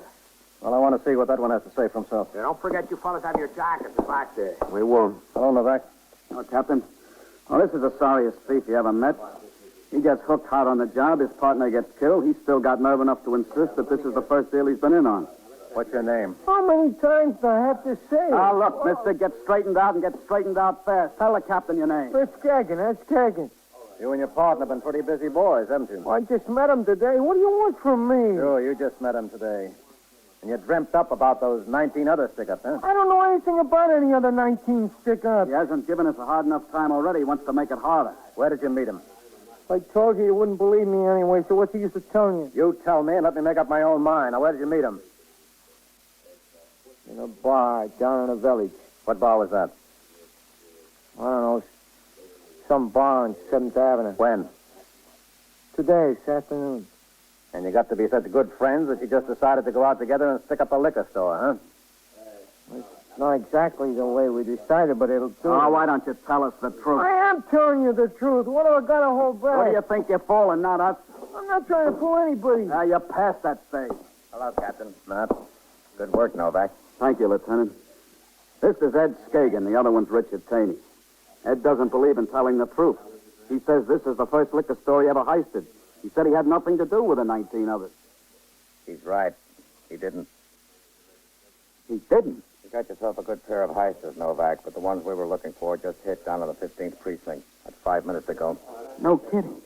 Well, I want to see what that one has to say for himself. Yeah, don't forget you fellas have your jackets back there. We won't. Hello, Novak. Oh, Captain. Oh, this is the sorriest thief you ever met. He gets hooked hard on the job. His partner gets killed. He's still got nerve enough to insist that this is the first deal he's been in on. What's your name? How many times do I have to say it? Now, look, mister, get straightened out and get straightened out fast. Tell the captain your name. That's Kagan. That's Kagan. You and your partner have been pretty busy boys, haven't you? I just met him today. What do you want from me? Sure, you just met him today. And you dreamt up about those 19 other stick-ups, huh? I don't know anything about any other 19 stick-ups. He hasn't given us a hard enough time already. He wants to make it harder. Where did you meet him? If I told you, you wouldn't believe me anyway, so what's the use of telling you? You tell me and let me make up my own mind. Now, where did you meet him? In a bar down in a village. What bar was that? I don't know. Some bar on 7th Avenue. When? Today, this afternoon. And you got to be such good friends that you just decided to go out together and stick up a liquor store, huh? It's not exactly the way we decided, but it'll do. Oh, why don't you tell us the truth? I am telling you the truth. What have I got to hold back? What do you think you're fooling, not us? I'm not trying to fool anybody. Now, you're past that stage. Hello, Captain. Matt. Good work, Novak. Thank you, Lieutenant. This is Ed Skagen. The other one's Richard Taney. Ed doesn't believe in telling the truth. He says this is the first liquor store he ever heisted. He said he had nothing to do with the 19 others. He's right. He didn't. He didn't? You got yourself a good pair of heisters, Novak, but the ones we were looking for just hit down to the 15th precinct. That's 5 minutes ago. No kidding.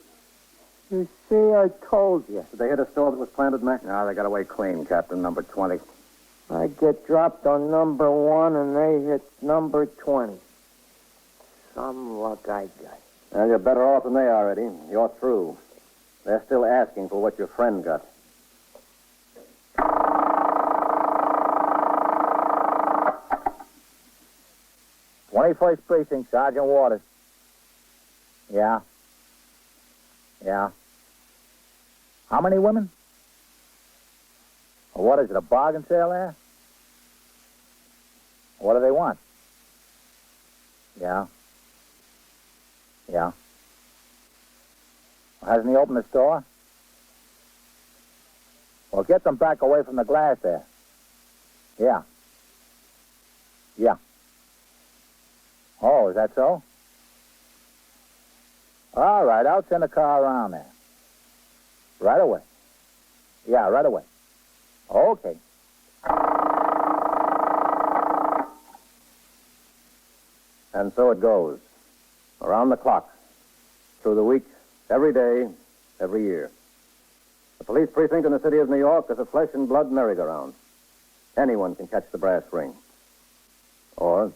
You see, I told you. Did they hit a store that was planted, Mac? No, they got away clean, Captain, number 20. I get dropped on number 1 and they hit number 20. Some luck I got. Well, you're better off than they are, Eddie. You're through. They're still asking for what your friend got. "21st Precinct, Sergeant Waters." Yeah. Yeah. How many women? What is it, a bargain sale there? What do they want? Yeah. Yeah. Hasn't he opened the store? Well, get them back away from the glass there. Yeah. Yeah. Oh, is that so? All right, I'll send a car around there. Right away. Yeah, right away. Okay. And so it goes. Around the clock. Through the week, every day, every year. The police precinct in the city of New York is a flesh and blood merry-go-round. Anyone can catch the brass ring. Or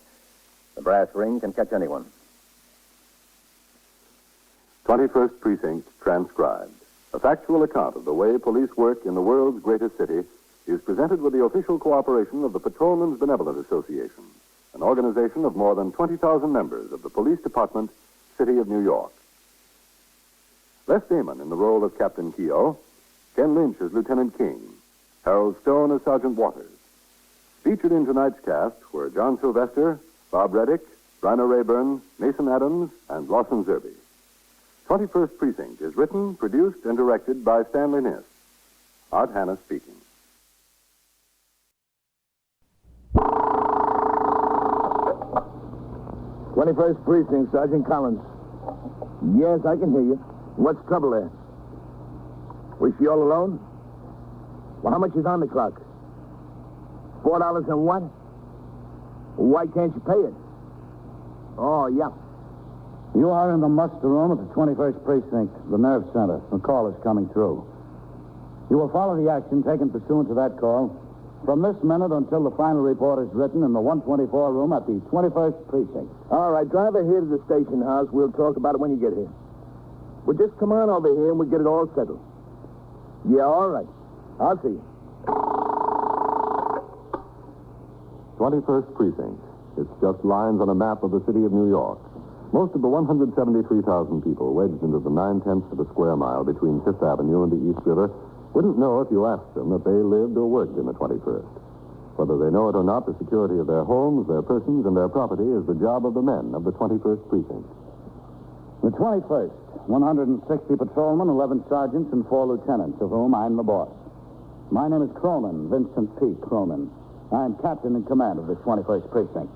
the brass ring can catch anyone. 21st Precinct transcribed. A factual account of the way police work in the world's greatest city is presented with the official cooperation of the Patrolmen's Benevolent Association, an organization of more than 20,000 members of the Police Department, City of New York. Les Damon in the role of Captain Keogh, Ken Lynch as Lieutenant King, Harold Stone as Sergeant Waters. Featured in tonight's cast were John Sylvester, Bob Reddick, Bryna Rayburn, Mason Adams, and Lawson Zerby. 21st Precinct is written, produced, and directed by Stanley Niss. Art Hanna speaking. "21st Precinct, Sergeant Collins." "Yes, I can hear you. What's trouble there?" "Was she all alone?" "Well, how much is on the clock?" $4 and what? Why can't you pay it?" "Oh, yeah." You are in the muster room at the 21st Precinct, the nerve center. The call is coming through. You will follow the action taken pursuant to that call from this minute until the final report is written in the 124 room at the 21st Precinct. All right, drive her here to the station house. We'll talk about it when you get here. Well, just come on over here and we'll get it all settled. Yeah, all right. I'll see you. 21st Precinct. It's just lines on a map of the city of New York. Most of the 173,000 people wedged into the 9/10 of a square mile between Fifth Avenue and the East River wouldn't know if you asked them that they lived or worked in the 21st. Whether they know it or not, the security of their homes, their persons, and their property is the job of the men of the 21st Precinct. The 21st, 160 patrolmen, 11 sergeants, and 4 lieutenants, of whom I'm the boss. My name is Cronin, Vincent P. Cronin. I'm captain in command of the 21st Precinct.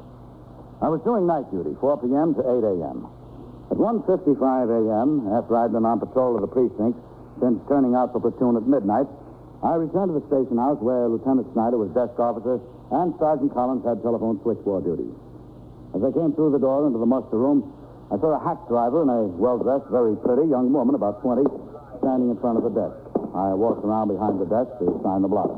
I was doing night duty, 4 p.m. to 8 a.m. At 1:55 a.m., after I'd been on patrol of the precinct since turning out for platoon at midnight, I returned to the station house where Lieutenant Snyder was desk officer and Sergeant Collins had telephone switchboard duty. As I came through the door into the muster room, I saw a hack driver and a well-dressed, very pretty young woman, about 20, standing in front of the desk. I walked around behind the desk to sign the blotter.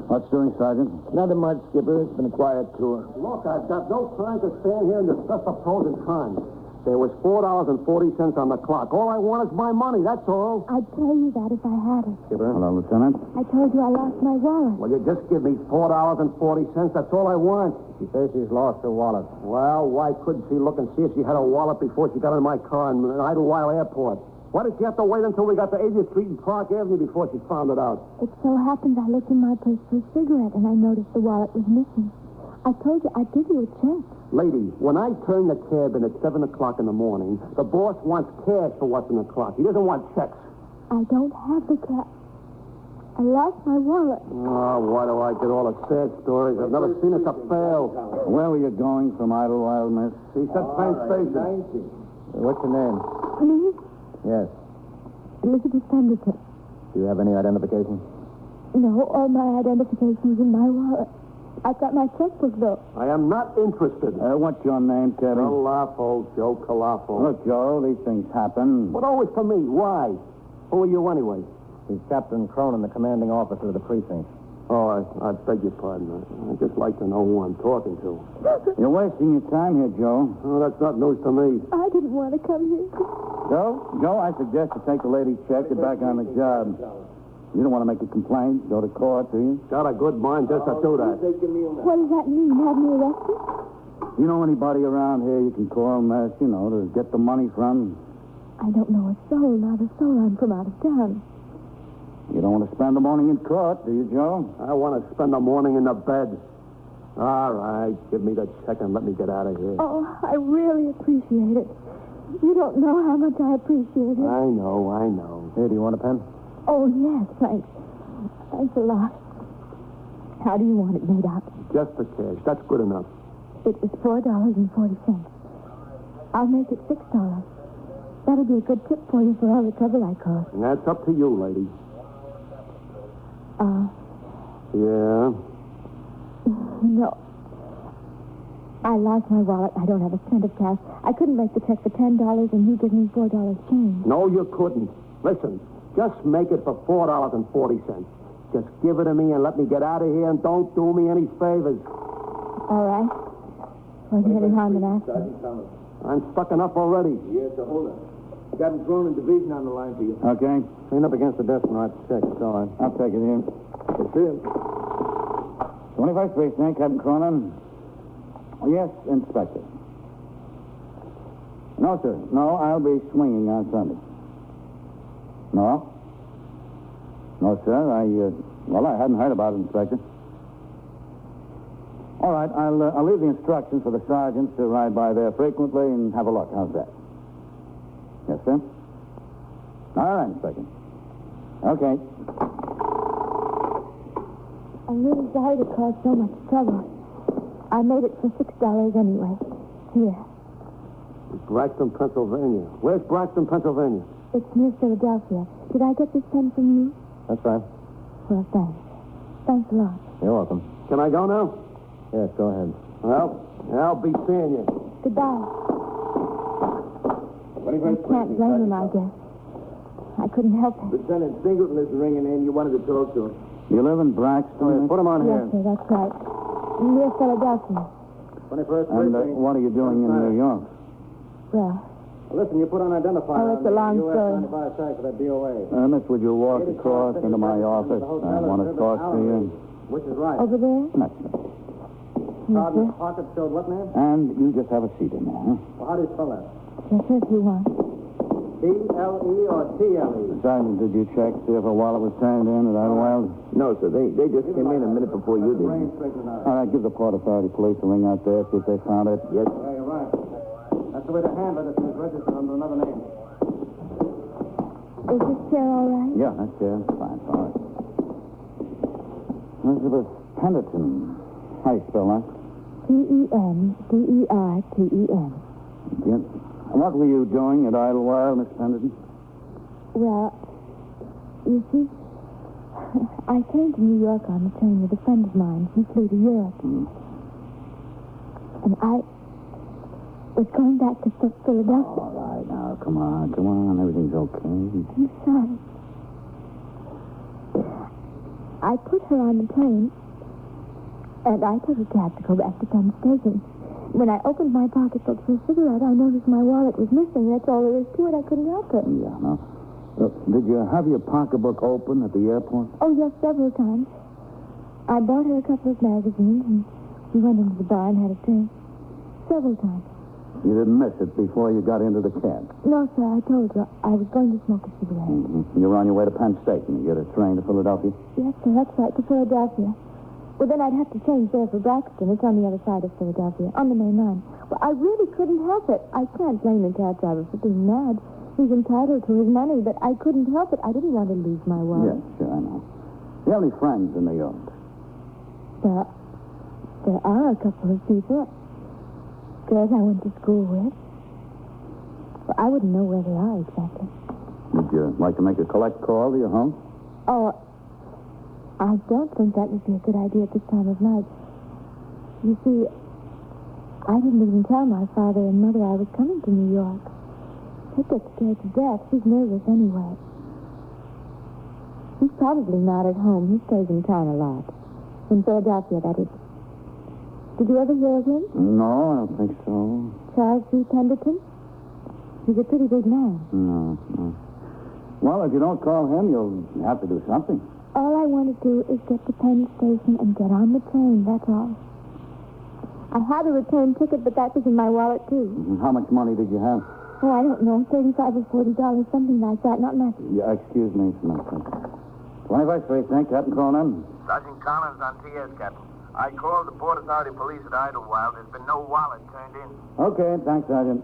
What's doing, Sergeant? Nothing much, Skipper. It's been a quiet tour. Look, I've got no time to stand here and discuss the pros and cons. There was $4.40 on the clock. All I want is my money, that's all. I'd tell you that if I had it. Skipper? Hello, Lieutenant. I told you I lost my wallet. Well, you just give me $4.40. That's all I want. She says she's lost her wallet. Well, why couldn't she look and see if she had a wallet before she got in my car in Idlewild Airport? Why did she have to wait until we got to 80th Street and Park Avenue before she found it out? It so happens I looked in my purse for a cigarette and I noticed the wallet was missing. I told you I'd give you a check. Lady, when I turn the cab in at 7 o'clock in the morning, the boss wants cash for what's in the clock. He doesn't want checks. I don't have the cash. I lost my wallet. Oh, why do I get all the sad stories? I've never seen it to fail. Where were you going from Idlewild, miss? He said Penn Station. What's your name? Me? Yes. Elizabeth Pemberton. Do you have any identification? No, all my identification was in my wallet. I've got my checkbook, though. I am not interested. What's your name, Teddy? Calafo, Joe Calafo. Look, Joe, these things happen. But always for me. Why? Who are you anyway? He's Captain Cronin, the commanding officer of the precinct. Oh, I beg your pardon. I'd just like to know who I'm talking to. You're wasting your time here, Joe. Oh, that's not news to me. I didn't want to come here. Joe, I suggest you take the lady's check. Get back on the job. You don't want to make a complaint, go to court, do you? Got a good mind just to do that. What does that mean? Have me arrested? You know anybody around here you can call them, to get the money from? I don't know a soul, not a soul. I'm from out of town. You don't want to spend the morning in court, do you, Joe? I want to spend the morning in the bed. All right, give me the check and let me get out of here. Oh, I really appreciate it. You don't know how much I appreciate it. I know. Here, do you want a pen? Oh, yes, thanks. Thanks a lot. How do you want it made out? Just the cash. That's good enough. It was $4.40. I'll make it $6. That'll be a good tip for you for all the trouble I caused. And that's up to you, lady. Yeah? No. I lost my wallet. I don't have a cent of cash. I couldn't make the check for $10 and you give me $4 change. No, you couldn't. Listen, just make it for $4.40. Just give it to me and let me get out of here and don't do me any favors. All right. Wasn't any harm in asking. I'm stuck enough already. Yes, so hold on. Captain Cronin, division on the line for you. Okay. Clean up against the desk and write the check. It's all right. I'll take it here. It's him. 21st Precinct, Captain Cronin. Oh, yes, Inspector. No, sir. No, I'll be swinging on Sunday. No? No, sir. I hadn't heard about it, Inspector. All right, I'll leave the instructions for the sergeants to ride by there frequently and have a look. How's that? Yes, sir? All right, Inspector. Okay. I'm really sorry to cause so much trouble. I made it for $6 anyway. Here. Braxton, Pennsylvania. Where's Braxton, Pennsylvania? It's near Philadelphia. Did I get this pen from you? That's right. Well, thanks. Thanks a lot. You're welcome. Can I go now? Yes, go ahead. Well, I'll be seeing you. Goodbye. I can't blame him, I guess. I couldn't help it. Lieutenant Singleton is ringing in. You wanted to talk to him. You live in Braxton? Put him on Yes, here. sir, that's right. Near Philadelphia. 21st And Precinct. what are you doing in New York? Well, Listen, you put unidentified Oh, it's a long US story. 95 tag for that DOA. Miss, would you walk across into my office? I want to talk to you. Which is right. over there? That's it. Yes, sir. Pocket showed what name? And you just have a seat in there, huh? Well, how do you spell that? Yes, sir, if you want. T-L-E or T-L-E? Sergeant, did you check, see if a wallet was turned in at Idlewild? No, sir. They just came in a minute before you did. All right, give the Port Authority police a ring out there, see if they found it. Yes. Yeah, you're right. That's the way to handle it if it's registered under another name. Is this chair all right? Yeah, that's fine. All right. Elizabeth Penderton. How do you spell that? Penderten. Yep. What were you doing at Idlewild, Miss Penderton? Well, you see, I came to New York on the train with a friend of mine. He flew to Europe. And I was going back to Philadelphia. All right, now, come on. Everything's okay. I'm sorry. I put her on the plane, and I took a cab to go back to Penn Station. When I opened my pocketbook for a cigarette, I noticed my wallet was missing. That's all there is to it. I couldn't help it. Yeah, no. Look, did you have your pocketbook open at the airport? Oh, yes, several times. I bought her a couple of magazines, and we went into the bar and had a drink. Several times. You didn't miss it before you got into the cab? No, sir, I told you. I was going to smoke a cigarette. Mm-hmm. You were on your way to Penn Station. You get a train to Philadelphia? Yes, sir, that's right, to Philadelphia. Well, then I'd have to change there for Braxton. It's on the other side of Philadelphia, on the main line. Well, I really couldn't help it. I can't blame the cab driver for being mad. He's entitled to his money, but I couldn't help it. I didn't want to lose my wallet. Yes, sure, I know. Do you have any friends in New York? There are a couple of people. Girls I went to school with. But I wouldn't know where they are exactly. Would you like to make a collect call to your home? Oh, I don't think that would be a good idea at this time of night. You see, I didn't even tell my father and mother I was coming to New York. They get scared to death. She's nervous anyway. He's probably not at home. He stays in town a lot. In Philadelphia, that is. Did you ever hear of him? No, I don't think so. Charles G. Pendleton? He's a pretty big man. No. Well, if you don't call him, you'll have to do something. All I want to do is get to Penn Station and get on the train, that's all. I had a return ticket, but that was in my wallet, too. How much money did you have? Oh, I don't know, $35 or $40, something like that, not much. Yeah, excuse me, Samantha. 21st Precinct, Captain Cronin. Sergeant Collins on TS, Captain. I called the Port Authority police at Idlewild. There's been no wallet turned in. Okay, thanks, Sergeant.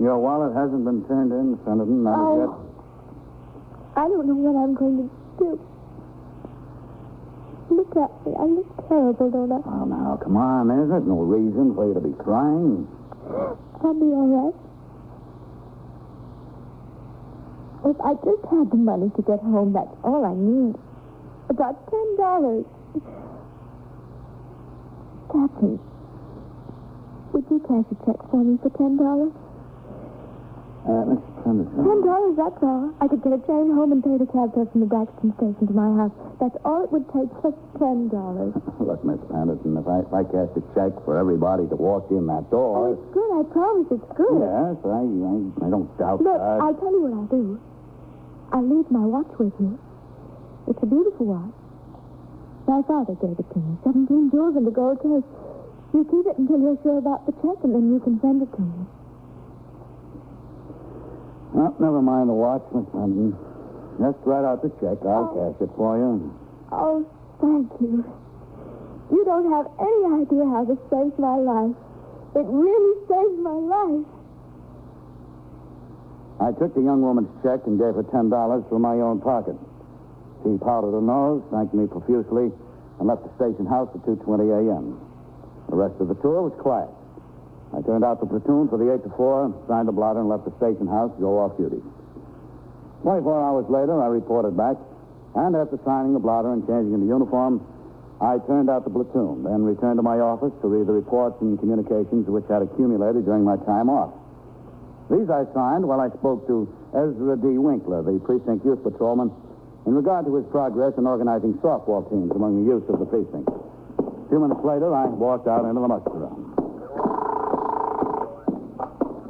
Your wallet hasn't been turned in, Senator, not as yet. I don't know what I'm going to do. Look at me. I look terrible, don't I? Oh, now, come on. There's no reason for you to be crying. I'll be all right. If I just had the money to get home, that's all I need. About $10. Captain, would you cash a check for me for $10? Mr. Pendleton. $10, that's all. I could get a train home and pay the cab fare from the Braxton station to my house. That's all it would take, just $10. Look, Miss Pendleton, if I cashed a check for everybody to walk in that door... Oh, it's good. I promise it's good. Yes, I don't doubt Look, that. I'll tell you what I'll do. I'll leave my watch with you. It's a beautiful watch. My father gave it to me. 17 jewels in the gold case. You keep it until you're sure about the check, and then you can send it to me. Well, never mind the watch, Miss Pendleton. Just write out the check. I'll cash it for you. Oh, thank you. You don't have any idea how this saves my life. It really saves my life. I took the young woman's check and gave her $10 from my own pocket. She powdered her nose, thanked me profusely, and left the station house at 2:20 a.m. The rest of the tour was quiet. I turned out the platoon for the 8 to 4, signed the blotter, and left the station house to go off duty. 24 hours later, I reported back, and after signing the blotter and changing into uniform, I turned out the platoon, then returned to my office to read the reports and communications which had accumulated during my time off. These I signed while I spoke to Ezra D. Winkler, the precinct youth patrolman, in regard to his progress in organizing softball teams among the youth of the precinct. A few minutes later, I walked out into the muster room.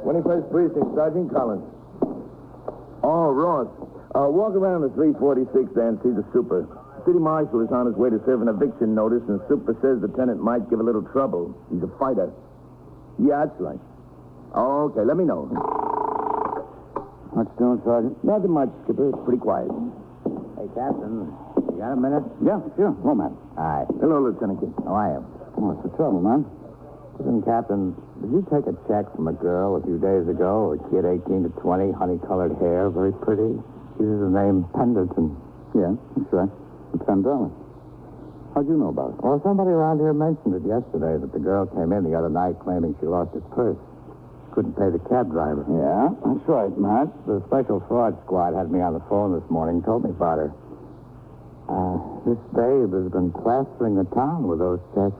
21st Precinct, Sergeant Collins. Oh, Ross. Walk around the 346 there and see the super. City marshal is on his way to serve an eviction notice, and super says the tenant might give a little trouble. He's a fighter. Yeah, that's right. Oh, okay, let me know. What's doing, Sergeant? Nothing much, Skipper. It's pretty quiet. Hey, Captain, you got a minute? Yeah, sure. Go, man. All right. Hello, Lieutenant King. How are you? What's the trouble, man? Listen, Captain, did you take a check from a girl a few days ago? A kid 18 to 20, honey-colored hair, very pretty. She uses the name Pendleton. Yeah, that's right. For $10. How'd you know about it? Well, somebody around here mentioned it yesterday that the girl came in the other night claiming she lost her purse. Couldn't pay the cab driver. Yeah, that's right, Matt. The special fraud squad had me on the phone this morning, told me about her. This babe has been plastering the town with those checks.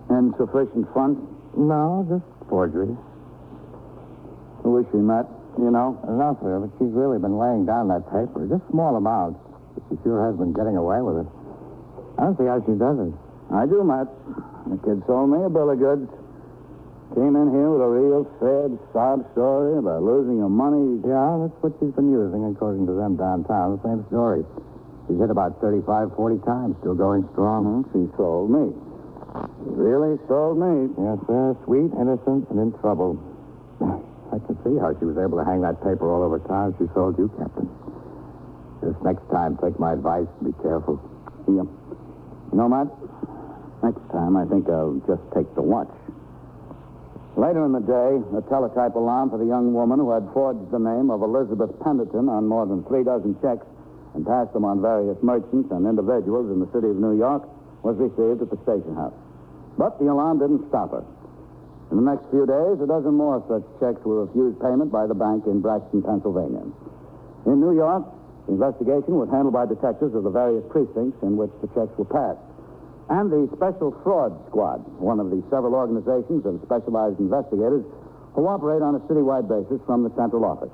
Insufficient funds? No, just forgeries. Who is she, Matt? You know? Enough of her, but she's really been laying down that paper. Just small amounts. But she sure has been getting away with it. I don't see how she does it. I do, Matt. The kid sold me a bill of goods. Came in here with a real sad, sob story about losing her money. Yeah, that's what she's been using, according to them downtown. The same story. She's hit about 35, 40 times, still going strong. She sold me. She really sold me. Yes, sir. Sweet, innocent, and in trouble. I can see how she was able to hang that paper all over town. She sold you, Captain. This next time, take my advice and be careful. Yeah. You know, Matt, next time I think I'll just take the watch. Later in the day, a teletype alarm for the young woman who had forged the name of Elizabeth Pendleton on more than 3 dozen checks and passed them on various merchants and individuals in the city of New York was received at the station house. But the alarm didn't stop her. In the next few days, a dozen more such checks were refused payment by the bank in Braxton, Pennsylvania. In New York, the investigation was handled by detectives of the various precincts in which the checks were passed. and the Special Fraud Squad, one of the several organizations of specialized investigators who operate on a citywide basis from the central office.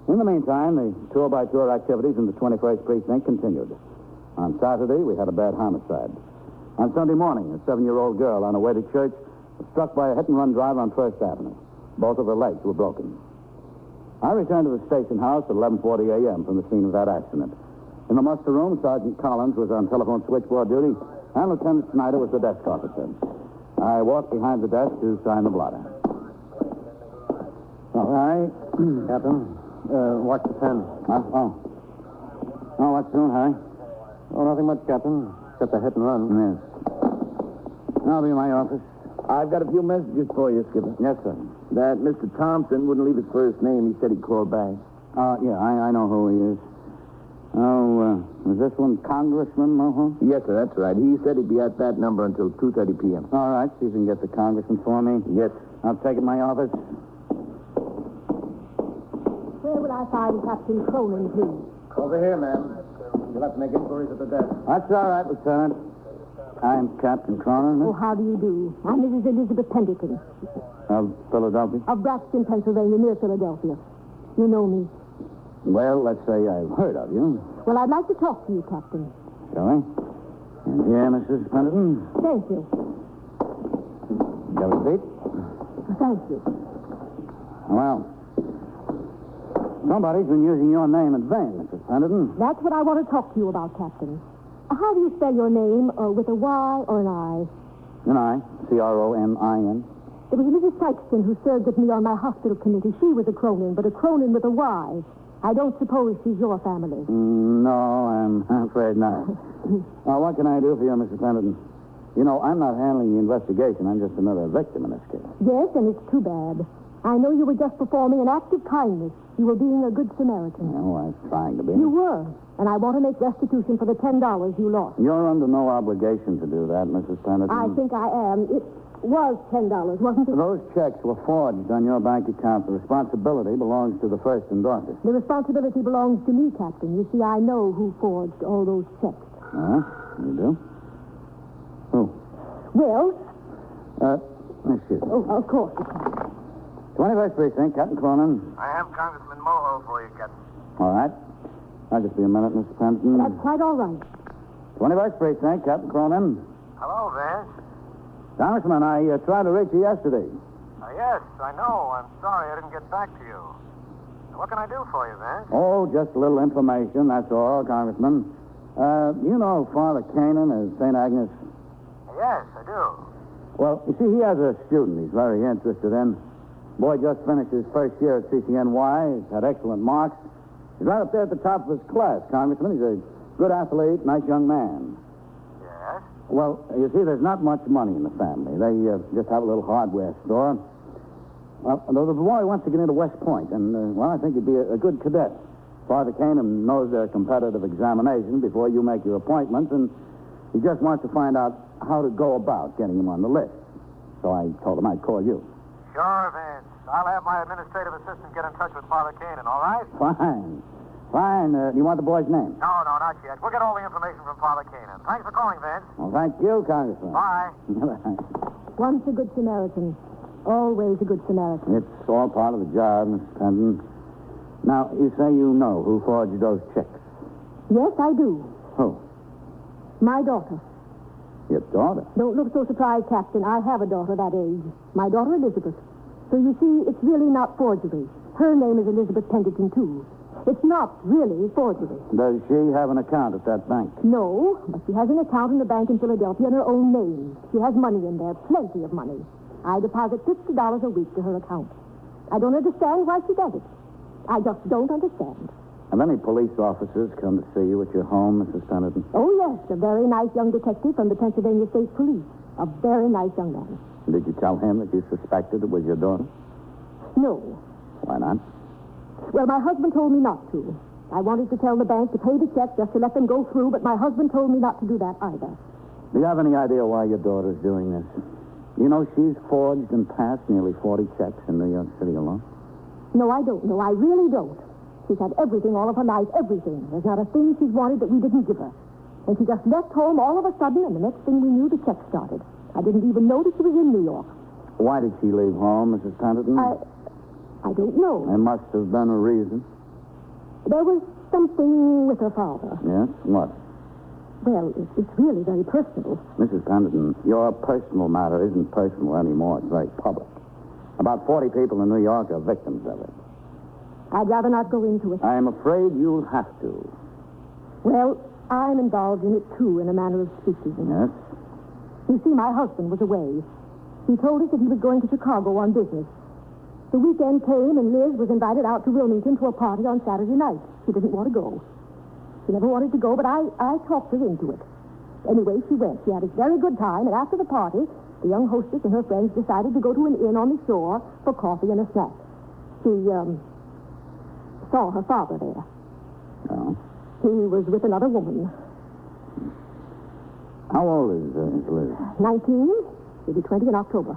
In the meantime, the tour-by-tour activities in the 21st Precinct continued. On Saturday, we had a bad homicide. On Sunday morning, a 7-year-old girl on her way to church was struck by a hit-and-run driver on First Avenue. Both of her legs were broken. I returned to the station house at 11:40 a.m. from the scene of that accident. In the muster room, Sergeant Collins was on telephone switchboard duty, and Lieutenant Snyder was the desk officer. I walked behind the desk to sign the blotter. All right. Captain, watch the pen. Oh, what's doing, Harry? Oh, nothing much, Captain, except a hit and run. Yes. I'll be in my office. I've got a few messages for you, Skipper. Yes, sir. That Mr. Thompson wouldn't leave his first name. He said he'd call back. Yeah, I know who he is. Oh, is this one Congressman Mohawk? Yes, sir, that's right. He said he'd be at that number until 2:30 p.m. All right, see if you can get the Congressman for me. Yes. I'll take it in my office. Where will I find Captain Cronin, please? Over here, ma'am. You'll have to make inquiries at the desk. That's all right, Lieutenant. I'm Captain Cronin. Oh, how do you do? I'm Mrs. Elizabeth Pendleton. Of Philadelphia? Of Braxton, Pennsylvania, near Philadelphia. You know me. Well, let's say I've heard of you. Well, I'd like to talk to you, Captain. Shall we? And here, Mrs. Pendleton. Thank you. Have a seat. Thank you. Well, somebody's been using your name in vain, Mrs. Pendleton. That's what I want to talk to you about, Captain. How do you spell your name, with a Y or an I? An I. Cronin. There was a Mrs. Sykeston who served with me on my hospital committee. She was a Cronin, but a Cronin with a Y. I don't suppose she's your family. No, I'm afraid not. What can I do for you, Mrs. Pendleton? You know, I'm not handling the investigation. I'm just another victim in this case. Yes, and it's too bad. I know you were just performing an act of kindness. You were being a good Samaritan. Oh, I was trying to be. You were. And I want to make restitution for the $10 you lost. You're under no obligation to do that, Mrs. Pendleton. I think I am. It was $10, wasn't it? Those checks were forged on your bank account. The responsibility belongs to the first endorser. The responsibility belongs to me, Captain. You see, I know who forged all those checks. You do? Who? Well... Excuse me. Oh, of course. 21st Precinct, Captain Cronin. I have Congressman Moho for you, Captain. All right. I'll just be a minute, Mr. Pendleton. That's quite all right. 21st Precinct, Captain Cronin. Hello, Vance. Congressman, I tried to reach you yesterday. Yes, I know. I'm sorry I didn't get back to you. What can I do for you, Vance? Oh, just a little information, that's all, Congressman. You know Father Canaan of St. Agnes? Yes, I do. Well, you see, he has a student he's very interested in. Boy just finished his first year at CCNY. He's had excellent marks. He's right up there at the top of his class, Congressman. He's a good athlete, nice young man. Yes? Well, you see, there's not much money in the family. They just have a little hardware store. Well, the boy wants to get into West Point, and, I think he'd be a good cadet. Father Canaan knows their competitive examination before you make your appointments, and he just wants to find out how to go about getting him on the list. So I told him I'd call you. Sure, Vance. I'll have my administrative assistant get in touch with Father Canaan, all right? Fine. Do you want the boy's name? No, not yet. We'll get all the information from Father Canaan. Thanks for calling, Vance. Well, thank you, Congressman. Bye. Once a good Samaritan. Always a good Samaritan. It's all part of the job, Miss Pendleton. Now, you say you know who forged those checks. Yes, I do. Who? My daughter. Your daughter? Don't look so surprised, Captain. I have a daughter that age. My daughter, Elizabeth. So you see, it's really not forgery. Her name is Elizabeth Pendleton, too. It's not really forgery. Does she have an account at that bank? No, but she has an account in the bank in Philadelphia in her own name. She has money in there, plenty of money. I deposit $50 a week to her account. I don't understand why she does it. I just don't understand. Have any police officers come to see you at your home, Mrs. Pendleton? Oh, yes, a very nice young detective from the Pennsylvania State Police. A very nice young man. Did you tell him that you suspected it was your daughter? No. Why not? Well, my husband told me not to. I wanted to tell the bank to pay the check just to let them go through, but my husband told me not to do that either. Do you have any idea why your daughter's doing this? You know she's forged and passed nearly 40 checks in New York City alone? No, I don't know. I really don't. She's had everything all of her life, everything. There's not a thing she's wanted that we didn't give her. And she just left home all of a sudden, and the next thing we knew, the check started. I didn't even notice she was in New York. Why did she leave home, Mrs. Pendleton? I don't know. There must have been a reason. There was something with her father. Yes? What? Well, it's really very personal. Mrs. Pendleton, your personal matter isn't personal anymore. It's very public. About 40 people in New York are victims of it. I'd rather not go into it. I'm afraid you'll have to. Well, I'm involved in it, too, in a manner of speaking. Yes? You see, my husband was away. He told us that he was going to Chicago on business. The weekend came, and Liz was invited out to Wilmington to a party on Saturday night. She didn't want to go. She never wanted to go, but I talked her into it. Anyway, she went. She had a very good time, and after the party, the young hostess and her friends decided to go to an inn on the shore for coffee and a snack. She, saw her father there. Oh? He was with another woman. How old is Liz? 19. She'll be 20 in October.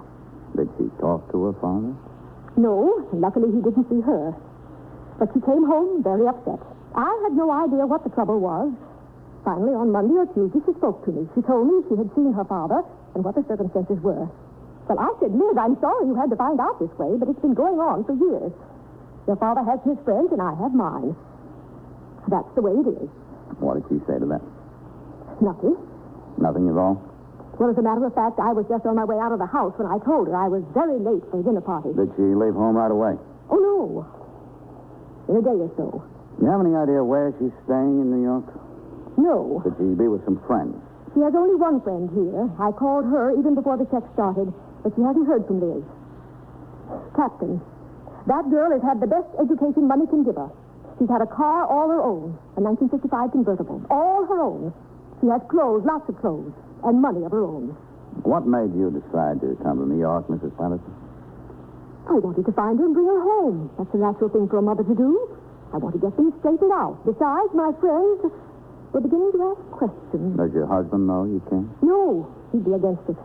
Did she talk to her father? No, luckily he didn't see her. But she came home very upset. I had no idea what the trouble was. Finally, on Monday or Tuesday, she spoke to me. She told me she had seen her father and what the circumstances were. Well, I said, Liz, I'm sorry you had to find out this way, but it's been going on for years. Your father has his friends, and I have mine. That's the way it is. What did she say to that? Nothing. Nothing at all? Well, as a matter of fact, I was just on my way out of the house when I told her I was very late for a dinner party. Did she leave home right away? Oh, no. In a day or so. Do you have any idea where she's staying in New York? No. Did she be with some friends? She has only one friend here. I called her even before the check started, but she hasn't heard from Liz. Captain, that girl has had the best education money can give her. She's had a car all her own, a 1955 convertible, all her own. She has clothes, lots of clothes, and money of her own. What made you decide to come to New York, Mrs. Pendleton? I wanted to find her and bring her home. That's a natural thing for a mother to do. I want to get things straightened out. Besides, my friends were beginning to ask questions. Does your husband know you came? No, he'd be against it.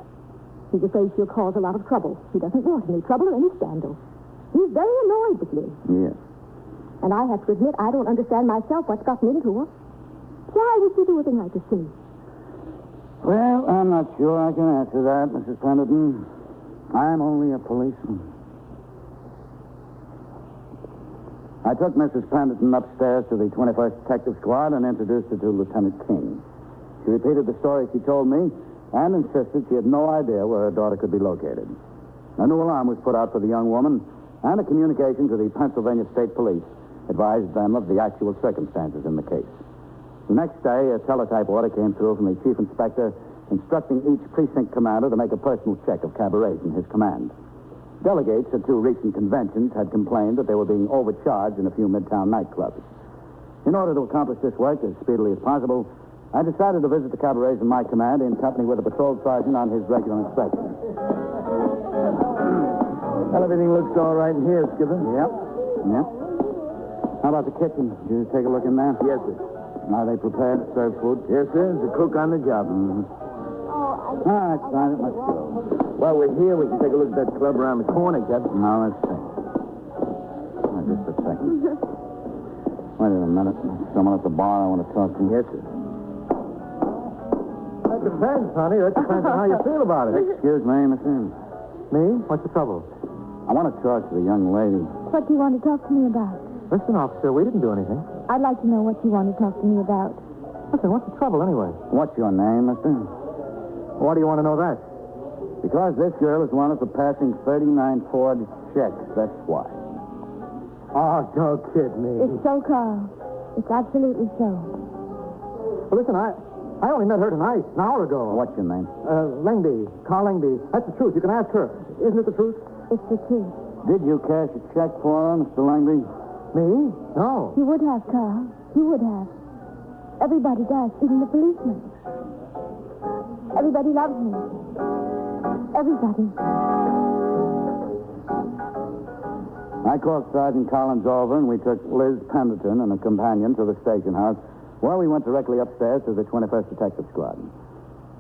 He's afraid she'll cause a lot of trouble. He doesn't want any trouble or any scandal. He's very annoyed with Liz. Yes. And I have to admit, I don't understand myself what's gotten into her. Why would she do a thing like this to me? Well, I'm not sure I can answer that, Mrs. Pendleton. I'm only a policeman. I took Mrs. Pendleton upstairs to the 21st Detective Squad and introduced her to Lieutenant King. She repeated the story she told me and insisted she had no idea where her daughter could be located. A new alarm was put out for the young woman, and a communication to the Pennsylvania State Police advised them of the actual circumstances in the case. The next day, a teletype order came through from the chief inspector instructing each precinct commander to make a personal check of cabarets in his command. Delegates at two recent conventions had complained that they were being overcharged in a few midtown nightclubs. In order to accomplish this work as speedily as possible, I decided to visit the cabarets in my command in company with a patrol sergeant on his regular inspection. Well, everything looks all right in here, Skipper. Yep. How about the kitchen? Did you take a look in there? Yes, sir. Are they prepared to serve food? Yes, sir. There's a cook on the job. Mm-hmm. All right, Sergeant, let's go. While we're here, we can take a look at that club around the corner, Captain. Now, let's see. Just a second. Wait a minute. Someone at the bar I want to talk to. Yes, sir. That depends, honey. That depends on how you feel about it. Excuse me, Miss Ann. Me? What's the trouble? I want to talk to the young lady. What do you want to talk to me about? Listen, officer, we didn't do anything. I'd like to know what you want to talk to me about. Listen, what's the trouble anyway? What's your name, mister? Why do you want to know that? Because this girl is wanted for passing 39 forged checks. That's why. Oh, don't kid me. It's so, Carl. It's absolutely so. Well, listen, I only met her tonight, an hour ago. What's your name? Langby. Carl Langby. That's the truth. You can ask her. Isn't it the truth? It's the truth. Did you cash a check for her, Mr. Langby? Me? No. You would have, Carl. You would have. Everybody does, even the policeman. Everybody loves me. Everybody. I called Sergeant Collins over, and we took Liz Pendleton and a companion to the station house, where we went directly upstairs to the 21st Detective Squad.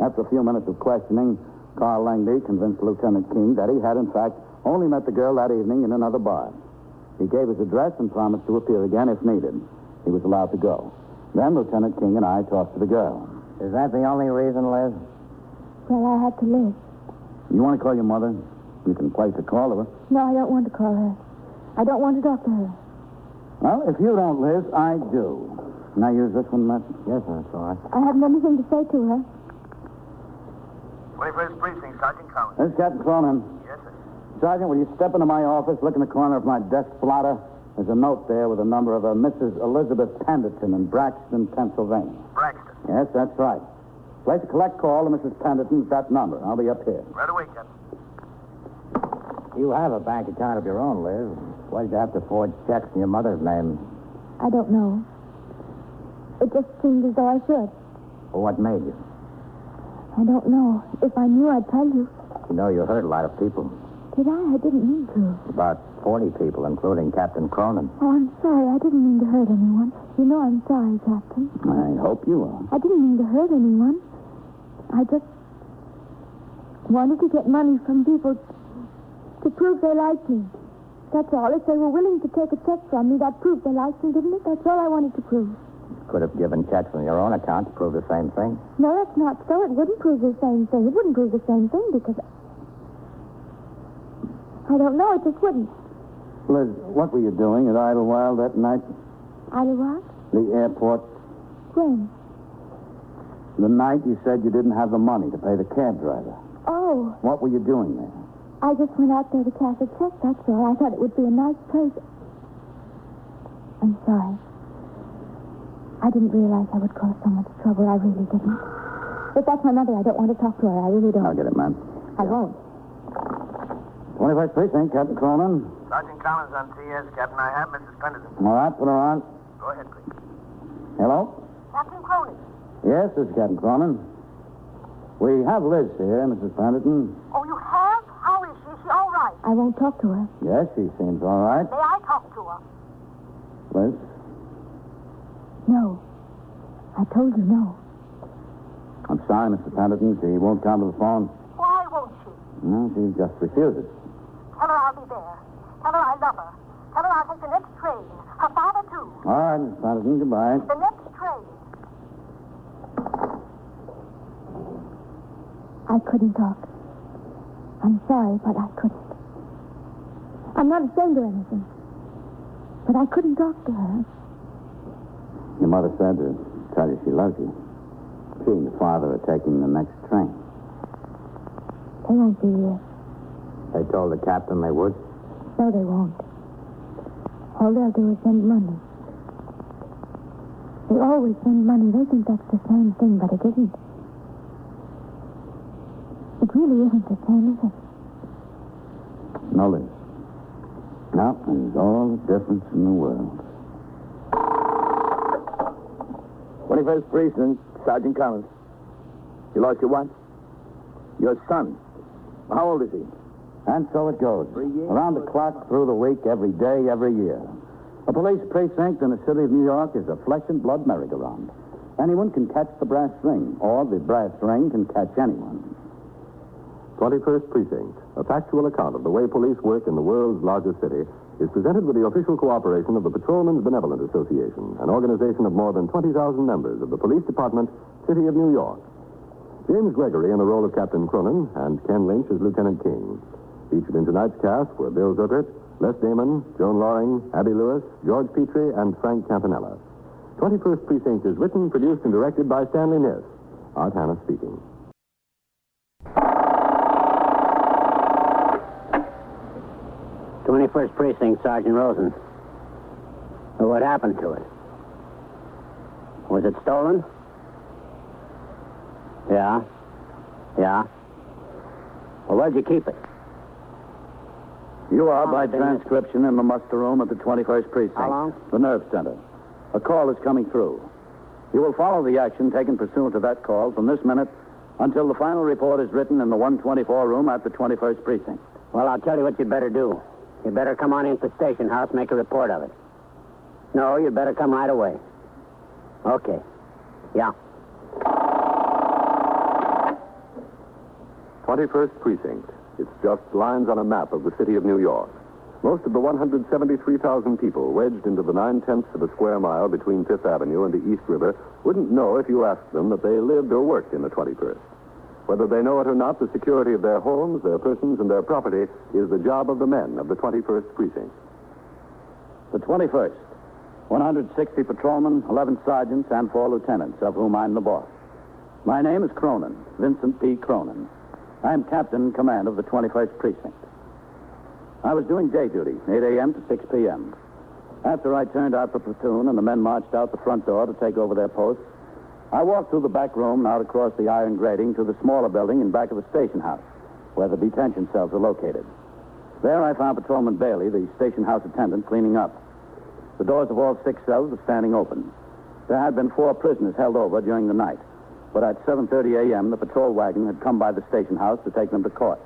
After a few minutes of questioning, Carl Langby convinced Lieutenant King that he had, in fact, only met the girl that evening in another bar. He gave his address and promised to appear again if needed. He was allowed to go. Then Lieutenant King and I talked to the girl. Is that the only reason, Liz? Well, I had to live. You want to call your mother? You can place a call to her. No, I don't want to call her. I don't want to talk to her. Well, if you don't, Liz, I do. Can I use this one, Matt? Yes, that's all right. I haven't anything to say to her. 21st Precinct, Sergeant Collins. This is Captain Cronin. Yes, sir. Sergeant, will you step into my office, look in the corner of my desk blotter? There's a note there with a number of Mrs. Elizabeth Pendleton in Braxton, Pennsylvania. Braxton. Yes, that's right. Place a collect call to Mrs. Pendleton's that number. I'll be up here. Right away, Captain. You have a bank account of your own, Liz. Why did you have to forge checks in your mother's name? I don't know. It just seemed as though I should. Well, what made you? I don't know. If I knew, I'd tell you. You know you hurt a lot of people. Did I? I didn't mean to. About 40 people, including Captain Cronin. Oh, I'm sorry. I didn't mean to hurt anyone. You know I'm sorry, Captain. I hope you are. I didn't mean to hurt anyone. I just wanted to get money from people to prove they liked me. That's all. If they were willing to take a check from me, that proved they liked me, didn't it? That's all I wanted to prove. Could have given checks from your own account to prove the same thing. No, that's not so. It wouldn't prove the same thing. It wouldn't prove the same thing because... I don't know. It just wouldn't. Liz, what were you doing at Idlewild that night? Idlewild? The airport. When? The night you said you didn't have the money to pay the cab driver. Oh. What were you doing there? I just went out there to cash a check, that's all. I thought it would be a nice place. I'm sorry. I didn't realize I would cause so much trouble. I really didn't. If that's my mother, I don't want to talk to her. I really don't. I'll get it, ma'am. I won't. 21st Precinct, Captain Cronin. Sergeant Collins on TS, Captain. I have Mrs. Pendleton. All right, put her on. Go ahead, please. Hello? Captain Cronin. Yes, this is Captain Cronin. We have Liz here, Mrs. Pendleton. Oh, you have? How is she? Is she all right? I won't talk to her. Yes, she seems all right. May I talk to her? Liz? No. I told you no. I'm sorry, Mrs. Pendleton. She won't come to the phone. Why won't she? No, she just refuses. Tell her I'll be there. Tell her I love her. Tell her I'll take the next train. Her father, too. All right, Mrs. Pendleton, goodbye. The next train. I couldn't talk. I'm sorry, but I couldn't. I'm not ashamed or anything. But I couldn't talk to her. Your mother said to tell you she loves you. She and your father are taking the next train. They won't be here. They told the captain they would? No, they won't. All they'll do is send money. They always send money. They think that's the same thing, but it isn't. It really isn't the same, is it? No, Liz. No, there's all the difference in the world. 21st Precinct, Sergeant Collins. You lost your what? Your son. How old is he? And so it goes. Around the clock, through the week, every day, every year. A police precinct in the city of New York is a flesh and blood merry-go-round. Anyone can catch the brass ring, or the brass ring can catch anyone. 21st Precinct, a factual account of the way police work in the world's largest city, is presented with the official cooperation of the Patrolmen's Benevolent Association, an organization of more than 20,000 members of the Police Department, City of New York. James Gregory in the role of Captain Cronin and Ken Lynch as Lieutenant King. Featured in tonight's cast were Bill Zuckert, Les Damon, Joan Loring, Abby Lewis, George Petrie, and Frank Campanella. 21st Precinct is written, produced, and directed by Stanley Niss. Art Hanna speaking. 21st Precinct, Sergeant Rosen. Well, what happened to it? Was it stolen? Yeah. Well, where'd you keep it? You are, by transcription, in the muster room at the 21st Precinct. How long? The nerve center. A call is coming through. You will follow the action taken pursuant to that call from this minute until the final report is written in the 124 room at the 21st Precinct. Well, I'll tell you what you'd better do. You better come on into the station house, make a report of it. No, you'd better come right away. Okay. Yeah. 21st Precinct. It's just lines on a map of the city of New York. Most of the 173,000 people wedged into the 9/10 of a square mile between Fifth Avenue and the East River wouldn't know if you asked them that they lived or worked in the 21st. Whether they know it or not, the security of their homes, their persons, and their property is the job of the men of the 21st Precinct. The 21st. 160 patrolmen, 11 sergeants, and 4 lieutenants, of whom I'm the boss. My name is Cronin, Vincent P. Cronin. I'm captain in command of the 21st Precinct. I was doing day duty, 8 a.m. to 6 p.m. After I turned out the platoon and the men marched out the front door to take over their posts, I walked through the back room and out across the iron grating to the smaller building in back of the station house, where the detention cells are located. There I found Patrolman Bailey, the station house attendant, cleaning up. The doors of all 6 cells were standing open. There had been 4 prisoners held over during the night, but at 7:30 a.m., the patrol wagon had come by the station house to take them to court.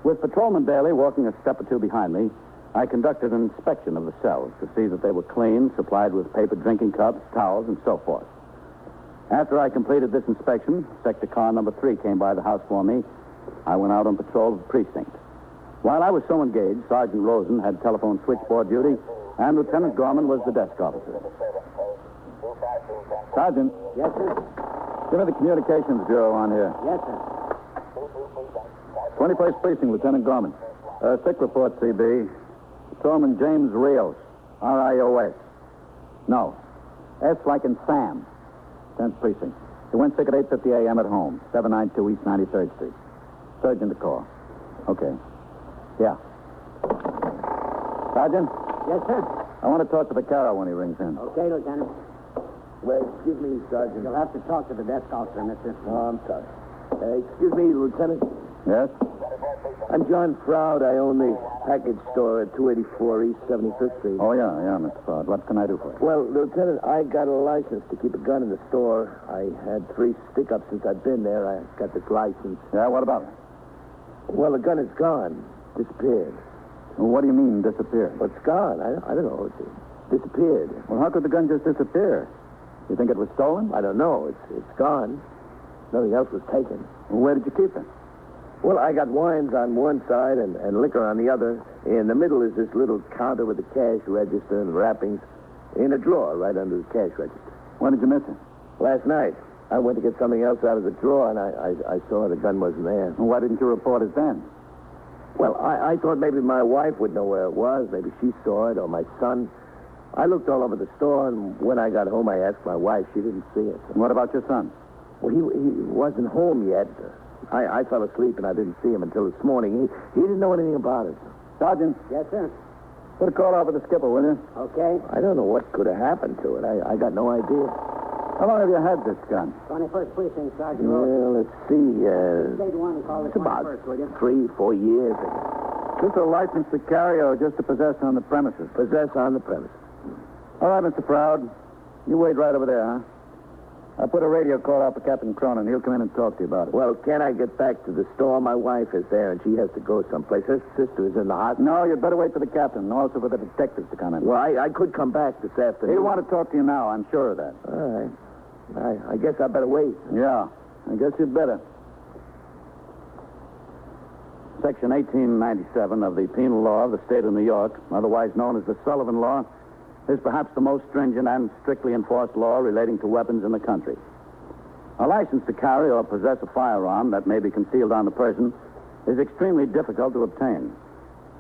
With Patrolman Bailey walking a step or two behind me, I conducted an inspection of the cells to see that they were clean, supplied with paper drinking cups, towels, and so forth. After I completed this inspection, sector car number 3 came by the house for me. I went out on patrol of the precinct. While I was so engaged, Sergeant Rosen had telephone switchboard duty, and Lieutenant Gorman was the desk officer. Sergeant. Yes, sir? Give me the communications bureau on here. Yes, sir. 21st Precinct, Lieutenant Gorman. Sick report, CB. Patrolman James Rios, R-I-O-S. No. S like in Sam. 10th Precinct. He went sick at 8:50 a.m. at home, 792 East 93rd Street. Surgeon to call. Okay. Yeah. Sergeant? Yes, sir? I want to talk to the Caro when he rings in. Okay, Lieutenant. Well, excuse me, Sergeant. You'll have to talk to the desk officer, mister. Oh, I'm sorry. Excuse me, Lieutenant. Yes? I'm John Froud. I own the package store at 284 East 75th Street. Oh, yeah, Mr. Froud. What can I do for you? Well, Lieutenant, I got a license to keep a gun in the store. I had 3 stick-ups since I've been there. I got this license. Yeah, what about it? Well, the gun is gone. Disappeared. Well, what do you mean, disappeared? Well, it's gone. I don't know. It disappeared. Well, how could the gun just disappear? You think it was stolen? I don't know. It's gone. Nothing else was taken. Well, where did you keep it? Well, I got wines on one side and liquor on the other. In the middle is this little counter with the cash register and wrappings in a drawer right under the cash register. When did you miss it? Last night. I went to get something else out of the drawer, and I saw the gun wasn't there. Well, why didn't you report it then? Well, I thought maybe my wife would know where it was. Maybe she saw it, or my son. I looked all over the store, and when I got home, I asked my wife. She didn't see it. And what about your son? Well, he wasn't home yet. I fell asleep, and I didn't see him until this morning. He didn't know anything about it. Sergeant? Yes, sir? Put a call out with the skipper, will you? Okay. I don't know what could have happened to it. I got no idea. How long have you had this gun? 21st Precinct, Sergeant. Well, let's see. Say the one and call it It's about 21st, will you? 3-4 years. Is this a license to carry or just to possess on the premises? Possess on the premises. All right, Mr. Froud. You wait right over there, huh? I put a radio call out for Captain Cronin. He'll come in and talk to you about it. Well, can I get back to the store? My wife is there, and she has to go someplace. Her sister is in the hospital. No, you'd better wait for the captain, and also for the detectives to come in. Well, I could come back this afternoon. He'll want to talk to you now, I'm sure of that. All right. I guess I better wait. Yeah, I guess you'd better. Section 1897 of the Penal Law of the State of New York, otherwise known as the Sullivan Law, is perhaps the most stringent and strictly enforced law relating to weapons in the country. A license to carry or possess a firearm that may be concealed on the person is extremely difficult to obtain.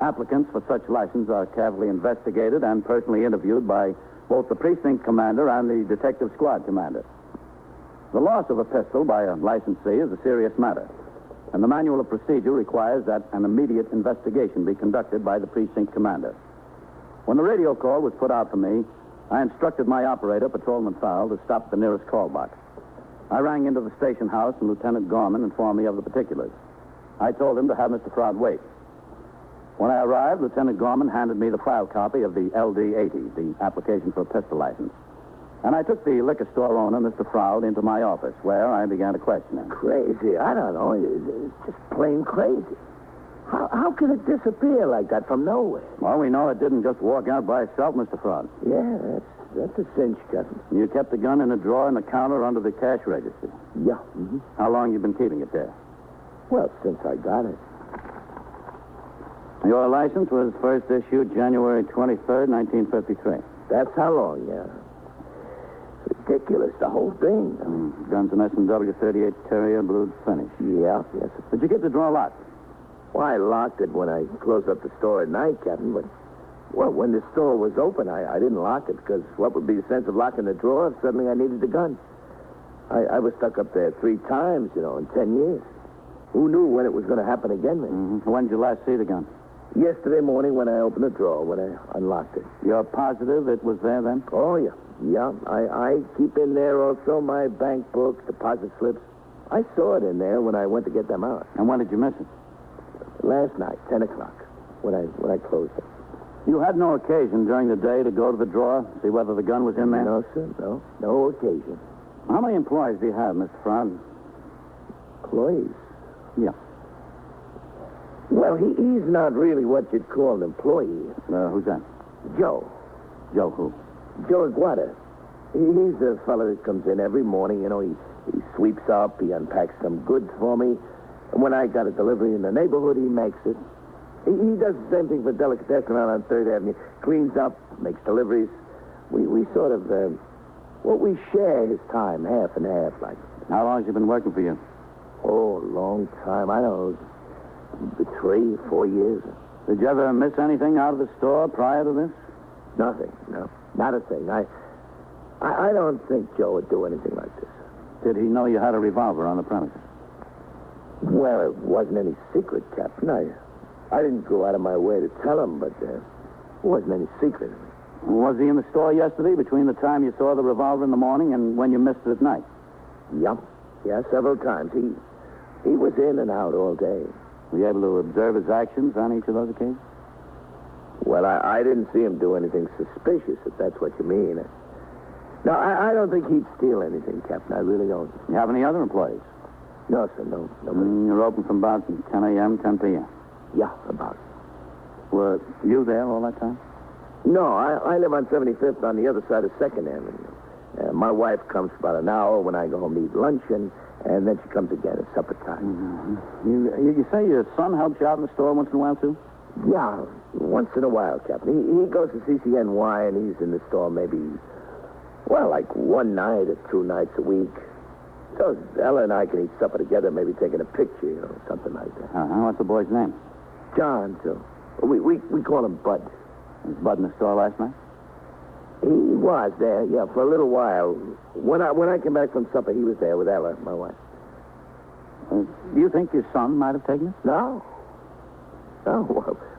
Applicants for such license are carefully investigated and personally interviewed by both the precinct commander and the detective squad commander. The loss of a pistol by a licensee is a serious matter, and the manual of procedure requires that an immediate investigation be conducted by the precinct commander. When the radio call was put out for me, I instructed my operator, Patrolman Fowle, to stop at the nearest call box. I rang into the station house, and Lieutenant Gorman informed me of the particulars. I told him to have Mr. Froud wait. When I arrived, Lieutenant Gorman handed me the file copy of the LD-80, the application for a pistol license. And I took the liquor store owner, Mr. Froud, into my office, where I began to question him. Crazy. I don't know. It's just plain crazy. How can it disappear like that from nowhere? Well, we know it didn't just walk out by itself, Mr. Froud. Yeah, that's a cinch, Captain. You kept the gun in a drawer in the counter under the cash register. Yeah. Mm-hmm. How long you been keeping it there? Well, since I got it. Your license was first issued January 23rd, 1953. That's how long, yeah. Ridiculous, the whole thing. Guns an S&W 38 Terrier, blued finish. Yeah, yes. Did you get the drawer locked? Well, I locked it when I closed up the store at night, Captain, but, well, when the store was open, I didn't lock it, because what would be the sense of locking the drawer if suddenly I needed the gun? I was stuck up there 3 times, in 10 years. Who knew when it was going to happen again, man? When did you last see the gun? Yesterday morning when I opened the drawer, when I unlocked it. You're positive it was there then? Oh, yeah. Yeah, I keep in there also my bank books, deposit slips. I saw it in there when I went to get them out. And when did you miss it? Last night, 10 o'clock, when I closed it. You had no occasion during the day to go to the drawer, see whether the gun was in there? No, sir, no. No occasion. How many employees do you have, Mr. Froud? Employees? Yeah. Well, he's not really what you'd call an employee. Who's that? Joe. Joe who? Joe Aguada. He's the fellow that comes in every morning. He sweeps up, he unpacks some goods for me. And when I got a delivery in the neighborhood, he makes it. He does the same thing for Delicatessen out on 3rd Avenue. Cleans up, makes deliveries. We sort of, we share his time, half and half, like. How long has he been working for you? Oh, a long time. I don't know, 3, 4 years. Did you ever miss anything out of the store prior to this? Nothing, no. Not a thing. I don't think Joe would do anything like this. Did he know you had a revolver on the premises? Well, it wasn't any secret, Captain. I didn't go out of my way to tell him, but it wasn't any secret. Was he in the store yesterday between the time you saw the revolver in the morning and when you missed it at night? Yep. Yeah, several times. He was in and out all day. Were you able to observe his actions on each of those occasions? Well, I didn't see him do anything suspicious, if that's what you mean. No, I don't think he'd steal anything, Captain. I really don't. You have any other employees? No, sir, no. Nobody. You're open from about 10 a.m., 10 p.m.? Yeah, about. Were you there all that time? No, I live on 75th on the other side of 2nd Avenue. My wife comes for about an hour when I go home to eat lunch, and then she comes again at supper time. You say your son helps you out in the store once in a while, too? Yeah, once in a while, Captain. He goes to CCNY, and he's in the store maybe, like 1 night or 2 nights a week. So Ella and I can eat supper together, maybe taking a picture, something like that. What's the boy's name? John, too. We call him Bud. Was Bud in the store last night? He was there, yeah, for a little while. When I came back from supper, he was there with Ella, my wife. Do you think your son might have taken it? No. No,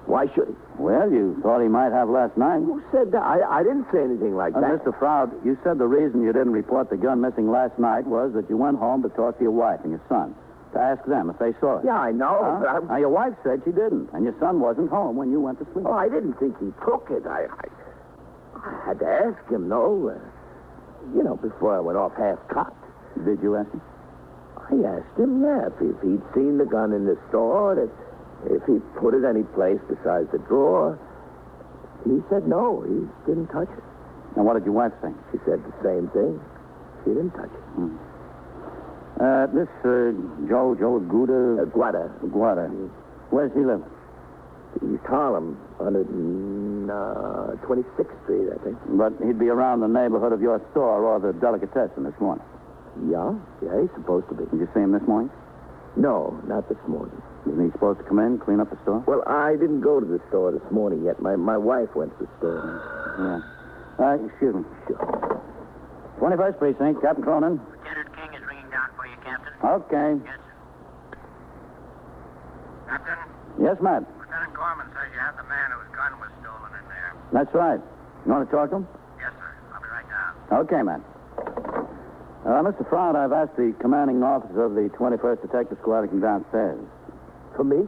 why should he? Well, you thought he might have last night. Who said that? I didn't say anything like that. Mr. Froud, you said the reason you didn't report the gun missing last night was that you went home to talk to your wife and your son, to ask them if they saw it. Yeah, I know. But Now, your wife said she didn't, and your son wasn't home when you went to sleep. Oh, I didn't think he took it. I had to ask him, no. Before I went off half-cocked. Did you ask him? I asked him, if he'd seen the gun in the store, if he put it any place besides the drawer. He said no, he didn't touch it. And what did your wife say? She said the same thing. She didn't touch it. This Joe Aguada... Aguada. Where's he live? East Harlem, 126th Street, I think. But he'd be around the neighborhood of your store or the Delicatessen this morning. Yeah, he's supposed to be. Did you see him this morning? No, not this morning. Isn't he supposed to come in, clean up the store? Well, I didn't go to the store this morning yet. My wife went to the store. Yeah. Excuse me. Sure. 21st Precinct, Captain Cronin. Lieutenant King is ringing down for you, Captain. Okay. Yes, sir. Captain? Yes, Matt. Lieutenant Gorman says you have the man whose gun was stolen in there. That's right. You want to talk to him? Yes, sir. I'll be right down. Okay, Matt. Mr. Froud, I've asked the commanding officer of the 21st Detective Squad to come downstairs. For me?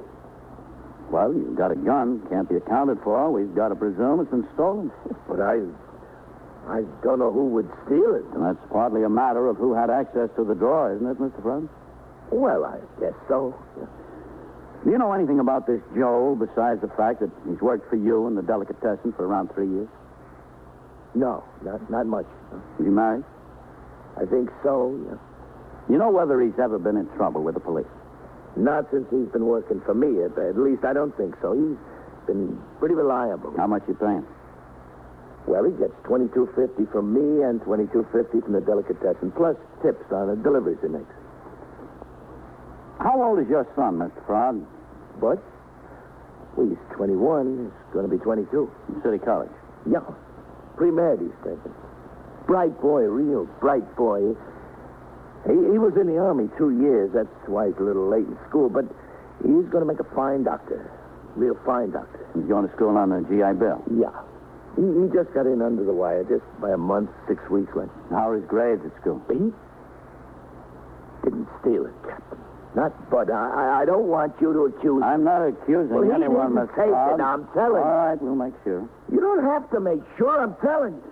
Well, you've got a gun. Can't be accounted for. We've got to presume it's been stolen. But I don't know who would steal it. And that's partly a matter of who had access to the drawer, isn't it, Mr. Froud? Well, I guess so. Yeah. Do you know anything about this Joel besides the fact that he's worked for you in the Delicatessen for around 3 years? No, not much. No. Is he married? I think so, yeah. You know whether he's ever been in trouble with the police? Not since he's been working for me. At least I don't think so. Been pretty reliable. How much you paying? Well, he gets $22.50 from me and $22.50 from the delicatessen, plus tips on the deliveries he makes. How old is your son, Mr. Frog? But well, he's 21. He's going to be 22. In City College. Yeah. Pre-med, he's taking. Bright boy, real bright boy. He was in the Army 2 years. That's why he's a little late in school, but he's going to make a fine doctor. Real fine doctor. He's going to school on the GI Bill? Yeah. He just got in under the wire, just by a month, 6 weeks left. How are his grades at school? He didn't steal it, Captain. Not Bud. I don't want you to accuse... I'm not accusing anyone, Mr. Take Frog. it, I'm telling you. All right, we'll make sure. You don't have to make sure, I'm telling you.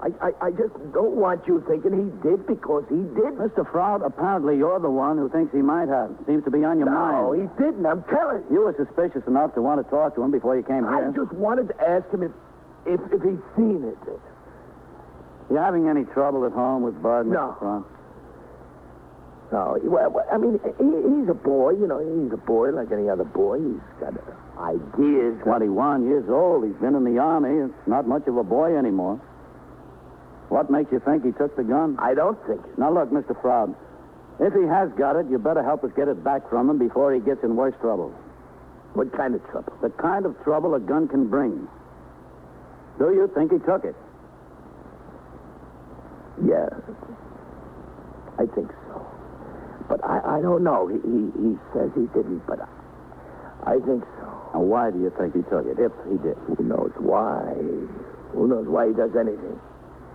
I just don't want you thinking he did because he did. Mr. Frog, apparently you're the one who thinks he might have. Seems to be on your mind. No, he didn't, I'm telling you. You were suspicious enough to want to talk to him before you came here. I just wanted to ask him if he'd seen it. You having any trouble at home with Bud, No. Mr. Frog? No, well, I mean, he's a boy, you know. He's a boy like any other boy. He's got ideas. 21 years old. He's been in the Army. It's not much of a boy anymore. What makes you think he took the gun? I don't think it. Now, look, Mr. Froud, if he has got it, you better help us get it back from him before he gets in worse trouble. What kind of trouble? The kind of trouble a gun can bring. Do you think he took it? Yeah, I think so. But I don't know. He says he didn't, but I think so. Now, why do you think he took it, if he did? Who knows why? Who knows why he does anything?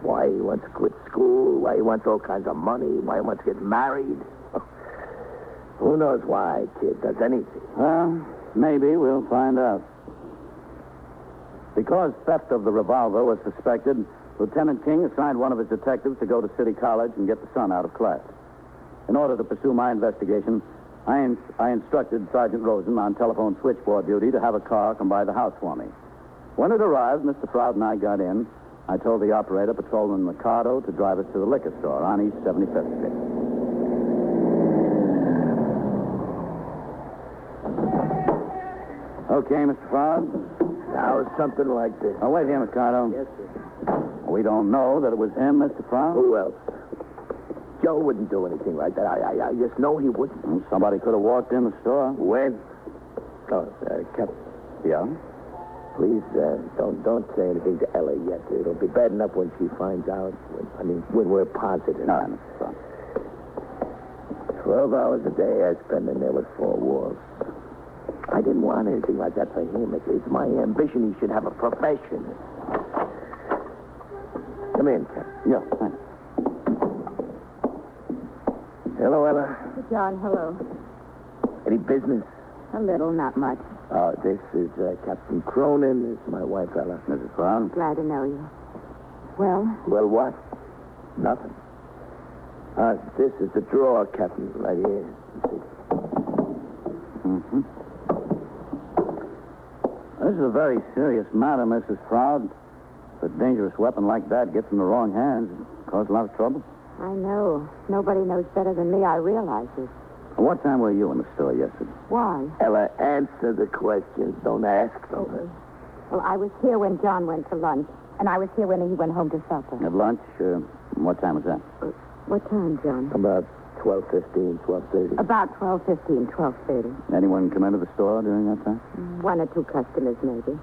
Why he wants to quit school, why he wants all kinds of money, why he wants to get married. Who knows why a kid does anything? Well, maybe we'll find out. Because theft of the revolver was suspected, Lieutenant King assigned one of his detectives to go to City College and get the son out of class. In order to pursue my investigation, I instructed Sergeant Rosen on telephone switchboard duty to have a car come by the house for me. When it arrived, Mr. Froud and I got in. I told the operator, Patrolman Mercado, to drive us to the liquor store on East 75th Street. Okay, Mr. Froud. Now, it's something like this. Oh, wait here, Mercado. Yes, sir. We don't know that it was him, Mr. Froud. Who else? Joe wouldn't do anything like that. I just know he wouldn't. Well, somebody could have walked in the store. When? Oh, Captain. Yeah? Please, don't say anything to Ella yet. It'll be bad enough when she finds out. When we're positive. No, Mr. Froud. 12 hours a day I spend in there with four walls. I didn't want anything like that for him. It's my ambition he should have a profession. Come in, Captain. Yeah, thanks. Hello, Ella. John, hello. Any business? A little, not much. This is Captain Cronin. This is my wife, Ella. Mrs. Froud. Glad to know you. Well? Well, what? Nothing. This is the drawer, Captain, right here. Mm-hmm. This is a very serious matter, Mrs. Froud. If a dangerous weapon like that gets in the wrong hands, it causes a lot of trouble. I know. Nobody knows better than me. I realize it. What time were you in the store yesterday? Why? Ella, answer the questions. Don't ask them. Okay. Well, I was here when John went to lunch, and I was here when he went home to supper. At lunch? What time was that? What time, John? About 12:15, 12:30. About 12:15, 12:30. Anyone come into the store during that time? One or two customers, maybe.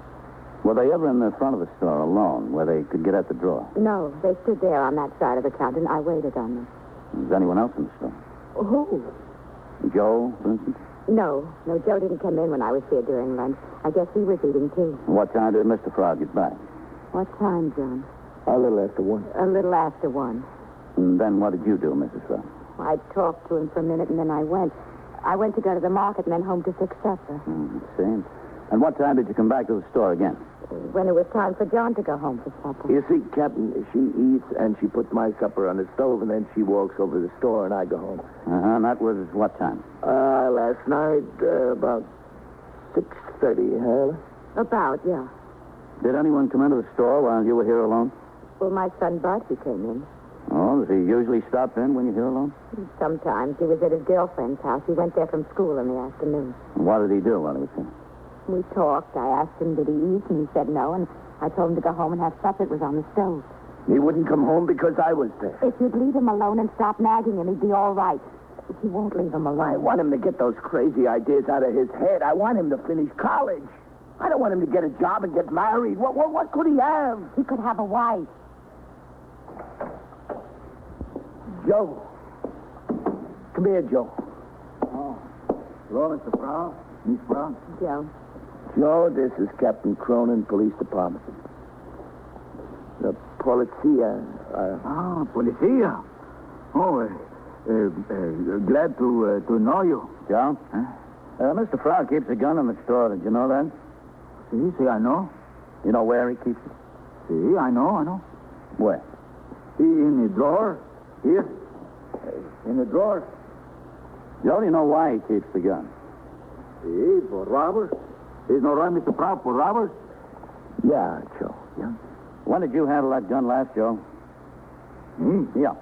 Were they ever in the front of the store alone, where they could get at the drawer? No, they stood there on that side of the counter, and I waited on them. Was anyone else in the store? Who? Joe, for instance? No, Joe didn't come in when I was here during lunch. I guess he was eating, too. What time did Mr. Froud get back? What time, John? A little after 1. A little after 1. And then what did you do, Mrs. Froud? I talked to him for a minute, and then I went. I went to go to the market and then home to fix supper. See? And what time did you come back to the store again? When it was time for John to go home for supper. You see, Captain, she eats and she puts my supper on the stove, and then she walks over to the store and I go home. And that was what time? Last night, about 6:30, huh? About, yeah. Did anyone come into the store while you were here alone? Well, my son Bud, he came in. Oh, does he usually stop in when you're here alone? Sometimes. He was at his girlfriend's house. He went there from school in the afternoon. And what did he do while he was here? We talked. I asked him, did he eat? And he said no. And I told him to go home and have supper. It was on the stove. He wouldn't come home because I was there. If you'd leave him alone and stop nagging him, he'd be all right. But you won't leave him alone. I want him to get those crazy ideas out of his head. I want him to finish college. I don't want him to get a job and get married. What could he have? He could have a wife. Joe. Come here, Joe. Oh. Hello, Mr. Brown. Miss Brown. Joe. Joe, this is Captain Cronin, Police Department. The policia. Policia. Oh, glad to know you. Joe? Huh? Mr. Frog keeps a gun in the store. Did you know that? See, I know. You know where he keeps it? See, I know. Where? In the drawer. Here. In the drawer. Joe, do you know why he keeps the gun? See, for robbers. There's no right, Mr. Proud, for robbers. Yeah, Joe. Yeah. When did you handle that gun last, Joe? Me? Yeah.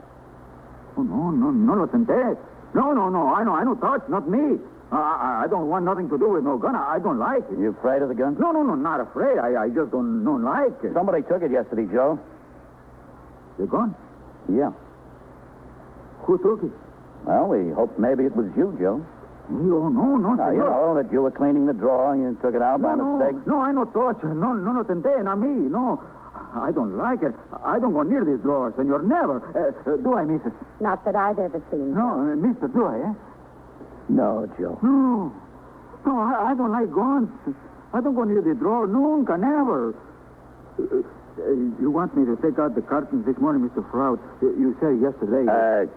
Oh, no, Lieutenant. No, I know, touch, not me. I don't want nothing to do with no gun. I don't like it. You afraid of the gun? No, not afraid. I just don't like it. Somebody took it yesterday, Joe. The gun? Yeah. Who took it? Well, we hoped maybe it was you, Joe. No, Now, you know that you were cleaning the drawer and you took it out by mistake. No, I no touch. No, Lieutenant, not me. No. I don't like it. I don't go near these drawers, senor. Never. Do I, Mrs.? Not that I've ever seen. No, Mister, do I, eh? No, Joe. No, I don't like guns. I don't go near the drawer. Nunca, never. You want me to take out the curtains this morning, Mr. Froud? You said yesterday.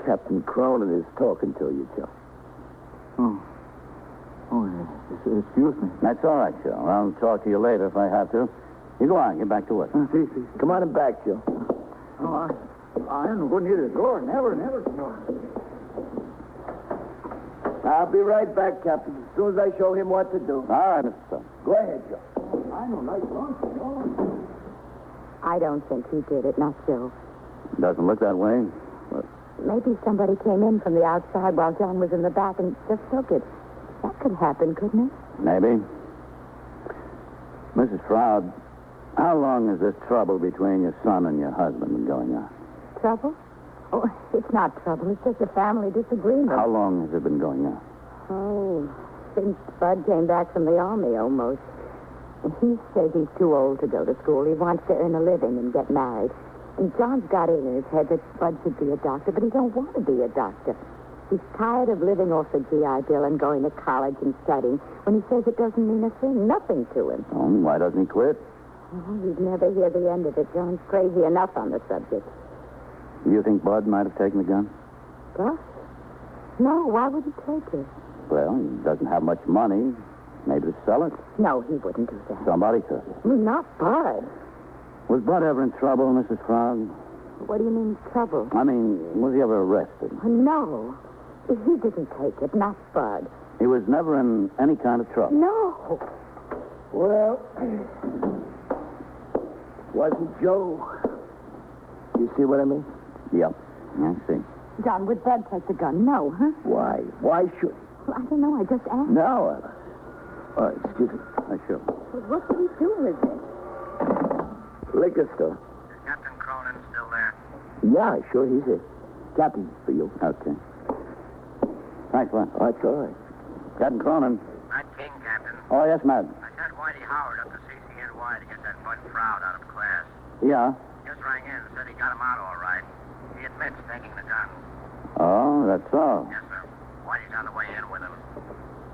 Captain Cronin is talking to you, Joe. Excuse me. That's all right, Joe. I'll talk to you later if I have to. You go on. Get back to work. See. Come on and back, Joe. I don't go near the drawer. Never. I'll be right back, Captain, as soon as I show him what to do. All right, Mr. Stone. Go ahead, Joe. I don't like guns, senor. I don't think he did it, not Joe. Doesn't look that way. But maybe somebody came in from the outside while John was in the back and just took it. That could happen, couldn't it? maybe. Mrs. Froud, how long has this trouble between your son and your husband been going on? Trouble? Oh, it's not trouble. It's just a family disagreement. How long has it been going on? Oh, since Bud came back from the army, almost. He says he's too old to go to school. He wants to earn a living and get married. And John's got it in his head that Bud should be a doctor, but he don't want to be a doctor. He's tired of living off the GI Bill and going to college and studying when he says it doesn't mean a thing, nothing to him. Oh, why doesn't he quit? Oh, he'd never hear the end of it. John's crazy enough on the subject. You think Bud might have taken the gun? Bud? No, why would he take it? Well, he doesn't have much money. Maybe to sell it. No, he wouldn't do that. Somebody could. Not Bud. Was Bud ever in trouble, Mrs. Frog? What do you mean, trouble? I mean, was he ever arrested? No. He didn't take it, not Bud. He was never in any kind of trouble? No. Well, wasn't Joe. You see what I mean? Yep, I see. John, would Bud take the gun? No, huh? Why? Why should he? Well, I don't know. I just asked. No. Excuse me. Sure. Well, what did he do with it? Liquor store. Is Captain Cronin still there? Yeah, sure, he's here. Captain, for you. Okay. Thanks, Len. Oh, that's all right. Captain Cronin. Matt King, Captain. Oh, yes, Matt. I sent Whitey Howard up to CCNY to get that Bud Froud out of class. Yeah? Just rang in and said he got him out all right. He admits taking the gun. Oh, that's all. Yes, sir. Whitey's on the way in with him.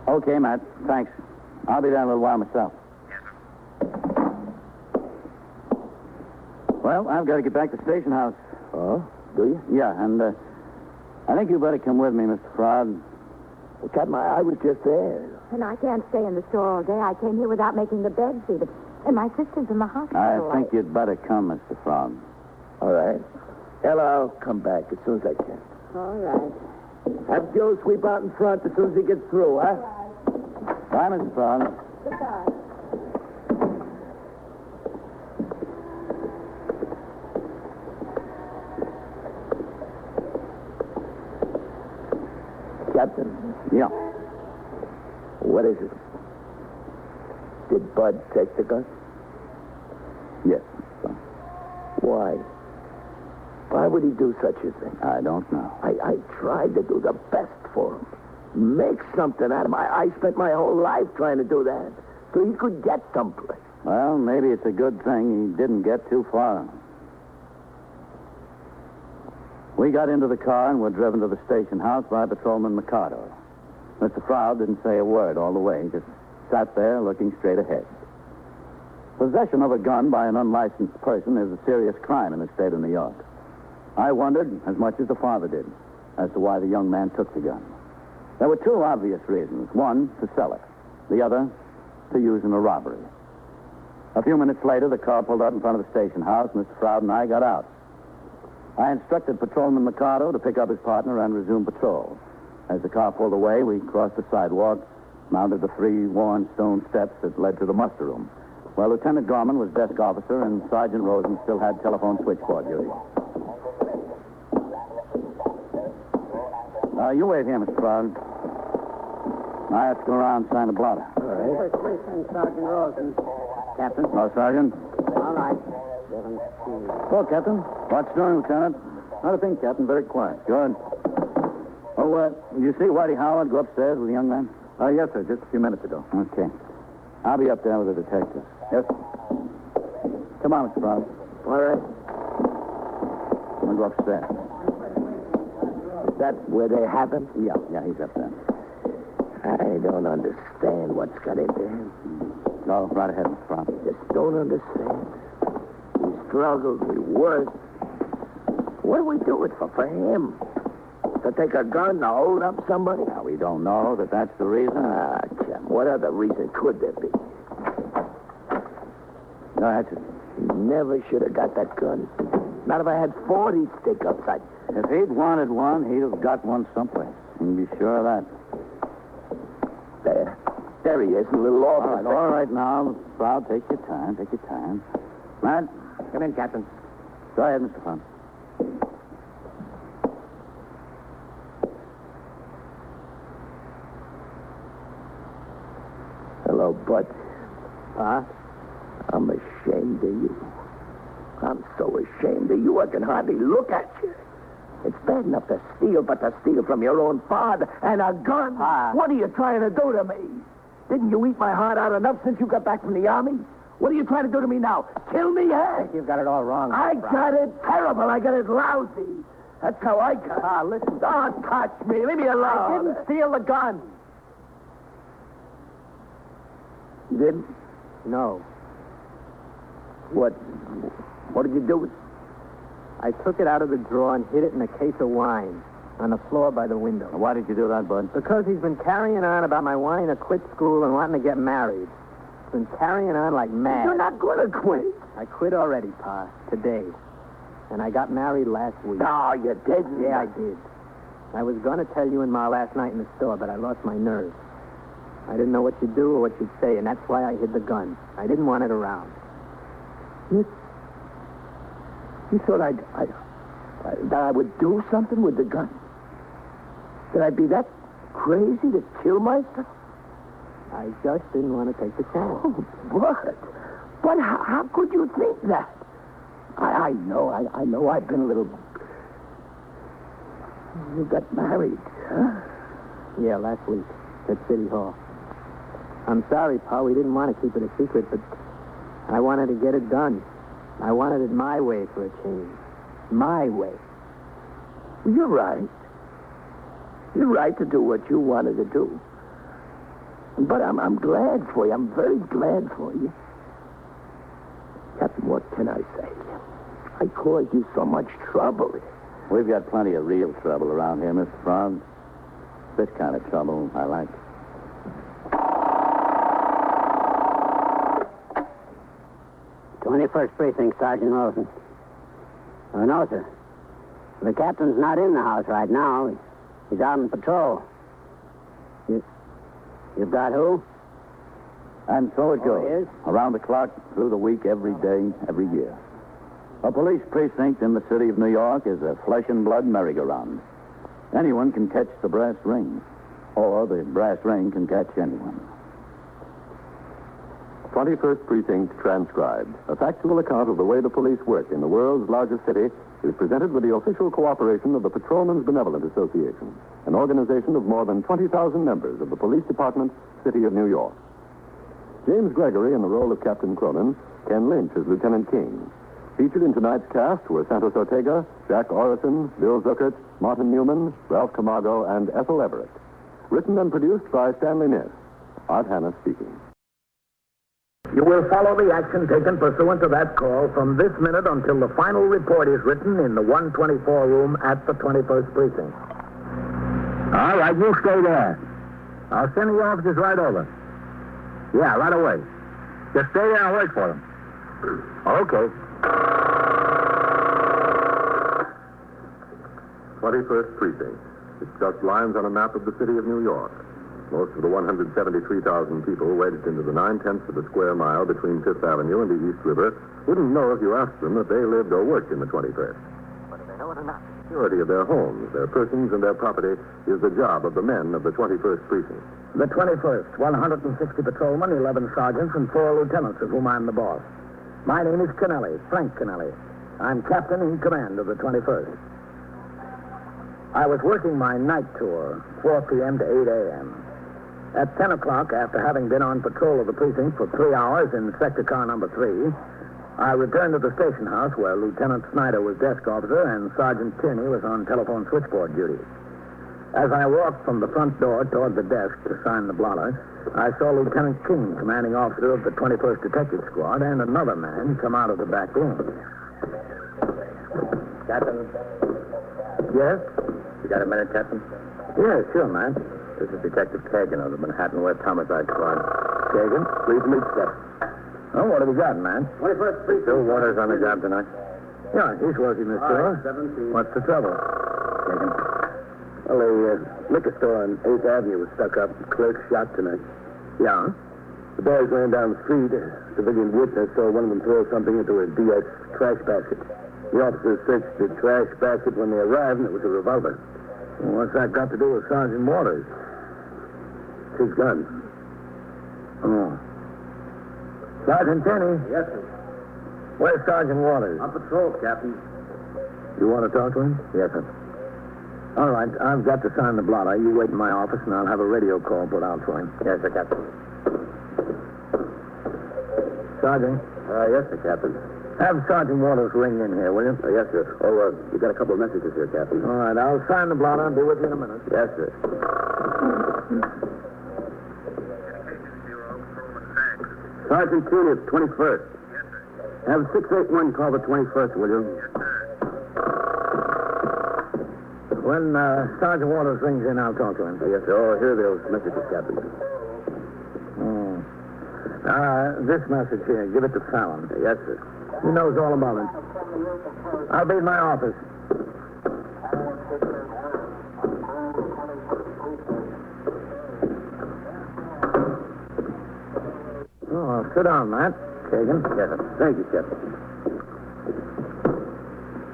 Okay, Matt. Thanks. I'll be there in a little while myself. Yes, sir. Well, I've got to get back to Station House. Oh? Do you? Yeah, and I think you better come with me, Mr. Frog. Well, Captain, I was just there. And I can't stay in the store all day. I came here without making the bed sheet. And my sister's in the hospital. I think you'd better come, Mr. Frog. All right. Ella, I'll come back as soon as I can. All right. Have Joe sweep out in front as soon as he gets through, huh? Bye, Mr. Frog. Goodbye. Captain. Yeah. What is it? Did Bud take the gun? Yes. Why? Why would he do such a thing? I don't know. I tried to do the best for him. Make something out of him. I spent my whole life trying to do that. So he could get someplace. Well, maybe it's a good thing he didn't get too far. We got into the car and were driven to the station house by Patrolman Mikado. Mr. Froud didn't say a word all the way, just sat there looking straight ahead. Possession of a gun by an unlicensed person is a serious crime in the state of New York. I wondered, as much as the father did, as to why the young man took the gun. There were two obvious reasons. One, to sell it. The other, to use in a robbery. A few minutes later, the car pulled out in front of the station house. Mr. Froud and I got out. I instructed Patrolman Mikado to pick up his partner and resume patrol. As the car pulled away, we crossed the sidewalk, mounted the 3 worn stone steps that led to the muster room, where Lieutenant Gorman was desk officer and Sergeant Rosen still had telephone switchboard duty. You wait here, Mr. Froud. I have to go around and sign a blotter. All right. First Precinct, Sergeant Rosen. Captain? Hello, Sergeant. All right. Hello, Captain. What's doing, Lieutenant? Not a thing, Captain. Very quiet. Good. Oh, you see Whitey Howard go upstairs with the young man? Yes, sir. Just a few minutes ago. Okay. I'll be up there with the detective. Yes. Come on, Mr. Froud. All right. We'll go upstairs. Is that where they have him? Yeah, he's up there. I don't understand what's got into him. Go right ahead, Mr. Froud. Just don't understand. He struggles, he works. What do we do it for him? To take a gun to hold up somebody? Now, we don't know that that's the reason. Chum, what other reason could there be? No, that's it. He never should have got that gun. Not if I had 40 stick-ups. If he'd wanted one, he'd have got one someplace. You can be sure of that. There he is, a little off. All right, now, Froud, take your time. Matt? Come in, Captain. Go ahead, Mr. Froud. Hello, Bud. Huh? I'm ashamed of you. I'm so ashamed of you, I can hardly look at you. It's bad enough to steal, but to steal from your own father and a gun. What are you trying to do to me? Didn't you eat my heart out enough since you got back from the army? What are you trying to do to me now? Kill me, eh? I think you've got it all wrong. I got it terrible. I got it lousy. That's how I got it. Listen. Don't touch me. Leave me alone. I didn't steal the gun. You didn't? No. What did you do with it? I took it out of the drawer and hid it in a case of wine on the floor by the window. Why did you do that, Bud? Because he's been carrying on about my wanting to quit school and wanting to get married. He's been carrying on like mad. You're not going to quit. I quit already, Pa, today. And I got married last week. No, you didn't. Yeah, I did. I was going to tell you and Ma last night in the store, but I lost my nerve. I didn't know what you'd do or what you'd say, and that's why I hid the gun. I didn't want it around. You thought that I would do something with the gun? That I'd be that crazy to kill myself? I just didn't want to take the chance. Oh, but how could you think that? I know I've been a little... You got married, huh? Yeah, last week at City Hall. I'm sorry, Pa, we didn't want to keep it a secret, but I wanted to get it done. I wanted it my way for a change. My way. You're right. You're right to do what you wanted to do. But I'm glad for you. I'm very glad for you. Captain, what can I say? I caused you so much trouble. We've got plenty of real trouble around here, Mr. Froud. This kind of trouble I like. 21st Precinct, Sergeant Rosen. Oh, no, sir. The captain's not in the house right now. He's out on patrol. You've got who? And so it goes. He is? Around the clock, through the week, every day, every year. A police precinct in the city of New York is a flesh and blood merry-go-round. Anyone can catch the brass ring, or the brass ring can catch anyone. 21st Precinct transcribed. A factual account of the way the police work in the world's largest city is presented with the official cooperation of the Patrolmen's Benevolent Association, an organization of more than 20,000 members of the Police Department, City of New York. James Gregory in the role of Captain Cronin, Ken Lynch as Lieutenant King. Featured in tonight's cast were Santos Ortega, Jack Orison, Bill Zuckert, Martin Newman, Ralph Camargo, and Ethel Everett. Written and produced by Stanley Niss. Art Hanna speaking. You will follow the action taken pursuant to that call from this minute until the final report is written in the 124 room at the 21st Precinct. All right, you stay there. I'll send the officers right over. Yeah, right away. Just stay there and wait for them. Okay. 21st Precinct. It's just lines on a map of the city of New York. Most of the 173,000 people wedged into the 9/10 of a square mile between Fifth Avenue and the East River wouldn't know if you asked them that they lived or worked in the 21st. Whether they know it or not. The security of their homes, their persons, and their property is the job of the men of the 21st Precinct. The 21st, 160 patrolmen, 11 sergeants, and 4 lieutenants, of whom I'm the boss. My name is Kennelly, Frank Kennelly. I'm captain in command of the 21st. I was working my night tour, 4 p.m. to 8 a.m. At 10 o'clock, after having been on patrol of the precinct for 3 hours in sector car number 3, I returned to the station house where Lieutenant Snyder was desk officer and Sergeant Tierney was on telephone switchboard duty. As I walked from the front door toward the desk to sign the blotter, I saw Lieutenant King, commanding officer of the 21st Detective Squad, and another man come out of the back room. Captain? Yes? You got a minute, Captain? Yeah, sure, man. This is Detective Kagan of the Manhattan West Homicide Squad. Kagan? Please meet, sir. Oh, what have you got, man? 21st Precinct. Bill Waters on the job tonight. Yeah, he's working this store. 17. What's the trouble? Kagan. Well, the liquor store on 8th Avenue was stuck up. The clerk shot tonight. Yeah? The boys ran down the street. A civilian witness saw one of them throw something into a DS trash basket. The officers searched the trash basket when they arrived, and it was a revolver. Well, what's that got to do with Sergeant Waters? It's his gun. Oh. Sergeant Tierney? Yes, sir. Where's Sergeant Waters? On patrol, Captain. You want to talk to him? Yes, sir. All right, I've got to sign the blotter. You wait in my office, and I'll have a radio call put out for him. Yes, sir, Captain. Sergeant? Yes, sir, Captain. Have Sergeant Waters ring in here, will you? Yes, sir. Oh, you got a couple of messages here, Captain. All right, I'll sign the blotter. I'll be with you in a minute. Yes, sir. Sergeant Tierney of 21st. Yes, sir. Have 681 call the 21st, will you? Yes, sir. When Sergeant Waters rings in, I'll talk to him. Yes, sir. Oh, here are those messages, Captain. This message here, give it to Fallon. Yes, sir. He knows all about it. I'll be in my office. Oh, sit down, Matt. Kagan. Yes, sir. Thank you, Captain.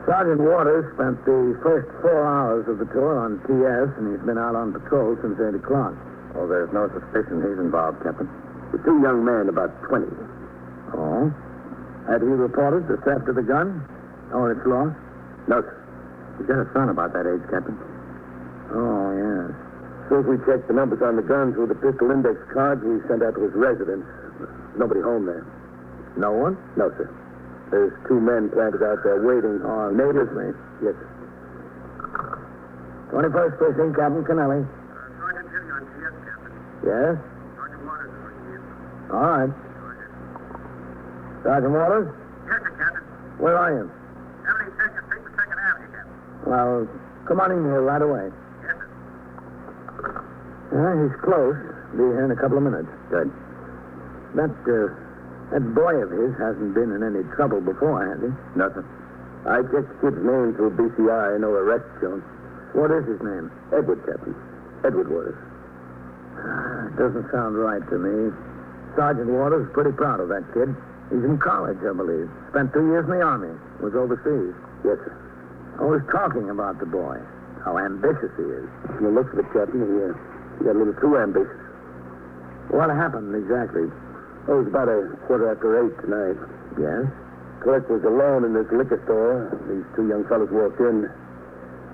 Sergeant Waters spent the first 4 hours of the tour on TS, and he's been out on patrol since 8 o'clock. Oh, there's no suspicion he's involved, Captain. The 2 young men, about 20. Oh? Had he reported the theft of the gun? Or its loss? No, sir. He's got a son about that age, Captain. Oh, yes. As soon as we checked the numbers on the gun through the pistol index cards we sent out to his residence, nobody home there. No one? No, sir. There's 2 men planted out there waiting. Oh, neighbors, mate. Yes, sir. 21st Precinct, Captain Kennelly. Sergeant Tierney on TS, Captain. Yes? Sergeant Waters is ringing in. All right. Sergeant Waters? Yes, sir, Captain. Where are you? 72nd Street and 2nd Avenue, Captain. Well, come on in here right away. Yes, sir. He's close. Be here in a couple of minutes. Good. That boy of his hasn't been in any trouble before, has he? Nothing. I checked the kid's name through BCI. No arrest shown. What is his name? Edward, Captain. Edward Waters. Doesn't sound right to me. Sergeant Waters is pretty proud of that kid. He's in college, I believe. Spent 2 years in the Army. Was overseas. Yes, sir. Always talking about the boy. How ambitious he is. From the looks of it, Captain, he got a little too ambitious. What happened exactly? It was about 8:15 tonight. Yes? Clerk was alone in this liquor store. These two young fellows walked in.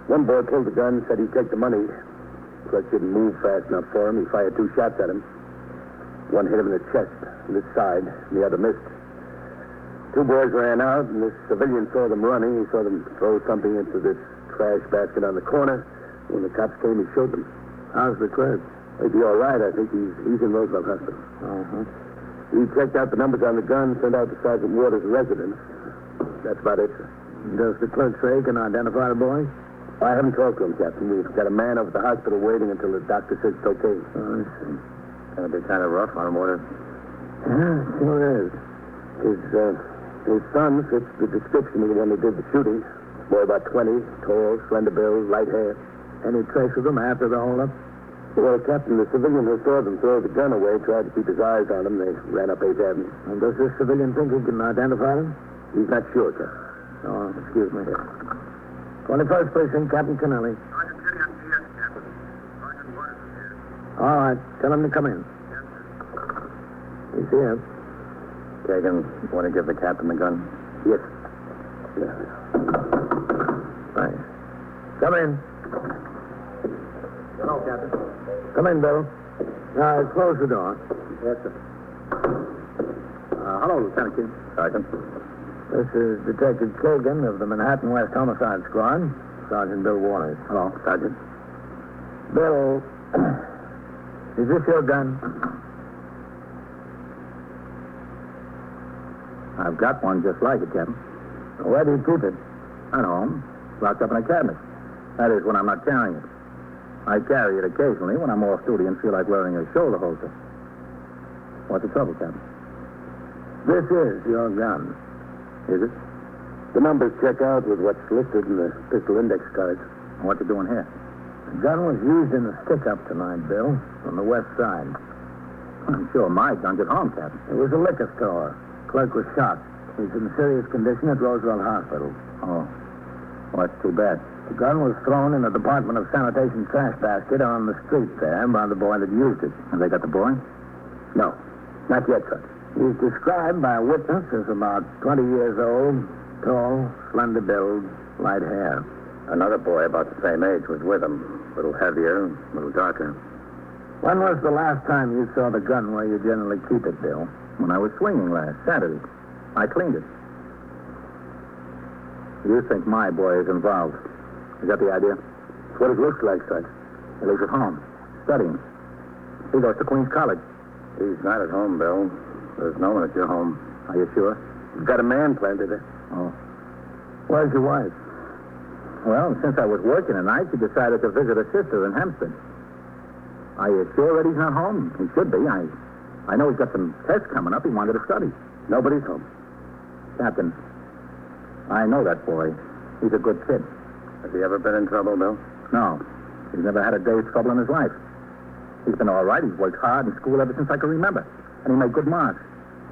One boy pulled the gun, said he'd take the money. Clerk didn't move fast enough for him. He fired 2 shots at him. One hit him in the chest, this side, and the other missed. 2 boys ran out, and this civilian saw them running. He saw them throw something into this trash basket on the corner. When the cops came, he showed them. How's the clerk? He'll be all right. I think he's in Roosevelt Hospital. Uh-huh. He checked out the numbers on the gun, sent out to Sergeant Waters' residence. That's about it, sir. Does the clerk say he can identify the boy? I haven't talked to him, Captain. We've got a man over at the hospital waiting until the doctor says it's okay. Oh, I see. Gonna be kind of rough on him, Waters. Yeah, sure is. His son fits the description of the one who did the shooting. Boy about 20, tall, slender build, light hair. Any trace of them after the holdup? Well, Captain, the civilian who saw them throw the gun away tried to keep his eyes on them. They ran up 8th Avenue. And does this civilian think he can identify them? He's not sure, Captain. Oh, excuse me. 21st Precinct, Captain Kennelly. All right, tell him to come in. He's here. Kagan, want to give the captain the gun? Yes. Yeah. Thanks. Come in. Hello, Captain. Come in, Bill. Now, close the door. Yes, sir. Hello, Lieutenant King. Sergeant. This is Detective Kagan of the Manhattan West Homicide Squad. Sergeant Bill Waters. Hello, Sergeant. Bill, is this your gun? I've got one just like it, Captain. Where do you keep it? At home. Locked up in a cabinet. That is, when I'm not carrying it. I carry it occasionally when I'm off duty and feel like wearing a shoulder holster. What's the trouble, Captain? This is your gun. Is it? The numbers check out with what's listed in the pistol index cards. What you doing here? The gun was used in the stick-up tonight, Bill, on the west side. I'm sure my gun's at home, Captain. It was a liquor store. Clerk was shot. He's in serious condition at Roosevelt Hospital. Oh. Well, that's too bad. The gun was thrown in the Department of Sanitation trash basket on the street there by the boy that used it. Have they got the boy? No. Not yet, sir. He's described by a witness as about 20 years old, tall, slender build, light hair. Another boy about the same age was with him. A little heavier, a little darker. When was the last time you saw the gun where you generally keep it, Bill? When I was swinging last Saturday. I cleaned it. You think my boy is involved. Is that the idea? That's what it looks like, Sergeant. Well, he's at home, studying. He goes to Queens College. He's not at home, Bill. There's no one at your home. Are you sure? You've got a man planted there. Oh. Where's your wife? Well, since I was working tonight, she decided to visit her sister in Hempstead. Are you sure that he's not home? He should be. I know he's got some tests coming up. He wanted to study. Nobody's home. Captain, I know that boy. He's a good kid. Has he ever been in trouble, Bill? No. He's never had a day's trouble in his life. He's been all right. He's worked hard in school ever since I can remember. And he made good marks.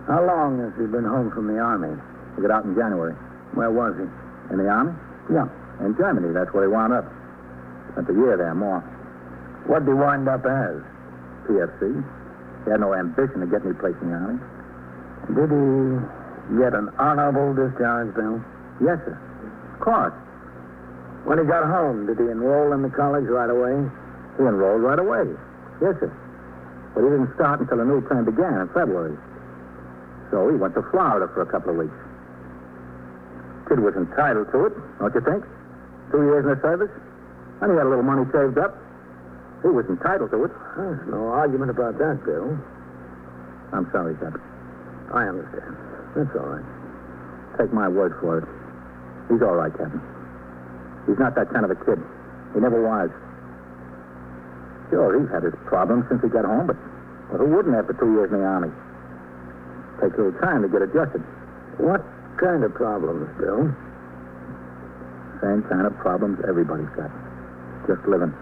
How long has he been home from the Army? He got out in January. Where was he? In the Army? Yeah. In Germany. That's where he wound up. Spent a year there, more. What did he wind up as? PFC. He had no ambition to get any place in the Army. Did he get an honorable discharge, Bill? Yes, sir. Of course. When he got home, did he enroll in the college right away? He enrolled right away. Yes, sir. But he didn't start until the new term began in February. So he went to Florida for a couple of weeks. Kid was entitled to it, don't you think? 2 years in the service. And he had a little money saved up. He was entitled to it. There's no argument about that, Bill. I'm sorry, Captain. I understand. That's all right. Take my word for it. He's all right, Captain. He's not that kind of a kid. He never was. Sure, he's had his problems since he got home, but who wouldn't after 2 years in the Army? Takes a little time to get adjusted. What kind of problems, Bill? Same kind of problems everybody's got. Just living.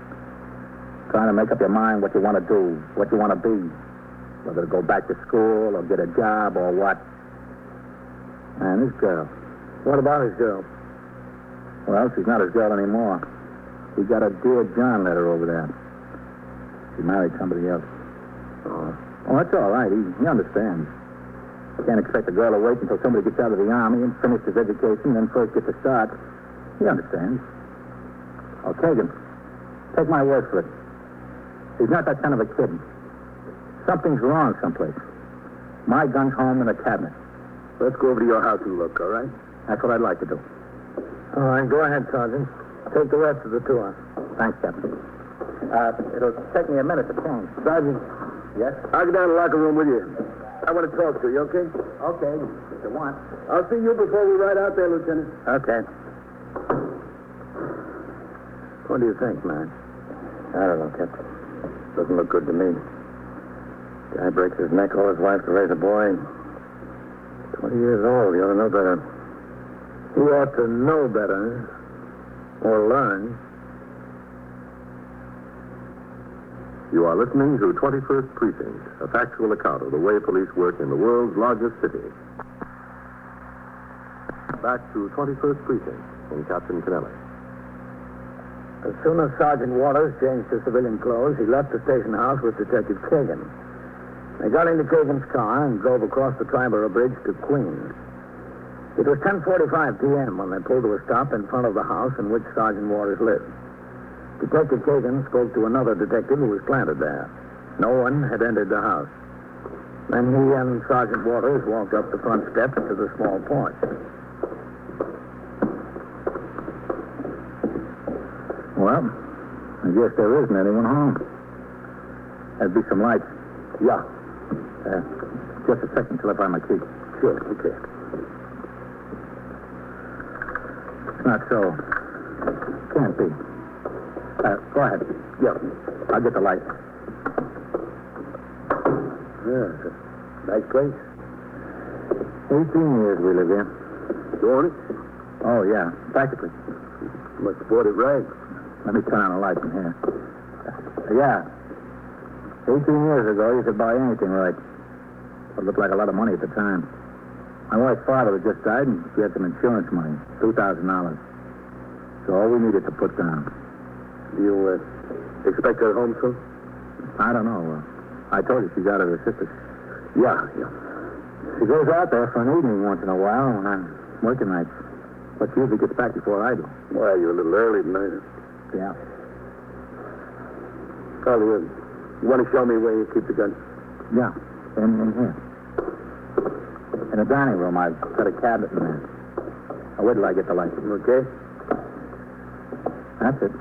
Trying to make up your mind what you want to do, what you want to be. Whether to go back to school or get a job or what. And his girl. What about his girl? Well, she's not his girl anymore. He got a Dear John letter over there. She married somebody else. Oh. Oh, that's all right. He understands. Can't expect a girl to wait until somebody gets out of the Army and finish his education, then first get to start. He understands. Oh, Kagan, take my word for it. He's not that kind of a kid. Something's wrong someplace. My gun's home in the cabinet. Let's go over to your house and look, all right? That's what I'd like to do. All right, go ahead, Sergeant. Take the rest of the tour. Thanks, Captain. It'll take me a minute to change. Sergeant. Yes? I'll get down to the locker room with you. I want to talk to you, okay? Okay, if you want. I'll see you before we ride out there, Lieutenant. Okay. What do you think, man? I don't know, Captain. Doesn't look good to me. Guy breaks his neck all his life to raise a boy. 20 years old. You ought to know better. You ought to know better. Or learn. You are listening to 21st Precinct, a factual account of the way police work in the world's largest city. Back to 21st Precinct and Captain Kennelly. As soon as Sergeant Waters changed to civilian clothes, he left the station house with Detective Kagan. They got into Kagan's car and drove across the Triborough Bridge to Queens. It was 10:45 p.m. when they pulled to a stop in front of the house in which Sergeant Waters lived. Detective Kagan spoke to another detective who was planted there. No one had entered the house. Then he and Sergeant Waters walked up the front steps to the small porch. Well, I guess there isn't anyone home. There'd be some lights. Yeah. Just a second till I find my key. Sure, okay. It's not so. Can't be. Go ahead. Yeah. I'll get the light. Yeah, it's a nice place. 18 years we live here. You own it? Oh, yeah, practically. Must have bought it right. Let me turn on the light from here. Yeah. 18 years ago, you could buy anything right. It looked like a lot of money at the time. My wife's father had just died, and she had some insurance money, $2,000. So all we needed to put down. You expect her home soon? I don't know. I told you she's out of her sister's. Yeah. She goes out there for an evening once in a while when I'm working nights. But she usually gets back before I do. Well, you're a little early tonight. Yeah. Carly, you want to show me where you keep the gun? Yeah, in here. In the dining room, I've got a cabinet in there. Now, wait till I get the light. Okay. That's it.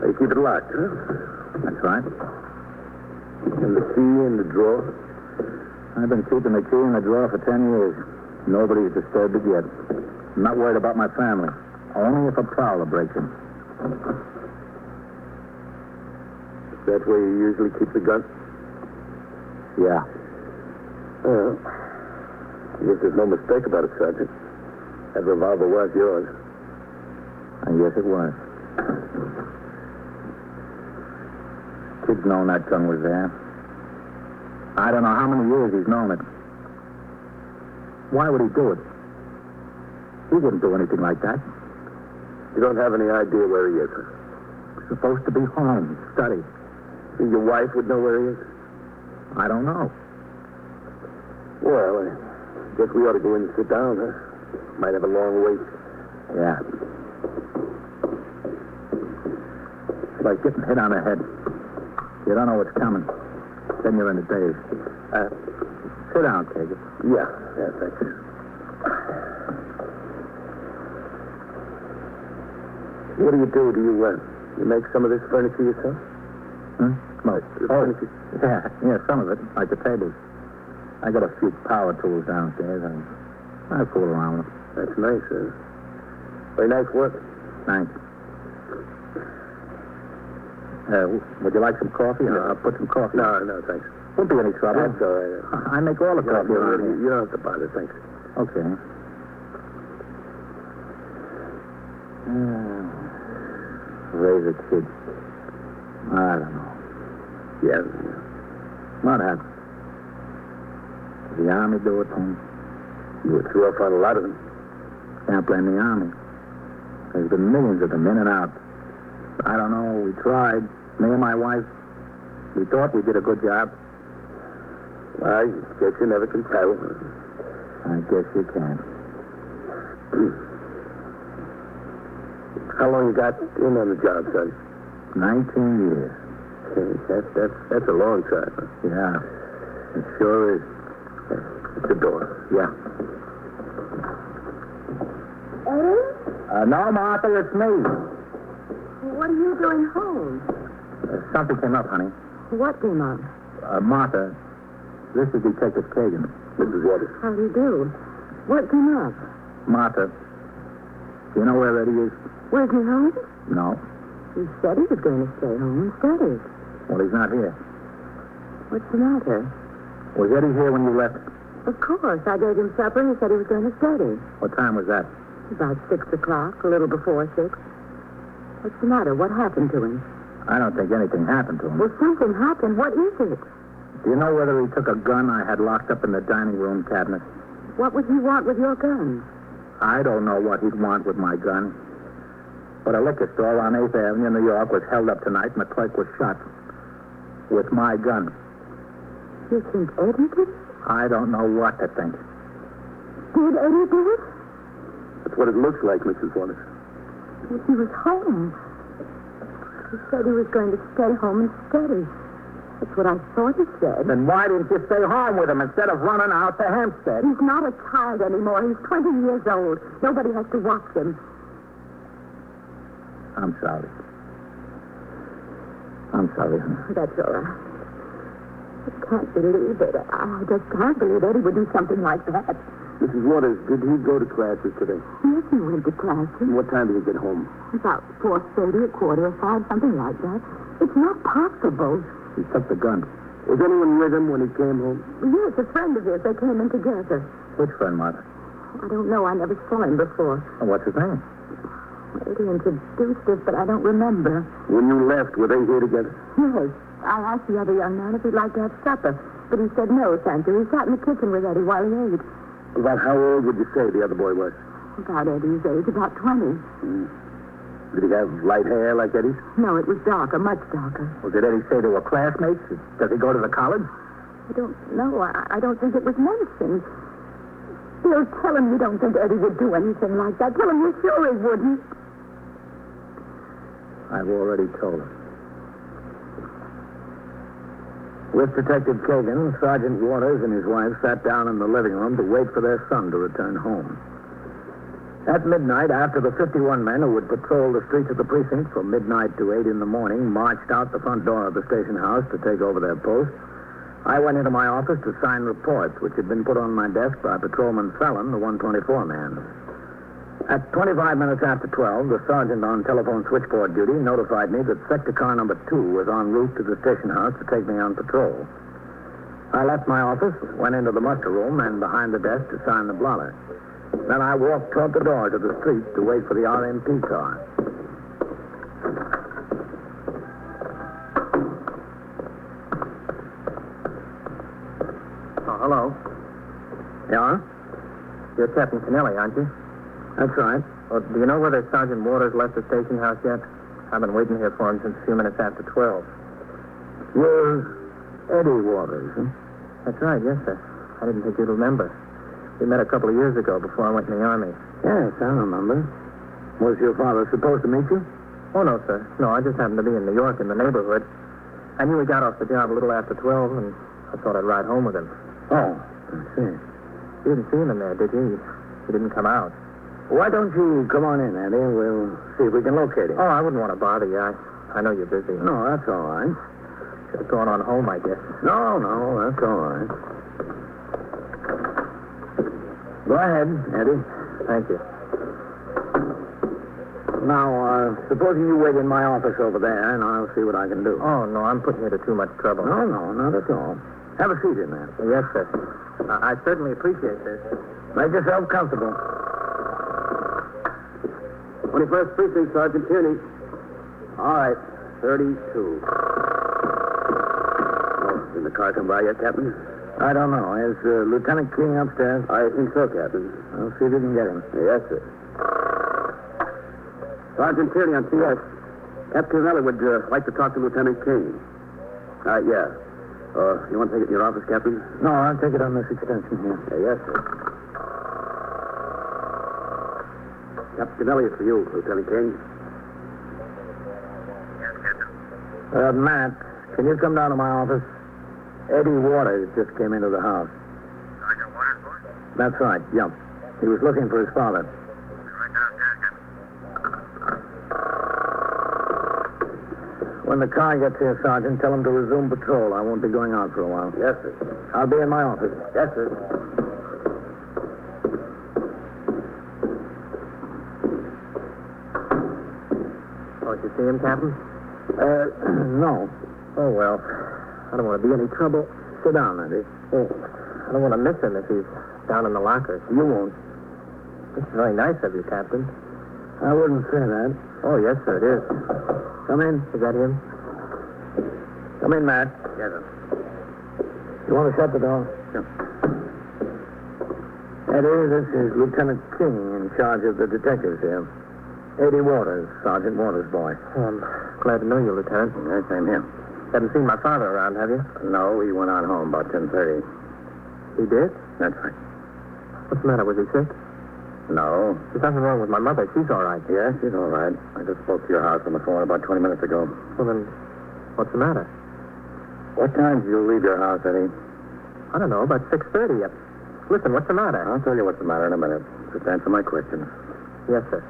You keep it locked, huh? That's right. And the key in the drawer? I've been keeping the key in the drawer for 10 years. Nobody's disturbed it yet. I'm not worried about my family. Only if a prowler breaks in. Is that where you usually keep the gun? Yeah. Well, I guess there's no mistake about it, Sergeant. That revolver was yours. I guess it was. Kid's known that gun was there. I don't know how many years he's known it. Why would he do it? He wouldn't do anything like that. You don't have any idea where he is, huh? He's supposed to be home, study. Think your wife would know where he is? I don't know. Well, I guess we ought to go in and sit down, huh? Might have a long wait. Yeah. It's like getting hit on the head. You don't know what's coming. Then you're in a daze. Sit down, Kagan. Yeah, thanks. What do? You make some of this furniture yourself? Furniture? Yeah, some of it, like the tables. I got a few power tools downstairs. I fool around with them. That's nice, huh? Very nice work. Thanks. Would you like some coffee? No. I'll put some coffee. No, thanks. Won't be any trouble. That's all right. I make all the coffee around here. You don't have to bother, thanks. Okay. Raise a kid. I don't know. Yeah. What happened? Did the Army do it, Tony? You were through up on a lot of them. Can't blame the Army. There's been millions of them in and out. I don't know. We tried. Me and my wife. We thought we did a good job. I guess you never can tell. I guess you can. How long you got in on the job, son? 19 years. That's a long time. Huh? Yeah, it sure is. It's the door. Yeah. Eddie? No, Martha, it's me. What are you doing home? Something came up, honey. What came up? Martha, this is Detective Kagan. Mrs. Waters. How do you do? What came up? Martha, do you know where Eddie is? Where's he home? No. He said he was going to stay home and study. Well, he's not here. What's the matter? Was Eddie here when you left? Of course. I gave him supper and he said he was going to study. What time was that? About 6 o'clock, a little before 6. What's the matter? What happened to him? I don't think anything happened to him. Well, something happened. What is it? Do you know whether he took a gun I had locked up in the dining room cabinet? What would he want with your gun? I don't know what he'd want with my gun. But a liquor store on 8th Avenue in New York was held up tonight and the clerk was shot. With my gun. You think Eddie did it? I don't know what to think. Did Eddie do it? That's what it looks like, Mrs. Waters. Well, he was home. He said he was going to stay home and study. That's what I thought he said. Then why didn't you stay home with him instead of running out to Hampstead? He's not a child anymore. He's 20 years old. Nobody has to watch him. I'm sorry. I'm sorry, honey. That's all right. I can't believe it. I just can't believe Eddie would do something like that. Mrs. Waters, did he go to classes today? Yes, he went to classes. What time did he get home? About 4:30, 4:45, something like that. It's not possible. He took the gun. Was anyone with him when he came home? Yes, a friend of his. They came in together. Which friend, Martha? I don't know. I never saw him before. What's his name? Eddie introduced us, but I don't remember. When you left, were they here together? Yes. I asked the other young man if he'd like to have supper, but he said no, thank you. He sat in the kitchen with Eddie while he ate. About how old would you say the other boy was? About Eddie's age, about 20. Did he have light hair like Eddie's? No, it was darker, much darker. Well, did Eddie say they were classmates? Does he go to the college? I don't know. I don't think it was mentioned. Bill, tell him you don't think Eddie would do anything like that. Tell him you're sure he wouldn't. I've already told him. With Detective Kagan, Sergeant Waters and his wife sat down in the living room to wait for their son to return home. At midnight, after the 51 men who would patrol the streets of the precinct from midnight to 8 in the morning marched out the front door of the station house to take over their post, I went into my office to sign reports which had been put on my desk by Patrolman Fallon, the 124 man. At 25 minutes after 12, the sergeant on telephone switchboard duty notified me that sector car number 2 was en route to the station house to take me on patrol. I left my office, went into the muster room, and behind the desk to sign the blotter. Then I walked toward the door to the street to wait for the RMP car. Oh, hello. Yeah? You're Captain Kennelly, aren't you? That's right. Well, do you know whether Sergeant Waters left the station house yet? I've been waiting here for him since a few minutes after 12. You're Eddie Waters, huh? That's right, yes, sir. I didn't think you'd remember. We met a couple of years ago before I went in the Army. Yes, I remember. Was your father supposed to meet you? Oh, no, sir. No, I just happened to be in New York in the neighborhood. I knew he got off the job a little after 12, and I thought I'd ride home with him. Oh, I see. You didn't see him in there, did you? He didn't come out. Why don't you come on in, Eddie? We'll see if we can locate him. Oh, I wouldn't want to bother you. I know you're busy. No, that's all right. Should have gone on home, I guess. No, that's all right. Go ahead, Eddie. Thank you. Now, supposing you wait in my office over there, and I'll see what I can do. Oh, no, I'm putting you to too much trouble. No, not at all. Have a seat in there. Yes, sir. I certainly appreciate this. Make yourself comfortable. 21st Precinct, Sergeant Tierney. All right, 32. Oh, did the car come by yet, Captain? I don't know. Is Lieutenant King upstairs? I think so, Captain. I'll see if you can get him. Yes, sir. Sergeant Tierney on CS. Captain Ellie would like to talk to Lieutenant King. Yeah. You want to take it in your office, Captain? No, I'll take it on this extension here. Yes, sir. Captain Elliott for you, Lieutenant King. Matt, can you come down to my office? Eddie Waters just came into the house. Sergeant Waters, boy? That's right, yeah. He was looking for his father. Right downstairs, Captain. When the car gets here, Sergeant, tell him to resume patrol. I won't be going out for a while. Yes, sir. I'll be in my office. Yes, sir. Oh, did you see him, Captain? No. Oh, well. I don't want to be any trouble. Sit down, Eddie. Oh, I don't want to miss him if he's down in the lockers. You won't. It's very nice of you, Captain. I wouldn't say that. Oh, yes, sir, it is. Come in. Is that him? Come in, Matt. Yes, sir. You want to shut the door? Sure. Eddie, this is Lieutenant King in charge of the detectives here. Eddie Waters, Sergeant Waters' boy. I'm glad to know you, Lieutenant. Yeah, same here. Haven't seen my father around, have you? No, he went on home about 10:30. He did? That's right. What's the matter? Was he sick? No. There's nothing wrong with my mother. She's all right. Yeah, she's all right. I just spoke to your house on the phone about 20 minutes ago. Well, then, what's the matter? What time did you leave your house, Eddie? I don't know, about 6:30. Listen, what's the matter? I'll tell you what's the matter in a minute. Just answer my questions. Yes, sir.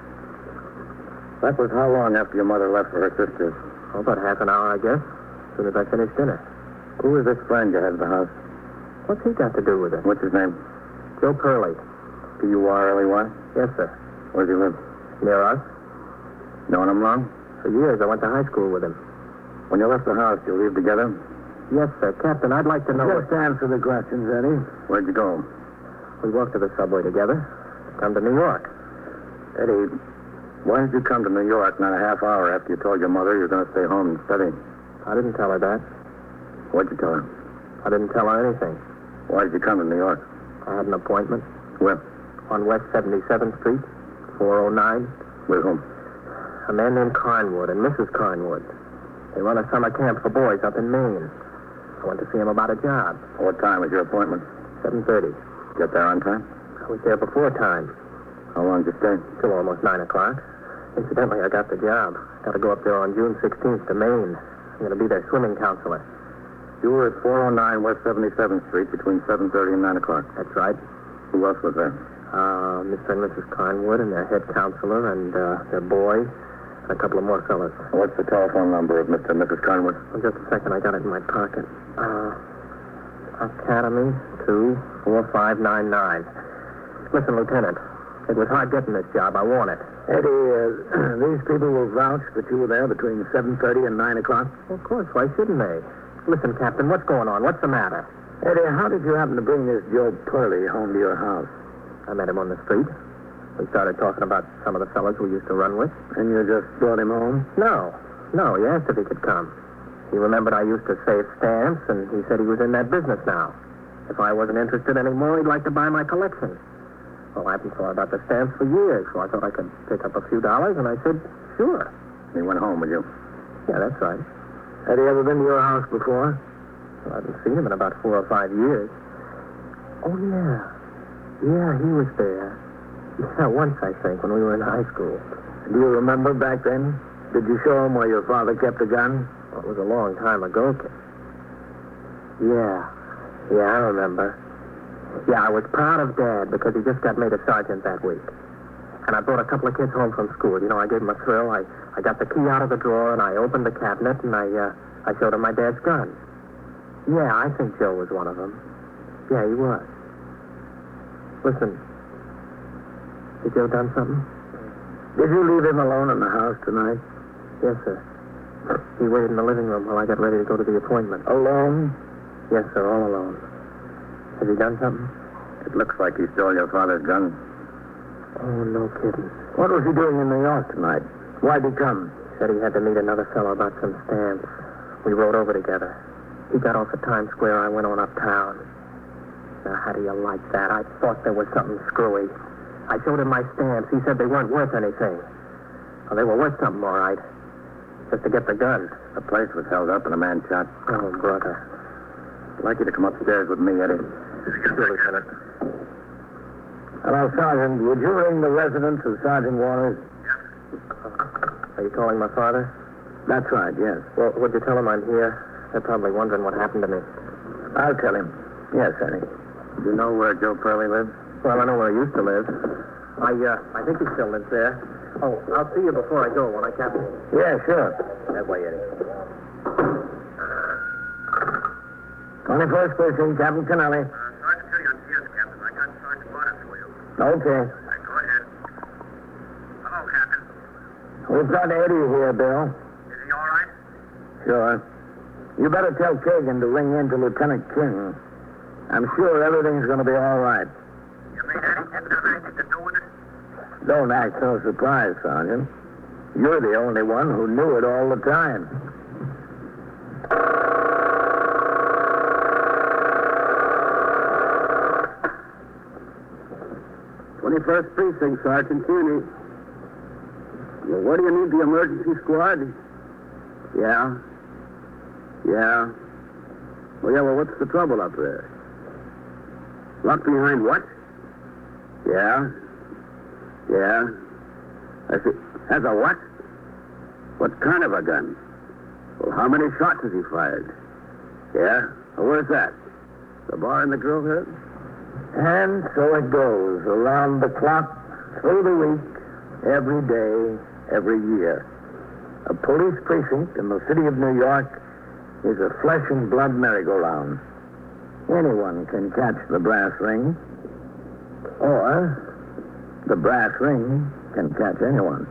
That was how long after your mother left for her sister's? Oh, about half an hour, I guess. As soon as I finished dinner. Who is this friend you had at the house? What's he got to do with it? What's his name? Joe Purley. P-U-R-L-E-Y? Yes, sir. Where does he live? Near us. Knowing him long? For years, I went to high school with him. When you left the house, you leave together? Yes, sir. Captain, I'd like to know... Just answer the questions, Eddie. Where'd you go? We walked to the subway together. Come to New York. Eddie, why did you come to New York not a half hour after you told your mother you were going to stay home and study? I didn't tell her that. What'd you tell her? I didn't tell her anything. Why did you come to New York? I had an appointment. Where? On West 77th Street, 409. With whom? A man named Carnwood and Mrs. Carnwood. They run a summer camp for boys up in Maine. I went to see him about a job. What time was your appointment? 7:30. Get there on time? I was there before time. How long did you stay? Till almost 9 o'clock. Incidentally, I got the job. Got to go up there on June 16th to Maine. I'm going to be their swimming counselor. You were at 409 West 77th Street between 7:30 and 9 o'clock. That's right. Who else was there? Mr. and Mrs. Carnwood and their head counselor and their boy and a couple of more fellas. What's the telephone number of Mr. and Mrs. Carnwood? Well, just a second. I got it in my pocket. Academy 24599. Listen, Lieutenant, it was hard getting this job. I want it. Eddie, these people will vouch that you were there between 7:30 and 9 o'clock? Well, of course. Why shouldn't they? Listen, Captain, what's going on? What's the matter? Eddie, how did you happen to bring this Joe Purley home to your house? I met him on the street. We started talking about some of the fellas we used to run with. And you just brought him home? No, he asked if he could come. He remembered I used to save stamps, and he said he was in that business now. If I wasn't interested anymore, he'd like to buy my collection. Well, I haven't thought about the stamps for years, so I thought I could pick up a few dollars, and I said, sure. He went home with you? Yeah, that's right. Had he ever been to your house before? Well, I haven't seen him in about 4 or 5 years. Oh, yeah. Yeah, he was there. Yeah, once, I think, when we were in high school. Do you remember back then? Did you show him where your father kept a gun? Well, it was a long time ago, kid. Yeah, I remember. Yeah, I was proud of Dad because he just got made a sergeant that week. And I brought a couple of kids home from school. You know, I gave them a thrill. I got the key out of the drawer, and I opened the cabinet, and I showed him my dad's gun. Yeah, I think Joe was one of them. Yeah, he was. Listen, has Joe done something? Did you leave him alone in the house tonight? Yes, sir. He waited in the living room while I got ready to go to the appointment. Alone? Yes, sir, all alone. Has he done something? It looks like he stole your father's gun. Oh, no kidding. What was he doing in New York tonight? Why'd he come? Said he had to meet another fellow about some stamps. We rode over together. He got off at Times Square. I went on uptown. Now, how do you like that? I thought there was something screwy. I showed him my stamps. He said they weren't worth anything. Well, they were worth something, all right. Just to get the gun. The place was held up and a man shot. Oh, brother. I'd like you to come upstairs with me, Eddie. Sure, Lieutenant. Hello, Sergeant. Would you ring the residence of Sergeant Waters? Are you calling my father? That's right, yes. Well, would you tell him I'm here? They're probably wondering what happened to me. I'll tell him. Yes, Eddie. Do you know where Joe Purley lives? Well, I know where he used to live. I think he still lives there. Oh, I'll see you before I go when I capture him. Yeah, sure. That way, Eddie. 21st Precinct, Captain Kennelly. Sergeant City on TS, Captain. I got Sergeant Waters for you. Okay. Go ahead. Hello, Captain. We've got Eddie here, Bill. Is he all right? Sure. You better tell Kagan to ring in to Lieutenant King. I'm sure everything's going to be all right. You mean Eddie didn't have anything to do with it? Don't act so surprised, Sergeant. You're the only one who knew it all the time. '21st Precinct, Sergeant Kearney. Well, what do you need the emergency squad? Yeah. Yeah. Well, what's the trouble up there? Locked behind what? Yeah. Yeah. Has a what? What kind of a gun? Well, how many shots has he fired? Yeah? Well, where's that? The bar in the grill head? And so it goes, around the clock, through the week, every day, every year. A police precinct in the city of New York is a flesh and blood merry-go-round. Anyone can catch the brass ring, or the brass ring can catch anyone.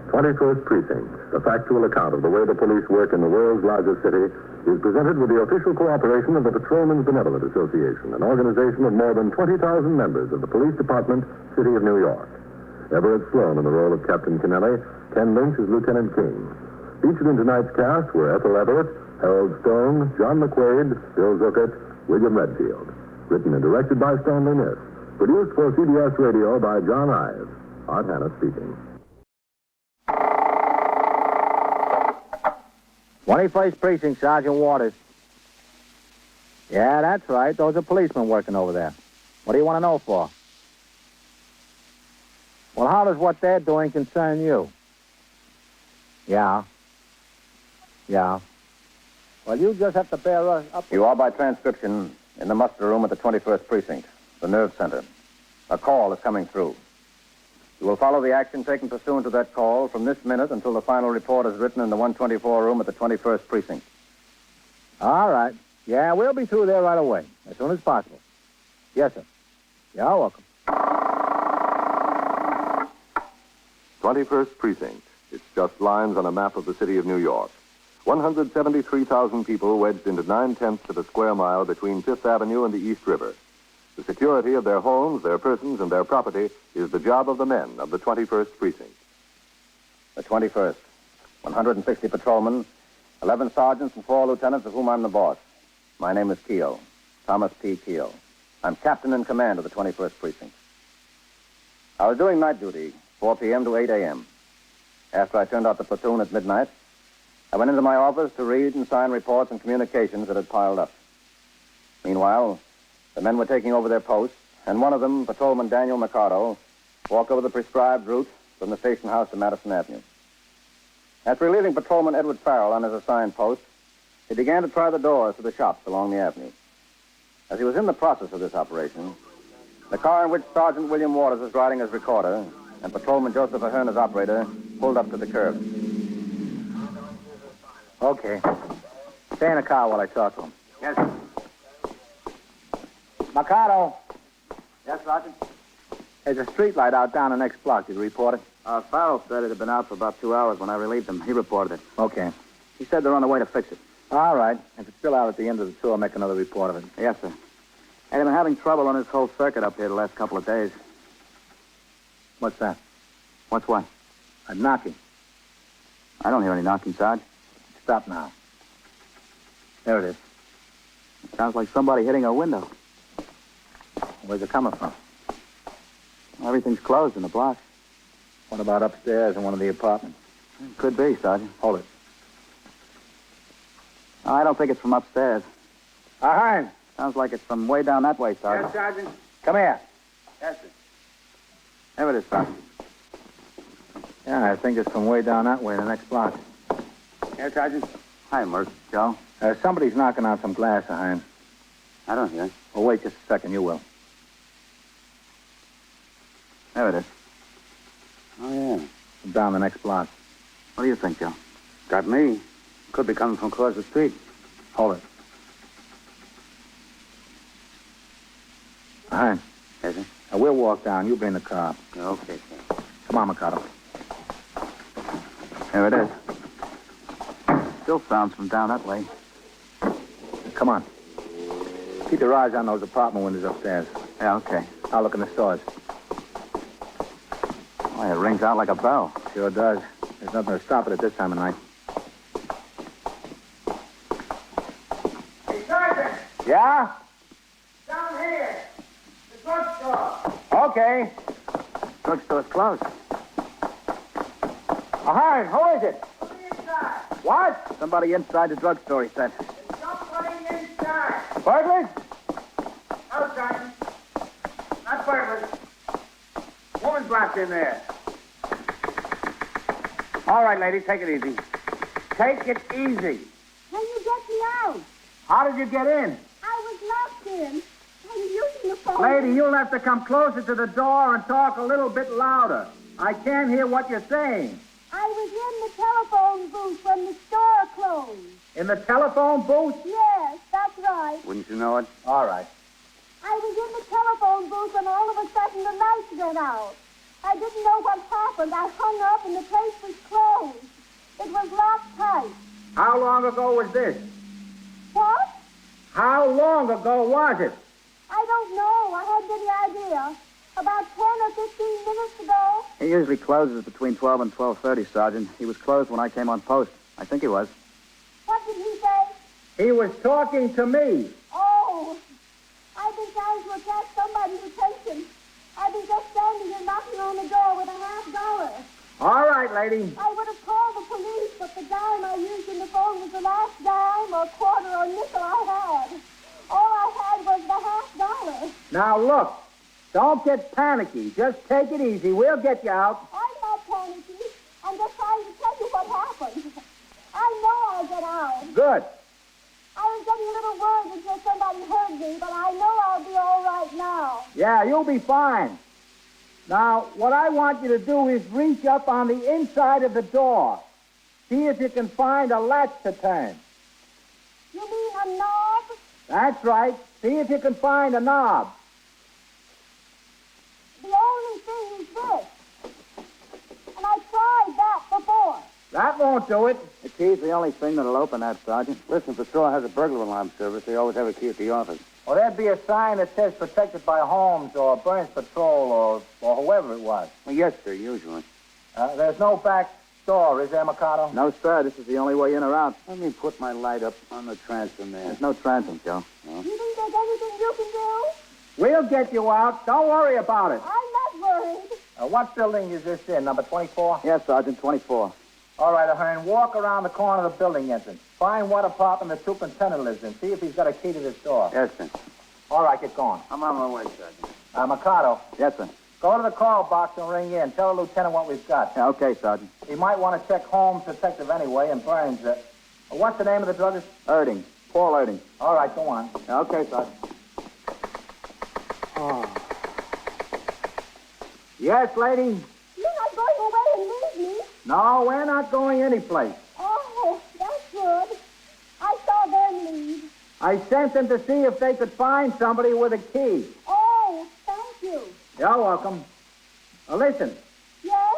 21st Precinct, a factual account of the way the police work in the world's largest city, is presented with the official cooperation of the Patrolmen's Benevolent Association, an organization of more than 20,000 members of the Police Department, City of New York. Everett Sloan in the role of Captain Kennelly, Ken Lynch as Lieutenant King. Featured in tonight's cast were Ethel Everett, Harold Stone, John McQuaid, Bill Zuckert, William Redfield. Written and directed by Stanley Niss. Produced for CBS Radio by John Ives. Art Hanna speaking. 21st Precinct, Sergeant Waters. Yeah, that's right. Those are policemen working over there. What do you want to know for? Well, how does what they're doing concern you? Yeah. Yeah. Well, you just have to bear us up. You are by transcription in the muster room at the 21st Precinct, the nerve center. A call is coming through. You will follow the action taken pursuant to that call from this minute until the final report is written in the 124 room at the 21st Precinct. All right. Yeah, we'll be through there right away, as soon as possible. Yes, sir. You're welcome. 21st Precinct. It's just lines on a map of the city of New York. 173,000 people wedged into 9/10 of a square mile between Fifth Avenue and the East River. The security of their homes, their persons, and their property is the job of the men of the 21st Precinct. The 21st. 160 patrolmen, 11 sergeants, and 4 lieutenants, of whom I'm the boss. My name is Keogh, Thomas P. Keogh. I'm captain in command of the 21st Precinct. I was doing night duty, 4 p.m. to 8 a.m. After I turned out the platoon at midnight, I went into my office to read and sign reports and communications that had piled up. Meanwhile, the men were taking over their posts, and one of them, Patrolman Daniel Mercado, walked over the prescribed route from the station house to Madison Avenue. After relieving Patrolman Edward Farrell on his assigned post, he began to try the doors to the shops along the avenue. As he was in the process of this operation, the car in which Sergeant William Waters was riding as recorder and Patrolman Joseph Ahern as operator pulled up to the curb. Okay. Stay in the car while I talk to him. Yes. Mercado. Yes, Sergeant? There's a street light out down the next block. Did you report it? Farrell said it had been out for about 2 hours when I relieved him. He reported it. Okay. He said they're on the way to fix it. All right. If it's still out at the end of the tour, I'll make another report of it. Yes, sir. And they've been having trouble on this whole circuit up here the last couple of days. What's that? What's what? A knocking. I don't hear any knocking, Sarge. Stop now. There it is. It sounds like somebody hitting a window. Where's it coming from? Everything's closed in the block. What about upstairs in one of the apartments? Could be, Sergeant. Hold it. I don't think it's from upstairs. Ahern. Sounds like it's from way down that way, Sergeant. Yes, Sergeant. Come here. Yes, sir. There it is, Sergeant. Yeah, I think it's from way down that way, the next block. Yes, Sergeant. Hi, Murph. Joe? Somebody's knocking on some glass, Ahern. I don't hear. Well, wait just a second. You will. There it is. Oh, yeah. Down the next block. What do you think, Joe? Got me. Could be coming from across the street. Hold it. Ahern. Yes, sir? We'll walk down. You bring the car. Okay, sir. Come on, Mikado. There it is. Still sounds from down that way. Come on. Keep your eyes on those apartment windows upstairs. Yeah, okay. I'll look in the stores. Why, it rings out like a bell. Sure does. There's nothing to stop it at this time of night. Hey, Sergeant! Yeah? Down here. The drugstore. Okay. Drugstore's closed. Ahern, who is it? Somebody inside. What? Somebody inside the drugstore, he said. Somebody inside. Burglars? No, Sergeant. Not burglars. Woman's locked in there. All right, lady, take it easy. Take it easy. Can you get me out? How did you get in? I was locked in. I'm using the phone. Lady, you'll have to come closer to the door and talk a little bit louder. I can't hear what you're saying. I was in the telephone booth when the store closed. In the telephone booth? Yes, that's right. Wouldn't you know it? All right. I was in the telephone booth when all of a sudden the lights went out. I didn't know what happened. I hung up and the place was closed. It was locked tight. How long ago was this? What? How long ago was it? I don't know. I hadn't any idea. About 10 or 15 minutes ago. He usually closes between 12 and 12:30, Sergeant. He was closed when I came on post. I think he was. What did he say? He was talking to me. Oh, I've been trying to attract somebody's attention. I've been just standing here knocking on the door with $50. All right, lady. I would have called the police, but the dime I used in the phone was the last dime or quarter or nickel I had. All I had was the $50. Now, look. Don't get panicky. Just take it easy. We'll get you out. I'm not panicky. I'm just trying to tell you what happened. I know I'll get out. Good. I was getting a little worried in case somebody heard me, but I know I'll be all right now. Yeah, you'll be fine. Now, what I want you to do is reach up on the inside of the door. See if you can find a latch to turn. You mean a knob? That's right. See if you can find a knob. The only thing is this. And I tried that before. That won't do it. The key's the only thing that'll open that, Sergeant. Listen, if the store has a burglar alarm service, they always have a key at the office. Well, there'd be a sign that says protected by Holmes or Burns Patrol or whoever it was. Well, yes, sir, usually. There's no back door, is there, Mikado? No, sir. This is the only way in or out. Let me put my light up on the transom there. There's no transom, Joe. No. You think there's anything you can do? We'll get you out. Don't worry about it. I'm not worried. What building is this in, number 24? Yes, Sergeant, 24. All right, Ahern, walk around the corner of the building entrance. Find what apartment the superintendent lives in. See if he's got a key to this door. Yes, sir. All right, get going. I'm on my way, Sergeant. Mikado. Yes, sir. Go to the call box and ring in. Tell the lieutenant what we've got. Yeah, okay, Sergeant. He might want to check Holmes Detective anyway and Burns. What's the name of the druggist? Erding. Paul Erding. All right, go on. Yeah, okay, Sergeant. Oh. Yes, lady? You're not going away and leave me. No, we're not going anyplace. Oh, that's good. I saw them leave. I sent them to see if they could find somebody with a key. Oh, thank you. You're welcome. Now, listen. Yes?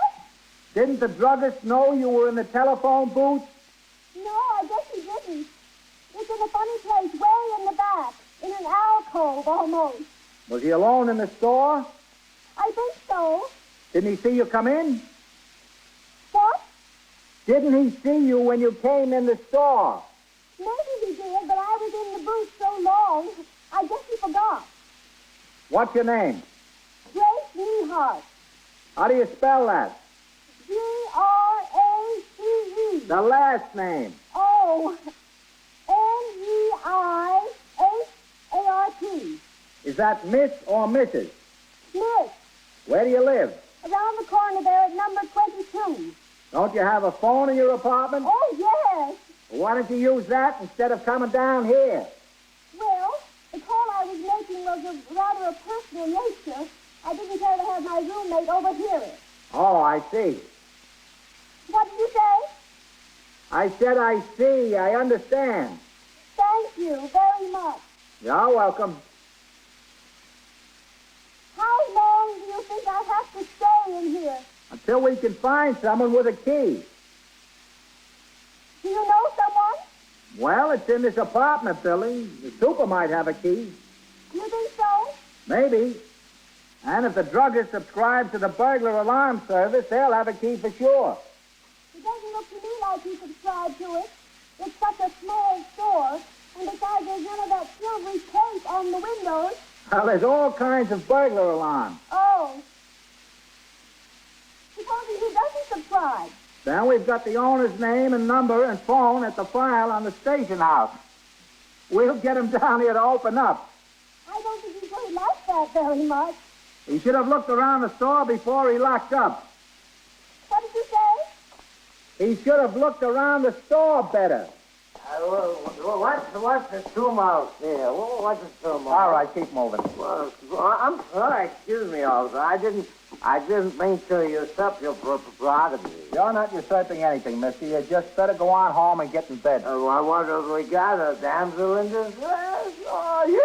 Didn't the druggist know you were in the telephone booth? No, I guess he didn't. It's in a funny place way in the back, in an alcove almost. Was he alone in the store? I think so. Didn't he see you come in? What? Didn't he see you when you came in the store? Maybe he did, but I was in the booth so long, I guess he forgot. What's your name? Grace Nehart. How do you spell that? Grace. The last name. Oh, Neihardt. Is that Miss or Mrs.? Miss, Where do you live? around the corner there at number 22. Don't you have a phone in your apartment? Oh, yes. Well, why don't you use that instead of coming down here? Well, the call I was making was of rather a personal nature. I didn't care to have my roommate overhear it. Oh, I see. What did you say? I said I see. I understand. Thank you very much. You're welcome. How long do you think I have to stay in here? Until we can find someone with a key. Do you know someone? Well, it's in this apartment building. The super might have a key. You think so? Maybe. And if the druggist subscribes to the burglar alarm service, they'll have a key for sure. It doesn't look to me like he subscribed to it. It's such a small store, and besides, there's none of that silvery paint on the windows. Well, there's all kinds of burglar alarms. Oh. Supposing he doesn't subscribe. Then we've got the owner's name and number and phone at the file on the station house. We'll get him down here to open up. I don't think he's going to like that very much. He should have looked around the store before he locked up. What did you say? He should have looked around the store better. What's the tumult here? What's the tumult? All right, keep moving. Well, I'm sorry. Excuse me, officer. I didn't mean to usurp your prerogative. You're not usurping anything, mister. You just better go on home and get in bed. I wonder if we got a damsel in distress. Oh, you!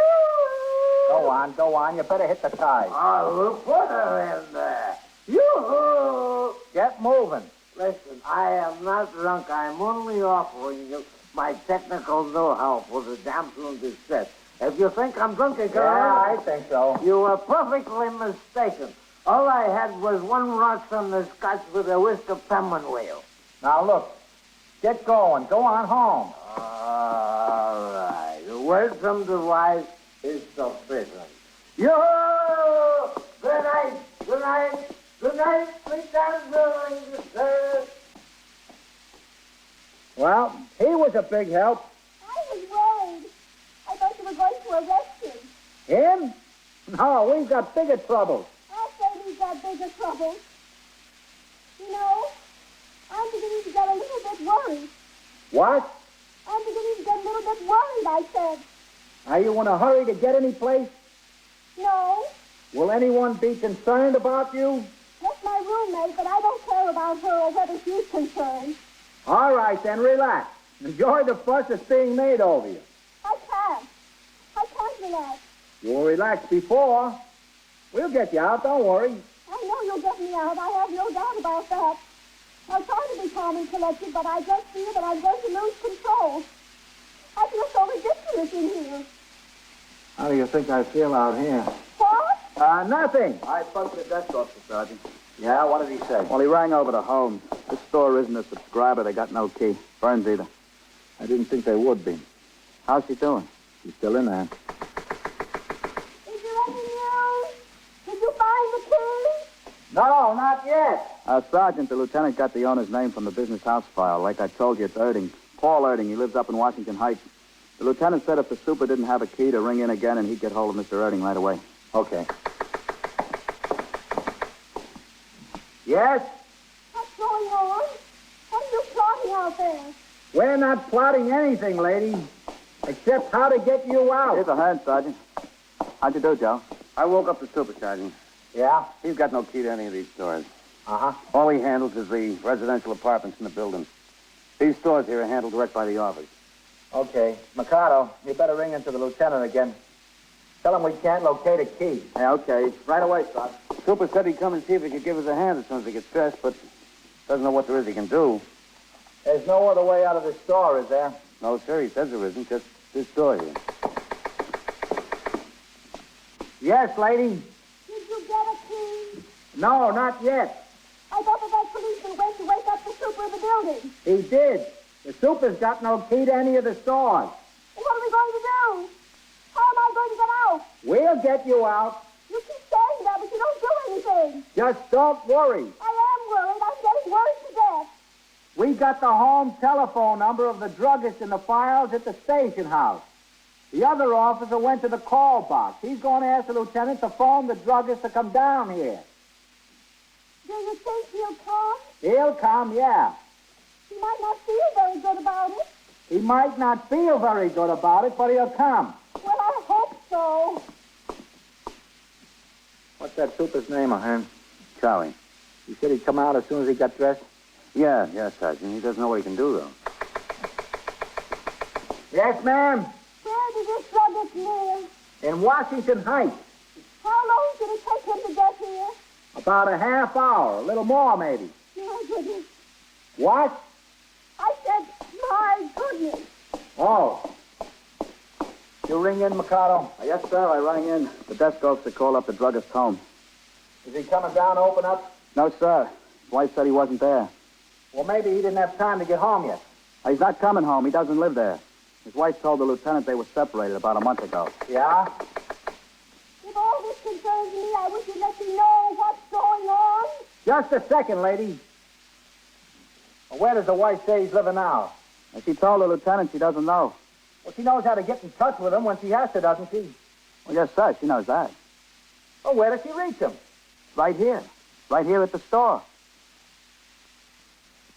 Go on. You better hit the ties. Oh, we'll put her in there. You! Get moving. Listen, I am not drunk. I'm only offering you my technical know-how for the damsel in distress. If you think I'm drunk again... Yeah, I think so. You are perfectly mistaken. All I had was one rocks on the scotch with a whisk of peppermint wheel. Now, look. Get going. Go on home. All right. The word from the wise is sufficient. You! Good night. Good night. Good night, sweet damsel in distress. Well, he was a big help. I was worried. I thought you were going to arrest him. Him? No, we've got bigger troubles. I'll say we've got bigger trouble. You know, I'm beginning to get a little bit worried. What? I'm beginning to get a little bit worried, I said. Are you in a hurry to get any place? No. Will anyone be concerned about you? Just my roommate, but I don't care about her or whether she's concerned. All right, then, relax. Enjoy the fuss that's being made over you. I can't relax. You were relaxed before. We'll get you out, don't worry. I know you'll get me out. I have no doubt about that. I'll try to be calm and collected, but I just feel that I'm going to lose control. I feel so ridiculous in here. How do you think I feel out here? What? Nothing. I spoke to the desk officer, Sergeant. Yeah, what did he say? Well, he rang over to Holmes. This store isn't a subscriber. They got no key. Burns either. I didn't think they would be. How's she doing? She's still in there. Is there any news? Did you find the key? No, not yet. Sergeant, the lieutenant got the owner's name from the business house file. Like I told you, it's Erding. Paul Erding. He lives up in Washington Heights. The lieutenant said if the super didn't have a key to ring in again, and he'd get hold of Mr. Erding right away. Okay. Yes? What's going on? What are you plotting out there? We're not plotting anything, lady, except how to get you out. Here's a hand, Sergeant. How'd you do, Joe? I woke up the super, Sergeant. Yeah? He's got no key to any of these stores. Uh-huh. All he handles is the residential apartments in the building. These stores here are handled direct by the office. Okay. Mikado, you better ring into the lieutenant again. Tell him we can't locate a key. Yeah, okay. Right away, Sergeant. Super said he'd come and see if he could give us a hand as soon as he gets dressed, but doesn't know what there is he can do. There's no other way out of this store, is there? No, sir, he says there isn't. Just this door here. Yes, lady. Did you get a key? No, not yet. I thought that policeman went to wake up the super in the building. He did. The super's got no key to any of the stores. What are we going to do? How am I going to get out? We'll get you out. You keep saying that, but you don't do anything. Just don't worry. I am worried. I'm getting worried to death. We got the home telephone number of the druggist in the files at the station house. The other officer went to the call box. He's going to ask the lieutenant to phone the druggist to come down here. Do you think he'll come? He'll come, yeah. He might not feel very good about it. He might not feel very good about it, but he'll come. Well, I hope so. What's that super's name, Ahern? Charlie. You said he'd come out as soon as he got dressed? Yeah, Sergeant. He doesn't know what he can do, though. Yes, ma'am? Where did this druggist live? In Washington Heights. How long did it take him to get here? About a half hour. A little more, maybe. My goodness. What? I said, my goodness. Oh. You ring in, Mikado? Yes, sir. I rang in. The desk officer called up the druggist home. Is he coming down to open up? No, sir. His wife said he wasn't there. Well, maybe he didn't have time to get home yet. He's not coming home. He doesn't live there. His wife told the lieutenant they were separated about a month ago. Yeah? If all this concerns me, I wish you'd let me know what's going on. Just a second, lady. Well, where does the wife say he's living now? And she told the lieutenant she doesn't know. Well, she knows how to get in touch with him when she has to, doesn't she? Well, yes, sir. She knows that. Well, where does she reach him? Right here. Right here at the store.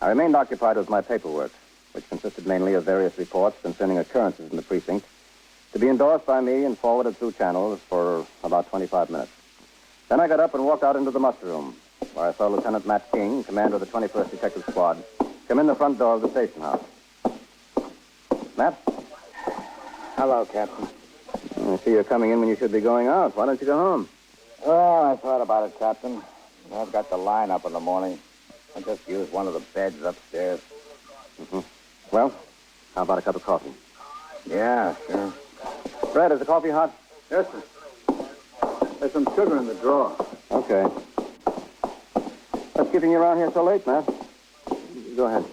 I remained occupied with my paperwork, which consisted mainly of various reports concerning occurrences in the precinct, to be endorsed by me and forwarded through channels for about 25 minutes. Then I got up and walked out into the muster room, where I saw Lieutenant Matt King, commander of the 21st Detective Squad, come in the front door of the station house. Matt? Hello, Captain. I see you're coming in when you should be going out. Why don't you go home? Well, I thought about it, Captain. I've got the line up in the morning. I just used one of the beds upstairs. Mm-hmm. Well, how about a cup of coffee? Yeah, sure. Fred, is the coffee hot? Yes, sir. There's some sugar in the drawer. Okay. What's keeping you around here so late, Matt? Go ahead.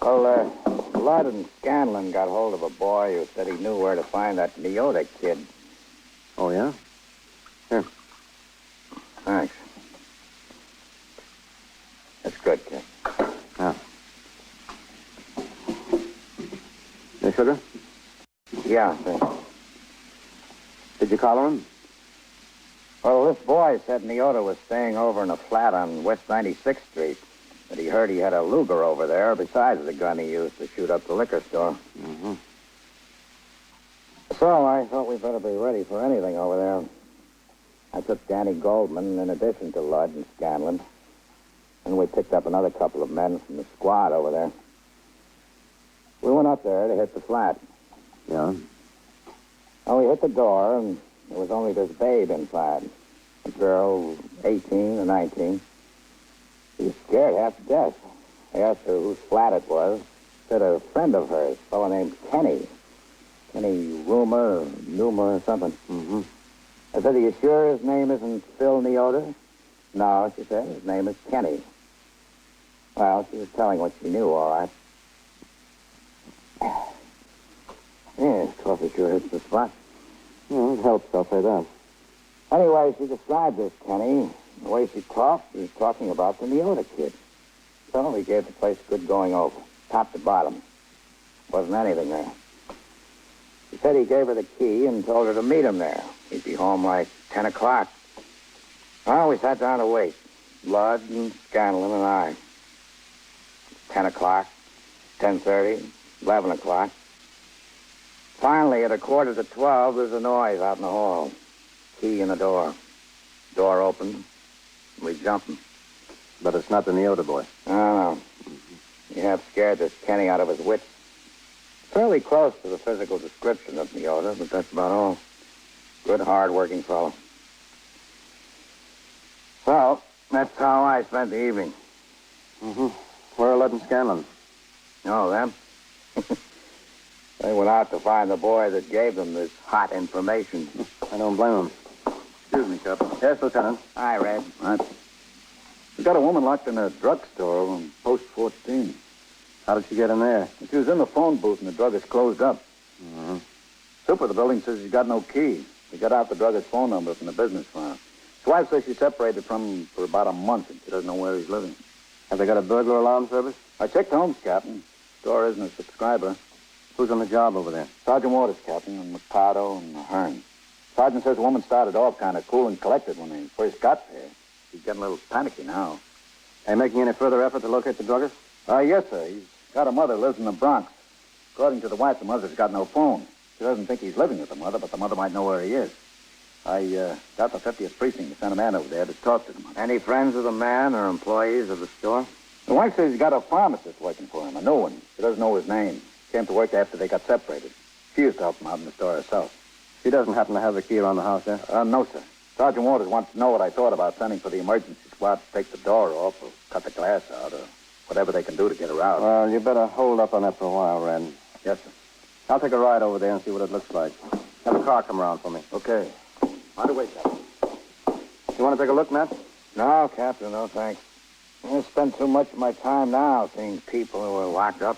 Well, Ludd and Scanlon got hold of a boy who said he knew where to find that Neota kid. Oh, yeah? Here. Thanks. That's good, kid. Yeah. Any sugar? Yeah, thanks. Did you collar him? Well, this boy said Neota was staying over in a flat on West 96th Street. That he heard he had a Luger over there besides the gun he used to shoot up the liquor store. Mm-hmm. So I thought we'd better be ready for anything over there. I took Danny Goldman in addition to Ludd and Scanlon. And we picked up another couple of men from the squad over there. We went up there to hit the flat. Yeah? Well, we hit the door, and there was only this babe inside. A girl, 18 or 19. She was scared half to death. I asked her whose flat it was. Said a friend of hers, a fellow named Kenny. Kenny Numa or something. Mm-hmm. I said, are you sure his name isn't Phil Neota? No, she said, his name is Kenny. Well, she was telling what she knew, all right. Yeah, coffee sure hits the spot. Yeah, it helps, I'll say that. Anyway, she described this Kenny. The way she talked, she was talking about the Neota kid. So we gave the place a good going over, top to bottom. Wasn't anything there. He said he gave her the key and told her to meet him there. He'd be home like 10 o'clock. Well, we sat down to wait. Ludd and Scanlon and I. 10 o'clock, 10:30, 11 o'clock. Finally, at 11:45, there's a noise out in the hall. Key in the door. Door open. We jump him. But it's not the Neota boy. No. You have scared this Kenny out of his wits. Fairly close to the physical description of Neota, but that's about all. Good, hard-working fellow. So, that's how I spent the evening. Mm-hmm. Where are Ludd and Scanlon? Oh, them? They went out to find the boy that gave them this hot information. I don't blame them. Excuse me, Captain. Yes, Lieutenant. Hi, Red. Right. We got a woman locked in a drugstore on Post 14. How did she get in there? She was in the phone booth and the druggist closed up. Mm-hmm. Super, the building says she's got no key. He got out the druggist's phone number from the business file. His wife says she's separated from him for about a month and she doesn't know where he's living. Have they got a burglar alarm service? I checked Holmes, Captain. Store isn't a subscriber. Who's on the job over there? Sergeant Waters, Captain, and Mercado and Hearn. Sergeant says the woman started off kind of cool and collected when they first got there. She's getting a little panicky now. Are you making any further effort to locate the druggist? Yes, sir. He's got a mother who lives in the Bronx. According to the wife, the mother's got no phone. She doesn't think he's living with the mother, but the mother might know where he is. I got the 50th Precinct to send a man over there to talk to the mother. Any friends of the man or employees of the store? The wife says he's got a pharmacist working for him, a new one. She doesn't know his name. Came to work after they got separated. She used to help him out in the store herself. She doesn't happen to have the key around the house, eh? No, sir. Sergeant Waters wants to know what I thought about sending for the emergency squad to take the door off or cut the glass out or whatever they can do to get her out. Well, you better hold up on that for a while, Red. Yes, sir. I'll take a ride over there and see what it looks like. Have a car come around for me. Okay. On the way, Captain. You want to take a look, Matt? No, Captain, no thanks. I spend too much of my time now seeing people who are locked up.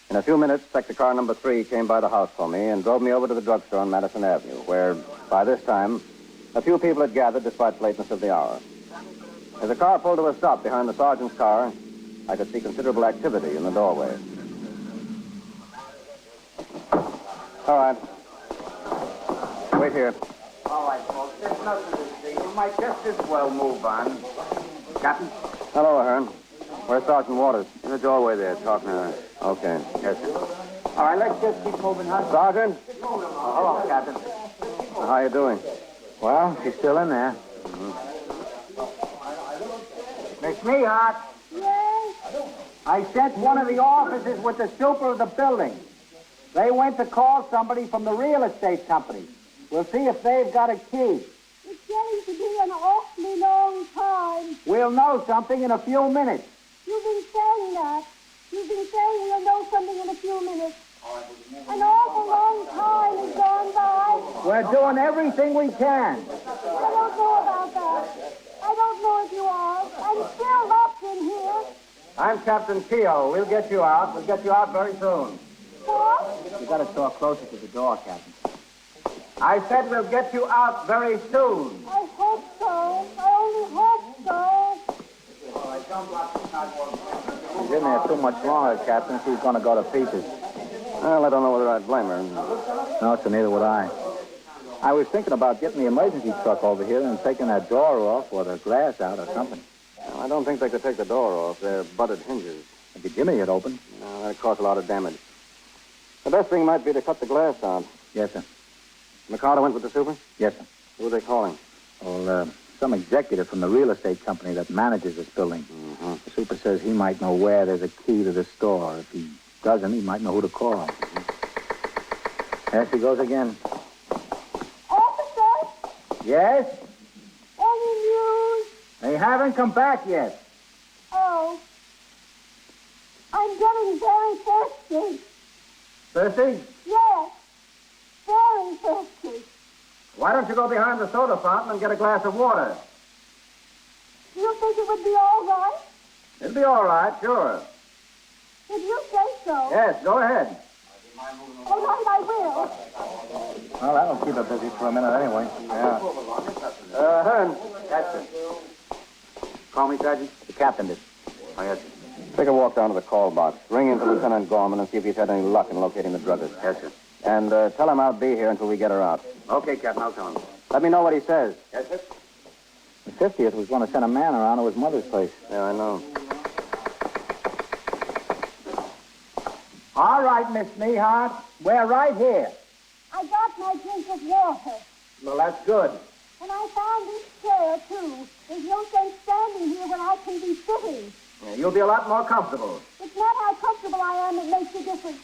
In a few minutes, sector car number 3 came by the house for me and drove me over to the drugstore on Madison Avenue, where, by this time, a few people had gathered despite the lateness of the hour. As the car pulled to a stop behind the sergeant's car, I could see considerable activity in the doorway. All right. Wait here. All right, folks. There's nothing to see. You might just as well move on. Captain? Hello, Ahern. Where's Sergeant Waters? In the doorway there, talking to her. Okay. Yes, sir. All right, let's just keep moving, huh? Sergeant? Hello, Captain. How you doing? Well, she's still in there. Miss Mehart. Yes? I sent one of the officers with the super of the building. They went to call somebody from the real estate company. We'll see if they've got a key. It's getting to be an awfully long time. We'll know something in a few minutes. You've been saying that. You've been saying we'll know something in a few minutes. An awful long time has gone by. We're doing everything we can. I don't know about that. I don't know if you are. I'm still locked in here. I'm Captain Keogh. We'll get you out. We'll get you out very soon. What? You got to talk closer to the door, Captain. I said we'll get you out very soon. I hope so. I only hope so. She's in there too much longer, Captain. She's going to go to pieces. Well, I don't know whether I'd blame her. No, so neither would I. I was thinking about getting the emergency truck over here and taking that door off or the glass out or something. Well, I don't think they could take the door off. They're butted hinges. If you give me it open. No, that'd cause a lot of damage. The best thing might be to cut the glass out. Yes, sir. McCarter went with the super? Yes, sir. Who are they calling? Well, some executive from the real estate company that manages this building. Mm-hmm. The super says he might know where there's a key to the store. If he doesn't, he might know who to call. There she goes again. Officer? Yes? Any news? They haven't come back yet. Oh. I'm getting very thirsty. Thirsty? Yes. Very thirsty. Why don't you go behind the soda fountain and get a glass of water? Do you think it would be all right? It'll be all right, sure. If you say so. Yes, go ahead. All right, I will. Well, that'll keep her busy for a minute anyway. Yeah. Hearn. That's it. Call me, Sergeant? The captain did. Oh, yes, sir. Take a walk down to the call box. Ring into Lieutenant Gorman and see if he's had any luck in locating the druggist. Yes, sir. And tell him I'll be here until we get her out. Okay, Captain, I'll tell him. Let me know what he says. Yes, sir. The 50th was going to send a man around to his mother's place. Yeah, I know. All right, Miss Mehart. We're right here. I got my drink of water. Well, that's good. And I found this chair, too. There's no sense standing here when I can be sitting. Yeah, you'll be a lot more comfortable. It's not how comfortable I am that makes a difference.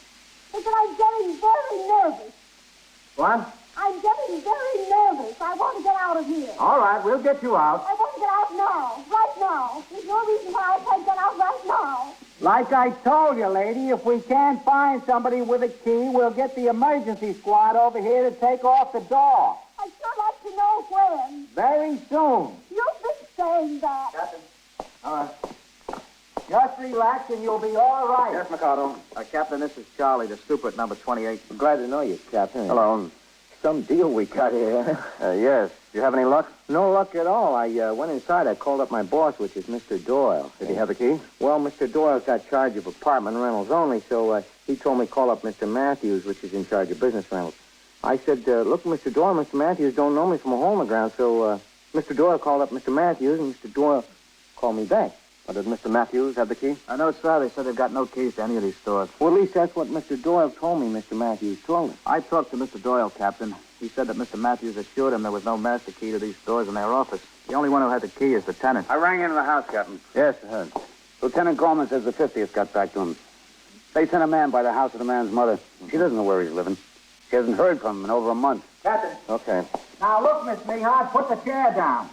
It's that I'm getting very nervous. What? I'm getting very nervous. I want to get out of here. All right, we'll get you out. I want to get out now. Right now. There's no reason why I can't get out right now. Like I told you, lady, if we can't find somebody with a key, we'll get the emergency squad over here to take off the door. I'd sure like to know when. Very soon. You've been saying that. Captain. All right. Just relax and you'll be all right. Yes, Mikado. Captain, this is Charlie, the super at number 28. I'm glad to know you, Captain. Hello. some deal we got here. Yes. Do you have any luck? No luck at all. I went inside. I called up my boss, which is Mr. Doyle. Did he have the key? Well, Mr. Doyle's got charge of apartment rentals only, so he told me call up Mr. Matthews, which is in charge of business rentals. I said, look, Mr. Doyle, Mr. Matthews don't know me from a hole in the ground, so Mr. Doyle called up Mr. Matthews, and Mr. Doyle called me back. Did Mr. Matthews have the key? No, sir. They said they've got no keys to any of these stores. Well, at least that's what Mr. Doyle told me, Mr. Matthews told me. I talked to Mr. Doyle, Captain. He said that Mr. Matthews assured him there was no master key to these stores in their office. The only one who had the key is the tenant. I rang into the house, Captain. Yes, I heard. Lieutenant Gorman says the 50th got back to him. They sent a man by the house of the man's mother. She doesn't know where he's living. She hasn't heard from him in over a month. Captain. Okay. Now, look, Miss Mihart, put the chair down.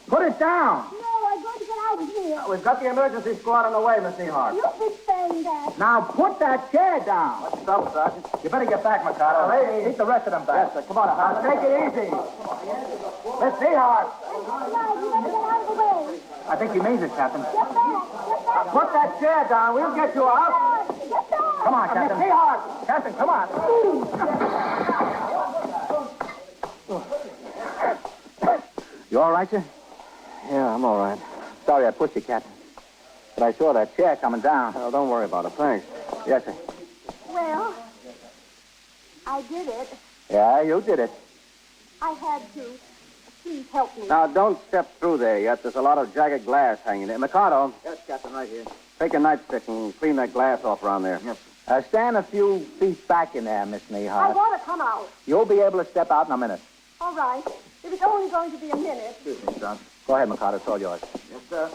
Put it down. No, I'm going to get out of here. We've got the emergency squad on the way, Miss Mihart. You've been saying that. Now, put that chair down. What's up, Sergeant? You better get back, Mikado. Hey, take the rest of them back. Yes, sir. Come on, Now, take it easy. Miss Mihart. Now, you better get out of the way. I think he means it, Captain. Get back. Get back. Put that chair down. We'll get you out. Get back. Come on, Captain. Miss Mihart. Captain, come on. You all right, sir? Yeah, I'm all right. Sorry I pushed you, Captain. But I saw that chair coming down. Oh, don't worry about it. Thanks. Yes, sir. Well, I did it. Yeah, you did it. I had to. Please help me. Now, don't step through there yet. There's a lot of jagged glass hanging there. Mikado, Yes, Captain, right here. take a nightstick and clean that glass off around there. Yes, sir. Stand a few feet back in there, Miss I Mihart. want to come out. You'll be able to step out in a minute. All right. If it's only going to be a minute. Excuse me, son. Go ahead, Mikado. It's all yours. Yes, sir.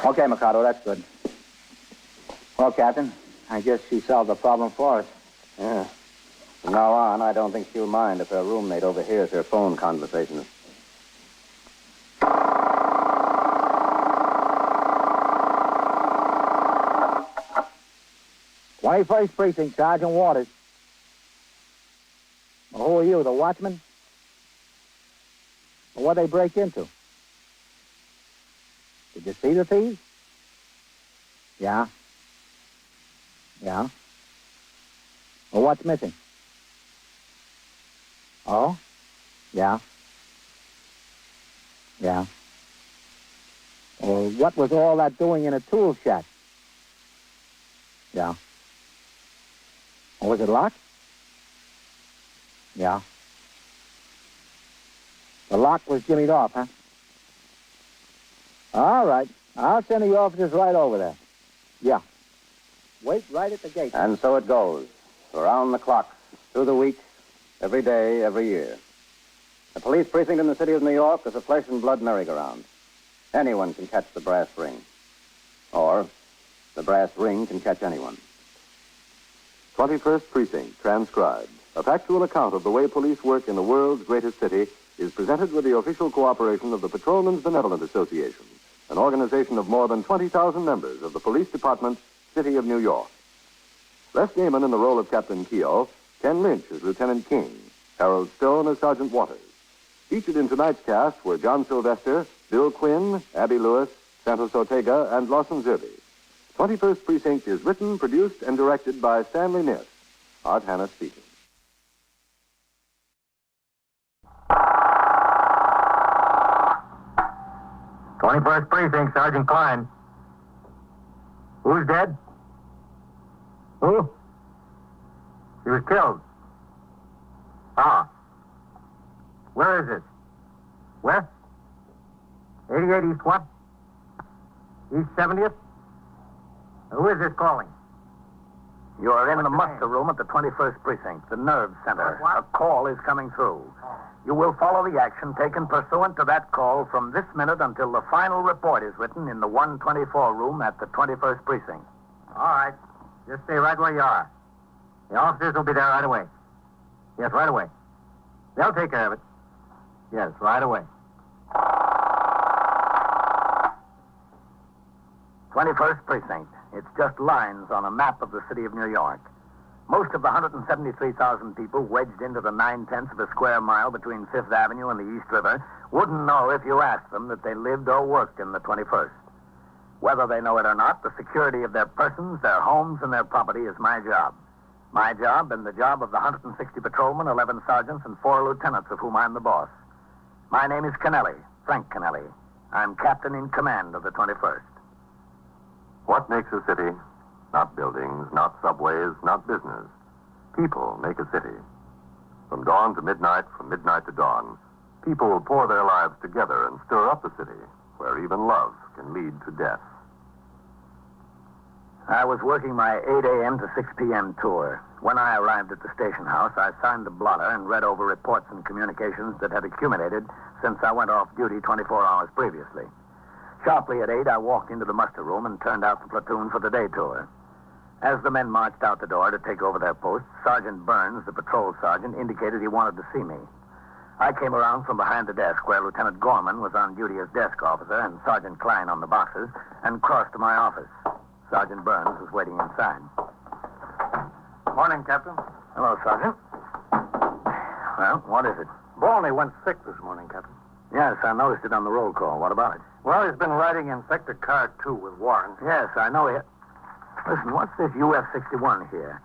Okay, Mikado, that's good. Well, Captain, I guess she solved the problem for us. Yeah. From now on, I don't think she'll mind if her roommate overhears her phone conversations. 21st Precinct, Sergeant Waters. Well, who are you, the watchman? Well, what'd they break into? Did you see the thieves? Yeah. Yeah. Well, what's missing? Oh? Yeah. Yeah. Well, what was all that doing in a tool shack? Yeah. Or was it locked? Yeah. The lock was jimmied off, huh? All right. I'll send the officers right over there. Yeah. Wait right at the gate. And so it goes. Around the clock, through the weeks, every day, every year. The police precinct in the city of New York is a flesh and blood merry-go-round. Anyone can catch the brass ring. Or the brass ring can catch anyone. 21st Precinct, transcribed. A factual account of the way police work in the world's greatest city is presented with the official cooperation of the Patrolmen's Benevolent Association, an organization of more than 20,000 members of the Police Department, City of New York. Les Gaiman in the role of Captain Keogh, Ken Lynch as Lieutenant King, Harold Stone as Sergeant Waters. Featured in tonight's cast were John Sylvester, Bill Quinn, Abby Lewis, Santos Ortega, and Lawson Zerbe. 21st Precinct is written, produced, and directed by Stanley Niss. Art Hanna speaking. First Precinct, Sergeant Klein. Who's dead? Who? He was killed. Ah. Where is it? Where? 88 East what? East 70th? Who is this calling? You are in the muster room at the 21st Precinct, the nerve center. A call is coming through. You will follow the action taken pursuant to that call from this minute until the final report is written in the 124 room at the 21st Precinct. All right. Just stay right where you are. The officers will be there right away. Yes, right away. They'll take care of it. Yes, right away. 21st Precinct. It's just lines on a map of the city of New York. Most of the 173,000 people wedged into the 9/10 of a square mile between Fifth Avenue and the East River wouldn't know if you asked them that they lived or worked in the 21st. Whether they know it or not, the security of their persons, their homes, and their property is my job. My job and the job of the 160 patrolmen, 11 sergeants, and 4 lieutenants of whom I'm the boss. My name is Kennelly, Frank Kennelly. I'm captain in command of the 21st. What makes a city? Not buildings, not subways, not business. People make a city. From dawn to midnight, from midnight to dawn, people will pour their lives together and stir up a city where even love can lead to death. I was working my 8 a.m. to 6 p.m. tour. When I arrived at the station house, I signed the blotter and read over reports and communications that had accumulated since I went off duty 24 hours previously. Sharply at 8, I walked into the muster room and turned out the platoon for the day tour. As the men marched out the door to take over their posts, Sergeant Burns, the patrol sergeant, indicated he wanted to see me. I came around from behind the desk where Lieutenant Gorman was on duty as desk officer and Sergeant Klein on the boxes, and crossed to my office. Sergeant Burns was waiting inside. Morning, Captain. Hello, Sergeant. Well, what is it? Bolney went sick this morning, Captain. Yes, I noticed it on the roll call. What about it? Well, he's been riding in Sector Car 2 with Warren. Yes, I know it. Listen, what's this UF-61 here?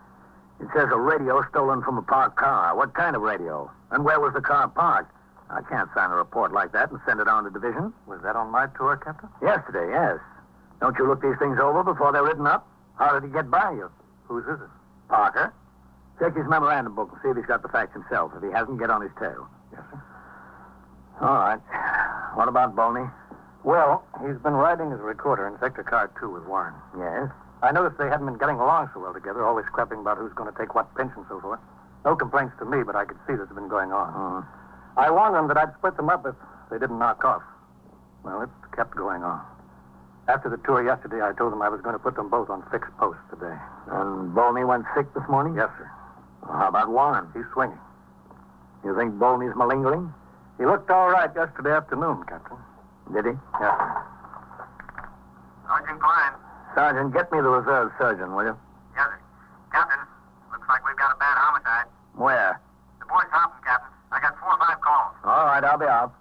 It says a radio stolen from a parked car. What kind of radio? And where was the car parked? I can't sign a report like that and send it on to division. Was that on my tour, Captain? Yesterday, yes. Don't you look these things over before they're written up? How did he get by you? Whose is it? Parker. Check his memorandum book and see if he's got the facts himself. If he hasn't, get on his tail. Yes, sir. All right. What about Bolney? Well, he's been riding his recorder in Sector Car 2 with Warren. Yes? I noticed they hadn't been getting along so well together, always scrapping about who's going to take what pinch and so forth. No complaints to me, but I could see this had been going on. I warned them that I'd split them up if they didn't knock off. Well, it kept going on. After the tour yesterday, I told them I was going to put them both on fixed posts today. And Bolney went sick this morning? Yes, sir. Well, how about Warren? He's swinging. You think Bolney's malingering? He looked all right yesterday afternoon, Captain. Did he? Yes, sir. Sergeant Klein. Sergeant, get me the reserve surgeon, will you? Yes, sir. Captain, looks like we've got a bad homicide. Where? The boy's hopping, Captain. I got 4 or 5 calls. All right, I'll be out.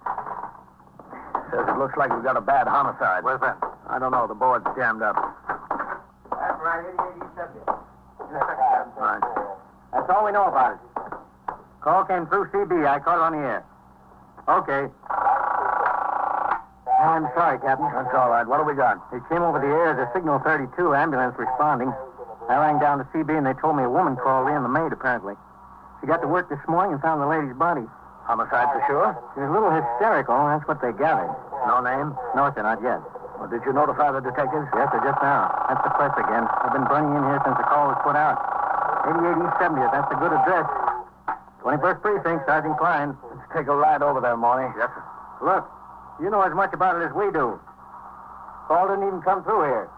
Says it looks like we've got a bad homicide. Where's that? I don't know. The board's jammed up. That's right, 8870. Right. That's all we know about it. Call came through CB. I caught it on the air. Okay. I'm sorry, Captain. That's all right. What do we got? It came over the air as a Signal 32 ambulance responding. I rang down to CB and they told me a woman crawled in, the maid, apparently. She got to work this morning and found the lady's body. Homicide for sure? She was a little hysterical, that's what they gathered. No name? No, sir, not yet. Well, did you notify the detectives? Yes, sir, just now. That's the press again. They've been burning in here since the call was put out. 88 East 70th, that's a good address. 21st Precinct, Sergeant Klein. Let's take a ride over there, Morley. Yes, sir. Look, you know as much about it as we do. Call didn't even come through here.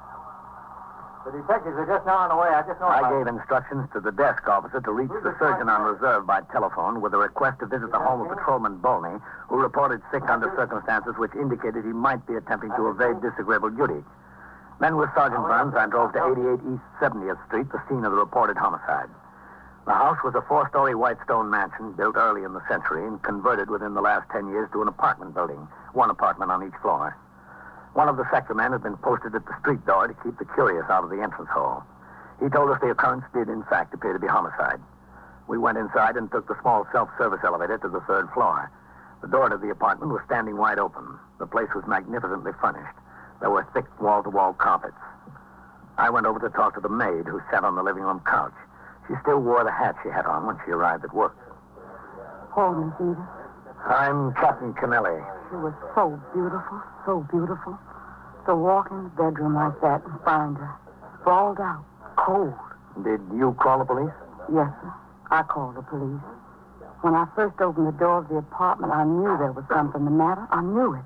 The detectives are just now on the way. I just know I gave instructions to the desk officer to reach the surgeon on reserve by telephone with a request to visit the home of Patrolman Bolney, who reported sick under circumstances which indicated he might be attempting to evade disagreeable duty. Then with Sergeant Burns, I drove to 88 East 70th Street, the scene of the reported homicide. The house was a 4-story white stone mansion built early in the century and converted within the last 10 years to an apartment building, 1 apartment on each floor. One of the sector men had been posted at the street door to keep the curious out of the entrance hall. He told us the occurrence did, in fact, appear to be homicide. We went inside and took the small self-service elevator to the 3rd floor. The door to the apartment was standing wide open. The place was magnificently furnished. There were thick wall-to-wall carpets. I went over to talk to the maid who sat on the living room couch. She still wore the hat she had on when she arrived at work. Hold me, Edith. I'm Captain Kennelly. She was so beautiful, so beautiful. To walk in the bedroom like that and find her sprawled out, cold. Did you call the police? Yes, sir. I called the police. When I first opened the door of the apartment, I knew there was something the matter. I knew it.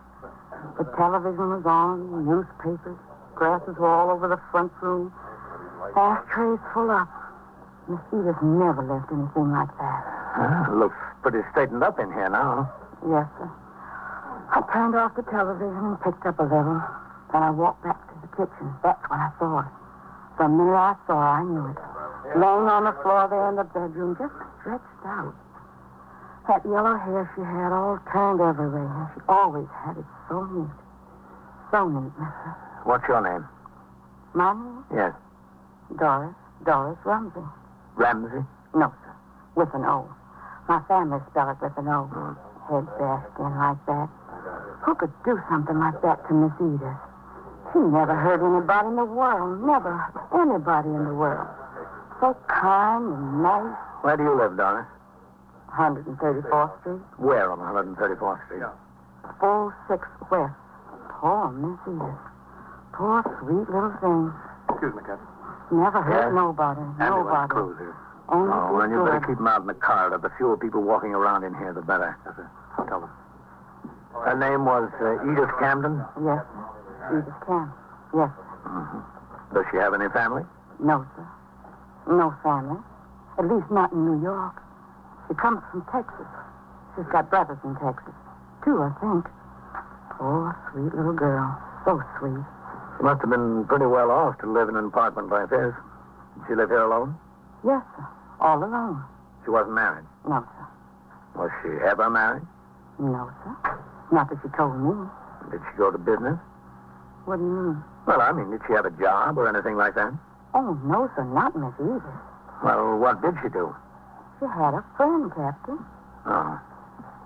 The television was on, newspapers, grasses were all over the front room, ashtrays full up. Miss Edith never left anything like that. Looks pretty straightened up in here now. Yes, sir. I turned off the television and picked up a little. Then I walked back to the kitchen. That's when I saw her. The minute I saw her, I knew it. laying on the floor there in the bedroom, just stretched out. That yellow hair she had all turned everywhere. She always had it so neat. So neat, mister. What's your name? My name? Yes. Doris. Doris Ramsey. Ramsey? No, sir. With an O. My family spell it with an O. Head bare skin like that. Who could do something like that to Miss Edith? She never hurt anybody in the world. Never anybody in the world. So kind and nice. Where do you live, Doris? 134th Street. Where on 134th Street? 46 West. Poor Miss Edith. Poor sweet little thing. Excuse me, Captain. Never hurt Yes? nobody. Ambulance Nobody. cruiser. Only Oh, well, then you good. better keep them out in the corridor. The fewer people walking around in here, the better. Yes, sir. Tell them. Her name was Edith Camden? Yes, sir. Edith Camp. Yes, sir. Mm-hmm. Does she have any family? No, sir. No family. At least not in New York. She comes from Texas. She's got brothers in Texas. 2, I think. Poor, sweet little girl. So sweet. She must have been pretty well off to live in an apartment like this. Did she live here alone? Yes, sir. All alone. She wasn't married. No, sir. Was she ever married? No, sir. Not that she told me. Did she go to business? What do you mean? Well, I mean, did she have a job or anything like that? Oh, no, sir. Not Miss Edith. Well, what did she do? She had a friend, Captain. Oh.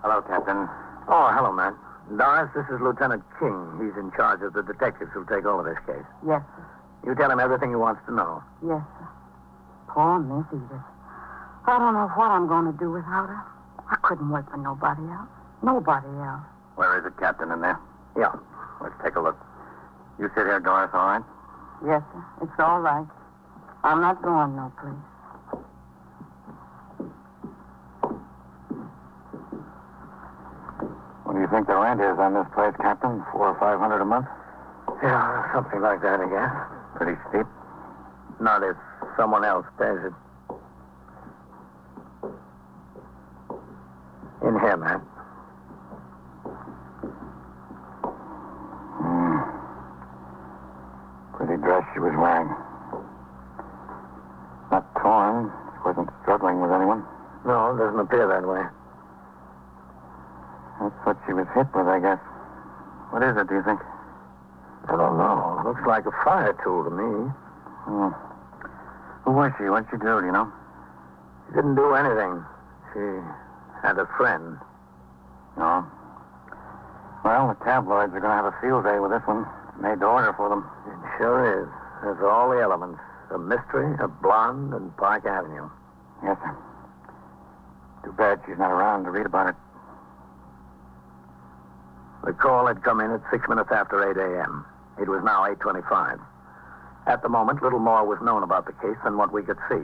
Hello, Captain. Oh, hello, man. Doris, this is Lieutenant King. He's in charge of the detectives who'll take over this case. Yes, sir. You tell him everything he wants to know. Yes, sir. Poor Miss Edith. I don't know what I'm going to do without her. I couldn't work for nobody else. Nobody else. Where is it, Captain, in there? Yeah. Let's take a look. You sit here, Doris, all right? Yes, sir. It's all right. I'm not going no place. What do you think the rent is on this place, Captain? $400 or $500 a month? Yeah, something like that, I guess. Pretty steep. Not if someone else pays it. In here, man. Pretty dress she was wearing. Not torn. She wasn't struggling with anyone. No, it doesn't appear that way. That's what she was hit with, I guess. What is it, do you think? I don't know. It looks like a fire tool to me. Hmm. Who was she? What'd she do, do you know? She didn't do anything. She had a friend. No. Well, the tabloids are going to have a field day with this one. Made to order for them. It sure is. There's all the elements. A mystery, a blonde, and Park Avenue. Yes, sir. Too bad she's not around to read about it. The call had come in at 6 minutes after 8 a.m. It was now 8:25. At the moment, little more was known about the case than what we could see.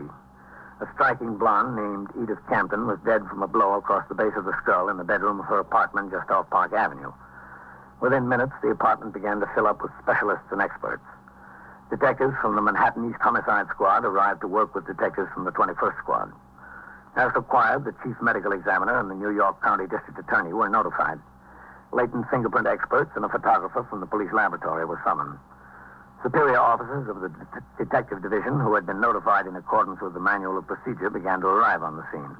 A striking blonde named Edith Campton was dead from a blow across the base of the skull in the bedroom of her apartment just off Park Avenue. Within minutes, the apartment began to fill up with specialists and experts. Detectives from the Manhattan East Homicide Squad arrived to work with detectives from the 21st Squad. As required, the chief medical examiner and the New York County District Attorney were notified. Latent fingerprint experts and a photographer from the police laboratory were summoned. Superior officers of the detective division, who had been notified in accordance with the manual of procedure, began to arrive on the scene.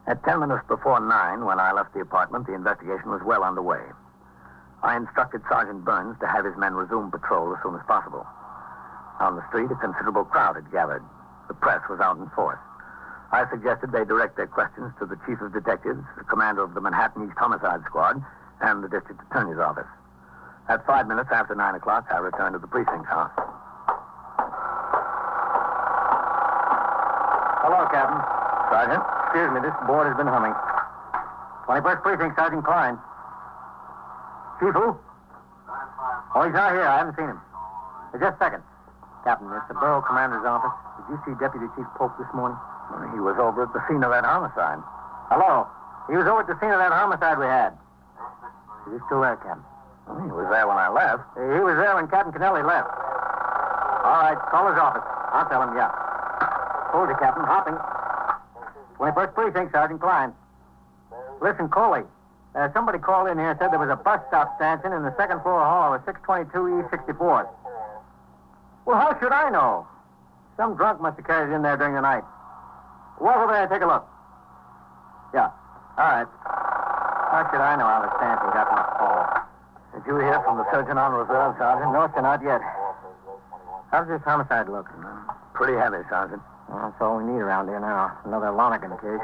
At 10 minutes before 9, when I left the apartment, the investigation was well underway. I instructed Sergeant Burns to have his men resume patrol as soon as possible. On the street, a considerable crowd had gathered. The press was out in force. I suggested they direct their questions to the chief of detectives, the commander of the Manhattan East Homicide Squad, and the district attorney's office. At 5 minutes after 9 o'clock, I returned to the precinct house. Hello, Captain. Sergeant? Excuse me, this board has been humming. 21st Precinct, Sergeant Klein. Chief who? Oh, he's not here. I haven't seen him. Just a second. Captain, it's the borough commander's office. Did you see Deputy Chief Pope this morning? Well, he was over at the scene of that homicide. Hello? He was over at the scene of that homicide we had. Is he still there, Captain? Well, he was there when I left. He was there when Captain Kennelly left. All right, call his office. I'll tell him, yeah. Hold it, Captain. Hopping. 21st Precinct, Sergeant Klein. Listen, Coley. Somebody called in here and said there was a bus stop stanchion in the second floor hall of 622 East 64th. Well, how should I know? Some drunk must have carried it in there during the night. Walk over there and take a look. Yeah. All right. How should I know how the Stanton got in the fall? Did you hear from the surgeon on reserve, Sergeant? No, sir, not yet. How does this homicide look? Pretty heavy, Sergeant. Well, that's all we need around here now. Another Lonergan case.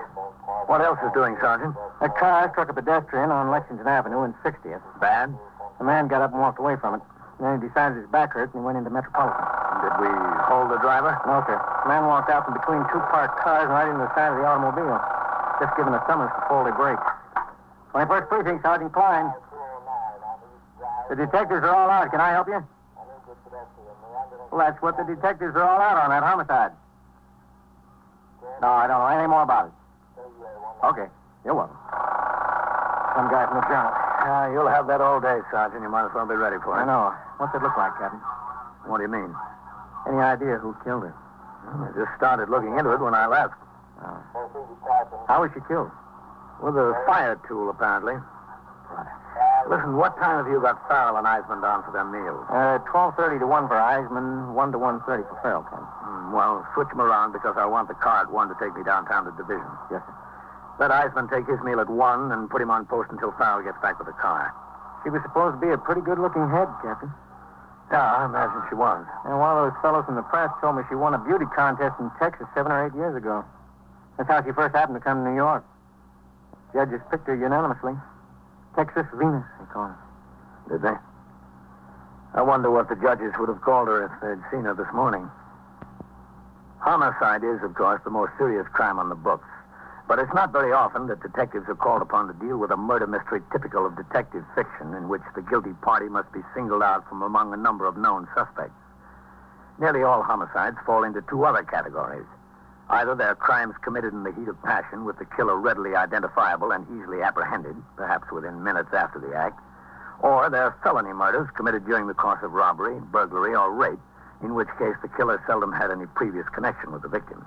What else is doing, Sergeant? A car struck a pedestrian on Lexington Avenue and 60th. Bad? The man got up and walked away from it. Then he decided his back hurt and he went into Metropolitan. Did we hold the driver? No, sir. The man walked out from between two parked cars and right into the side of the automobile. Just given a summons for faulty brakes. 21st Precinct, Sergeant Klein. The detectives are all out. Can I help you? Well, that's what the detectives are all out on, that homicide. No, I don't know anything more about it. Okay. You're welcome. Some guy from the Journal. You'll have that all day, Sergeant. You might as well be ready for it. I know. What's it look like, Captain? What do you mean? Any idea who killed her? I just started looking into it when I left. How was she killed? With a fire tool, apparently. Listen, what time have you got Farrell and Eisman down for their meals? 12:30 to 1 for Eisman, 1 to 1:30 for Farrell, Captain. Well, switch them around because I want the car at 1 to take me downtown to Division. Yes, sir. Let Eisman take his meal at 1 and put him on post until Farrell gets back with the car. She was supposed to be a pretty good-looking head, Captain. Yeah, I imagine she was. And one of those fellows in the press told me she won a beauty contest in Texas 7 or 8 years ago. That's how she first happened to come to New York. Judges picked her unanimously. Texas Venus, they call her. Did they? I wonder what the judges would have called her if they'd seen her this morning. Homicide is, of course, the most serious crime on the books. But it's not very often that detectives are called upon to deal with a murder mystery typical of detective fiction in which the guilty party must be singled out from among a number of known suspects. Nearly all homicides fall into two other categories. Either they're crimes committed in the heat of passion with the killer readily identifiable and easily apprehended, perhaps within minutes after the act, or they're felony murders committed during the course of robbery, burglary, or rape, in which case the killer seldom had any previous connection with the victim.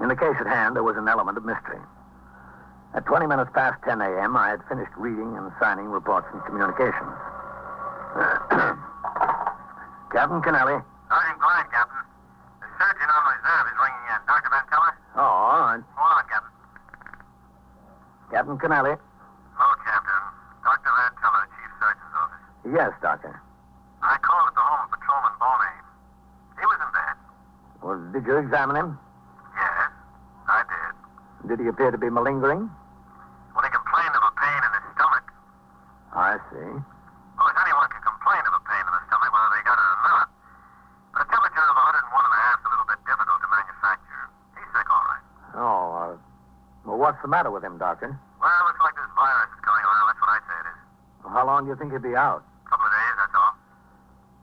In the case at hand, there was an element of mystery. At 20 minutes past 10 a.m., I had finished reading and signing reports and communications. Captain Kennelly. Sergeant Klein, Captain. The surgeon on reserve is ringing in. Dr. Van Teller? Oh, all right. Hold on, Captain. Captain Kennelly. Hello, Captain. Dr. Van Teller, Chief Surgeon's office. Yes, Doctor. I called at the home of Patrolman Boney. He was in bed. Well, did you examine him? Yes, I did. Did he appear to be malingering? Well, he complained of a pain in his stomach. I see. Of course, anyone can complain of a pain in the stomach, whether they got it or not. But a temperature of 101.5 is a little bit difficult to manufacture. He's sick, all right. Oh, well, what's the matter with him, Doctor? Well, it looks like this virus is going around. That's what I say it is. Well, how long do you think he'll be out? A couple of days, that's all.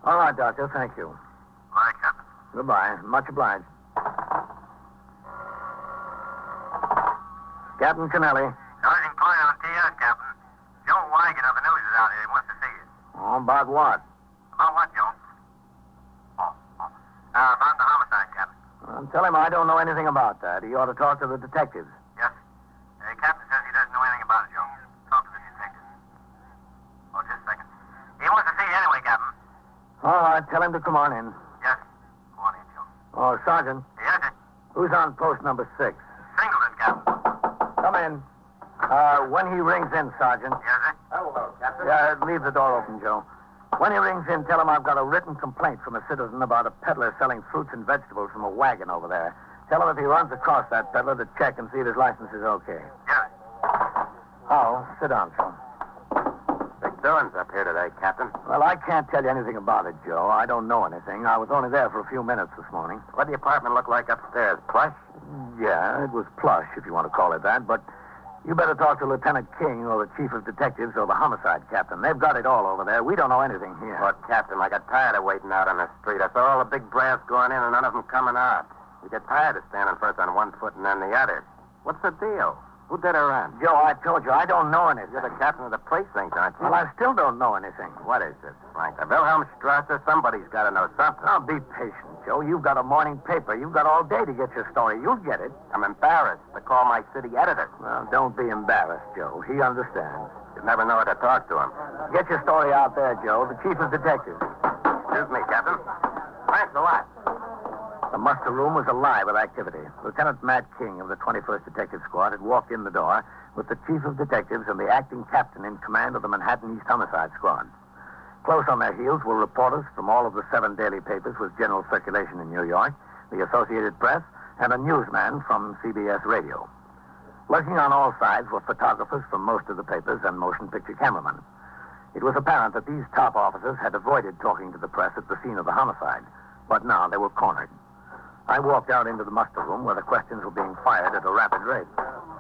All right, Doctor, thank you. All right, Captain. Goodbye. Much obliged. Captain Kennelly. Sergeant Klein on TS, Captain. Joe Wagon of the news is out here. He wants to see you. Oh, about what? About what, Joe? About the homicide, Captain. Tell him I don't know anything about that. He ought to talk to the detectives. Yes. Captain says he doesn't know anything about it, Joe. Talk to the detective. Oh, just a second. He wants to see you anyway, Captain. All right, tell him to come on in. Yes. Go on in, Joe. Oh, Sergeant. Yes, sir. Who's on post number 6? Singleton, Captain. Come in. When he rings in, Sergeant. Yes, sir. Hello, Captain. Leave the door open, Joe. When he rings in, tell him I've got a written complaint from a citizen about a peddler selling fruits and vegetables from a wagon over there. Tell him if he runs across that peddler to check and see if his license is okay. Yes. Oh, sit down, Joe. Big doings up here today, Captain. Well, I can't tell you anything about it, Joe. I don't know anything. I was only there for a few minutes this morning. What did the apartment look like upstairs? Plush? Yeah, it was plush, if you want to call it that, but you better talk to Lieutenant King or the Chief of Detectives or the Homicide Captain. They've got it all over there. We don't know anything here. Well, Captain, I got tired of waiting out on the street. I saw all the big brass going in and none of them coming out. You get tired of standing first on one foot and then the other. What's the deal? Who did her in? Joe, I told you, I don't know anything. You're the captain of the precinct, aren't you? Well, I still don't know anything. What is this, Frank? The Wilhelmstrasse? Somebody's got to know something. Now, be patient, Joe. You've got a morning paper. You've got all day to get your story. You'll get it. I'm embarrassed to call my city editor. Well, don't be embarrassed, Joe. He understands. You never know how to talk to him. Get your story out there, Joe. The Chief of Detectives. Excuse me, Captain. Thanks a lot. The muster room was alive with activity. Lieutenant Matt King of the 21st Detective Squad had walked in the door with the chief of detectives and the acting captain in command of the Manhattan East Homicide Squad. Close on their heels were reporters from all of the 7 daily papers with general circulation in New York, the Associated Press, and a newsman from CBS Radio. Lurking on all sides were photographers from most of the papers and motion picture cameramen. It was apparent that these top officers had avoided talking to the press at the scene of the homicide, but now they were cornered. I walked out into the muster room where the questions were being fired at a rapid rate.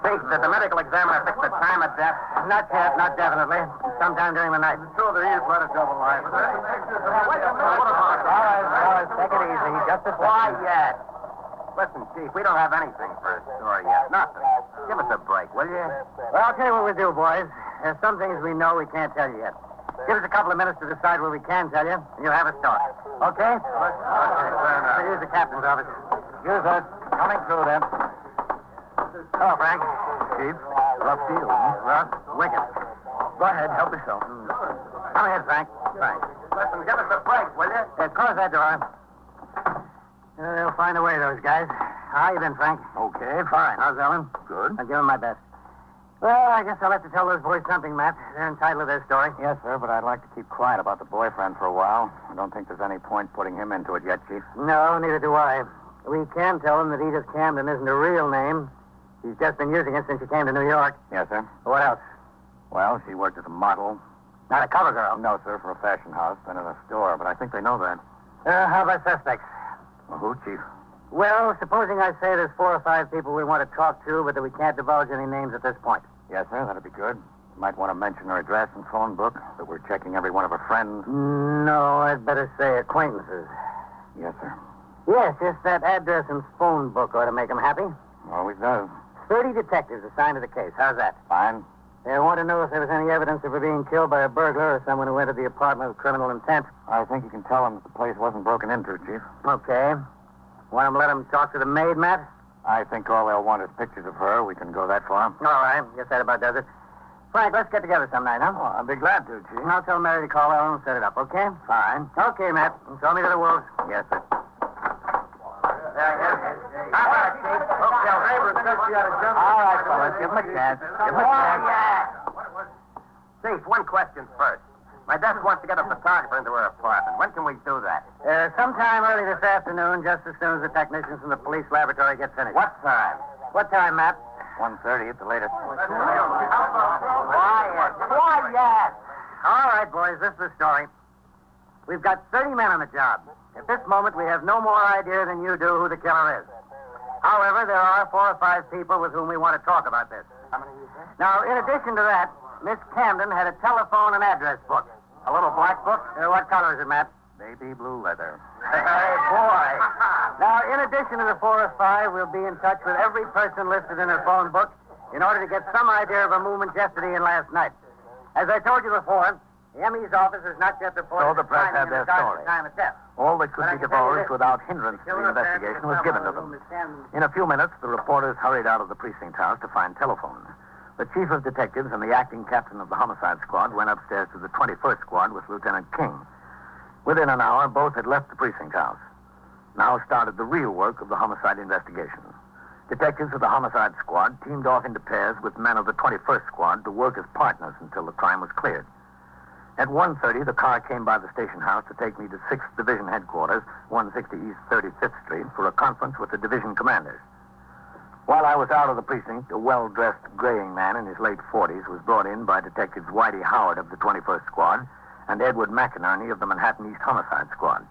Chief, did the medical examiner fix the time of death? Not yet, not definitely. Sometime during the night. Sure, there is quite a double life. All right, take it easy. Just a second. Quiet. Listen, Chief, we don't have anything for a story yet. Nothing. Give us a break, will you? Well, I'll tell you what we do, boys. There's some things we know we can't tell you yet. Give us a couple of minutes to decide what we can tell you, and you'll have a story. Okay? Okay, fair enough. Here's the captain's office. Excuse us. Coming through, then. Hello, Frank. Chief, rough deal, huh? Rough? Wicked. Go ahead, help yourself. Come ahead, Frank. Frank. Listen, give us a break, will you? Yeah, close that door. They'll find a way, those guys. How you been, Frank? Okay, fine. How's Ellen? Good. I'll give him my best. Well, I guess I'll have to tell those boys something, Matt. They're entitled to their story. Yes, sir, but I'd like to keep quiet about the boyfriend for a while. I don't think there's any point putting him into it yet, Chief. No, neither do I. We can tell them that Edith Camden isn't a real name. She's just been using it since she came to New York. Yes, sir. What else? Well, she worked as a model. Not a cover girl? No, sir, for a fashion house, then in a store, but I think they know that. How about suspects? Well, who, Chief? Well, supposing I say there's 4 or 5 people we want to talk to, but that we can't divulge any names at this point. Yes, sir, that'd be good. You might want to mention her address and phone book, that we're checking every one of her friends. No, I'd better say acquaintances. Yes, sir. Yes, just that address and phone book ought to make them happy. Always does. 30 detectives assigned to the case. How's that? Fine. They want to know if there was any evidence of her being killed by a burglar or someone who entered the apartment with criminal intent. I think you can tell them that the place wasn't broken into, Chief. Okay. Want to let them talk to the maid, Matt? I think all they'll want is pictures of her. We can go that far. All right. Guess that about does it. Frank, let's get together some night, huh? Oh, I'd be glad to, Chief. I'll tell Mary to call Ellen and set it up, okay? Fine. Okay, Matt. And show me to the wolves. Yes, sir. All right, fellas. Give him a chance. Give him a chance. Chief, one question first. My desk wants to get a photographer into her apartment. When can we do that? Sometime early this afternoon, just as soon as the technicians from the police laboratory get finished. What time? What time, Matt? 1:30 at the latest. Quiet. All right, boys, this is the story. We've got 30 men on the job. At this moment, we have no more idea than you do who the killer is. However, there are 4 or 5 people with whom we want to talk about this. Now, in addition to that, Miss Camden had a telephone and address book. A little black book? What color is it, Matt? Baby blue leather. Hey, boy. Now, in addition to the 4 or 5, we'll be in touch with every person listed in her phone book in order to get some idea of her movements yesterday and last night. As I told you before, the ME's office has not yet reported... So the press had their story. ...the time of death. All that could be divulged without hindrance to the investigation was given to them. In a few minutes, the reporters hurried out of the precinct house to find telephones. The chief of detectives and the acting captain of the homicide squad went upstairs to the 21st squad with Lieutenant King. Within an hour, both had left the precinct house. Now started the real work of the homicide investigation. Detectives of the homicide squad teamed off into pairs with men of the 21st squad to work as partners until the crime was cleared. At 1:30, the car came by the station house to take me to 6th Division headquarters, 160 East 35th Street, for a conference with the division commanders. While I was out of the precinct, a well-dressed, graying man in his late 40s was brought in by Detectives Whitey Howard of the 21st Squad and Edward McInerney of the Manhattan East Homicide Squad.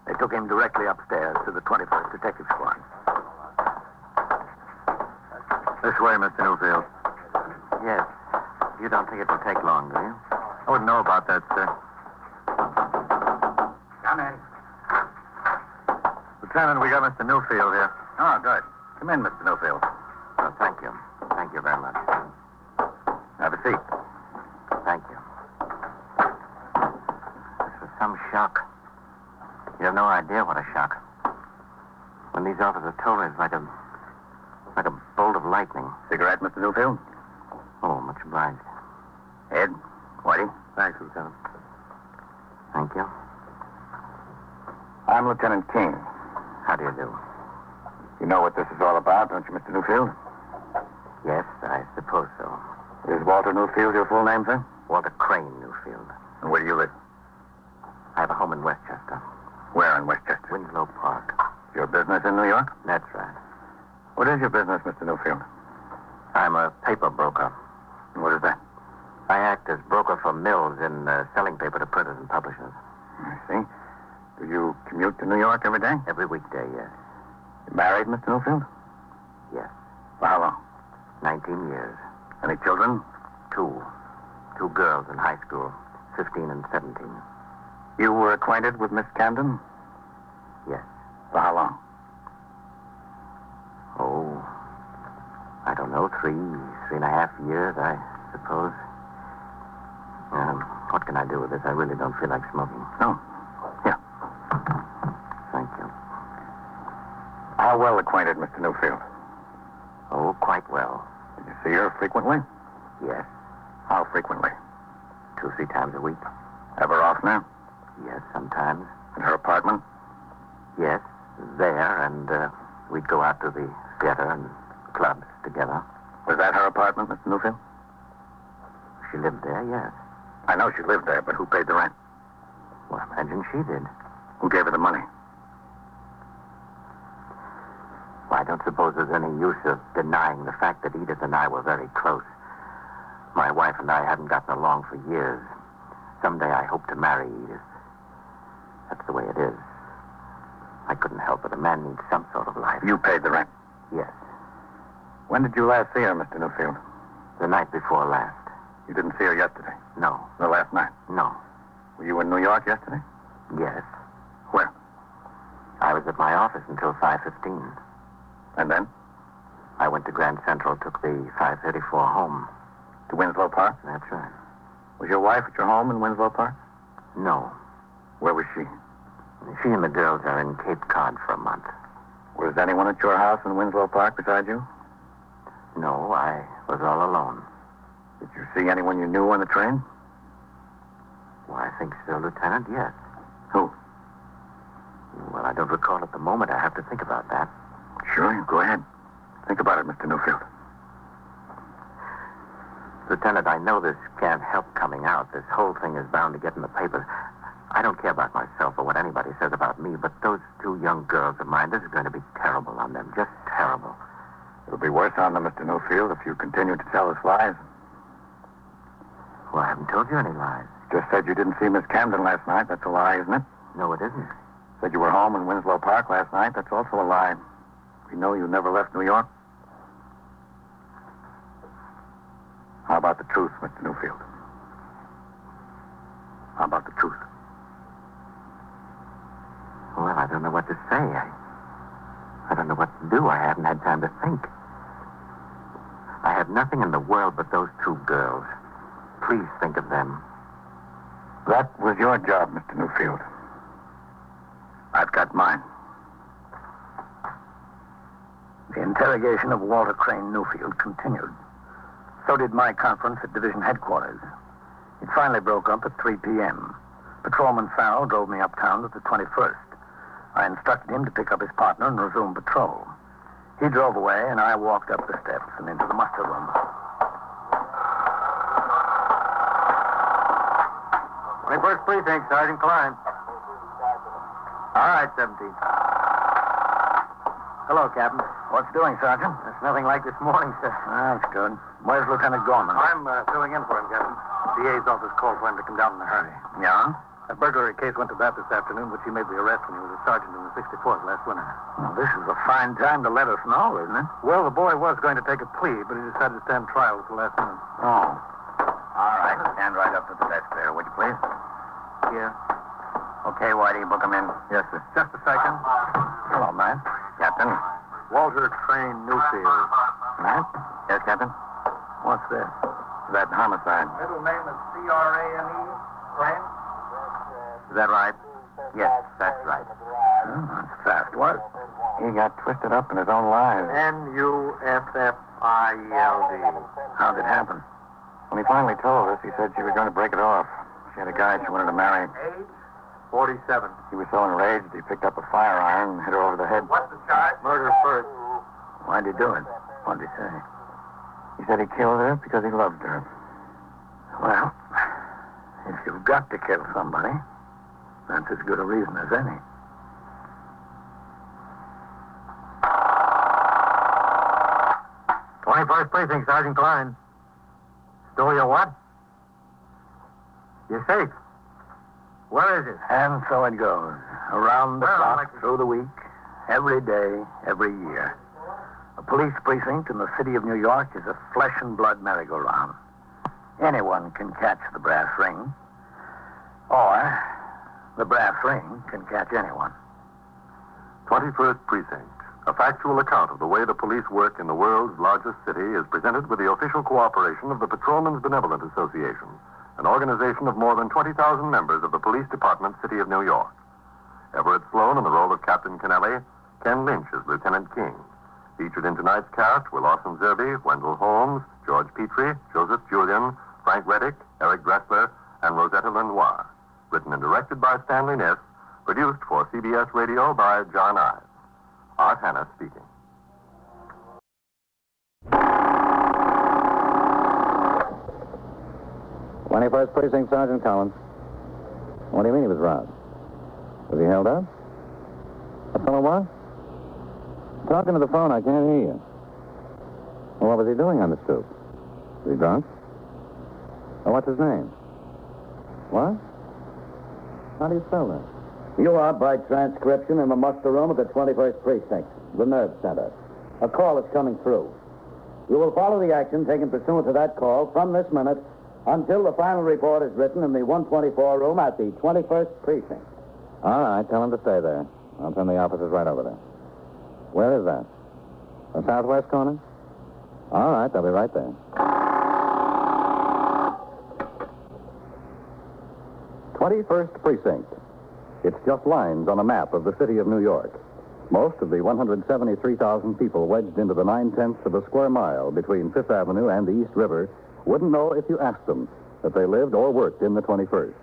They took him directly upstairs to the 21st Detective Squad. This way, Mr. Newfield. Yes. You don't think it will take long, do you? I wouldn't know about that, sir. Come in. Lieutenant, we got Mr. Newfield here. Oh, good. Come in, Mr. Newfield. Oh, thank you. Thank you very much. Have a seat. Thank you. This was some shock. You have no idea what a shock. When these officers told me, it's like a bolt of lightning. Cigarette, Mr. Newfield? Oh, much obliged. Ed? Whitey? Thanks, Lieutenant. Thank you. I'm Lieutenant King. How do you do? You know what this is all about, don't you, Mr. Newfield? Yes, I suppose so. Is Walter Newfield your full name, sir? Walter Crane Newfield. And where do you live? I have a home in Westchester. Where in Westchester? Winslow Park. Your business in New York? That's right. What is your business, Mr. Newfield? I'm a paper broker. What is that? I act as broker for mills in selling paper to printers and publishers. I see. Do you commute to New York every day? Every weekday, yes. You married, Mr. Newfield? Yes. For how long? 19 years. Any children? Two. Two girls in high school, 15 and 17. You were acquainted with Miss Camden? Yes. For how long? Oh, I don't know, 3.5 years, I suppose. What can I do with this? I really don't feel like smoking. No. Here. Thank you. How well acquainted, Mr. Newfield? Oh, quite well. Did you see her frequently? Yes. How frequently? 2-3 times a week. Ever oftener? Yes, sometimes. In her apartment? Yes, there, and we'd go out to the theater and clubs together. Was that her apartment, Mr. Newfield? She lived there, yes. I know she lived there, but who paid the rent? Well, I imagine she did. Who gave her the money? Well, I don't suppose there's any use of denying the fact that Edith and I were very close. My wife and I haven't gotten along for years. Someday I hope to marry Edith. That's the way it is. I couldn't help it. A man needs some sort of life. You paid the rent? Yes. When did you last see her, Mr. Newfield? The night before last. You didn't see her yesterday? No. The last night? No. Were you in New York yesterday? Yes. Where? I was at my office until 5:15. And then? I went to Grand Central, took the 534 home. To Winslow Park? That's right. Was your wife at your home in Winslow Park? No. Where was she? She and the girls are in Cape Cod for a month. Was anyone at your house in Winslow Park besides you? No, I was all alone. Did you see anyone you knew on the train? Well, I think so, Lieutenant, yes. Who? Well, I don't recall at the moment. I have to think about that. Sure, go ahead. Think about it, Mr. Newfield. Lieutenant, I know this can't help coming out. This whole thing is bound to get in the papers. I don't care about myself or what anybody says about me, but those two young girls of mine, this is going to be terrible on them. Just terrible. It'll be worse on them, Mr. Newfield, if you continue to tell us lies. Well, I haven't told you any lies. Just said you didn't see Miss Camden last night. That's a lie, isn't it? No, it isn't. Said you were home in Winslow Park last night. That's also a lie. We know you never left New York. How about the truth, Mr. Newfield? How about the truth? Well, I don't know what to say. I don't know what to do. I haven't had time to think. I have nothing in the world but those two girls. Please think of them. That was your job, Mr. Newfield. I've got mine. The interrogation of Walter Crane Newfield continued. So did my conference at division headquarters. It finally broke up at 3 p.m. Patrolman Farrell drove me uptown to the 21st. I instructed him to pick up his partner and resume patrol. He drove away, and I walked up the steps and into the muster room. 21st Precinct, Sergeant Klein. All right, 17. Hello, Captain. What's doing, Sergeant? It's nothing like this morning, sir. That's good. Where's Lieutenant Gorman? I'm filling in for him, Captain. The DA's office called for him to come down in a hurry. Yeah? A burglary case went to bat this afternoon, which he made the arrest when he was a sergeant in the 64th last winter. Well, this is a fine time to let us know, isn't it? Well, the boy was going to take a plea, but he decided to stand trial at the last minute. Oh. All right. Stand right up at the desk there, would you please? Here. Okay, Whitey, book him in. Yes, sir. Just a second. Hello, Matt. Captain. Walter Crane Newfield. Matt? Yes, Captain? What's this? That homicide. Middle name is C-R-A-N-E. Crane? Is that right? Yes, that's right. That's fast work. He got twisted up in his own lies. N-U-F-F-I-E-L-D. How'd it happen? When he finally told us, he said she was going to break it off. She had a guy she wanted to marry. Age? 47. He was so enraged, he picked up a fire iron and hit her over the head. What's the charge? Murder first. Why'd he do it? What'd he say? He said he killed her because he loved her. Well, if you've got to kill somebody, that's as good a reason as any. First Precinct, Sergeant Klein. Stole your what? Your safe. Where is it? And so it goes. Around the clock, through the week, every day, every year. A police precinct in the city of New York is a flesh and blood merry-go-round. Anyone can catch the brass ring. Or the brass ring can catch anyone. 21st Precinct. A factual account of the way the police work in the world's largest city is presented with the official cooperation of the Patrolmen's Benevolent Association, an organization of more than 20,000 members of the Police Department, City of New York. Everett Sloan in the role of Captain Kennelly, Ken Lynch as Lieutenant King. Featured in tonight's cast were Lawson Zerby, Wendell Holmes, George Petrie, Joseph Julian, Frank Reddick, Eric Dressler, and Rosetta Lenoir. Written and directed by Stanley Niss, produced for CBS Radio by John Ives. Art Hanna speaking. '21st Precinct, Sergeant Collins. What do you mean he was robbed? Was he held up? A fellow what? Talking to the phone, I can't hear you. Well, what was he doing on the stoop? Was he drunk? Oh, what's his name? What? How do you spell that? You are, by transcription, in the muster room at the 21st Precinct, the nerve center. A call is coming through. You will follow the action taken pursuant to that call from this minute until the final report is written in the 124 room at the 21st Precinct. All right, tell him to stay there. I'll send the officers right over there. Where is that? The southwest corner? All right, they'll be right there. 21st Precinct. It's just lines on a map of the city of New York. Most of the 173,000 people wedged into the 9/10 of a square mile between Fifth Avenue and the East River wouldn't know if you asked them that they lived or worked in the 21st.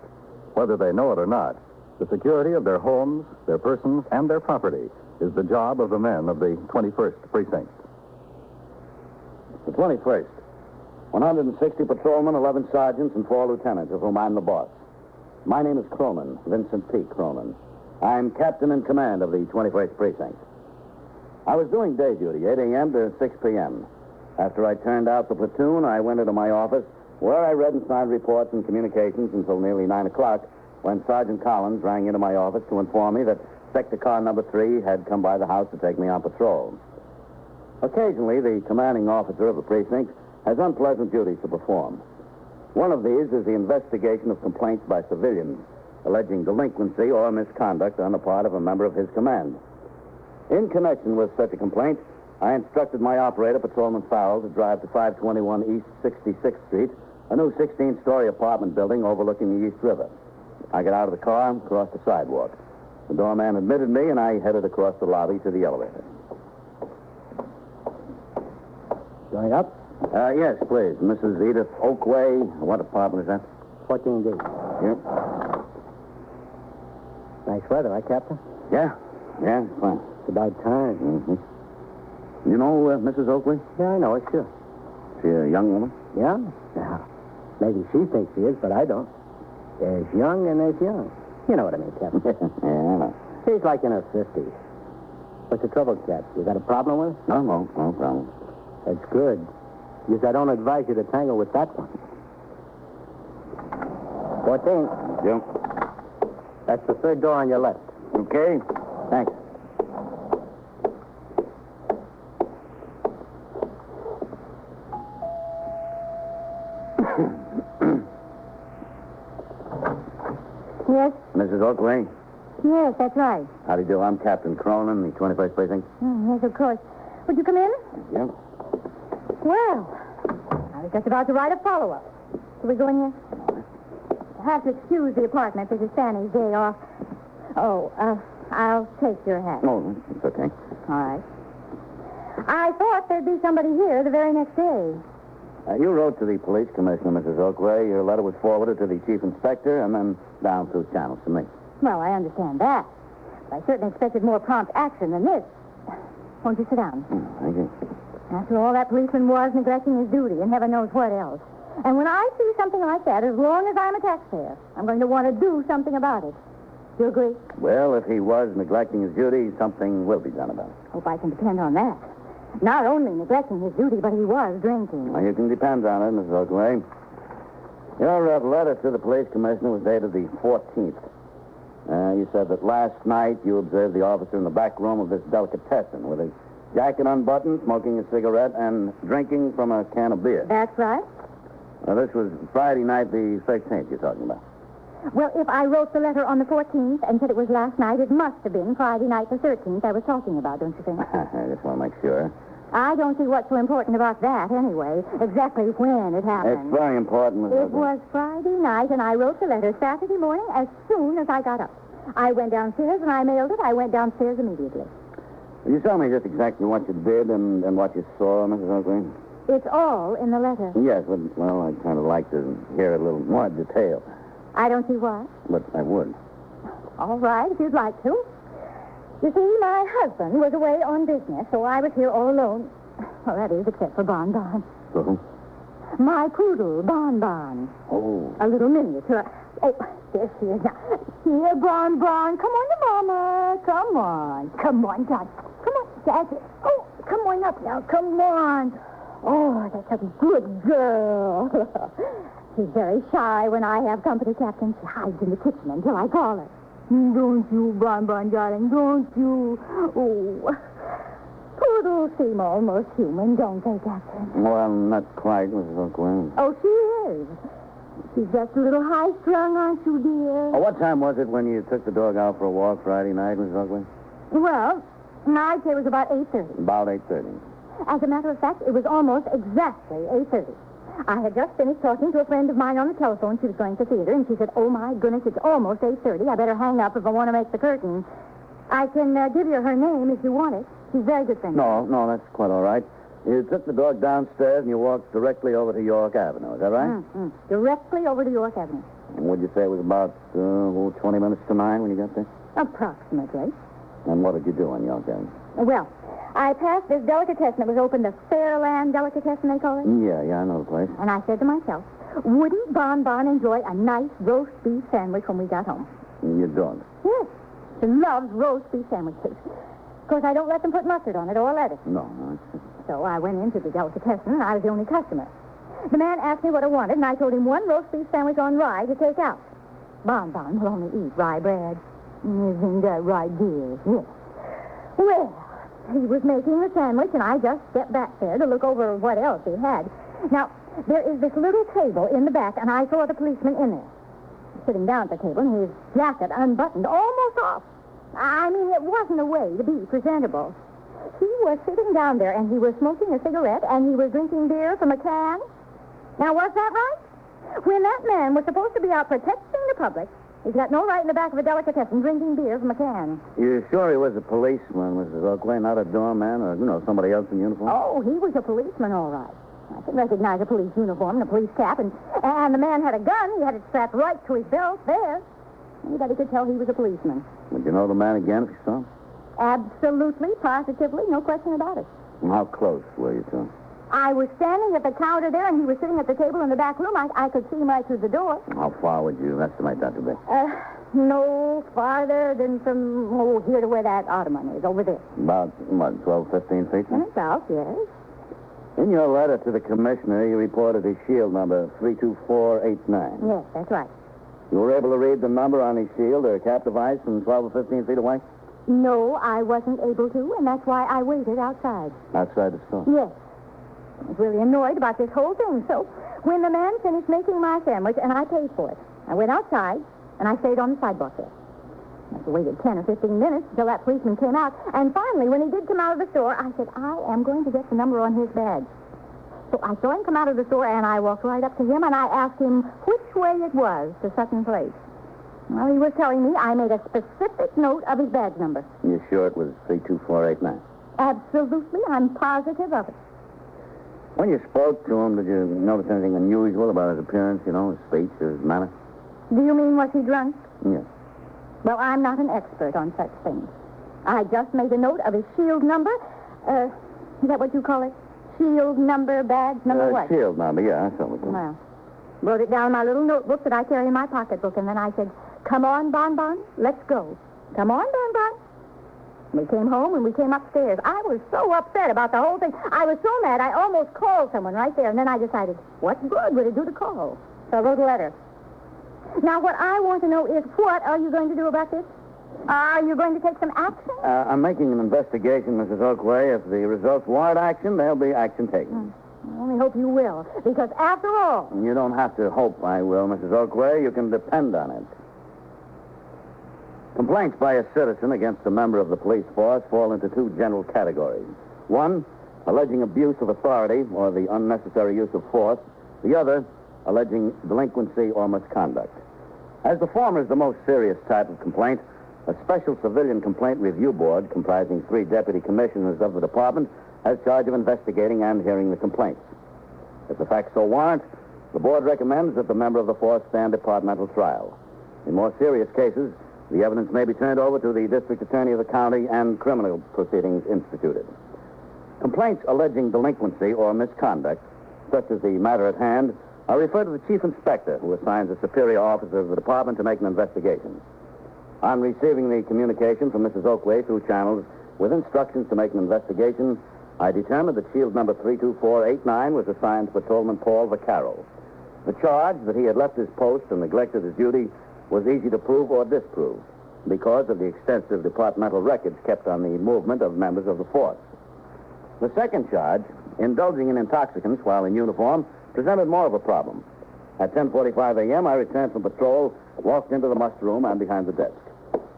Whether they know it or not, the security of their homes, their persons, and their property is the job of the men of the 21st Precinct. The 21st. 160 patrolmen, 11 sergeants, and 4 lieutenants, of whom I'm the boss. My name is Cronin, Vincent P. Cronin. I'm captain in command of the 21st Precinct. I was doing day duty, 8 a.m. to 6 p.m. After I turned out the platoon, I went into my office, where I read and signed reports and communications until nearly 9 o'clock, when Sergeant Collins rang into my office to inform me that Sector Car Number 3 had come by the house to take me on patrol. Occasionally, the commanding officer of the precinct has unpleasant duties to perform. One of these is the investigation of complaints by civilians alleging delinquency or misconduct on the part of a member of his command. In connection with such a complaint, I instructed my operator, Patrolman Farrell, to drive to 521 East 66th Street, a new 16-story apartment building overlooking the East River. I got out of the car and crossed the sidewalk. The doorman admitted me, and I headed across the lobby to the elevator. Going up? Yes, please. Mrs. Edith Oakway. What apartment is that? 14D. Here. Nice weather, huh, Captain? Yeah, it's fine. It's about time. Mm-hmm. You know Mrs. Oakley? Yeah, I know her, sure. She a young woman? Yeah? Yeah. Maybe she thinks she is, but I don't. There's young and there's young. You know what I mean, Captain. Yeah, I know. She's like in her 50s. What's the trouble, Cap? You got a problem with her? No problem. That's good. Because I don't advise you to tangle with that one. 14. Yeah. That's the third door on your left. Okay. Thanks. Yes? Mrs. Oakley? Yes, that's right. How do you do? I'm Captain Cronin, the 21st Precinct. Oh, yes, of course. Would you come in? Yeah. Well, I was just about to write a follow-up. Shall we go in here? You'll have to excuse the apartment. This is Fanny's day off. Oh, I'll take your hat. Oh, it's okay. All right. I thought there'd be somebody here the very next day. You wrote to the police commissioner, Mrs. Oakway. Your letter was forwarded to the chief inspector and then down through channels to me. Well, I understand that. But I certainly expected more prompt action than this. Won't you sit down? Thank you. After all, that policeman was neglecting his duty, and heaven knows what else. And when I see something like that, as long as I'm a taxpayer, I'm going to want to do something about it. Do you agree? Well, if he was neglecting his duty, something will be done about it. Hope I can depend on that. Not only neglecting his duty, but he was drinking. Well, you can depend on it, Mrs. Oakley. Your letter to the police commissioner was dated the 14th. You said that last night you observed the officer in the back room of this delicatessen with his jacket unbuttoned, smoking a cigarette, and drinking from a can of beer. That's right. This was Friday night, the 16th you're talking about. Well, if I wrote the letter on the 14th and said it was last night, it must have been Friday night the 13th I was talking about, don't you think? I just want to make sure. I don't see what's so important about that, anyway. Exactly when it happened. It's very important, Mrs. It Oakley. was Friday night, and I wrote the letter Saturday morning as soon as I got up. I went downstairs, and I mailed it. I went downstairs immediately. Will you tell me just exactly what you did and what you saw, Mrs. Oakley? It's all in the letter. Yes, but, well, I'd kind of like to hear a little more detail. I don't see why. But I would. All right, if you'd like to. You see, my husband was away on business, so I was here all alone. Well, that is, except for Bon Bon. So? My poodle, Bon Bon. Oh. A little miniature. Oh, there she is now. Here, Bon Bon. Come on to Mama. Come on. Come on, Dad. Come on, Dad. Oh, come on up now. Come on. Oh, that's a good girl. She's very shy when I have company, Captain. She hides in the kitchen until I call her. Don't you, Bon Bon, darling, don't you? Oh, poodles seem almost human, don't they, Captain? Well, not quite, Mrs. Oakley. Oh, she is. She's just a little high-strung, aren't you, dear? Oh, what time was it when you took the dog out for a walk Friday night, Mrs. Oakley? Well, I'd say it was about 8:30. About 8:30. As a matter of fact, it was almost exactly 8:30. I had just finished talking to a friend of mine on the telephone. She was going to theater, and she said, oh, my goodness, it's almost 8:30. I better hang up if I want to make the curtain. I can give you her name if you want it. She's a very good friend. No, that's quite all right. You took the dog downstairs and you walked directly over to York Avenue. Is that right? Mm-hmm. Directly over to York Avenue. And would you say it was about 20 minutes to 9 when you got there? Approximately. And what did you do on York Avenue? Well, I passed this delicatessen that was open, the Fairland Delicatessen, they call it. Yeah, I know the place. And I said to myself, wouldn't Bon Bon enjoy a nice roast beef sandwich when we got home? You don't? Yes. She loves roast beef sandwiches. Of course, I don't let them put mustard on it or lettuce. No. So I went into the delicatessen, and I was the only customer. The man asked me what I wanted, and I told him one roast beef sandwich on rye to take out. Bon Bon will only eat rye bread. Isn't that right, dear? Yes. Well, he was making the sandwich, and I just stepped back there to look over what else he had. Now, there is this little table in the back, and I saw the policeman in there. Sitting down at the table, and his jacket unbuttoned, almost off. I mean, it wasn't a way to be presentable. He was sitting down there, and he was smoking a cigarette, and he was drinking beer from a can. Now, was that right? When that man was supposed to be out protecting the public, he's got no right in the back of a delicatessen drinking beer from a can. You sure he was a policeman, Mrs. Oakley, not a doorman or, somebody else in uniform? Oh, he was a policeman, all right. I can recognize a police uniform and a police cap, and the man had a gun. He had it strapped right to his belt there. Anybody could tell he was a policeman. Would you know the man again if you saw him? Absolutely, positively, no question about it. And how close were you to him? I was standing at the counter there, and he was sitting at the table in the back room. I could see him right through the door. How far would you estimate that to be? No farther than from, here to where that ottoman is, over there. About, 12, 15 feet? About, yes. In your letter to the commissioner, you reported his shield number 32489. Yes, that's right. You were able to read the number on his shield or cap device from 12 or 15 feet away? No, I wasn't able to, and that's why I waited outside. Outside the store? Yes. I was really annoyed about this whole thing, so when the man finished making my sandwich, and I paid for it, I went outside, and I stayed on the sidewalk there. I waited 10 or 15 minutes until that policeman came out, and finally, when he did come out of the store, I said, I am going to get the number on his badge. So I saw him come out of the store, and I walked right up to him, and I asked him which way it was to Sutton Place. Well, he was telling me I made a specific note of his badge number. You sure it was 32489? Absolutely. I'm positive of it. When you spoke to him, did you notice anything unusual about his appearance, his speech, his manner? Do you mean was he drunk? Yes. Well, I'm not an expert on such things. I just made a note of his shield number. Is that what you call it? Shield number, badge number what? Shield number, yeah, that's what we Well, wrote it down in my little notebook that I carry in my pocketbook, and then I said, come on, Bonbon, let's go. Come on, Bonbon. We came home and we came upstairs. I was so upset about the whole thing. I was so mad I almost called someone right there, and then I decided, what good would it do to call? So I wrote a letter. Now, what I want to know is, what are you going to do about this? Are you going to take some action? I'm making an investigation, Mrs. Oakway. If the results warrant action, there'll be action taken. I only hope you will, because after all... You don't have to hope I will, Mrs. Oakway. You can depend on it. Complaints by a citizen against a member of the police force fall into two general categories. One, alleging abuse of authority or the unnecessary use of force. The other, alleging delinquency or misconduct. As the former is the most serious type of complaint, a special civilian complaint review board comprising 3 deputy commissioners of the department has charge of investigating and hearing the complaints. If the facts so warrant, the board recommends that the member of the force stand departmental trial. In more serious cases, the evidence may be turned over to the district attorney of the county and criminal proceedings instituted. Complaints alleging delinquency or misconduct, such as the matter at hand, are referred to the chief inspector, who assigns a superior officer of the department to make an investigation. On receiving the communication from Mrs. Oakway through channels with instructions to make an investigation, I determined that shield number 32489 was assigned to Patrolman Paul Vaccaro. The charge that he had left his post and neglected his duty was easy to prove or disprove because of the extensive departmental records kept on the movement of members of the force. The second charge, indulging in intoxicants while in uniform, presented more of a problem. At 10:45 a.m., I returned from patrol, walked into the muster room and behind the desk.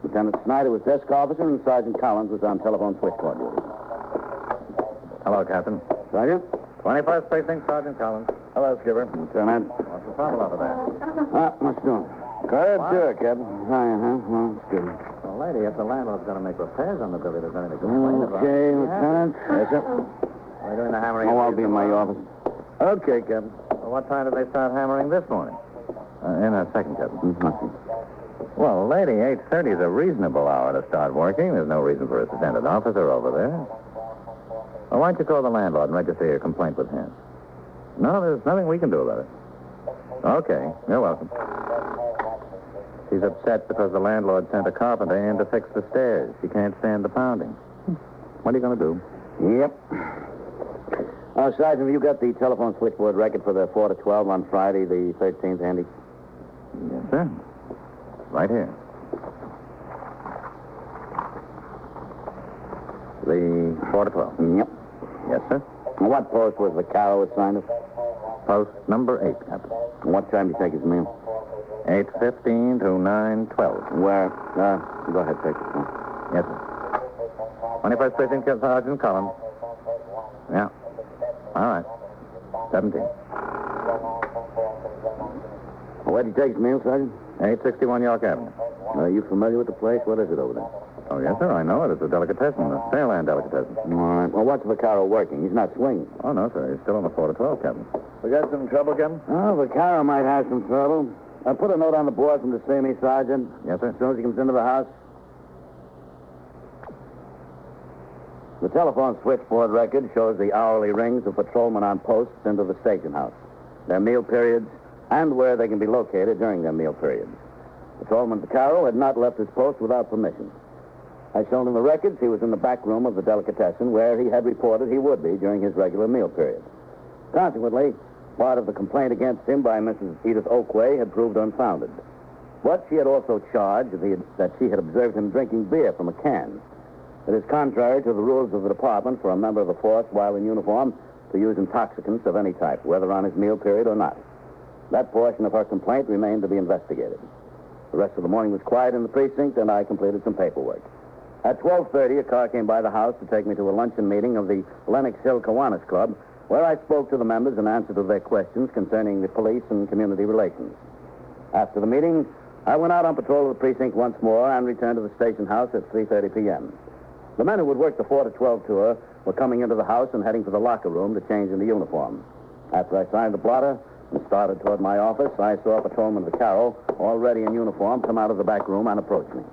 Lieutenant Snyder was desk officer and Sergeant Collins was on telephone switchboard duty. Hello, Captain. Sergeant? 21st Precinct, Sergeant Collins. Hello, Skipper. Lieutenant. What's the trouble over there? What's doing? Good, sure, Captain. Well, it's good. Well, lady, if the landlord's going to make repairs on the building, there's anything to complain about. Okay, Lieutenant. Yes, sir. We're doing the hammering. I'll be in my office. Okay, Captain. Well, what time did they start hammering this morning? In a second, Captain. Mm-hmm. Well, lady, 8:30 is a reasonable hour to start working. There's no reason for us to send an officer over there. Well, why don't you call the landlord and register your complaint with him? No, there's nothing we can do about it. Okay, you're welcome. She's upset because the landlord sent a carpenter in to fix the stairs. She can't stand the pounding. What are you going to do? Yep. Sergeant, have you got the telephone switchboard record for the 4 to 12 on Friday, the 13th, handy? Yes, sir. Right here. The 4 to 12. Yep. Yes, sir. What post was Vaccaro assigned to? Post number 8, Captain. What time do you take his meal? 8:15 to 9:12. Where? Go ahead, take it. Yes, sir. 21st Precinct, Sergeant Collins. Yeah. All right. 17. Where'd he take his meal, Sergeant? 861 York Avenue. Are you familiar with the place? What is it over there? Oh, yes, sir. I know it. It's a delicatessen, a Fairland delicatessen. All right. Well, what's Vaccaro working? He's not swinging. Oh, no, sir. He's still on the 4 to 12, Captain. We got some trouble, Captain? Oh, Vaccaro might have some trouble. I'll put a note on the board from to see me, Sergeant. Yes, sir. As soon as he comes into the house. The telephone switchboard record shows the hourly rings of patrolmen on posts into the station house, their meal periods, and where they can be located during their meal periods. Patrolman Vaccaro had not left his post without permission. As shown in the records, he was in the back room of the delicatessen where he had reported he would be during his regular meal period. Consequently, part of the complaint against him by Mrs. Edith Oakway had proved unfounded. But she had also charged that she had observed him drinking beer from a can. It is contrary to the rules of the department for a member of the force while in uniform to use intoxicants of any type, whether on his meal period or not. That portion of her complaint remained to be investigated. The rest of the morning was quiet in the precinct, and I completed some paperwork. At 12:30, a car came by the house to take me to a luncheon meeting of the Lenox Hill Kiwanis Club, where I spoke to the members and answered to their questions concerning the police and community relations. After the meeting, I went out on patrol of the precinct once more and returned to the station house at 3:30 p.m. The men who would work the 4 to 12 tour were coming into the house and heading for the locker room to change into uniform. After I signed the blotter, and started toward my office, I saw Patrolman Vaccaro, already in uniform, come out of the back room and approach me.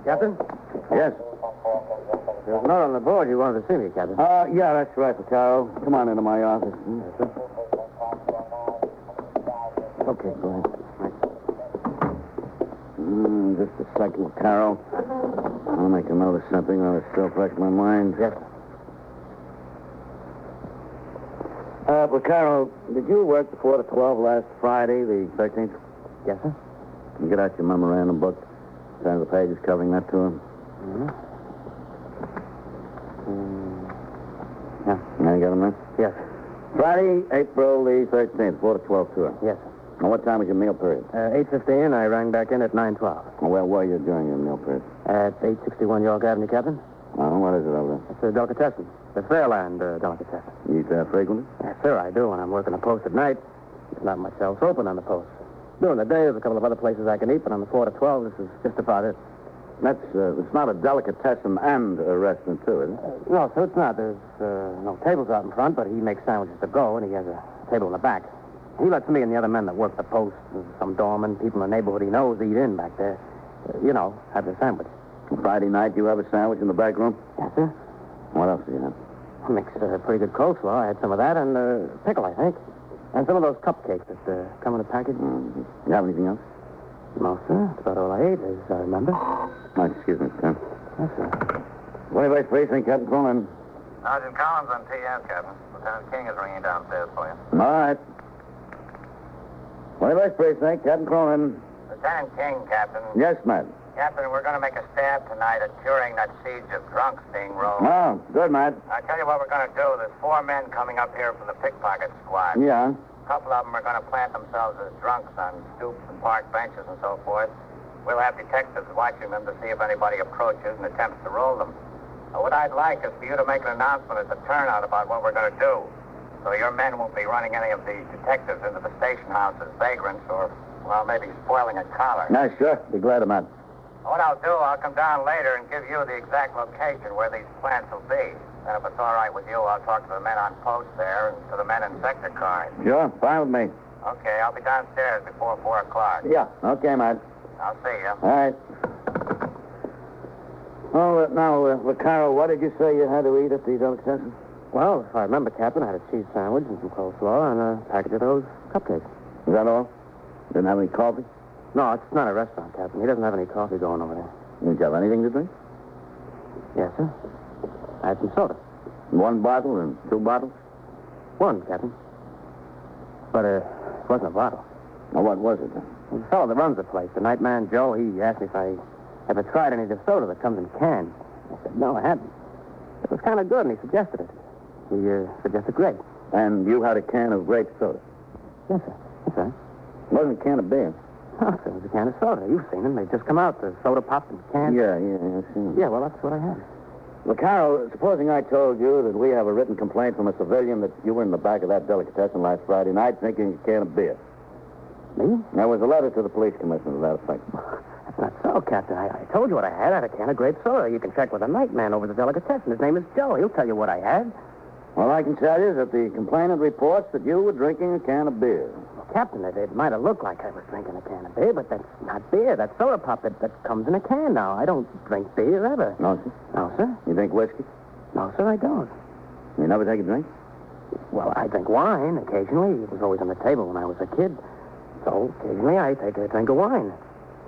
Captain? Yes? There's a note on the board. You wanted to see me, Captain. Yeah, that's right, Vaccaro. Come on into my office. Yes, sir. Okay, go ahead. Just a second, Vaccaro. I'll make a note of something while it's still fresh in my mind. Yes. Vaccaro, did you work before the 12 last Friday, the 13th? Yes, sir. Can you get out your memorandum book? Turn the pages covering that to him. Yeah. Now you got him there? Yes. Friday, April the 13th, 4 to 12 tour. Yes, sir. Now, what time was your meal period? 8:15. I rang back in at 9:12. Where were you during your meal period? At 861 York Avenue, Captain. Oh, what is it over there? It's a delicatessen. The Fairland delicatessen. You eat there frequently? Yes, sir, I do. When I'm working the post at night, there's not much else open on the post. During the day, there's a couple of other places I can eat, but on the 4 to 12, this is just about it. It's not a delicatessen and a restaurant, too, is it? No, sir, it's not. There's no tables out in front, but he makes sandwiches to go, and he has a table in the back. He lets me and the other men that work the post, some doormen, people in the neighborhood he knows, eat in back there. Have their sandwich. Friday night, you have a sandwich in the back room? Yes, sir. What else do you have? He makes a pretty good coleslaw. I had some of that and pickle, I think. And some of those cupcakes that come in a package. Mm-hmm. You have anything else? No, sir. That's about all I ate, as I remember. Oh, excuse me, Captain. Yes, sir. 21st Precinct, Captain Cronin. Sergeant Collins on TS, Captain. Lieutenant King is ringing downstairs for you. All right. 21st Precinct, Captain Cronin. Lieutenant King, Captain. Yes, Matt. Captain, we're going to make a stab tonight at curing that siege of drunks being rolled. Oh, good, Matt. I tell you what we're going to do. There's 4 men coming up here from the pickpocket squad. Yeah. A couple of them are going to plant themselves as drunks on stoops and park benches and so forth. We'll have detectives watching them to see if anybody approaches and attempts to roll them. What I'd like is for you to make an announcement at the turnout about what we're going to do. So your men won't be running any of the detectives into the station house as vagrants or, well, maybe spoiling a collar. No, sure. Be glad of that. What I'll do, I'll come down later and give you the exact location where these plants will be. And if it's all right with you, I'll talk to the men on post there and to the men in sector cars. Sure. Fine with me. Okay, I'll be downstairs before 4 o'clock. Yeah. Okay, Matt. I'll see you. All right. Oh, now, Vaccaro, what did you say you had to eat at the delicatessen? Well, if I remember, Captain, I had a cheese sandwich and some coleslaw and a package of those cupcakes. Is that all? Didn't have any coffee? No, it's not a restaurant, Captain. He doesn't have any coffee going over there. Didn't you have anything to drink? Yes, sir. I had some soda. 1 bottle and 2 bottles? 1, Captain. But it wasn't a bottle. Well, what was it then? The fellow that runs the place, the night man Joe, he asked me if I ever tried any of the soda that comes in cans. I said, no, I hadn't. It was kind of good, and he suggested it. He suggested grape. And you had a can of grape soda? Yes, sir. Yes, sir. It wasn't a can of beer? No, sir, it was a can of soda. You've seen them. They just come out, the soda pop in cans. Yeah, I've seen them. Yeah, well, that's what I had. Vaccaro, supposing I told you that we have a written complaint from a civilian that you were in the back of that delicatessen last Friday night drinking a can of beer. Me? There was a letter to the police commissioner to that effect. That's not so, Captain. I told you what I had. I had a can of grape soda. You can check with the night man over the delicatessen. His name is Joe. He'll tell you what I had. All I can tell you is that the complainant reports that you were drinking a can of beer. Well, Captain, it might have looked like I was drinking a can of beer, but that's not beer. That's soda pop that comes in a can now. I don't drink beer ever. No, sir? No, sir. You drink whiskey? No, sir, I don't. You never take a drink? Well, I drink wine occasionally. It was always on the table when I was a kid. So occasionally I take a drink of wine.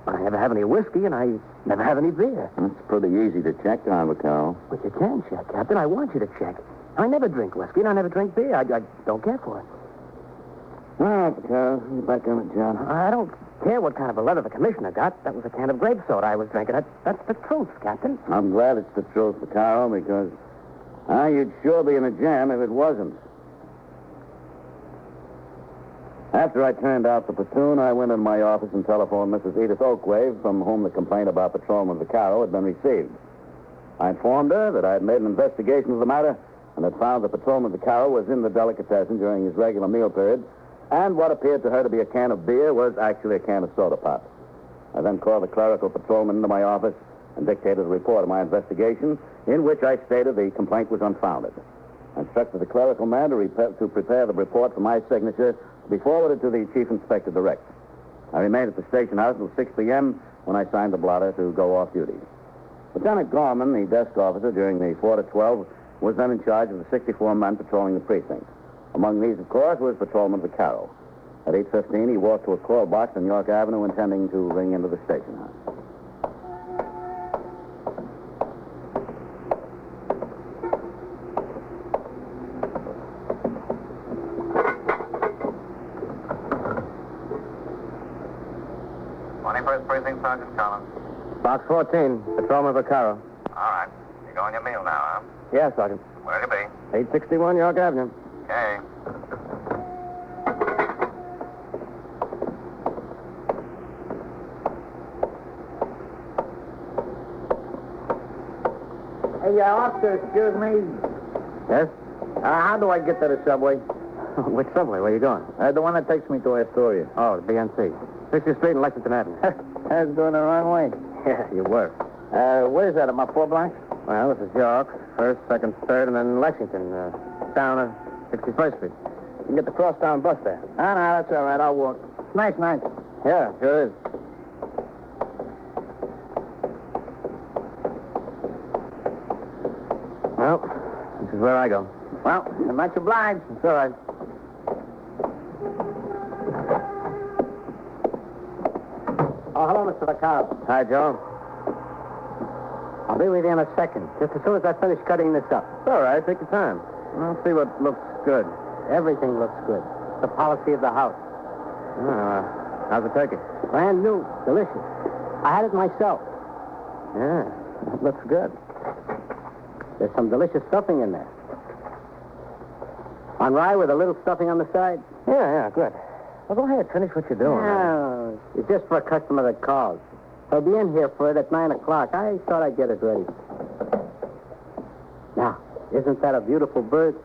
But I never have any whiskey, and I never have any beer. That's pretty easy to check on, Vaccaro. But you can check, Captain. I want you to check. I never drink whiskey, and I never drink beer. I don't care for it. All right, Vaccaro. Get back on the job. I don't care what kind of a letter the commissioner got. That was a can of grape soda I was drinking. That's the truth, Captain. I'm glad it's the truth, Vaccaro, because you'd sure be in a jam if it wasn't. After I turned out the platoon, I went in my office and telephoned Mrs. Edith Oakwave, from whom the complaint about Patrolman Vaccaro had been received. I informed her that I had made an investigation of the matter and had found that Patrolman Vaccaro was in the delicatessen during his regular meal period, and what appeared to her to be a can of beer was actually a can of soda pop. I then called the clerical patrolman into my office and dictated a report of my investigation, in which I stated the complaint was unfounded. I instructed the clerical man to prepare the report for my signature to be forwarded to the chief inspector direct. I remained at the station house until 6 p.m. when I signed the blotter to go off duty. Lieutenant Gorman, the desk officer during the 4 to 12, was then in charge of the 64 men patrolling the precinct. Among these, of course, was Patrolman Vaccaro. At 8:15, he walked to a call box on York Avenue, intending to ring into the station house. Precinct, Sergeant Collins. Box 14, Patrolman Vaccaro. All right. You're going your meal now, huh? Yes, Sergeant. Where'll you be? 861 York Avenue. Okay. Hey, officer, excuse me. Yes? How do I get to the subway? Which subway? Where are you going? The one that takes me to Astoria. Oh, the BNC. 60th Street and Lexington Avenue. I was going the wrong way. Yeah, you were. What is that, am I 4 blocks? Well, this is York. 1st, 2nd, 3rd, and then Lexington. Down at 61st Street. You can get the crosstown bus there. No, that's all right. I'll walk. Nice night. Yeah, sure is. Well, this is where I go. Well, I'm much obliged. It's all right. Oh, hello, Mr. Vaccaro. Hi, Joe. I'll be with you in a second, just as soon as I finish cutting this up. It's all right. Take your time. I'll see what looks good. Everything looks good. The policy of the house. How's the turkey? Brand new. Delicious. I had it myself. Yeah, it looks good. There's some delicious stuffing in there. On rye with a little stuffing on the side? Yeah, good. Well, go ahead. Finish what you're doing. No, it's just for a customer that calls. He'll be in here for it at 9 o'clock. I thought I'd get it ready. Now, isn't that a beautiful bird?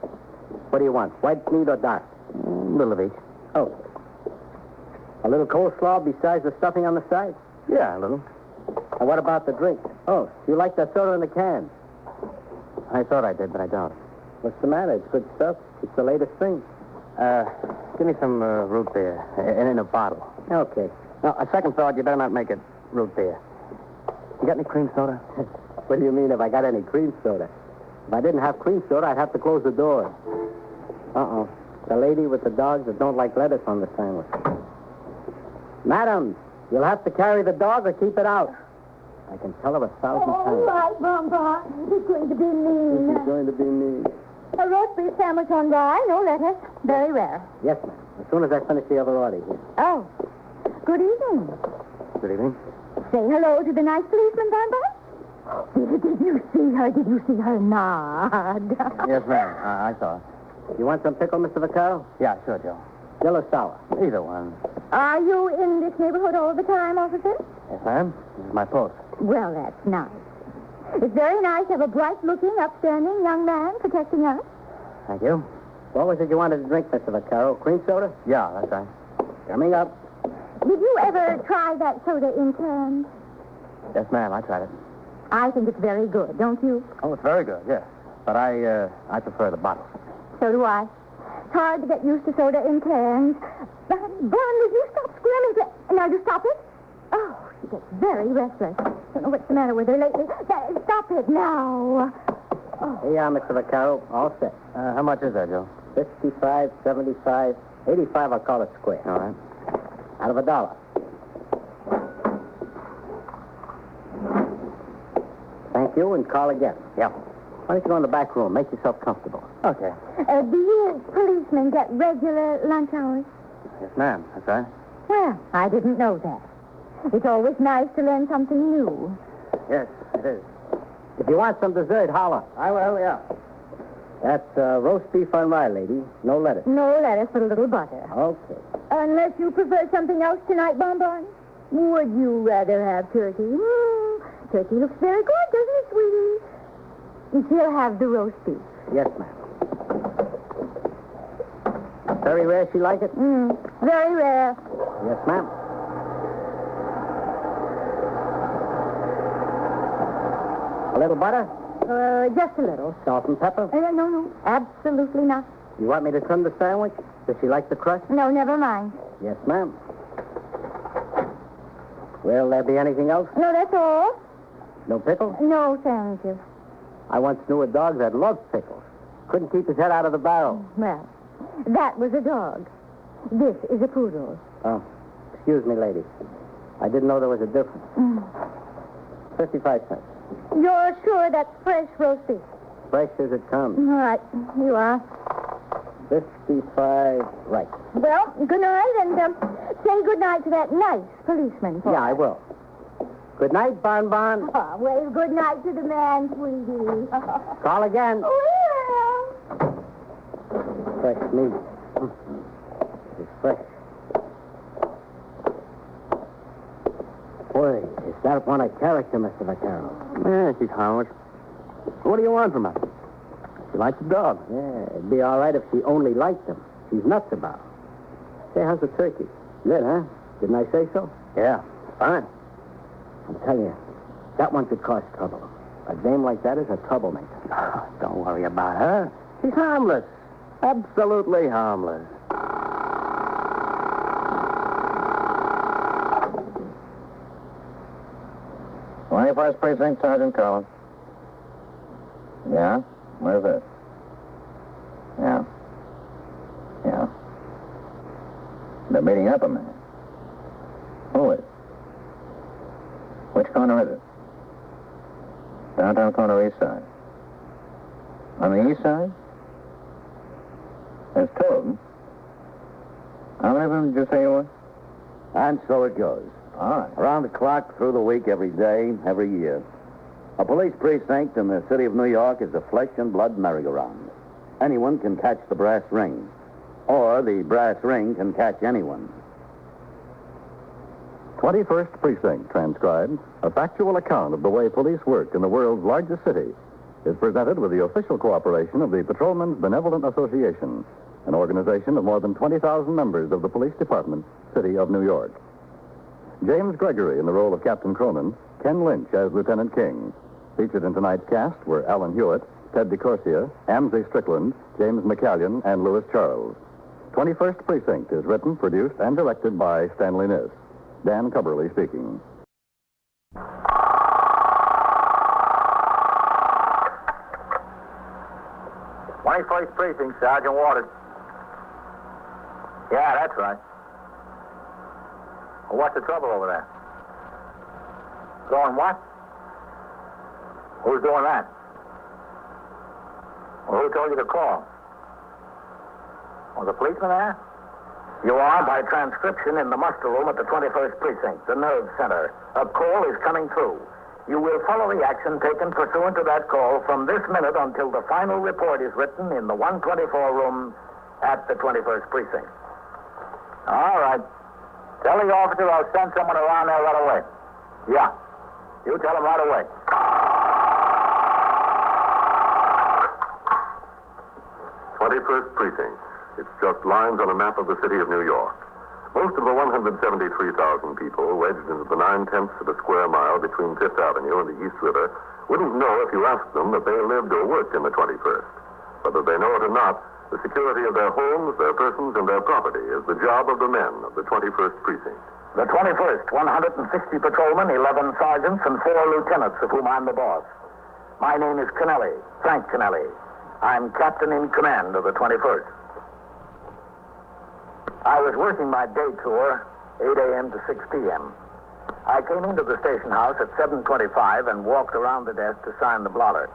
What do you want, white meat or dark? A little of each. Oh. A little coleslaw besides the stuffing on the side? Yeah, a little. And what about the drink? Oh, you like that soda in the can? I thought I did, but I don't. What's the matter? It's good stuff. It's the latest thing. Give me some root beer, and in a bottle. Okay. Now, a second thought, you better not make it root beer. You got any cream soda? What do you mean if I got any cream soda? If I didn't have cream soda, I'd have to close the door. Uh-oh. The lady with the dogs that don't like lettuce on the sandwich. Madam, you'll have to carry the dog or keep it out. I can tell her 1,000 times. All right, Bonbon. This is going to be mean. This is going to be mean. A roast beef sandwich on rye, no lettuce. Very rare. Yes, ma'am. As soon as I finish the other order here. Oh. Good evening. Good evening. Say hello to the nice policeman, Bonbon. Did you see her? Did you see her nod? Yes, ma'am. I saw her. You want some pickle, Mr. Vaccaro? Yeah, sure, Joe. Still or sour? Either one. Are you in this neighborhood all the time, officer? Yes, ma'am. This is my post. Well, that's nice. It's very nice to have a bright-looking, upstanding young man protecting us. Thank you. What was it you wanted to drink, Mr. Vaccaro? Cream soda? Yeah, that's right. Coming up. Did you ever try that soda in cans? Yes, ma'am. I tried it. I think it's very good, don't you? Oh, it's very good, yes. But I prefer the bottle. So do I. It's hard to get used to soda in cans. Bun, would you stop squirming? Now, you stop it? Oh, she gets very restless. Don't know what's the matter with her lately. Stop it now. Oh. Here you are, Mr. Vaccaro. All set. How much is that, Joe? 55, 75, 85, I'll call it square. All right. Out of $1. Thank you, and call again. Yeah. Why don't you go in the back room? Make yourself comfortable. Okay. Do you policemen get regular lunch hours? Yes, ma'am. That's right. Well, I didn't know that. It's always nice to learn something new. Yes, it is. If you want some dessert, holler. I will, yeah. That's roast beef on rye, lady. No lettuce. No lettuce, but a little butter. Okay. Unless you prefer something else tonight, Bonbon. Would you rather have turkey? Turkey looks very good, doesn't it, sweetie? She'll have the roast beef. Yes, ma'am. Very rare she like it? Very rare. Yes, ma'am. A little butter? Just a little. Salt and pepper? No. Absolutely not. You want me to trim the sandwich? Does she like the crust? No, never mind. Yes, ma'am. Will there be anything else? No, that's all. No pickles? No, thank you. I once knew a dog that loved pickles. Couldn't keep his head out of the barrel. Well, that was a dog. This is a poodle. Oh, excuse me, lady. I didn't know there was a difference. 55 cents. You're sure that's fresh roast beef? Fresh as it comes. All right, you are. 55, right. Well, good night, and say good night to that nice policeman. Yeah, I will. Good night, Bon Bon. Oh, wave good night to the man, sweetie. Call again. Well. Fresh meat. It's fresh. Boy, is that one a character, Mr. Vaccaro? Yeah, she's harmless. What do you want from her? She likes the dog. Yeah, it'd be all right if she only liked him. She's nuts about him. Say, how's the turkey? Good, huh? Didn't I say so? Yeah, fine. I'm telling you, that one could cause trouble. A dame like that is a troublemaker. Don't worry about her. She's harmless. Absolutely harmless. 21st Precinct, Sergeant Collins. Yeah? Where's this? Yeah. They're beating up a man. Who is? Which corner is it? Downtown corner, east side. On the east side? There's two of them. How many of them did you say you were? And so it goes. All right. Around the clock, through the week, every day, every year. A police precinct in the city of New York is a flesh and blood merry-go-round. Anyone can catch the brass ring. Or the brass ring can catch anyone. 21st Precinct transcribed, a factual account of the way police work in the world's largest city, is presented with the official cooperation of the Patrolmen's Benevolent Association, an organization of more than 20,000 members of the Police Department, City of New York. James Gregory in the role of Captain Cronin, Ken Lynch as Lieutenant King. Featured in tonight's cast were Alan Hewitt, Ted DeCorsia, Amzie Strickland, James McCallion, and Louis Charles. 21st Precinct is written, produced, and directed by Stanley Niss. Dan Cubberly speaking. 21st Precinct, Sergeant Waters. Yeah, that's right. Well, what's the trouble over there? Going what? Who's doing that? Well, who told you to call? Was the policeman there? You are by transcription in the muster room at the 21st Precinct, the nerve center. A call is coming through. You will follow the action taken pursuant to that call from this minute until the final report is written in the 124 room at the 21st Precinct. All right. Tell the officer I'll send someone around there right away. Yeah. You tell him right away. 21st Precinct. It's just lines on a map of the city of New York. Most of the 173,000 people wedged into the 9/10 of a square mile between Fifth Avenue and the East River wouldn't know if you asked them that they lived or worked in the 21st. Whether they know it or not, the security of their homes, their persons, and their property is the job of the men of the 21st Precinct. The 21st, 160 patrolmen, 11 sergeants, and 4 lieutenants, of whom I'm the boss. My name is Kennelly, Frank Kennelly. I'm captain in command of the 21st. I was working my day tour, 8 a.m. to 6 p.m. I came into the station house at 7:25 and walked around the desk to sign the blotter.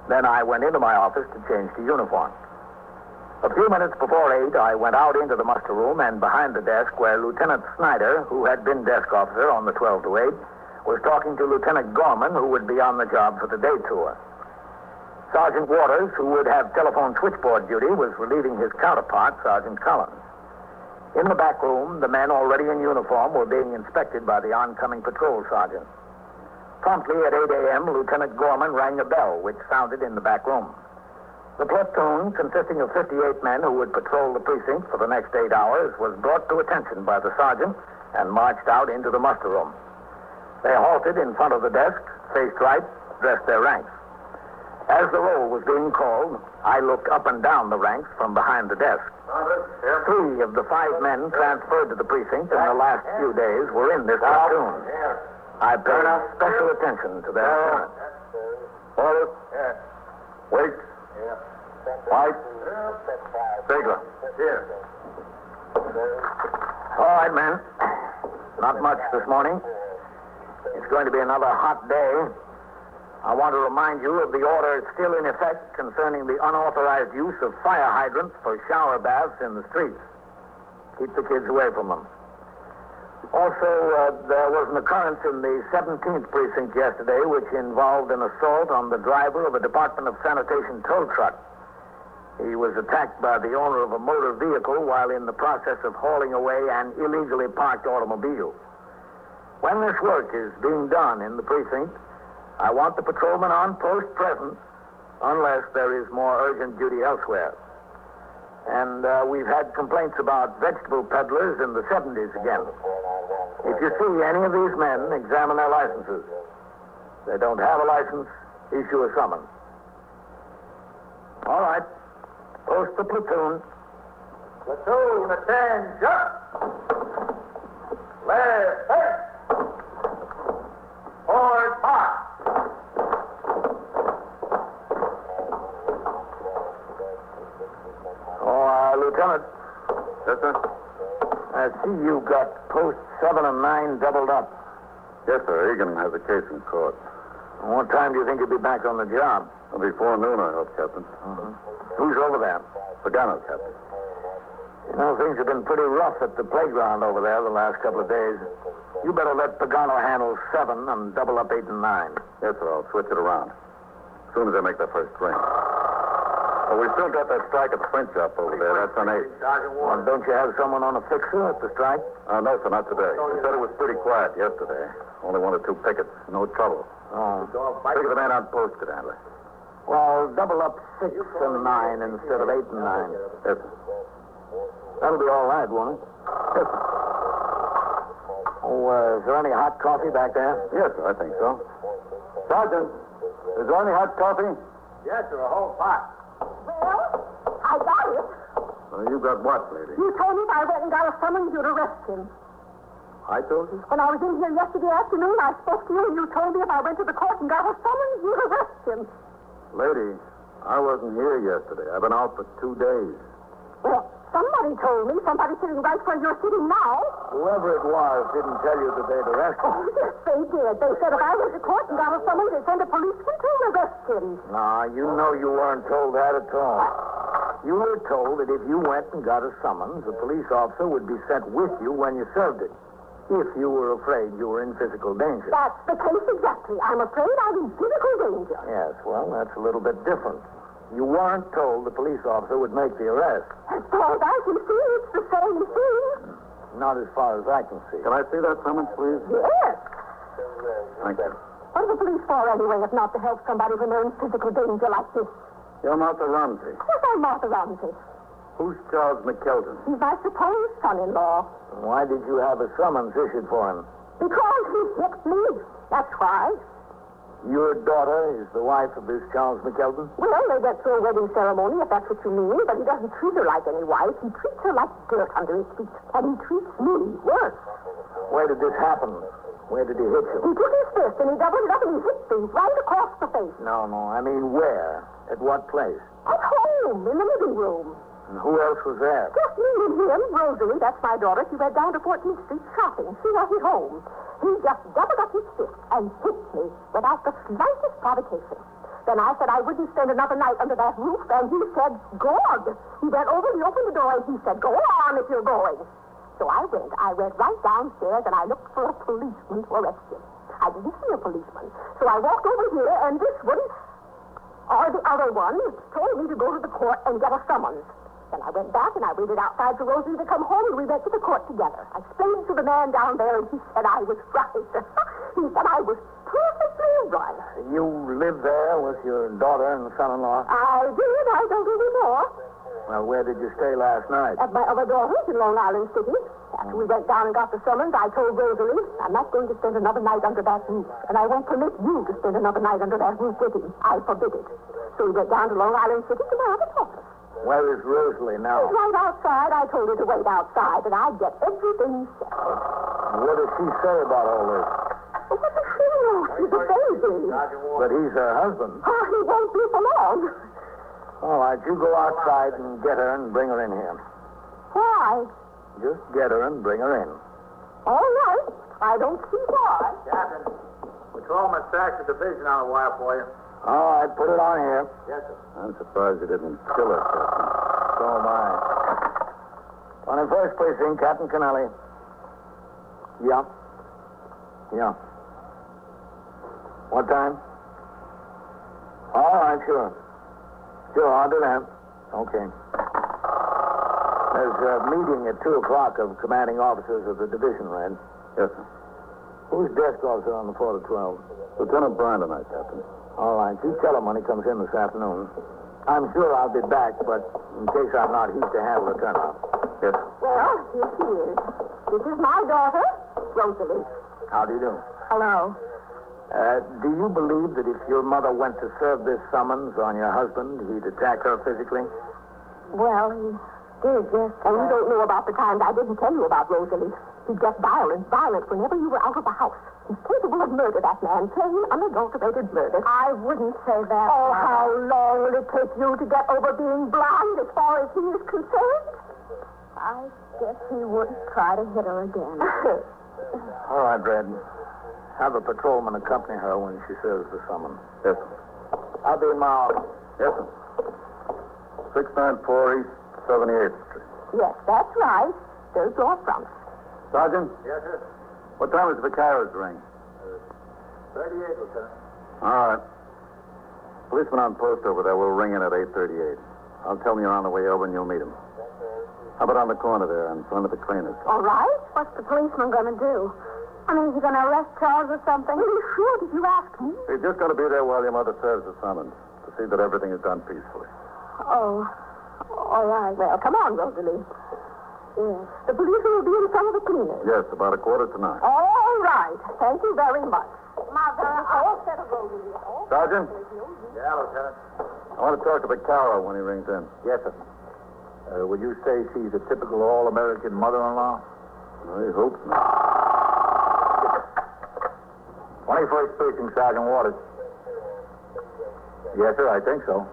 Then I went into my office to change to uniform. A few minutes before 8, I went out into the muster room and behind the desk where Lieutenant Snyder, who had been desk officer on the 12 to 8, was talking to Lieutenant Gorman, who would be on the job for the day tour. Sergeant Waters, who would have telephone switchboard duty, was relieving his counterpart, Sergeant Collins. In the back room, the men already in uniform were being inspected by the oncoming patrol sergeant. Promptly at 8 a.m., Lieutenant Gorman rang a bell, which sounded in the back room. The platoon, consisting of 58 men who would patrol the precinct for the next 8 hours, was brought to attention by the sergeant and marched out into the muster room. They halted in front of the desk, faced right, dressed their ranks. As the roll was being called, I looked up and down the ranks from behind the desk. 3 of the 5 men transferred to the precinct in the last few days were in this platoon. I paid special attention to their appearance. Forward. Wait. White. Ziegler. Here. All right, men. Not much this morning. It's going to be another hot day. I want to remind you of the order still in effect concerning the unauthorized use of fire hydrants for shower baths in the streets. Keep the kids away from them. Also, there was an occurrence in the 17th precinct yesterday which involved an assault on the driver of a Department of Sanitation tow truck. He was attacked by the owner of a motor vehicle while in the process of hauling away an illegally parked automobile. When this work is being done in the precinct, I want the patrolman on post present unless there is more urgent duty elsewhere. And we've had complaints about vegetable peddlers in the 70s again. If you see any of these men, examine their licenses. If they don't have a license, issue a summons. All right. Post the platoon. Platoon, attention! Left, hey! Forward, march! Lieutenant. Yes, sir? I see you got posts 7 and 9 doubled up. Yes, sir. Egan has a case in court. What time do you think you'll be back on the job? Before noon, I hope, Captain. Who's over there? Pagano, Captain. You know, things have been pretty rough at the playground over there the last couple of days. You better let Pagano handle 7 and double up 8 and 9. Yes, sir. I'll switch it around. As soon as I make the first ring. Oh, we still got that strike at the print shop over there. That's on 8. Well, don't you have someone on a fixer at the strike? No, sir, not today. He said it was pretty quiet yesterday. Only 1 or 2 pickets. No trouble. Oh. Figure the man on post could handle it. Well, double up 6 and 9 instead of 8 and 9. Yes, sir. That'll be all right, won't it? Yes, sir. Oh, is there any hot coffee back there? Yes, sir, I think so. Sergeant, is there any hot coffee? Yes, sir, a whole pot. Well, I got it. Well, you got what, lady? You told me I went and got a summons you to arrest him. I told you? When I was in here yesterday afternoon, I spoke to you, and you told me if I went to the court and got a summons, you'd arrest him. Lady, I wasn't here yesterday. I've been out for 2 days. Well, somebody told me. Somebody sitting right where you're sitting now. Whoever it was didn't tell you that they'd arrest him. Oh, yes, they did. They said if I went to court and got a summons, they'd send a policeman to arrest him. No, you know you weren't told that at all. You were told that if you went and got a summons, a police officer would be sent with you when you served it. If you were afraid you were in physical danger. That's the case exactly. I'm afraid I'm in physical danger. Yes, well, that's a little bit different. You weren't told the police officer would make the arrest. As far as I can see, it's the same thing. Not as far as I can see. Can I see that summons, please? Yes. Thank you. What are the police for anyway, if not to help somebody when they're in physical danger like this? You're Martha Ramsey. Yes, I'm Martha Ramsey. Who's Charles McKelton? He's my supposed son-in-law. Why did you have a summons issued for him? Because he hit me. That's why. Your daughter is the wife of this Charles McKelton? Well, they went through a wedding ceremony, if that's what you mean, but he doesn't treat her like any wife. He treats her like dirt under his feet, and he treats me worse. Where did this happen? Where did he hit you? He took his fist and he doubled it up and he hit me right across the face. No, I mean where? At what place? At home, in the living room. And who else was there? Just me and him, Rosalie, that's my daughter. She went down to 14th Street shopping. She wasn't home. He just doubled up his fist and hit me without the slightest provocation. Then I said I wouldn't spend another night under that roof, and he said, "Good." He went over, he opened the door, and he said, "Go on if you're going." So I went right downstairs, and I looked for a policeman to arrest him. I didn't see a policeman. So I walked over here, and this one, or the other one, told me to go to the court and get a summons. Then I went back and I waited outside for Rosie to come home, and we went to the court together. I explained to the man down there, and he said I was right. He said I was perfectly right. You lived there with your daughter and son-in-law? I did. I don't anymore. Well, where did you stay last night? At my other daughter's in Long Island City. After we went down and got the summons, I told Rosalie, I'm not going to spend another night under that roof. And I won't permit you to spend another night under that roof with him. I forbid it. So we went down to Long Island City to my other office. Where is Rosalie now? She's right outside. I told her to wait outside, and I'd get everything settled. What does she say about all this? What does she know? She's a baby. But he's her husband. Oh, he won't be for long. All right, you go outside and get her and bring her in here. Why? Just get her and bring her in. All right. I don't see why. Captain, Patrolman Sachs' division on the wire for you. All right, put it on here. Yes, sir. I'm surprised you didn't kill her, Captain. So am I. 21st Precinct, Captain Kennelly. Yeah. Yeah. What time? All right, sure. Sure, I'll do that. Okay. There's a meeting at 2 o'clock of commanding officers of the division, Red. Yes, sir. Who's desk officer on the 4 to 12? Lieutenant Bryan tonight, Captain. All right, you tell him when he comes in this afternoon. I'm sure I'll be back, but in case I'm not, he's to handle the turnout. Yes. Well, here she is. This is my daughter, Rosalie. How do you do? Hello. Do you believe that if your mother went to serve this summons on your husband, he'd attack her physically? Well, he did, yes. And you don't know about the times I didn't tell you about Rosalie. He'd get violent whenever you were out of the house. He's capable of murder, that man. Plain, unadulterated murder. I wouldn't say that. Oh, how long will it take you to get over being blind as far as he is concerned? I guess he would try to hit her again. All right, Red. Have a patrolman accompany her when she serves the summons. Yes, sir. I'll be in my office. Yes, sir. 694 East 78th Street. Yes, that's right. There's your front. Sergeant? Yes, sir. What time is the carriage ring? 38, Lieutenant. All right. Policeman on post over there will ring in at 8:38. I'll tell him you're on the way over and you'll meet him. How about on the corner there in front of the cleaners? All right. What's the policeman going to do? I mean, is he going to arrest Charles or something? Are you sure? Did you ask him? He's just going to be there while your mother serves the summons to see that everything is done peacefully. Oh. All right. Well, come on, Rosalie. Yes. The policeman will be in front of the cleaners. Yes, about 8:45. All right. Thank you very much. Mother, I'll set a Rosalie. Sergeant? Yeah, Lieutenant. I want to talk to Vaccaro when he rings in. Yes, sir. Would you say she's a typical all-American mother-in-law? I hope not. 21st Precinct, Sergeant Waters. Yes, sir, I think so.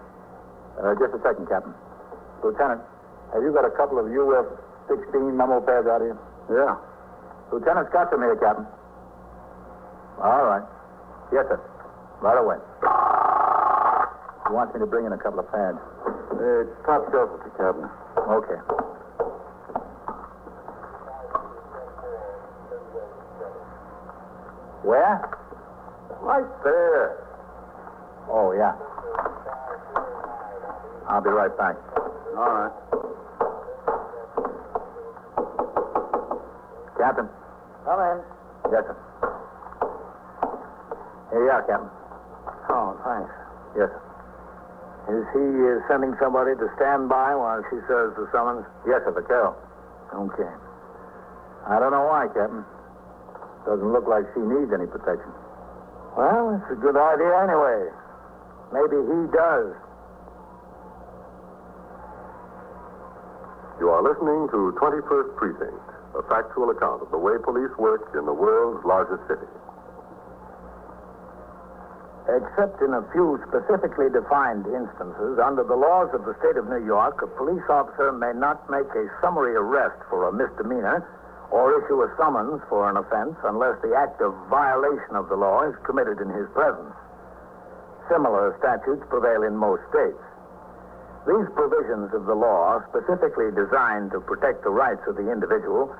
Just a second, Captain. Lieutenant, have you got a couple of UF-16 memo pads out here? Yeah. Lieutenant Scott's here, Captain. All right. Yes, sir. Right away. He wants me to bring in a couple of pads. Top shelf at the cabinet. Okay. Where? Right there. Oh, yeah. I'll be right back. All right. Captain. Come in. Yes, sir. Here you are, Captain. Oh, thanks. Yes, sir. Is he sending somebody to stand by while she serves the summons? Yes, sir, Vaccaro. Okay. I don't know why, Captain. Doesn't look like she needs any protection. Well, it's a good idea anyway. Maybe he does. You are listening to 21st Precinct, a factual account of the way police work in the world's largest city. Except in a few specifically defined instances, under the laws of the state of New York, a police officer may not make a summary arrest for a misdemeanor or issue a summons for an offense unless the act of violation of the law is committed in his presence. Similar statutes prevail in most states. These provisions of the law, specifically designed to protect the rights of the individual,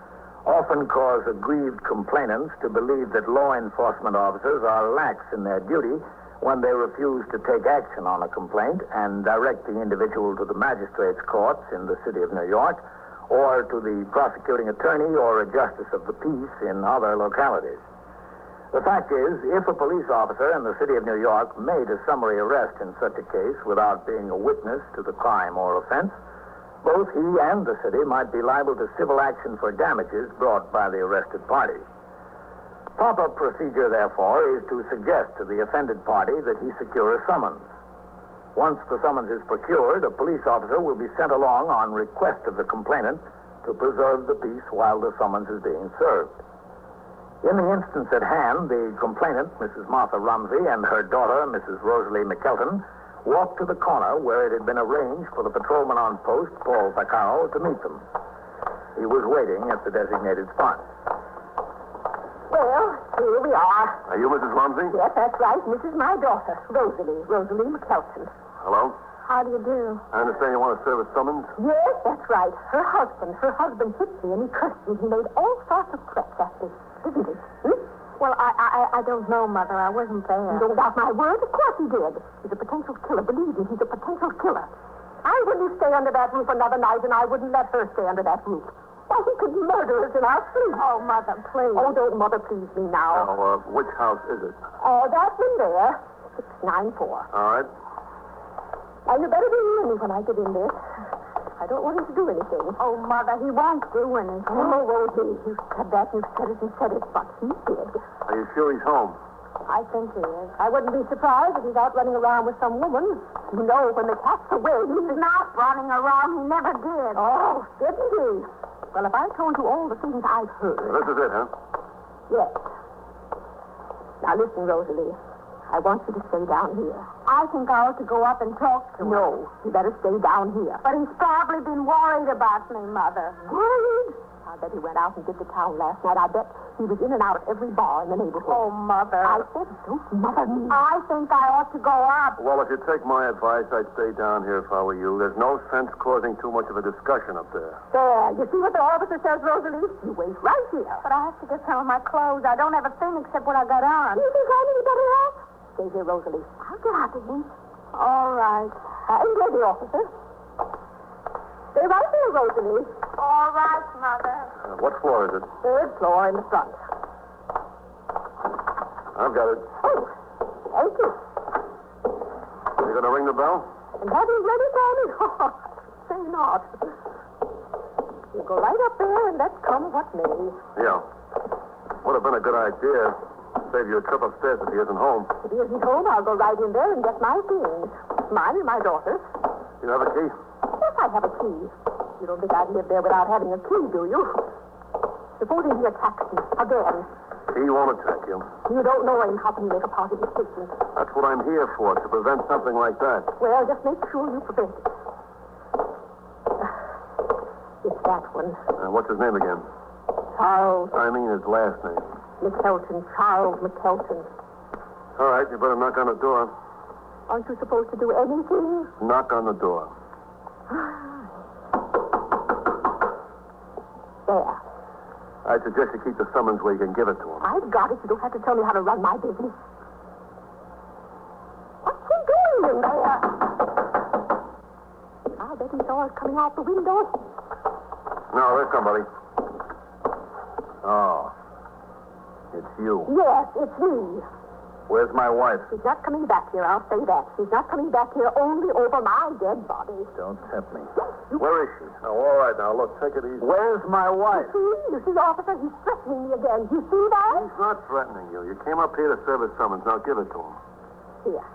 often cause aggrieved complainants to believe that law enforcement officers are lax in their duty when they refuse to take action on a complaint and direct the individual to the magistrate's courts in the city of New York or to the prosecuting attorney or a justice of the peace in other localities. The fact is, if a police officer in the city of New York made a summary arrest in such a case without being a witness to the crime or offense, Both he and the city might be liable to civil action for damages brought by the arrested party. Proper procedure, therefore, is to suggest to the offended party that he secure a summons. Once the summons is procured, a police officer will be sent along on request of the complainant to preserve the peace while the summons is being served. In the instance at hand, the complainant, Mrs. Martha Rumsey, and her daughter, Mrs. Rosalie McKelton, walked to the corner where it had been arranged for the patrolman on post, Paul Vaccaro, to meet them. He was waiting at the designated spot. Well, here we are. Are you Mrs. Rumsey? Yes, that's right. And this is my daughter, Rosalie McKelton. Hello? How do you do? I understand you want to serve a summons? Yes, that's right. Her husband hit me and he cursed me. He made all sorts of threats at me, didn't he? Well, I don't know, Mother. I wasn't there. You don't doubt my word? Of course he did. He's a potential killer. Believe me, he's a potential killer. I wouldn't stay under that roof another night, and I wouldn't let her stay under that roof. Why, he could murder us in our sleep. Oh, Mother, please. Oh, don't Mother please me now. Now, which house is it? That one there, 694. All right. Now, you better be near me when I get in there. I don't want him to do anything. Oh, Mother, he won't do anything. Oh, won't he? You said that, you said it and said it, but he did. Are you sure he's home? I think he is. I wouldn't be surprised if he's out running around with some woman. You know, when the cat's away, He's not running around. He never did. Oh, didn't he? Well, if I told you all the things I've heard... This is it, huh? Yes. Now, listen, Rosalie. I want you to stay down here. I think I ought to go up and talk to him. No, you better stay down here. But he's probably been worried about me, Mother. Worried? I bet he went out and did the town last night. I bet he was in and out of every bar in the neighborhood. Oh, Mother. I said, don't mother me. I think I ought to go up. Well, if you take my advice, I'd stay down here if I were you. There's no sense causing too much of a discussion up there. There, you see what the officer says, Rosalie? You wait right here. But I have to get some of my clothes. I don't have a thing except what I got on. You think I'm any better off? Stay here, Rosalie. I'll get out of him. All right. Enjoy the officer. Stay right there, Rosalie. All right, Mother. What floor is it? Third floor in the front. I've got it. Oh, thank you. You going to ring the bell? And have you ready for me? Say not. You go right up there and let come what may. Yeah. Would have been a good idea. Save you a trip upstairs if he isn't home. If he isn't home, I'll go right in there and get my things. Mine and my daughter's. You have a key? Yes, I have a key. You don't think I'd live there without having a key, do you? Supposing he attacks me again. He won't attack you. You don't know him. How can you make a positive statement? That's what I'm here for, to prevent something like that. Well, just make sure you prevent it. It's that one. What's his name again? Charles. I mean his last name. McKelton. Charles McKelton. All right, you better knock on the door. Aren't you supposed to do anything? Knock on the door. There. I suggest you keep the summons where you can give it to him. I've got it. You don't have to tell me how to run my business. What's he doing in there? I bet he saw us coming out the window. No, there's somebody. Oh. It's you. Yes, it's me. Where's my wife? She's not coming back here, I'll say that. She's not coming back here only over my dead body. Don't tempt me. Where is she? Oh, all right, now, look, take it easy. Where's my wife? You see, officer, he's threatening me again. You see that? He's not threatening you. You came up here to serve a summons. Now give it to him. Here,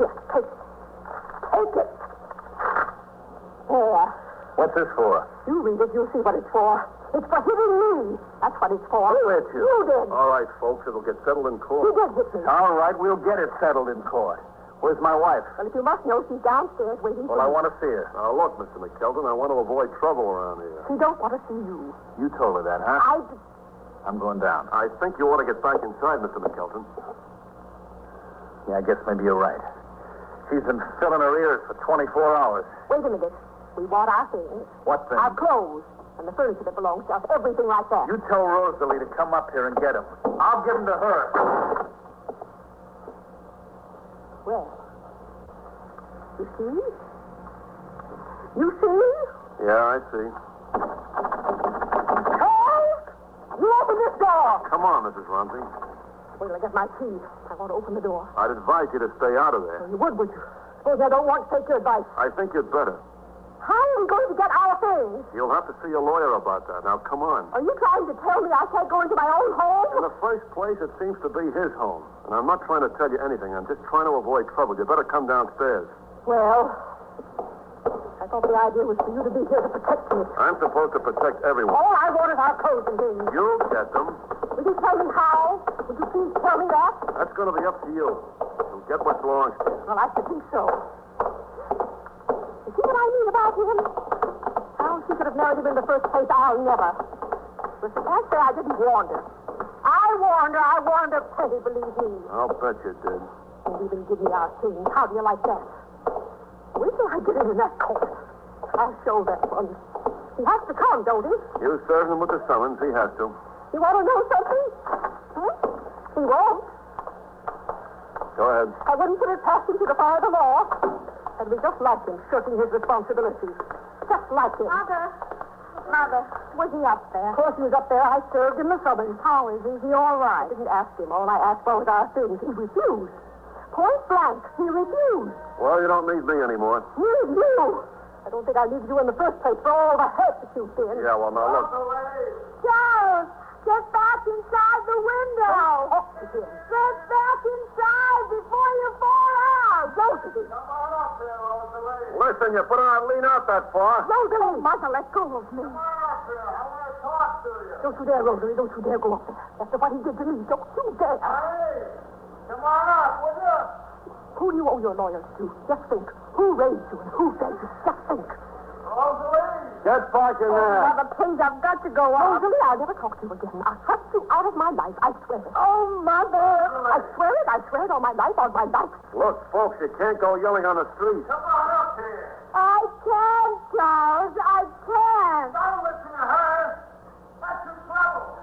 take it. Take it. There. What's this for? You read it, you'll see what it's for. It's for hitting me. That's what it's for. Who hit you? You did. All right, folks, it'll get settled in court. You did hit me. All right, we'll get it settled in court. Where's my wife? Well, if you must know, she's downstairs waiting for Well, I you. want to see her. Now, look, Mr. McKelton, I want to avoid trouble around here. She don't want to see you. You told her that, huh? I'm going down. I think you ought to get back inside, Mr. McKelton. Yeah, I guess maybe you're right. She's been filling her ears for 24 hours. Wait a minute. We want our things. What thing? Our clothes. And the furniture that belongs to us. Everything like that. You tell Rosalie to come up here and get him. I'll give him to her. Well, you see? You see? Yeah, I see. Charles! You open this door! Come on, Mrs. Rumsey. Wait till I get my key. I want to open the door. I'd advise you to stay out of there. You would you? Suppose I don't want to take your advice. I think you'd better. How are we going to get our things? You'll have to see a lawyer about that. Now, come on. Are you trying to tell me I can't go into my own home? In the first place, it seems to be his home. And I'm not trying to tell you anything. I'm just trying to avoid trouble. You better come downstairs. Well, I thought the idea was for you to be here to protect me. I'm supposed to protect everyone. All I want is our clothes and things. You'll get them. Will you tell me how? Would you please tell me that? That's going to be up to you. You'll get what belongs to you. Well, I should think so. You see what I mean about him? How she could have married him in the first place, I'll never. But you can't say I didn't warn her. I warned her plenty, believe me. I'll bet you did. Won't even give me our things. How do you like that? Wait till I get in that court. I'll show that one. He has to come, don't he? You served him with the summons. He has to. You want to know something? Huh? He won't. Go ahead. I wouldn't put it past him to defy the law. It'd be just like him, shirking his responsibilities. Just like him. Mother, was he up there? Of course he was up there. I served him the summons. How is he? Is he all right? I didn't ask him. All I asked for was our things. He refused. Point blank, he refused. Well, you don't need me anymore. Need you? I don't think I needed you in the first place for all the hurt that you've been. Yeah, well, now look. Charles, get back inside the window. Talk to him. Get back inside before you fall out. Rosalie. Come on up here, Rosalie. Listen, you better not lean out that far. Rosalie. Mother, let go of me. Come on up here. I want to talk to you. Don't you dare, Rosalie. Don't you dare go up there. After what he did to me, don't you dare. Hey, come on up, will you? Who do you owe your lawyers to? Just think. Who raised you and who fed you? Just think. Rosalie. Get back in there. Mother, please, I've got to go on. Rosalie, I'll never talk to you again. I'll thrust you out of my life. I swear it. Oh, Mother. I swear it. I swear it on my life, on my life. Look, folks, you can't go yelling on the street. Come on up here. I can't, Charles. I can't. Don't listen to her. That's your trouble.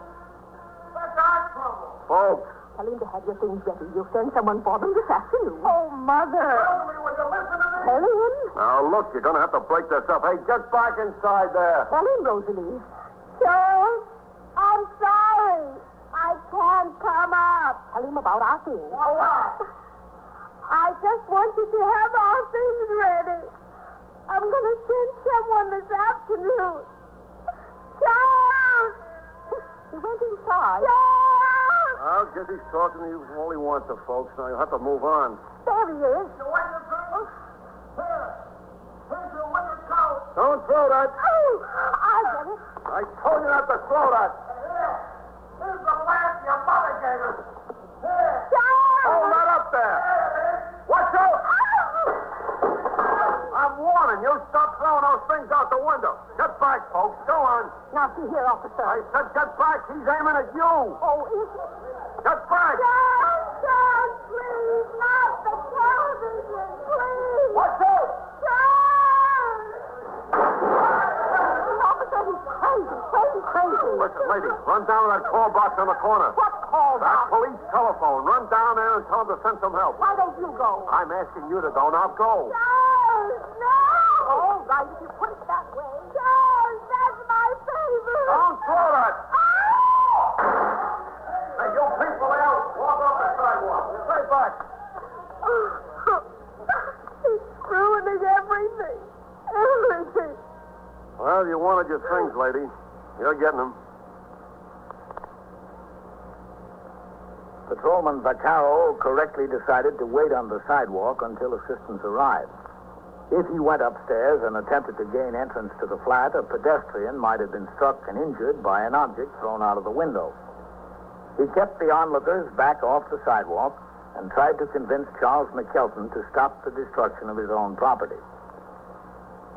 That's our trouble. Folks. Tell him to have your things ready. You'll send someone for them this afternoon. Oh, Mother. Rosalie, will you listen to me? Tell him. Now, look, you're going to have to break this up. Hey, get back inside there. Tell him, Rosalie. Charles, I'm sorry. I can't come up. Tell him about our things. I just want you to have our things ready. I'm going to send someone this afternoon. Charles! He went inside. Charles! I guess he's talking to you all he wants to, folks. Now, you'll have to move on. There he is. You want your things? Here. Here's your winter coat. Don't throw that. Oh, I get it. I told you not to throw that. Here. Here's the lamp your mother gave us. Here. Hold that up there. Watch out. I'm warning you. Stop throwing those things out the window. Get back, folks. Go on. Now, see here, officer. I said get back. He's aiming at you. Oh, is he? Get back. Charles, please, not the television, please. Watch out. Charles! Officer, he's crazy. Listen, lady, run down to that call box on the corner. What call That box? police telephone. Run down there and tell them to send some help. Why don't you go? I'm asking you to go. Now go. Charles, no! All right, if you put it that way. Charles, that's my favorite. Don't throw that. Hey, you people out. Walk off the sidewalk. Stay back. He's ruining everything. Everything. Well, you wanted your things, lady. You're getting them. Patrolman Vaccaro correctly decided to wait on the sidewalk until assistance arrived. If he went upstairs and attempted to gain entrance to the flat, a pedestrian might have been struck and injured by an object thrown out of the window. He kept the onlookers back off the sidewalk and tried to convince Charles McKelton to stop the destruction of his own property.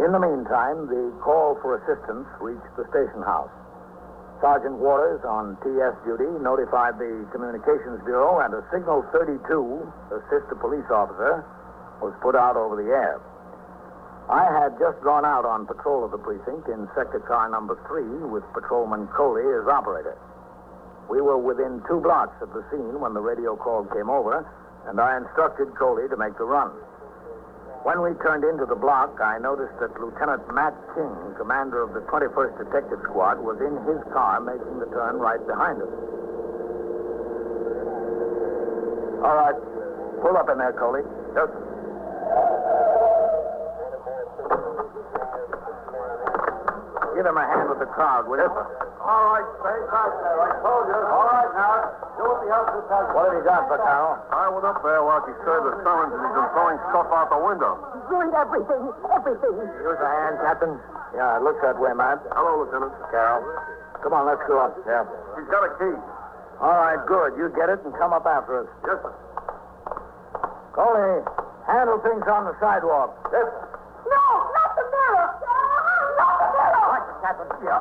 In the meantime, the call for assistance reached the station house. Sergeant Waters, on TS duty, notified the Communications Bureau, and a Signal 32, assist a police officer, was put out over the air. I had just gone out on patrol of the precinct in sector car number 3 with Patrolman Coley as operator. We were within 2 blocks of the scene when the radio call came over, and I instructed Coley to make the run. When we turned into the block, I noticed that Lieutenant Matt King, commander of the 21st Detective Squad, was in his car making the turn right behind us. All right. Pull up in there, Coley. Yes. Give him a hand with the crowd, will you? All right, stay back there. I told you. All right, now. Do what the officer tells you. What have you got, Vaccaro? I went up there while he served the summons, and he's been throwing stuff out the window. Ruined everything. Everything. Use a hand, Captain. Yeah, it looks that way, man. Hello, Lieutenant. Carol. Come on, let's go up. Yeah. He's got a key. All right, good. You get it and come up after us. Yes, sir. Coley, handle things on the sidewalk. Yes, sir. No, not the mirror. Not the mirror. Right, Captain. Yeah.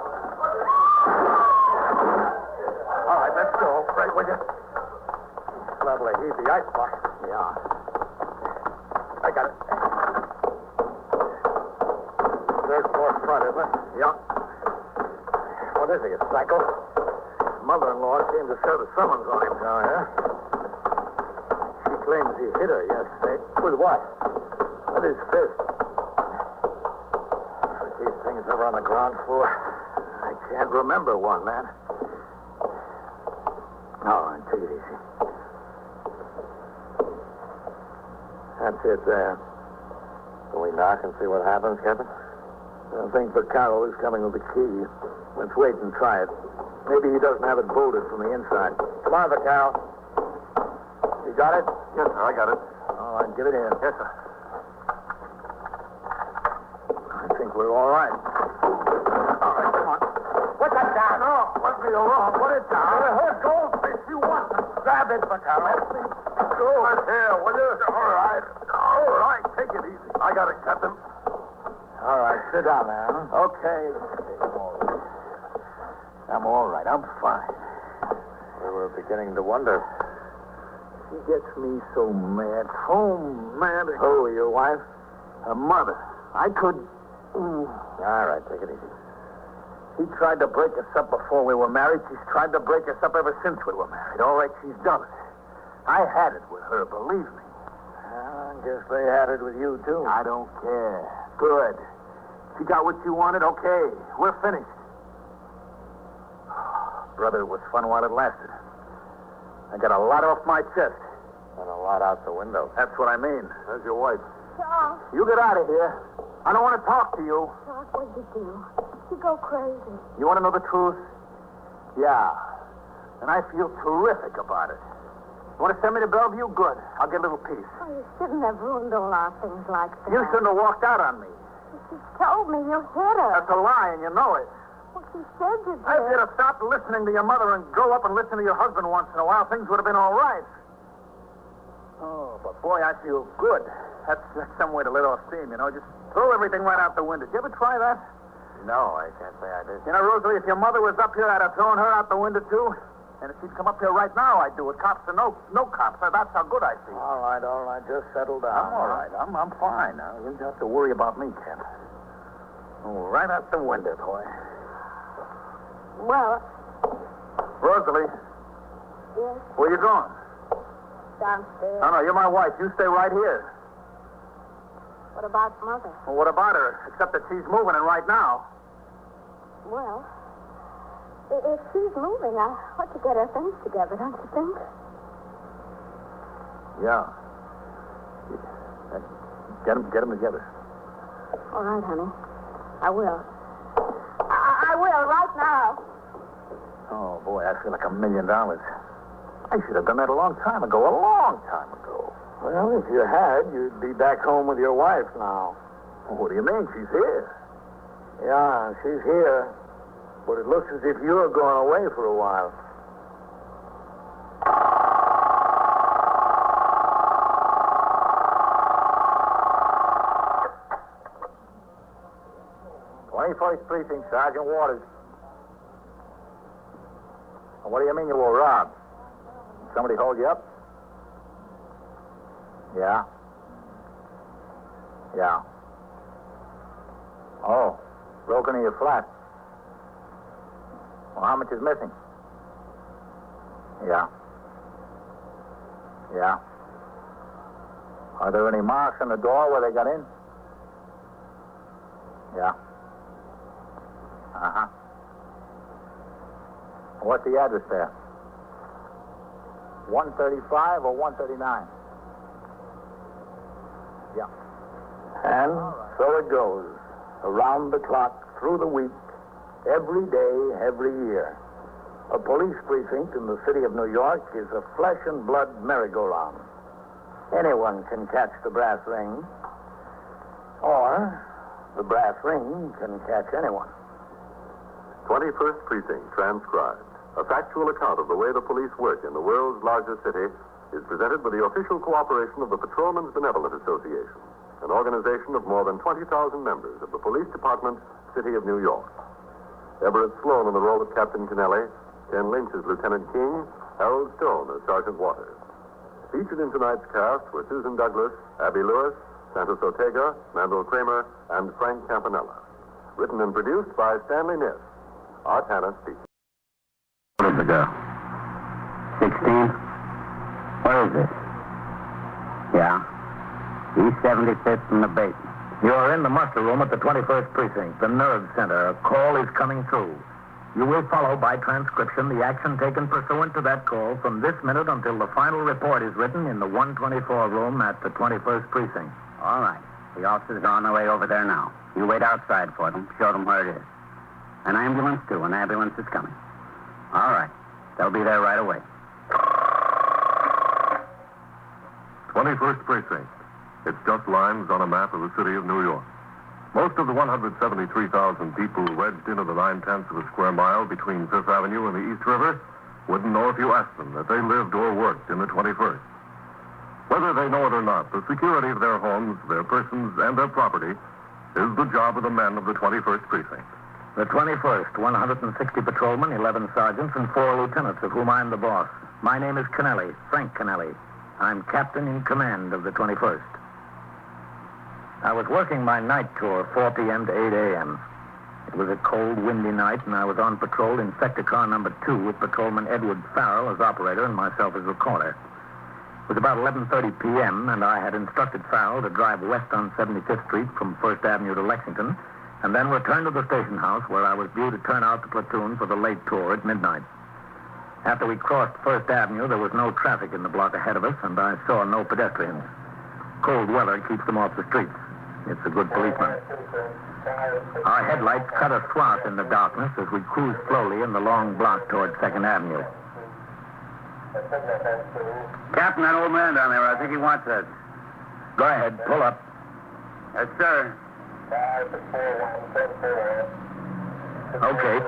All right, let's go. Right with you. Lovely. He's the icebox. Yeah. I got it. Third floor front, isn't it? Yeah. What is he, a psycho? Mother-in-law came to serve a summons on him. Oh, yeah? She claims he hit her yesterday. With what? With his fist. Put these things over on the ground floor. I can't remember one, man. All right, take it easy. That's it there. Can we knock and see what happens, Captain? I think Vaccaro is coming with the key. Let's wait and try it. Maybe he doesn't have it bolted from the inside. Come on, Vaccaro. You got it? Yes, sir, I got it. All right, give it in. Yes, sir. I think we're all right. All right, come on. Put that down. No, let me alone. Put it down. Here, goldfish, you want to grab it, Vaccaro. Go right here, will you? All right. All right, take it easy. I got it, Captain. All right, sit down now. Okay. I'm all right. I'm fine. We were beginning to wonder. She gets me so mad. So mad. Who, your wife? Her mother. I could... All right, take it easy. She tried to break us up before we were married. She's tried to break us up ever since we were married. All right, she's done it. I had it with her, believe me. I guess they had it with you, too. I don't care. Good. She got what you wanted, okay. We're finished. Brother, it was fun while it lasted. I got a lot off my chest. And a lot out the window. That's what I mean. There's your wife. Charles. You get out of here. I don't want to talk to you. Charles, what'd you do? You go crazy. You want to know the truth? Yeah. And I feel terrific about it. You want to send me to Bellevue? Good. I'll get a little peace. Oh, you shouldn't have ruined all our things like that. You shouldn't have walked out on me. She told me you hit her. That's a lie, and you know it. Well, she said you did. If you'd have stopped listening to your mother and grow up and listen to your husband once in a while, things would have been all right. Oh, but boy, I feel good. That's some way to let off steam, you know. Just throw everything right out the window. Did you ever try that? No, I can't say I did. You know, Rosalie, if your mother was up here, I'd have thrown her out the window, too. And if she'd come up here right now, I'd do it. Cops or no cops. That's how good I feel. All right. Just settle down. I'm all right. I'm fine now. You don't have to worry about me, Kent. Oh, right out the window, boy. Well, Rosalie, yes, where you going? downstairs. No, you're my wife. You stay right here. What about Mother? Well, what about her? Except that she's moving in right now. Well, if she's moving, I ought to get her things together, don't you think? Yeah. Get them together. All right, honey. I will. I will, right now. Oh, boy, I feel like $1 million. I should have done that a long time ago. A long time ago. Well, if you had, you'd be back home with your wife now. What do you mean? She's here. Yeah, she's here. But it looks as if you're going away for a while. First Precinct, Sergeant Waters. What do you mean you were robbed? Somebody hold you up? Yeah. Yeah. Oh, broke into your flat. Well, how much is missing? Yeah. Yeah. Are there any marks on the door where they got in? Yeah. Uh-huh. What's the address there? 135 or 139? Yeah. And so it goes. Around the clock, through the week, every day, every year. A police precinct in the city of New York is a flesh and blood merry-go-round. Anyone can catch the brass ring, or the brass ring can catch anyone. 21st Precinct, transcribed. A factual account of the way the police work in the world's largest city is presented with the official cooperation of the Patrolmen's Benevolent Association, an organization of more than 20,000 members of the Police Department, City of New York. Everett Sloan in the role of Captain Kennelly, Ken Lynch as Lieutenant King, Harold Stone as Sergeant Waters. Featured in tonight's cast were Susan Douglas, Abby Lewis, Santos Ortega, Mandel Kramer, and Frank Campanella. Written and produced by Stanley Niss. Art Hannah speaking. What is the girl? 16? Where is this? Yeah. East 75th from the base. You're in the muster room at the 21st Precinct, the nerve center. A call is coming through. You will follow by transcription the action taken pursuant to that call from this minute until the final report is written in the 124 room at the 21st Precinct. All right. The officers are on their way over there now. You wait outside for them. Show them where it is. An ambulance, too. An ambulance is coming. All right. They'll be there right away. 21st Precinct. It's just lines on a map of the city of New York. Most of the 173,000 people wedged into the 9/10 of a square mile between Fifth Avenue and the East River wouldn't know if you asked them that they lived or worked in the 21st. Whether they know it or not, the security of their homes, their persons, and their property is the job of the men of the 21st Precinct. The 21st, 160 patrolmen, 11 sergeants, and 4 lieutenants, of whom I'm the boss. My name is Kennelly, Frank Kennelly. I'm captain in command of the 21st. I was working my night tour, 4 p.m. to 8 a.m. It was a cold, windy night, and I was on patrol in sector car number 2 with Patrolman Edward Farrell as operator and myself as recorder. It was about 11:30 p.m., and I had instructed Farrell to drive west on 75th Street from 1st Avenue to Lexington, and then return to the station house where I was due to turn out the platoon for the late tour at midnight. After we crossed 1st Avenue, there was no traffic in the block ahead of us, and I saw no pedestrians. Cold weather keeps them off the streets. It's a good policeman. Our headlights cut a swath in the darkness as we cruised slowly in the long block toward 2nd Avenue. Captain, that old man down there, I think he wants us. Go ahead, pull up. Yes, sir. Okay.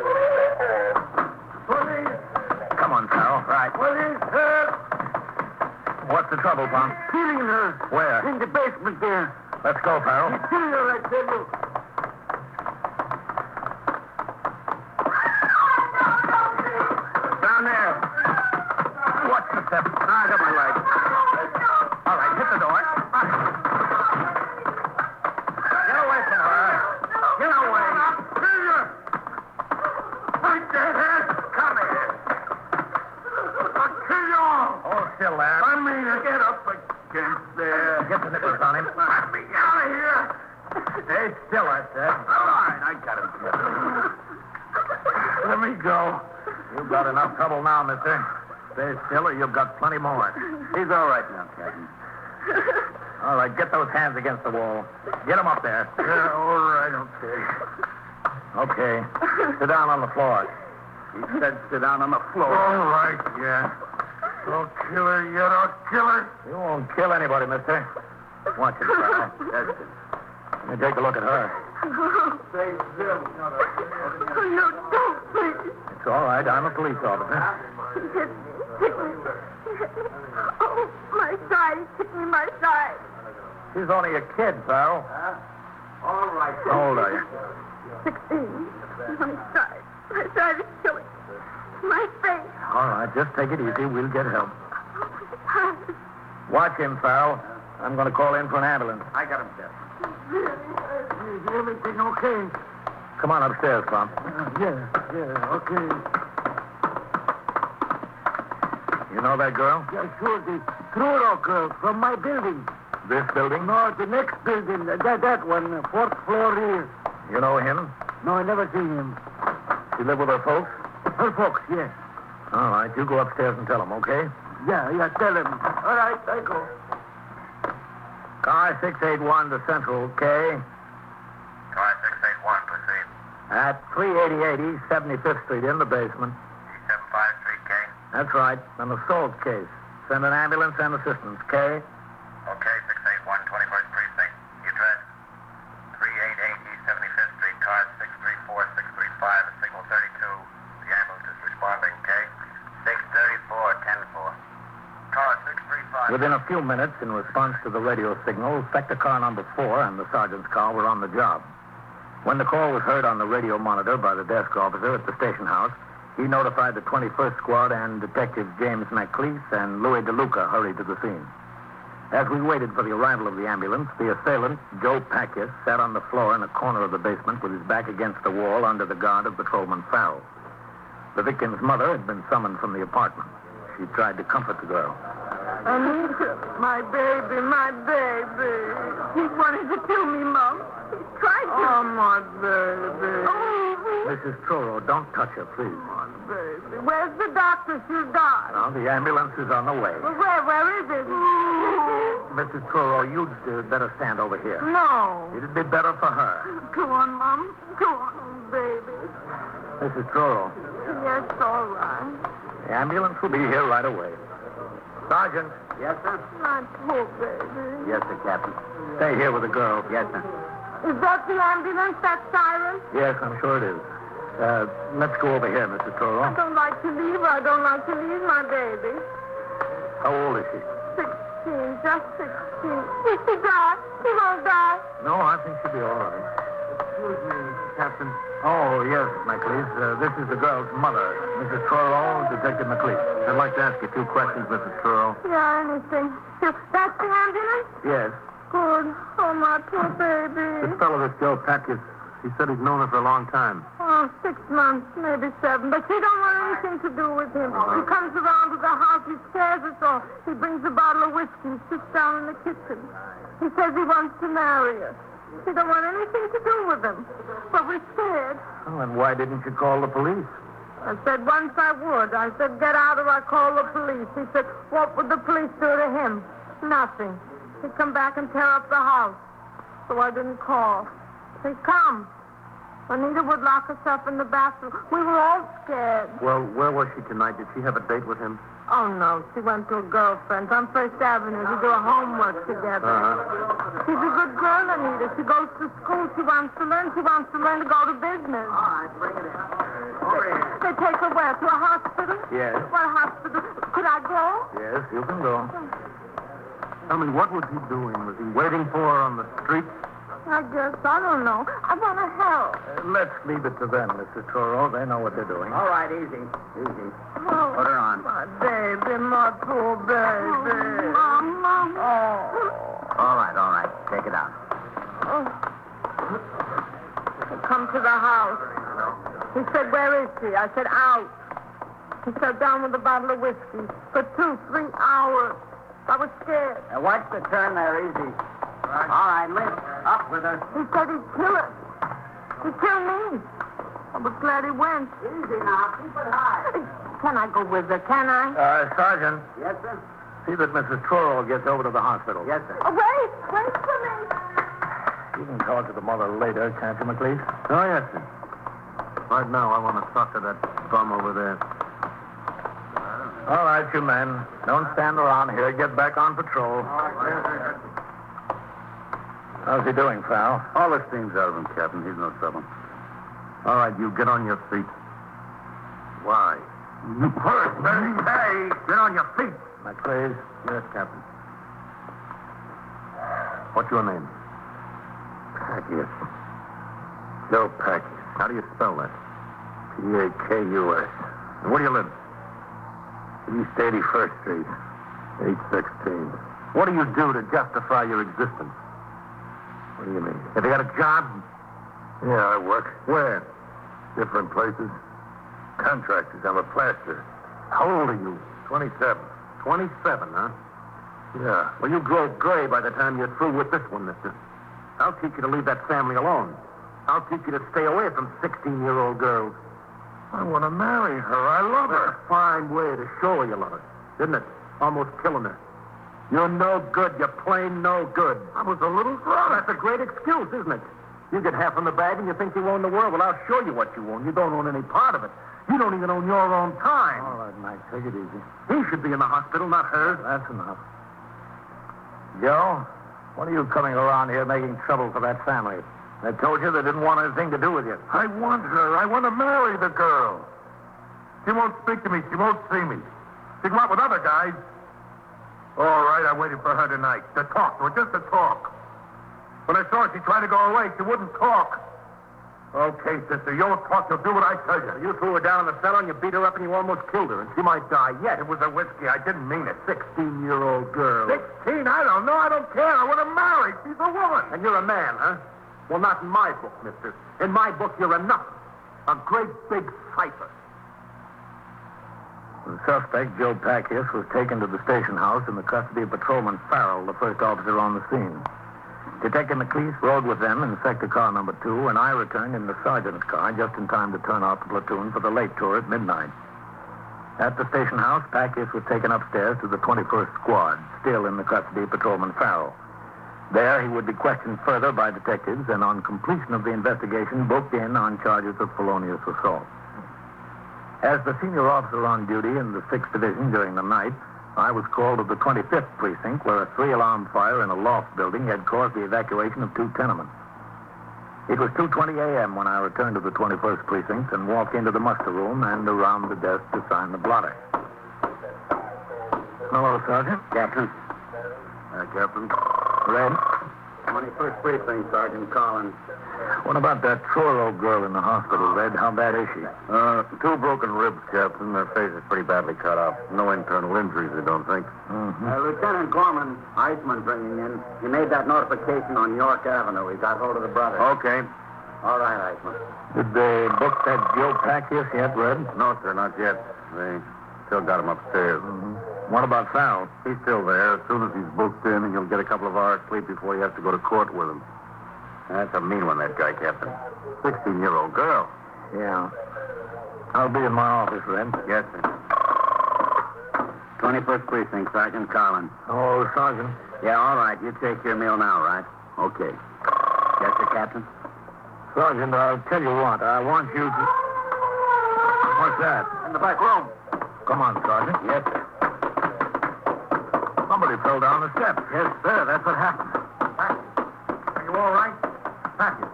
Police! Come on, Farrell. Right. Police, sir! What's the trouble, Pom? Killing her. Where? In the basement there. Let's go, Farrell. He's killing her, I tell you. Down there. Watch the step. I got my light. All right, hit the door. Get away from her. Get away. Kill her. Right there. Come here. I'll kill you all. Hold still there. I mean, get up against there. Get the nippers on him. Let me out of here. Stay still, I said. All right, I got him. Let me go. You've got enough trouble now, mister. Stay still or you've got plenty more. He's all right now, Captain. All right, get those hands against the wall. Get them up there. Yeah, all right, okay. Okay. Sit down on the floor. He said sit down on the floor. All right, yeah. Don't kill her yet. I'll kill her. You won't kill anybody, mister. Watch it, Farrell. Let me take a look at her. Say, Zim. No, don't, please. It's all right. I'm a police officer. He hit me. Oh, my side. He kicked me in my side. She's only a kid, Farrell. All right. How old are you? 16. My side. My side is killing. My face. All right, just take it easy. We'll get help. Oh, Watch him, Farrell. I'm going to call in for an ambulance. I got him, Captain. Is everything okay? Come on upstairs, Pom. Yeah, okay. You know that girl? Yeah, sure. The Truro girl from my building. This building? No, the next building. That one, 4th floor here. You know him? No, I never seen him. She live with her folks? Her folks, yes. All right, you go upstairs and tell them, okay? Yeah, tell him. All right, I go. Car 681 to Central, K. Car 681, proceed. At 388 East 75th Street, in the basement. E753K. That's right. An assault case. Send an ambulance and assistance. K. Okay, 681 21st Precinct. The address? 388 East 75th Street, cars 634, 635, and signal 32. The ambulance is responding, K. 634, 10-4. Car 635. Within a few minutes, in response to the radio signal, Sector Car number 4 and the sergeant's car were on the job. When the call was heard on the radio monitor by the desk officer at the station house, he notified the 21st Squad, and Detectives James McLeese and Louis DeLuca hurried to the scene. As we waited for the arrival of the ambulance, the assailant, Joe Packus, sat on the floor in a corner of the basement with his back against the wall under the guard of Patrolman Farrell. The victim's mother had been summoned from the apartment. She tried to comfort the girl. Anita, my baby, my baby. He wanted to kill me, Mom. He tried to. Oh, my baby. Oh. Mrs. Truro, don't touch her, please. My baby. Where's the doctor she's got? Now, the ambulance is on the way. Well, where is it? Mrs. Truro, you'd better stand over here. No. It'd be better for her. Go on, Mom. Go on, baby. Mrs. Truro. Yes, all right. The ambulance will be here right away. Sergeant. Yes, sir? My poor baby. Yes, sir, Captain. Stay here with the girl. Yes, sir. Is that the ambulance, that siren? Yes, I'm sure it is. Let's go over here, Mrs. Truro. I don't like to leave her. I don't like to leave my baby. How old is she? 16, just 16. Will she die? She won't die. No, I think she'll be all right. Excuse me, Captain. Oh, yes, McLeese. This is the girl's mother, Mrs. Truro, Detective McLeese. I'd like to ask you 2 questions, Mrs. Truro. Yeah, anything. That's the ambulance? Yes. Good. Oh, my poor baby. This fellow, this Joe Packus, he said he's known her for a long time. Oh, 6 months, maybe 7. But she don't want anything to do with him. He comes around to the house. He scares us all. He brings a bottle of whiskey, sits down in the kitchen. He says he wants to marry us. She don't want anything to do with him. But we're scared. Oh, and why didn't you call the police? I said once I would. I said, get out or I call the police. He said, what would the police do to him? Nothing. He'd come back and tear up the house. So I didn't call. He'd come. Anita would lock herself in the bathroom. We were all scared. Well, where was she tonight? Did she have a date with him? Oh, no. She went to a girlfriend's on First Avenue to do her homework together. She's a good girl, Anita. She goes to school. She wants to learn. She wants to learn to go to business. All right, bring it in. They take her where? To a hospital? Yes. What hospital? Could I go? Yes, you can go. Tell me, what was he doing? Was he waiting for her on the street? I guess. I don't know. I want to help. Let's leave it to them, Mr. Truro. They know what they're doing. All right, easy. Easy. Oh, Put her on. my baby, my poor baby. Mama. Oh. All right. Take it out. Oh. He come to the house. He said, where is she? I said, out. He sat down with a bottle of whiskey for 2-3 hours. I was scared. Watch the turn there, easy. All right, lift. Up with her. He said he'd kill her. He'd kill me. I was glad he went. Easy now. Keep it high. Can I go with her? Can I? Sergeant. Yes, sir? See that Mrs. Truro gets over to the hospital. Yes, sir. Oh, wait for me. You can talk to the mother later, can't you, McLeese? Oh, yes, sir. Right now, I want to talk to that bum over there. All right, you men. Don't stand around here. Get back on patrol. How's he doing, Farrell? All the steam's out of him, Captain. He's no trouble. All right, you get on your feet. Why? You first, man. Hey, get on your feet. McLeese. Yes, Captain. What's your name? Packus. Joe Packus. How do you spell that? P-A-K-U-S. And where do you live? East 81st Street. 816. What do you do to justify your existence? What do you mean? Have you got a job? Yeah, I work. Where? Different places. Contractors. I'm a plasterer. How old are you? 27. 27, huh? Yeah. Well, you grow gray by the time you're through with this one, mister. I'll teach you to leave that family alone. I'll teach you to stay away from 16-year-old girls. I want to marry her. I love her. A fine way to show her you love her, isn't it? Almost killing her. You're no good. You're plain no good. I was a little drunk. That's a great excuse, isn't it? You get half in the bag and you think you own the world. Well, I'll show you what you own. You don't own any part of it. You don't even own your own time. All right, Mike, take it easy. He should be in the hospital, not her. That's enough. Joe, what are you coming around here making trouble for that family? They told you they didn't want anything to do with you. I want her. I want to marry the girl. She won't speak to me. She won't see me. She can go out with other guys. All right, I waited for her tonight. To talk to her, just to talk. When I saw her, she tried to go away. She wouldn't talk. Okay, sister, you won't talk. You'll do what I tell you. You threw her down in the cellar and you beat her up and you almost killed her. And she might die yet. It was a whiskey. I didn't mean it. 16-year-old girl. 16? I don't know. I don't care. I want to marry. She's a woman. And you're a man, huh? Well, not in my book, mister. In my book, you're a nothing. A great big cipher. The suspect, Joe Packius, was taken to the station house in the custody of Patrolman Farrell, the first officer on the scene. Detective McLeese rode with them in sector car number 2, and I returned in the sergeant's car just in time to turn off the platoon for the late tour at midnight. At the station house, Packius was taken upstairs to the 21st Squad, still in the custody of Patrolman Farrell. There, he would be questioned further by detectives, and on completion of the investigation, booked in on charges of felonious assault. As the senior officer on duty in the 6th Division during the night, I was called to the 25th Precinct, where a 3-alarm fire in a loft building had caused the evacuation of 2 tenements. It was 2:20 a.m. when I returned to the 21st Precinct and walked into the muster room and around the desk to sign the blotter. Hello, Sergeant. Captain. Captain. Red. 21st Precinct, Sergeant Collins. What about that poor old girl in the hospital, Red? How bad is she? 2 broken ribs, Captain. Her face is pretty badly cut up. No internal injuries, I don't think. Lieutenant Gorman, Iceman bringing in. He made that notification on York Avenue. He got hold of the brother. Okay. All right, Iceman. Did they book that Joe Packius yet, Red? No, sir, not yet. They still got him upstairs. What about Farrell? He's still there. As soon as he's booked in, he'll get a couple of hours sleep before he has to go to court with him. That's a mean one, that guy, Captain. 16-year-old girl. Yeah. I'll be in my office, Red. Yes, sir. 21st Precinct, Sergeant Collins. Oh, Sergeant. Yeah, all right. You take your meal now, right? Okay. Yes, sir, Captain? Sergeant, I'll tell you what. I want you to... What's that? In the back room. Come on, Sergeant. Yes, sir. Somebody fell down the steps. Yes, sir. That's what happened. Are you all right? Packius.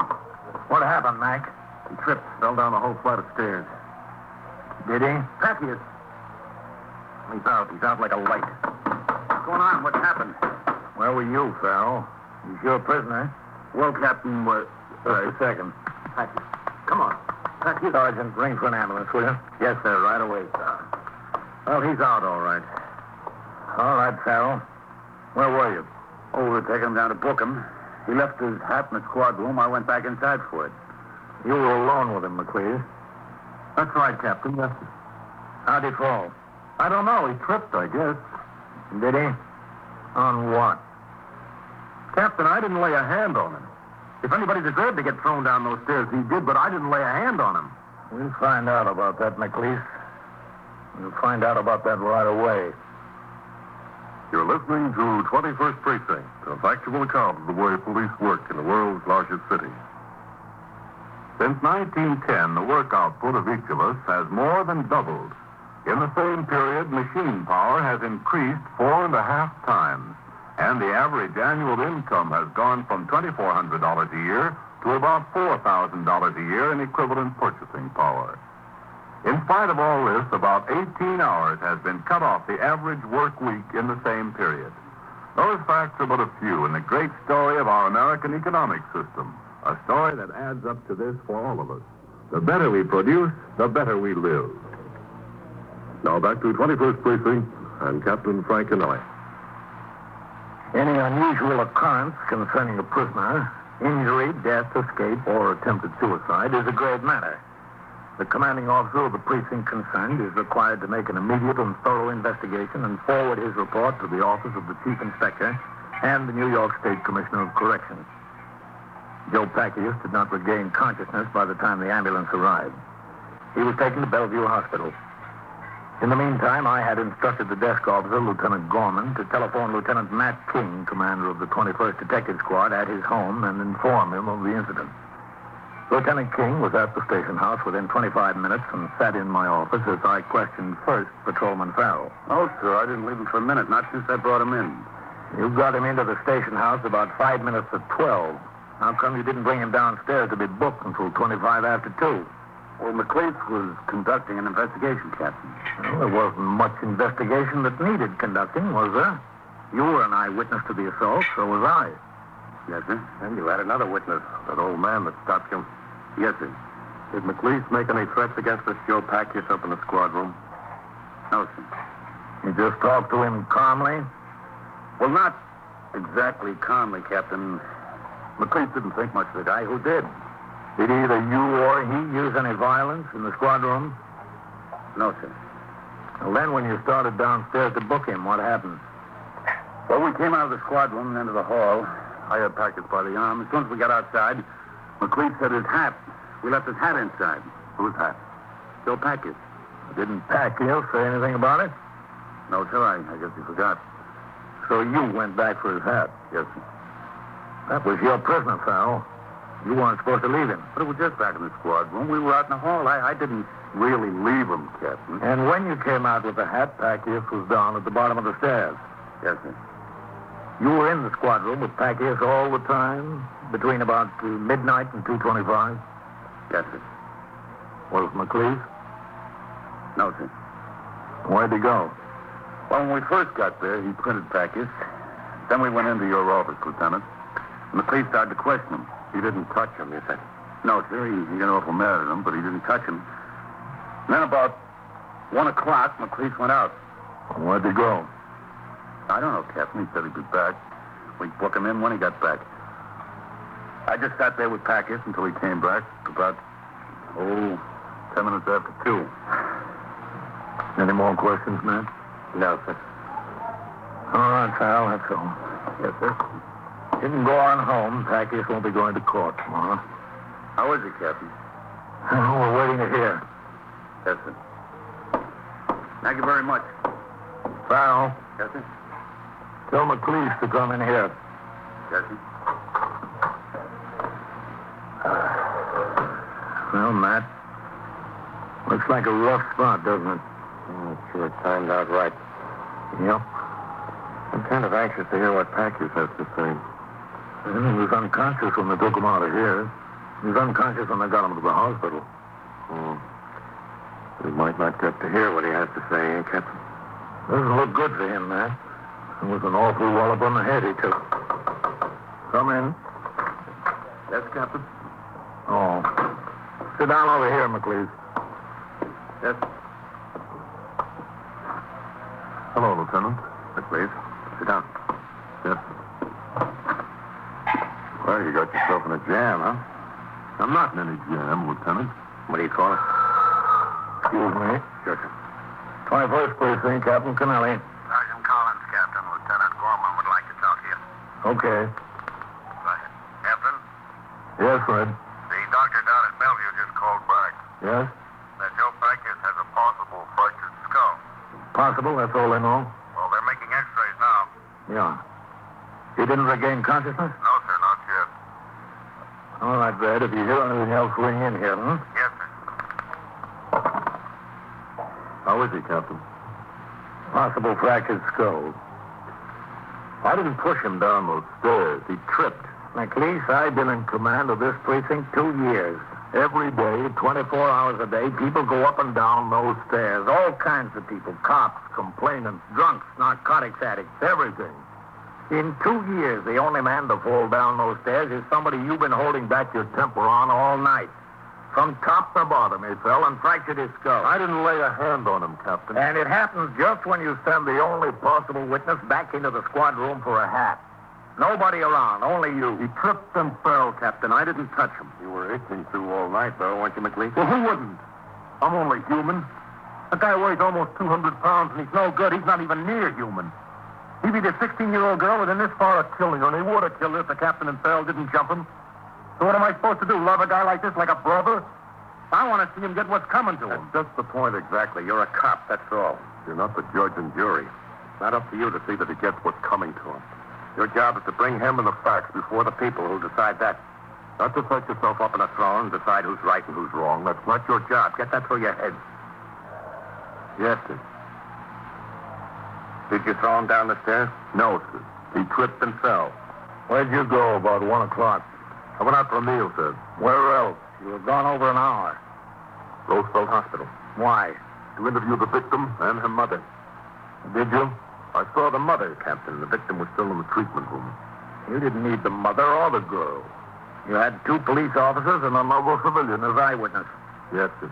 What happened, Mac? He tripped, fell down the whole flight of stairs. Did he? Packius. He's out. He's out like a light. What's going on? What happened? Where were you, Farrell? He's your prisoner. Well, Captain, Just a second. Packius. Come on. Packius. Sergeant, ring for an ambulance, will you? Yes, sir, right away, sir. Well, he's out, all right. All right, Farrell. Where were you? Oh, we were taking him down to book him. He left his hat in the squad room. I went back inside for it. You were alone with him, McLeese. That's right, Captain. Yes, sir. How'd he fall? I don't know. He tripped, I guess. Did he? On what? Captain, I didn't lay a hand on him. If anybody deserved to get thrown down those stairs, he did, but I didn't lay a hand on him. We'll find out about that, McLeese. We'll find out about that right away. You're listening to 21st Precinct, a factual account of the way police work in the world's largest city. Since 1910, the work output of each of us has more than doubled. In the same period, machine power has increased 4.5 times, and the average annual income has gone from $2,400 a year to about $4,000 a year in equivalent purchasing power. In spite of all this, about 18 hours has been cut off the average work week in the same period. Those facts are but a few in the great story of our American economic system, a story that adds up to this for all of us. The better we produce, the better we live. Now back to 21st Precinct and Captain Frank Anelli. Any unusual occurrence concerning a prisoner, injury, death, escape, or attempted suicide is a grave matter. The commanding officer of the precinct concerned is required to make an immediate and thorough investigation and forward his report to the office of the chief inspector and the New York State Commissioner of Corrections. Joe Packius did not regain consciousness by the time the ambulance arrived. He was taken to Bellevue Hospital. In the meantime, I had instructed the desk officer, Lieutenant Gorman, to telephone Lieutenant Matt King, commander of the 21st Detective Squad, at his home and inform him of the incident. Lieutenant King was at the station house within 25 minutes and sat in my office as I questioned first Patrolman Farrell. Oh, sir, I didn't leave him for a minute, not since I brought him in. You got him into the station house about 5 minutes to 12. How come you didn't bring him downstairs to be booked until 25 after 2? Well, McLeese was conducting an investigation, Captain. Well, there wasn't much investigation that needed conducting, was there? You were an eyewitness to the assault, so was I. Yes, sir. And you had another witness, that old man that stopped you. Yes, sir. Did McLeese make any threats against this Joe Packius up in the squad room? No, sir. You just talked to him calmly? Well, not exactly calmly, Captain. McLeese didn't think much of the guy. Who did? Did either you or he use any violence in the squad room? No, sir. Well, then when you started downstairs to book him, what happened? Well, we came out of the squad room and into the hall. I had Packius by the arm. As soon as we got outside, McLeese had his hat. We left his hat inside. Whose hat? Joe Packius. Didn't Packius say anything about it? No, sir. I guess he forgot. So you went back for his hat? Yes, sir. That was your prisoner, Farrell. You weren't supposed to leave him. But it was just back in the squad room. We were out in the hall. I didn't really leave him, Captain. And when you came out with the hat, Packius was down at the bottom of the stairs. Yes, sir. You were in the squad room with Packius all the time, between about midnight and 2:25? Yes, sir. Was McLeese? No, sir. Where'd he go? Well, when we first got there, he printed Packius. Then we went into your office, Lieutenant. McLeese started to question him. He didn't touch him, you said? No, sir. He got awful mad at him, but he didn't touch him. And then about 1 o'clock, McLeese went out. Where'd he go? I don't know, Captain. He said he'd be back. We'd book him in when he got back. I just sat there with Packius until he came back about, 10 minutes after 2. Any more questions, man? No, sir. All right, Farrell, that's all. Yes, sir. You can go on home. Packius won't be going to court tomorrow. How is he, Captain? Oh, we're waiting to hear. Yes, sir. Thank you very much. Farrell. Yes, sir. Tell McLeese to come in here. Yes, sir. Well, Matt, looks like a rough spot, doesn't it? It sure timed out right. Yep. I'm kind of anxious to hear what Packius has to say. Well, he was unconscious when they took him out of here. He was unconscious when they got him to the hospital. Oh. We might not get to hear what he has to say, eh, Captain? Doesn't look good for him, Matt. It was an awful wallop on the head he took. Come in. Yes, Captain. Oh. Sit down over here, McLeese. Yes. Hello, Lieutenant. McLeese, sit down. Yes. Well, you got yourself in a jam, huh? I'm not in any jam, Lieutenant. What do you call it? Excuse me. Sure, sir. 21st Precinct, Captain Kennelly. Sergeant Collins, Captain. Lieutenant Gorman would like to talk to you. Okay. Go ahead. Captain, Yes, Fred. the doctor down at Bellevue just called back. Yes? That Joe Packius has a possible fractured skull. Possible, that's all they know? Well, they're making x-rays now. Yeah. He didn't regain consciousness? No, sir, not yet. All right, Brad. If you hear anything else, ring in here, huh? Yes, sir. How is he, Captain? Possible fractured skull. I didn't push him down those stairs. He tripped. McLeese, I've been in command of this precinct 2 years. Every day, 24 hours a day, people go up and down those stairs. All kinds of people. Cops, complainants, drunks, narcotics addicts, everything. In 2 years, the only man to fall down those stairs is somebody you've been holding back your temper on all night. From top to bottom, he fell and fractured his skull. I didn't lay a hand on him, Captain. And it happens just when you send the only possible witness back into the squad room for a hat. Nobody around, only you. He tripped and fell, Captain. I didn't touch him. You were itching through all night, though, weren't you, McLeese? Well, who wouldn't? I'm only human. A guy weighs almost 200 pounds, and he's no good. He's not even near human. He beat a 16-year-old girl within this far of killing her, and he would have killed her if the captain and Farrell didn't jump him. So what am I supposed to do, love a guy like this like a brother? I want to see him get what's coming to him. That's just the point, exactly. You're a cop, that's all. You're not the judge and jury. It's not up to you to see that he gets what's coming to him. Your job is to bring him and the facts before the people who'll decide that. Not to set yourself up in a throne and decide who's right and who's wrong. That's not your job. Get that through your head. Yes, sir. Did you throw him down the stairs? No, sir. He tripped and fell. Where'd you go about 1 o'clock? I went out for a meal, sir. Where else? You were gone over an hour. Roosevelt Hospital. Why? To interview the victim and her mother. Did you? I saw the mother, Captain. The victim was still in the treatment room. You didn't need the mother or the girl. You had 2 police officers and another civilian as eyewitness. Yes, sir.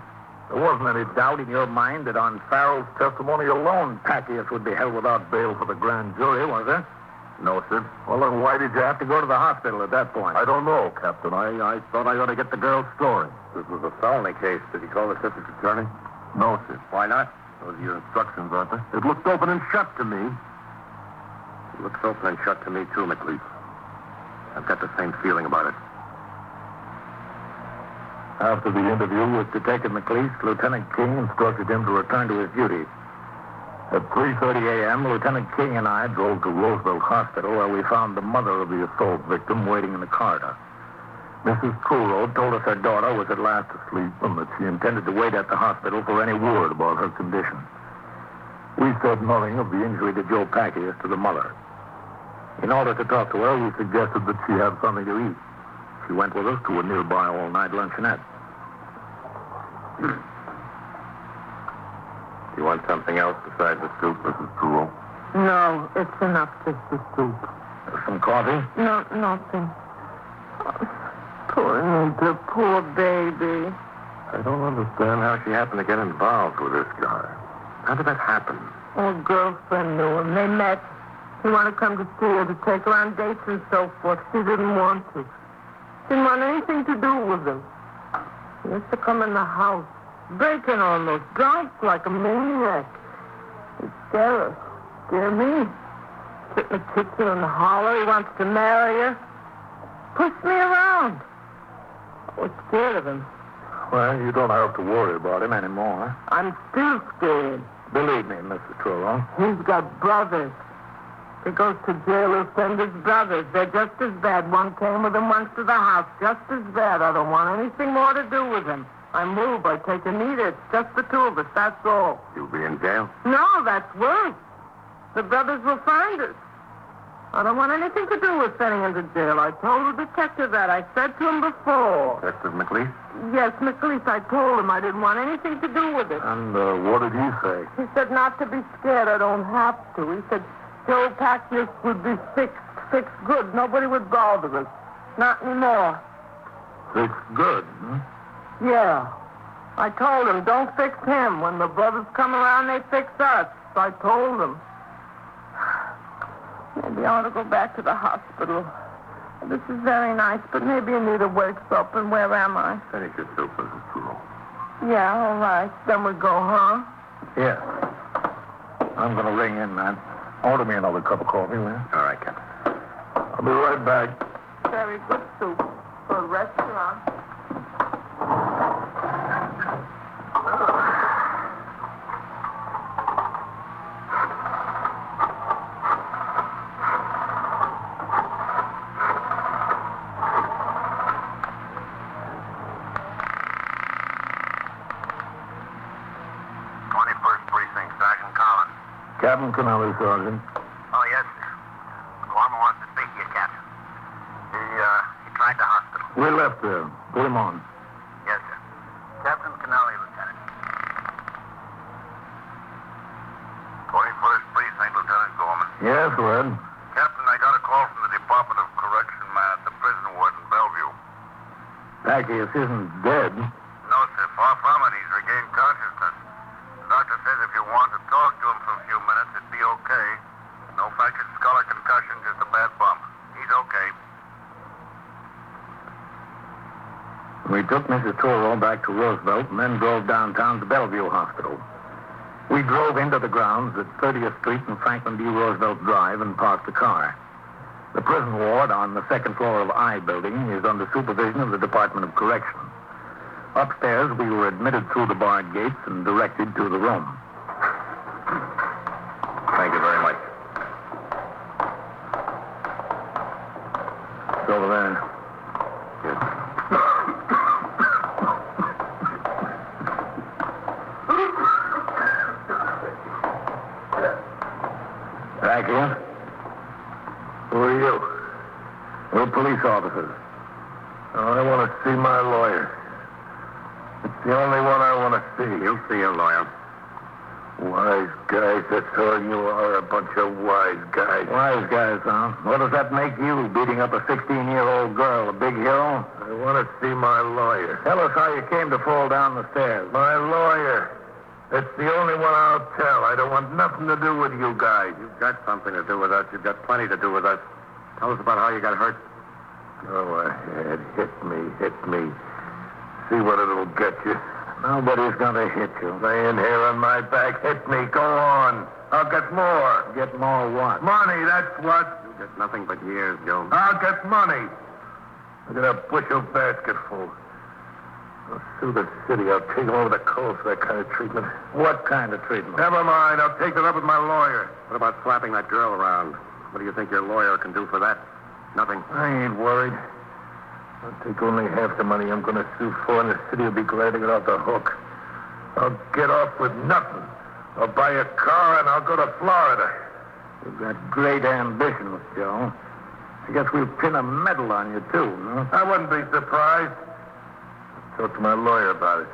There wasn't any doubt in your mind that on Farrell's testimony alone, Packius would be held without bail for the grand jury, was there? No, sir. Well, then why did you have to go to the hospital at that point? I don't know, Captain. I thought I ought to get the girl's story. This was a felony case. Did he call the district attorney? No, sir. Why not? Those are your instructions, aren't they? It looked open and shut to me. It looks open and shut to me, too, McLeese. I've got the same feeling about it. After the interview with Detective McLeese, Lieutenant King instructed him to return to his duties. At 3:30 a.m., Lieutenant King and I drove to Roosevelt Hospital, where we found the mother of the assault victim waiting in the corridor. Mrs. Truro told us her daughter was at last asleep and that she intended to wait at the hospital for any word about her condition. We said nothing of the injury to Joe Packius to the mother. In order to talk to her, we suggested that she have something to eat. She went with us to a nearby all-night luncheonette. You want something else besides the soup, Mrs. Truro? No, it's enough, just the soup. Some coffee? No, nothing. Poor Nita, poor baby. I don't understand how she happened to get involved with this guy. How did that happen? Oh, a girlfriend knew him. They met. He wanted to come to see her, to take her on dates and so forth. She didn't want to. Didn't want anything to do with him. He used to come in the house, breaking almost, drunk like a maniac. He'd scare her. Scare me. Sit in the kitchen and holler. He wants to marry her. Push me around. I was scared of him. Well, you don't have to worry about him anymore. I'm still scared. Believe me, Mrs. Truro. He's got brothers. He goes to jail, he'll send his brothers. They're just as bad. One came with him once to the house. Just as bad. I don't want anything more to do with him. I move. I take Anita. It's just the 2 of us. That's all. You'll be in jail? No, that's worse. The brothers will find us. I don't want anything to do with sending him to jail. I told the detective that. I said to him before. Detective McLeese? Yes, McLeese. I told him I didn't want anything to do with it. And what did he say? He said not to be scared. I don't have to. He said Joe Packius would be fixed good. Nobody would bother us. Not anymore. Fixed good, hmm? Yeah. I told him, don't fix him. When the brothers come around, they fix us. So I told him. Maybe I ought to go back to the hospital. This is very nice, but maybe Anita wakes up, and where am I? Finish your soup, Mrs. Truro. Yeah, all right. Then we go, huh? Yeah. I'm going to ring in, man. Order me another cup of coffee, will you? All right, Captain. I'll be right back. Very good soup for a restaurant. Captain Connelly, Sergeant. Oh, yes, sir. Gorman wants to speak to you, Captain. He tried the hospital. We left there. Put him on. Yes, sir. Captain Connelly, Lieutenant. 21st Precinct, Lieutenant Gorman. Yes, Red. Captain, I got a call from the Department of Correction man at the prison ward in Bellevue. Packius isn't dead. No, sir. Far from it. He's regained consciousness. The doctor says if you want to talk to him for a few minutes, it'd be okay. No fractured skull or concussion, just a bad bump. He's okay. We took Mrs. Truro back to Roosevelt and then drove downtown to Bellevue Hospital. We drove into the grounds at 30th Street and Franklin D. Roosevelt Drive and parked the car. The prison ward on the second floor of I building is under supervision of the Department of Correction. Upstairs, we were admitted through the barred gates and directed to the room. Thank you very much. It's over there. Good. back here? Who are you? We're police officers. Oh, I want to see my lawyer. It's the only one I want to see. You'll see your lawyer. Wise guys, that's all you are, a bunch of wise guys. Wise guys, huh? What does that make you, beating up a 16-year-old girl, a big hero? I want to see my lawyer. Tell us how you came to fall down the stairs. My lawyer. That's the only one I'll tell. I don't want nothing to do with you guys. You've got something to do with us. You've got plenty to do with us. Tell us about how you got hurt. Go ahead. Hit me. See what it'll get you. Nobody's going to hit you. Laying here on my back. Hit me. Go on. I'll get more. Get more what? Money, that's what. You get nothing but years, Joe. I'll get money. Look at a bushel basket full. I'll sue the city. I'll take them over the coast for that kind of treatment. What kind of treatment? Never mind. I'll take it up with my lawyer. What about slapping that girl around? What do you think your lawyer can do for that? Nothing. I ain't worried. I'll take only half the money I'm going to sue for, and the city will be glad to get off the hook. I'll get off with nothing. I'll buy a car, and I'll go to Florida. You've got great ambitions, Joe. I guess we'll pin a medal on you, too, no? I wouldn't be surprised. I'll talk to my lawyer about it.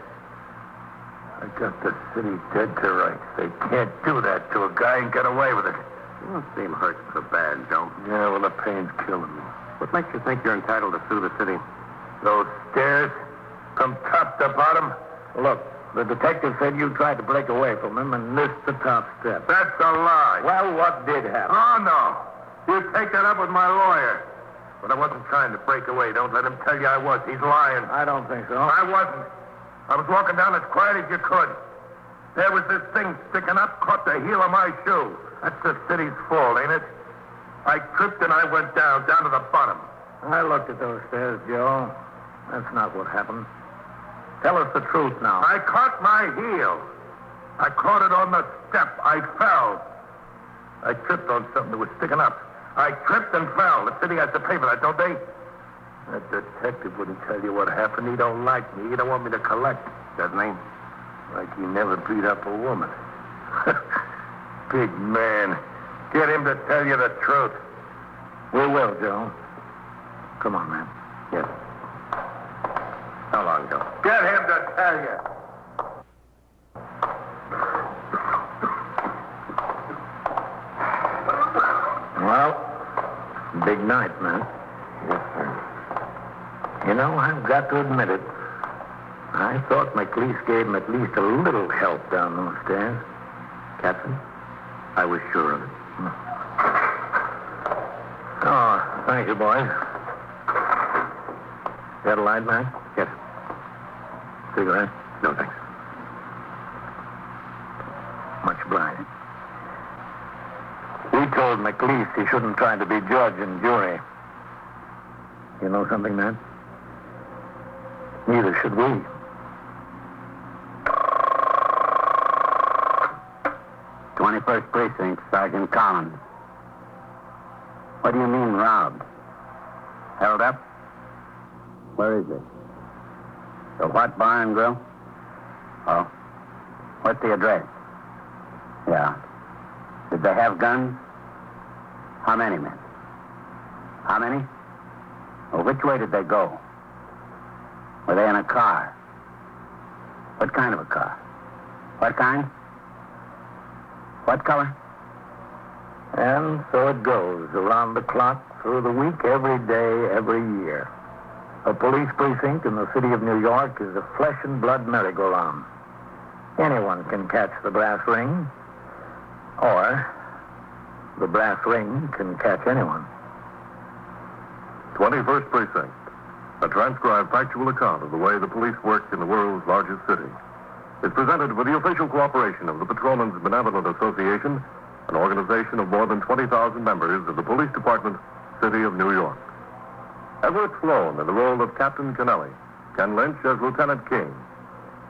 I got the city dead to rights. They can't do that to a guy and get away with it. You don't seem hurt so bad, Joe. Yeah, well, the pain's killing me. What makes you think you're entitled to sue the city? Those stairs, from top to bottom. Look, the detective said you tried to break away from him and missed the top step. That's a lie. Well, what did happen? Oh, no. You take that up with my lawyer. But I wasn't trying to break away. Don't let him tell you I was. He's lying. I don't think so. I wasn't. I was walking down as quiet as you could. There was this thing sticking up, caught the heel of my shoe. That's the city's fault, ain't it? I tripped and I went down to the bottom. I looked at those stairs, Joe. That's not what happened. Tell us the truth now. I caught my heel. I caught it on the step. I fell. I tripped on something that was sticking up. I tripped and fell. The city has to pay for that, don't they? That detective wouldn't tell you what happened. He don't like me. He don't want me to collect. Doesn't he? Like he never beat up a woman. Big man. Get him to tell you the truth. We will, Joe. Come on, man. Yes. How long, Joe? Get him to tell you. Well, big night, man. Yes, sir. You know, I've got to admit it. I thought McLeese gave him at least a little help down those stairs. Captain, I was sure of it. Oh, thank you, boys. Got a light, man? Yes. Cigarette? No, thanks. Much obliged. We told McLeese he shouldn't try to be judge and jury. You know something, man? Neither should we. "21st Precinct, Sergeant Collins. What do you mean, robbed? Held up? Where is it? The what bar and grill? Oh. What's the address? Yeah. Did they have guns? How many men? How many? Well, which way did they go? Were they in a car? What kind of a car? What kind? What color? And so it goes, around the clock, through the week, every day, every year. A police precinct in the city of New York is a flesh and blood merry-go-round. Anyone can catch the brass ring, or the brass ring can catch anyone. 21st Precinct, a transcribed factual account of the way the police work in the world's largest city, is presented with the official cooperation of the Patrolmen's Benevolent Association, an organization of more than 20,000 members of the Police Department, City of New York. Everett Sloan in the role of Captain Kennelly, Ken Lynch as Lieutenant King.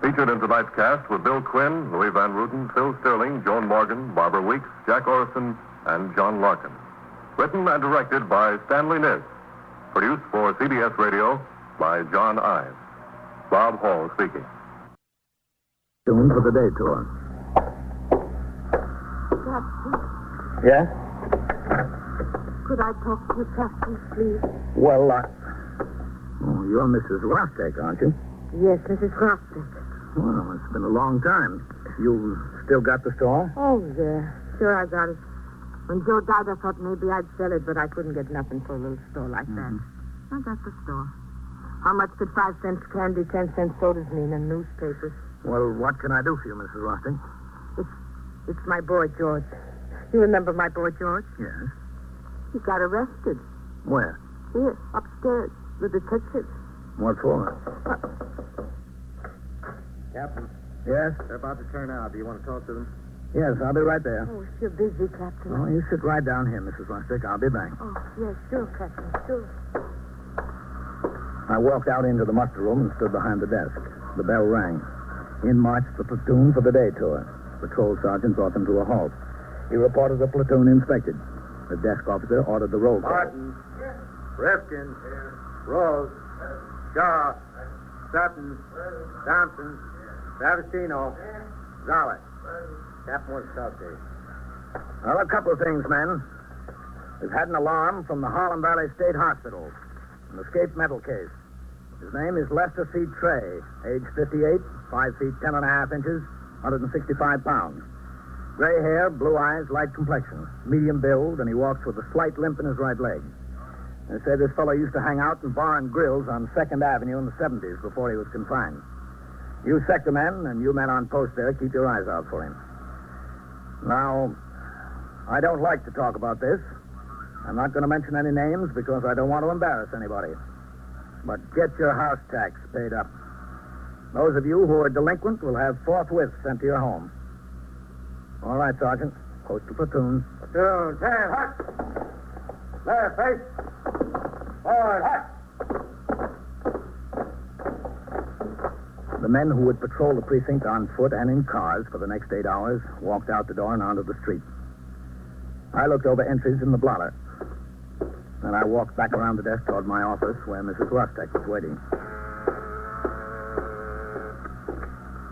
Featured in tonight's cast were Bill Quinn, Louis Van Ruten, Phil Sterling, Joan Morgan, Barbara Weeks, Jack Orson, and John Larkin. Written and directed by Stanley Niss. Produced for CBS Radio by John Ives. Bob Hall speaking. Soon for the day tour. Yeah? Could I talk to you, Captain, please? Well, you're Mrs. Rostek, aren't you? Yes, Mrs. Rostek. Well, it's been a long time. You still got the store? Oh, yeah. Sure, I got it. When Joe died, I thought maybe I'd sell it, but I couldn't get nothing for a little store like that. I got the store. How much could 5 cents candy, 10 cents sodas mean in newspapers? Well, what can I do for you, Mrs. Rostek? It's my boy, George. You remember my boy, George? Yes. He got arrested. Where? Here, upstairs. The detective. What for? Captain. Yes? They're about to turn out. Do you want to talk to them? Yes, I'll be right there. Oh, if you're busy, Captain. Oh, you sit right down here, Mrs. Rostek. I'll be back. Oh, yes, sure, Captain, sure. I walked out into the muster room and stood behind the desk. The bell rang. In marched the platoon for the day tour. Patrol sergeant brought them to a halt. He reported the platoon inspected. The desk officer ordered the roll call. Martin. Rifkin. Rose. Shaw. Sutton. Thompson. Savastino. Zollet. Captain wants to talk to you. Well, a couple of things, men. We've had an alarm from the Harlem Valley State Hospital. An escaped mental case. His name is Lester C. Trey, age 58, 5 feet 10 and a half inches, 165 pounds. Gray hair, blue eyes, light complexion, medium build, and he walks with a slight limp in his right leg. They say this fellow used to hang out in bar and grills on 2nd Avenue in the 70s before he was confined. You sector men and you men on post there, keep your eyes out for him. Now, I don't like to talk about this. I'm not going to mention any names because I don't want to embarrass anybody. But get your house tax paid up. Those of you who are delinquent will have forthwith sent to your home. All right, Sergeant. Post the platoon. Platoon, 10, hut. Left, face. Forward, hut. The men who would patrol the precinct on foot and in cars for the next 8 hours walked out the door and onto the street. I looked over entries in the blotter. Then I walked back around the desk toward my office where Mrs. Rostek was waiting.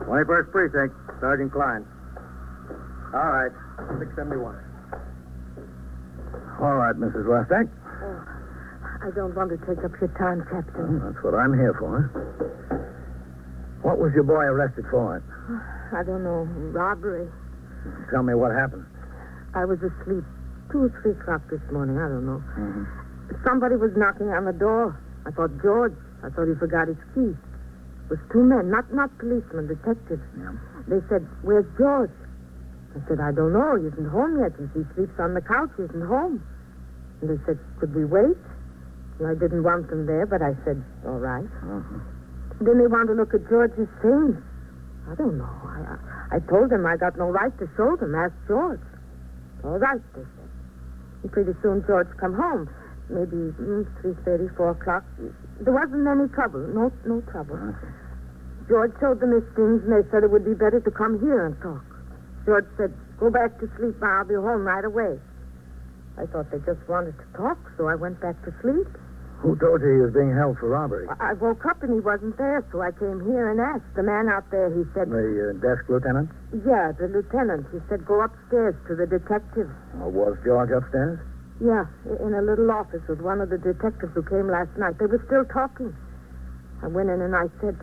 21st Precinct, Sergeant Klein. All right, 671. All right, Mrs. Rostek. Oh, I don't want to take up your time, Captain. Well, that's what I'm here for. What was your boy arrested for? I don't know. Robbery. Tell me what happened. I was asleep 2 or 3 o'clock this morning. I don't know. Mm-hmm. Somebody was knocking on the door. I thought George. I thought he forgot his key. It was 2 men, not policemen, detectives. Yeah. They said, "Where's George?" I said, "I don't know. He isn't home yet. He sleeps on the couch. He isn't home." And they said, "Could we wait?" And I didn't want them there, but I said, "All right." Mm-hmm. Then they wanted to look at George's things. I don't know. I told them I got no right to show them. Ask George. All right, they said. And pretty soon George come home. Maybe 3:30, 4 o'clock. There wasn't any trouble. No trouble. Okay. George showed them his things, and they said it would be better to come here and talk. George said, "Go back to sleep. I'll be home right away." I thought they just wanted to talk, so I went back to sleep. Who told you he was being held for robbery? I woke up and he wasn't there, so I came here and asked. The man out there, he said... The desk lieutenant? Yeah, the lieutenant. He said, "Go upstairs to the detective." Was George upstairs? Yeah, in a little office with one of the detectives who came last night. They were still talking. I went in and I said,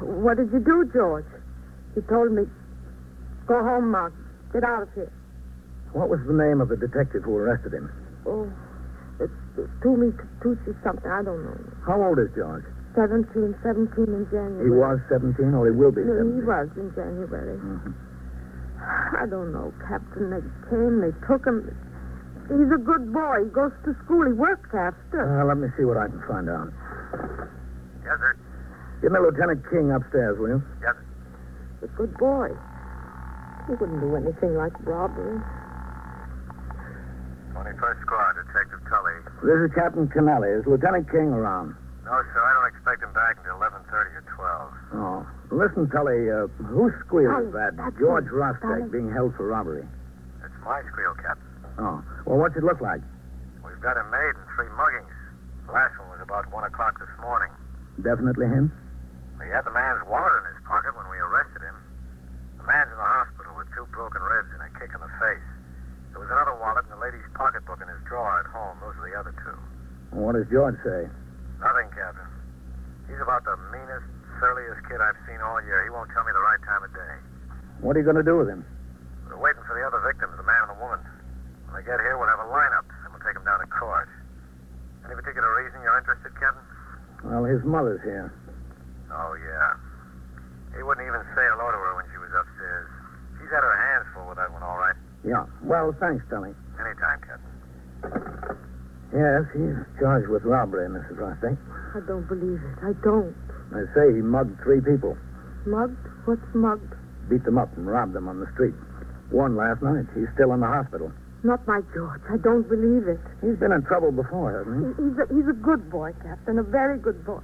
"What did you do, George?" He told me, "Go home, Mark. Get out of here." What was the name of the detective who arrested him? Oh, it's Tucci something. I don't know. How old is George? 17 in January. He was 17 or he will be 17? He was in January. Mm-hmm. I don't know, Captain. They came, they took him. He's a good boy. He goes to school. He works after. Let me see what I can find out. Yes, sir. Give me Lieutenant King upstairs, will you? Yes, sir. He's a good boy. He wouldn't do anything like robbery. 21st Squad, Detective Tully. This is Captain Kennelly. Is Lieutenant King around? No, sir. I don't expect him back until 11:30 or 12. Oh. Listen, Tully, who squealed that George Rostek being held for robbery? It's my squeal, Captain. Oh. Well, what's it look like? We've got him made in 3 muggings. The last one was about 1 o'clock this morning. Definitely him? He had the man's wallet in his pocket when we arrested him. The man's in the hospital with 2 broken ribs and a kick in the face. There was another wallet in the lady's pocketbook in his drawer at home. Those are the other two. What does George say? Nothing, Captain. He's about the meanest, surliest kid I've seen all year. He won't tell me the right time of day. What are you going to do with him? We're waiting for the other victims, the man and the woman. When they get here, we'll have a lineup, and we'll take them down to court. Any particular reason you're interested, Captain? Well, his mother's here. Oh, yeah. He wouldn't even say hello to her when she was upstairs. She's had her hands full with that one, all right. Yeah. Well, thanks, Tony. Anytime, Captain. Yes, he's charged with robbery, Mrs. Rosting. I don't believe it. I don't. They say he mugged 3 people. Mugged? What's mugged? Beat them up and robbed them on the street. One last night. He's still in the hospital. Not my George. I don't believe it. He's been in trouble before, hasn't he? He's a good boy, Captain. A very good boy.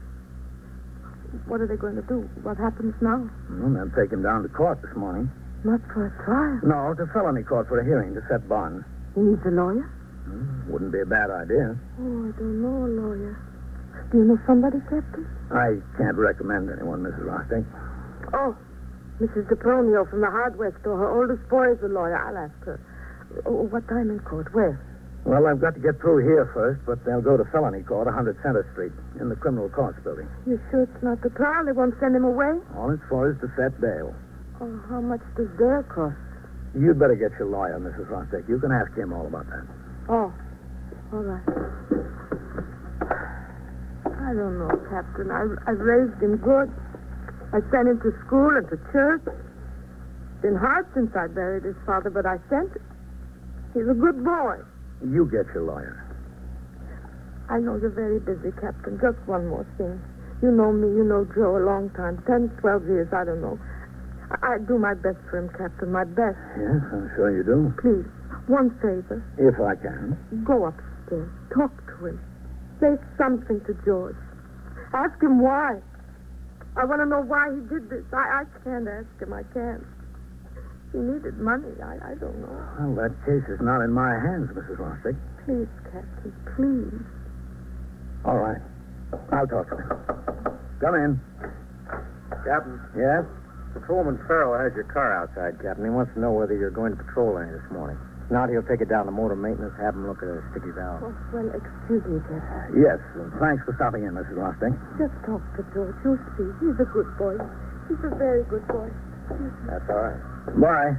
What are they going to do? What happens now? Well, they'll take him down to court this morning. Not for a trial. No, to felony court for a hearing to set bond. He needs a lawyer? Wouldn't be a bad idea. Oh, I don't know a lawyer. Do you know somebody, Captain? I can't recommend anyone, Mrs. Rosting. Oh, Mrs. DePronio from the hardware store. Her oldest boy is a lawyer. I'll ask her. Oh, what time in court? Where? Well, I've got to get through here first, but they'll go to felony court, 100 Center Street, in the criminal courts building. You sure it's not the trial? They won't send him away? All it's for is to set bail. Oh, how much does bail cost? You'd better get your lawyer, Mrs. Rosting. You can ask him all about that. Oh, all right. I don't know, Captain. I've raised him good. I sent him to school and to church. Been hard since I buried his father, but I sent him. He's a good boy. You get your lawyer. I know you're very busy, Captain. Just one more thing. You know me, you know Joe a long time. 10, 12 years, I don't know. I do my best for him, Captain, my best. Yes, I'm sure you do. Please, one favor. If I can. Go upstairs. Talk to him. Say something to George. Ask him why. I want to know why he did this. I can't ask him. I can't. He needed money. I don't know. Well, that case is not in my hands, Mrs. Rosting. Please, Captain, please. All right. I'll talk to him. Come in. Captain? Yes? Patrolman Farrell has your car outside, Captain. He wants to know whether you're going to patrol any this morning. If not, he'll take it down to motor maintenance, have him look at a sticky valve. Oh, well, excuse me, Captain. Yes. Thanks for stopping in, Mrs. Rosting. Just talk to George. You'll see. He's a good boy. He's a very good boy. That's all right. Bye.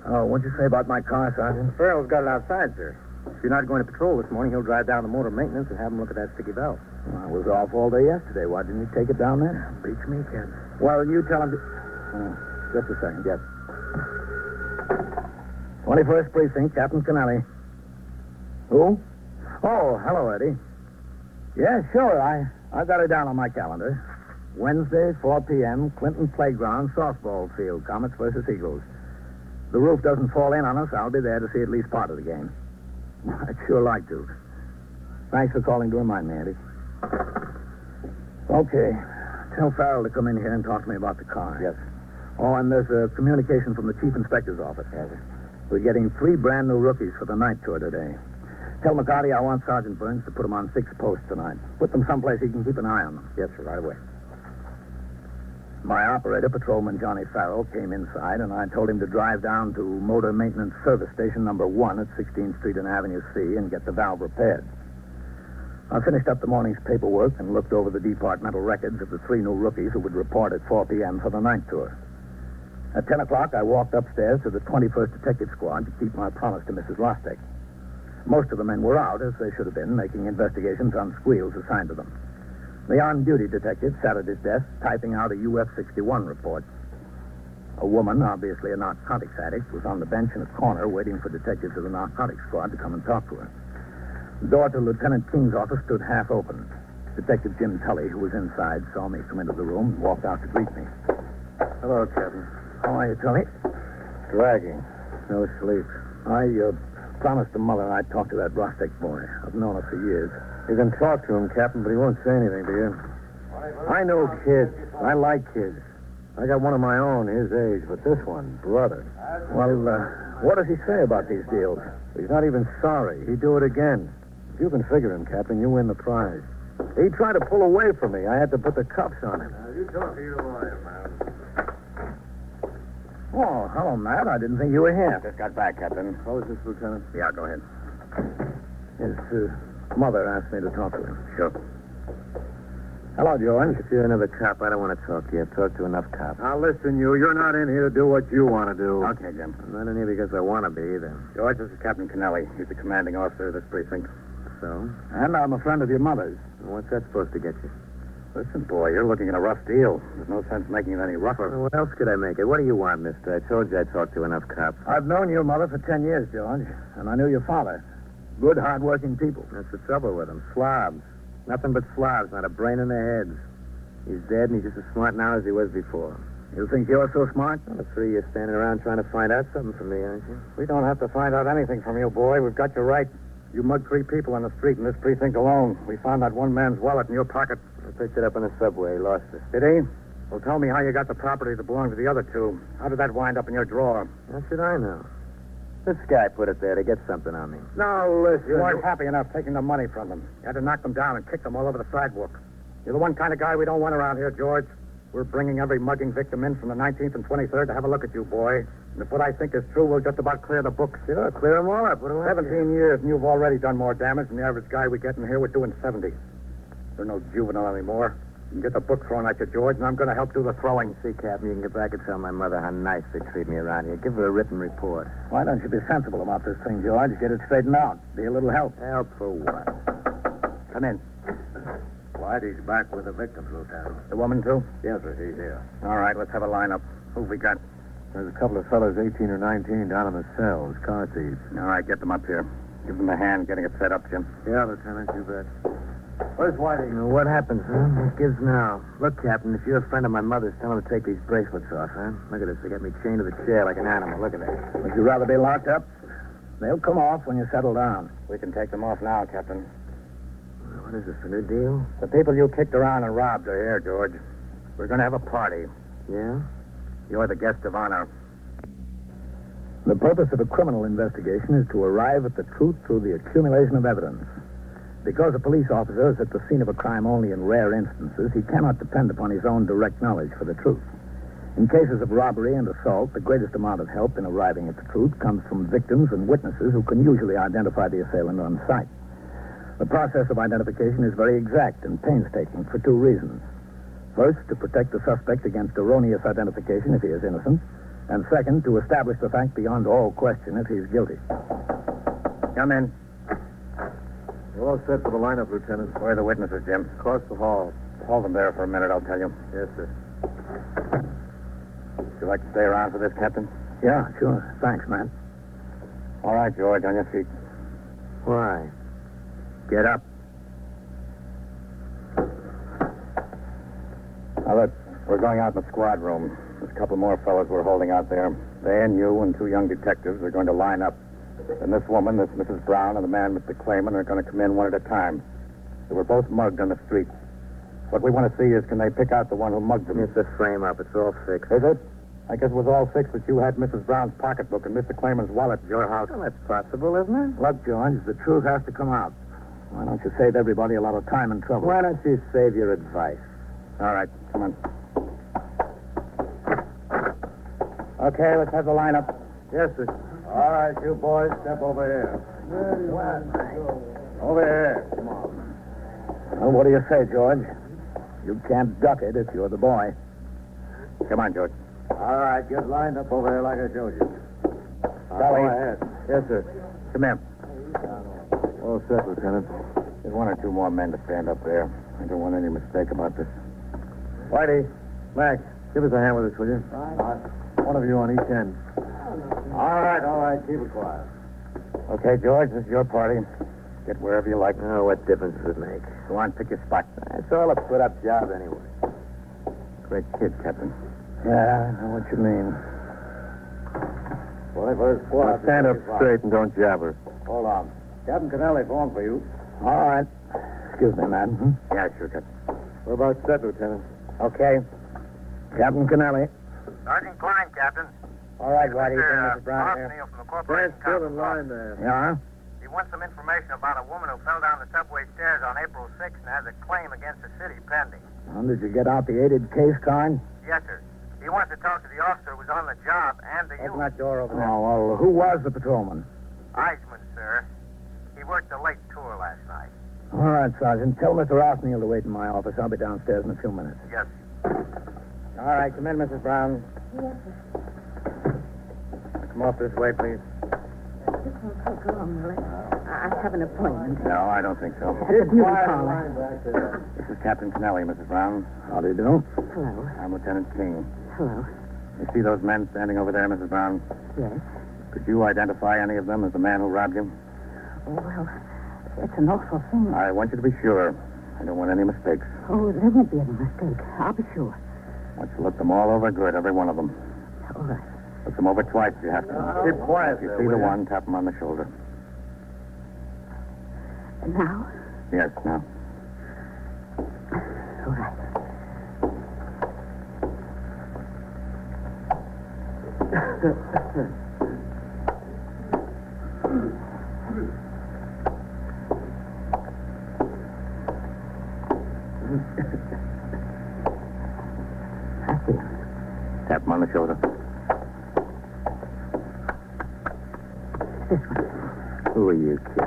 Oh, what'd you say about my car, Sergeant? Farrell's got it outside, sir. If you're not going to patrol this morning, he'll drive down to motor maintenance and have him look at that sticky valve. Well, I was off all day yesterday. Why didn't you take it down there? Beats me, Captain. Well, you tell him to... just a second, yes. 21st Precinct, Captain Kennelly. Who? Oh, hello, Eddie. Yeah, sure. I got it down on my calendar. Wednesday, 4 p.m., Clinton Playground, softball field, Comets versus Eagles. The roof doesn't fall in on us. I'll be there to see at least part of the game. I'd sure like to. Thanks for calling to remind me, Eddie. Okay. Tell Farrell to come in here and talk to me about the car. Yes. Oh, and there's a communication from the chief inspector's office. Yes, sir. We're getting 3 brand new rookies for the night tour today. Tell McCarty I want Sergeant Burns to put them on 6 posts tonight. Put them someplace he can keep an eye on them. Yes, sir, right away. My operator, Patrolman Johnny Farrell, came inside, and I told him to drive down to Motor Maintenance Service Station number 1 at 16th Street and Avenue C and get the valve repaired. I finished up the morning's paperwork and looked over the departmental records of the 3 new rookies who would report at 4 p.m. for the night tour. At 10 o'clock, I walked upstairs to the 21st Detective Squad to keep my promise to Mrs. Rostek. Most of the men were out, as they should have been, making investigations on squeals assigned to them. The on-duty detective sat at his desk, typing out a UF-61 report. A woman, obviously a narcotics addict, was on the bench in a corner waiting for detectives of the narcotics squad to come and talk to her. The door to Lieutenant King's office stood half open. Detective Jim Tully, who was inside, saw me come into the room and walked out to greet me. Hello, Captain. How are you, Tully? Dragging. No sleep. I promised the mother I'd talk to that Rostek boy. I've known her for years. You can talk to him, Captain, but he won't say anything to you. I know kids. I like kids. I got one of my own his age, but this one, brother. Well, what does he say about these deals? He's not even sorry. He'd do it again. If you can figure him, Captain, you win the prize. He tried to pull away from me. I had to put the cuffs on him. You talk to your lawyer, man. Oh, hello, Matt. I didn't think you were here. Just got back, Captain. Oh, is this Lieutenant? Yeah, go ahead. His mother asked me to talk to him. Sure. Hello, George. If you're another cop, I don't want to talk to you. I've talked to enough cops. Now, listen, you're not in here to do what you want to do. Okay, Jim. I'm not in here because I want to be either. George, this is Captain Kennelly. He's the commanding officer of this precinct. So? And I'm a friend of your mother's. What's that supposed to get you? Listen, boy, you're looking at a rough deal. There's no sense making it any rougher. Well, what else could I make it? What do you want, mister? I told you I talked to enough cops. I've known your mother for 10 years, George, and I knew your father. Good, hard-working people. That's the trouble with them. Slobs. Nothing but slobs, not a brain in their heads. He's dead, and he's just as smart now as he was before. You think you're so smart? Well, the three of you standing around trying to find out something from me, aren't you? We don't have to find out anything from you, boy. We've got you right. You mugged 3 people on the street in this precinct alone. We found that one man's wallet in your pocket. I picked it up on the subway. Lost it. Did he? Well, tell me how you got the property that belonged to the other 2. How did that wind up in your drawer? How should I know? This guy put it there to get something on me. Now, listen. You weren't happy enough taking the money from them. You had to knock them down and kick them all over the sidewalk. You're the one kind of guy we don't want around here, George. We're bringing every mugging victim in from the 19th and 23rd to have a look at you, boy. And if what I think is true, we'll just about clear the books. Sure, clear them all up. What do I 17 years, and you've already done more damage than the average guy we get in here. We're doing 70. You're no juvenile anymore. You can get the book thrown at you, George, and I'm going to help do the throwing. See, Captain, you can get back and tell my mother how nice they treat me around here. Give her a written report. Why don't you be sensible about this thing, George? Get it straightened out. Be a little help. Help for what? Come in. Whitey's back with the victims, Lieutenant. The woman, too? Yes, sir, he's here. All right, let's have a lineup. Who've we got? There's a couple of fellas, 18 or 19, down in the cells, car thieves. All right, get them up here. Give them a hand getting it set up, Jim. Yeah, Lieutenant, you bet. Where's Whitey? Now, what happens, huh? What gives now? Look, Captain, if you're a friend of my mother's, tell him to take these bracelets off, huh? Look at this. They got me chained to the chair like an animal. Look at that. Would you rather be locked up? They'll come off when you settle down. We can take them off now, Captain. What is this, a new deal? The people you kicked around and robbed are here, George. We're going to have a party. Yeah? You're the guest of honor. The purpose of a criminal investigation is to arrive at the truth through the accumulation of evidence. Because a police officer is at the scene of a crime only in rare instances, he cannot depend upon his own direct knowledge for the truth. In cases of robbery and assault, the greatest amount of help in arriving at the truth comes from victims and witnesses who can usually identify the assailant on sight. The process of identification is very exact and painstaking for 2 reasons. First, to protect the suspect against erroneous identification if he is innocent, and second, to establish the fact beyond all question if he is guilty. Come in. You're all set for the lineup, Lieutenant. Where are the witnesses, Jim? Across the hall. Hold them there for a minute, I'll tell you. Yes, sir. Would you like to stay around for this, Captain? Yeah, sure. Thanks, man. All right, George, on your feet. Why? Get up. Now, look, we're going out in the squad room. There's a couple more fellows we're holding out there. They and you and 2 young detectives are going to line up. And this woman, this Mrs. Brown, and the man, Mr. Clayman, are going to come in one at a time. They were both mugged on the street. What we want to see is, can they pick out the one who mugged them? It's a frame-up. It's all fixed. Is it? I guess it was all fixed that you had Mrs. Brown's pocketbook and Mr. Clayman's wallet at your house. Well, that's possible, isn't it? Look, George, the truth has to come out. Why don't you save everybody a lot of time and trouble? Why don't you save your advice? All right, come on. Okay, let's have the lineup. Yes, sir. All right, you boys, step over here. Over here. Come on. Well, what do you say, George? You can't duck it if you're the boy. Come on, George. All right, get lined up over here like I showed you. Dolly. Go ahead. Yes, sir. Come here. All set, Lieutenant. There's 1 or 2 more men to stand up there. I don't want any mistake about this. Whitey, Max, give us a hand with this, will you? Right. One of you on each end. All right. Keep it quiet. Okay, George, this is your party. Get wherever you like. Oh, what difference does it make? Go on, pick your spot. It's all a put-up job anyway. Great kid, Captain. Yeah, I know what you mean. 21st squad. Now stand up straight and don't jabber. Hold on. Captain Kennelly phoned for you. All right. Excuse me, man. Yeah, sure, Captain. We're about set, Lieutenant. Okay. Captain Kennelly. Sergeant Klein, Captain. All right, Whitey. Bring Mr. Mrs. Brown here. Neal from the corporation. Stand still in line there. Yeah? He wants some information about a woman who fell down the subway stairs on April 6th and has a claim against the city pending. Well, did you get out the aided case card? Yes, sir. He wants to talk to the officer who was on the job and to you. Open that door over there. Oh, well, who was the patrolman? Eisman, sir. He worked a late tour last night. All right, Sergeant. Tell Mr. Arsenal to wait in my office. I'll be downstairs in a few minutes. Yes. All right, come in, Mrs. Brown. Yes, sir. Come off this way, please. This won't take long, will it? I have an appointment. No, I don't think so. At the beauty parlor. This is Captain Kennelly, Mrs. Brown. How do you do? Hello. I'm Lieutenant King. Hello. You see those men standing over there, Mrs. Brown? Yes. Could you identify any of them as the man who robbed you? Oh, well, it's an awful thing. I want you to be sure. I don't want any mistakes. Oh, there won't be any mistake. I'll be sure. I want you to look them all over good, every one of them. All right. Look them over twice if you have to. Keep quiet If you there, see will the you? one, tap him on the shoulder. And now? Yes, now. All right. I see. Tap him on the shoulder. This one. Who are you, kid?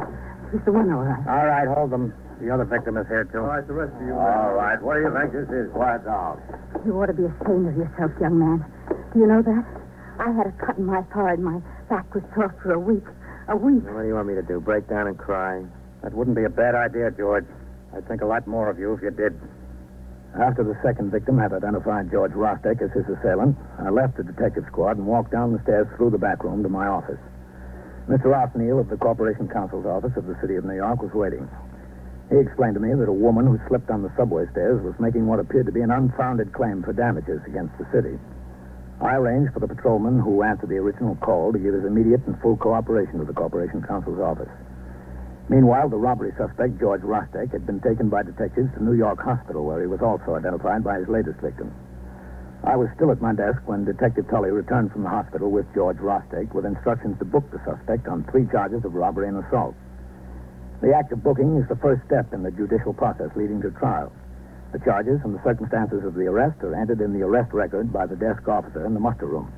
He's the one, all right. All right, hold them. The other victim is here, too. All right, the rest of you. All right, what do you think this is? Quiet down. You ought to be ashamed of yourself, young man. Do you know that? I had a cut in my forehead. My back was sore for a week. A week. What do you want me to do? Break down and cry? That wouldn't be a bad idea, George. I'd think a lot more of you if you did. After the second victim had identified George Rostek as his assailant, I left the detective squad and walked down the stairs through the back room to my office. Mr. Arsenal of the Corporation Counsel's office of the City of New York was waiting. He explained to me that a woman who slipped on the subway stairs was making what appeared to be an unfounded claim for damages against the city. I arranged for the patrolman who answered the original call to give his immediate and full cooperation to the Corporation Counsel's office. Meanwhile, the robbery suspect, George Rostek, had been taken by detectives to New York Hospital, where he was also identified by his latest victim. I was still at my desk when Detective Tully returned from the hospital with George Rostek with instructions to book the suspect on 3 charges of robbery and assault. The act of booking is the first step in the judicial process leading to trial. The charges and the circumstances of the arrest are entered in the arrest record by the desk officer in the muster room.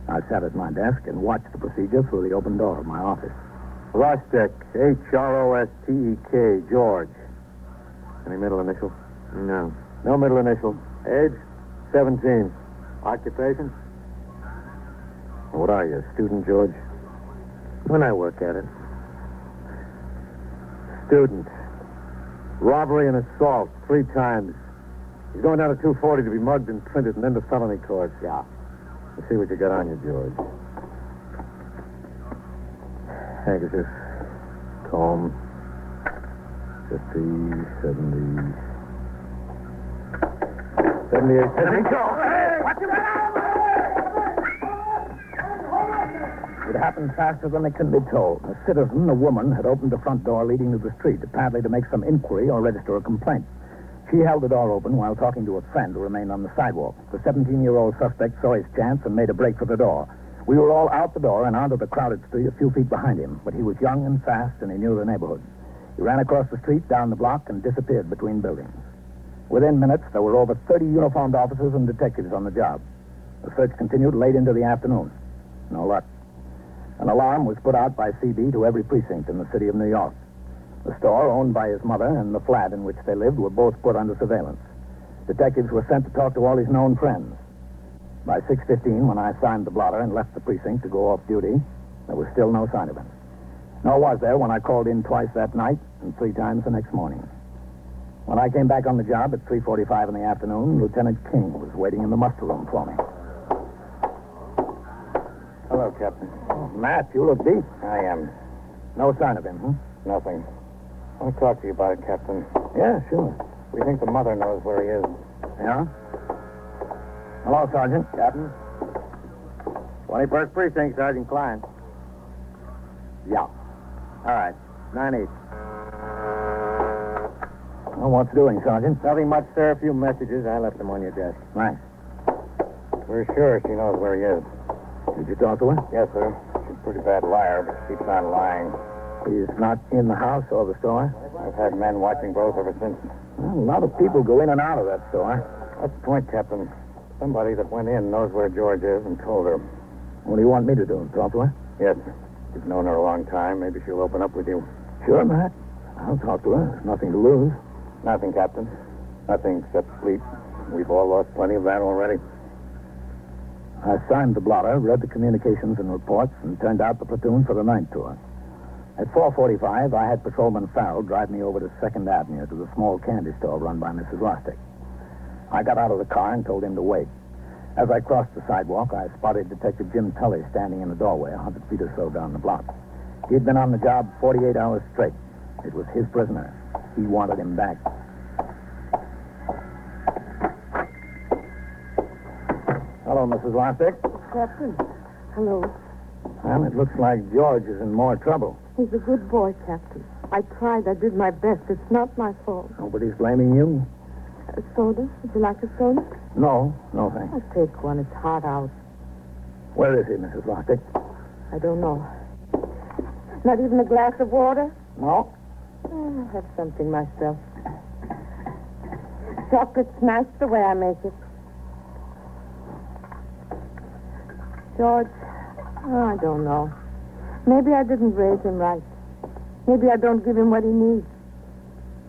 I sat at my desk and watched the procedure through the open door of my office. Rostek, H-R-O-S-T-E-K, George. Any middle initial? No. No middle initial. Age? 17. Occupation? What are you, a student, George? When I work at it. Student. Robbery and assault, 3 times. He's going down to 240 to be mugged and printed and then to felony court. Yeah. Let's see what you got on you, George. Handkerchief, comb, 50, 70, 78. Let me go. It happened faster than it can be told. A citizen, a woman, had opened the front door leading to the street, apparently to make some inquiry or register a complaint. She held the door open while talking to a friend who remained on the sidewalk. The 17-year-old suspect saw his chance and made a break for the door. We were all out the door and onto the crowded street a few feet behind him, but he was young and fast, and he knew the neighborhood. He ran across the street, down the block, and disappeared between buildings. Within minutes, there were over 30 uniformed officers and detectives on the job. The search continued late into the afternoon. No luck. An alarm was put out by CB to every precinct in the city of New York. The store, owned by his mother, and the flat in which they lived were both put under surveillance. Detectives were sent to talk to all his known friends. By 6:15, when I signed the blotter and left the precinct to go off duty, there was still no sign of him. Nor was there when I called in twice that night and 3 times the next morning. When I came back on the job at 3:45 in the afternoon, Lieutenant King was waiting in the muster room for me. Hello, Captain. Oh, Matt, you look deep. I am. No sign of him, huh? Nothing. I want to talk to you about it, Captain. Yeah, sure. We think the mother knows where he is. Yeah? Hello, Sergeant. Captain? 21st Precinct, Sergeant Klein. Yeah. All right. 9-8. Well, what's doing, Sergeant? Nothing much, sir. A few messages. I left them on your desk. Thanks. We're sure she knows where he is. Did you talk to her? Yes, sir. She's a pretty bad liar, but keeps on lying. He's not in the house or the store? I've had men watching both ever since. Well, a lot of people go in and out of that store. That's the point, Captain. Somebody that went in knows where George is and told her. What do you want me to do? Talk to her? Yes, sir. You've known her a long time. Maybe she'll open up with you. Sure, Matt. I'll talk to her. There's nothing to lose. Nothing, Captain. Nothing except sleep. We've all lost plenty of that already. I signed the blotter, read the communications and reports, and turned out the platoon for the night tour. At 4:45, I had Patrolman Farrell drive me over to 2nd Avenue to the small candy store run by Mrs. Rostick. I got out of the car and told him to wait. As I crossed the sidewalk, I spotted Detective Jim Tully standing in the doorway 100 feet or so down the block. He'd been on the job 48 hours straight. It was his prisoner. He wanted him back. Hello, Mrs. Rostick. Captain. Hello. Well, it looks like George is in more trouble. He's a good boy, Captain. I tried. I did my best. It's not my fault. Nobody's blaming you. A soda? Would you like a soda? No, thanks. I'll take one. It's hot out. Where is he, Mrs. Rostick? I don't know. Not even a glass of water? No. I'll have something myself. Chocolate's nice the way I make it. George, I don't know. Maybe I didn't raise him right. Maybe I don't give him what he needs.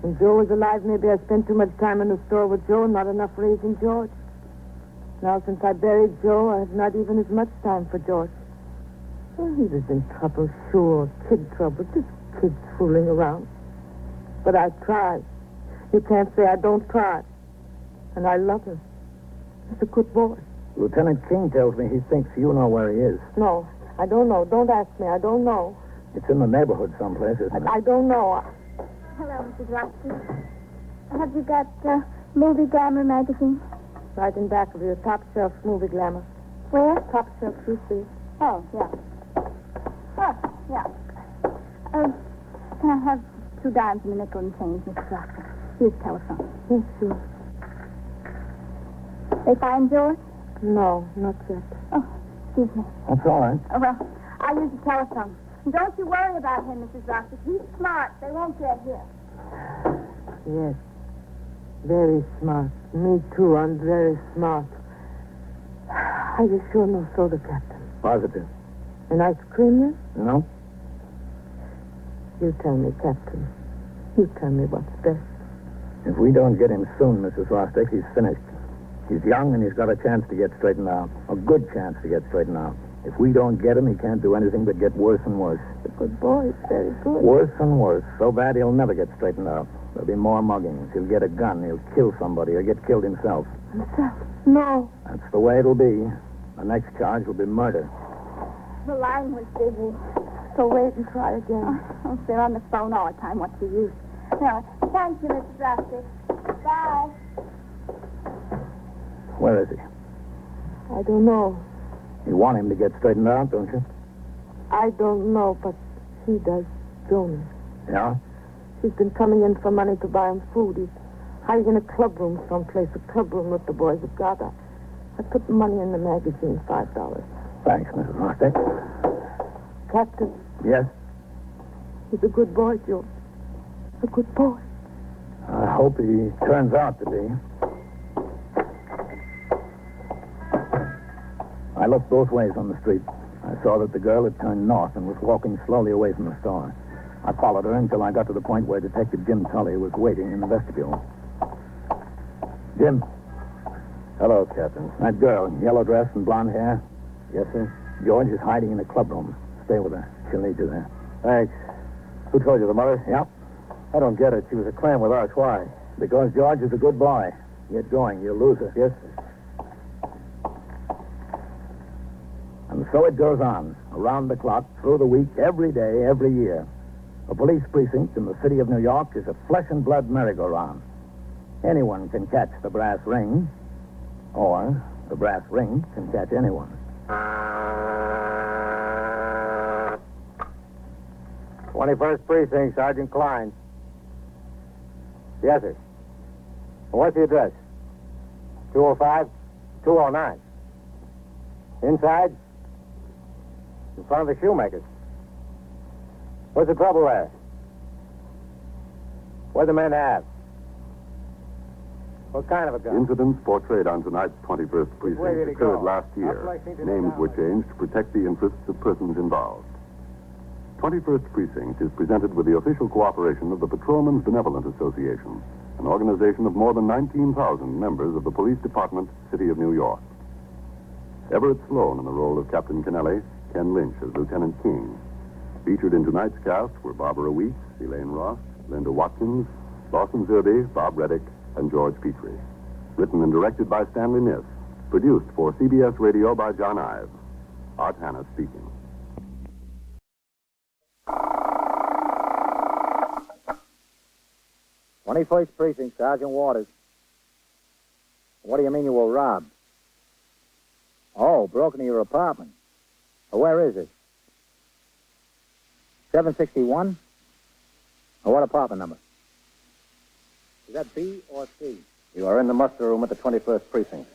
When Joe was alive, maybe I spent too much time in the store with Joe and not enough raising George. Now, since I buried Joe, I have not even as much time for George. Well, he was in trouble, sure. Kid trouble. Just kids fooling around. But I tried. You can't say I don't try. And I love him. He's a good boy. Lieutenant King tells me he thinks you know where he is. No, I don't know. Don't ask me. I don't know. It's in the neighborhood someplace, isn't it? I don't know. Hello, Mrs. Roxy. Have you got Movie Glamour magazine? Right in back of you. Top shelf movie glamour. Where? Top shelf, you see. Oh, yeah. Oh, yeah. Can I have 2 dimes and a nickel and change, Mrs. Roxy? Here's the telephone. Yes, sure. They find George? No, not yet. Oh, excuse me. That's all right. Oh, well, I'll use the telephone. Don't you worry about him, Mrs. Roxy. He's smart. They won't get here. Yes. Very smart. Me, too. I'm very smart. Are you sure no soda, Captain? Positive. An ice cream, then? No. You tell me, Captain. You tell me what's best. If we don't get him soon, Mrs. Rostick, he's finished. He's young and he's got a chance to get straightened out. A good chance to get straightened out. If we don't get him, he can't do anything but get worse and worse. He's a good boy. He's very good. Worse and worse. So bad he'll never get straightened out. There'll be more muggings. He'll get a gun. He'll kill somebody or get killed himself. Himself? No. That's the way it'll be. The next charge will be murder. The line was busy. So wait and try again. Oh, they're on the phone all the time. What's the use? No, thank you, Mrs. Roxy. Bye. Where is he? I don't know. You want him to get straightened out, don't you? I don't know, but he does. Jonas. Yeah? She's been coming in for money to buy him food. He's hiding in a clubroom someplace, a clubroom that the boys have got. I put the money in the magazine, $5. Thanks, Mrs. Rostick. Captain. Yes? He's a good boy, Joe. A good boy. I hope he turns out to be. I looked both ways on the street. I saw that the girl had turned north and was walking slowly away from the store. I followed her until I got to the point where Detective Jim Tully was waiting in the vestibule. Jim. Hello, Captain. That girl, yellow dress and blonde hair. Yes, sir? George is hiding in a clubroom. Stay with her. She'll need you there. Thanks. Who told you, the mother? Yep. I don't get it. She was a clan with us. Why? Because George is a good boy. Get going. You'll lose her. Yes, sir. And so it goes on, around the clock, through the week, every day, every year. A police precinct in the city of New York is a flesh and blood merry-go-round. Anyone can catch the brass ring, or the brass ring can catch anyone. 21st Precinct, Sergeant Klein. Yes, sir. What's the address? 205? 209. Inside? In front of the shoemakers. What's the trouble there? What'd the men have? What kind of a gun? Incidents portrayed on tonight's 21st way did precinct he occurred go? last year. Up like he did Names down were like- changed to protect the interests of persons involved. 21st Precinct is presented with the official cooperation of the Patrolmen's Benevolent Association, an organization of more than 19,000 members of the Police Department, City of New York. Everett Sloan in the role of Captain Kennelly, Ken Lynch as Lieutenant King. Featured in tonight's cast were Barbara Weeks, Elaine Ross, Linda Watkins, Lawson Zerbe, Bob Reddick, and George Petrie. Written and directed by Stanley Niss. Produced for CBS Radio by John Ives. Art Hanna speaking. "21st Precinct, Sergeant Waters. What do you mean you were robbed? Oh, broken into your apartment. Where is it? 761? What apartment number? Is that B or C? You are in the muster room at the 21st Precinct.